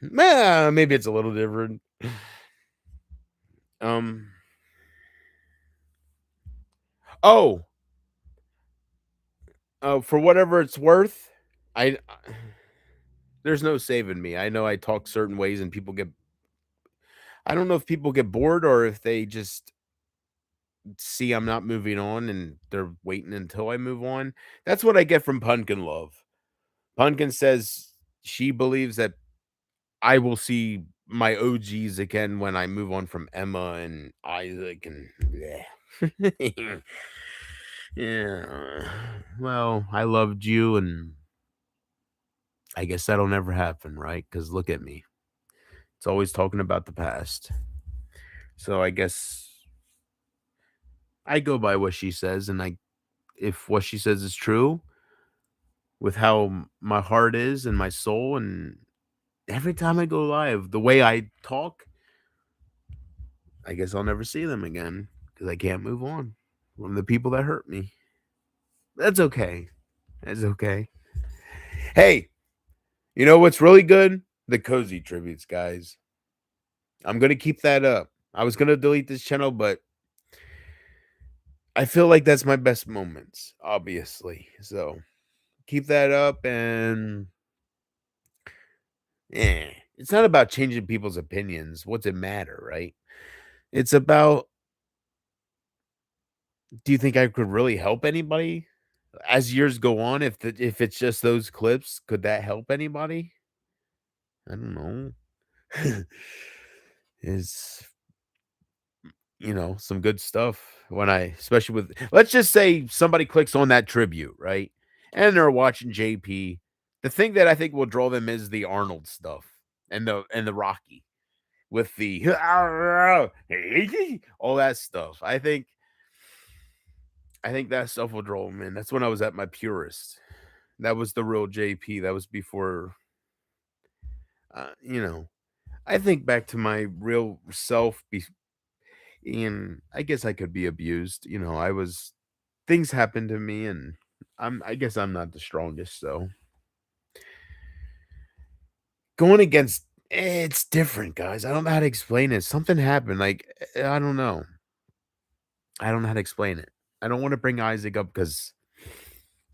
maybe it's a little different. Um. Oh. For whatever it's worth, I. There's no saving me. I know I talk certain ways and people get. I don't know if people get bored or if they just see I'm not moving on and they're waiting until I move on. That's what I get from Pumpkin Love. Pumpkin says she believes that I will see my OGs again when I move on from Emma and Isaac and yeah. Yeah. Well, I loved you and I guess that'll never happen, right? Because look at me. It's always talking about the past. So I guess I go by what she says, and if what she says is true, with how my heart is and my soul, and every time I go live, the way I talk, I guess I'll never see them again because I can't move on from the people that hurt me. That's okay. That's okay. Hey, you know what's really good? The cozy tributes, guys. I'm gonna keep that up. I was gonna delete this channel, but I feel like that's my best moments, obviously. So keep that up, and it's not about changing people's opinions. What's it matter, right? It's about, do you think I could really help anybody as years go on? If it's just those clips, could that help anybody? I don't know. Is some good stuff when especially with, let's just say somebody clicks on that tribute, right? And they're watching JP. The thing that I think will draw them is the Arnold stuff and the Rocky with the all that stuff. I think that stuff will draw them in. That's when I was at my purest. That was the real JP. That was before, I think back to my real self. And I guess I could be abused. Things happened to me, and I guess I'm not the strongest. So going against, it's different, guys. I don't know how to explain it. Something happened. Like, I don't know. I don't know how to explain it. I don't want to bring Isaac up because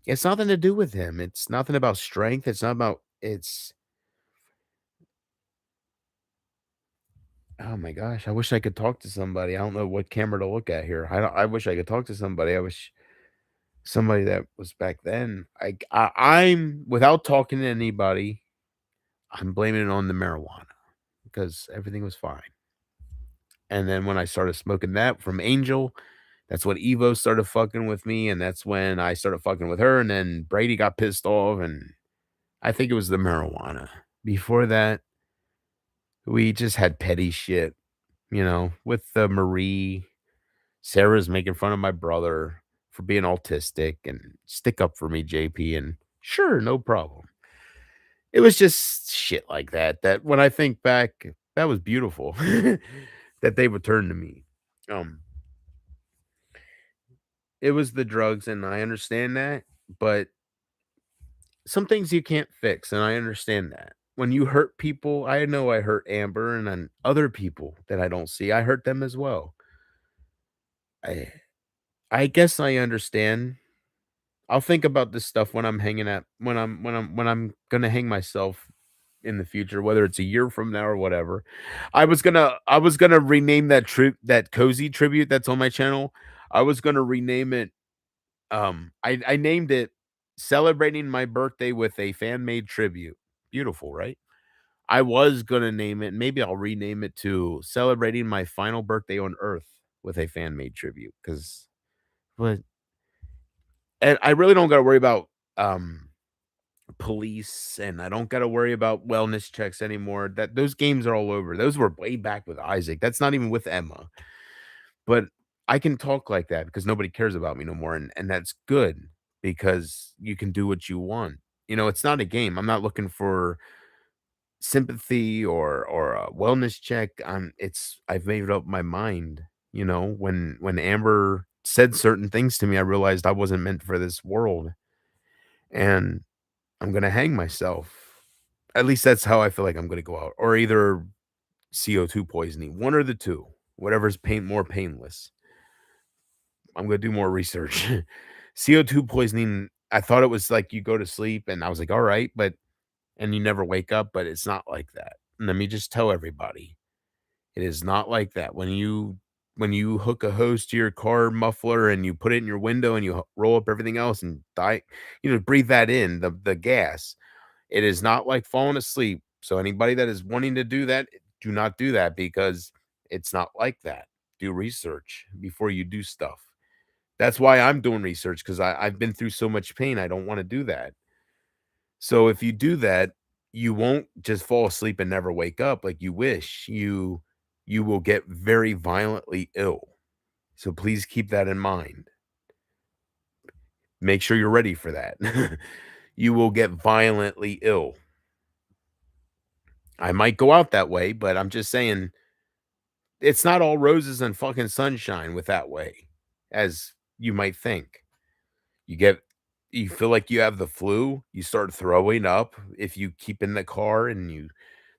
it's nothing to do with him. It's nothing about strength. It's not about, oh my gosh, I wish I could talk to somebody. I don't know what camera to look at here. I wish I could talk to somebody. I wish somebody that was back then. I'm without talking to anybody, I'm blaming it on the marijuana because everything was fine. And then when I started smoking that from Angel, that's when Evo started fucking with me, and that's when I started fucking with her, and then Brady got pissed off, and I think it was the marijuana. Before that, we just had petty shit, with the Marie. Sarah's making fun of my brother for being autistic and stick up for me, JP, and sure, no problem. It was just shit like that, that when I think back, that was beautiful that they would turn to me. It was the drugs, and I understand that, but some things you can't fix, and I understand that. When you hurt people, I know I hurt Amber and then other people that I don't see, I hurt them as well. I I guess I understand. I'll think about this stuff when I'm hanging at when I'm gonna hang myself in the future, whether it's a year from now or whatever. I was gonna rename that cozy tribute that's on my channel. I was gonna rename it. I named it "Celebrating My Birthday with a Fan Made Tribute." Beautiful, right? I was gonna name it. Maybe I'll rename it to "Celebrating My Final Birthday on Earth with a Fan Made Tribute." But and I really don't got to worry about police, and I don't got to worry about wellness checks anymore. That those games are all over. Those were way back with Isaac. That's not even with Emma. But I can talk like that because nobody cares about me no more, and that's good because you can do what you want. It's not a game. I'm not looking for sympathy or a wellness check. I've made up my mind. When Amber said certain things to me, I realized I wasn't meant for this world, and I'm gonna hang myself. At least that's how I feel like I'm gonna go out, or either CO2 poisoning, one or the two, whatever's more painless. I'm gonna do more research. CO2 poisoning, I thought it was like you go to sleep, and I was like, all right, and you never wake up, but it's not like that. And let me just tell everybody, it is not like that. When you when you hook a hose to your car muffler and you put it in your window and you roll up everything else and breathe that in, the gas. It is not like falling asleep. So anybody that is wanting to do that, do not do that because it's not like that. Do research before you do stuff. That's why I'm doing research, because I've been through so much pain. I don't want to do that. So if you do that, you won't just fall asleep and never wake up like you wish. You will get very violently ill. So please keep that in mind. Make sure you're ready for that. You will get violently ill. I might go out that way, but I'm just saying it's not all roses and fucking sunshine with that way, as you might think. You feel like you have the flu, you start throwing up if you keep in the car, and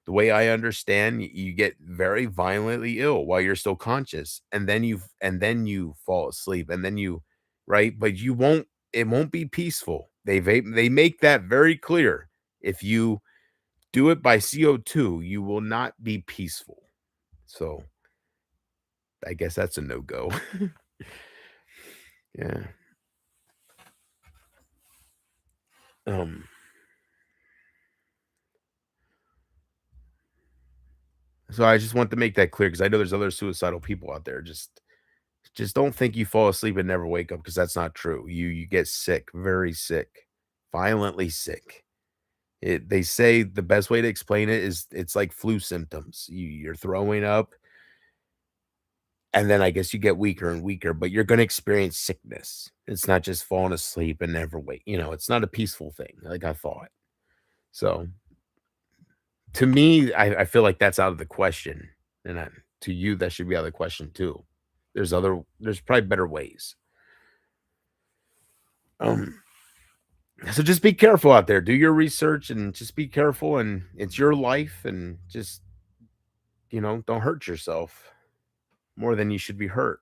the way I understand, you get very violently ill while you're still conscious, and then you fall asleep, and then right? But it won't be peaceful. They make that very clear. If you do it by CO2, you will not be peaceful. So I guess that's a no-go. Yeah. So I just want to make that clear, because I know there's other suicidal people out there. Just don't think you fall asleep and never wake up, because that's not true. You get sick, very sick, violently sick. They say the best way to explain it is it's like flu symptoms. You're throwing up, and then I guess you get weaker and weaker, but you're going to experience sickness. It's not just falling asleep and never wake. It's not a peaceful thing like I thought. So to me, I feel like that's out of the question. And to you, that should be out of the question too. There's probably better ways. So just be careful out there. Do your research and just be careful. And it's your life, and just, don't hurt yourself more than you should be hurt.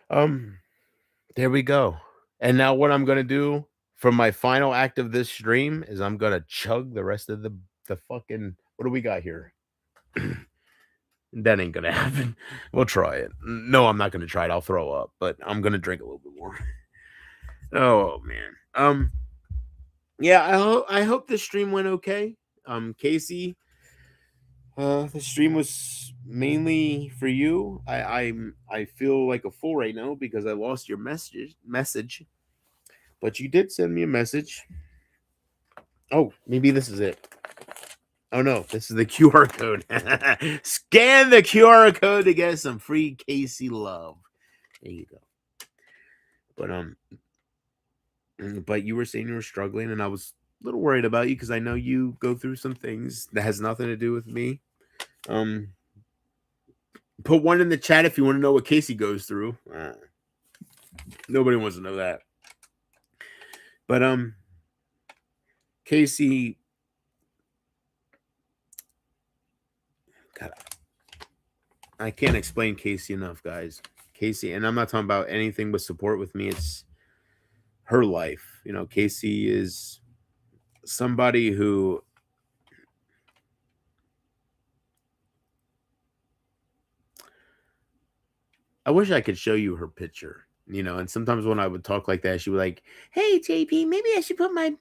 There we go. And now what I'm going to do for my final act of this stream is I'm going to chug the rest of the fucking, what do we got here? That ain't going to happen. We'll try it. No, I'm not going to try it. I'll throw up, but I'm going to drink a little bit more. Oh man. Yeah, I hope the stream went okay. Casey, the stream was mainly for you. I feel like a fool right now because I lost your message. But you did send me a message. Oh, maybe this is it. Oh no, this is the QR code. Scan the QR code to get some free Casey love. There you go. But you were saying you were struggling, and I was a little worried about you because I know you go through some things that has nothing to do with me. Put one in the chat if you want to know what Casey goes through. Nobody wants to know that. But Casey, God, I can't explain Casey enough, guys. Casey, and I'm not talking about anything but support with me. It's her life. Casey is somebody who I wish I could show you her picture, and sometimes when I would talk like that, she would like, "Hey, JP, maybe I should put my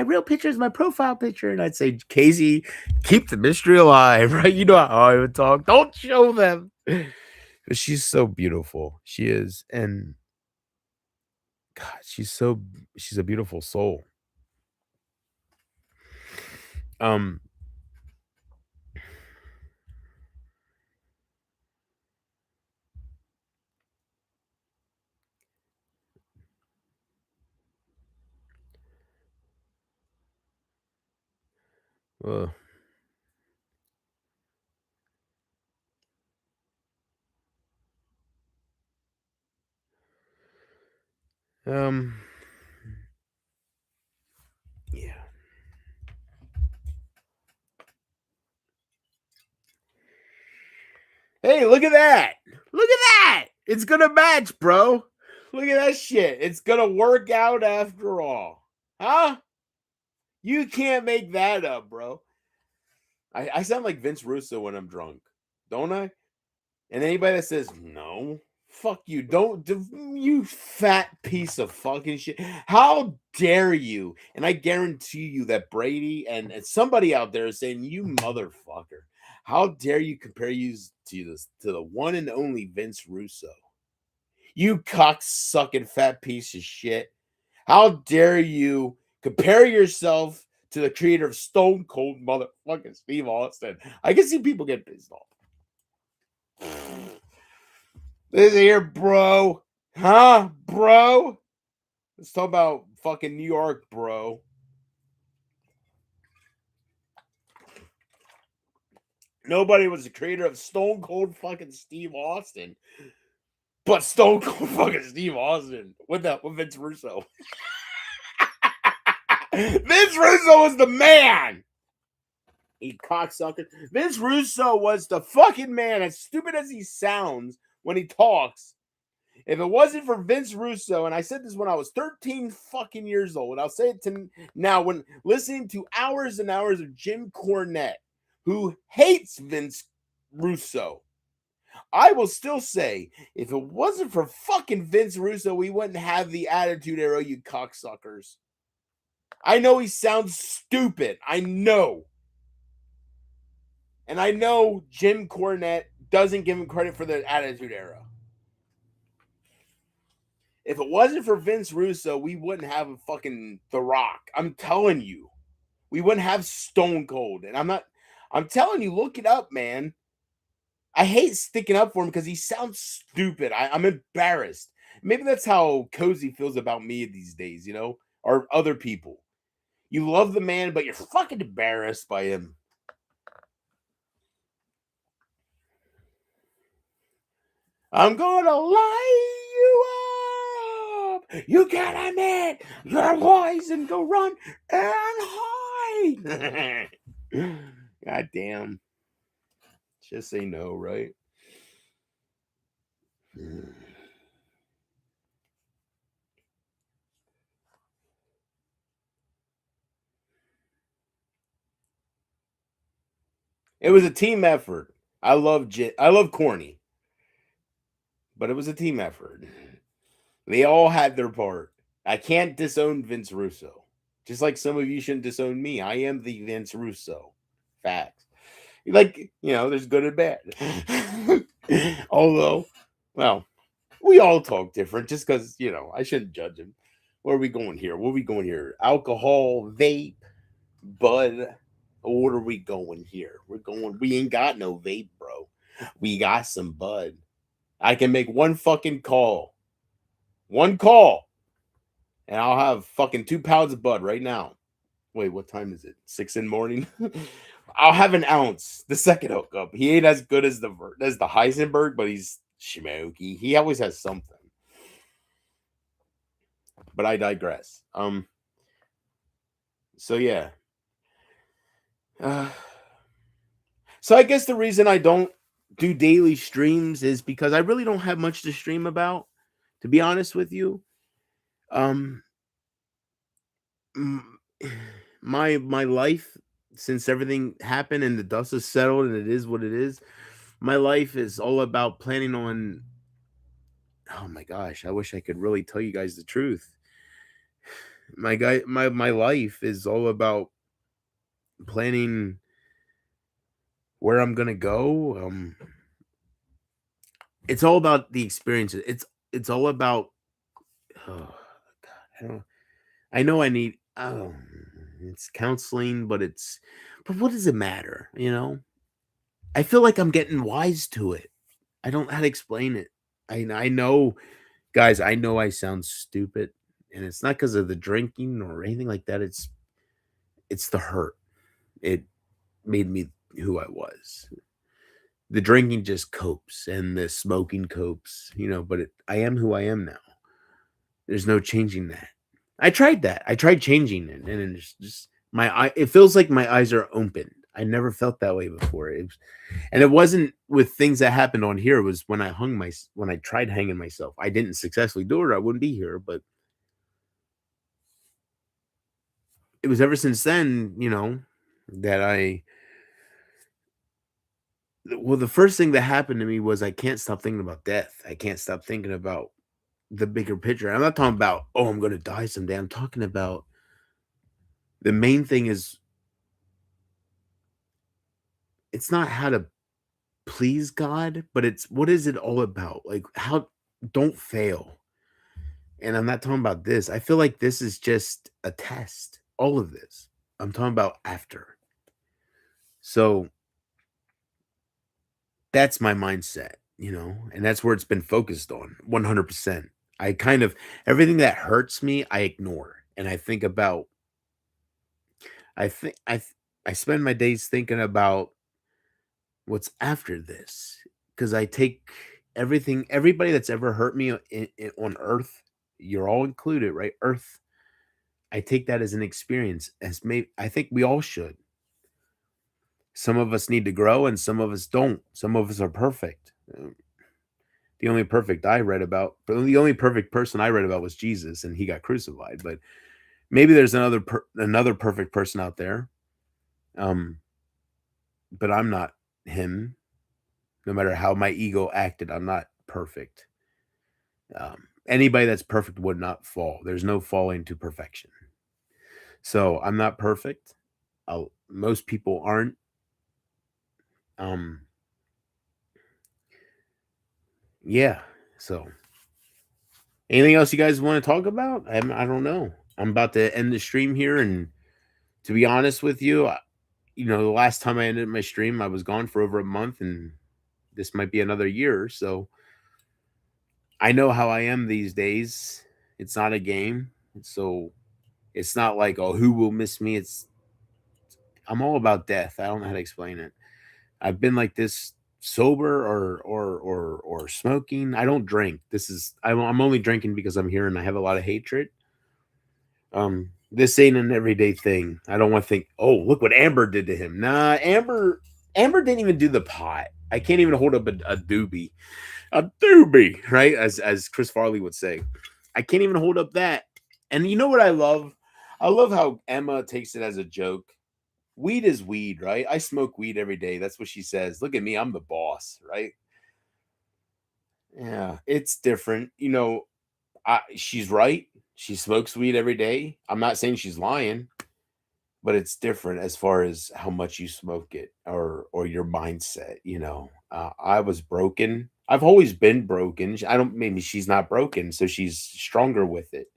real picture as my profile picture." And I'd say, "Casey, keep the mystery alive," right? You know how I would talk. Don't show them. But she's so beautiful. She is. And God, she's a beautiful soul. Yeah. Hey, look at that. Look at that. It's going to match, bro. Look at that shit. It's going to work out after all. Huh? You can't make that up, bro. I sound like Vince Russo when I'm drunk, don't I? And anybody that says no, fuck you. Don't you fat piece of fucking shit. How dare you? And I guarantee you that Brady and somebody out there is saying, you motherfucker. How dare you compare you to the one and only Vince Russo? You cocksucking fat piece of shit. How dare you compare yourself to the creator of Stone Cold motherfucking Steve Austin? I can see people get pissed off. Listen here, bro. Huh, bro? Let's talk about fucking New York, bro. Nobody was the creator of Stone Cold fucking Steve Austin. But Stone Cold fucking Steve Austin with Vince Russo. Vince Russo was the man. He cocksucker. Vince Russo was the fucking man. As stupid as he sounds when he talks, if it wasn't for Vince Russo, and I said this when I was 13 fucking years old, and I'll say it to now when listening to hours and hours of Jim Cornette, who hates Vince Russo, I will still say, if it wasn't for fucking Vince Russo, we wouldn't have the Attitude Era, you cocksuckers. I know he sounds stupid. I know. And I know Jim Cornette doesn't give him credit for the Attitude Era. If it wasn't for Vince Russo, we wouldn't have a fucking The Rock. I'm telling you. We wouldn't have Stone Cold. And I'm telling you, look it up, man. I hate sticking up for him because he sounds stupid. I'm embarrassed. Maybe that's how Cozy feels about me these days, you know, or other people. You love the man, but you're fucking embarrassed by him. I'm gonna light you up. You can't admit your voice and go run and hide. God damn. Just say no, right? It was a team effort. I love Corny, but it was a team effort. They all had their part. I can't disown Vince Russo. Just like some of you shouldn't disown me. I am the Vince Russo. Facts. Like, you know, there's good and bad. Although, well, we all talk different just because, you know, I shouldn't judge him. Where are we going here? Where are we going here? Alcohol, vape, bud. What are we going here? We ain't got no vape, bro. We got some bud. I can make one fucking call. One call. And I'll have fucking 2 pounds of bud right now. Wait, what time is it? 6 in the morning? I'll have an ounce. The second hookup. He ain't as good as the Heisenberg, but he's smoky. He always has something. But I digress. So yeah. So I guess the reason I don't do daily streams is because I really don't have much to stream about, to be honest with you. My life, since everything happened and the dust is settled and it is what it is, my life is all about planning on, oh my gosh, I wish I could really tell you guys the truth. My life is all about planning where I'm gonna go. It's all about the experiences. It's all about, oh God, I know I need it's counseling, but what does it matter? You know, I feel like I'm getting wise to it. I don't know how to explain it. I know, guys, I know I sound stupid, and it's not because of the drinking or anything like that. It's the hurt. It made me who I was. The drinking just copes, and the smoking copes, you know, but I am who I am now. There's no changing that. I tried that. I tried changing it, and it's just it feels like my eyes are open. I never felt that way before. And it wasn't with things that happened on here. It was when I tried hanging myself. I didn't successfully do it, or I wouldn't be here, but it was ever since then, you know, that I Well, the first thing that happened to me was I can't stop thinking about death. I can't stop thinking about the bigger picture. I'm not talking about, oh, I'm going to die someday. I'm talking about the main thing is it's not how to please God, but it's what is it all about? Like, how don't fail. And I'm not talking about this. I feel like this is just a test. All of this. I'm talking about after. So that's my mindset, and that's where it's been focused on 100%. I kind of everything that hurts me, I ignore. And I think about I think I spend my days thinking about what's after this because I take everybody that's ever hurt me on earth, you're all included, right? Earth, I take that as an experience as maybe I think we all should. Some of us need to grow and some of us don't. Some of us are perfect. The only perfect I read about, but the only perfect person I read about was Jesus and he got crucified, but maybe there's another perfect person out there. But I'm not him. No matter how my ego acted, I'm not perfect. Anybody that's perfect would not fall. There's no falling to perfection. So I'm not perfect. Most people aren't. Yeah. So anything else you guys want to talk about? I don't know. I'm about to end the stream here, and to be honest with you, the last time I ended my stream, I was gone for over a month, and this might be another year. So I know how I am these days. It's not a game. So it's not like, oh, who will miss me? I'm all about death. I don't know how to explain it. I've been like this sober or smoking. I don't drink. I'm only drinking because I'm here and I have a lot of hatred. This ain't an everyday thing. I don't want to think, oh, look what Amber did to him. Nah, Amber didn't even do the pot. I can't even hold up a doobie. A doobie, right? As Chris Farley would say. I can't even hold up that. And you know what I love? I love how Emma takes it as a joke. Weed is weed, right? I smoke weed every day. That's what she says. Look at me, I'm the boss, right? Yeah, it's different. She's right. She smokes weed every day. I'm not saying she's lying, but it's different as far as how much you smoke it or your mindset. I was broken. I've always been broken. Maybe she's not broken, so she's stronger with it.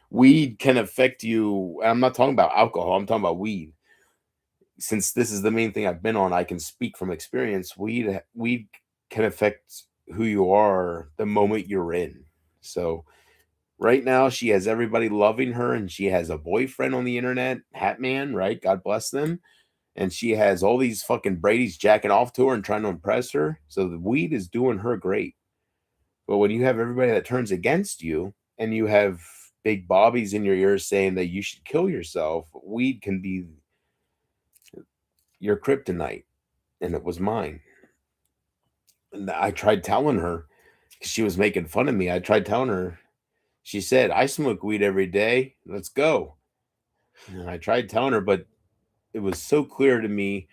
Weed can affect you. I'm not talking about alcohol. I'm talking about weed. Since this is the main thing I've been on, I can speak from experience. Weed can affect who you are the moment you're in. So right now she has everybody loving her and she has a boyfriend on the internet, Hatman, right? God bless them. And she has all these fucking Brady's jacking off to her and trying to impress her. So the weed is doing her great. But when you have everybody that turns against you and you have big bobbies in your ears saying that you should kill yourself, weed can be your kryptonite. And it was mine. And I tried telling her because she was making fun of me. I tried telling her, she said, I smoke weed every day. Let's go. And I tried telling her, but it was so clear to me.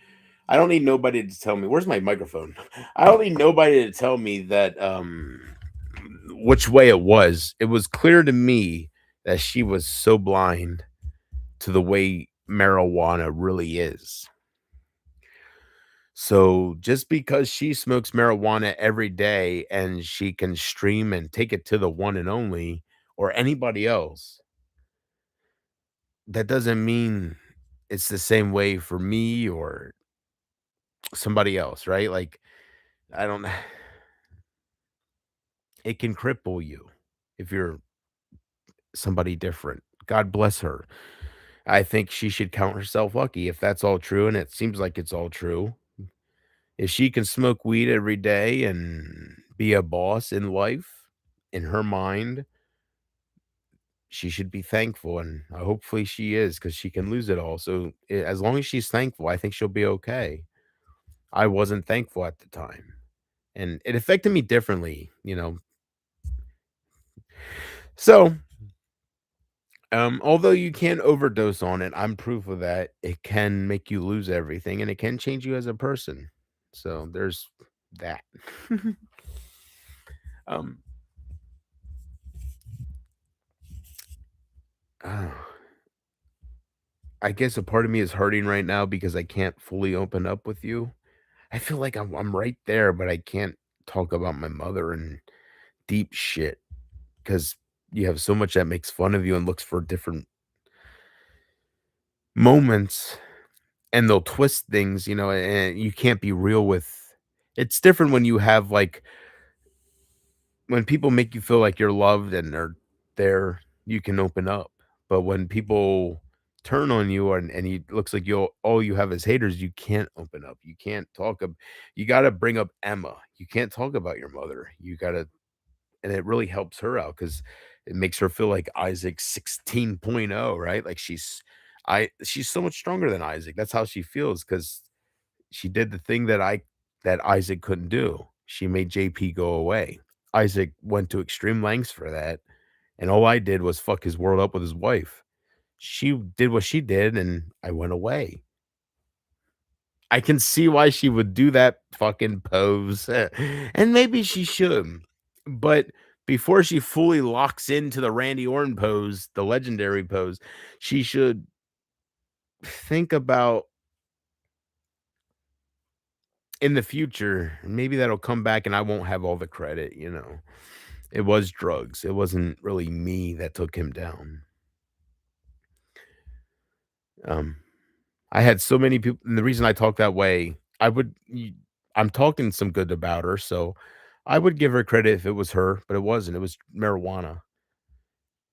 I don't need nobody to tell me. Where's my microphone? I don't need nobody to tell me that which way it was. It was clear to me that she was so blind to the way marijuana really is. So just because she smokes marijuana every day and she can stream and take it to the one and only or anybody else, that doesn't mean it's the same way for me or somebody else, right? Like, I don't it can cripple you if you're somebody different. God bless her. I think she should count herself lucky if that's all true, and it seems like it's all true. If she can smoke weed every day and be a boss in life, in her mind, she should be thankful, and hopefully she is because she can lose it all. So as long as she's thankful, I think she'll be okay. I wasn't thankful at the time, and it affected me differently. So, although you can overdose on it, I'm proof of that. It can make you lose everything, and it can change you as a person. So there's that. um uh, I guess a part of me is hurting right now because I can't fully open up with you. I feel like I'm right there, but I can't talk about my mother and deep shit because you have so much that makes fun of you and looks for different moments, and they'll twist things, and you can't be real with. It's different when you have like when people make you feel like you're loved and they're there, you can open up. But when people turn on you and it looks like you all you have is haters, you can't open up. You can't talk you got to bring up Emma. You can't talk about your mother. You got to, and it really helps her out cuz it makes her feel like Isaac 16.0, right? Like she's so much stronger than Isaac. That's how she feels cuz she did the thing that Isaac couldn't do. She made JP go away. Isaac went to extreme lengths for that, and all I did was fuck his world up with his wife. She did what she did, and I went away. I can see why she would do that fucking pose, and maybe she should, but before she fully locks into the Randy Orton pose, the legendary pose, she should think about in the future, maybe that'll come back and I won't have all the credit. It was drugs. It wasn't really me that took him down. Um, I had so many people, and the reason I talk that way, I'm talking some good about her, so I would give her credit if it was her, but it wasn't. It was marijuana.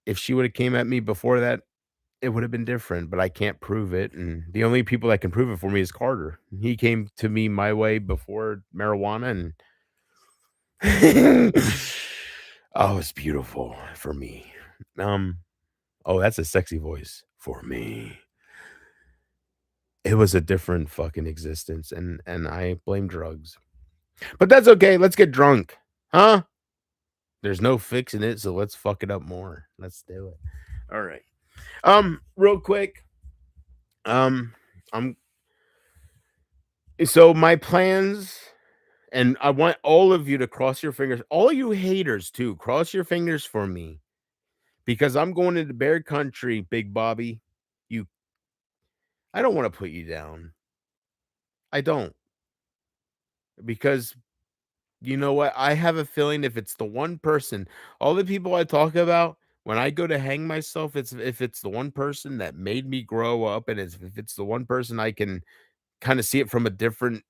If she would have came at me before that, it would have been different, but I can't prove it. And the only people that can prove it for me is Carter. He came to me my way before marijuana, and oh, it's beautiful for me. Oh, that's a sexy voice for me. It was a different fucking existence, and I blame drugs. But that's okay. Let's get drunk. Huh? There's no fixing it, so let's fuck it up more. Let's do it. All right. Real quick. I'm so my plans, and I want all of you to cross your fingers. All you haters too, cross your fingers for me. Because I'm going into bear country, Big Bobby. You I don't want to put you down. I don't. Because you know what? I have a feeling if it's the one person, all the people I talk about, when I go to hang myself, it's if it's the one person that made me grow up, and if it's the one person I can kind of see it from a different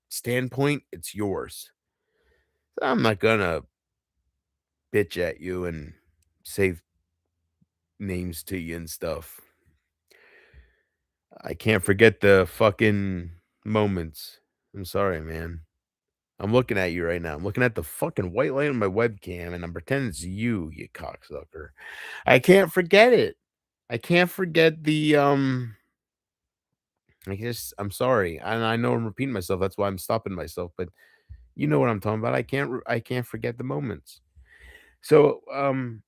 standpoint, it's yours. I'm not gonna bitch at you and say names to you and stuff. I can't forget the fucking moments. I'm sorry, man. I'm looking at you right now. I'm looking at the fucking white light on my webcam and I'm pretending it's you, you cocksucker. I can't forget it. I can't forget the I guess I'm sorry. And I know I'm repeating myself. That's why I'm stopping myself, but you know what I'm talking about. I can't forget the moments. So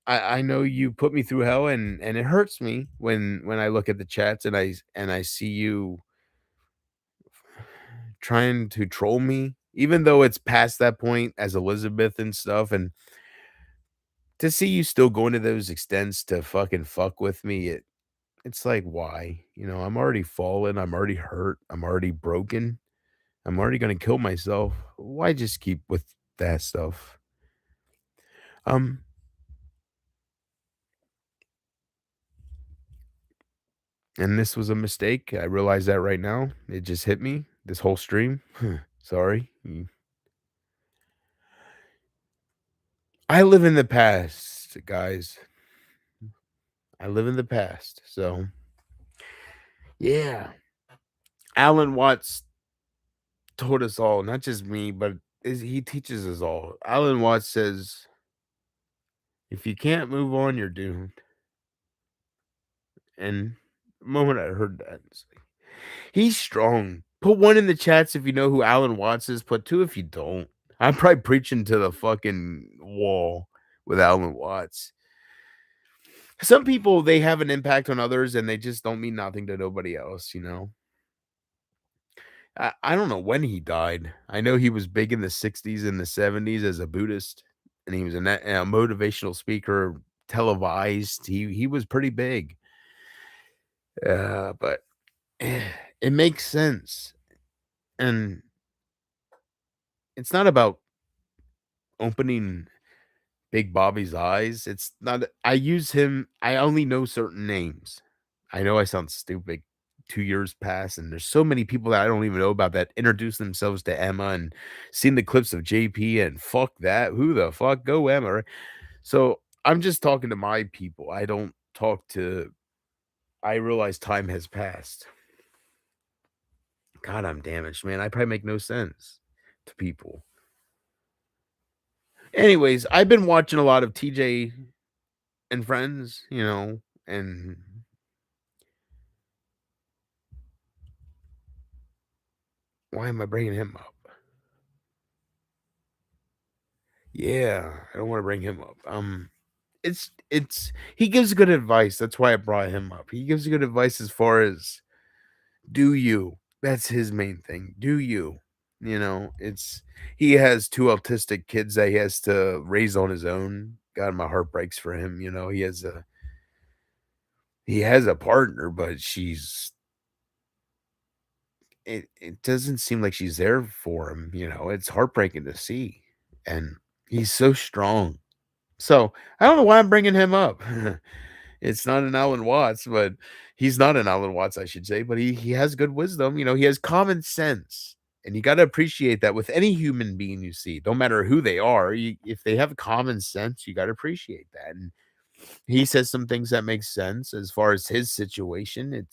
I know you put me through hell, and it hurts me when I look at the chats and I see you trying to troll me, even though it's past that point as Elizabeth and stuff, and to see you still going to those extents to fucking fuck with me, it's like, why? I'm already fallen, I'm already hurt, I'm already broken, I'm already gonna kill myself. Why just keep with that stuff? Um, and this was a mistake. I realize that right now. It just hit me. This whole stream. Sorry. I live in the past, guys. I live in the past. So, yeah. Alan Watts told us all, not just me, but he teaches us all. Alan Watts says, if you can't move on, you're doomed. And the moment I heard that, it's like, he's strong. Put one in the chats if you know who Alan Watts is. Put two if you don't. I'm probably preaching to the fucking wall with Alan Watts. Some people, they have an impact on others and they just don't mean nothing to nobody else. I don't know when he died. I know he was big in the 60s and the 70s as a Buddhist, and he was a motivational speaker, televised. He was pretty big. But it makes sense. And it's not about opening Big Bobby's eyes. It's not I use him I only know certain names. I know I sound stupid. 2 years pass, and there's so many people that I don't even know about that introduce themselves to Emma and seen the clips of JP and fuck that. Who the fuck? Go Emma. Right? So I'm just talking to my people. I don't talk to I realize time has passed. God, I'm damaged, man. I probably make no sense to people. Anyways, I've been watching a lot of TJ and Friends, and why am I bringing him up? Yeah, I don't want to bring him up. It's he gives good advice. That's why I brought him up. He gives good advice as far as do you. That's his main thing. Do you? It's he has two autistic kids that he has to raise on his own. God, my heart breaks for him. He has a partner, but it doesn't seem like she's there for him. It's heartbreaking to see, and he's so strong. So I don't know why I'm bringing him up. It's not an Alan Watts, but he's not an Alan Watts, I should say. But he has good wisdom. He has common sense, and you got to appreciate that with any human being you see. Don't matter who they are, if they have common sense, you got to appreciate that. And he says some things that make sense as far as his situation.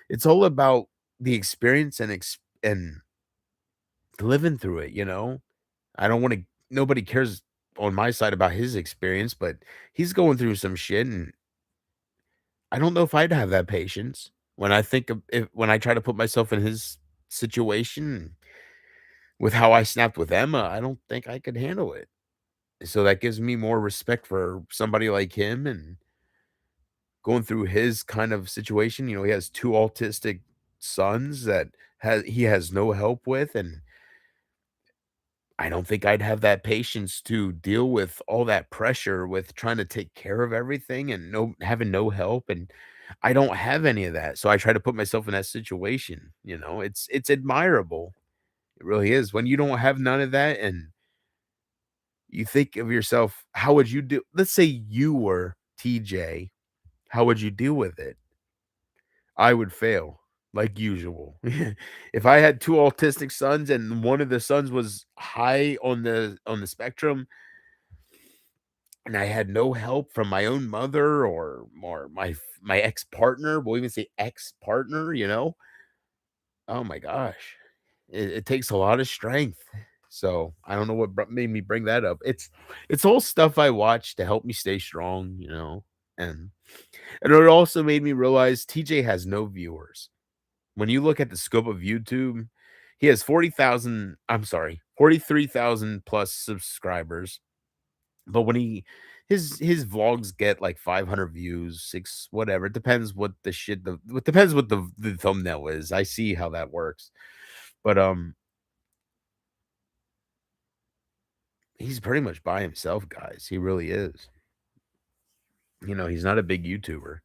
It's all about the experience and living through it. I don't want to. Nobody cares on my side about his experience, but he's going through some shit, and I don't know if I'd have that patience when I think of when I try to put myself in his situation with how I snapped with Emma. I don't think I could handle it. So that gives me more respect for somebody like him and going through his kind of situation. He has two autistic sons that he has no help with, and I don't think I'd have that patience to deal with all that pressure with trying to take care of everything and having no help, and I don't have any of that. So I try to put myself in that situation. It's admirable. It really is. When you don't have none of that and you think of yourself, how would you do? Let's say you were TJ, how would you deal with it? I would fail like usual. If I had two autistic sons and one of the sons was high on the spectrum and I had no help from my own mother or my ex-partner, we'll even say ex-partner, oh my gosh. It takes a lot of strength. So I don't know what made me bring that up. It's all stuff I watch to help me stay strong, and it also made me realize TJ has no viewers. When you look at the scope of YouTube, he has 40,000, I'm sorry, 43,000 plus subscribers. But when his vlogs get like 500 views, 6 whatever, it depends what it depends what the thumbnail is. I see how that works. But he's pretty much by himself, guys. He really is. He's not a big YouTuber.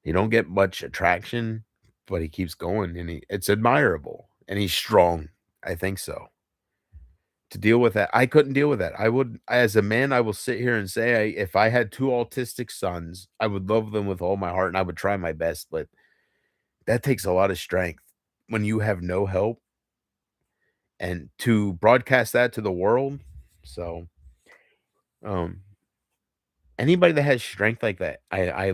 He don't get much attraction, but he keeps going and it's admirable and he's strong. I think so. To deal with that, I couldn't deal with that. I would, as a man, I will sit here and say, if I had two autistic sons, I would love them with all my heart and I would try my best, but that takes a lot of strength when you have no help and to broadcast that to the world. So, um, anybody that has strength like that, I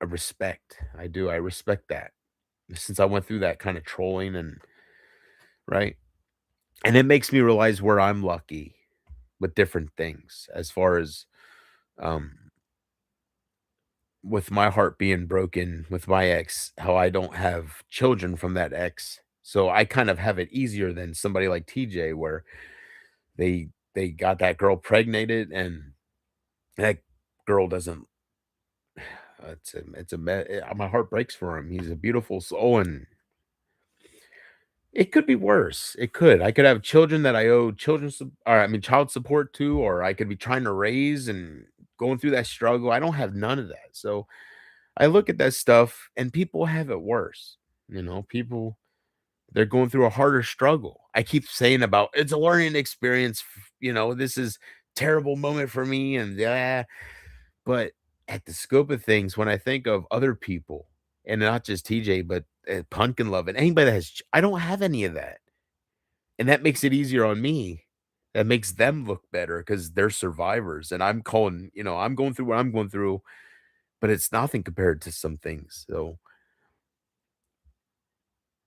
respect. I do. I respect that since I went through that kind of trolling and right. And it makes me realize where I'm lucky with different things as far as um with my heart being broken with my ex, how I don't have children from that ex. So I kind of have it easier than somebody like TJ where they got that girl pregnated and that girl doesn't my heart breaks for him. He's a beautiful soul and It could be worse. It could. I could have children that I owe child support to, or I could be trying to raise and going through that struggle. I don't have none of that. So I look at that stuff and people have it worse. People they're going through a harder struggle. I keep saying about it's a learning experience, this is terrible moment for me and yeah, but at the scope of things, when I think of other people, and not just TJ, but Pumpkin Love and anybody that I don't have any of that. And that makes it easier on me. That makes them look better because they're survivors. And I'm going through what I'm going through, but it's nothing compared to some things. So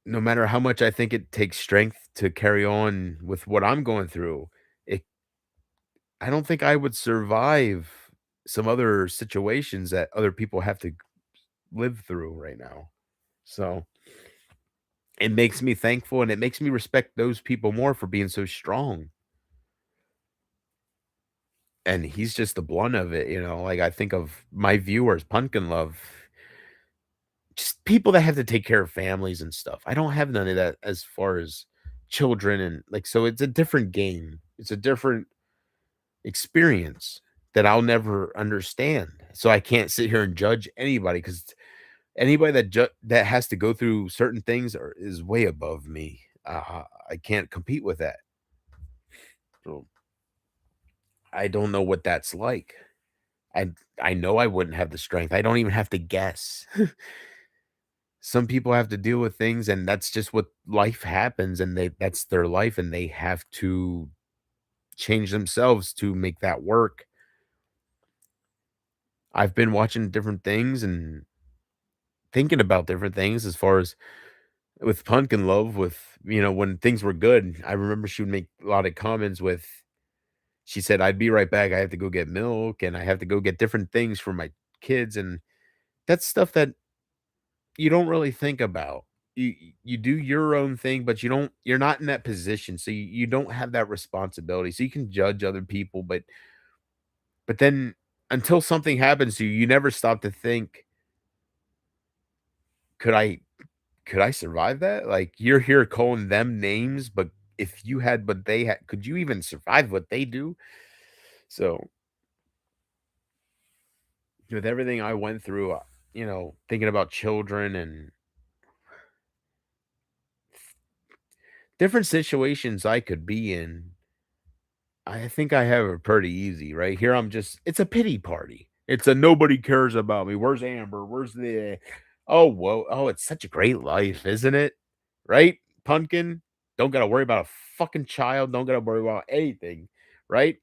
no matter how much I think it takes strength to carry on with what I'm going through, it I don't think I would survive some other situations that other people have to live through right now. So it makes me thankful and it makes me respect those people more for being so strong. And he's just the blunt of it. Like I think of my viewers, Pumpkin Love, just people that have to take care of families and stuff. I don't have none of that as far as children and like so it's a different game. It's a different experience that I'll never understand. So I can't sit here and judge anybody because anybody that has to go through certain things is way above me. I can't compete with that. So I don't know what that's like. I know I wouldn't have the strength. I don't even have to guess. Some people have to deal with things, and that's just what life happens, and that's their life, and they have to change themselves to make that work. I've been watching different things and thinking about different things as far as with Pumpkin Love, when things were good. I remember she would make a lot of comments she said, "I'd be right back. I have to go get milk and I have to go get different things for my kids." And that's stuff that you don't really think about. You do your own thing, but you're not in that position. So you don't have that responsibility. So you can judge other people, but then until something happens to you, you never stop to think, could I could I survive that? Like you're here calling them names, but if you had what they had, could you even survive what they do? So with everything I went through, thinking about children and different situations I could be in, I think I have it pretty easy, right? Here it's a pity party. It's a nobody cares about me. Where's Amber? Where's the Oh, whoa. Oh, it's such a great life, isn't it? Right? Pumpkin, don't gotta worry about a fucking child, don't gotta worry about anything, right?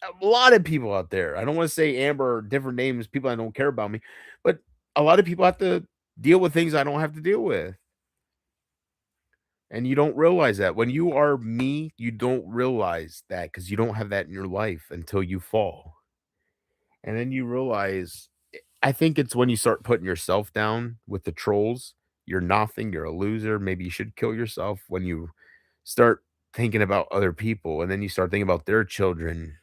A lot of people out there. I don't want to say Amber or different names, people that don't care about me, but a lot of people have to deal with things I don't have to deal with. And you don't realize that. When you are me, you don't realize that because you don't have that in your life until you fall. And then you realize, I think it's when you start putting yourself down with the trolls, you're nothing, you're a loser. Maybe you should kill yourself when you start thinking about other people. And then you start thinking about their children.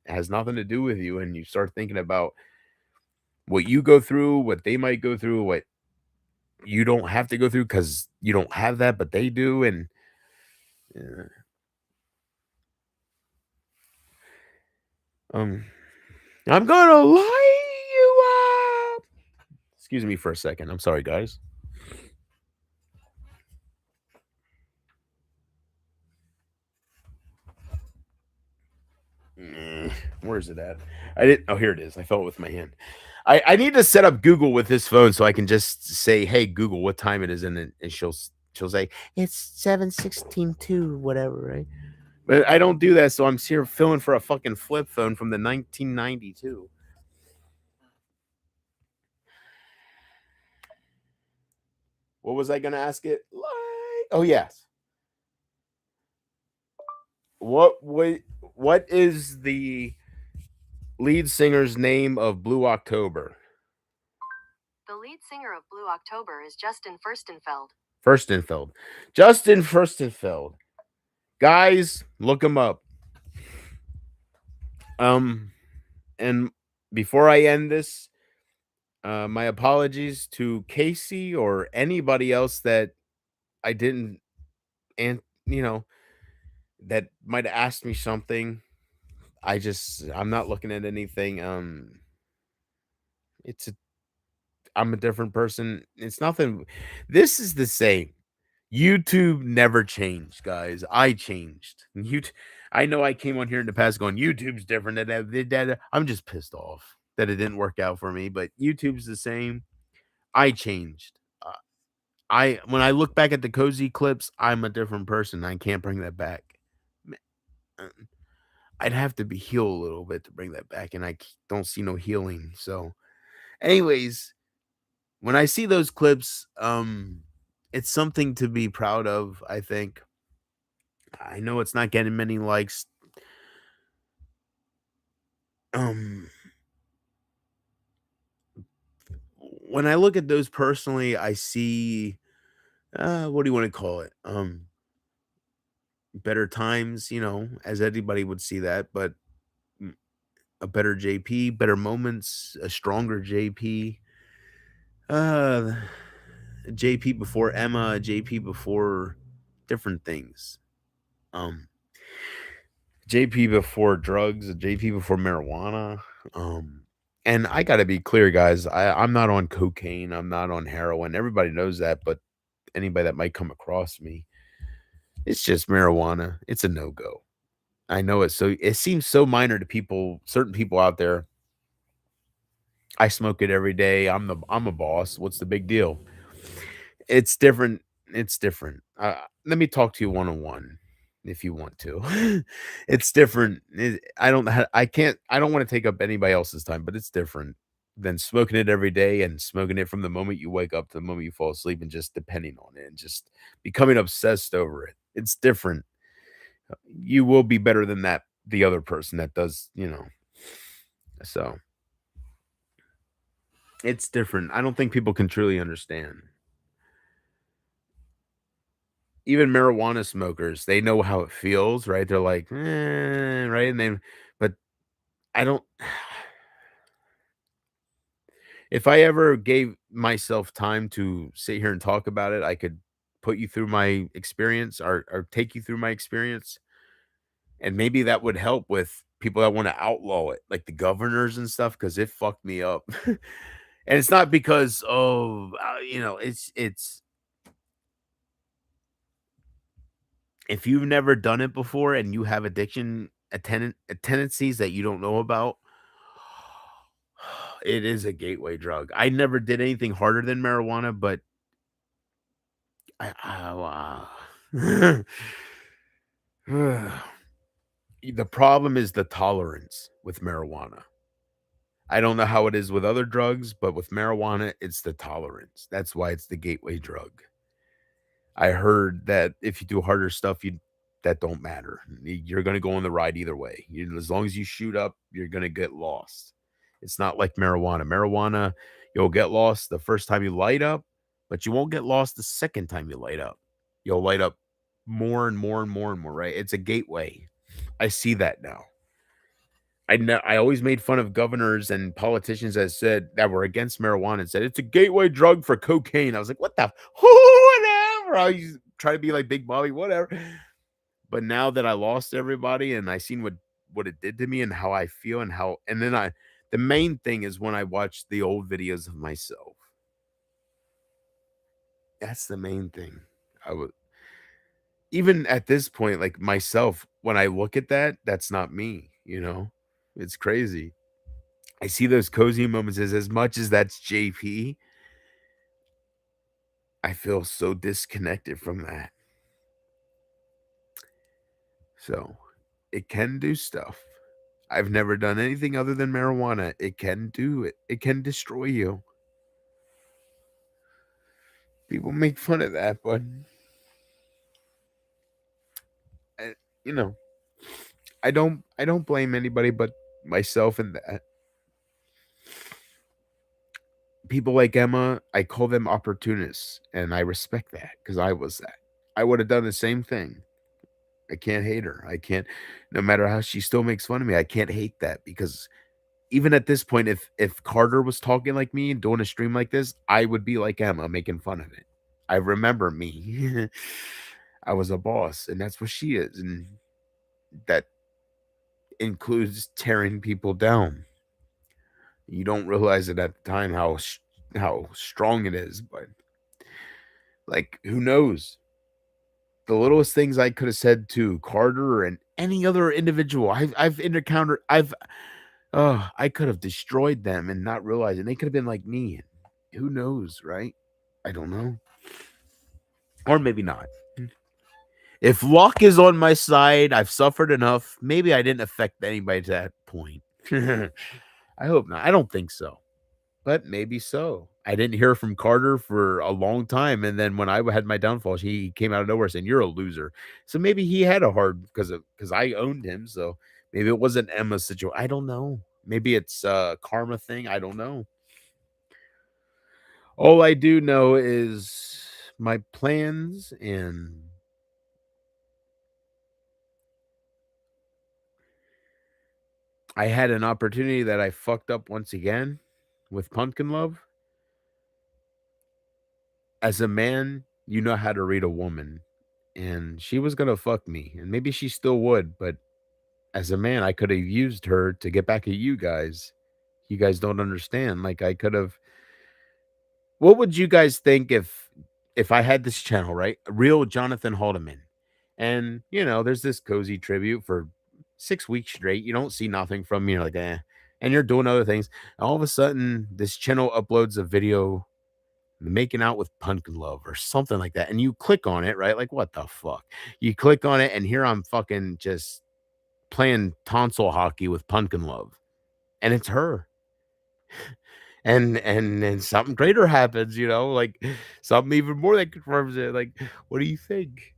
It has nothing to do with you. And you start thinking about what you go through, what they might go through, what you don't have to go through because you don't have that, but they do. And uh, um, I'm gonna light you up. Excuse me for a second. I'm sorry, guys. Where is it at? I didn't. Oh, here it is. I felt it with my hand. I need to set up Google with this phone so I can just say, "Hey Google, what time it is," and she'll say it's 7:16 whatever, right? But I don't do that, so I'm here filling for a fucking flip phone from the 1992. What was I gonna ask it? Like, oh yes. What is the lead singer's name of Blue October? The lead singer of Blue October is Justin Furstenfeld. Furstenfeld. Justin Furstenfeld. Guys, look him up. And before I end this, my apologies to Casey or anybody else that I didn't and that might have asked me something. I'm not looking at anything. It's a I'm a different person. It's nothing. This is the same. YouTube never changed, guys. I changed. I know I came on here in the past going, YouTube's different. I'm just pissed off that it didn't work out for me, but YouTube's the same. I changed. When I look back at the cozy clips, I'm a different person. I can't bring that back. uh, I'd have to be healed a little bit to bring that back, and don't see no healing. So, anyways, when I see those clips, it's something to be proud of, I think. I know it's not getting many likes. Um, when I look at those personally, I see what do you want to call it? Better times, as anybody would see that, but mm, a better JP, better moments, a stronger JP. Uh JP before Emma, JP before different things. Um JP before drugs, a JP before marijuana. And I gotta be clear, guys. I'm not on cocaine, I'm not on heroin. Everybody knows that, but anybody that might come across me, it's just marijuana. It's a no-go. I know it seems so minor to people, certain people out there. I smoke it every day. I'm a boss. What's the big deal? It's different. It's different. Let me talk to you one on one if you want to. It's different. I don't want to take up anybody else's time, but it's different than smoking it every day and smoking it from the moment you wake up to the moment you fall asleep and just depending on it and just becoming obsessed over it. It's different. You will be better than the other person that does. So it's different. I don't think people can truly understand. Even marijuana smokers, they know how it feels, right? They're like, right? But I don't, if I ever gave myself time to sit here and talk about it, I could put you through my experience or take you through my experience. And maybe that would help with people that want to outlaw it, like the governors and stuff, because it fucked me up. And it's not because, it's, if you've never done it before and you have tendencies that you don't know about, it is a gateway drug. I never did anything harder than marijuana, but wow. The problem is the tolerance with marijuana. I don't know how it is with other drugs, but with marijuana, it's the tolerance. That's why it's the gateway drug. I heard that if you do harder stuff, that don't matter. You're gonna go on the ride either way. As long as you shoot up, you're gonna get lost. It's not like marijuana. Marijuana, you'll get lost the first time you light up, but you won't get lost the second time you light up. You'll light up more and more and more and more, right? It's a gateway. I see that now. I always made fun of governors and politicians that were against marijuana and said it's a gateway drug for cocaine. I was like, what the whatever. I used to try to be like Big Bobby, whatever. But now that I lost everybody and I seen what it did to me and how I feel and then the main thing is when I watch the old videos of myself. That's the main thing. I would even at this point, like myself, when I look at that, that's not me. It's crazy. I see those cozy moments as much as that's JP. I feel so disconnected from that. So it can do stuff. I've never done anything other than marijuana. It can do it. It can destroy you. People make fun of that, but I, you know, I don't blame anybody but myself in that. People like Emma, I call them opportunists, and I respect that because I was that. I would have done the same thing. I can't hate her. I can't, no matter how she still makes fun of me, I can't hate that because even at this point, if Carter was talking like me and doing a stream like this, I would be like Emma making fun of it. I remember me. I was a boss, and that's what she is, and that includes tearing people down. You don't realize it at the time how strong it is, but like, who knows? The littlest things I could have said to Carter and any other individual I've encountered, I could have destroyed them and not realize it. They could have been like me. Who knows, right? I don't know. Or maybe not. If luck is on my side, I've suffered enough. Maybe I didn't affect anybody to that point. I hope not. I don't think so. But maybe so. I didn't hear from Carter for a long time. And then when I had my downfall, he came out of nowhere saying, "You're a loser." So maybe he had a hard because I owned him. So maybe it wasn't Emma's situation. I don't know. Maybe it's a karma thing. I don't know. All I do know is my plans, and I had an opportunity that I fucked up once again with Pumpkin Love. As a man, you know how to read a woman, and she was gonna fuck me, and maybe she still would, but as a man, I could have used her to get back at you guys. You guys don't understand. Like, I could have. What would you guys think if I had this channel, right? Real Jonathan Haldeman. And there's this cozy tribute for 6 weeks straight. You don't see nothing from me. You're like, eh. And you're doing other things. All of a sudden, this channel uploads a video making out with Pumpkin Love or something like that. And you click on it, right? Like, what the fuck? You click on it, and here I'm fucking just playing tonsil hockey with Pumpkin Love. And it's her. And then something greater happens, like something even more that confirms it. Like, what do you think?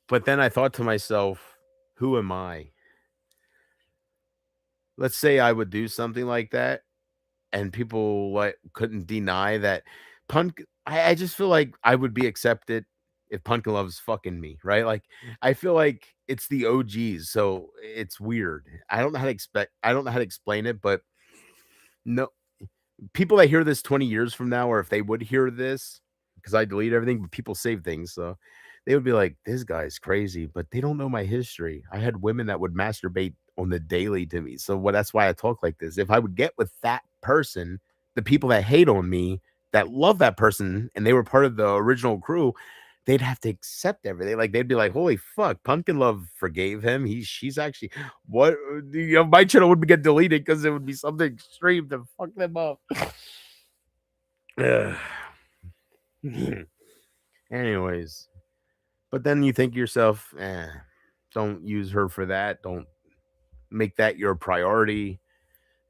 But then I thought to myself, who am I? Let's say I would do something like that, and people couldn't deny that I just feel like I would be accepted if Pumpkin Love's fucking me, right? Like, I feel like it's the OGs, so it's weird. I don't know how to explain it, but no, people that hear this 20 years from now, or if they would hear this, because I delete everything, but people save things, so they would be like, "This guy's crazy," but they don't know my history. I had women that would masturbate on the daily to me, so that's why I talk like this. If I would get with that person, the people that hate on me, that love that person, and they were part of the original crew, they'd have to accept everything. Like, they'd be like, "Holy fuck, Pumpkin Love forgave him. She's actually what my channel would get deleted because it would be something extreme to fuck them up." Anyways, but then you think to yourself, don't use her for that. Don't make that your priority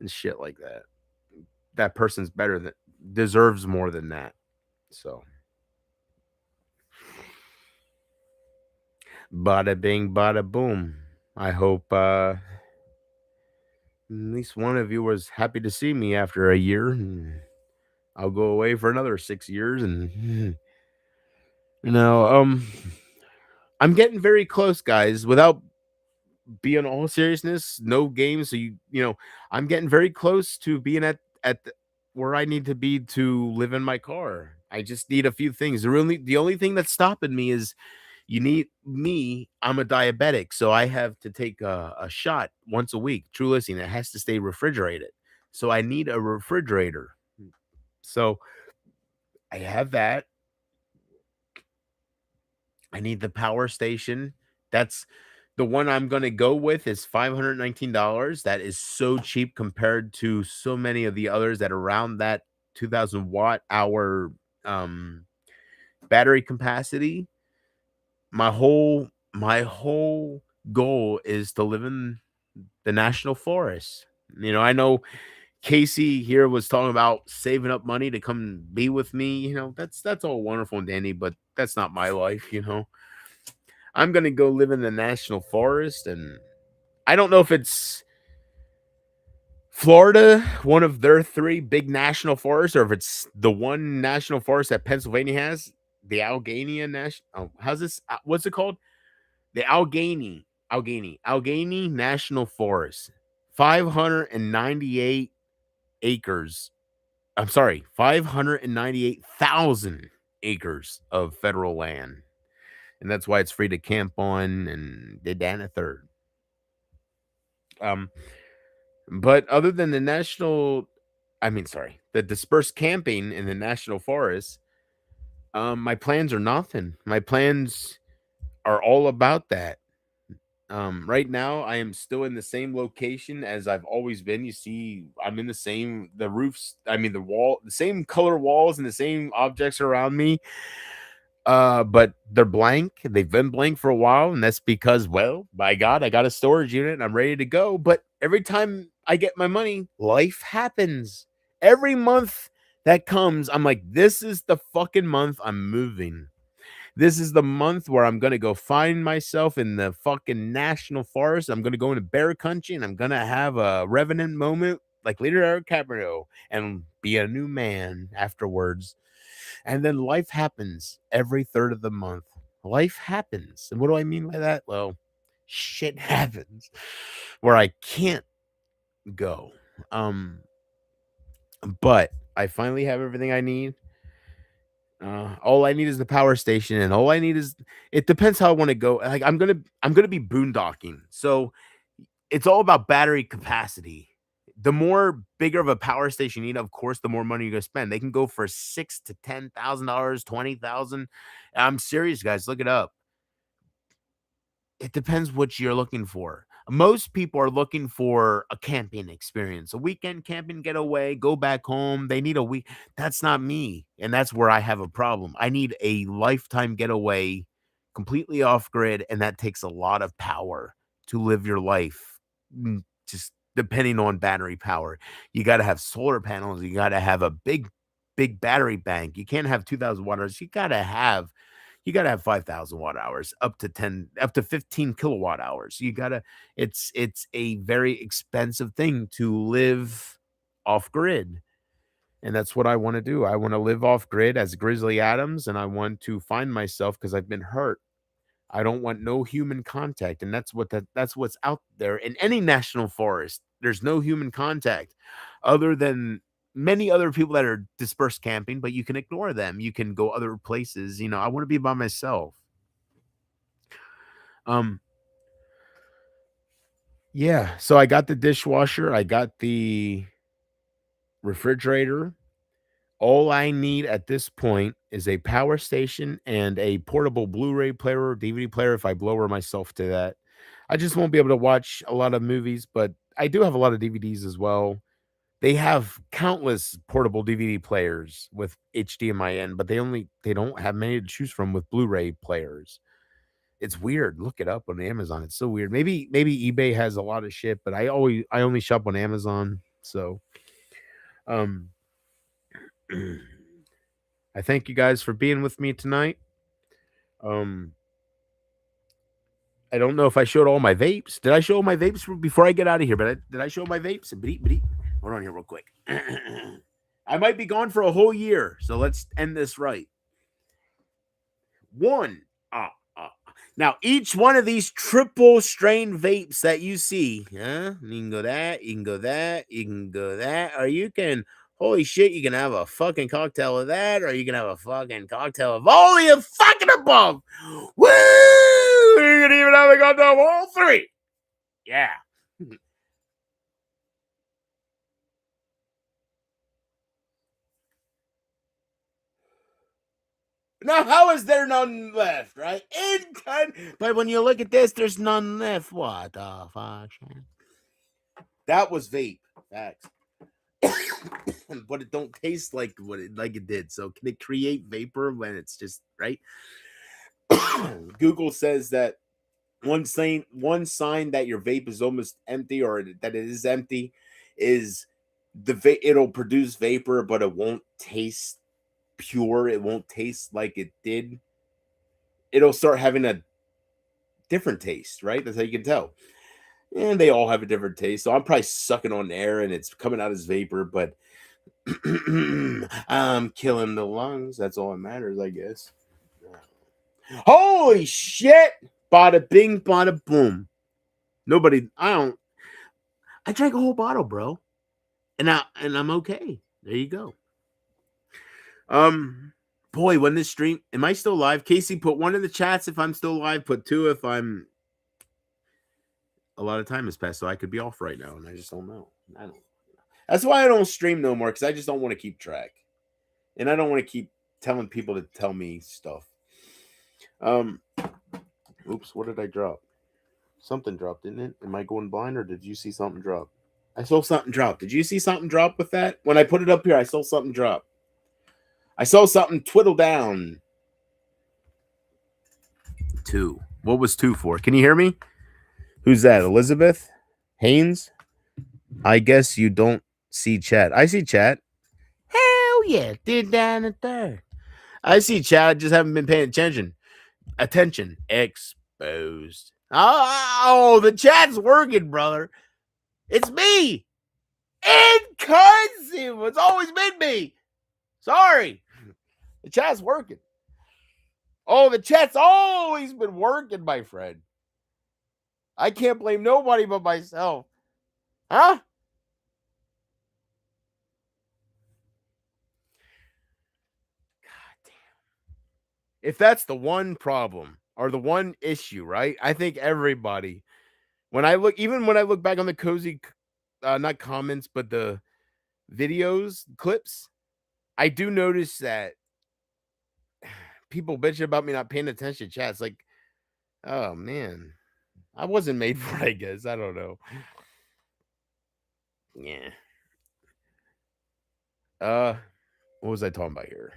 and shit like that. That person's deserves more than that. So, bada bing, bada boom. I hope at least one of you was happy to see me after a year. And I'll go away for another 6 years, and I'm getting very close, guys. Without being all seriousness, no games. So I'm getting very close to being at where I need to be to live in my car. I just need a few things. The only thing that's stopping me is you need me. I'm a diabetic, so I have to take a shot once a week. Trulicity, it has to stay refrigerated. So I need a refrigerator. So I have that. I need the power station. That's the one I'm going to go with is $519. That is so cheap compared to so many of the others that are around that 2000 watt hour battery capacity. My whole goal is to live in the national forest. I know Casey here was talking about saving up money to come be with me. That's all wonderful and dandy, but that's not my life. I'm going to go live in the national forest, and I don't know if it's Florida, one of their 3 big national forests, or if it's the one national forest that Pennsylvania has, the Allegheny National. Oh, how's this? What's it called? The Allegheny National Forest, 598 acres. I'm sorry, 598,000 acres of federal land. And that's why it's free to camp on and did that and a third. But other than the the dispersed camping in the national forest, my plans are nothing. My plans are all about that. Right now, I am still in the same location as I've always been. You see, I'm in the roofs, the wall, the same color walls and the same objects around me. But they're blank. They've been blank for a while, and that's because, well, by God, I got a storage unit and I'm ready to go. But every time I get my money, life happens. Every month that comes, I'm like, this is the fucking month I'm moving. This is the month where I'm gonna go find myself in the fucking national forest. I'm gonna go into bear country and I'm gonna have a revenant moment like Leonardo DiCaprio and be a new man afterwards. And then life happens every third of the month. Life happens. And what do I mean by that? Well, shit happens where I can't go. But I finally have everything I need. All I need is the power station, and all I need is it depends how I want to go. Like I'm gonna be boondocking, so it's all about battery capacity. The more bigger of a power station you need, of course, the more money you're gonna spend. They can go for $6,000 to $10,000, 20,000. I'm serious, guys. Look it up. It depends what you're looking for. Most people are looking for a camping experience, a weekend camping getaway, go back home. They need a week. That's not me. And that's where I have a problem. I need a lifetime getaway completely off grid. And that takes a lot of power to live your life. Just depending on battery power. You got to have solar panels. You got to have a big battery bank. You can't have 2,000 watt hours. You got to have 5,000 watt hours, up to 15 kilowatt hours. It's a very expensive thing to live off grid. And that's what I want to do. I want to live off grid as Grizzly Adams, and I want to find myself because I've been hurt. I don't want no human contact. And that's what's out there in any national forest. There's no human contact other than many other people that are dispersed camping, but you can ignore them. You can go other places. I want to be by myself. Yeah. So I got the dishwasher. I got the refrigerator. All I need at this point is a power station and a portable Blu-ray player or DVD player if I blower myself to that. I just won't be able to watch a lot of movies, but I do have a lot of DVDs as well. They have countless portable DVD players with HDMI in, but they don't have many to choose from with Blu-ray players. It's weird. Look it up on Amazon. It's so weird. Maybe eBay has a lot of shit, but I only shop on Amazon. So I thank you guys for being with me tonight. I don't know if I showed all my vapes. Did I show all my vapes before I get out of here? But did I show my vapes? Hold on here real quick. I might be gone for a whole year, so let's end this right. Now, each one of these triple strain vapes that you see, you can go that, you can go that, you can go that, or you can, holy shit, you can have a fucking cocktail of that, or you can have a fucking cocktail of all the fucking above. Woo! You can even have a cocktail of all three. Yeah. Now, how is there none left, right? But when you look at this, there's none left. What the fuck? That was vape. Facts. But it don't taste like it did. So can it create vapor when it's just right? Google says that one sign that your vape is almost empty or that it is empty is it'll produce vapor, but it won't taste pure. It won't taste like it did. It'll start having a different taste, right? That's how you can tell. And they all have a different taste. So I'm probably sucking on air and it's coming out as vapor, but I'm killing the lungs. That's all that matters, I guess. Holy shit! Bada bing, bada boom. I drank a whole bottle, bro. And I'm okay. There you go. Boy, when this stream, am I still live? Casey, put 1 in the chats if I'm still live. Put 2 if I'm. A lot of time has passed, so I could be off right now, and I just don't know. That's why I don't stream no more, because I just don't want to keep track, and I don't want to keep telling people to tell me stuff. Oops, what did I drop? Something dropped, didn't it? Am I going blind, or did you see something drop? I saw something drop. Did you see something drop with that? When I put it up here, I saw something drop. I saw something twiddle down. 2. What was 2 for? Can you hear me? Who's that? Elizabeth? Haynes? I guess you don't see chat. I see chat. Hell yeah. Did down the third. I see chat. I just haven't been paying attention. Exposed. Oh, the chat's working, brother. It's me. Inconceivable. It's always been me. Sorry. The chat's working. Oh, the chat's always been working, my friend. I can't blame nobody but myself. Huh? God damn. If that's the one problem or the one issue, right? I think everybody, when I look back on the cozy, not comments, but the videos, clips, I do notice that people bitch about me not paying attention to chat. It's like, oh man, I wasn't made for it, I guess. I don't know. Yeah. What was I talking about here?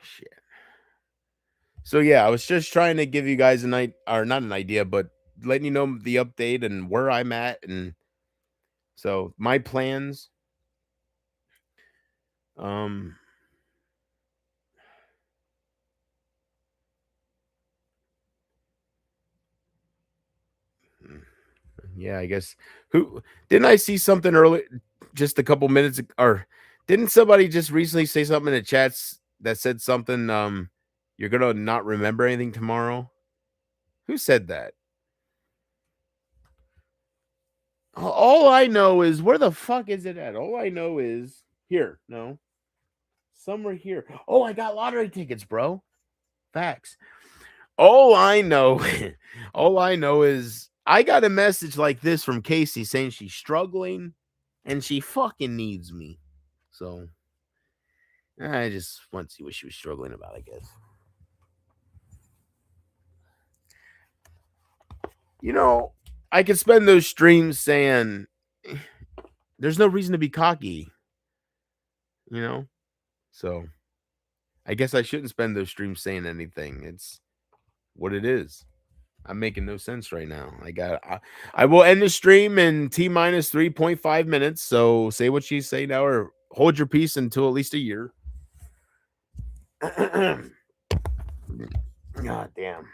Shit. So yeah, I was just trying to give you guys not an idea, but letting you know the update and where I'm at, and so my plans. Yeah, I guess. Who didn't I see something early, just a couple minutes, or didn't somebody just recently say something in the chats that said something? You're gonna not remember anything tomorrow. Who said that? All I know is, where the fuck is it at? All I know is here. No, somewhere here. Oh, I got lottery tickets, bro. Facts. All I know, all I know is I got a message like this from Casey saying she's struggling and she fucking needs me. So I just want to see what she was struggling about, I guess. You know, I could spend those streams saying there's no reason to be cocky, you know? So I guess I shouldn't spend those streams saying anything. It's what it is. I'm making no sense right now. I will end the stream in T minus 3.5 minutes. So say what you say now, or hold your peace until at least a year. God damn.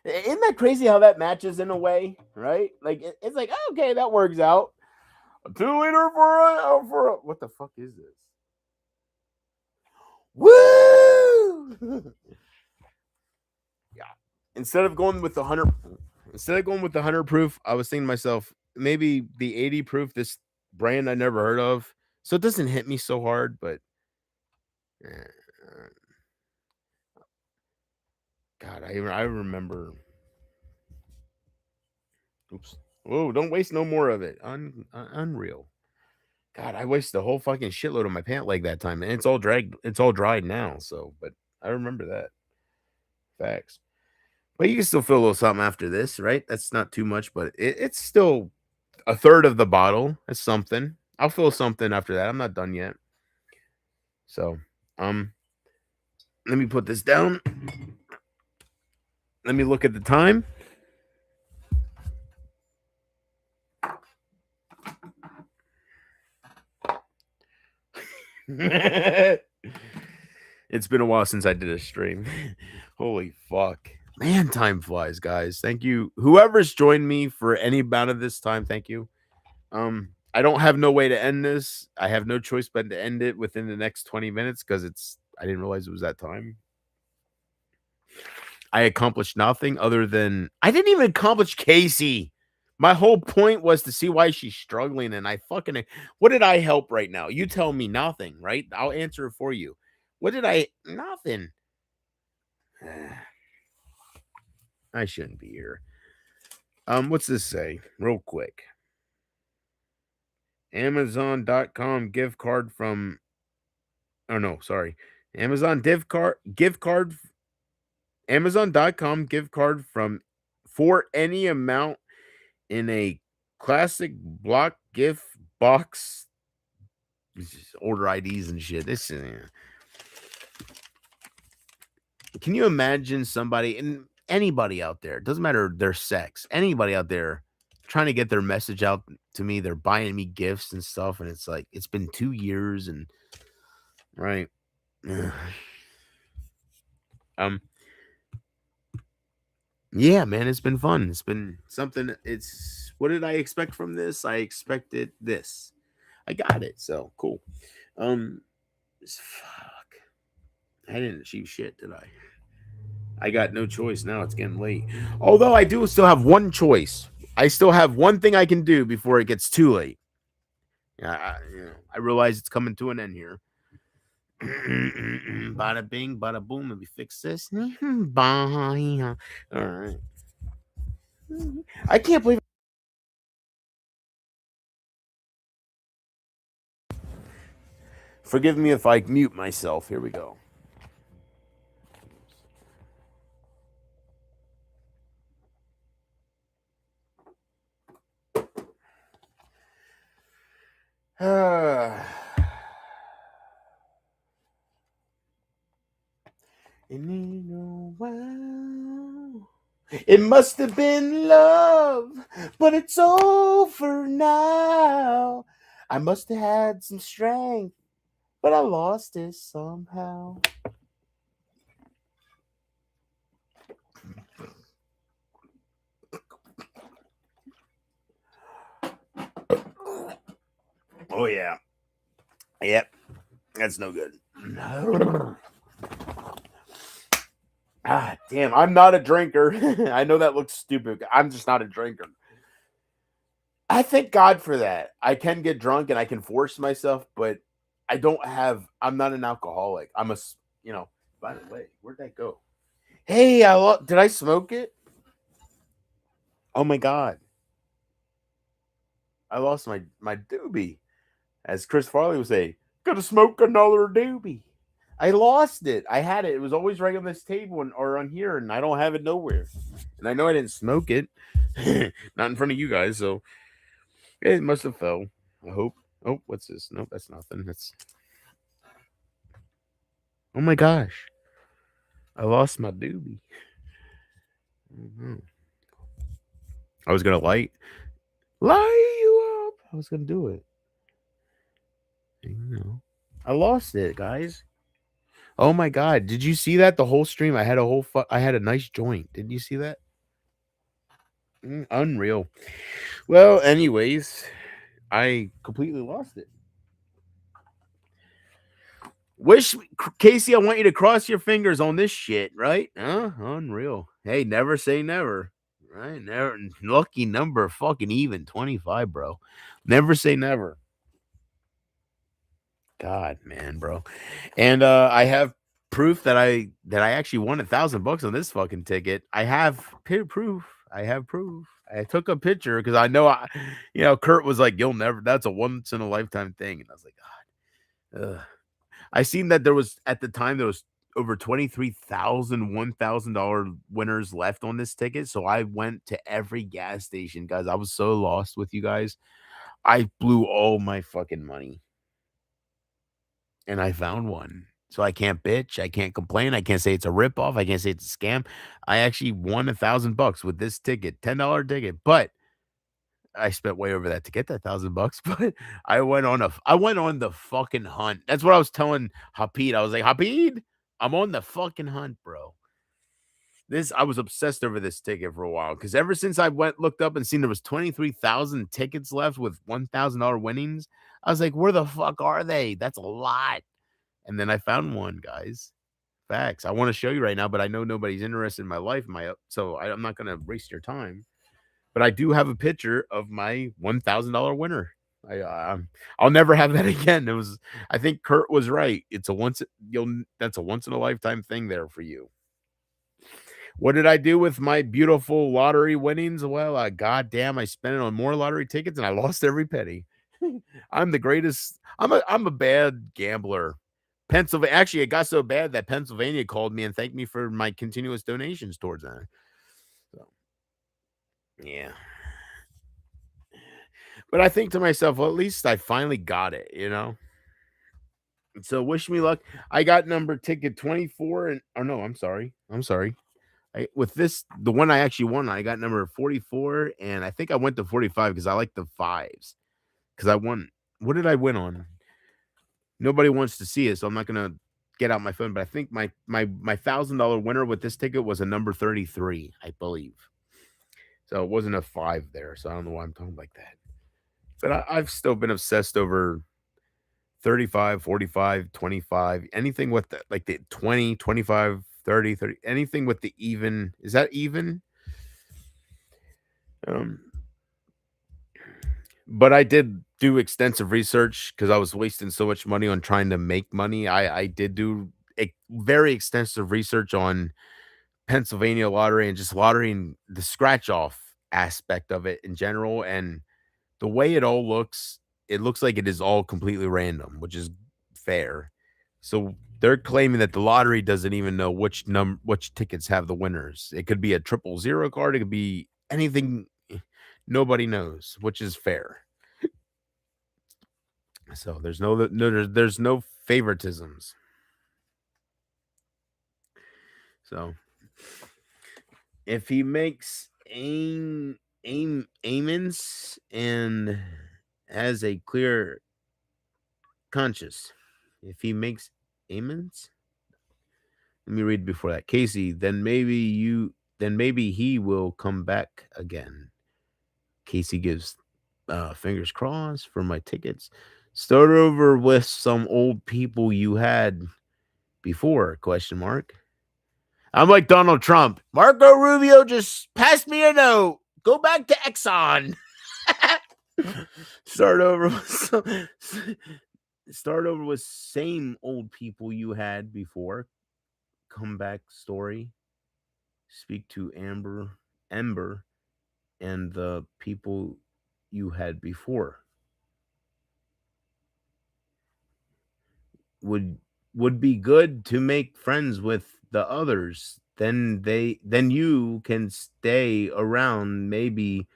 Isn't that crazy how that matches in a way, right? Like it's like, oh, okay, that works out. A 2 liter for a what the fuck is this? Woo! Yeah. Instead of going with the 100 proof, I was thinking to myself, maybe the 80 proof, this brand I never heard of, so it doesn't hit me so hard. But God, I remember. Oops. Whoa! Don't waste no more of it. Unreal. God, I wasted a whole fucking shitload of my pant leg that time, and it's all dried now. So, but I remember that. Facts. But you can still feel a little something after this, right? That's not too much, but it's still a third of the bottle. That's something. I'll feel something after that. I'm not done yet. So, let me put this down. Let me look at the time. It's been a while since I did a stream. Holy fuck. Man, time flies, guys. Thank you. Whoever's joined me for any amount of this time, thank you. I don't have no way to end this. I have no choice but to end it within the next 20 minutes because I didn't realize it was that time. I accomplished nothing other than I didn't even accomplish Casey. My whole point was to see why she's struggling, and I fucking what did I help right now? You tell me nothing, right? I'll answer it for you. What did I nothing? I shouldn't be here. What's this say? Real quick. Amazon.com gift card from oh no, sorry. Amazon gift card Amazon.com gift card from for any amount in a classic block gift box. Order IDs and shit. This is can you imagine somebody and anybody out there, doesn't matter their sex, anybody out there trying to get their message out to me, they're buying me gifts and stuff, and it's like it's been 2 years and right. Yeah, man, it's been fun. It's been something. It's what did I expect from this? I expected this. I got it. So cool. Fuck. I didn't achieve shit, did I? I got no choice now. It's getting late. Although I do still have one choice. I still have one thing I can do before it gets too late. Yeah, I realize it's coming to an end here. Bada bing, bada boom. Let me fix this. Bye. All right. I can't believe. Forgive me if I mute myself. Here we go. It must have been love, but it's over now. I must have had some strength, but I lost it somehow. Oh, yeah. Yep. That's no good. Ah, damn. I'm not a drinker. I know that looks stupid. I'm just not a drinker. I thank God for that. I can get drunk and I can force myself, but I'm not an alcoholic. I'm a, by the way, where'd that go? Hey, did I smoke it? Oh my God. I lost my doobie. As Chris Farley would say, gotta smoke another doobie. I lost it. I had it. It was always right on this table or on here, and I don't have it nowhere. And I know I didn't smoke it. Not in front of you guys, so it must have fell. I hope. Oh, what's this? Nope, that's nothing. Oh my gosh. I lost my doobie. I was gonna light you up. I was gonna do it. I lost it, guys. Oh my God. Did you see that? The whole stream, I had a nice joint. Did you see that? Unreal. Well, anyways, I completely lost it. Casey, I want you to cross your fingers on this shit, right? Unreal. Hey, never say never. Right? Never. Lucky number, fucking even 25, bro. Never say never. God, man, bro. And I have proof that I actually won $1,000 on this fucking ticket. I have proof. I took a picture because I know Kurt was like, "You'll never." That's a once in a lifetime thing, and I was like, God. I seen that there was at the time there was over 23,000 $1,000 winners left on this ticket. So I went to every gas station, guys. I was so lost with you guys. I blew all my fucking money. And I found one. So I can't bitch. I can't complain. I can't say it's a ripoff. I can't say it's a scam. I actually won $1,000 with this ticket, $10 ticket. But I spent way over that to get that $1,000. But I went on the fucking hunt. That's what I was telling Hapid. I was like, Hapid, I'm on the fucking hunt, bro. I was obsessed over this ticket for a while because ever since I looked up and seen there was 23,000 tickets left with $1,000 winnings, I was like, where the fuck are they? That's a lot. And then I found one, guys. Facts. I want to show you right now, but I know nobody's interested in my life. So I'm not going to waste your time. But I do have a picture of my $1,000 winner. I'll never have that again. It was, I think Kurt was right. It's that's a once in a lifetime thing there for you. What did I do with my beautiful lottery winnings? Well, goddamn, I spent it on more lottery tickets and I lost every penny. I'm the greatest. I'm a bad gambler. Pennsylvania, actually, it got so bad that Pennsylvania called me and thanked me for my continuous donations towards that. So, yeah. But I think to myself, well, at least I finally got it, you know? So wish me luck. I got number ticket 24 and oh no, I'm sorry. With this, the one I actually won, I got number 44, and I think I went to 45 because I like the fives. Because I won. What did I win on? Nobody wants to see it, so I'm not gonna get out my phone. But I think my $1,000 winner with this ticket was a number 33, I believe. So it wasn't a 5 there. So I don't know why I'm talking like that. But I've still been obsessed over 35, 45, 25, anything with the, like the 20, 25, 30, 30, anything with the even. Is that even? But I did do extensive research because I was wasting so much money on trying to make money. I did do very extensive research on Pennsylvania lottery and just lottery and the scratch off aspect of it in general. And the way it all looks, it looks like it is all completely random, which is fair. So they're claiming that the lottery doesn't even know which tickets have the winners. It could be a 000 card, it could be anything. Nobody knows, which is fair. So there's no favoritisms. So if he makes amens and has a clear conscience, if he makes amens, let me read before that. Casey, then maybe he will come back again. Casey gives fingers crossed for my tickets. Start over with some old people you had before, question mark. I'm like Donald Trump. Marco Rubio just passed me a note. Go back to Exxon. Start over with same old people you had before. Comeback story. Speak to Ember and the people you had before. Would be good to make friends with the others. Then you can stay around. Maybe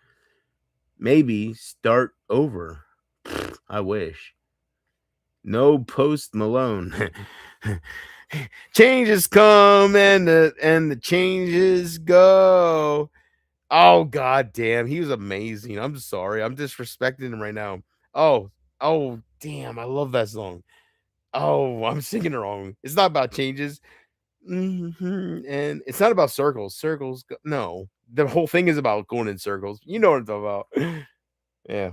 start over. I wish. No Post Malone. Changes come and the changes go. Oh god damn, he was amazing. I'm sorry, I'm disrespecting him right now. Oh damn, I love that song. Oh, I'm singing it wrong. It's not about changes. And it's not about circles. No, the whole thing is about going in circles. You know what I'm talking about. Yeah.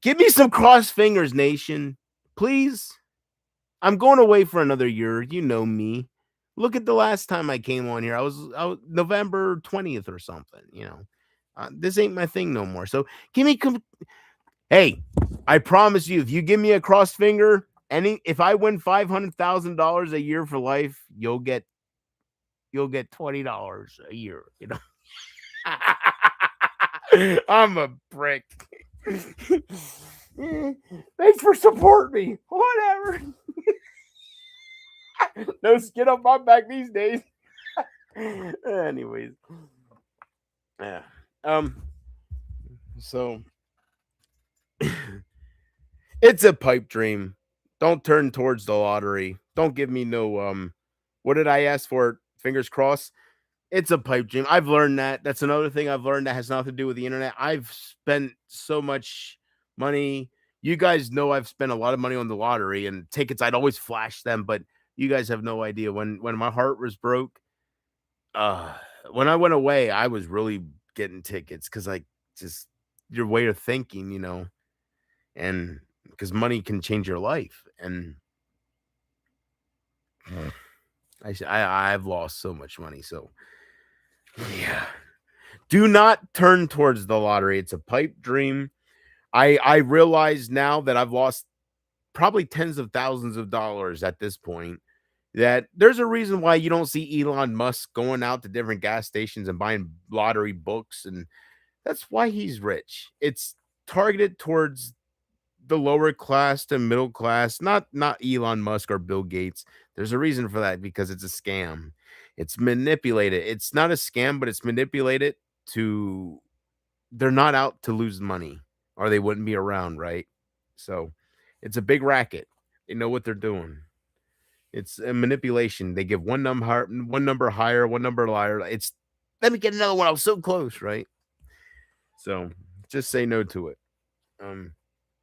Give me some cross fingers, nation. Please. I'm going away for another year. You know me. Look at the last time I came on here. I was November 20th or something, you know. This ain't my thing no more. So give me hey, I promise you, if you give me a cross finger, if I win $500,000 a year for life, you'll get $20 a year, you know. I'm a brick. Thanks for supporting me. Whatever. No skin on my back these days. Anyways. Yeah. So it's a pipe dream. Don't turn towards the lottery. Don't give me no what did I ask for? Fingers crossed. It's a pipe dream. I've learned that. That's another thing I've learned that has nothing to do with the internet. I've spent so much money. You guys know I've spent a lot of money on the lottery and tickets. I'd always flash them, but you guys have no idea. When my heart was broke, when I went away, I was really getting tickets because like just your way of thinking, you know, and because money can change your life. And I've lost so much money. So yeah, Do not turn towards the lottery. It's a pipe dream. I realize now that I've lost probably tens of thousands of dollars at this point, that there's a reason why you don't see Elon Musk going out to different gas stations and buying lottery books, and that's why he's rich. It's targeted towards the lower class to middle class, not Elon Musk or Bill Gates. There's a reason for that, because it's a scam. It's manipulated. It's not a scam, but it's manipulated to, they're not out to lose money or they wouldn't be around, right? So it's a big racket. They know what they're doing. It's a manipulation. They give one number higher, one number lower. It's, let me get another one. I was so close, right? So just say no to it.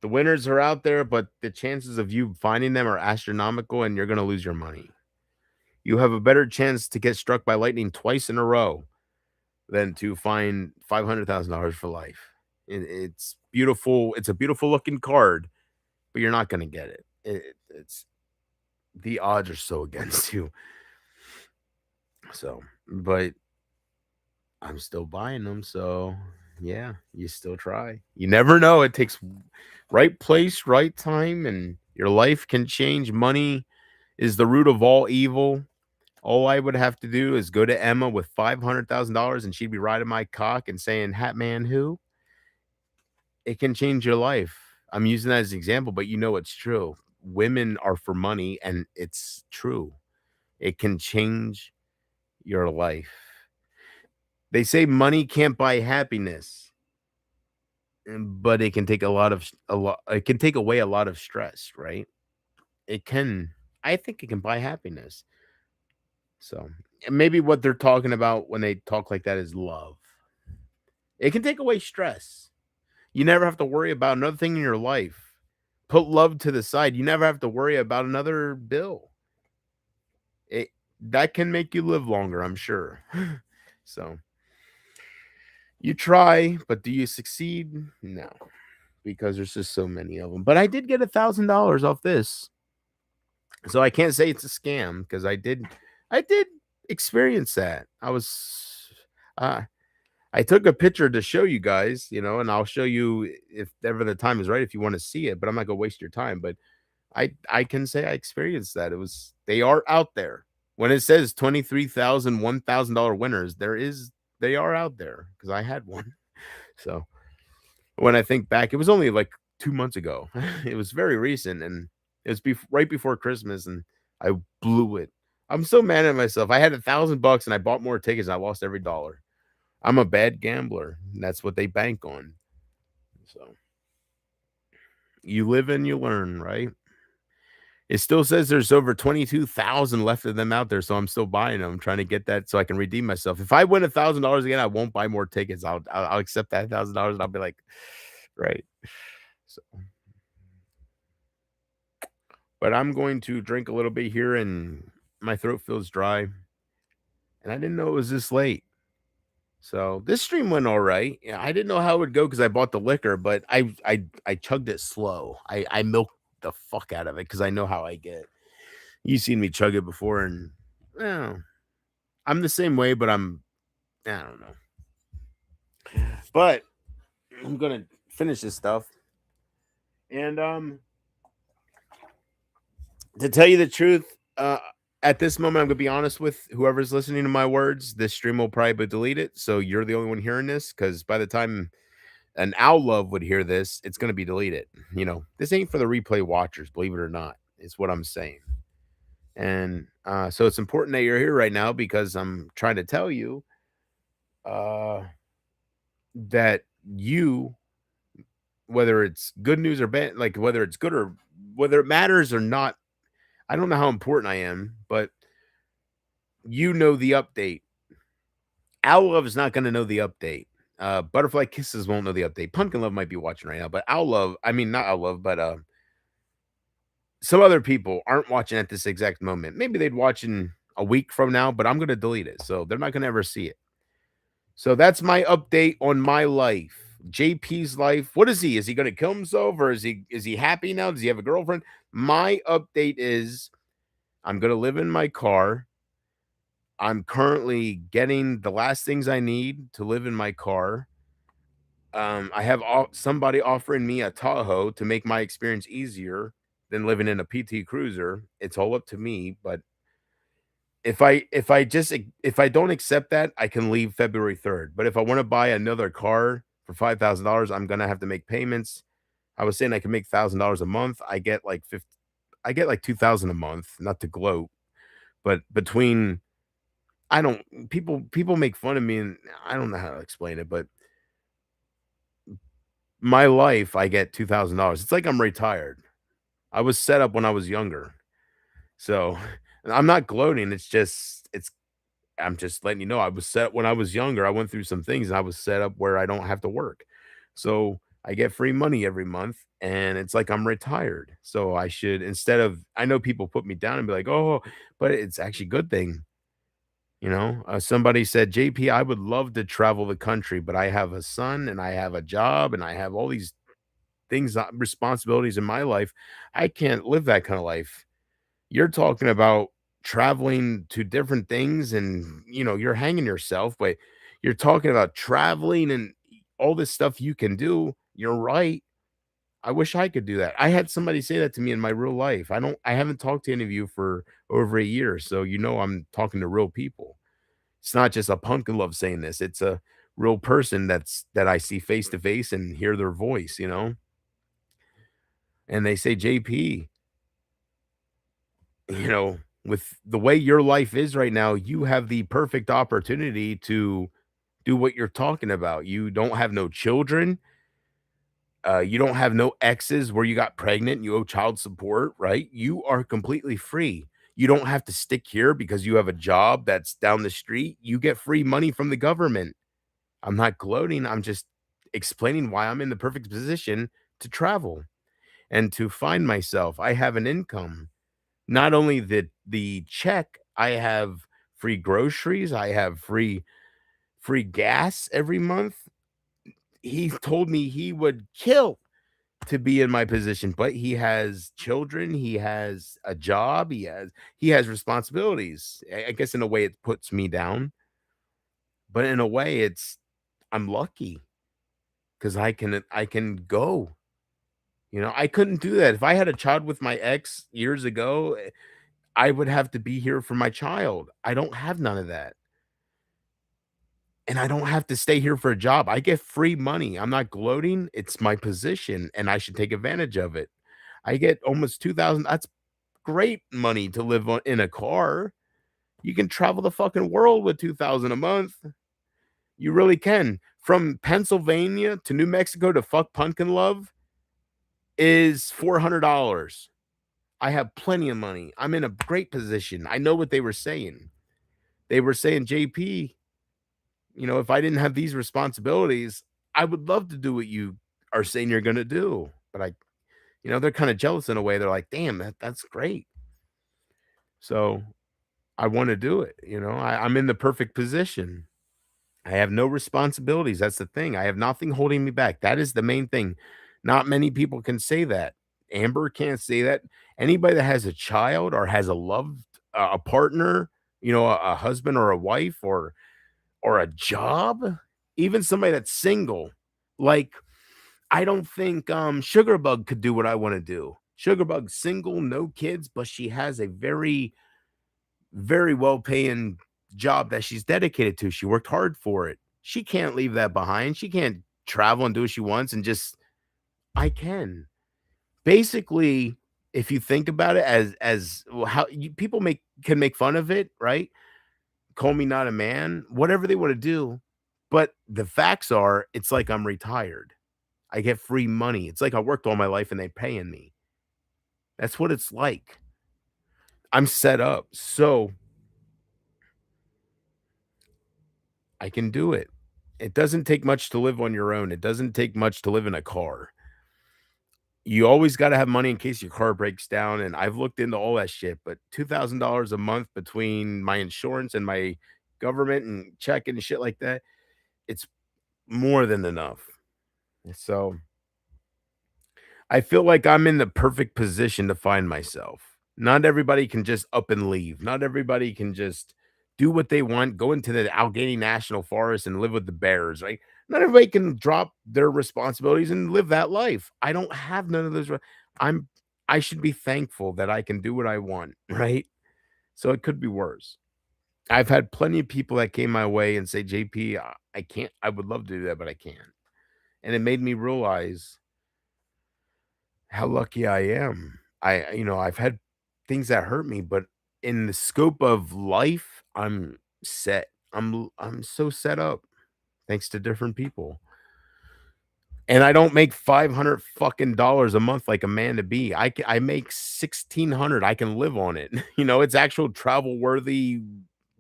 The winners are out there, but the chances of you finding them are astronomical, and you're going to lose your money. You have a better chance to get struck by lightning twice in a row than to find $500,000 for life. It's beautiful. It's a beautiful looking card, but you're not going to get it. It's the odds are so against you. So, but I'm still buying them. So, yeah, you still try. You never know. It takes right place, right time, and your life can change. Money is the root of all evil. All I would have to do is go to Emma with $500,000 and she'd be riding my cock and saying, "Hat man, who?" It can change your life. I'm using that as an example, but you know it's true. Women are for money, and it's true. It can change your life. They say money can't buy happiness, but it can take it can take away a lot of stress, right? It can. I think it can buy happiness. So maybe what they're talking about when they talk like that is love. It can take away stress. You never have to worry about another thing in your life. Put love to the side. You never have to worry about another bill. That can make you live longer, I'm sure. So you try, but do you succeed? No, because there's just so many of them. But I did get $1,000 off this, so I can't say it's a scam, because I did experience that. I took a picture to show you guys, and I'll show you if ever the time is right, if you want to see it, but I'm not gonna waste your time. But I can say I experienced that. They are out there. When it says 23,000, $1,000 winners, they are out there, because I had one. So when I think back, it was only like 2 months ago. It was very recent, and it was right before Christmas, and I blew it. I'm so mad at myself. I had $1,000 and I bought more tickets and I lost every dollar. I'm a bad gambler. And that's what they bank on. So you live and you learn, right? It still says there's over 22,000 left of them out there, so I'm still buying them. I'm trying to get that so I can redeem myself. If I win $1,000 again, I won't buy more tickets. I'll accept that $1,000 and I'll be like, right. So, but I'm going to drink a little bit here, and my throat feels dry, and I didn't know it was this late. So this stream went all right. Yeah, I didn't know how it would go because I bought the liquor, but I chugged it slow. I milked the fuck out of it because I know how I get. You've seen me chug it before, and I'm the same way, but I don't know. But I'm gonna finish this stuff, and to tell you the truth, at this moment, I'm gonna be honest with whoever's listening to my words. This stream will probably be deleted, so you're the only one hearing this. Because by the time an Owl Love would hear this, it's gonna be deleted. This ain't for the replay watchers, believe it or not. It's what I'm saying, and so it's important that you're here right now, because I'm trying to tell you that whether it's good news or bad, like whether it's good or whether it matters or not. I don't know how important I am, but the update. Owl Love is not going to know the update. Butterfly Kisses won't know the update. Pumpkin Love might be watching right now, but Owl Love, not Owl Love, but some other people aren't watching at this exact moment. Maybe they'd watch in a week from now, but I'm going to delete it, so they're not going to ever see it. So that's my update on my life. JP's life. What is he? Is he going to kill himself, or is he happy now? Does he have a girlfriend? My update is I'm going to live in my car. I'm currently getting the last things I need to live in my car. I have somebody offering me a Tahoe to make my experience easier than living in a PT Cruiser. It's all up to me, but if I don't accept that, I can leave February 3rd. But if I want to buy another car for $5,000, I'm gonna have to make payments. I was saying I can make $1,000 a month. I get like 2,000 a month, not to gloat, but between I don't people make fun of me and I don't know how to explain it, but my life, I get $2,000. It's like I'm retired. I was set up when I was younger. So I'm not gloating. I'm just letting you know I was set when I was younger. I went through some things and I was set up where I don't have to work. So I get free money every month and it's like I'm retired. So I should, instead of, I know people put me down and be like, oh, but it's actually a good thing. Somebody said, JP, I would love to travel the country, but I have a son and I have a job and I have all these things, responsibilities in my life. I can't live that kind of life. You're talking about traveling to different things and, you're hanging yourself, but you're talking about traveling and all this stuff you can do. You're right. I wish I could do that. I had somebody say that to me in my real life. I haven't talked to any of you for over a year, so I'm talking to real people. It's not just a pumpkin love saying this. It's a real person that I see face to face and hear their voice. And they say, JP, with the way your life is right now, you have the perfect opportunity to do what you're talking about. You don't have no children. You don't have no exes where you got pregnant and you owe child support, right? You are completely free. You don't have to stick here because you have a job that's down the street. You get free money from the government. I'm not gloating. I'm just explaining why I'm in the perfect position to travel and to find myself. I have an income. Not only the check, I have free groceries, I have free gas every month. He told me he would kill to be in my position, but he has children, he has a job, he has responsibilities. I guess in a way it puts me down, but in a way I'm lucky because I can go. I couldn't do that. If I had a child with my ex years ago, I would have to be here for my child. I don't have none of that. And I don't have to stay here for a job. I get free money. I'm not gloating. It's my position and I should take advantage of it. I get almost 2,000. That's great money to live on in a car. You can travel the fucking world with 2,000 a month. You really can. From Pennsylvania to New Mexico to fuck Pumpkin Love is $400. I have plenty of money. I'm in a great position. I know what they were saying. They were saying, JP, if I didn't have these responsibilities, I would love to do what you are saying you're going to do. But they're kind of jealous in a way. They're like, damn, that's great. So I want to do it. I'm in the perfect position. I have no responsibilities. That's the thing. I have nothing holding me back. That is the main thing. Not many people can say that. Amber can't say that. Anybody that has a child or has a loved a partner, a husband or a wife or a job, even somebody that's single, like I don't think Sugarbug could do what I want to do. Sugarbug's single, no kids, but she has a very, very well paying job that she's dedicated to. She worked hard for it. She can't leave that behind. She can't travel and do what she wants and just I can. Basically, if you think about it as how people can make fun of it, right? Call me not a man, whatever they want to do. But the facts are, it's like I'm retired. I get free money. It's like I worked all my life and they paying me. That's what it's like. I'm set up. So I can do it. It doesn't take much to live on your own. It doesn't take much to live in a car. You always got to have money in case your car breaks down. And I've looked into all that shit, but $2,000 a month between my insurance and my government and checking and shit like that, it's more than enough. So I feel like I'm in the perfect position to find myself. Not everybody can just up and leave. Not everybody can just do what they want, go into the Allegheny National Forest and live with the bears, right? Not everybody can drop their responsibilities and live that life. I don't have none of those. I'm I should be thankful that I can do what I want, right? So it could be worse. I've had plenty of people that came my way and say, JP, I can't, I would love to do that, but I can't. And it made me realize how lucky I am. I've had things that hurt me, but in the scope of life, I'm set. I'm so set up thanks to different people. And I don't make 500 fucking dollars a month like Amanda B. I make 1,600. I can live on it. It's actual travel worthy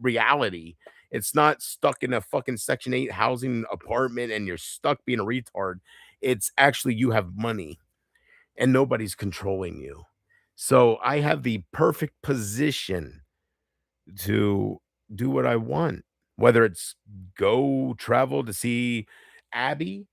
reality. It's not stuck in a fucking Section 8 housing apartment and you're stuck being a retard. It's actually you have money and nobody's controlling you. So I have the perfect position to do what I want, whether it's go travel to see Abby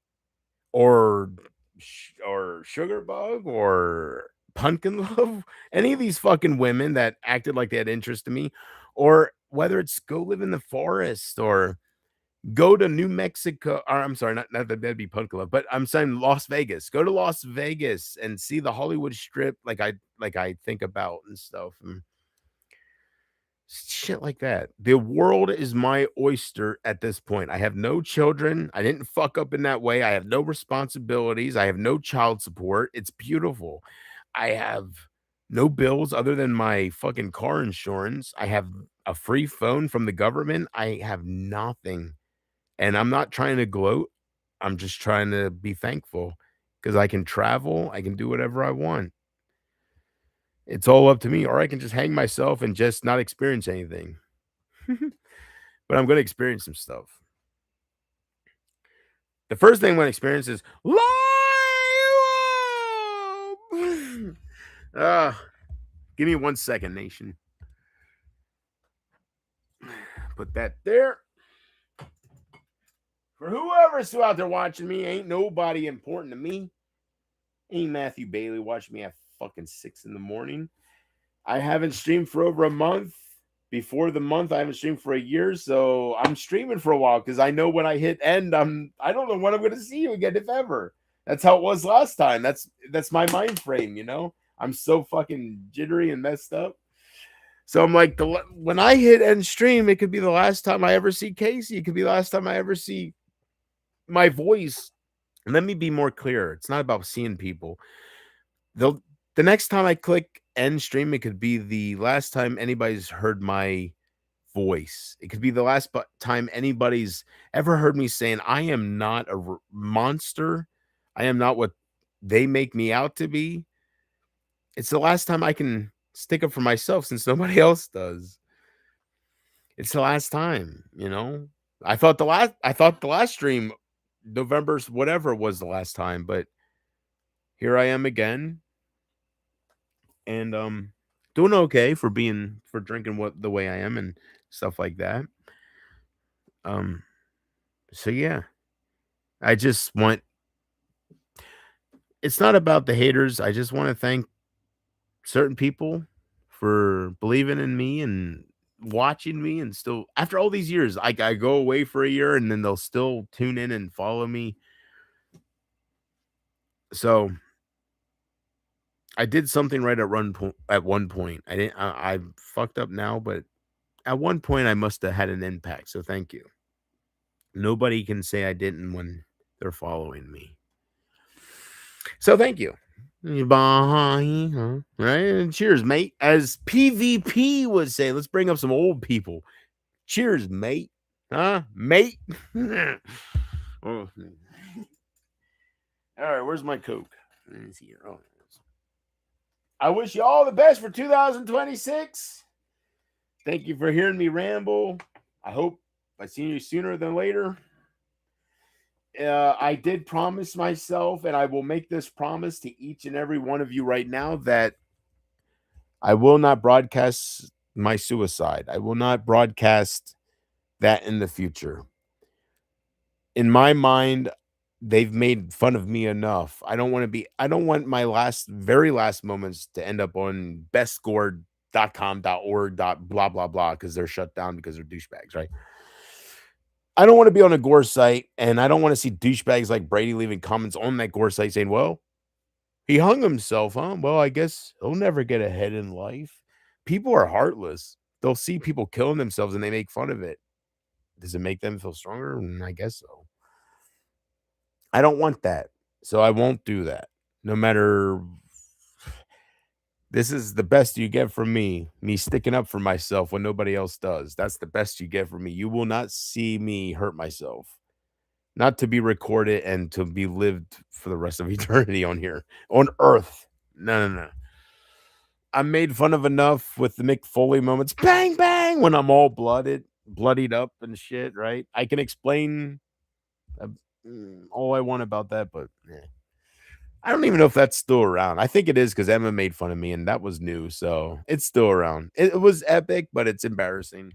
or Sugar Bug or Pumpkin Love, any of these fucking women that acted like they had interest in me, or whether it's go live in the forest or go to New Mexico, or I'm sorry, not that that'd be Pumpkin Love, but I'm saying Las Vegas. Go to Las Vegas and see the Hollywood Strip, like I think about and stuff. And shit like that. The world is my oyster at this point. I have no children. I didn't fuck up in that way. I have no responsibilities. I have no child support. It's beautiful. I have no bills other than my fucking car insurance. I have a free phone from the government. I have nothing. And I'm not trying to gloat. I'm just trying to be thankful because I can travel. I can do whatever I want. It's all up to me, or I can just hang myself and just not experience anything. But I'm going to experience some stuff. The first thing I'm going to experience is live. Give me 1 second, nation. Put that there. For whoever's still out there watching me, ain't nobody important to me. Ain't Matthew Bailey watching me at fucking 6 a.m. I haven't streamed for over a month. Before the month, I haven't streamed for a year, so I'm streaming for a while because I know when I hit end, I don't know when I'm going to see you again, if ever. That's how it was last time. That's my mind frame, I'm so fucking jittery and messed up. So I'm like, when I hit end stream, it could be the last time I ever see Casey. It could be the last time I ever see my voice. And let me be more clear. It's not about seeing people. The next time I click end stream, it could be the last time anybody's heard my voice. It could be the last time anybody's ever heard me saying, I am not a monster. I am not what they make me out to be. It's the last time I can stick up for myself since nobody else does. It's the last time, I thought the last stream, November's whatever was the last time, but here I am again. And doing okay for drinking the way I am and stuff like that. So yeah. I just want, it's not about the haters. I just want to thank certain people for believing in me and watching me, and still after all these years, I go away for a year and then they'll still tune in and follow me. So I did something right at one point. I fucked up now, but at one point I must have had an impact. So thank you. Nobody can say I didn't when they're following me. So thank you. Right? And cheers, mate. As PvP would say, let's bring up some old people. Cheers, mate. Huh? Mate? Oh. All right, where's my Coke? It's here. Oh, I wish you all the best for 2026. Thank you for hearing me ramble. I hope I see you sooner than later. I did promise myself, and I will make this promise to each and every one of you right now, that I will not broadcast my suicide. I will not broadcast that in the future. In my mind, they've made fun of me enough. I don't want my very last moments to end up on best scored .com, .org, blah, blah, blah, because they're shut down because they're douchebags, right? I don't want to be on a gore site, and I don't want to see douchebags like Brady leaving comments on that gore site saying, well, he hung himself, huh? Well, I guess he'll never get ahead in life. People are heartless. They'll see people killing themselves and they make fun of it. Does it make them feel stronger? I guess so. I don't want that. So I won't do that. No matter. This is the best you get from me sticking up for myself when nobody else does. That's the best you get from me. You will not see me hurt myself. Not to be recorded and to be lived for the rest of eternity on here, on Earth. No. I'm made fun of enough with the Mick Foley moments. Bang, bang, when I'm all bloodied up and shit, right? I can explain all I want about that, but I don't even know if that's still around. I think it is because Emma made fun of me, and that was new, so it's still around. It was epic, but it's embarrassing.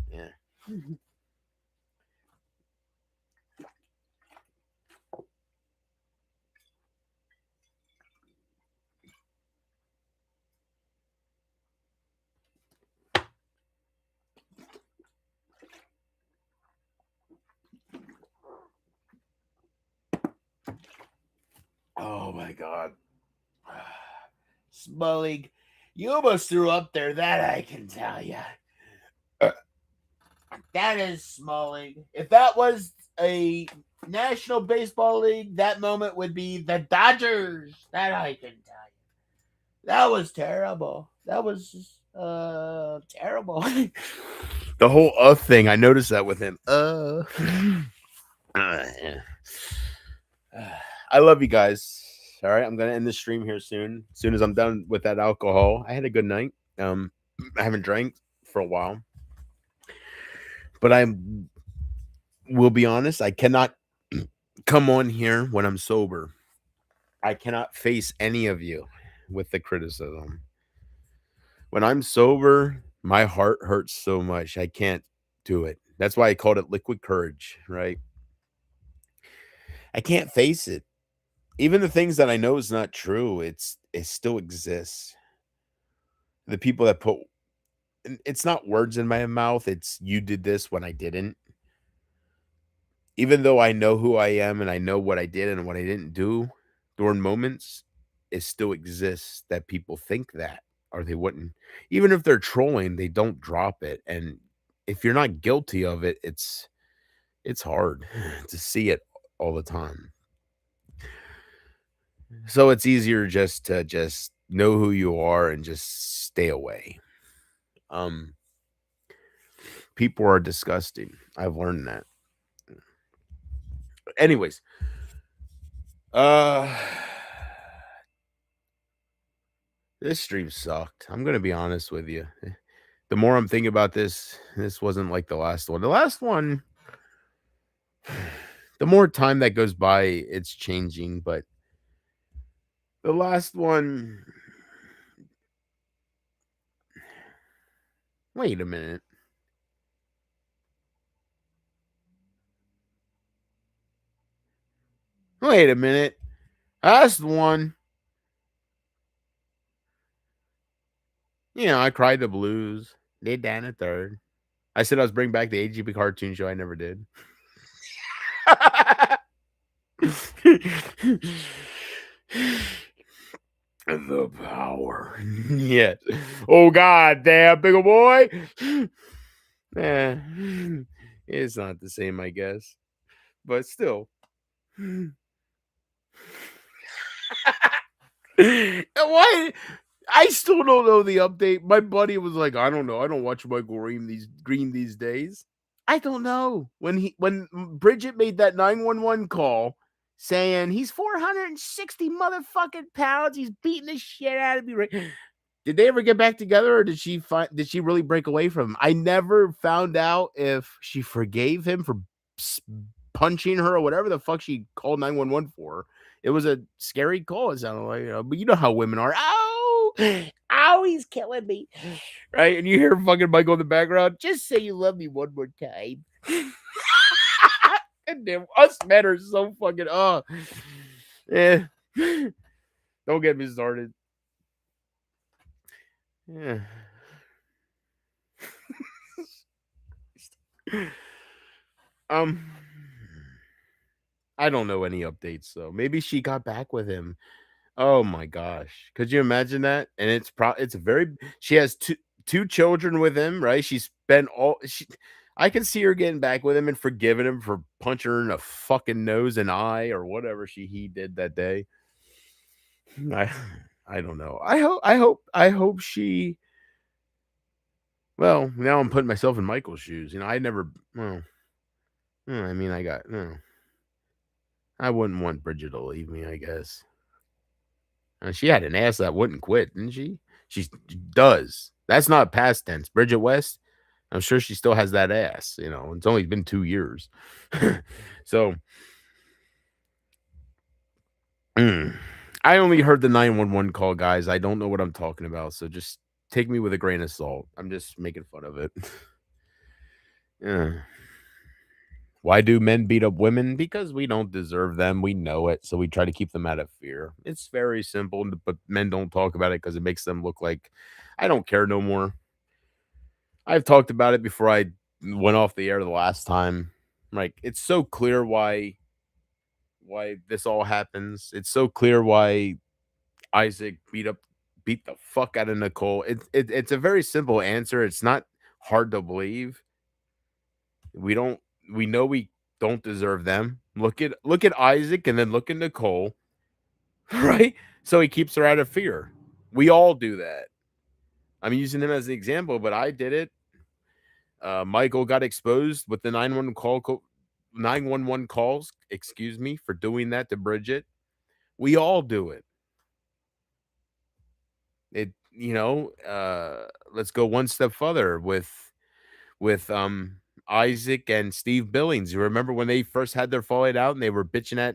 Yeah. Oh my God. Smullig, you almost threw up there, that I can tell you. That is Smullig. If that was a National Baseball League, that moment would be the Dodgers. That I can tell you. That was terrible. That was terrible. The whole thing, I noticed that with him. Yeah. I love you guys. All right, I'm gonna end the stream here soon. As soon as I'm done with that alcohol. I had a good night. I haven't drank for a while, but I will be honest. I cannot come on here when I'm sober. I cannot face any of you with the criticism. When I'm sober, my heart hurts so much. I can't do it. That's why I called it liquid courage, right? I can't face it. Even the things that I know is not true, it still exists. The people that put, it's not words in my mouth, it's you did this when I didn't. Even though I know who I am and I know what I did and what I didn't do during moments, it still exists that people think that, or they wouldn't. Even if they're trolling, they don't drop it. And if you're not guilty of it, it's hard to see it all the time. So it's easier just to know who you are and just stay away. People are disgusting. I've learned that. Anyways, this stream sucked. I'm gonna be honest with you. The more I'm thinking about this wasn't like the last one. The last one, the more time that goes by, it's changing, but the last one. Wait a minute. Wait a minute. Last one. You know, I cried the blues. Did Dan a third. I said I was bringing back the AGP cartoon show. I never did. The power. Yes. Oh, God damn, big ol' boy. It's not the same, I guess. But still. Why? I still don't know the update. My buddy was like, I don't know. I don't watch Michael Green these days. I don't know. When Bridget made that 911 call saying he's 460 motherfucking pounds, he's beating the shit out of me. Right? Did they ever get back together, or did she really break away from him? I never found out if she forgave him for punching her or whatever the fuck she called 911 for. It was a scary call, it sounded like, but you know how women are. Oh, he's killing me. Right? And you hear fucking Michael in the background. Just say you love me one more time. And damn, us men are so fucking, yeah. Don't get me started. Yeah. um, I don't know any updates though. Maybe she got back with him. Oh my gosh. Could you imagine that? And it's a very she has two children with him, right? She spent all she I can see her getting back with him and forgiving him for punching her in the fucking nose and eye or whatever he did that day. I I don't know. I hope she well, now I'm putting myself in Michael's shoes. I never well, I mean I got no. I wouldn't want Bridget to leave me, I guess. She had an ass that wouldn't quit, didn't she? She does. That's not past tense. Bridget West, I'm sure she still has that ass. It's only been 2 years. So, I only heard the 911 call, guys. I don't know what I'm talking about. So just take me with a grain of salt. I'm just making fun of it. Yeah. Why do men beat up women? Because we don't deserve them. We know it. So we try to keep them out of fear. It's very simple, but men don't talk about it because it makes them look like I don't care no more. I've talked about it before I went off the air the last time. Like, it's so clear why this all happens. It's so clear why Isaac beat the fuck out of Nicole. It's a very simple answer. It's not hard to believe. We know we don't deserve them. Look at Isaac and then look at Nicole, right? So he keeps her out of fear. We all do that. I'm using him as an example, but I did it. Michael got exposed with the 911 calls, excuse me, for doing that to Bridget. We all do it. Let's go one step further with Isaac and Steve Billings. You remember when they first had their fallout out and they were bitching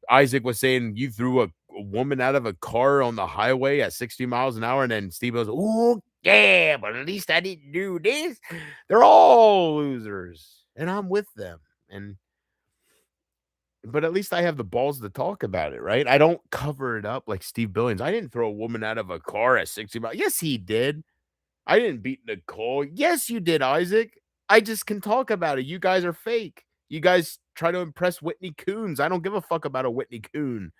Isaac was saying you threw a woman out of a car on the highway at 60 miles an hour, and then Steve goes, "Oh yeah, but at least I didn't do this." They're all losers, and I'm with them. But at least I have the balls to talk about it, right? I don't cover it up like Steve Billings. I didn't throw a woman out of a car at 60 miles. Yes, he did. I didn't beat Nicole. Yes, you did, Isaac. I just can talk about it. You guys are fake. You guys try to impress Whitney Coons. I don't give a fuck about a Whitney Coon.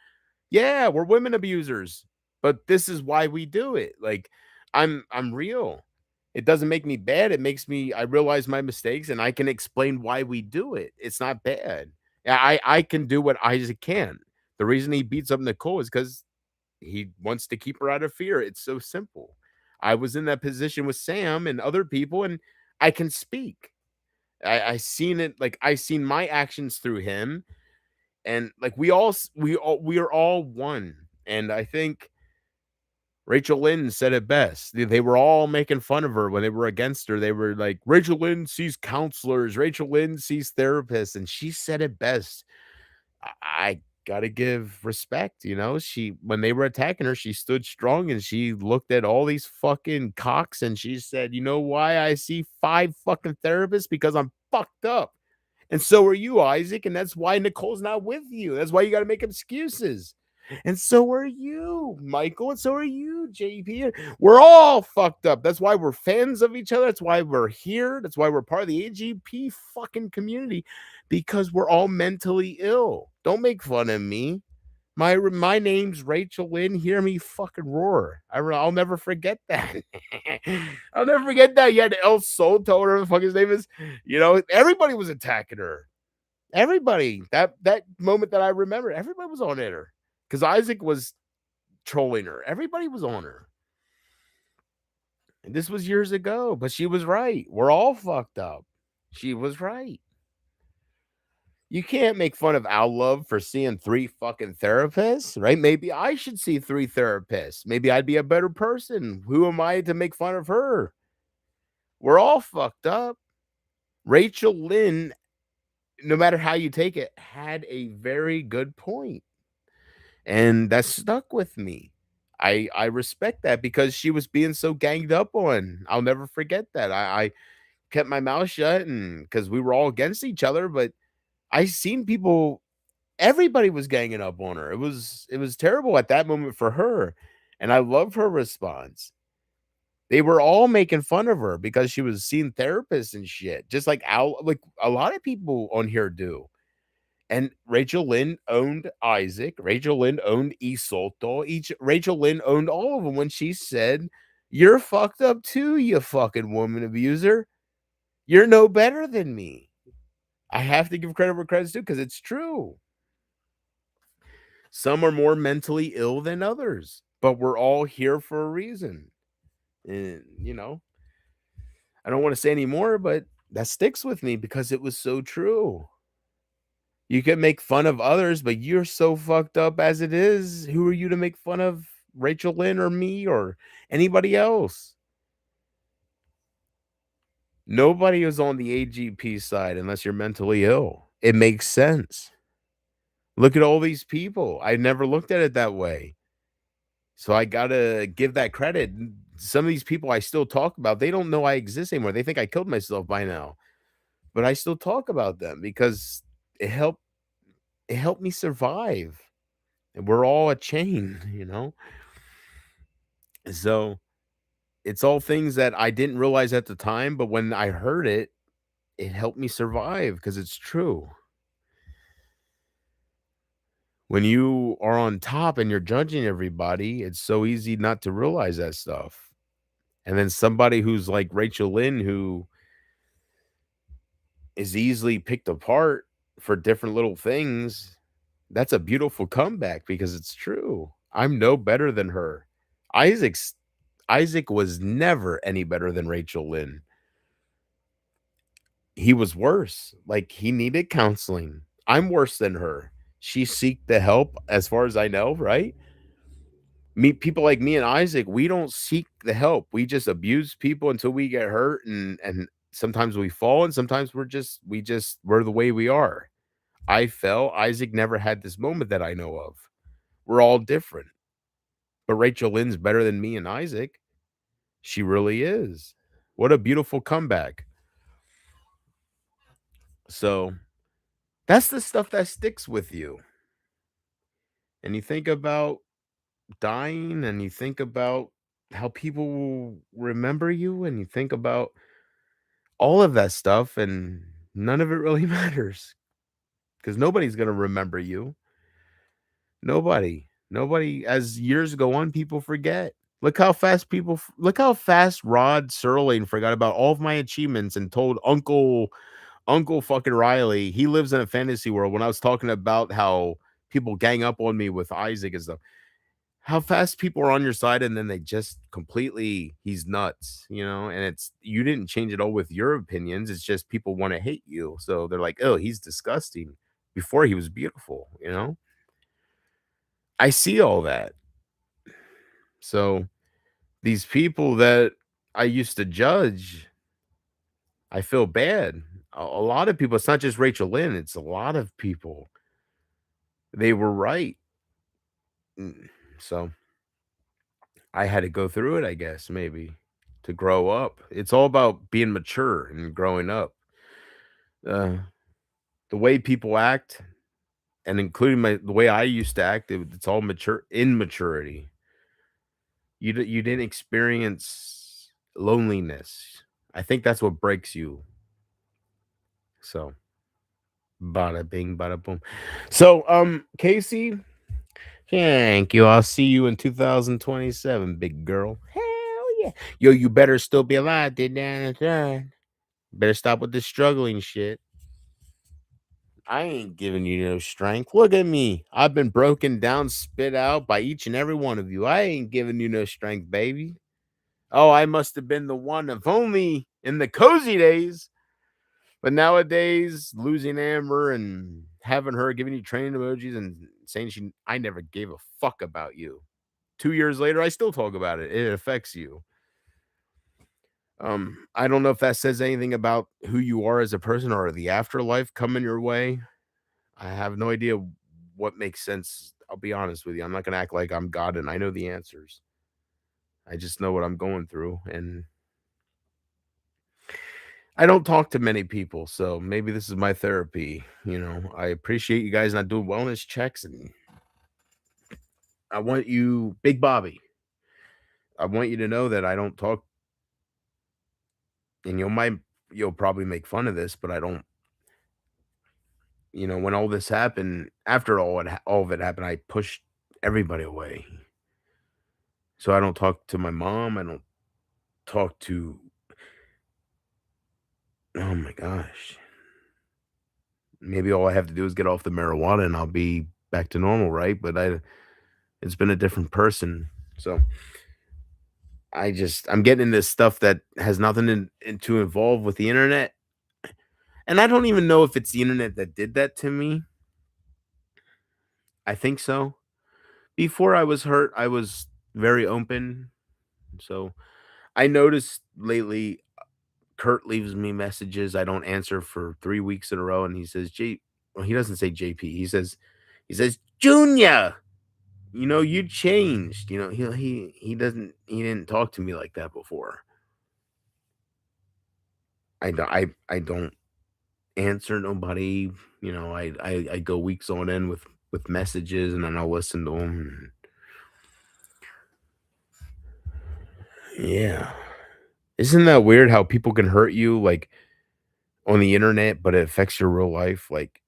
Yeah, we're women abusers. But this is why we do it. Like, I'm real. It doesn't make me bad. It makes me I realize my mistakes and I can explain why we do it. It's not bad. I can do what Isaac can. The reason he beats up Nicole is because he wants to keep her out of fear. It's so simple. I was in that position with Sam and other people, and I can speak. I seen it, like I seen my actions through him, and like we are all one. And I think Rachel Lynn said it best. They were all making fun of her when they were against her. They were like, Rachel Lynn sees counselors, Rachel Lynn sees therapists, and she said it best. I gotta give respect, She when they were attacking her, she stood strong and she looked at all these fucking cocks and she said, "You know why I see 5 fucking therapists? Because I'm fucked up. And so are you, Isaac, and that's why Nicole's not with you. That's why you gotta make excuses. And so are you, Michael, and so are you, JP. We're all fucked up. That's why we're fans of each other. That's why we're here. That's why we're part of the AGP fucking community, because we're all mentally ill. Don't make fun of me. My name's Rachel Lynn. Hear me fucking roar. I'll never forget that. I'll never forget that. You had El Soto, whatever the fuck his name is. Everybody was attacking her. Everybody. That moment that I remember, everybody was on her. Because Isaac was trolling her. Everybody was on her. And this was years ago, but she was right. We're all fucked up. She was right. You can't make fun of Al Love for seeing 3 fucking therapists, right? Maybe I should see 3 therapists. Maybe I'd be a better person. Who am I to make fun of her? We're all fucked up. Rachel Lynn, no matter how you take it, had a very good point. And that stuck with me. I respect that because she was being so ganged up on. I'll never forget that. I kept my mouth shut and because we were all against each other, but I seen people, everybody was ganging up on her. It was terrible at that moment for her. And I love her response. They were all making fun of her because she was seeing therapists and shit, just like like a lot of people on here do. And Rachel Lynn owned Isaac. Rachel Lynn owned Isolto. Rachel Lynn owned all of them when she said, "You're fucked up too, you fucking woman abuser. You're no better than me." I have to give credit where credit's due because it's true. Some are more mentally ill than others, but we're all here for a reason. And, I don't want to say any more, but that sticks with me because it was so true. You can make fun of others, but you're so fucked up as it is. Who are you to make fun of Rachel Lynn or me or anybody else? Nobody is on the AGP side unless you're mentally ill. It makes sense. Look at all these people. I never looked at it that way. So I got to give that credit. Some of these people I still talk about, they don't know I exist anymore. They think I killed myself by now. But I still talk about them because it helped me survive. And we're all a chain, So it's all things that I didn't realize at the time, but when I heard it, it helped me survive because it's true. When you are on top and you're judging everybody, it's so easy not to realize that stuff. And then somebody who's like Rachel Lynn, who is easily picked apart for different little things, that's a beautiful comeback because it's true. I'm no better than her. Isaac was never any better than Rachel Lynn. He was worse. Like, he needed counseling. I'm worse than her. She seeked the help, as far as I know, right? People like me and Isaac, we don't seek the help. We just abuse people until we get hurt, and sometimes we fall, and sometimes we're the way we are. I fell. Isaac never had this moment that I know of. We're all different. But Rachel Lynn's better than me and Isaac. She really is. What a beautiful comeback. So that's the stuff that sticks with you. And you think about dying, and you think about how people will remember you, and you think about all of that stuff, and none of it really matters because nobody's going to remember you. Nobody. As years go on, people forget. Look how fast Rod Serling forgot about all of my achievements and told Uncle fucking Riley he lives in a fantasy world when I was talking about how people gang up on me with Isaac and stuff. How fast people are on your side, and then they just completely, he's nuts, and it's, you didn't change it all with your opinions. It's just people want to hate you. So they're like, oh, he's disgusting. Before he was beautiful, I see all that. So these people that I used to judge, I feel bad. A lot of people, it's not just Rachel Lynn, it's a lot of people. They were right. So I had to go through it, I guess, maybe, to grow up. It's all about being mature and growing up. The way people act, and including the way I used to act, it's all immaturity. You didn't experience loneliness. I think that's what breaks you. So, bada bing, bada boom. So, Casey, thank you. I'll see you in 2027, big girl. Hell yeah. Yo, you better still be alive, Better stop with the struggling shit. I ain't giving you no strength. Look at me. I've been broken down, spit out by each and every one of you. I ain't giving you no strength, baby. Oh, I must have been the one, if only in the cozy days. But nowadays, losing Amber and having her giving you training emojis and saying I never gave a fuck about you. 2 years later, I still talk about it. It affects you. I don't know if that says anything about who you are as a person or the afterlife coming your way. I have no idea what makes sense. I'll be honest with you. I'm not going to act like I'm God and I know the answers. I just know what I'm going through, and I don't talk to many people, so maybe this is my therapy. I appreciate you guys not doing wellness checks, and I want you, Big Bobby, I want you to know that I don't talk and you'll probably make fun of this, but I don't. When all this happened, after all of it happened, I pushed everybody away. So I don't talk to my mom. I don't talk to. Oh my gosh. Maybe all I have to do is get off the marijuana and I'll be back to normal, right? But it's been a different person. So I'm getting into stuff that has nothing to involve with the internet. And I don't even know if it's the internet that did that to me. I think so. Before I was hurt, I was very open. So I noticed lately Kurt leaves me messages I don't answer for 3 weeks in a row, and he says, well, he doesn't say JP. He says, "Junior, you changed." He didn't talk to me like that before. I don't answer nobody. I go weeks on end with messages, and then I'll listen to them. Yeah. Isn't that weird how people can hurt you like on the internet, but it affects your real life? Like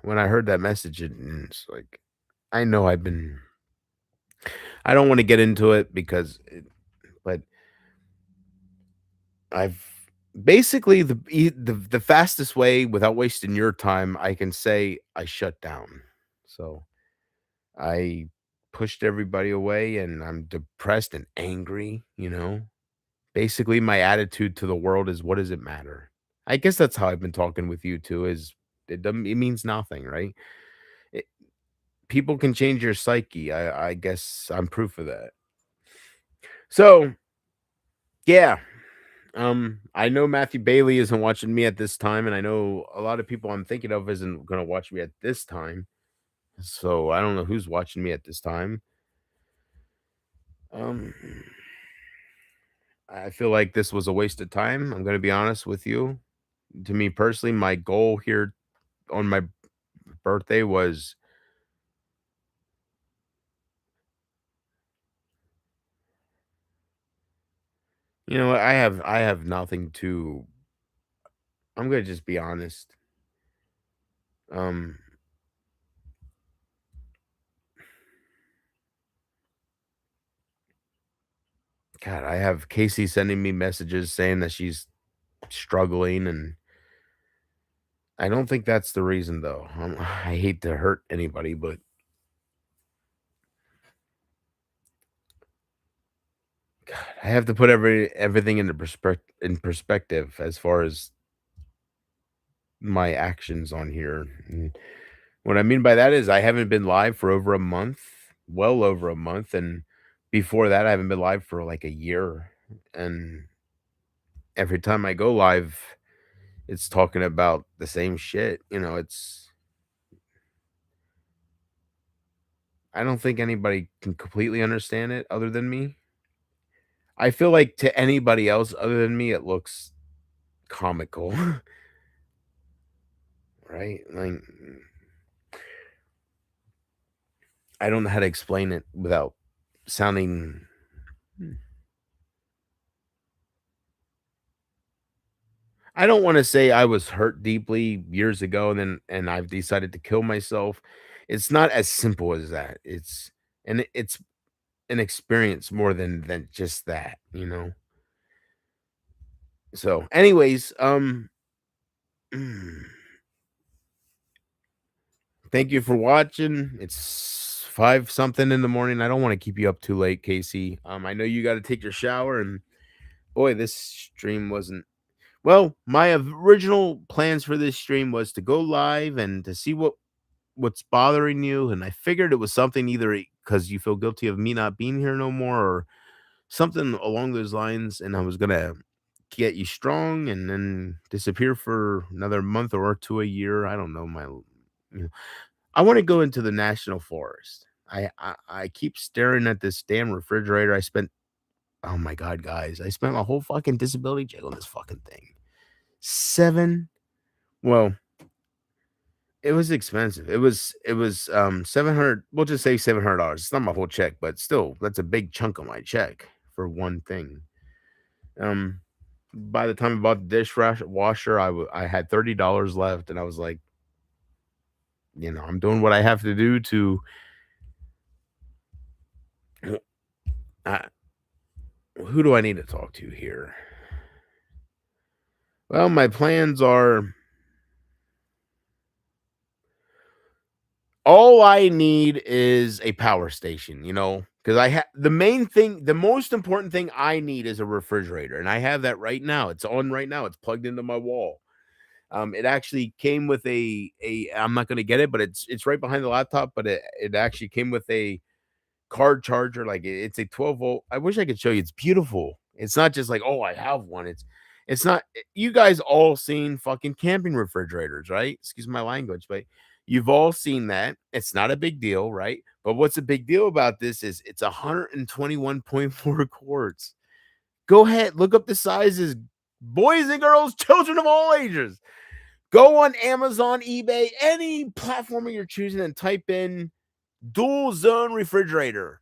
when I heard that message, it's like I know I don't want to get into it but I've basically the fastest way without wasting your time, I can say I shut down. So I pushed everybody away and I'm depressed and angry. Basically, my attitude to the world is, what does it matter? I guess that's how I've been talking with you too, is it means nothing, right? It, people can change your psyche. I guess I'm proof of that. So, yeah. I know Matthew Bailey isn't watching me at this time, and I know a lot of people I'm thinking of isn't gonna watch me at this time. So I don't know who's watching me at this time. Um I feel like this was a waste of time. I'm gonna be honest with you. To me personally, my goal here on my birthday was I have nothing to. I'm gonna just be honest. Um God, I have Casey sending me messages saying that she's struggling, and I don't think that's the reason though. I hate to hurt anybody, but God, I have to put everything into perspective as far as my actions on here. And what I mean by that is I haven't been live for over a month, well over a month, and before that I haven't been live for like a year. And every time I go live, it's talking about the same shit. I don't think anybody can completely understand it other than me. I feel like to anybody else other than me, it looks comical, right? Like I don't know how to explain it without sounding. I don't want to say I was hurt deeply years ago and I've decided to kill myself. It's not as simple as that. It's an experience more than just that. So, anyways, thank you for watching. It's 5 something in the morning. I don't want to keep you up too late, Casey. I know you got to take your shower, and boy, this stream wasn't. Well, my original plans for this stream was to go live and to see what's bothering you, and I figured it was something either because you feel guilty of me not being here no more or something along those lines, and I was gonna get you strong and then disappear for another month or two, a year. I don't know. I want to go into the national forest. I keep staring at this damn refrigerator. Oh my god, guys! I spent my whole fucking disability check on this fucking thing. Well, it was expensive. It was 700. We'll just say $700. It's not my whole check, but still, that's a big chunk of my check for one thing. By the time I bought the dishwasher, I had $30 left, and I was like, I'm doing what I have to do to. Uh, who do I need to talk to here? Well, my plans are. All I need is a power station, because I have the most important thing I need is a refrigerator, and I have that right now. It's on right now. It's plugged into my wall. It actually came with a. I'm not gonna get it, but it's right behind the laptop. But it actually came with a card charger. Like it's a 12-volt. I wish I could show you. It's beautiful. It's not just like, oh, I have one. It's not. You guys all seen fucking camping refrigerators, right? Excuse my language, but you've all seen that. It's not a big deal, right? But what's a big deal about this is it's 121.4 quarts. Go ahead, look up the sizes, boys and girls, children of all ages. Go on Amazon, eBay, any platform you're choosing, and type in dual zone refrigerator.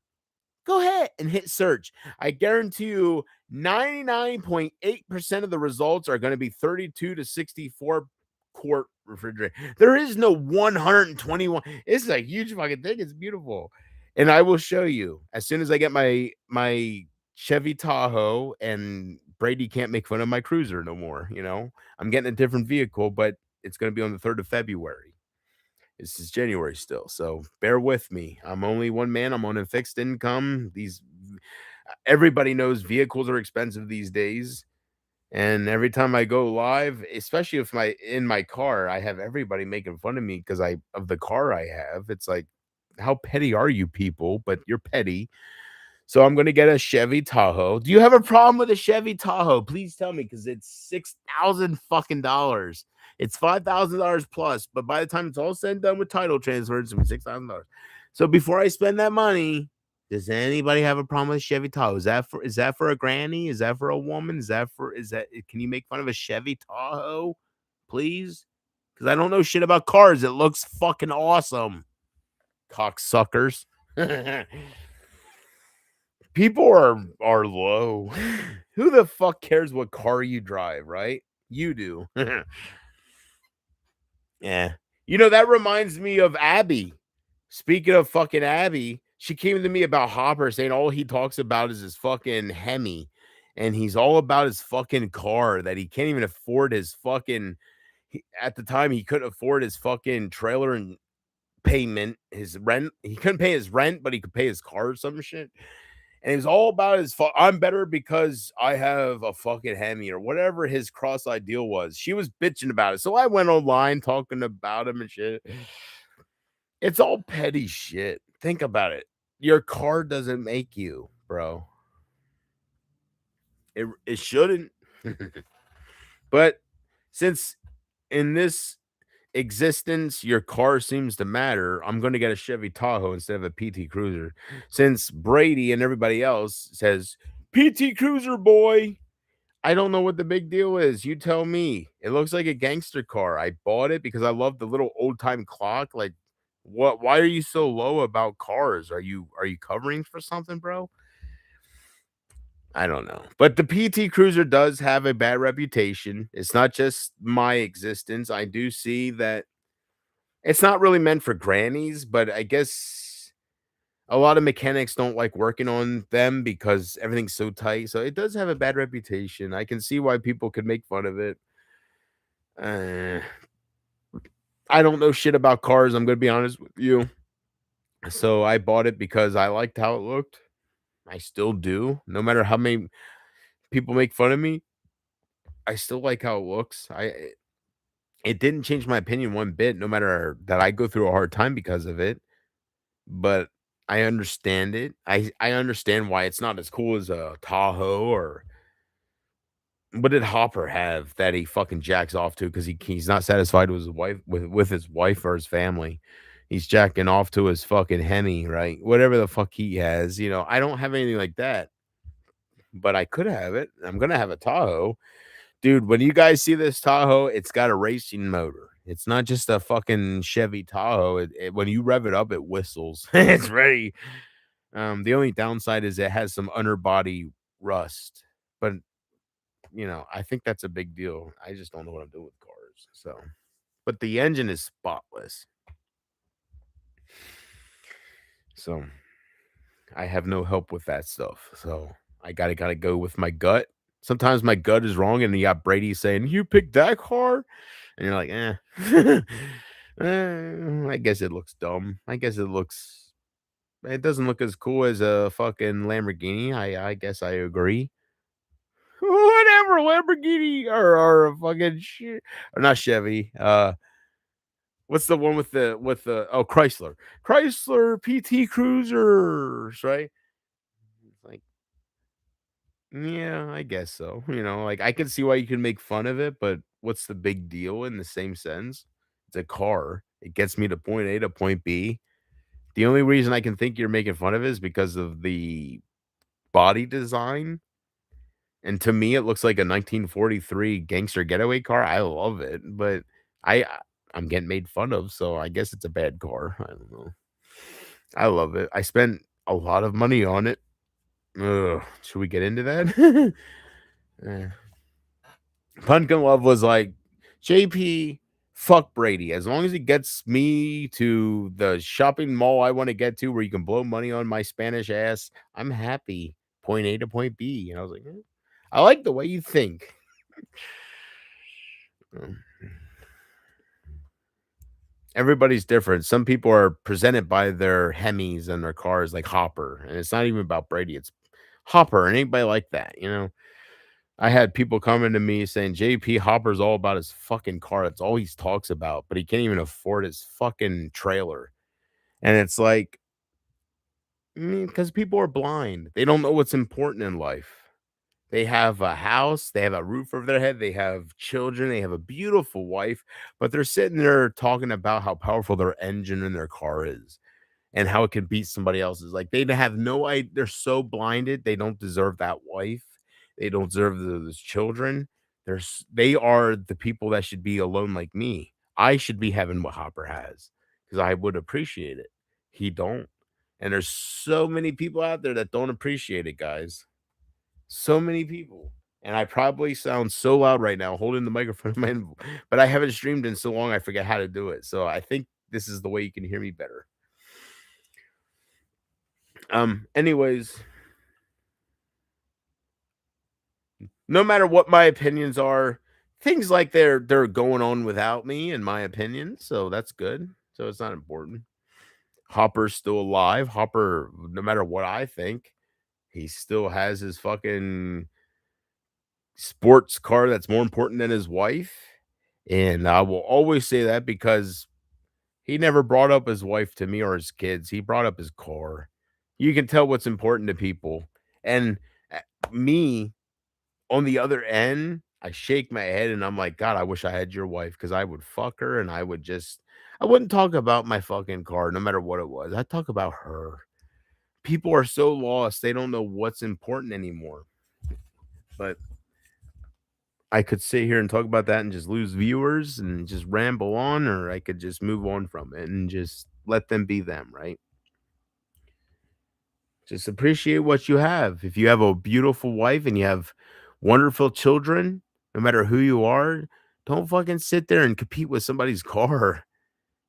Go ahead and hit search. I guarantee you 99.8% of the results are going to be 32 to 64 quart refrigerator. There is no 121. It's a huge fucking thing. It's beautiful. And I will show you as soon as I get my Chevy Tahoe, and Brady can't make fun of my Cruiser no more. I'm getting a different vehicle, but it's going to be on the 3rd of February. This is January still, so bear with me. I'm only one man. I'm on a fixed income. Everybody knows vehicles are expensive these days. And every time I go live, especially if in my car, I have everybody making fun of me because of the car I have. It's like, how petty are you people? But you're petty. So I'm going to get a Chevy Tahoe. Do you have a problem with a Chevy Tahoe? Please tell me, because it's $6,000 fucking dollars. It's $5,000 plus, but by the time it's all said and done with title transfer, it's $6,000. So before I spend that money, does anybody have a problem with Chevy Tahoe? Is that for a granny? Is that for a woman? Can you make fun of a Chevy Tahoe, please? Because I don't know shit about cars. It looks fucking awesome. Cocksuckers. People are low. Who the fuck cares what car you drive, right? You do. Yeah. That reminds me of Abby. Speaking of fucking Abby, she came to me about Hopper saying all he talks about is his fucking Hemi. And he's all about his fucking car that he can't even afford his fucking. At the time, he couldn't afford his fucking trailer and payment, his rent. He couldn't pay his rent, but he could pay his car or some shit. And it was all about I'm better because I have a fucking Hemi or whatever his cross-eyed deal was. She was bitching about it. So I went online talking about him and shit. It's all petty shit. Think about it. Your car doesn't make you, bro. It shouldn't. But since in this existence your car seems to matter, I'm going to get a Chevy Tahoe instead of a PT Cruiser. Since Brady and everybody else says PT Cruiser boy, I don't know what the big deal is. You tell me. It looks like a gangster car. I bought it because I love the little old time clock. Like, what? Why are you so low about cars? Are you covering for something, bro? I don't know. But the PT Cruiser does have a bad reputation. It's not just my existence. I do see that it's not really meant for grannies, but I guess a lot of mechanics don't like working on them because everything's so tight. So it does have a bad reputation. I can see why people could make fun of it. I don't know shit about cars. I'm going to be honest with you. So I bought it because I liked how it looked. I still do. No matter how many people make fun of me, I still like how it looks. It didn't change my opinion one bit, no matter that I go through a hard time because of it. But I understand it. I understand why it's not as cool as a Tahoe. Or what did Hopper have that he fucking jacks off to because he's not satisfied with his wife with his wife or his family. He's jacking off to his fucking Hemi, right? Whatever the fuck he has. I don't have anything like that. But I could have it. I'm gonna have a Tahoe. Dude, when you guys see this Tahoe, it's got a racing motor. It's not just a fucking Chevy Tahoe. When you rev it up, it whistles. It's ready. The only downside is it has some underbody rust, but I think that's a big deal. I just don't know what I'm doing with cars. So, but the engine is spotless. So I have no help with that stuff. So I gotta go with my gut. Sometimes my gut is wrong, and you got Brady saying, "You picked that car," and you're like, I guess it looks dumb. I guess it doesn't look as cool as a fucking Lamborghini. I guess I agree. Whatever, Lamborghini or a fucking shit, or not Chevy. What's the one with the Chrysler PT Cruisers, right? It's like, yeah, I guess so. Like I can see why you can make fun of it, but what's the big deal in the same sense? It's a car. It gets me to point A to point B. The only reason I can think you're making fun of it is because of the body design. And to me, it looks like a 1943 gangster getaway car. I love it, but I I'm getting made fun of, so I guess it's a bad car. I don't know. I love it. I spent a lot of money on it. Ugh, should we get into that? Eh. Pumpkin Love was like, JP, fuck Brady. As long as he gets me to the shopping mall I want to get to where you can blow money on my Spanish ass, I'm happy. Point A to point B. And I was like, I like the way you think. Everybody's different. Some people are presented by their Hemis and their cars like Hopper. And it's not even about Brady. It's Hopper and anybody like that. I had people coming to me saying JP Hopper's all about his fucking car. That's all he talks about, but he can't even afford his fucking trailer. And it's like, because people are blind. They don't know what's important in life. They have a house, they have a roof over their head, they have children, they have a beautiful wife, but they're sitting there talking about how powerful their engine in their car is and how it can beat somebody else's. Like they have no idea. They're so blinded. They don't deserve that wife. They don't deserve those children. They are the people that should be alone like me. I should be having what Hopper has because I would appreciate it. He don't. And there's so many people out there that don't appreciate it, guys. So many people. And I probably sound so loud right now holding the microphone in my but I haven't streamed in so long I forget how to do it. So I think this is the way you can hear me better. Anyways, no matter what my opinions are, things like they're going on without me, in my opinion. So that's good. So it's not important. Hopper's still alive. Hopper, no matter what I think, he still has his fucking sports car that's more important than his wife. And I will always say that because he never brought up his wife to me or his kids. He brought up his car. You can tell what's important to people. And me, on the other end, I shake my head and I'm like, God, I wish I had your wife because I would fuck her and I wouldn't talk about my fucking car no matter what it was. I'd talk about her. People are so lost, they don't know what's important anymore. But I could sit here and talk about that and just lose viewers and just ramble on, or I could just move on from it and just let them be them, right? Just appreciate what you have. If you have a beautiful wife and you have wonderful children, no matter who you are, don't fucking sit there and compete with somebody's car.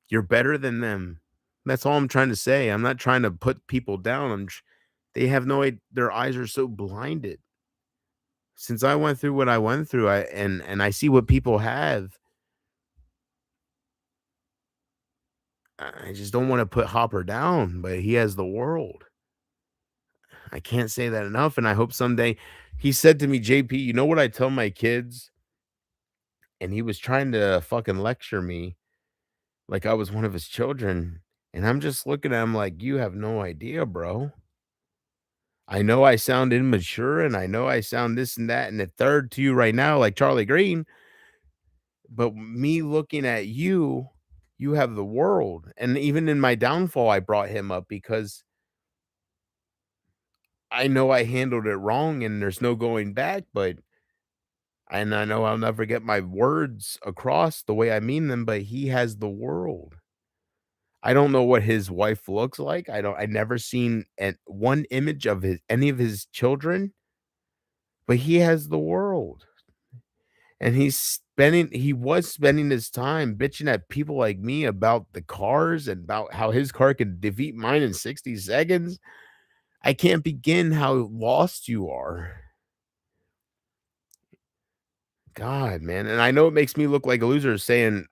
You're better than them. That's all I'm trying to say. I'm not trying to put people down. They have no idea. Their eyes are so blinded. Since I went through what I went through, and I see what people have, I just don't want to put Hopper down, but he has the world. I can't say that enough, and I hope someday. He said to me, JP, you know what I tell my kids? And he was trying to fucking lecture me like I was one of his children. And I'm just looking at him like, you have no idea, bro. I know I sound immature and I know I sound this and that and the third to you right now, like Charlie Green. But me looking at you, you have the world. And even in my downfall, I brought him up because I know I handled it wrong and there's no going back, and I know I'll never get my words across the way I mean them, but he has the world. I don't know what his wife looks like. I never seen one image of any of his children, but he has the world. And he was spending his time bitching at people like me about the cars and about how his car could defeat mine in 60 seconds. I can't begin how lost you are. God, man. And I know it makes me look like a loser saying,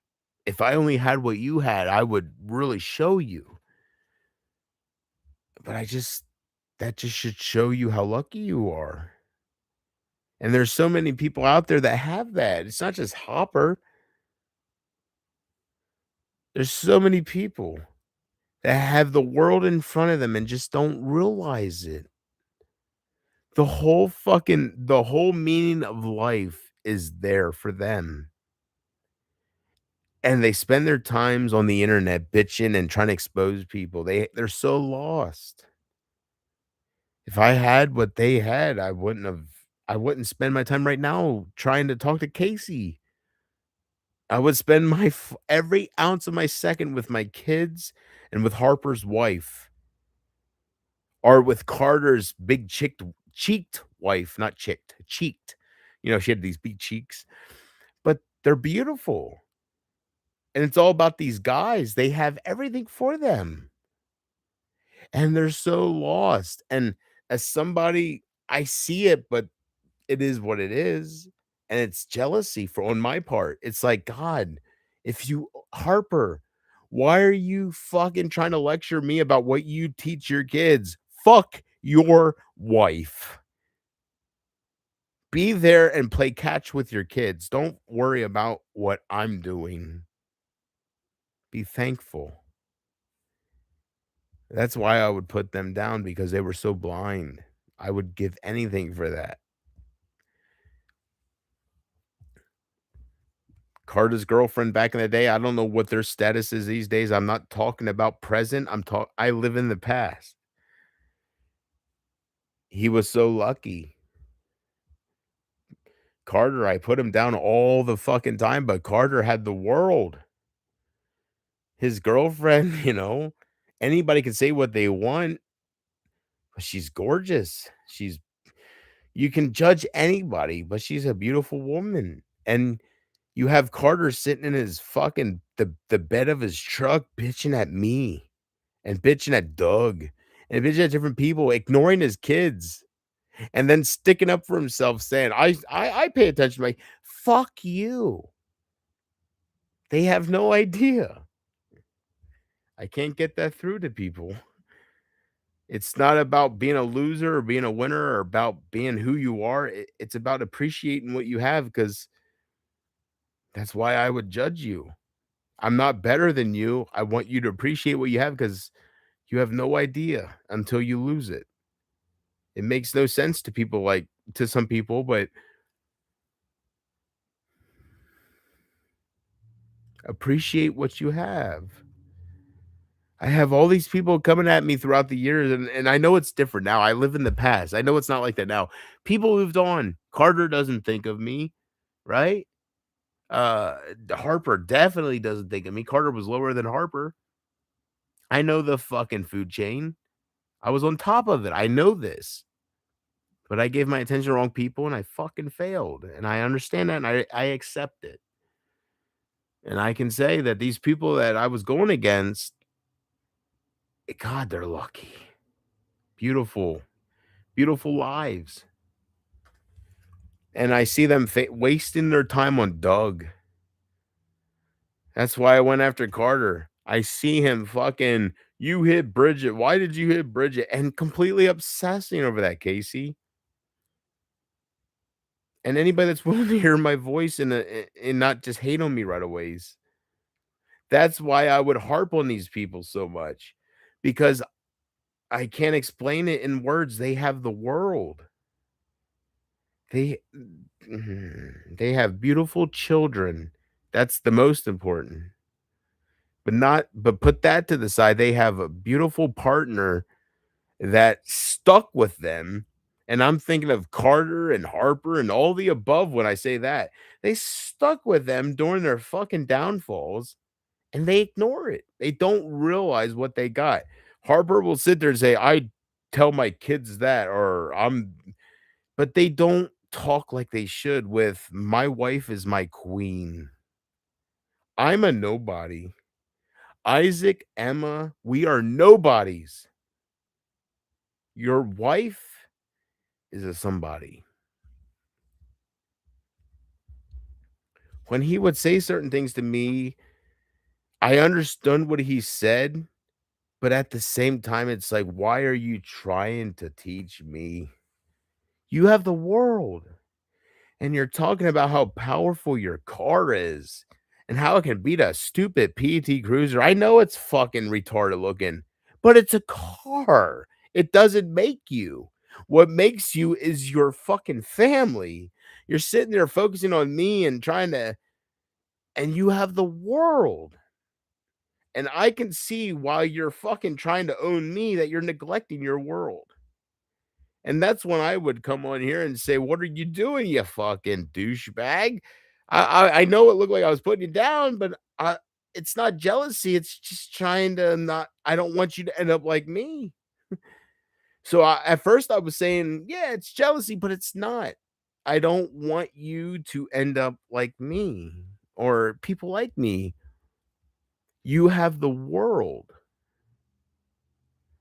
if I only had what you had, I would really show you. But that just should show you how lucky you are. And there's so many people out there that have that. It's not just Hopper. There's so many people that have the world in front of them and just don't realize it. The whole meaning of life is there for them. And they spend their times on the internet bitching and trying to expose people. They're so lost. If I had what they had, I wouldn't spend my time right now trying to talk to Casey. I would spend every ounce of my second with my kids and with Harper's wife or with Carter's big cheeked wife, not chicked, cheeked. You know, she had these big cheeks, but they're beautiful. And it's all about these guys. They have everything for them. And they're so lost. And as somebody, I see it, but it is what it is. And it's jealousy on my part. It's like, God, Harper, why are you fucking trying to lecture me about what you teach your kids? Fuck your wife. Be there and play catch with your kids. Don't worry about what I'm doing. Be thankful. That's why I would put them down, because they were so blind. I would give anything for that. Carter's girlfriend back in the day, I don't know what their status is these days. I'm not talking about present. I live in the past. He was so lucky. Carter, I put him down all the fucking time, but Carter had the world. His girlfriend, anybody can say what they want, but she's gorgeous. You can judge anybody, but she's a beautiful woman. And you have Carter sitting in his fucking the bed of his truck bitching at me and bitching at Doug and bitching at different people, ignoring his kids, and then sticking up for himself, saying, I pay attention to fuck you. They have no idea. I can't get that through to people. It's not about being a loser or being a winner or about being who you are. It's about appreciating what you have, because that's why I would judge you. I'm not better than you. I want you to appreciate what you have, because you have no idea until you lose it. It makes no sense to some people, but appreciate what you have. I have all these people coming at me throughout the years, and I know it's different now. I live in the past. I know it's not like that now. People moved on. Carter doesn't think of me, right? Harper definitely doesn't think of me. Carter was lower than Harper. I know the fucking food chain. I was on top of it. I know this. But I gave my attention to wrong people and I fucking failed. And I understand that, and I accept it. And I can say that these people that I was going against, God, they're lucky. Beautiful, beautiful lives. And I see them wasting their time on Doug. That's why I went after Carter. I see him fucking, you hit Bridget. Why did you hit Bridget? And completely obsessing over that, Casey. And anybody that's willing to hear my voice and not just hate on me right away. That's why I would harp on these people so much, because I can't explain it in words. They have the world. They have beautiful children. That's the most important. But put that to the side. They have a beautiful partner that stuck with them. And I'm thinking of Carter and Harper and all the above when I say that. They stuck with them during their fucking downfalls, and they ignore it. They don't realize what they got. Harper will sit there and say, I tell my kids that, but they don't talk like they should with my wife is my queen. I'm a nobody. Isaac, Emma, we are nobodies. Your wife is a somebody. When he would say certain things to me, I understood what he said, but at the same time, it's like, why are you trying to teach me? You have the world, and you're talking about how powerful your car is and how it can beat a stupid PT Cruiser. I know it's fucking retarded looking, but it's a car. It doesn't make you. What makes you is your fucking family. You're sitting there focusing on me and trying to, and you have the world. And I can see while you're fucking trying to own me that you're neglecting your world. And that's when I would come on here and say, "What are you doing, you fucking douchebag?" I know it looked like I was putting you down, but it's not jealousy. It's just trying to not. I don't want you to end up like me. So at first I was saying, "Yeah, it's jealousy," but it's not. I don't want you to end up like me or people like me. You have the world.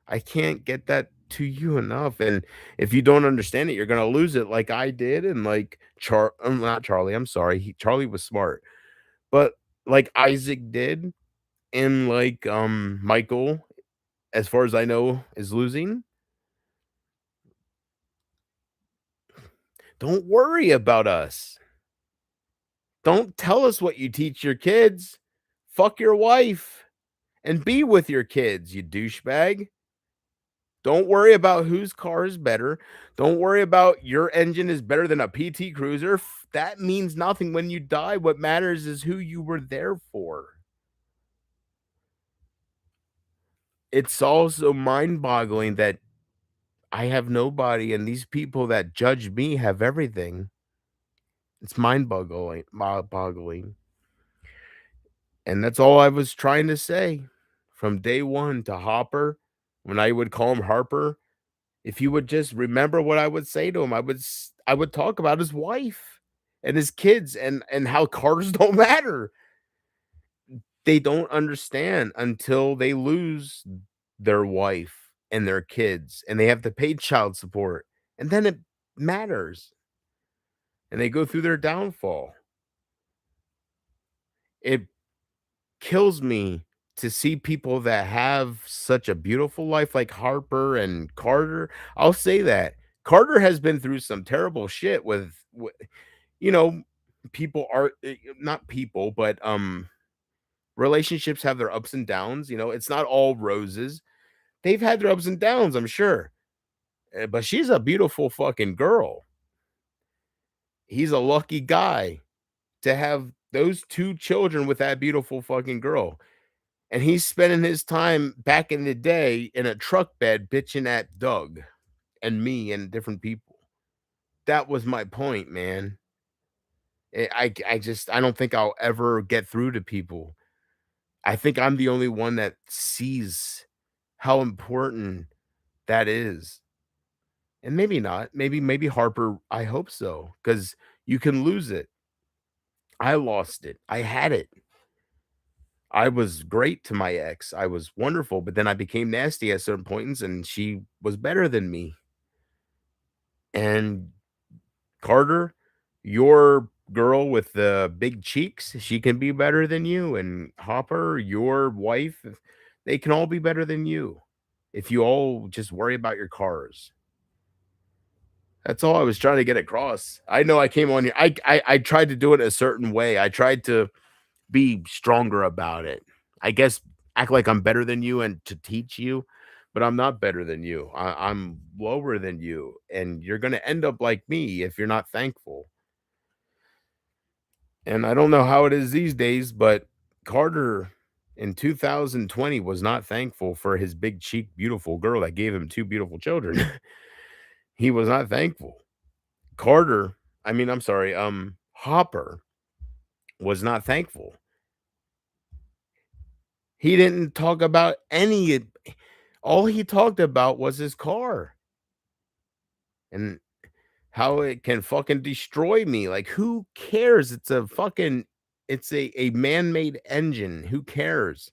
I can't get that to you enough, and if you don't understand it, you're gonna lose it like I did, and like not Charlie, I'm sorry, Charlie was smart, but like Isaac did, and like, Michael, as far as I know, is losing. Don't worry about us. Don't tell us what you teach your kids. Fuck your wife and be with your kids, you douchebag. Don't worry about whose car is better. Don't worry about your engine is better than a PT Cruiser. That means nothing when you die. What matters is who you were there for. It's also mind-boggling that I have nobody and these people that judge me have everything. It's mind-boggling. And that's all I was trying to say from day one to Hopper. When I would call him Harper, if you would just remember what I would say to him, I would talk about his wife and his kids and how cars don't matter. They don't understand until they lose their wife and their kids and they have to pay child support. And then it matters. And they go through their downfall. It kills me to see people that have such a beautiful life like Harper and Carter. I'll say that Carter has been through some terrible shit with you know, people are not people, but relationships have their ups and downs. It's not all roses. They've had their ups and downs, I'm sure. But she's a beautiful fucking girl. He's a lucky guy to have those two children with that beautiful fucking girl. And he's spending his time back in the day in a truck bed bitching at Doug and me and different people. That was my point, man. I don't think I'll ever get through to people. I think I'm the only one that sees how important that is. And maybe not. Maybe Harper, I hope so, because you can lose it. I lost it. I had it. I was great to my ex. I was wonderful, but then I became nasty at certain points, and she was better than me. And Carter, your girl with the big cheeks, she can be better than you. And Hopper, your wife, they can all be better than you if you all just worry about your cars. That's all I was trying to get across. I know I came on here. I tried to do it a certain way. I tried to be stronger about it. I guess act like I'm better than you and to teach you, but I'm not better than you. I'm lower than you, and you're gonna end up like me if you're not thankful. And I don't know how it is these days, but Carter in 2020 was not thankful for his big cheek, beautiful girl that gave him two beautiful children. He was not thankful. I'm sorry, Hopper was not thankful. He didn't talk about all he talked about was his car. And how it can fucking destroy me. Like, who cares? It's a man-made engine. Who cares?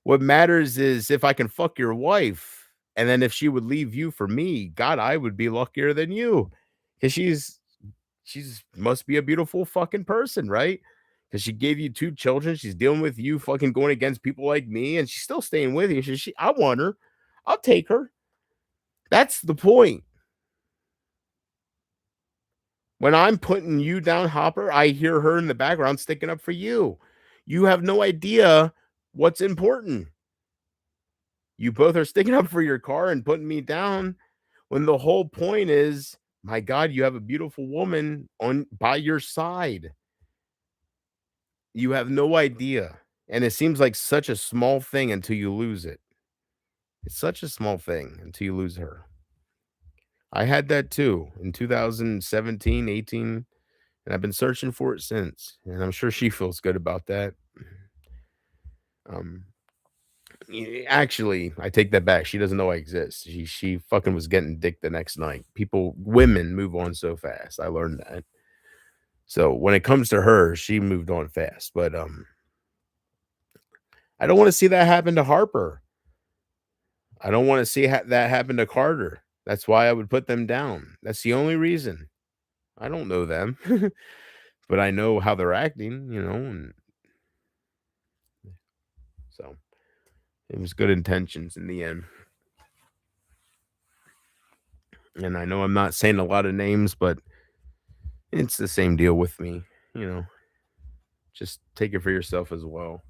What matters is if I can fuck your wife, and then if she would leave you for me, God, I would be luckier than you. Because she's must be a beautiful fucking person, right? Because she gave you 2 children. She's dealing with you fucking going against people like me, and she's still staying with you. I want her. I'll take her. That's the point. When I'm putting you down, Hopper, I hear her in the background sticking up for you. You have no idea what's important. You both are sticking up for your car and putting me down when the whole point is, my God, you have a beautiful woman by your side. You have no idea. And it seems like such a small thing until you lose it. It's such a small thing until you lose her. I had that too in 2017, 18, and I've been searching for it since. And I'm sure she feels good about that. Actually, I take that back. She doesn't know I exist. She fucking was getting dick the next night. Women move on so fast. I learned that. So when it comes to her, she moved on fast. But I don't want to see that happen to Harper. I don't want to see that happen to Carter. That's why I would put them down. That's the only reason. I don't know them, but I know how they're acting, and so it was good intentions in the end. And I know I'm not saying a lot of names, but it's the same deal with me, just take it for yourself as well.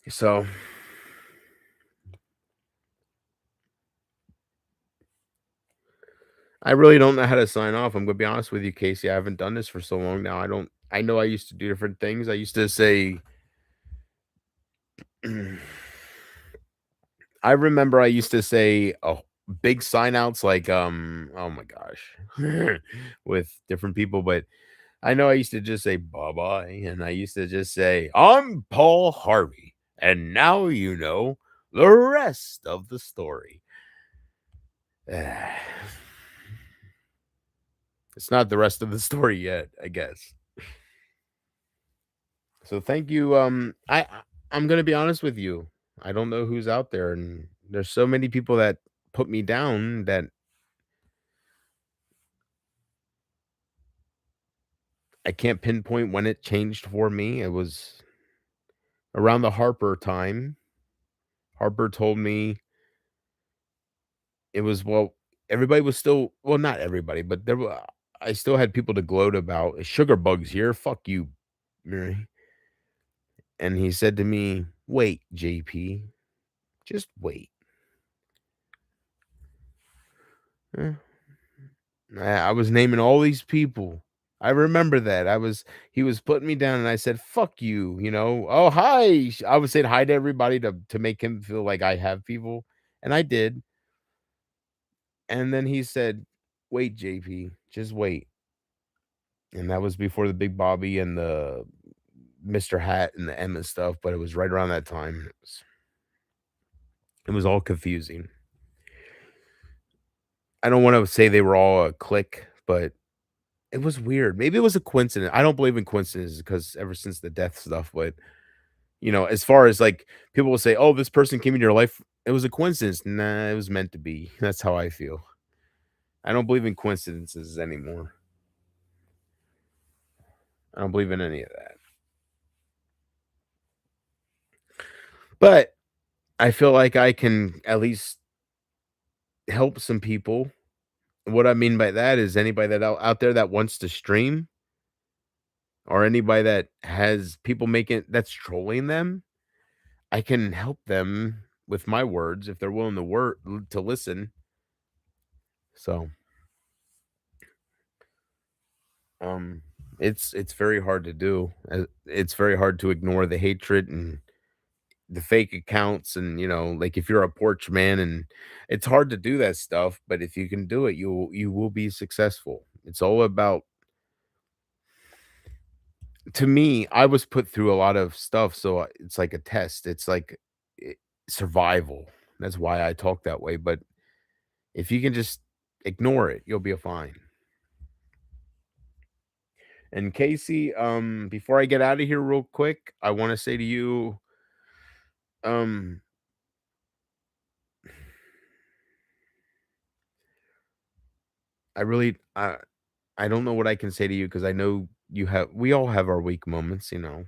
So I really don't know how to sign off. I'm gonna be honest with you, Casey. I haven't done this for so long now. I know I used to do different things. I used to say I remember I used to say big sign outs like oh my gosh with different people, but I know I used to just say bye-bye, and I used to just say, I'm Paul Harvey, and now you know the rest of the story. It's not the rest of the story yet, I guess. So thank you. I'm gonna be honest with you. I don't know who's out there, and there's so many people that put me down that I can't pinpoint when it changed for me. It was around the Harper time. Harper told me it was everybody was still not everybody, but I still had people to gloat about sugar bugs here. Fuck you, Mary. And he said to me, wait, JP, just wait. I was naming all these people. I remember that. He was putting me down and I said, fuck you, Oh, hi. I was saying hi to everybody to make him feel like I have people. And I did. And then he said, wait, JP, just wait. And that was before the Big Bobby and the Mr. Hat and the Emma stuff, but it was right around that time. It was all confusing. I don't want to say they were all a clique, but it was weird. Maybe it was a coincidence. I don't believe in coincidences because ever since the death stuff, but as far as like people will say, oh, this person came into your life, it was a coincidence. Nah, it was meant to be. That's how I feel. I don't believe in coincidences anymore. I don't believe in any of that. But I feel like I can at least help some people. What I mean by that is anybody that out there that wants to stream or anybody that has people that's trolling them, I can help them with my words if they're willing to listen. So it's very hard to do. It's very hard to ignore the hatred and the fake accounts, and like if you're a porch man, and it's hard to do that stuff, but if you can do it, you will be successful. It's all about, to me, I was put through a lot of stuff, so it's like a test. It's like survival. That's why I talk that way. But if you can just Ignore it. You'll be fine. And Casey, before I get out of here real quick, I want to say to you, um, I don't know what I can say to you because I know we all have our weak moments, you know.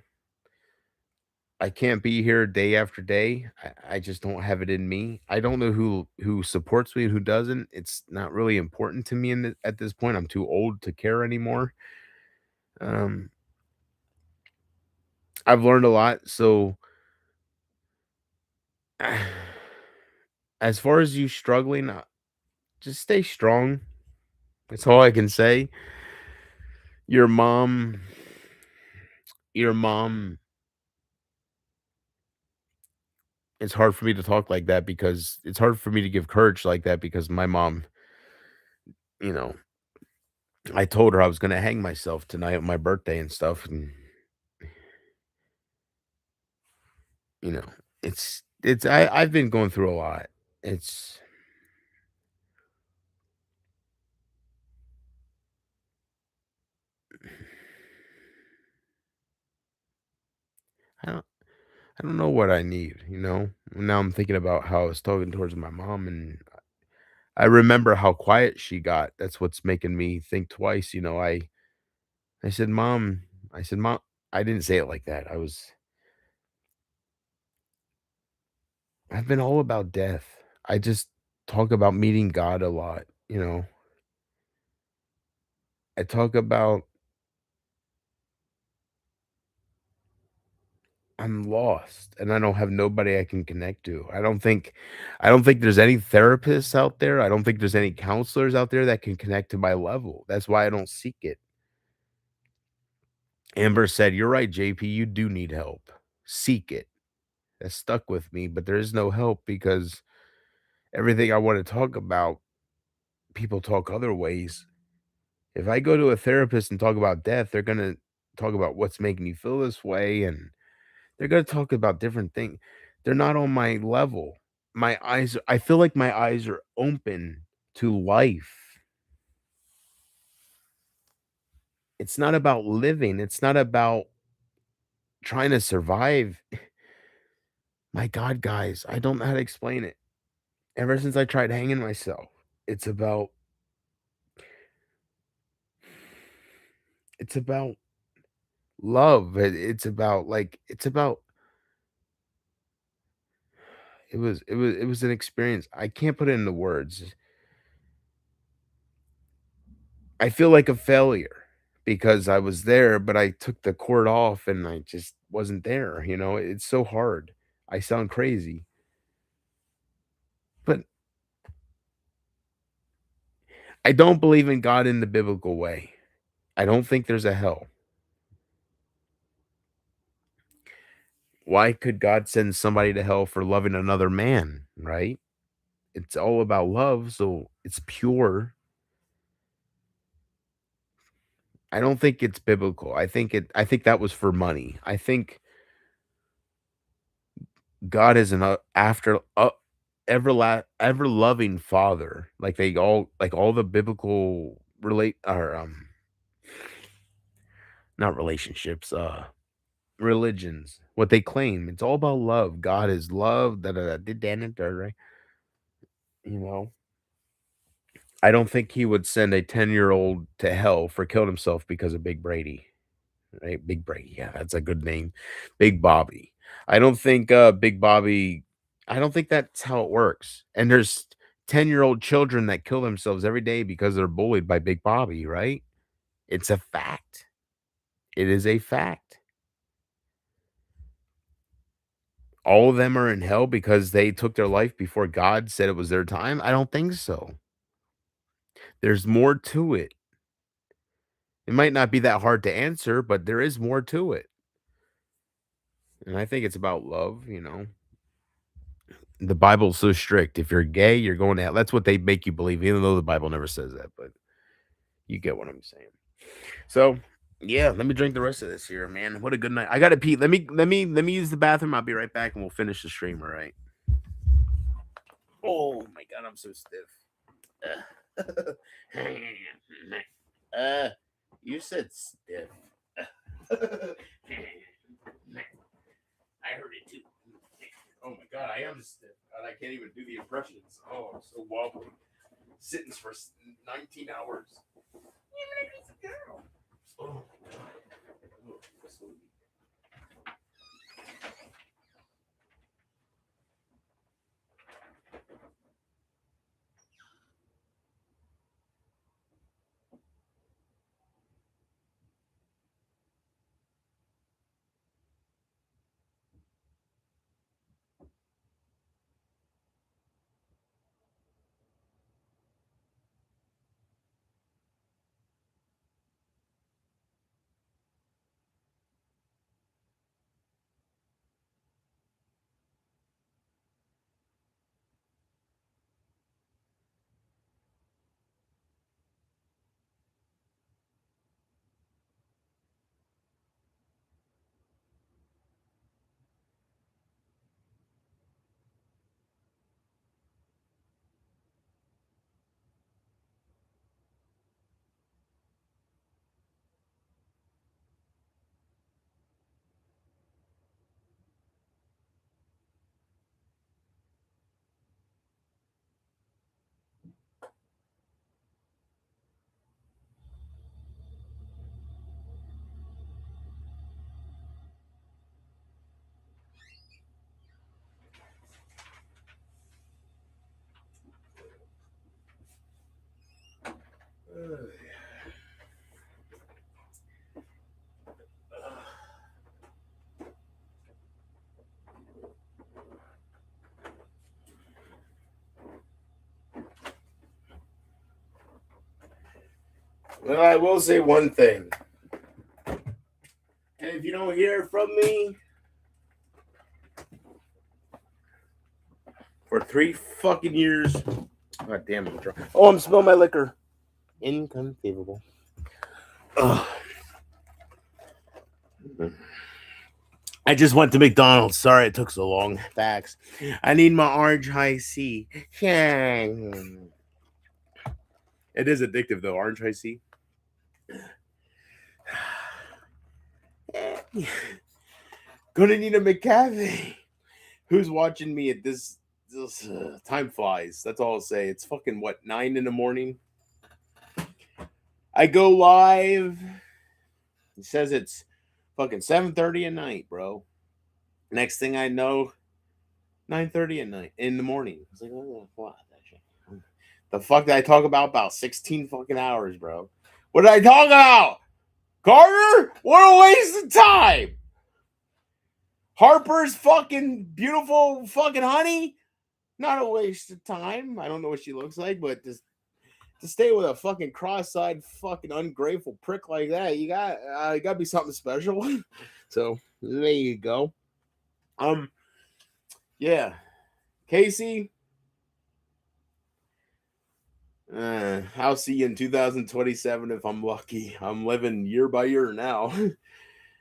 I can't be here day after day. I just don't have it in me. I don't know who supports me and who doesn't. It's not really important to me at this point. I'm too old to care anymore. Um, I've learned a lot. So, as far as you struggling, just stay strong. That's all I can say. Your mom, your mom. It's hard for me to talk like that because it's hard for me to give courage like that because my mom, you know, I told her I was gonna hang myself tonight on my birthday and stuff, and you know, I've been going through a lot. It's I don't I don't know what I need, you know. Now I'm thinking about how I was talking towards my mom, and I remember how quiet she got. That's what's making me think twice. You know, I said, "Mom," I said, "Mom." I didn't say it like that. I've been all about death. I just talk about meeting God a lot. You know, I talk about I'm lost and I don't have nobody I can connect to. I don't think there's any therapists out there. I don't think there's any counselors out there that can connect to my level. That's why I don't seek it. Amber said, "You're right, JP, you do need help. Seek it." That stuck with me, but there is no help because everything I want to talk about, people talk other ways. If I go to a therapist and talk about death, they're going to talk about what's making you feel this way and they're gonna talk about different things. They're not on my level. I feel like my eyes are open to life. It's not about living. It's not about trying to survive. My God, guys, I don't know how to explain it. Ever since I tried hanging myself, it's about it's about love. It's about it was an experience. I can't put it into words. I feel like a failure because I was there, but I took the cord off and I just wasn't there, you know? It's so hard. I sound crazy, but I don't believe in God in the biblical way. I don't think there's a hell. Why could God send somebody to hell for loving another man, right? It's all about love, so it's pure. I don't think it's biblical. I think that was for money. I think God is an after ever loving father, like all the biblical relate or not relationships, religions. What they claim, it's all about love. God is love. Da da da. Did Dan right? You know, I don't think he would send a 10-year-old to hell for killing himself because of Big Brady. Right? Big Brady. Yeah, that's a good name. Big Bobby. I don't think Big Bobby I don't think that's how it works. And there's 10-year-old children that kill themselves every day because they're bullied by Big Bobby, right? It's a fact. It is a fact. All of them are in hell because they took their life before God said it was their time. I don't think so. There's more to it. It might not be that hard to answer, but there is more to it. And I think it's about love, you know. The Bible's so strict. If you're gay, you're going to hell. That's what they make you believe, even though the Bible never says that. But you get what I'm saying. So yeah, let me drink the rest of this here, man. What a good night. I gotta pee. Let me use the bathroom. I'll be right back and we'll finish the stream, all right? Oh my god, I'm so stiff. Ugh. You said stiff. I heard it too. Oh my god, I am stiff. God, I can't even do the impressions. Oh, I'm so wobbly. Sitting for 19 hours. You're a piece of girl. Oh my god. Oh, so well, I will say one thing. And if you don't hear from me for 3 fucking years, god damn, I'm drunk. Oh, I'm spilling my liquor. Inconceivable. Ugh. I just went to McDonald's. Sorry it took so long. Facts. I need my orange high C. It is addictive though, orange high C. Gonna need a McCafe. Who's watching me at this time flies? That's all I'll say. It's fucking what, 9 in the morning? I go live. It says it's fucking 7:30 at night, bro. Next thing I know, 9:30 at night in the morning. It's like, oh, what that shit? The fuck did I talk about 16 fucking hours, bro? What did I talk about? Carter? What a waste of time. Harper's fucking beautiful fucking honey? Not a waste of time. I don't know what she looks like, but just to stay with a fucking cross-eyed fucking ungrateful prick like that, you gotta be something special. So there you go. Yeah, Casey, I'll see you in 2027 if I'm lucky. I'm living year by year now.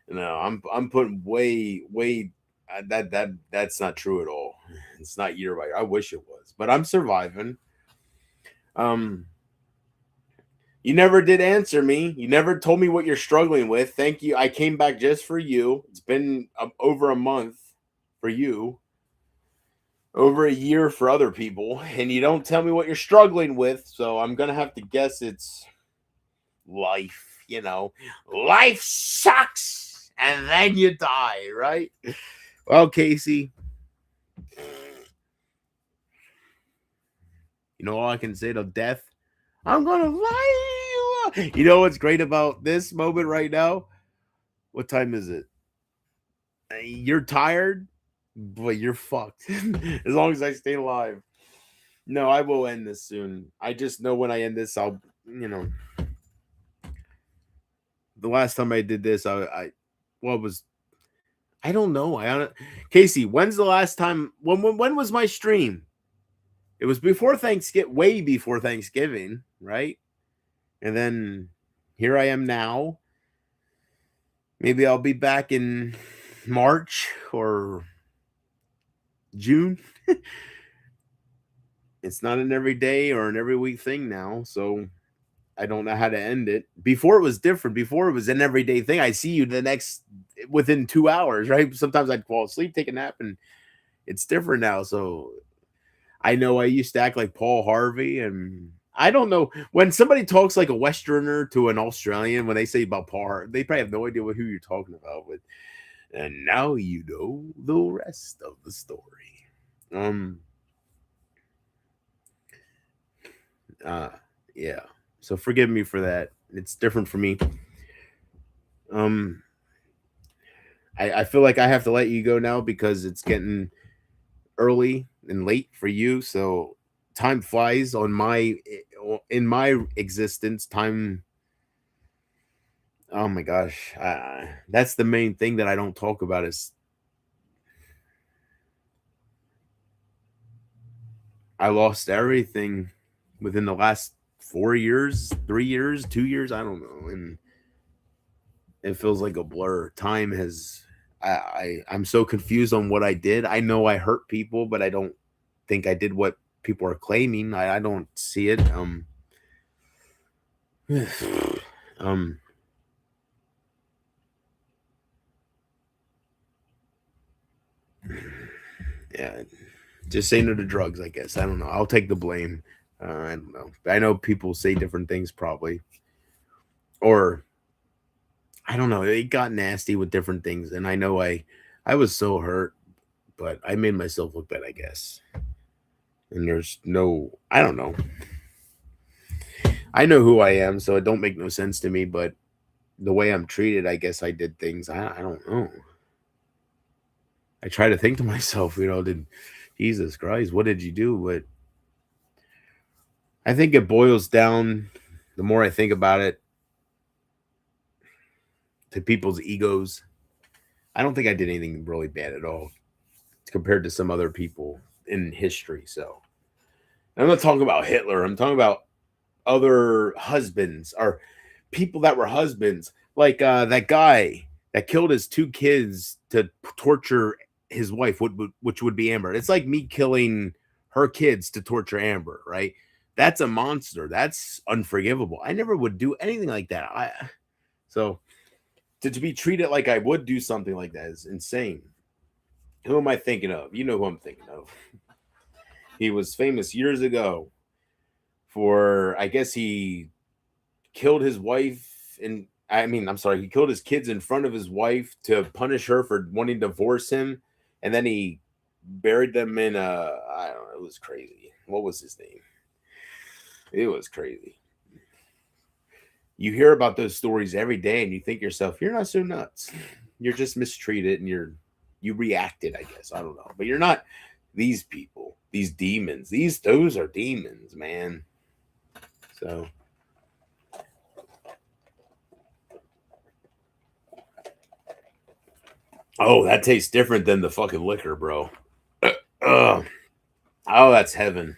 No, I'm putting way that's not true at all. It's not year by year. I wish it was, but I'm surviving. You never did answer me. You never told me what you're struggling with. Thank you. I came back just for you. It's been over a month for you. Over a year for other people, and you don't tell me what you're struggling with, so I'm gonna have to guess it's life. Life sucks, and then you die, right? Well, Casey, all I can say to death, I'm gonna lie. You know what's great about this moment right now? What time is it? You're tired, but you're fucked. As long as I stay alive. No, I will end this soon. I just know when I end this, I'll, the last time I did this, I don't know. Casey, when's the last time? When was my stream? It was before Thanksgiving, way before Thanksgiving, right? And then here I am now. Maybe I'll be back in March or June. It's not an everyday or an every week thing now. So I don't know how to end it. Before it was different. Before it was an everyday thing. I see you within 2 hours, right? Sometimes I'd fall asleep, take a nap, and it's different now. So I know I used to act like Paul Harvey, and I don't know when somebody talks like a Westerner to an Australian when they say about Paul Harvey, they probably have no idea who you're talking about. But and now you know the rest of the story. Yeah. So forgive me for that. It's different for me. I feel like I have to let you go now because it's getting early and late for you. So time flies in my existence. Time. Oh my gosh, that's the main thing that I don't talk about is I lost everything within the last 4 years, 3 years, 2 years. I don't know, and it feels like a blur. Time has. I'm so confused on what I did. I know I hurt people, but I don't think I did what people are claiming. I don't see it. Yeah, just say no to drugs, I guess. I don't know. I'll take the blame. I don't know. I know people say different things probably. Or I don't know. It got nasty with different things. And I know I was so hurt, but I made myself look bad, I guess. And I don't know. I know who I am, so it don't make no sense to me, but the way I'm treated, I guess I did things. I don't know. I try to think to myself, Jesus Christ, what did you do? But I think it boils down, the more I think about it, to people's egos. I don't think I did anything really bad at all compared to some other people in history. So I'm not talking about Hitler. I'm talking about other husbands or people that were husbands, like that guy that killed his 2 kids to torture his wife, which would be Amber. It's like me killing her kids to torture Amber, right? That's a monster. That's unforgivable. I never would do anything like that. So to be treated like I would do something like that is insane. Who am I thinking of? You know who I'm thinking of. He was famous years ago for, I guess he killed his wife he killed his kids in front of his wife to punish her for wanting to divorce him. And then he buried them in I don't know, it was crazy. What was his name? It was crazy. You hear about those stories every day and you think to yourself, you're not so nuts. You're just mistreated and you reacted, I guess. I don't know. But you're not these people, these demons. Those are demons, man. So oh, that tastes different than the fucking liquor, bro. Oh, that's heaven.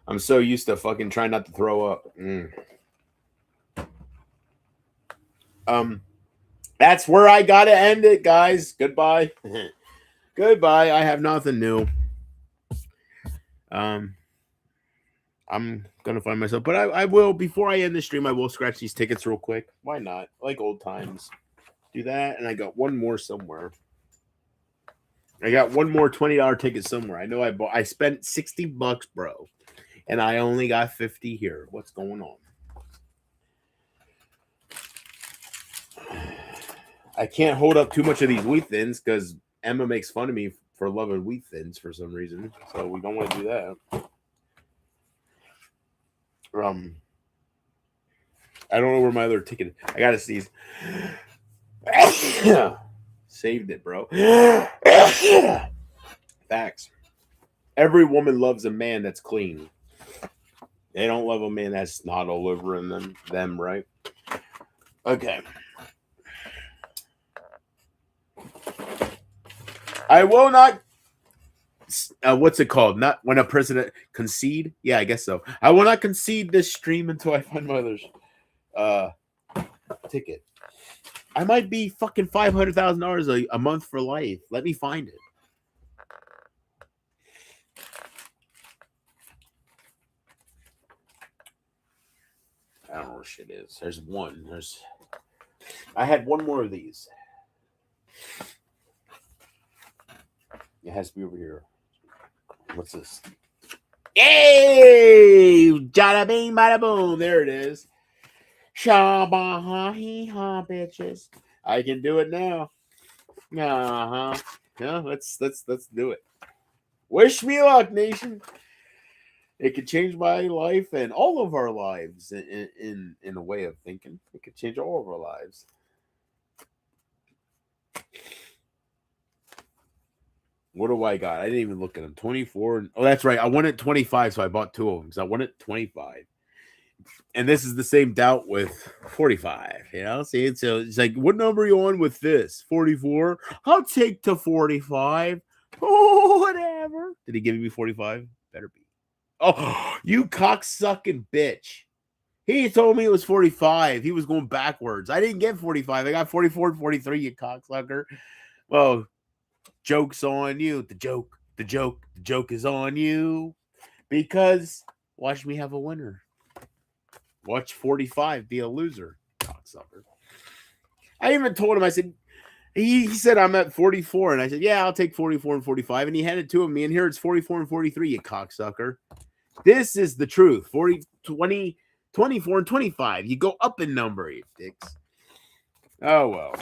I'm so used to fucking trying not to throw up. That's where I gotta end it, guys. Goodbye. Goodbye. I have nothing new. I'm gonna find myself, but I will, before I end the stream, I will scratch these tickets real quick. Why not? Like old times. Do that, and I got one more somewhere. I got one more $20 ticket somewhere. I know I spent $60, bro, and I only got 50 here. What's going on? I can't hold up too much of these wheat thins because Emma makes fun of me for loving wheat thins for some reason. So we don't want to do that. I don't know where my other ticket is. I gotta sneeze. Saved it, bro. Facts. Every woman loves a man that's clean. They don't love a man that's snot all over in them, right? Okay. I will not. What's it called? Not when a president concede? Yeah, I guess so. I will not concede this stream until I find my other ticket. I might be fucking $500,000 a month for life. Let me find it. I don't know where shit is. There's one. I had one more of these. It has to be over here. What's this? Yay! Jada bing, bada boom. There it is. Shabaha hee ha, bitches. I can do it now. Uh huh. Yeah, let's do it. Wish me luck, nation. It could change my life and all of our lives in a way of thinking. It could change all of our lives. What do I got? I didn't even look at them. 24. Oh, that's right. I wanted 25, so I bought two of them because I wanted 25. And this is the same doubt with 45. You know, see, so it's like, what number are you on with this? 44. I'll take to 45. Oh, whatever. Did he give me 45? Better be. Oh, you cocksucking bitch. He told me it was 45. He was going backwards. I didn't get 45. I got 44 and 43, you cocksucker. Well, joke's on you. The joke is on you. Because watch me have a winner. Watch 45 be a loser, cocksucker. I even told him, I said, he said I'm at 44. And I said, yeah, I'll take 44 and 45. And he handed it to me. And here it's 44 and 43, you cocksucker. This is the truth. 40, 20, 24, and 25. You go up in number, you dicks. Oh, well.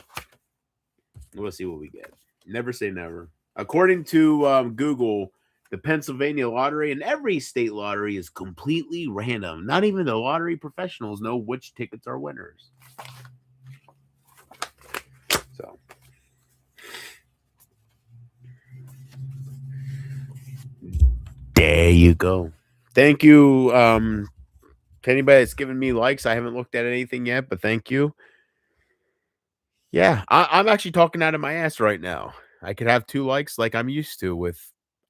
We'll see what we get. Never say never. According to Google, the Pennsylvania lottery and every state lottery is completely random. Not even the lottery professionals know which tickets are winners. So. There you go. Thank you to anybody that's given me likes. I haven't looked at anything yet, but thank you. Yeah, I'm actually talking out of my ass right now. I could have 2 likes like I'm used to with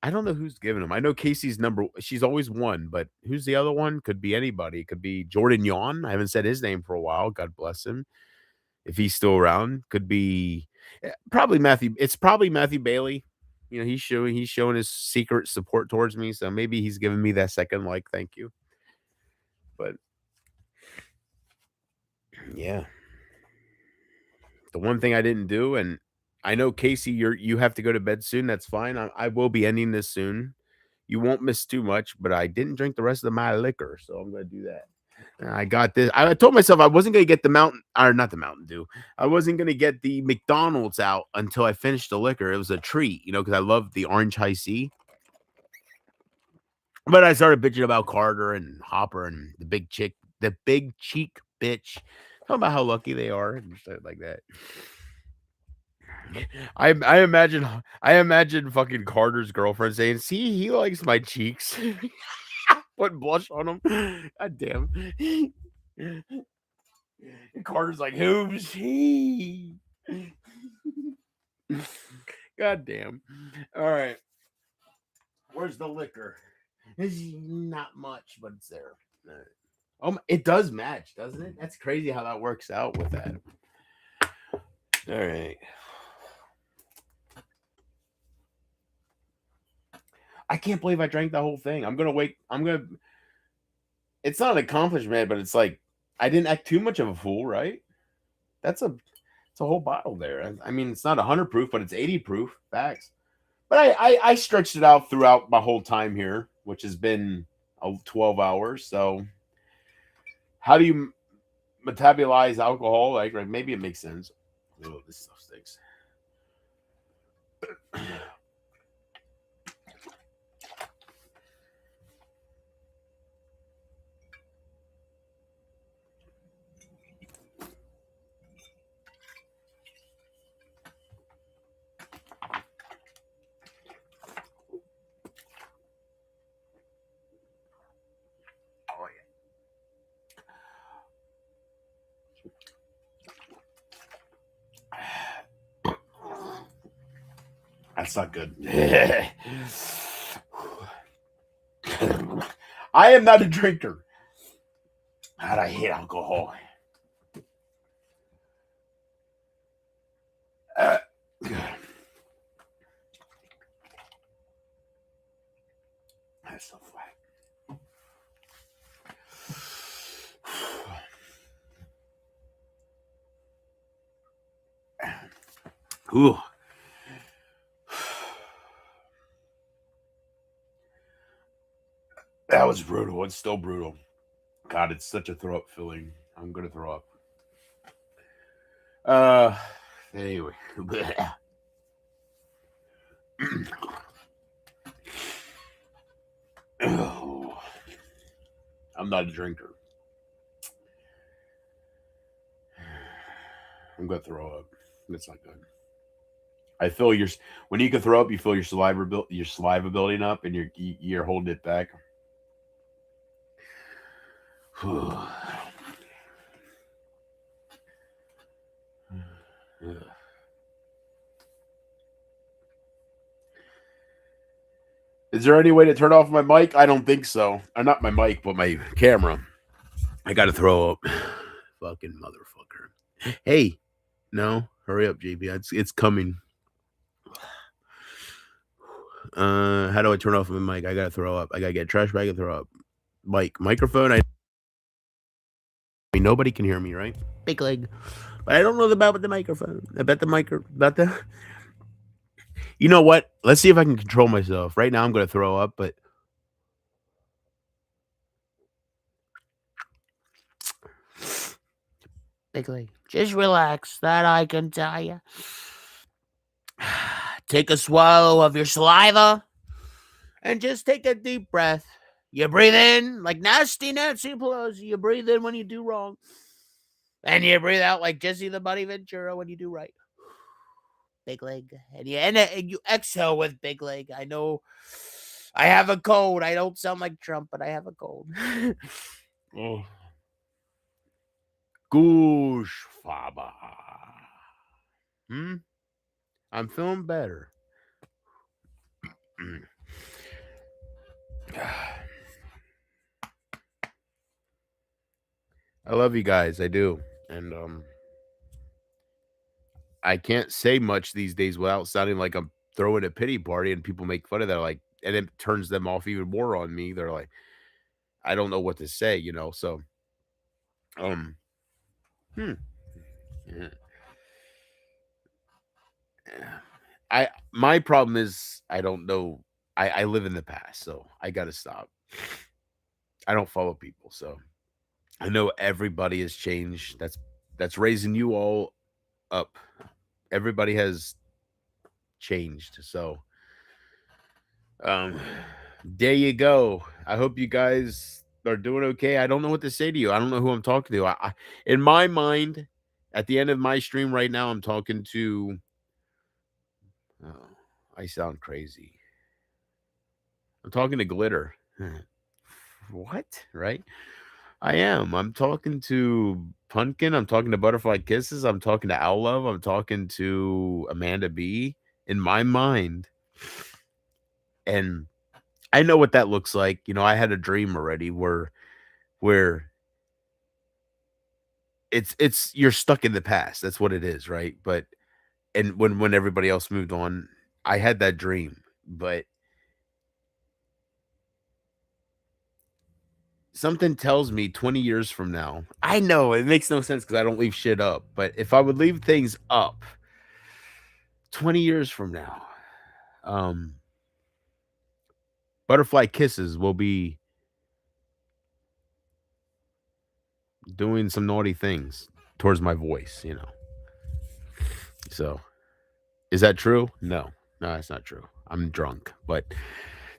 I don't know who's giving them. I know Casey's she's always one, but who's the other one? Could be anybody. It could be Jordan Yawn. I haven't said his name for a while. God bless him. If he's still around, could be probably Matthew. It's probably Matthew Bailey. You know, he's showing his secret support towards me, so maybe he's giving me that second like. Thank you. But yeah. The one thing I didn't do, and I know Casey, you have to go to bed soon. That's fine. I will be ending this soon. You won't miss too much, but I didn't drink the rest of my liquor, so I'm gonna do that. I got this. I told myself I wasn't gonna get the Mountain, or not the Mountain Dew. I wasn't gonna get the McDonald's out until I finished the liquor. It was a treat, you know, because I love the orange high C. But I started bitching about Carter and Hopper and the big cheek bitch. Talking about how lucky they are and stuff like that. I imagine fucking Carter's girlfriend saying, "See, he likes my cheeks." Put blush on him. God damn. And Carter's like, "Who's he?" God damn. All right. Where's the liquor? It's not much, but it's there. It does match, doesn't it? That's crazy how that works out with that. All right. I can't believe I drank the whole thing. It's not an accomplishment, but it's like I didn't act too much of a fool, right? It's a whole bottle there. I mean, it's not 100 proof, but it's 80 proof. Facts. But I stretched it out throughout my whole time here, which has been 12 hours. So how do you metabolize alcohol? Like maybe it makes sense. Oh, this stuff stinks. That's not good. I am not a drinker. God, I hate alcohol. That's so flat. Ooh. That was brutal. It's still brutal. God, it's such a throw up feeling. I'm gonna throw up. Anyway. Oh, I'm not a drinker. I'm gonna throw up. That's not good. I feel when you can throw up, you feel your saliva building up, and you're holding it back. Is there any way to turn off my mic? I don't think so. Not my mic, but my camera. I gotta throw up. Fucking motherfucker. Hey, no, hurry up, JB. It's coming. How do I turn off my mic? I gotta throw up. I gotta get a trash bag and throw up. Microphone. I mean, nobody can hear me, right? Big leg. But I don't know about the microphone. About the. You know what? Let's see if I can control myself. Right now, I'm gonna throw up, but. Big leg. Just relax. That I can tell you. Take a swallow of your saliva and just take a deep breath. You breathe in like nasty Nancy Pelosi. You breathe in when you do wrong. And you breathe out like Jesse the Buddy Ventura when you do right. Big leg. And you exhale with big leg. I know I have a cold. I don't sound like Trump, but I have a cold. Oh. Goosh Faba. I'm feeling better. I love you guys. I do. And I can't say much these days without sounding like I'm throwing a pity party and people make fun of that, like, and it turns them off even more on me. They're like, I don't know what to say, you know. So yeah. My problem is I don't know. I live in the past, so I gotta stop. I don't follow people, so I know everybody has changed. That's raising you all up. Everybody has changed. So there you go. I hope you guys are doing okay. I don't know what to say to you. I don't know who I'm talking to. I in my mind, at the end of my stream right now, I'm talking to I sound crazy. I'm talking to Glitter. What? Right? I am. I'm talking to Pumpkin. I'm talking to Butterfly Kisses. I'm talking to Owl Love. I'm talking to Amanda B in my mind. And I know what that looks like. You know, I had a dream already where it's you're stuck in the past. That's what it is, right? But and when everybody else moved on, I had that dream, but something tells me 20 years from now, I know it makes no sense because I don't leave shit up, but if I would leave things up 20 years from now, Butterfly Kisses will be doing some naughty things towards my voice, you know. So, is that true? No, that's not true. I'm drunk, but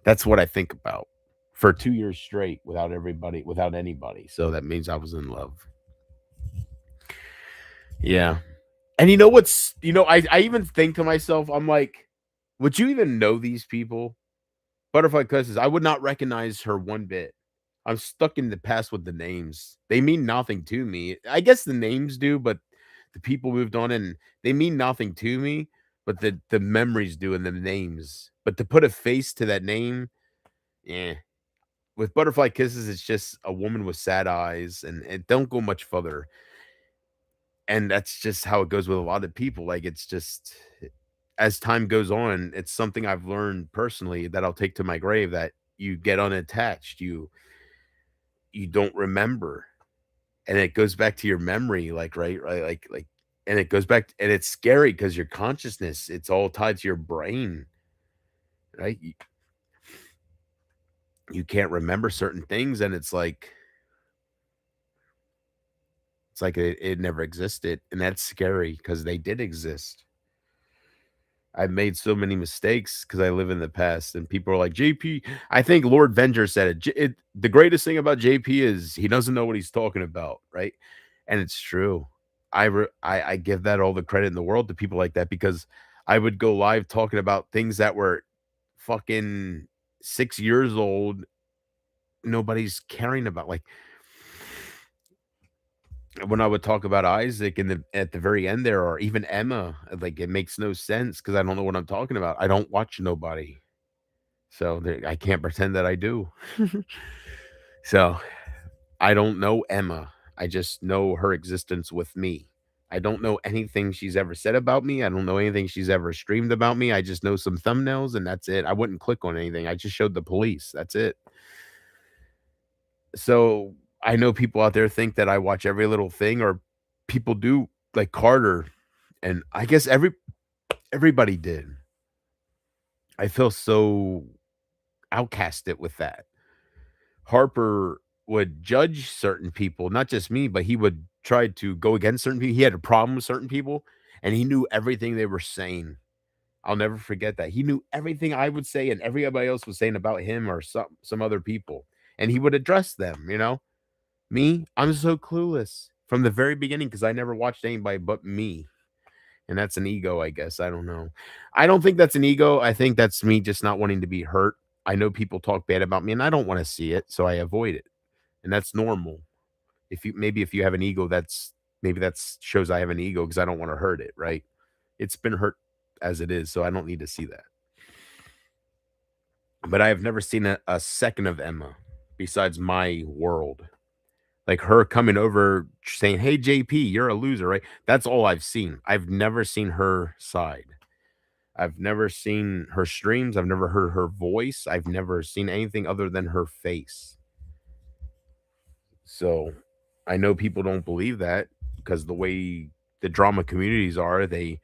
that's what I think about for 2 years straight without anybody. So that means I was in love. Yeah. And you know what's, I even think to myself, I'm like, would you even know these people? Butterfly Kisses, I would not recognize her one bit. I'm stuck in the past with the names. They mean nothing to me. I guess the names do, but the people moved on and they mean nothing to me, but the memories do and the names. But to put a face to that name, with Butterfly Kisses, it's just a woman with sad eyes and it don't go much further. And that's just how it goes with a lot of people. Like, it's just, as time goes on, it's something I've learned personally that I'll take to my grave, that you get unattached. You don't remember. And it goes back to your memory, like, right. Like, And it goes back, and it's scary because your consciousness, it's all tied to your brain, right? You can't remember certain things, and it's like it never existed, and that's scary because they did exist. I've made so many mistakes because I live in the past, and people are like, JP. I think Lord Venger said it. The greatest thing about JP is he doesn't know what he's talking about, right? And it's true. I give that all the credit in the world to people like that, because I would go live talking about things that were fucking 6 years old. Nobody's caring about, like, when I would talk about Isaac at the very end there, or even Emma, like, it makes no sense because I don't know what I'm talking about. I don't watch nobody, so I can't pretend that I do. So I don't know Emma. I just know her existence with me. I don't know anything she's ever said about me. I don't know anything she's ever streamed about me. I just know some thumbnails, and that's it. I wouldn't click on anything. I just showed the police. That's it. So I know people out there think that I watch every little thing, or people do, like Carter, and I guess everybody did. I feel so outcasted with that. Harper would judge certain people, not just me, but he would try to go against certain people. He had a problem with certain people, and he knew everything they were saying. I'll never forget that. He knew everything I would say and everybody else was saying about him or some other people, and he would address them, you know? Me, I'm so clueless from the very beginning because I never watched anybody but me. And that's an ego, I guess. I don't know. I don't think that's an ego. I think that's me just not wanting to be hurt. I know people talk bad about me and I don't want to see it, so I avoid it. And that's normal. If you have an ego, that's shows I have an ego because I don't want to hurt it, right? It's been hurt as it is, so I don't need to see that. But I have never seen a second of Emma besides my world. Like her coming over saying, "Hey JP, you're a loser," right? That's all I've seen. I've never seen her side. I've never seen her streams. I've never heard her voice. I've never seen anything other than her face. So I know people don't believe that because the way the drama communities are, they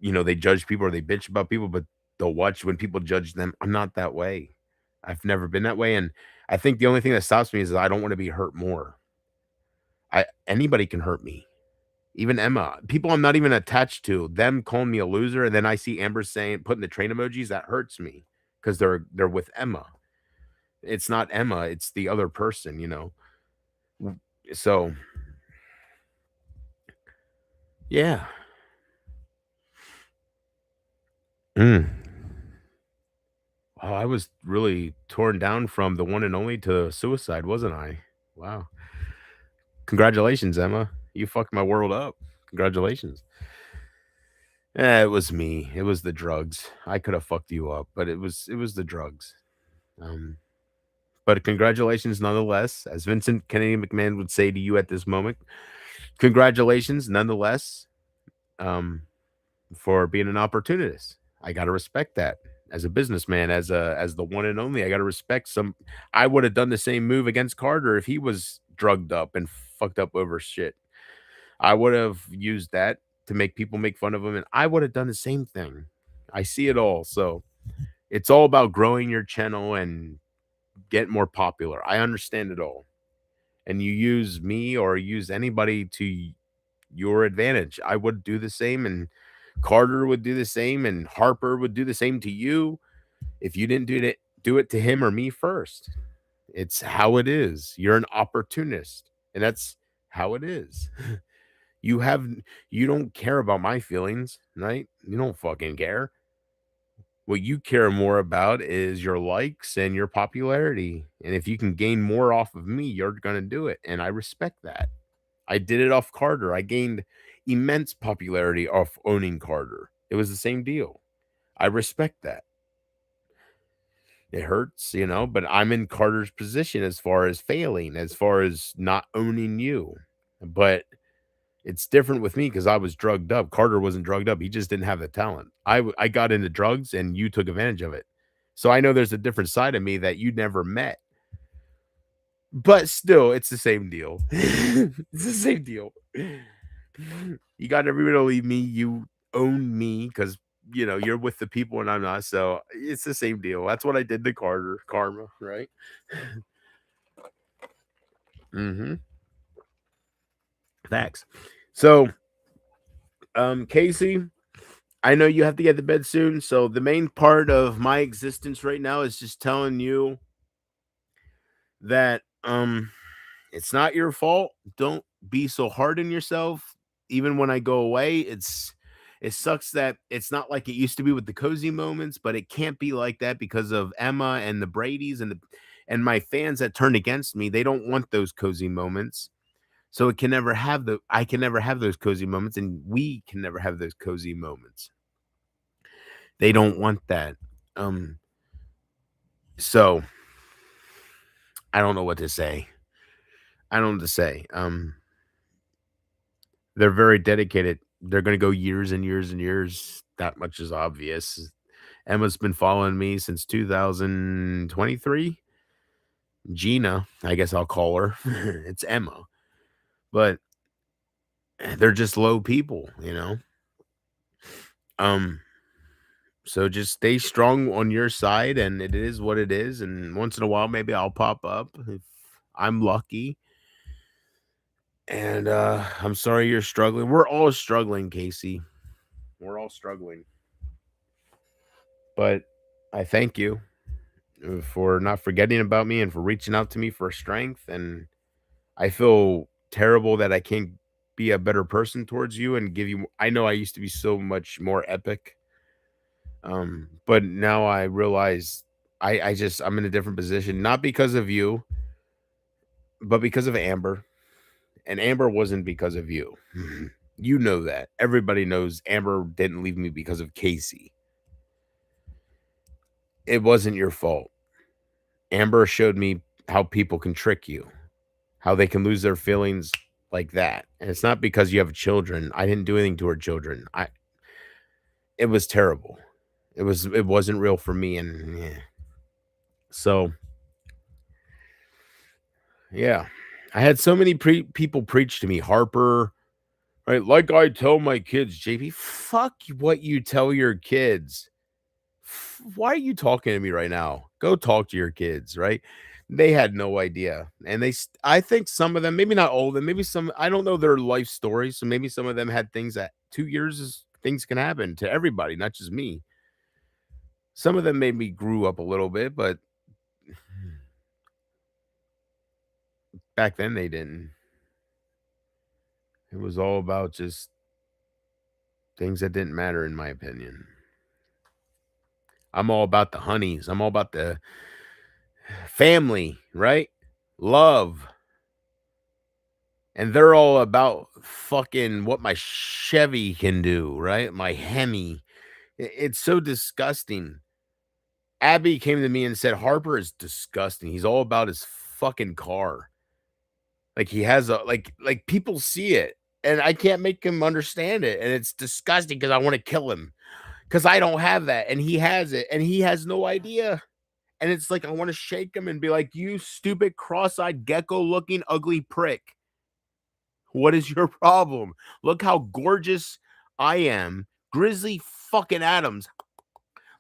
judge people or they bitch about people, but they'll watch when people judge them. I'm not that way. I've never been that way. And I think the only thing that stops me is that I don't want to be hurt more. Anybody can hurt me. Even Emma, people I'm not even attached to, them calling me a loser, and then I see Amber putting the train emojis, that hurts me because they're with Emma. It's not Emma, it's the other person, you know. So yeah. Mm. Oh, I was really torn down from the one and only to suicide, wasn't I? Wow. Congratulations, Emma. You fucked my world up. Congratulations. It was me. It was the drugs. I could have fucked you up, but it was the drugs. Um, but congratulations nonetheless. As Vincent Kennedy McMahon would say to you at this moment, congratulations nonetheless, for being an opportunist. I gotta respect that. As a businessman, as the one and only, I gotta respect some. I would have done the same move against Carter if he was drugged up and fucked up over shit. I would have used that to make people make fun of him, and I would have done the same thing. I see it all. So it's all about growing your channel and get more popular. I understand it all. And you use me or use anybody to your advantage. I would do the same, and Carter would do the same, and Harper would do the same to you if you didn't do it to him or me first. It's how it is. You're an opportunist, and that's how it is. You don't care about my feelings, right? You don't fucking care. What you care more about is your likes and your popularity. And if you can gain more off of me, you're going to do it. And I respect that. I did it off Carter. I gained immense popularity off owning Carter. It was the same deal. I respect that. It hurts, but I'm in Carter's position as far as failing, as far as not owning you. But it's different with me because I was drugged up. Carter wasn't drugged up. He just didn't have the talent. I got into drugs and you took advantage of it. So I know there's a different side of me that you never met. But still, it's the same deal. It's the same deal. You got everybody to leave me. You own me because you're with the people and I'm not. So it's the same deal. That's what I did to Carter. Karma, right? Mm-hmm. Facts. So, Casey, I know you have to get to bed soon. So the main part of my existence right now is just telling you that it's not your fault. Don't be so hard on yourself. Even when I go away, it sucks that it's not like it used to be with the cozy moments, but it can't be like that because of Emma and the Bradys and my fans that turned against me. They don't want those cozy moments. So it can never have I can never have those cozy moments, and we can never have those cozy moments. They don't want that. So I don't know what to say. I don't know what to say. They're very dedicated. They're going to go years and years and years. That much is obvious. Emma's been following me since 2023. Gina, I guess I'll call her. It's Emma. But they're just low people, So just stay strong on your side, and it is what it is. And once in a while, maybe I'll pop up if I'm lucky. And I'm sorry you're struggling. We're all struggling, Casey. We're all struggling. But I thank you for not forgetting about me and for reaching out to me for strength. And I feel terrible that I can't be a better person towards you and give you. I know I used to be so much more epic. But now I realize I'm in a different position, not because of you, but because of Amber. And Amber wasn't because of you. You know that. Everybody knows Amber didn't leave me because of Casey. It wasn't your fault. Amber showed me how people can trick you, how they can lose their feelings like that. And it's not because you have children. I didn't do anything to her children. It was terrible. It wasn't real for me. And yeah. So yeah, I had so many people preach to me. Harper, right? Like I tell my kids, JP, fuck what you tell your kids. Why are you talking to me right now? Go talk to your kids, right? They had no idea. And I think some of them, maybe not all of them, maybe some, I don't know their life stories. So maybe some of them had things that 2 years things can happen to everybody, not just me. Some of them maybe grew up a little bit, but back then they didn't. It was all about just things that didn't matter, in my opinion. I'm all about the honeys. I'm all about the family, right? Love. And they're all about fucking what my Chevy can do, right? My Hemi. It's so disgusting. Abby came to me and said, Harper is disgusting. He's all about his fucking car. Like he has like people see it and I can't make him understand it. And it's disgusting because I want to kill him because I don't have that. And he has it and he has no idea. And it's like, I want to shake him and be like, you stupid cross-eyed gecko looking ugly prick. What is your problem? Look how gorgeous I am. Grizzly fucking Adams.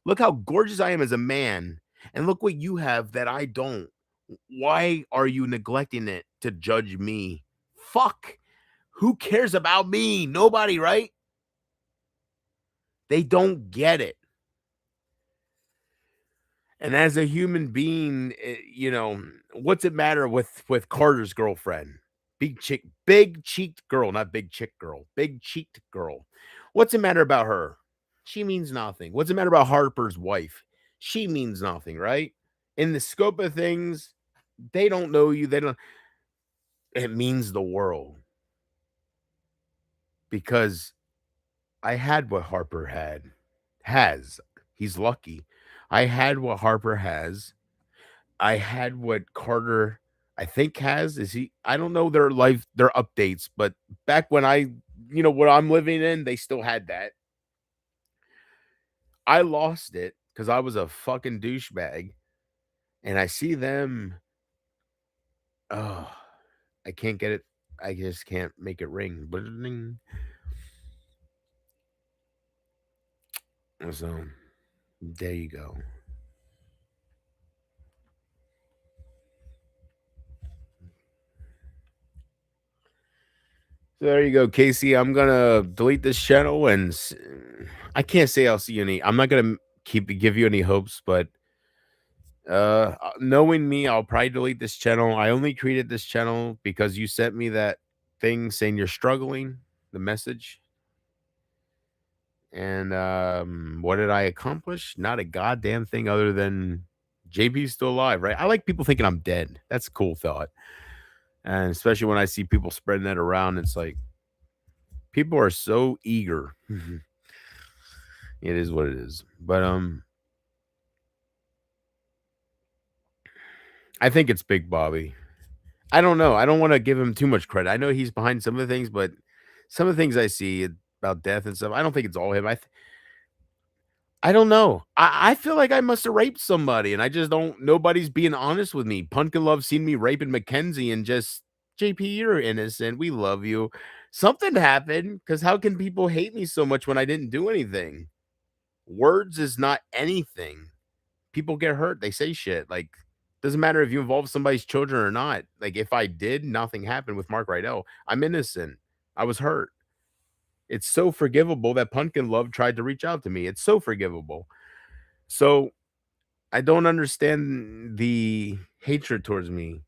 Look how gorgeous I am as a man. And look what you have that I don't. Why are you neglecting it to judge me? Fuck. Who cares about me? Nobody, right? They don't get it. And as a human being, what's it matter with Carter's girlfriend? Big cheeked girl, not big chick girl, big cheeked girl. What's it matter about her? She means nothing. What's it matter about Harper's wife? She means nothing, right? In the scope of things, they don't know you. It means the world. Because I had what Harper has. He's lucky. I had what Harper has. I had what Carter, I think, has. I don't know their updates, but back when what I'm living in, they still had that. I lost it because I was a fucking douchebag. And I see them. Oh, I can't get it. I just can't make it ring. Bling. So there you go. So there you go, Casey. I'm gonna delete this channel, and I can't say I'll see you any. I'm not gonna give you any hopes, but knowing me, I'll probably delete this channel. I only created this channel because you sent me that thing saying you're struggling, the message. And what did I accomplish? Not a goddamn thing other than JP's still alive, right? I like people thinking I'm dead. That's a cool thought. And especially when I see people spreading that around, it's like people are so eager. It is what it is. But I think it's Big Bobby. I don't know. I don't want to give him too much credit. I know he's behind some of the things, but some of the things I see about death and stuff, I don't think it's all him. I don't know. I feel like I must have raped somebody, and I just don't. Nobody's being honest with me. Pumpkin Love seen me raping Mackenzie, and just JP, you're innocent. We love you. Something happened, because how can people hate me so much when I didn't do anything? Words is not anything. People get hurt. They say shit. Like, doesn't matter if you involve somebody's children or not. Like, if I did, nothing happened with Mark Rydell. I'm innocent. I was hurt. It's so forgivable that Pumpkin Love tried to reach out to me. It's so forgivable. So I don't understand the hatred towards me.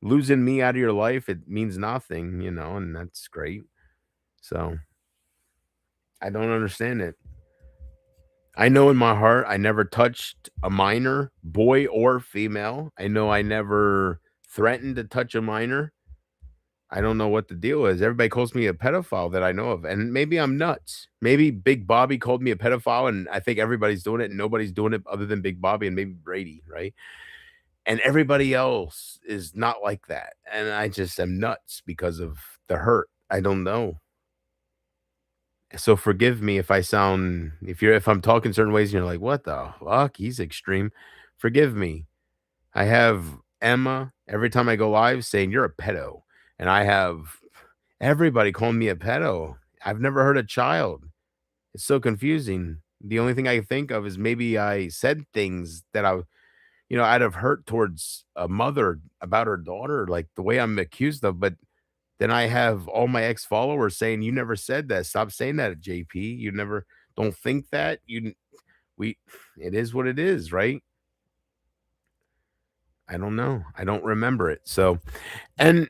Losing me out of your life, it means nothing, and that's great. So I don't understand it. I know in my heart I never touched a minor, boy or female. I know I never threatened to touch a minor. I don't know what the deal is. Everybody calls me a pedophile that I know of, and maybe I'm nuts. Maybe Big Bobby called me a pedophile, and I think everybody's doing it, and nobody's doing it other than Big Bobby and maybe Brady, right? And everybody else is not like that, and I just am nuts because of the hurt. I don't know. So forgive me if if I'm talking certain ways and you're like, what the fuck? He's extreme. Forgive me. I have Emma every time I go live saying you're a pedo. And I have everybody calling me a pedo. I've never heard a child. It's so confusing. The only thing I think of is maybe I said things that out of hurt towards a mother about her daughter, like the way I'm accused of. But then I have all my ex followers saying, you never said that. Stop saying that, JP. You never don't think that. It is what it is, right? I don't know. I don't remember it. So, and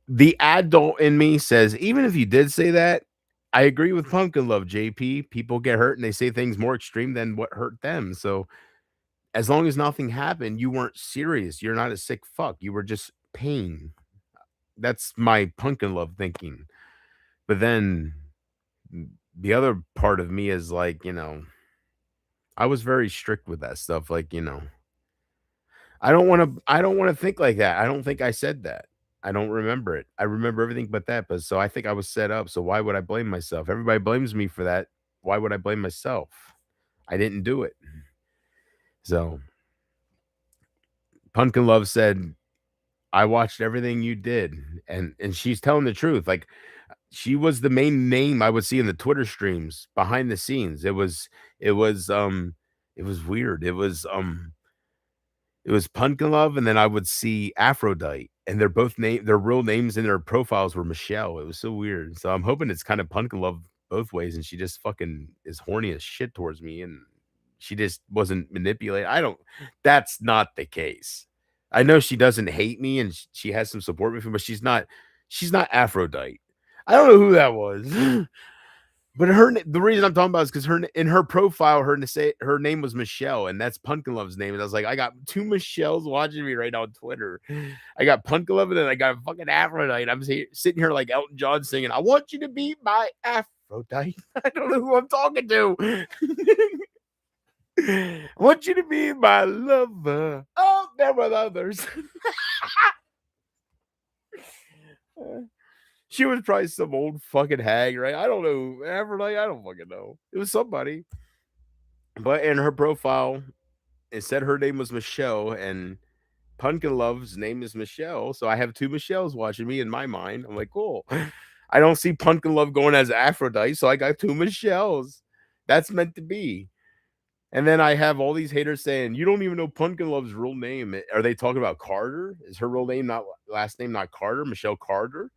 the adult in me says, even if you did say that, I agree with Pumpkin Love, JP. People get hurt and they say things more extreme than what hurt them. So as long as nothing happened, you weren't serious. You're not a sick fuck. You were just pain. That's my Pumpkin Love thinking. But then the other part of me is like, I was very strict with that stuff. Like, I don't want to think like that. I don't think I said that. I don't remember it. I remember everything but that. But so I think I was set up. So why would I blame myself? Everybody blames me for that. Why would I blame myself? I didn't do it. So Pumpkin Love said, I watched everything you did. And she's telling the truth. Like, she was the main name I would see in the Twitter streams behind the scenes. It was weird. It was Pumpkin Love, and then I would see Aphrodite, and their real names in their profiles were Michelle. It was so weird. So I'm hoping it's kind of Pumpkin Love both ways, and she just fucking is horny as shit towards me, and she just wasn't manipulated. That's not the case. I know she doesn't hate me, and she has some support with me, but she's not Aphrodite. I don't know who that was. But the reason I'm talking about is because in her profile, her name was Michelle, and that's Pumpkin Love's name. And I was like, I got two Michelles watching me right now on Twitter. I got Pumpkin Love, and then I got fucking Aphrodite. I'm sitting here like Elton John singing, I want you to be my Aphrodite. I don't know who I'm talking to. I want you to be my lover. Oh, there were others. She was probably some old fucking hag, right? I don't know. Aphrodite, I don't fucking know. It was somebody. But in her profile, it said her name was Michelle, and Pumpkin Love's name is Michelle, so I have 2 Michelles watching me in my mind. I'm like, cool. I don't see Pumpkin Love going as Aphrodite, so I got 2 Michelles. That's meant to be. And then I have all these haters saying, "You don't even know Pumpkin Love's real name." Are they talking about Carter? Is her real name not last name not Carter? Michelle Carter?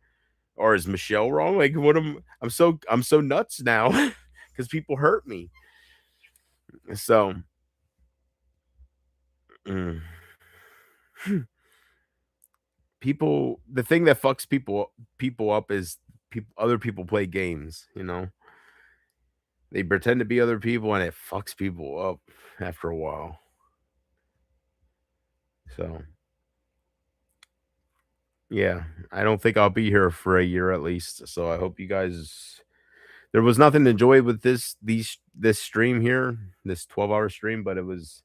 Or is Michelle wrong? Like, what am I'm so nuts now because people hurt me. So, mm. People, the thing that fucks people up is other people play games. They pretend to be other people, and it fucks people up after a while. So, yeah, I don't think I'll be here for a year at least. So I hope you guys. There was nothing to enjoy with this stream here, this 12-hour stream, but it was.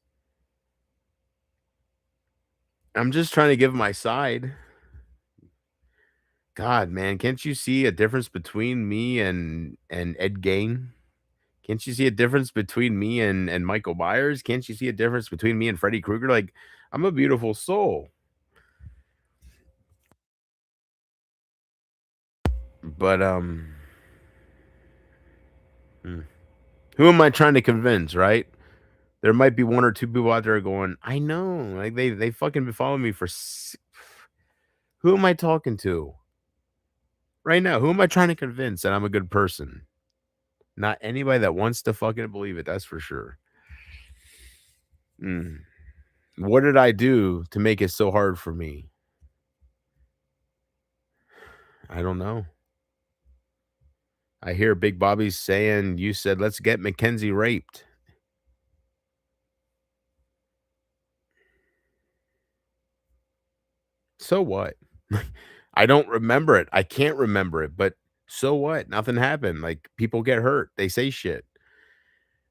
I'm just trying to give my side. God, man, can't you see a difference between me and Ed Gein? Can't you see a difference between me and Michael Myers? Can't you see a difference between me and Freddy Krueger? Like, I'm a beautiful soul. But who am I trying to convince, right? There might be 1 or 2 people out there going, "I know." Like they fucking been following me for who am I talking to? Right now, who am I trying to convince that I'm a good person? Not anybody that wants to fucking believe it, that's for sure. What did I do to make it so hard for me? I don't know. I hear Big Bobby saying, "You said, let's get Mackenzie raped." So what? I don't remember it. I can't remember it, but so what? Nothing happened. Like, people get hurt. They say shit.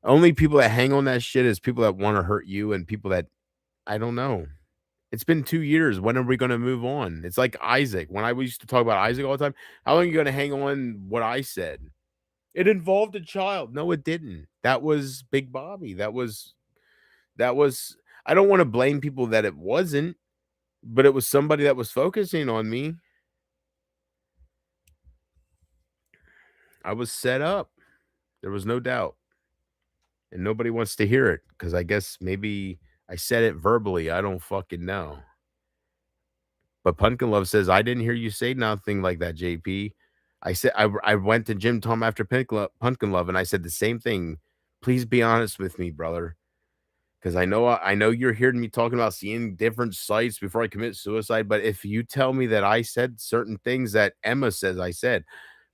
Only people that hang on that shit is people that wanna hurt you and people that I don't know. It's been 2 years. When are we gonna move on? It's like Isaac. When I used to talk about Isaac all the time, how long are you gonna hang on what I said? It involved a child. No, it didn't. That was Big Bobby. That was I don't wanna blame people that it wasn't, but it was somebody that was focusing on me. I was set up. There was no doubt. And nobody wants to hear it because I guess maybe I said it verbally. I don't fucking know. But Pumpkin Love says, "I didn't hear you say nothing like that, JP." I said I went to Jim Tom after Pumpkin Love, and I said the same thing. "Please be honest with me, brother, because I know you're hearing me talking about seeing different sites before I commit suicide. But if you tell me that I said certain things that Emma says I said,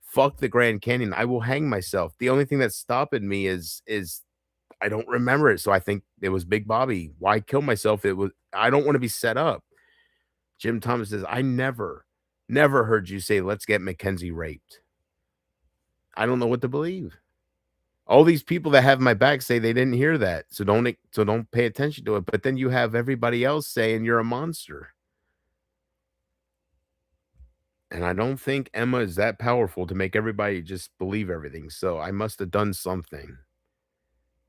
fuck the Grand Canyon, I will hang myself. The only thing that's stopping me is I don't remember it. So I think it was Big Bobby. Why kill myself? It was I don't want to be set up." Jim Thomas says, "I never heard you say, 'Let's get Mackenzie raped.'" I don't know what to believe. All these people that have my back say they didn't hear that. So don't pay attention to it. But then you have everybody else saying you're a monster. And I don't think Emma is that powerful to make everybody just believe everything. So I must have done something.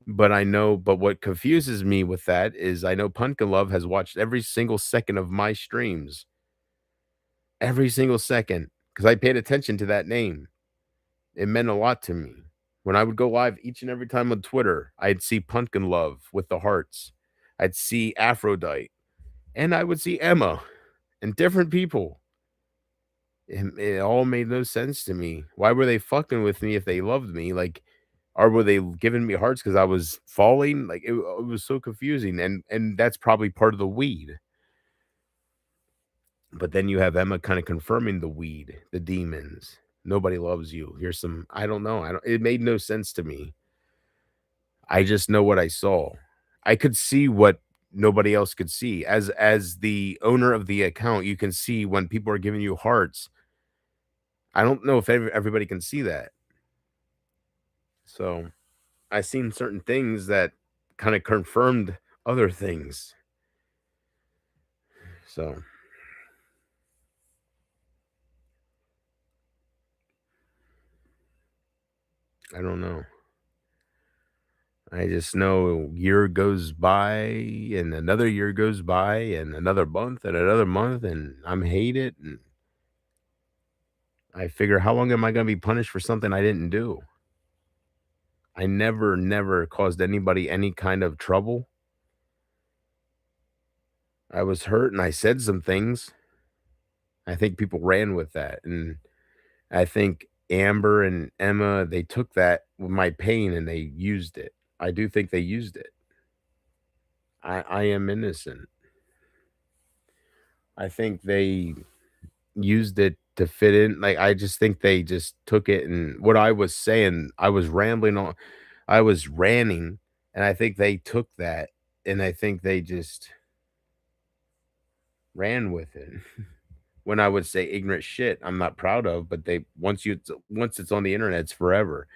But what confuses me with that is I know Pumpkin Love has watched every single second of my streams. Every single second. Because I paid attention to that name. It meant a lot to me. When I would go live each and every time on Twitter, I'd see Pumpkin Love with the hearts. I'd see Aphrodite. And I would see Emma and different people. It all made no sense to me. Why were they fucking with me if they loved me? Like, or were they giving me hearts because I was falling? Like, it was so confusing. And that's probably part of the weed. But then you have Emma kind of confirming the weed, the demons. Nobody loves you. Here's some, I don't know. It made no sense to me. I just know what I saw. I could see what nobody else could see. As the owner of the account, you can see when people are giving you hearts. I don't know if everybody can see that. So I seen certain things that kind of confirmed other things. So I don't know. I just know year goes by and another year goes by and another month and another month and I'm hate it and I figure how long am I going to be punished for something I didn't do? I never caused anybody any kind of trouble. I was hurt and I said some things. I think people ran with that and I think Amber and Emma they took that with my pain and they used it. I do think they used it. I am innocent. I think they used it to fit in. Like, I just think they just took it and what I was saying, I was rambling on, I was ranting, and I think they took that and I think they just ran with it. When I would say ignorant shit, I'm not proud of, but they once it's on the internet, it's forever.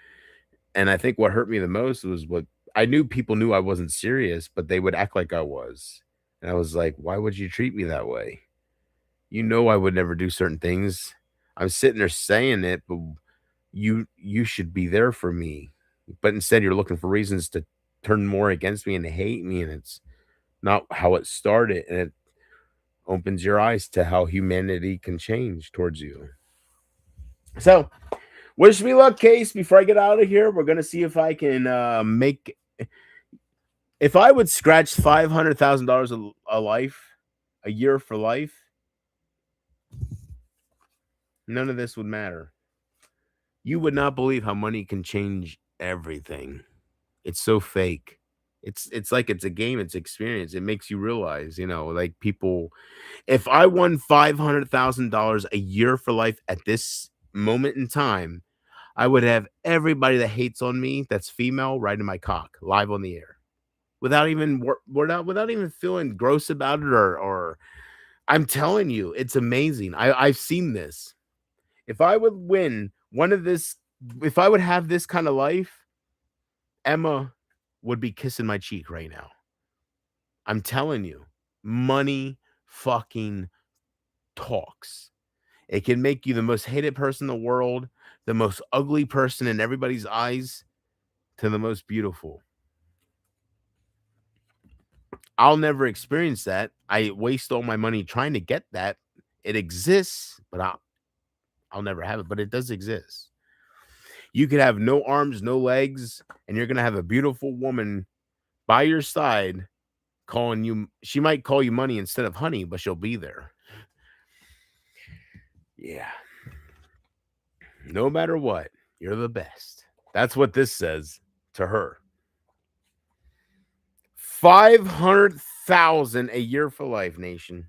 And I think what hurt me the most was what I knew people knew I wasn't serious, but they would act like I was. And I was like, why would you treat me that way? You know I would never do certain things. I'm sitting there saying it, but you should be there for me. But instead you're looking for reasons to turn more against me and hate me, and it's not how it started. And it opens your eyes to how humanity can change towards you. So wish me luck, Case. Before I get out of here, we're gonna see if I can make if I would scratch $500,000 a life, a year for life, none of this would matter. You would not believe how money can change everything. It's so fake. It's like it's a game, it's experience. It makes you realize, like people if I won $500,000 a year for life at this moment in time, I would have everybody that hates on me that's female riding my cock live on the air. Without even without even feeling gross about it or I'm telling you, it's amazing. I've seen this. If I would win one of this, if I would have this kind of life, Emma would be kissing my cheek right now. I'm telling you, money fucking talks. It can make you the most hated person in the world, the most ugly person in everybody's eyes, to the most beautiful. I'll never experience that. I waste all my money trying to get that. It exists, but I'll never have it, but it does exist. You could have no arms, no legs, and you're going to have a beautiful woman by your side calling you. She might call you money instead of honey, but she'll be there. Yeah. No matter what, you're the best. That's what this says to her. 500,000 a year for life, nation.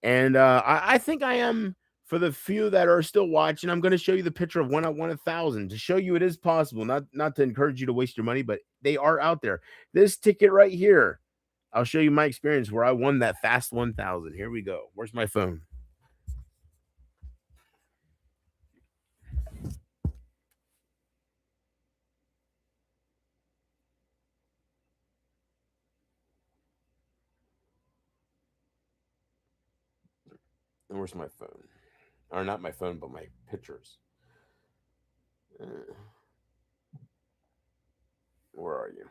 And I think I am. For the few that are still watching, I'm going to show you the picture of when I won 1,000 to show you it is possible. Not to encourage you to waste your money, but they are out there. This ticket right here, I'll show you my experience where I won that fast 1,000. Here we go. Where's my phone? And where's my phone? Or not my phone, but my pictures. Where are you?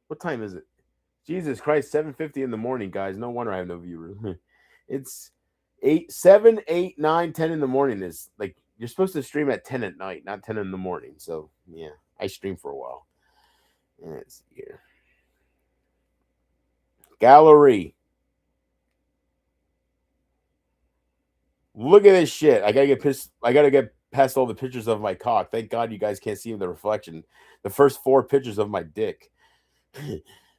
What time is it? Jesus Christ, 7:50 in the morning, guys. No wonder I have no viewers. It's 8, 7, 8, 9, 10 in the morning. Is like you're supposed to stream at 10 at night, not 10 in the morning. So yeah, I streamed for a while. And it's here. Gallery. Look at this shit. I gotta get pissed. I gotta get past all the pictures of my cock. Thank God you guys can't see the reflection. The first 4 pictures of my dick.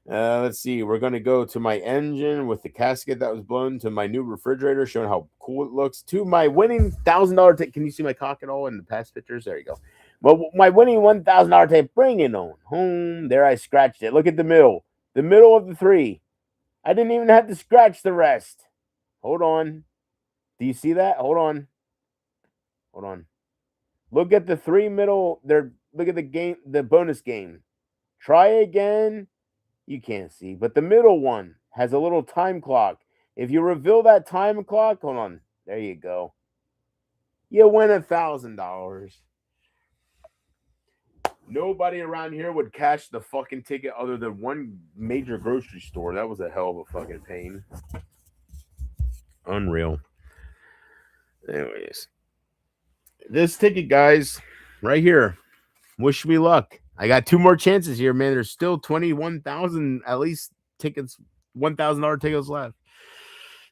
Let's see. We're gonna go to my engine with the casket that was blown, to my new refrigerator, showing how cool it looks, to my winning $1,000 tape. Can you see my cock at all in the past pictures? There you go. Well, my winning $1,000 tape. Bring it on home. There, I scratched it. Look at the middle of the 3. I didn't even have to scratch the rest. Hold on. Do you see that? Hold on. Look at the 3 middle. Look at the game, the bonus game. Try again. You can't see, but the middle one has a little time clock. If you reveal that time clock, hold on. There you go. You win $1,000. Nobody around here would cash the fucking ticket other than one major grocery store. That was a hell of a fucking pain. Unreal. Anyways, this ticket, guys, right here. Wish me luck. I got 2 more chances here, man. There's still 21,000 at least tickets, $1,000 tickets left.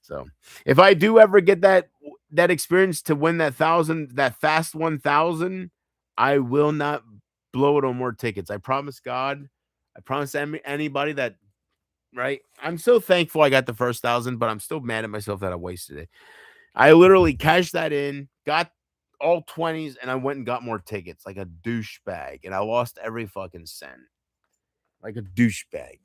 So if I do ever get that experience to win that fast 1,000, I will not blow it on more tickets. I promise God. I promise anybody that. Right. I'm so thankful I got the first 1,000, but I'm still mad at myself that I wasted it. I literally cashed that in, got all 20s, and I went and got more tickets like a douchebag, and I lost every fucking cent like a douchebag.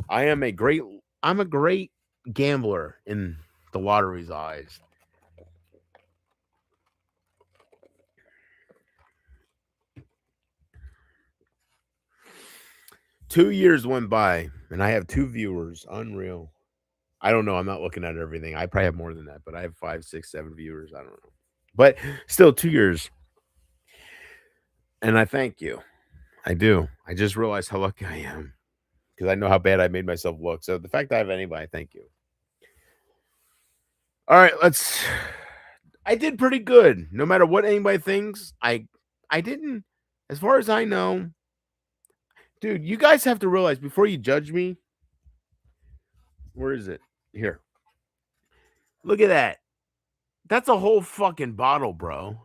I'm a great gambler in the lottery's eyes. Two years went by, and I have 2 viewers. Unreal. I don't know. I'm not looking at everything. I probably have more than that, but I have 5, 6, 7 viewers. I don't know. But still 2 years. And I thank you. I do. I just realized how lucky I am because I know how bad I made myself look. So the fact that I have anybody, thank you. All right, I did pretty good. No matter what anybody thinks, I didn't, as far as I know. Dude, you guys have to realize before you judge me. Where is it? Here. Look at that. That's a whole fucking bottle, bro.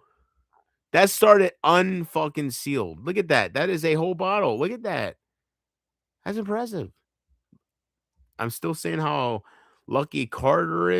That started unfucking sealed. Look at that. That is a whole bottle. Look at that. That's impressive. I'm still saying how lucky Carter is.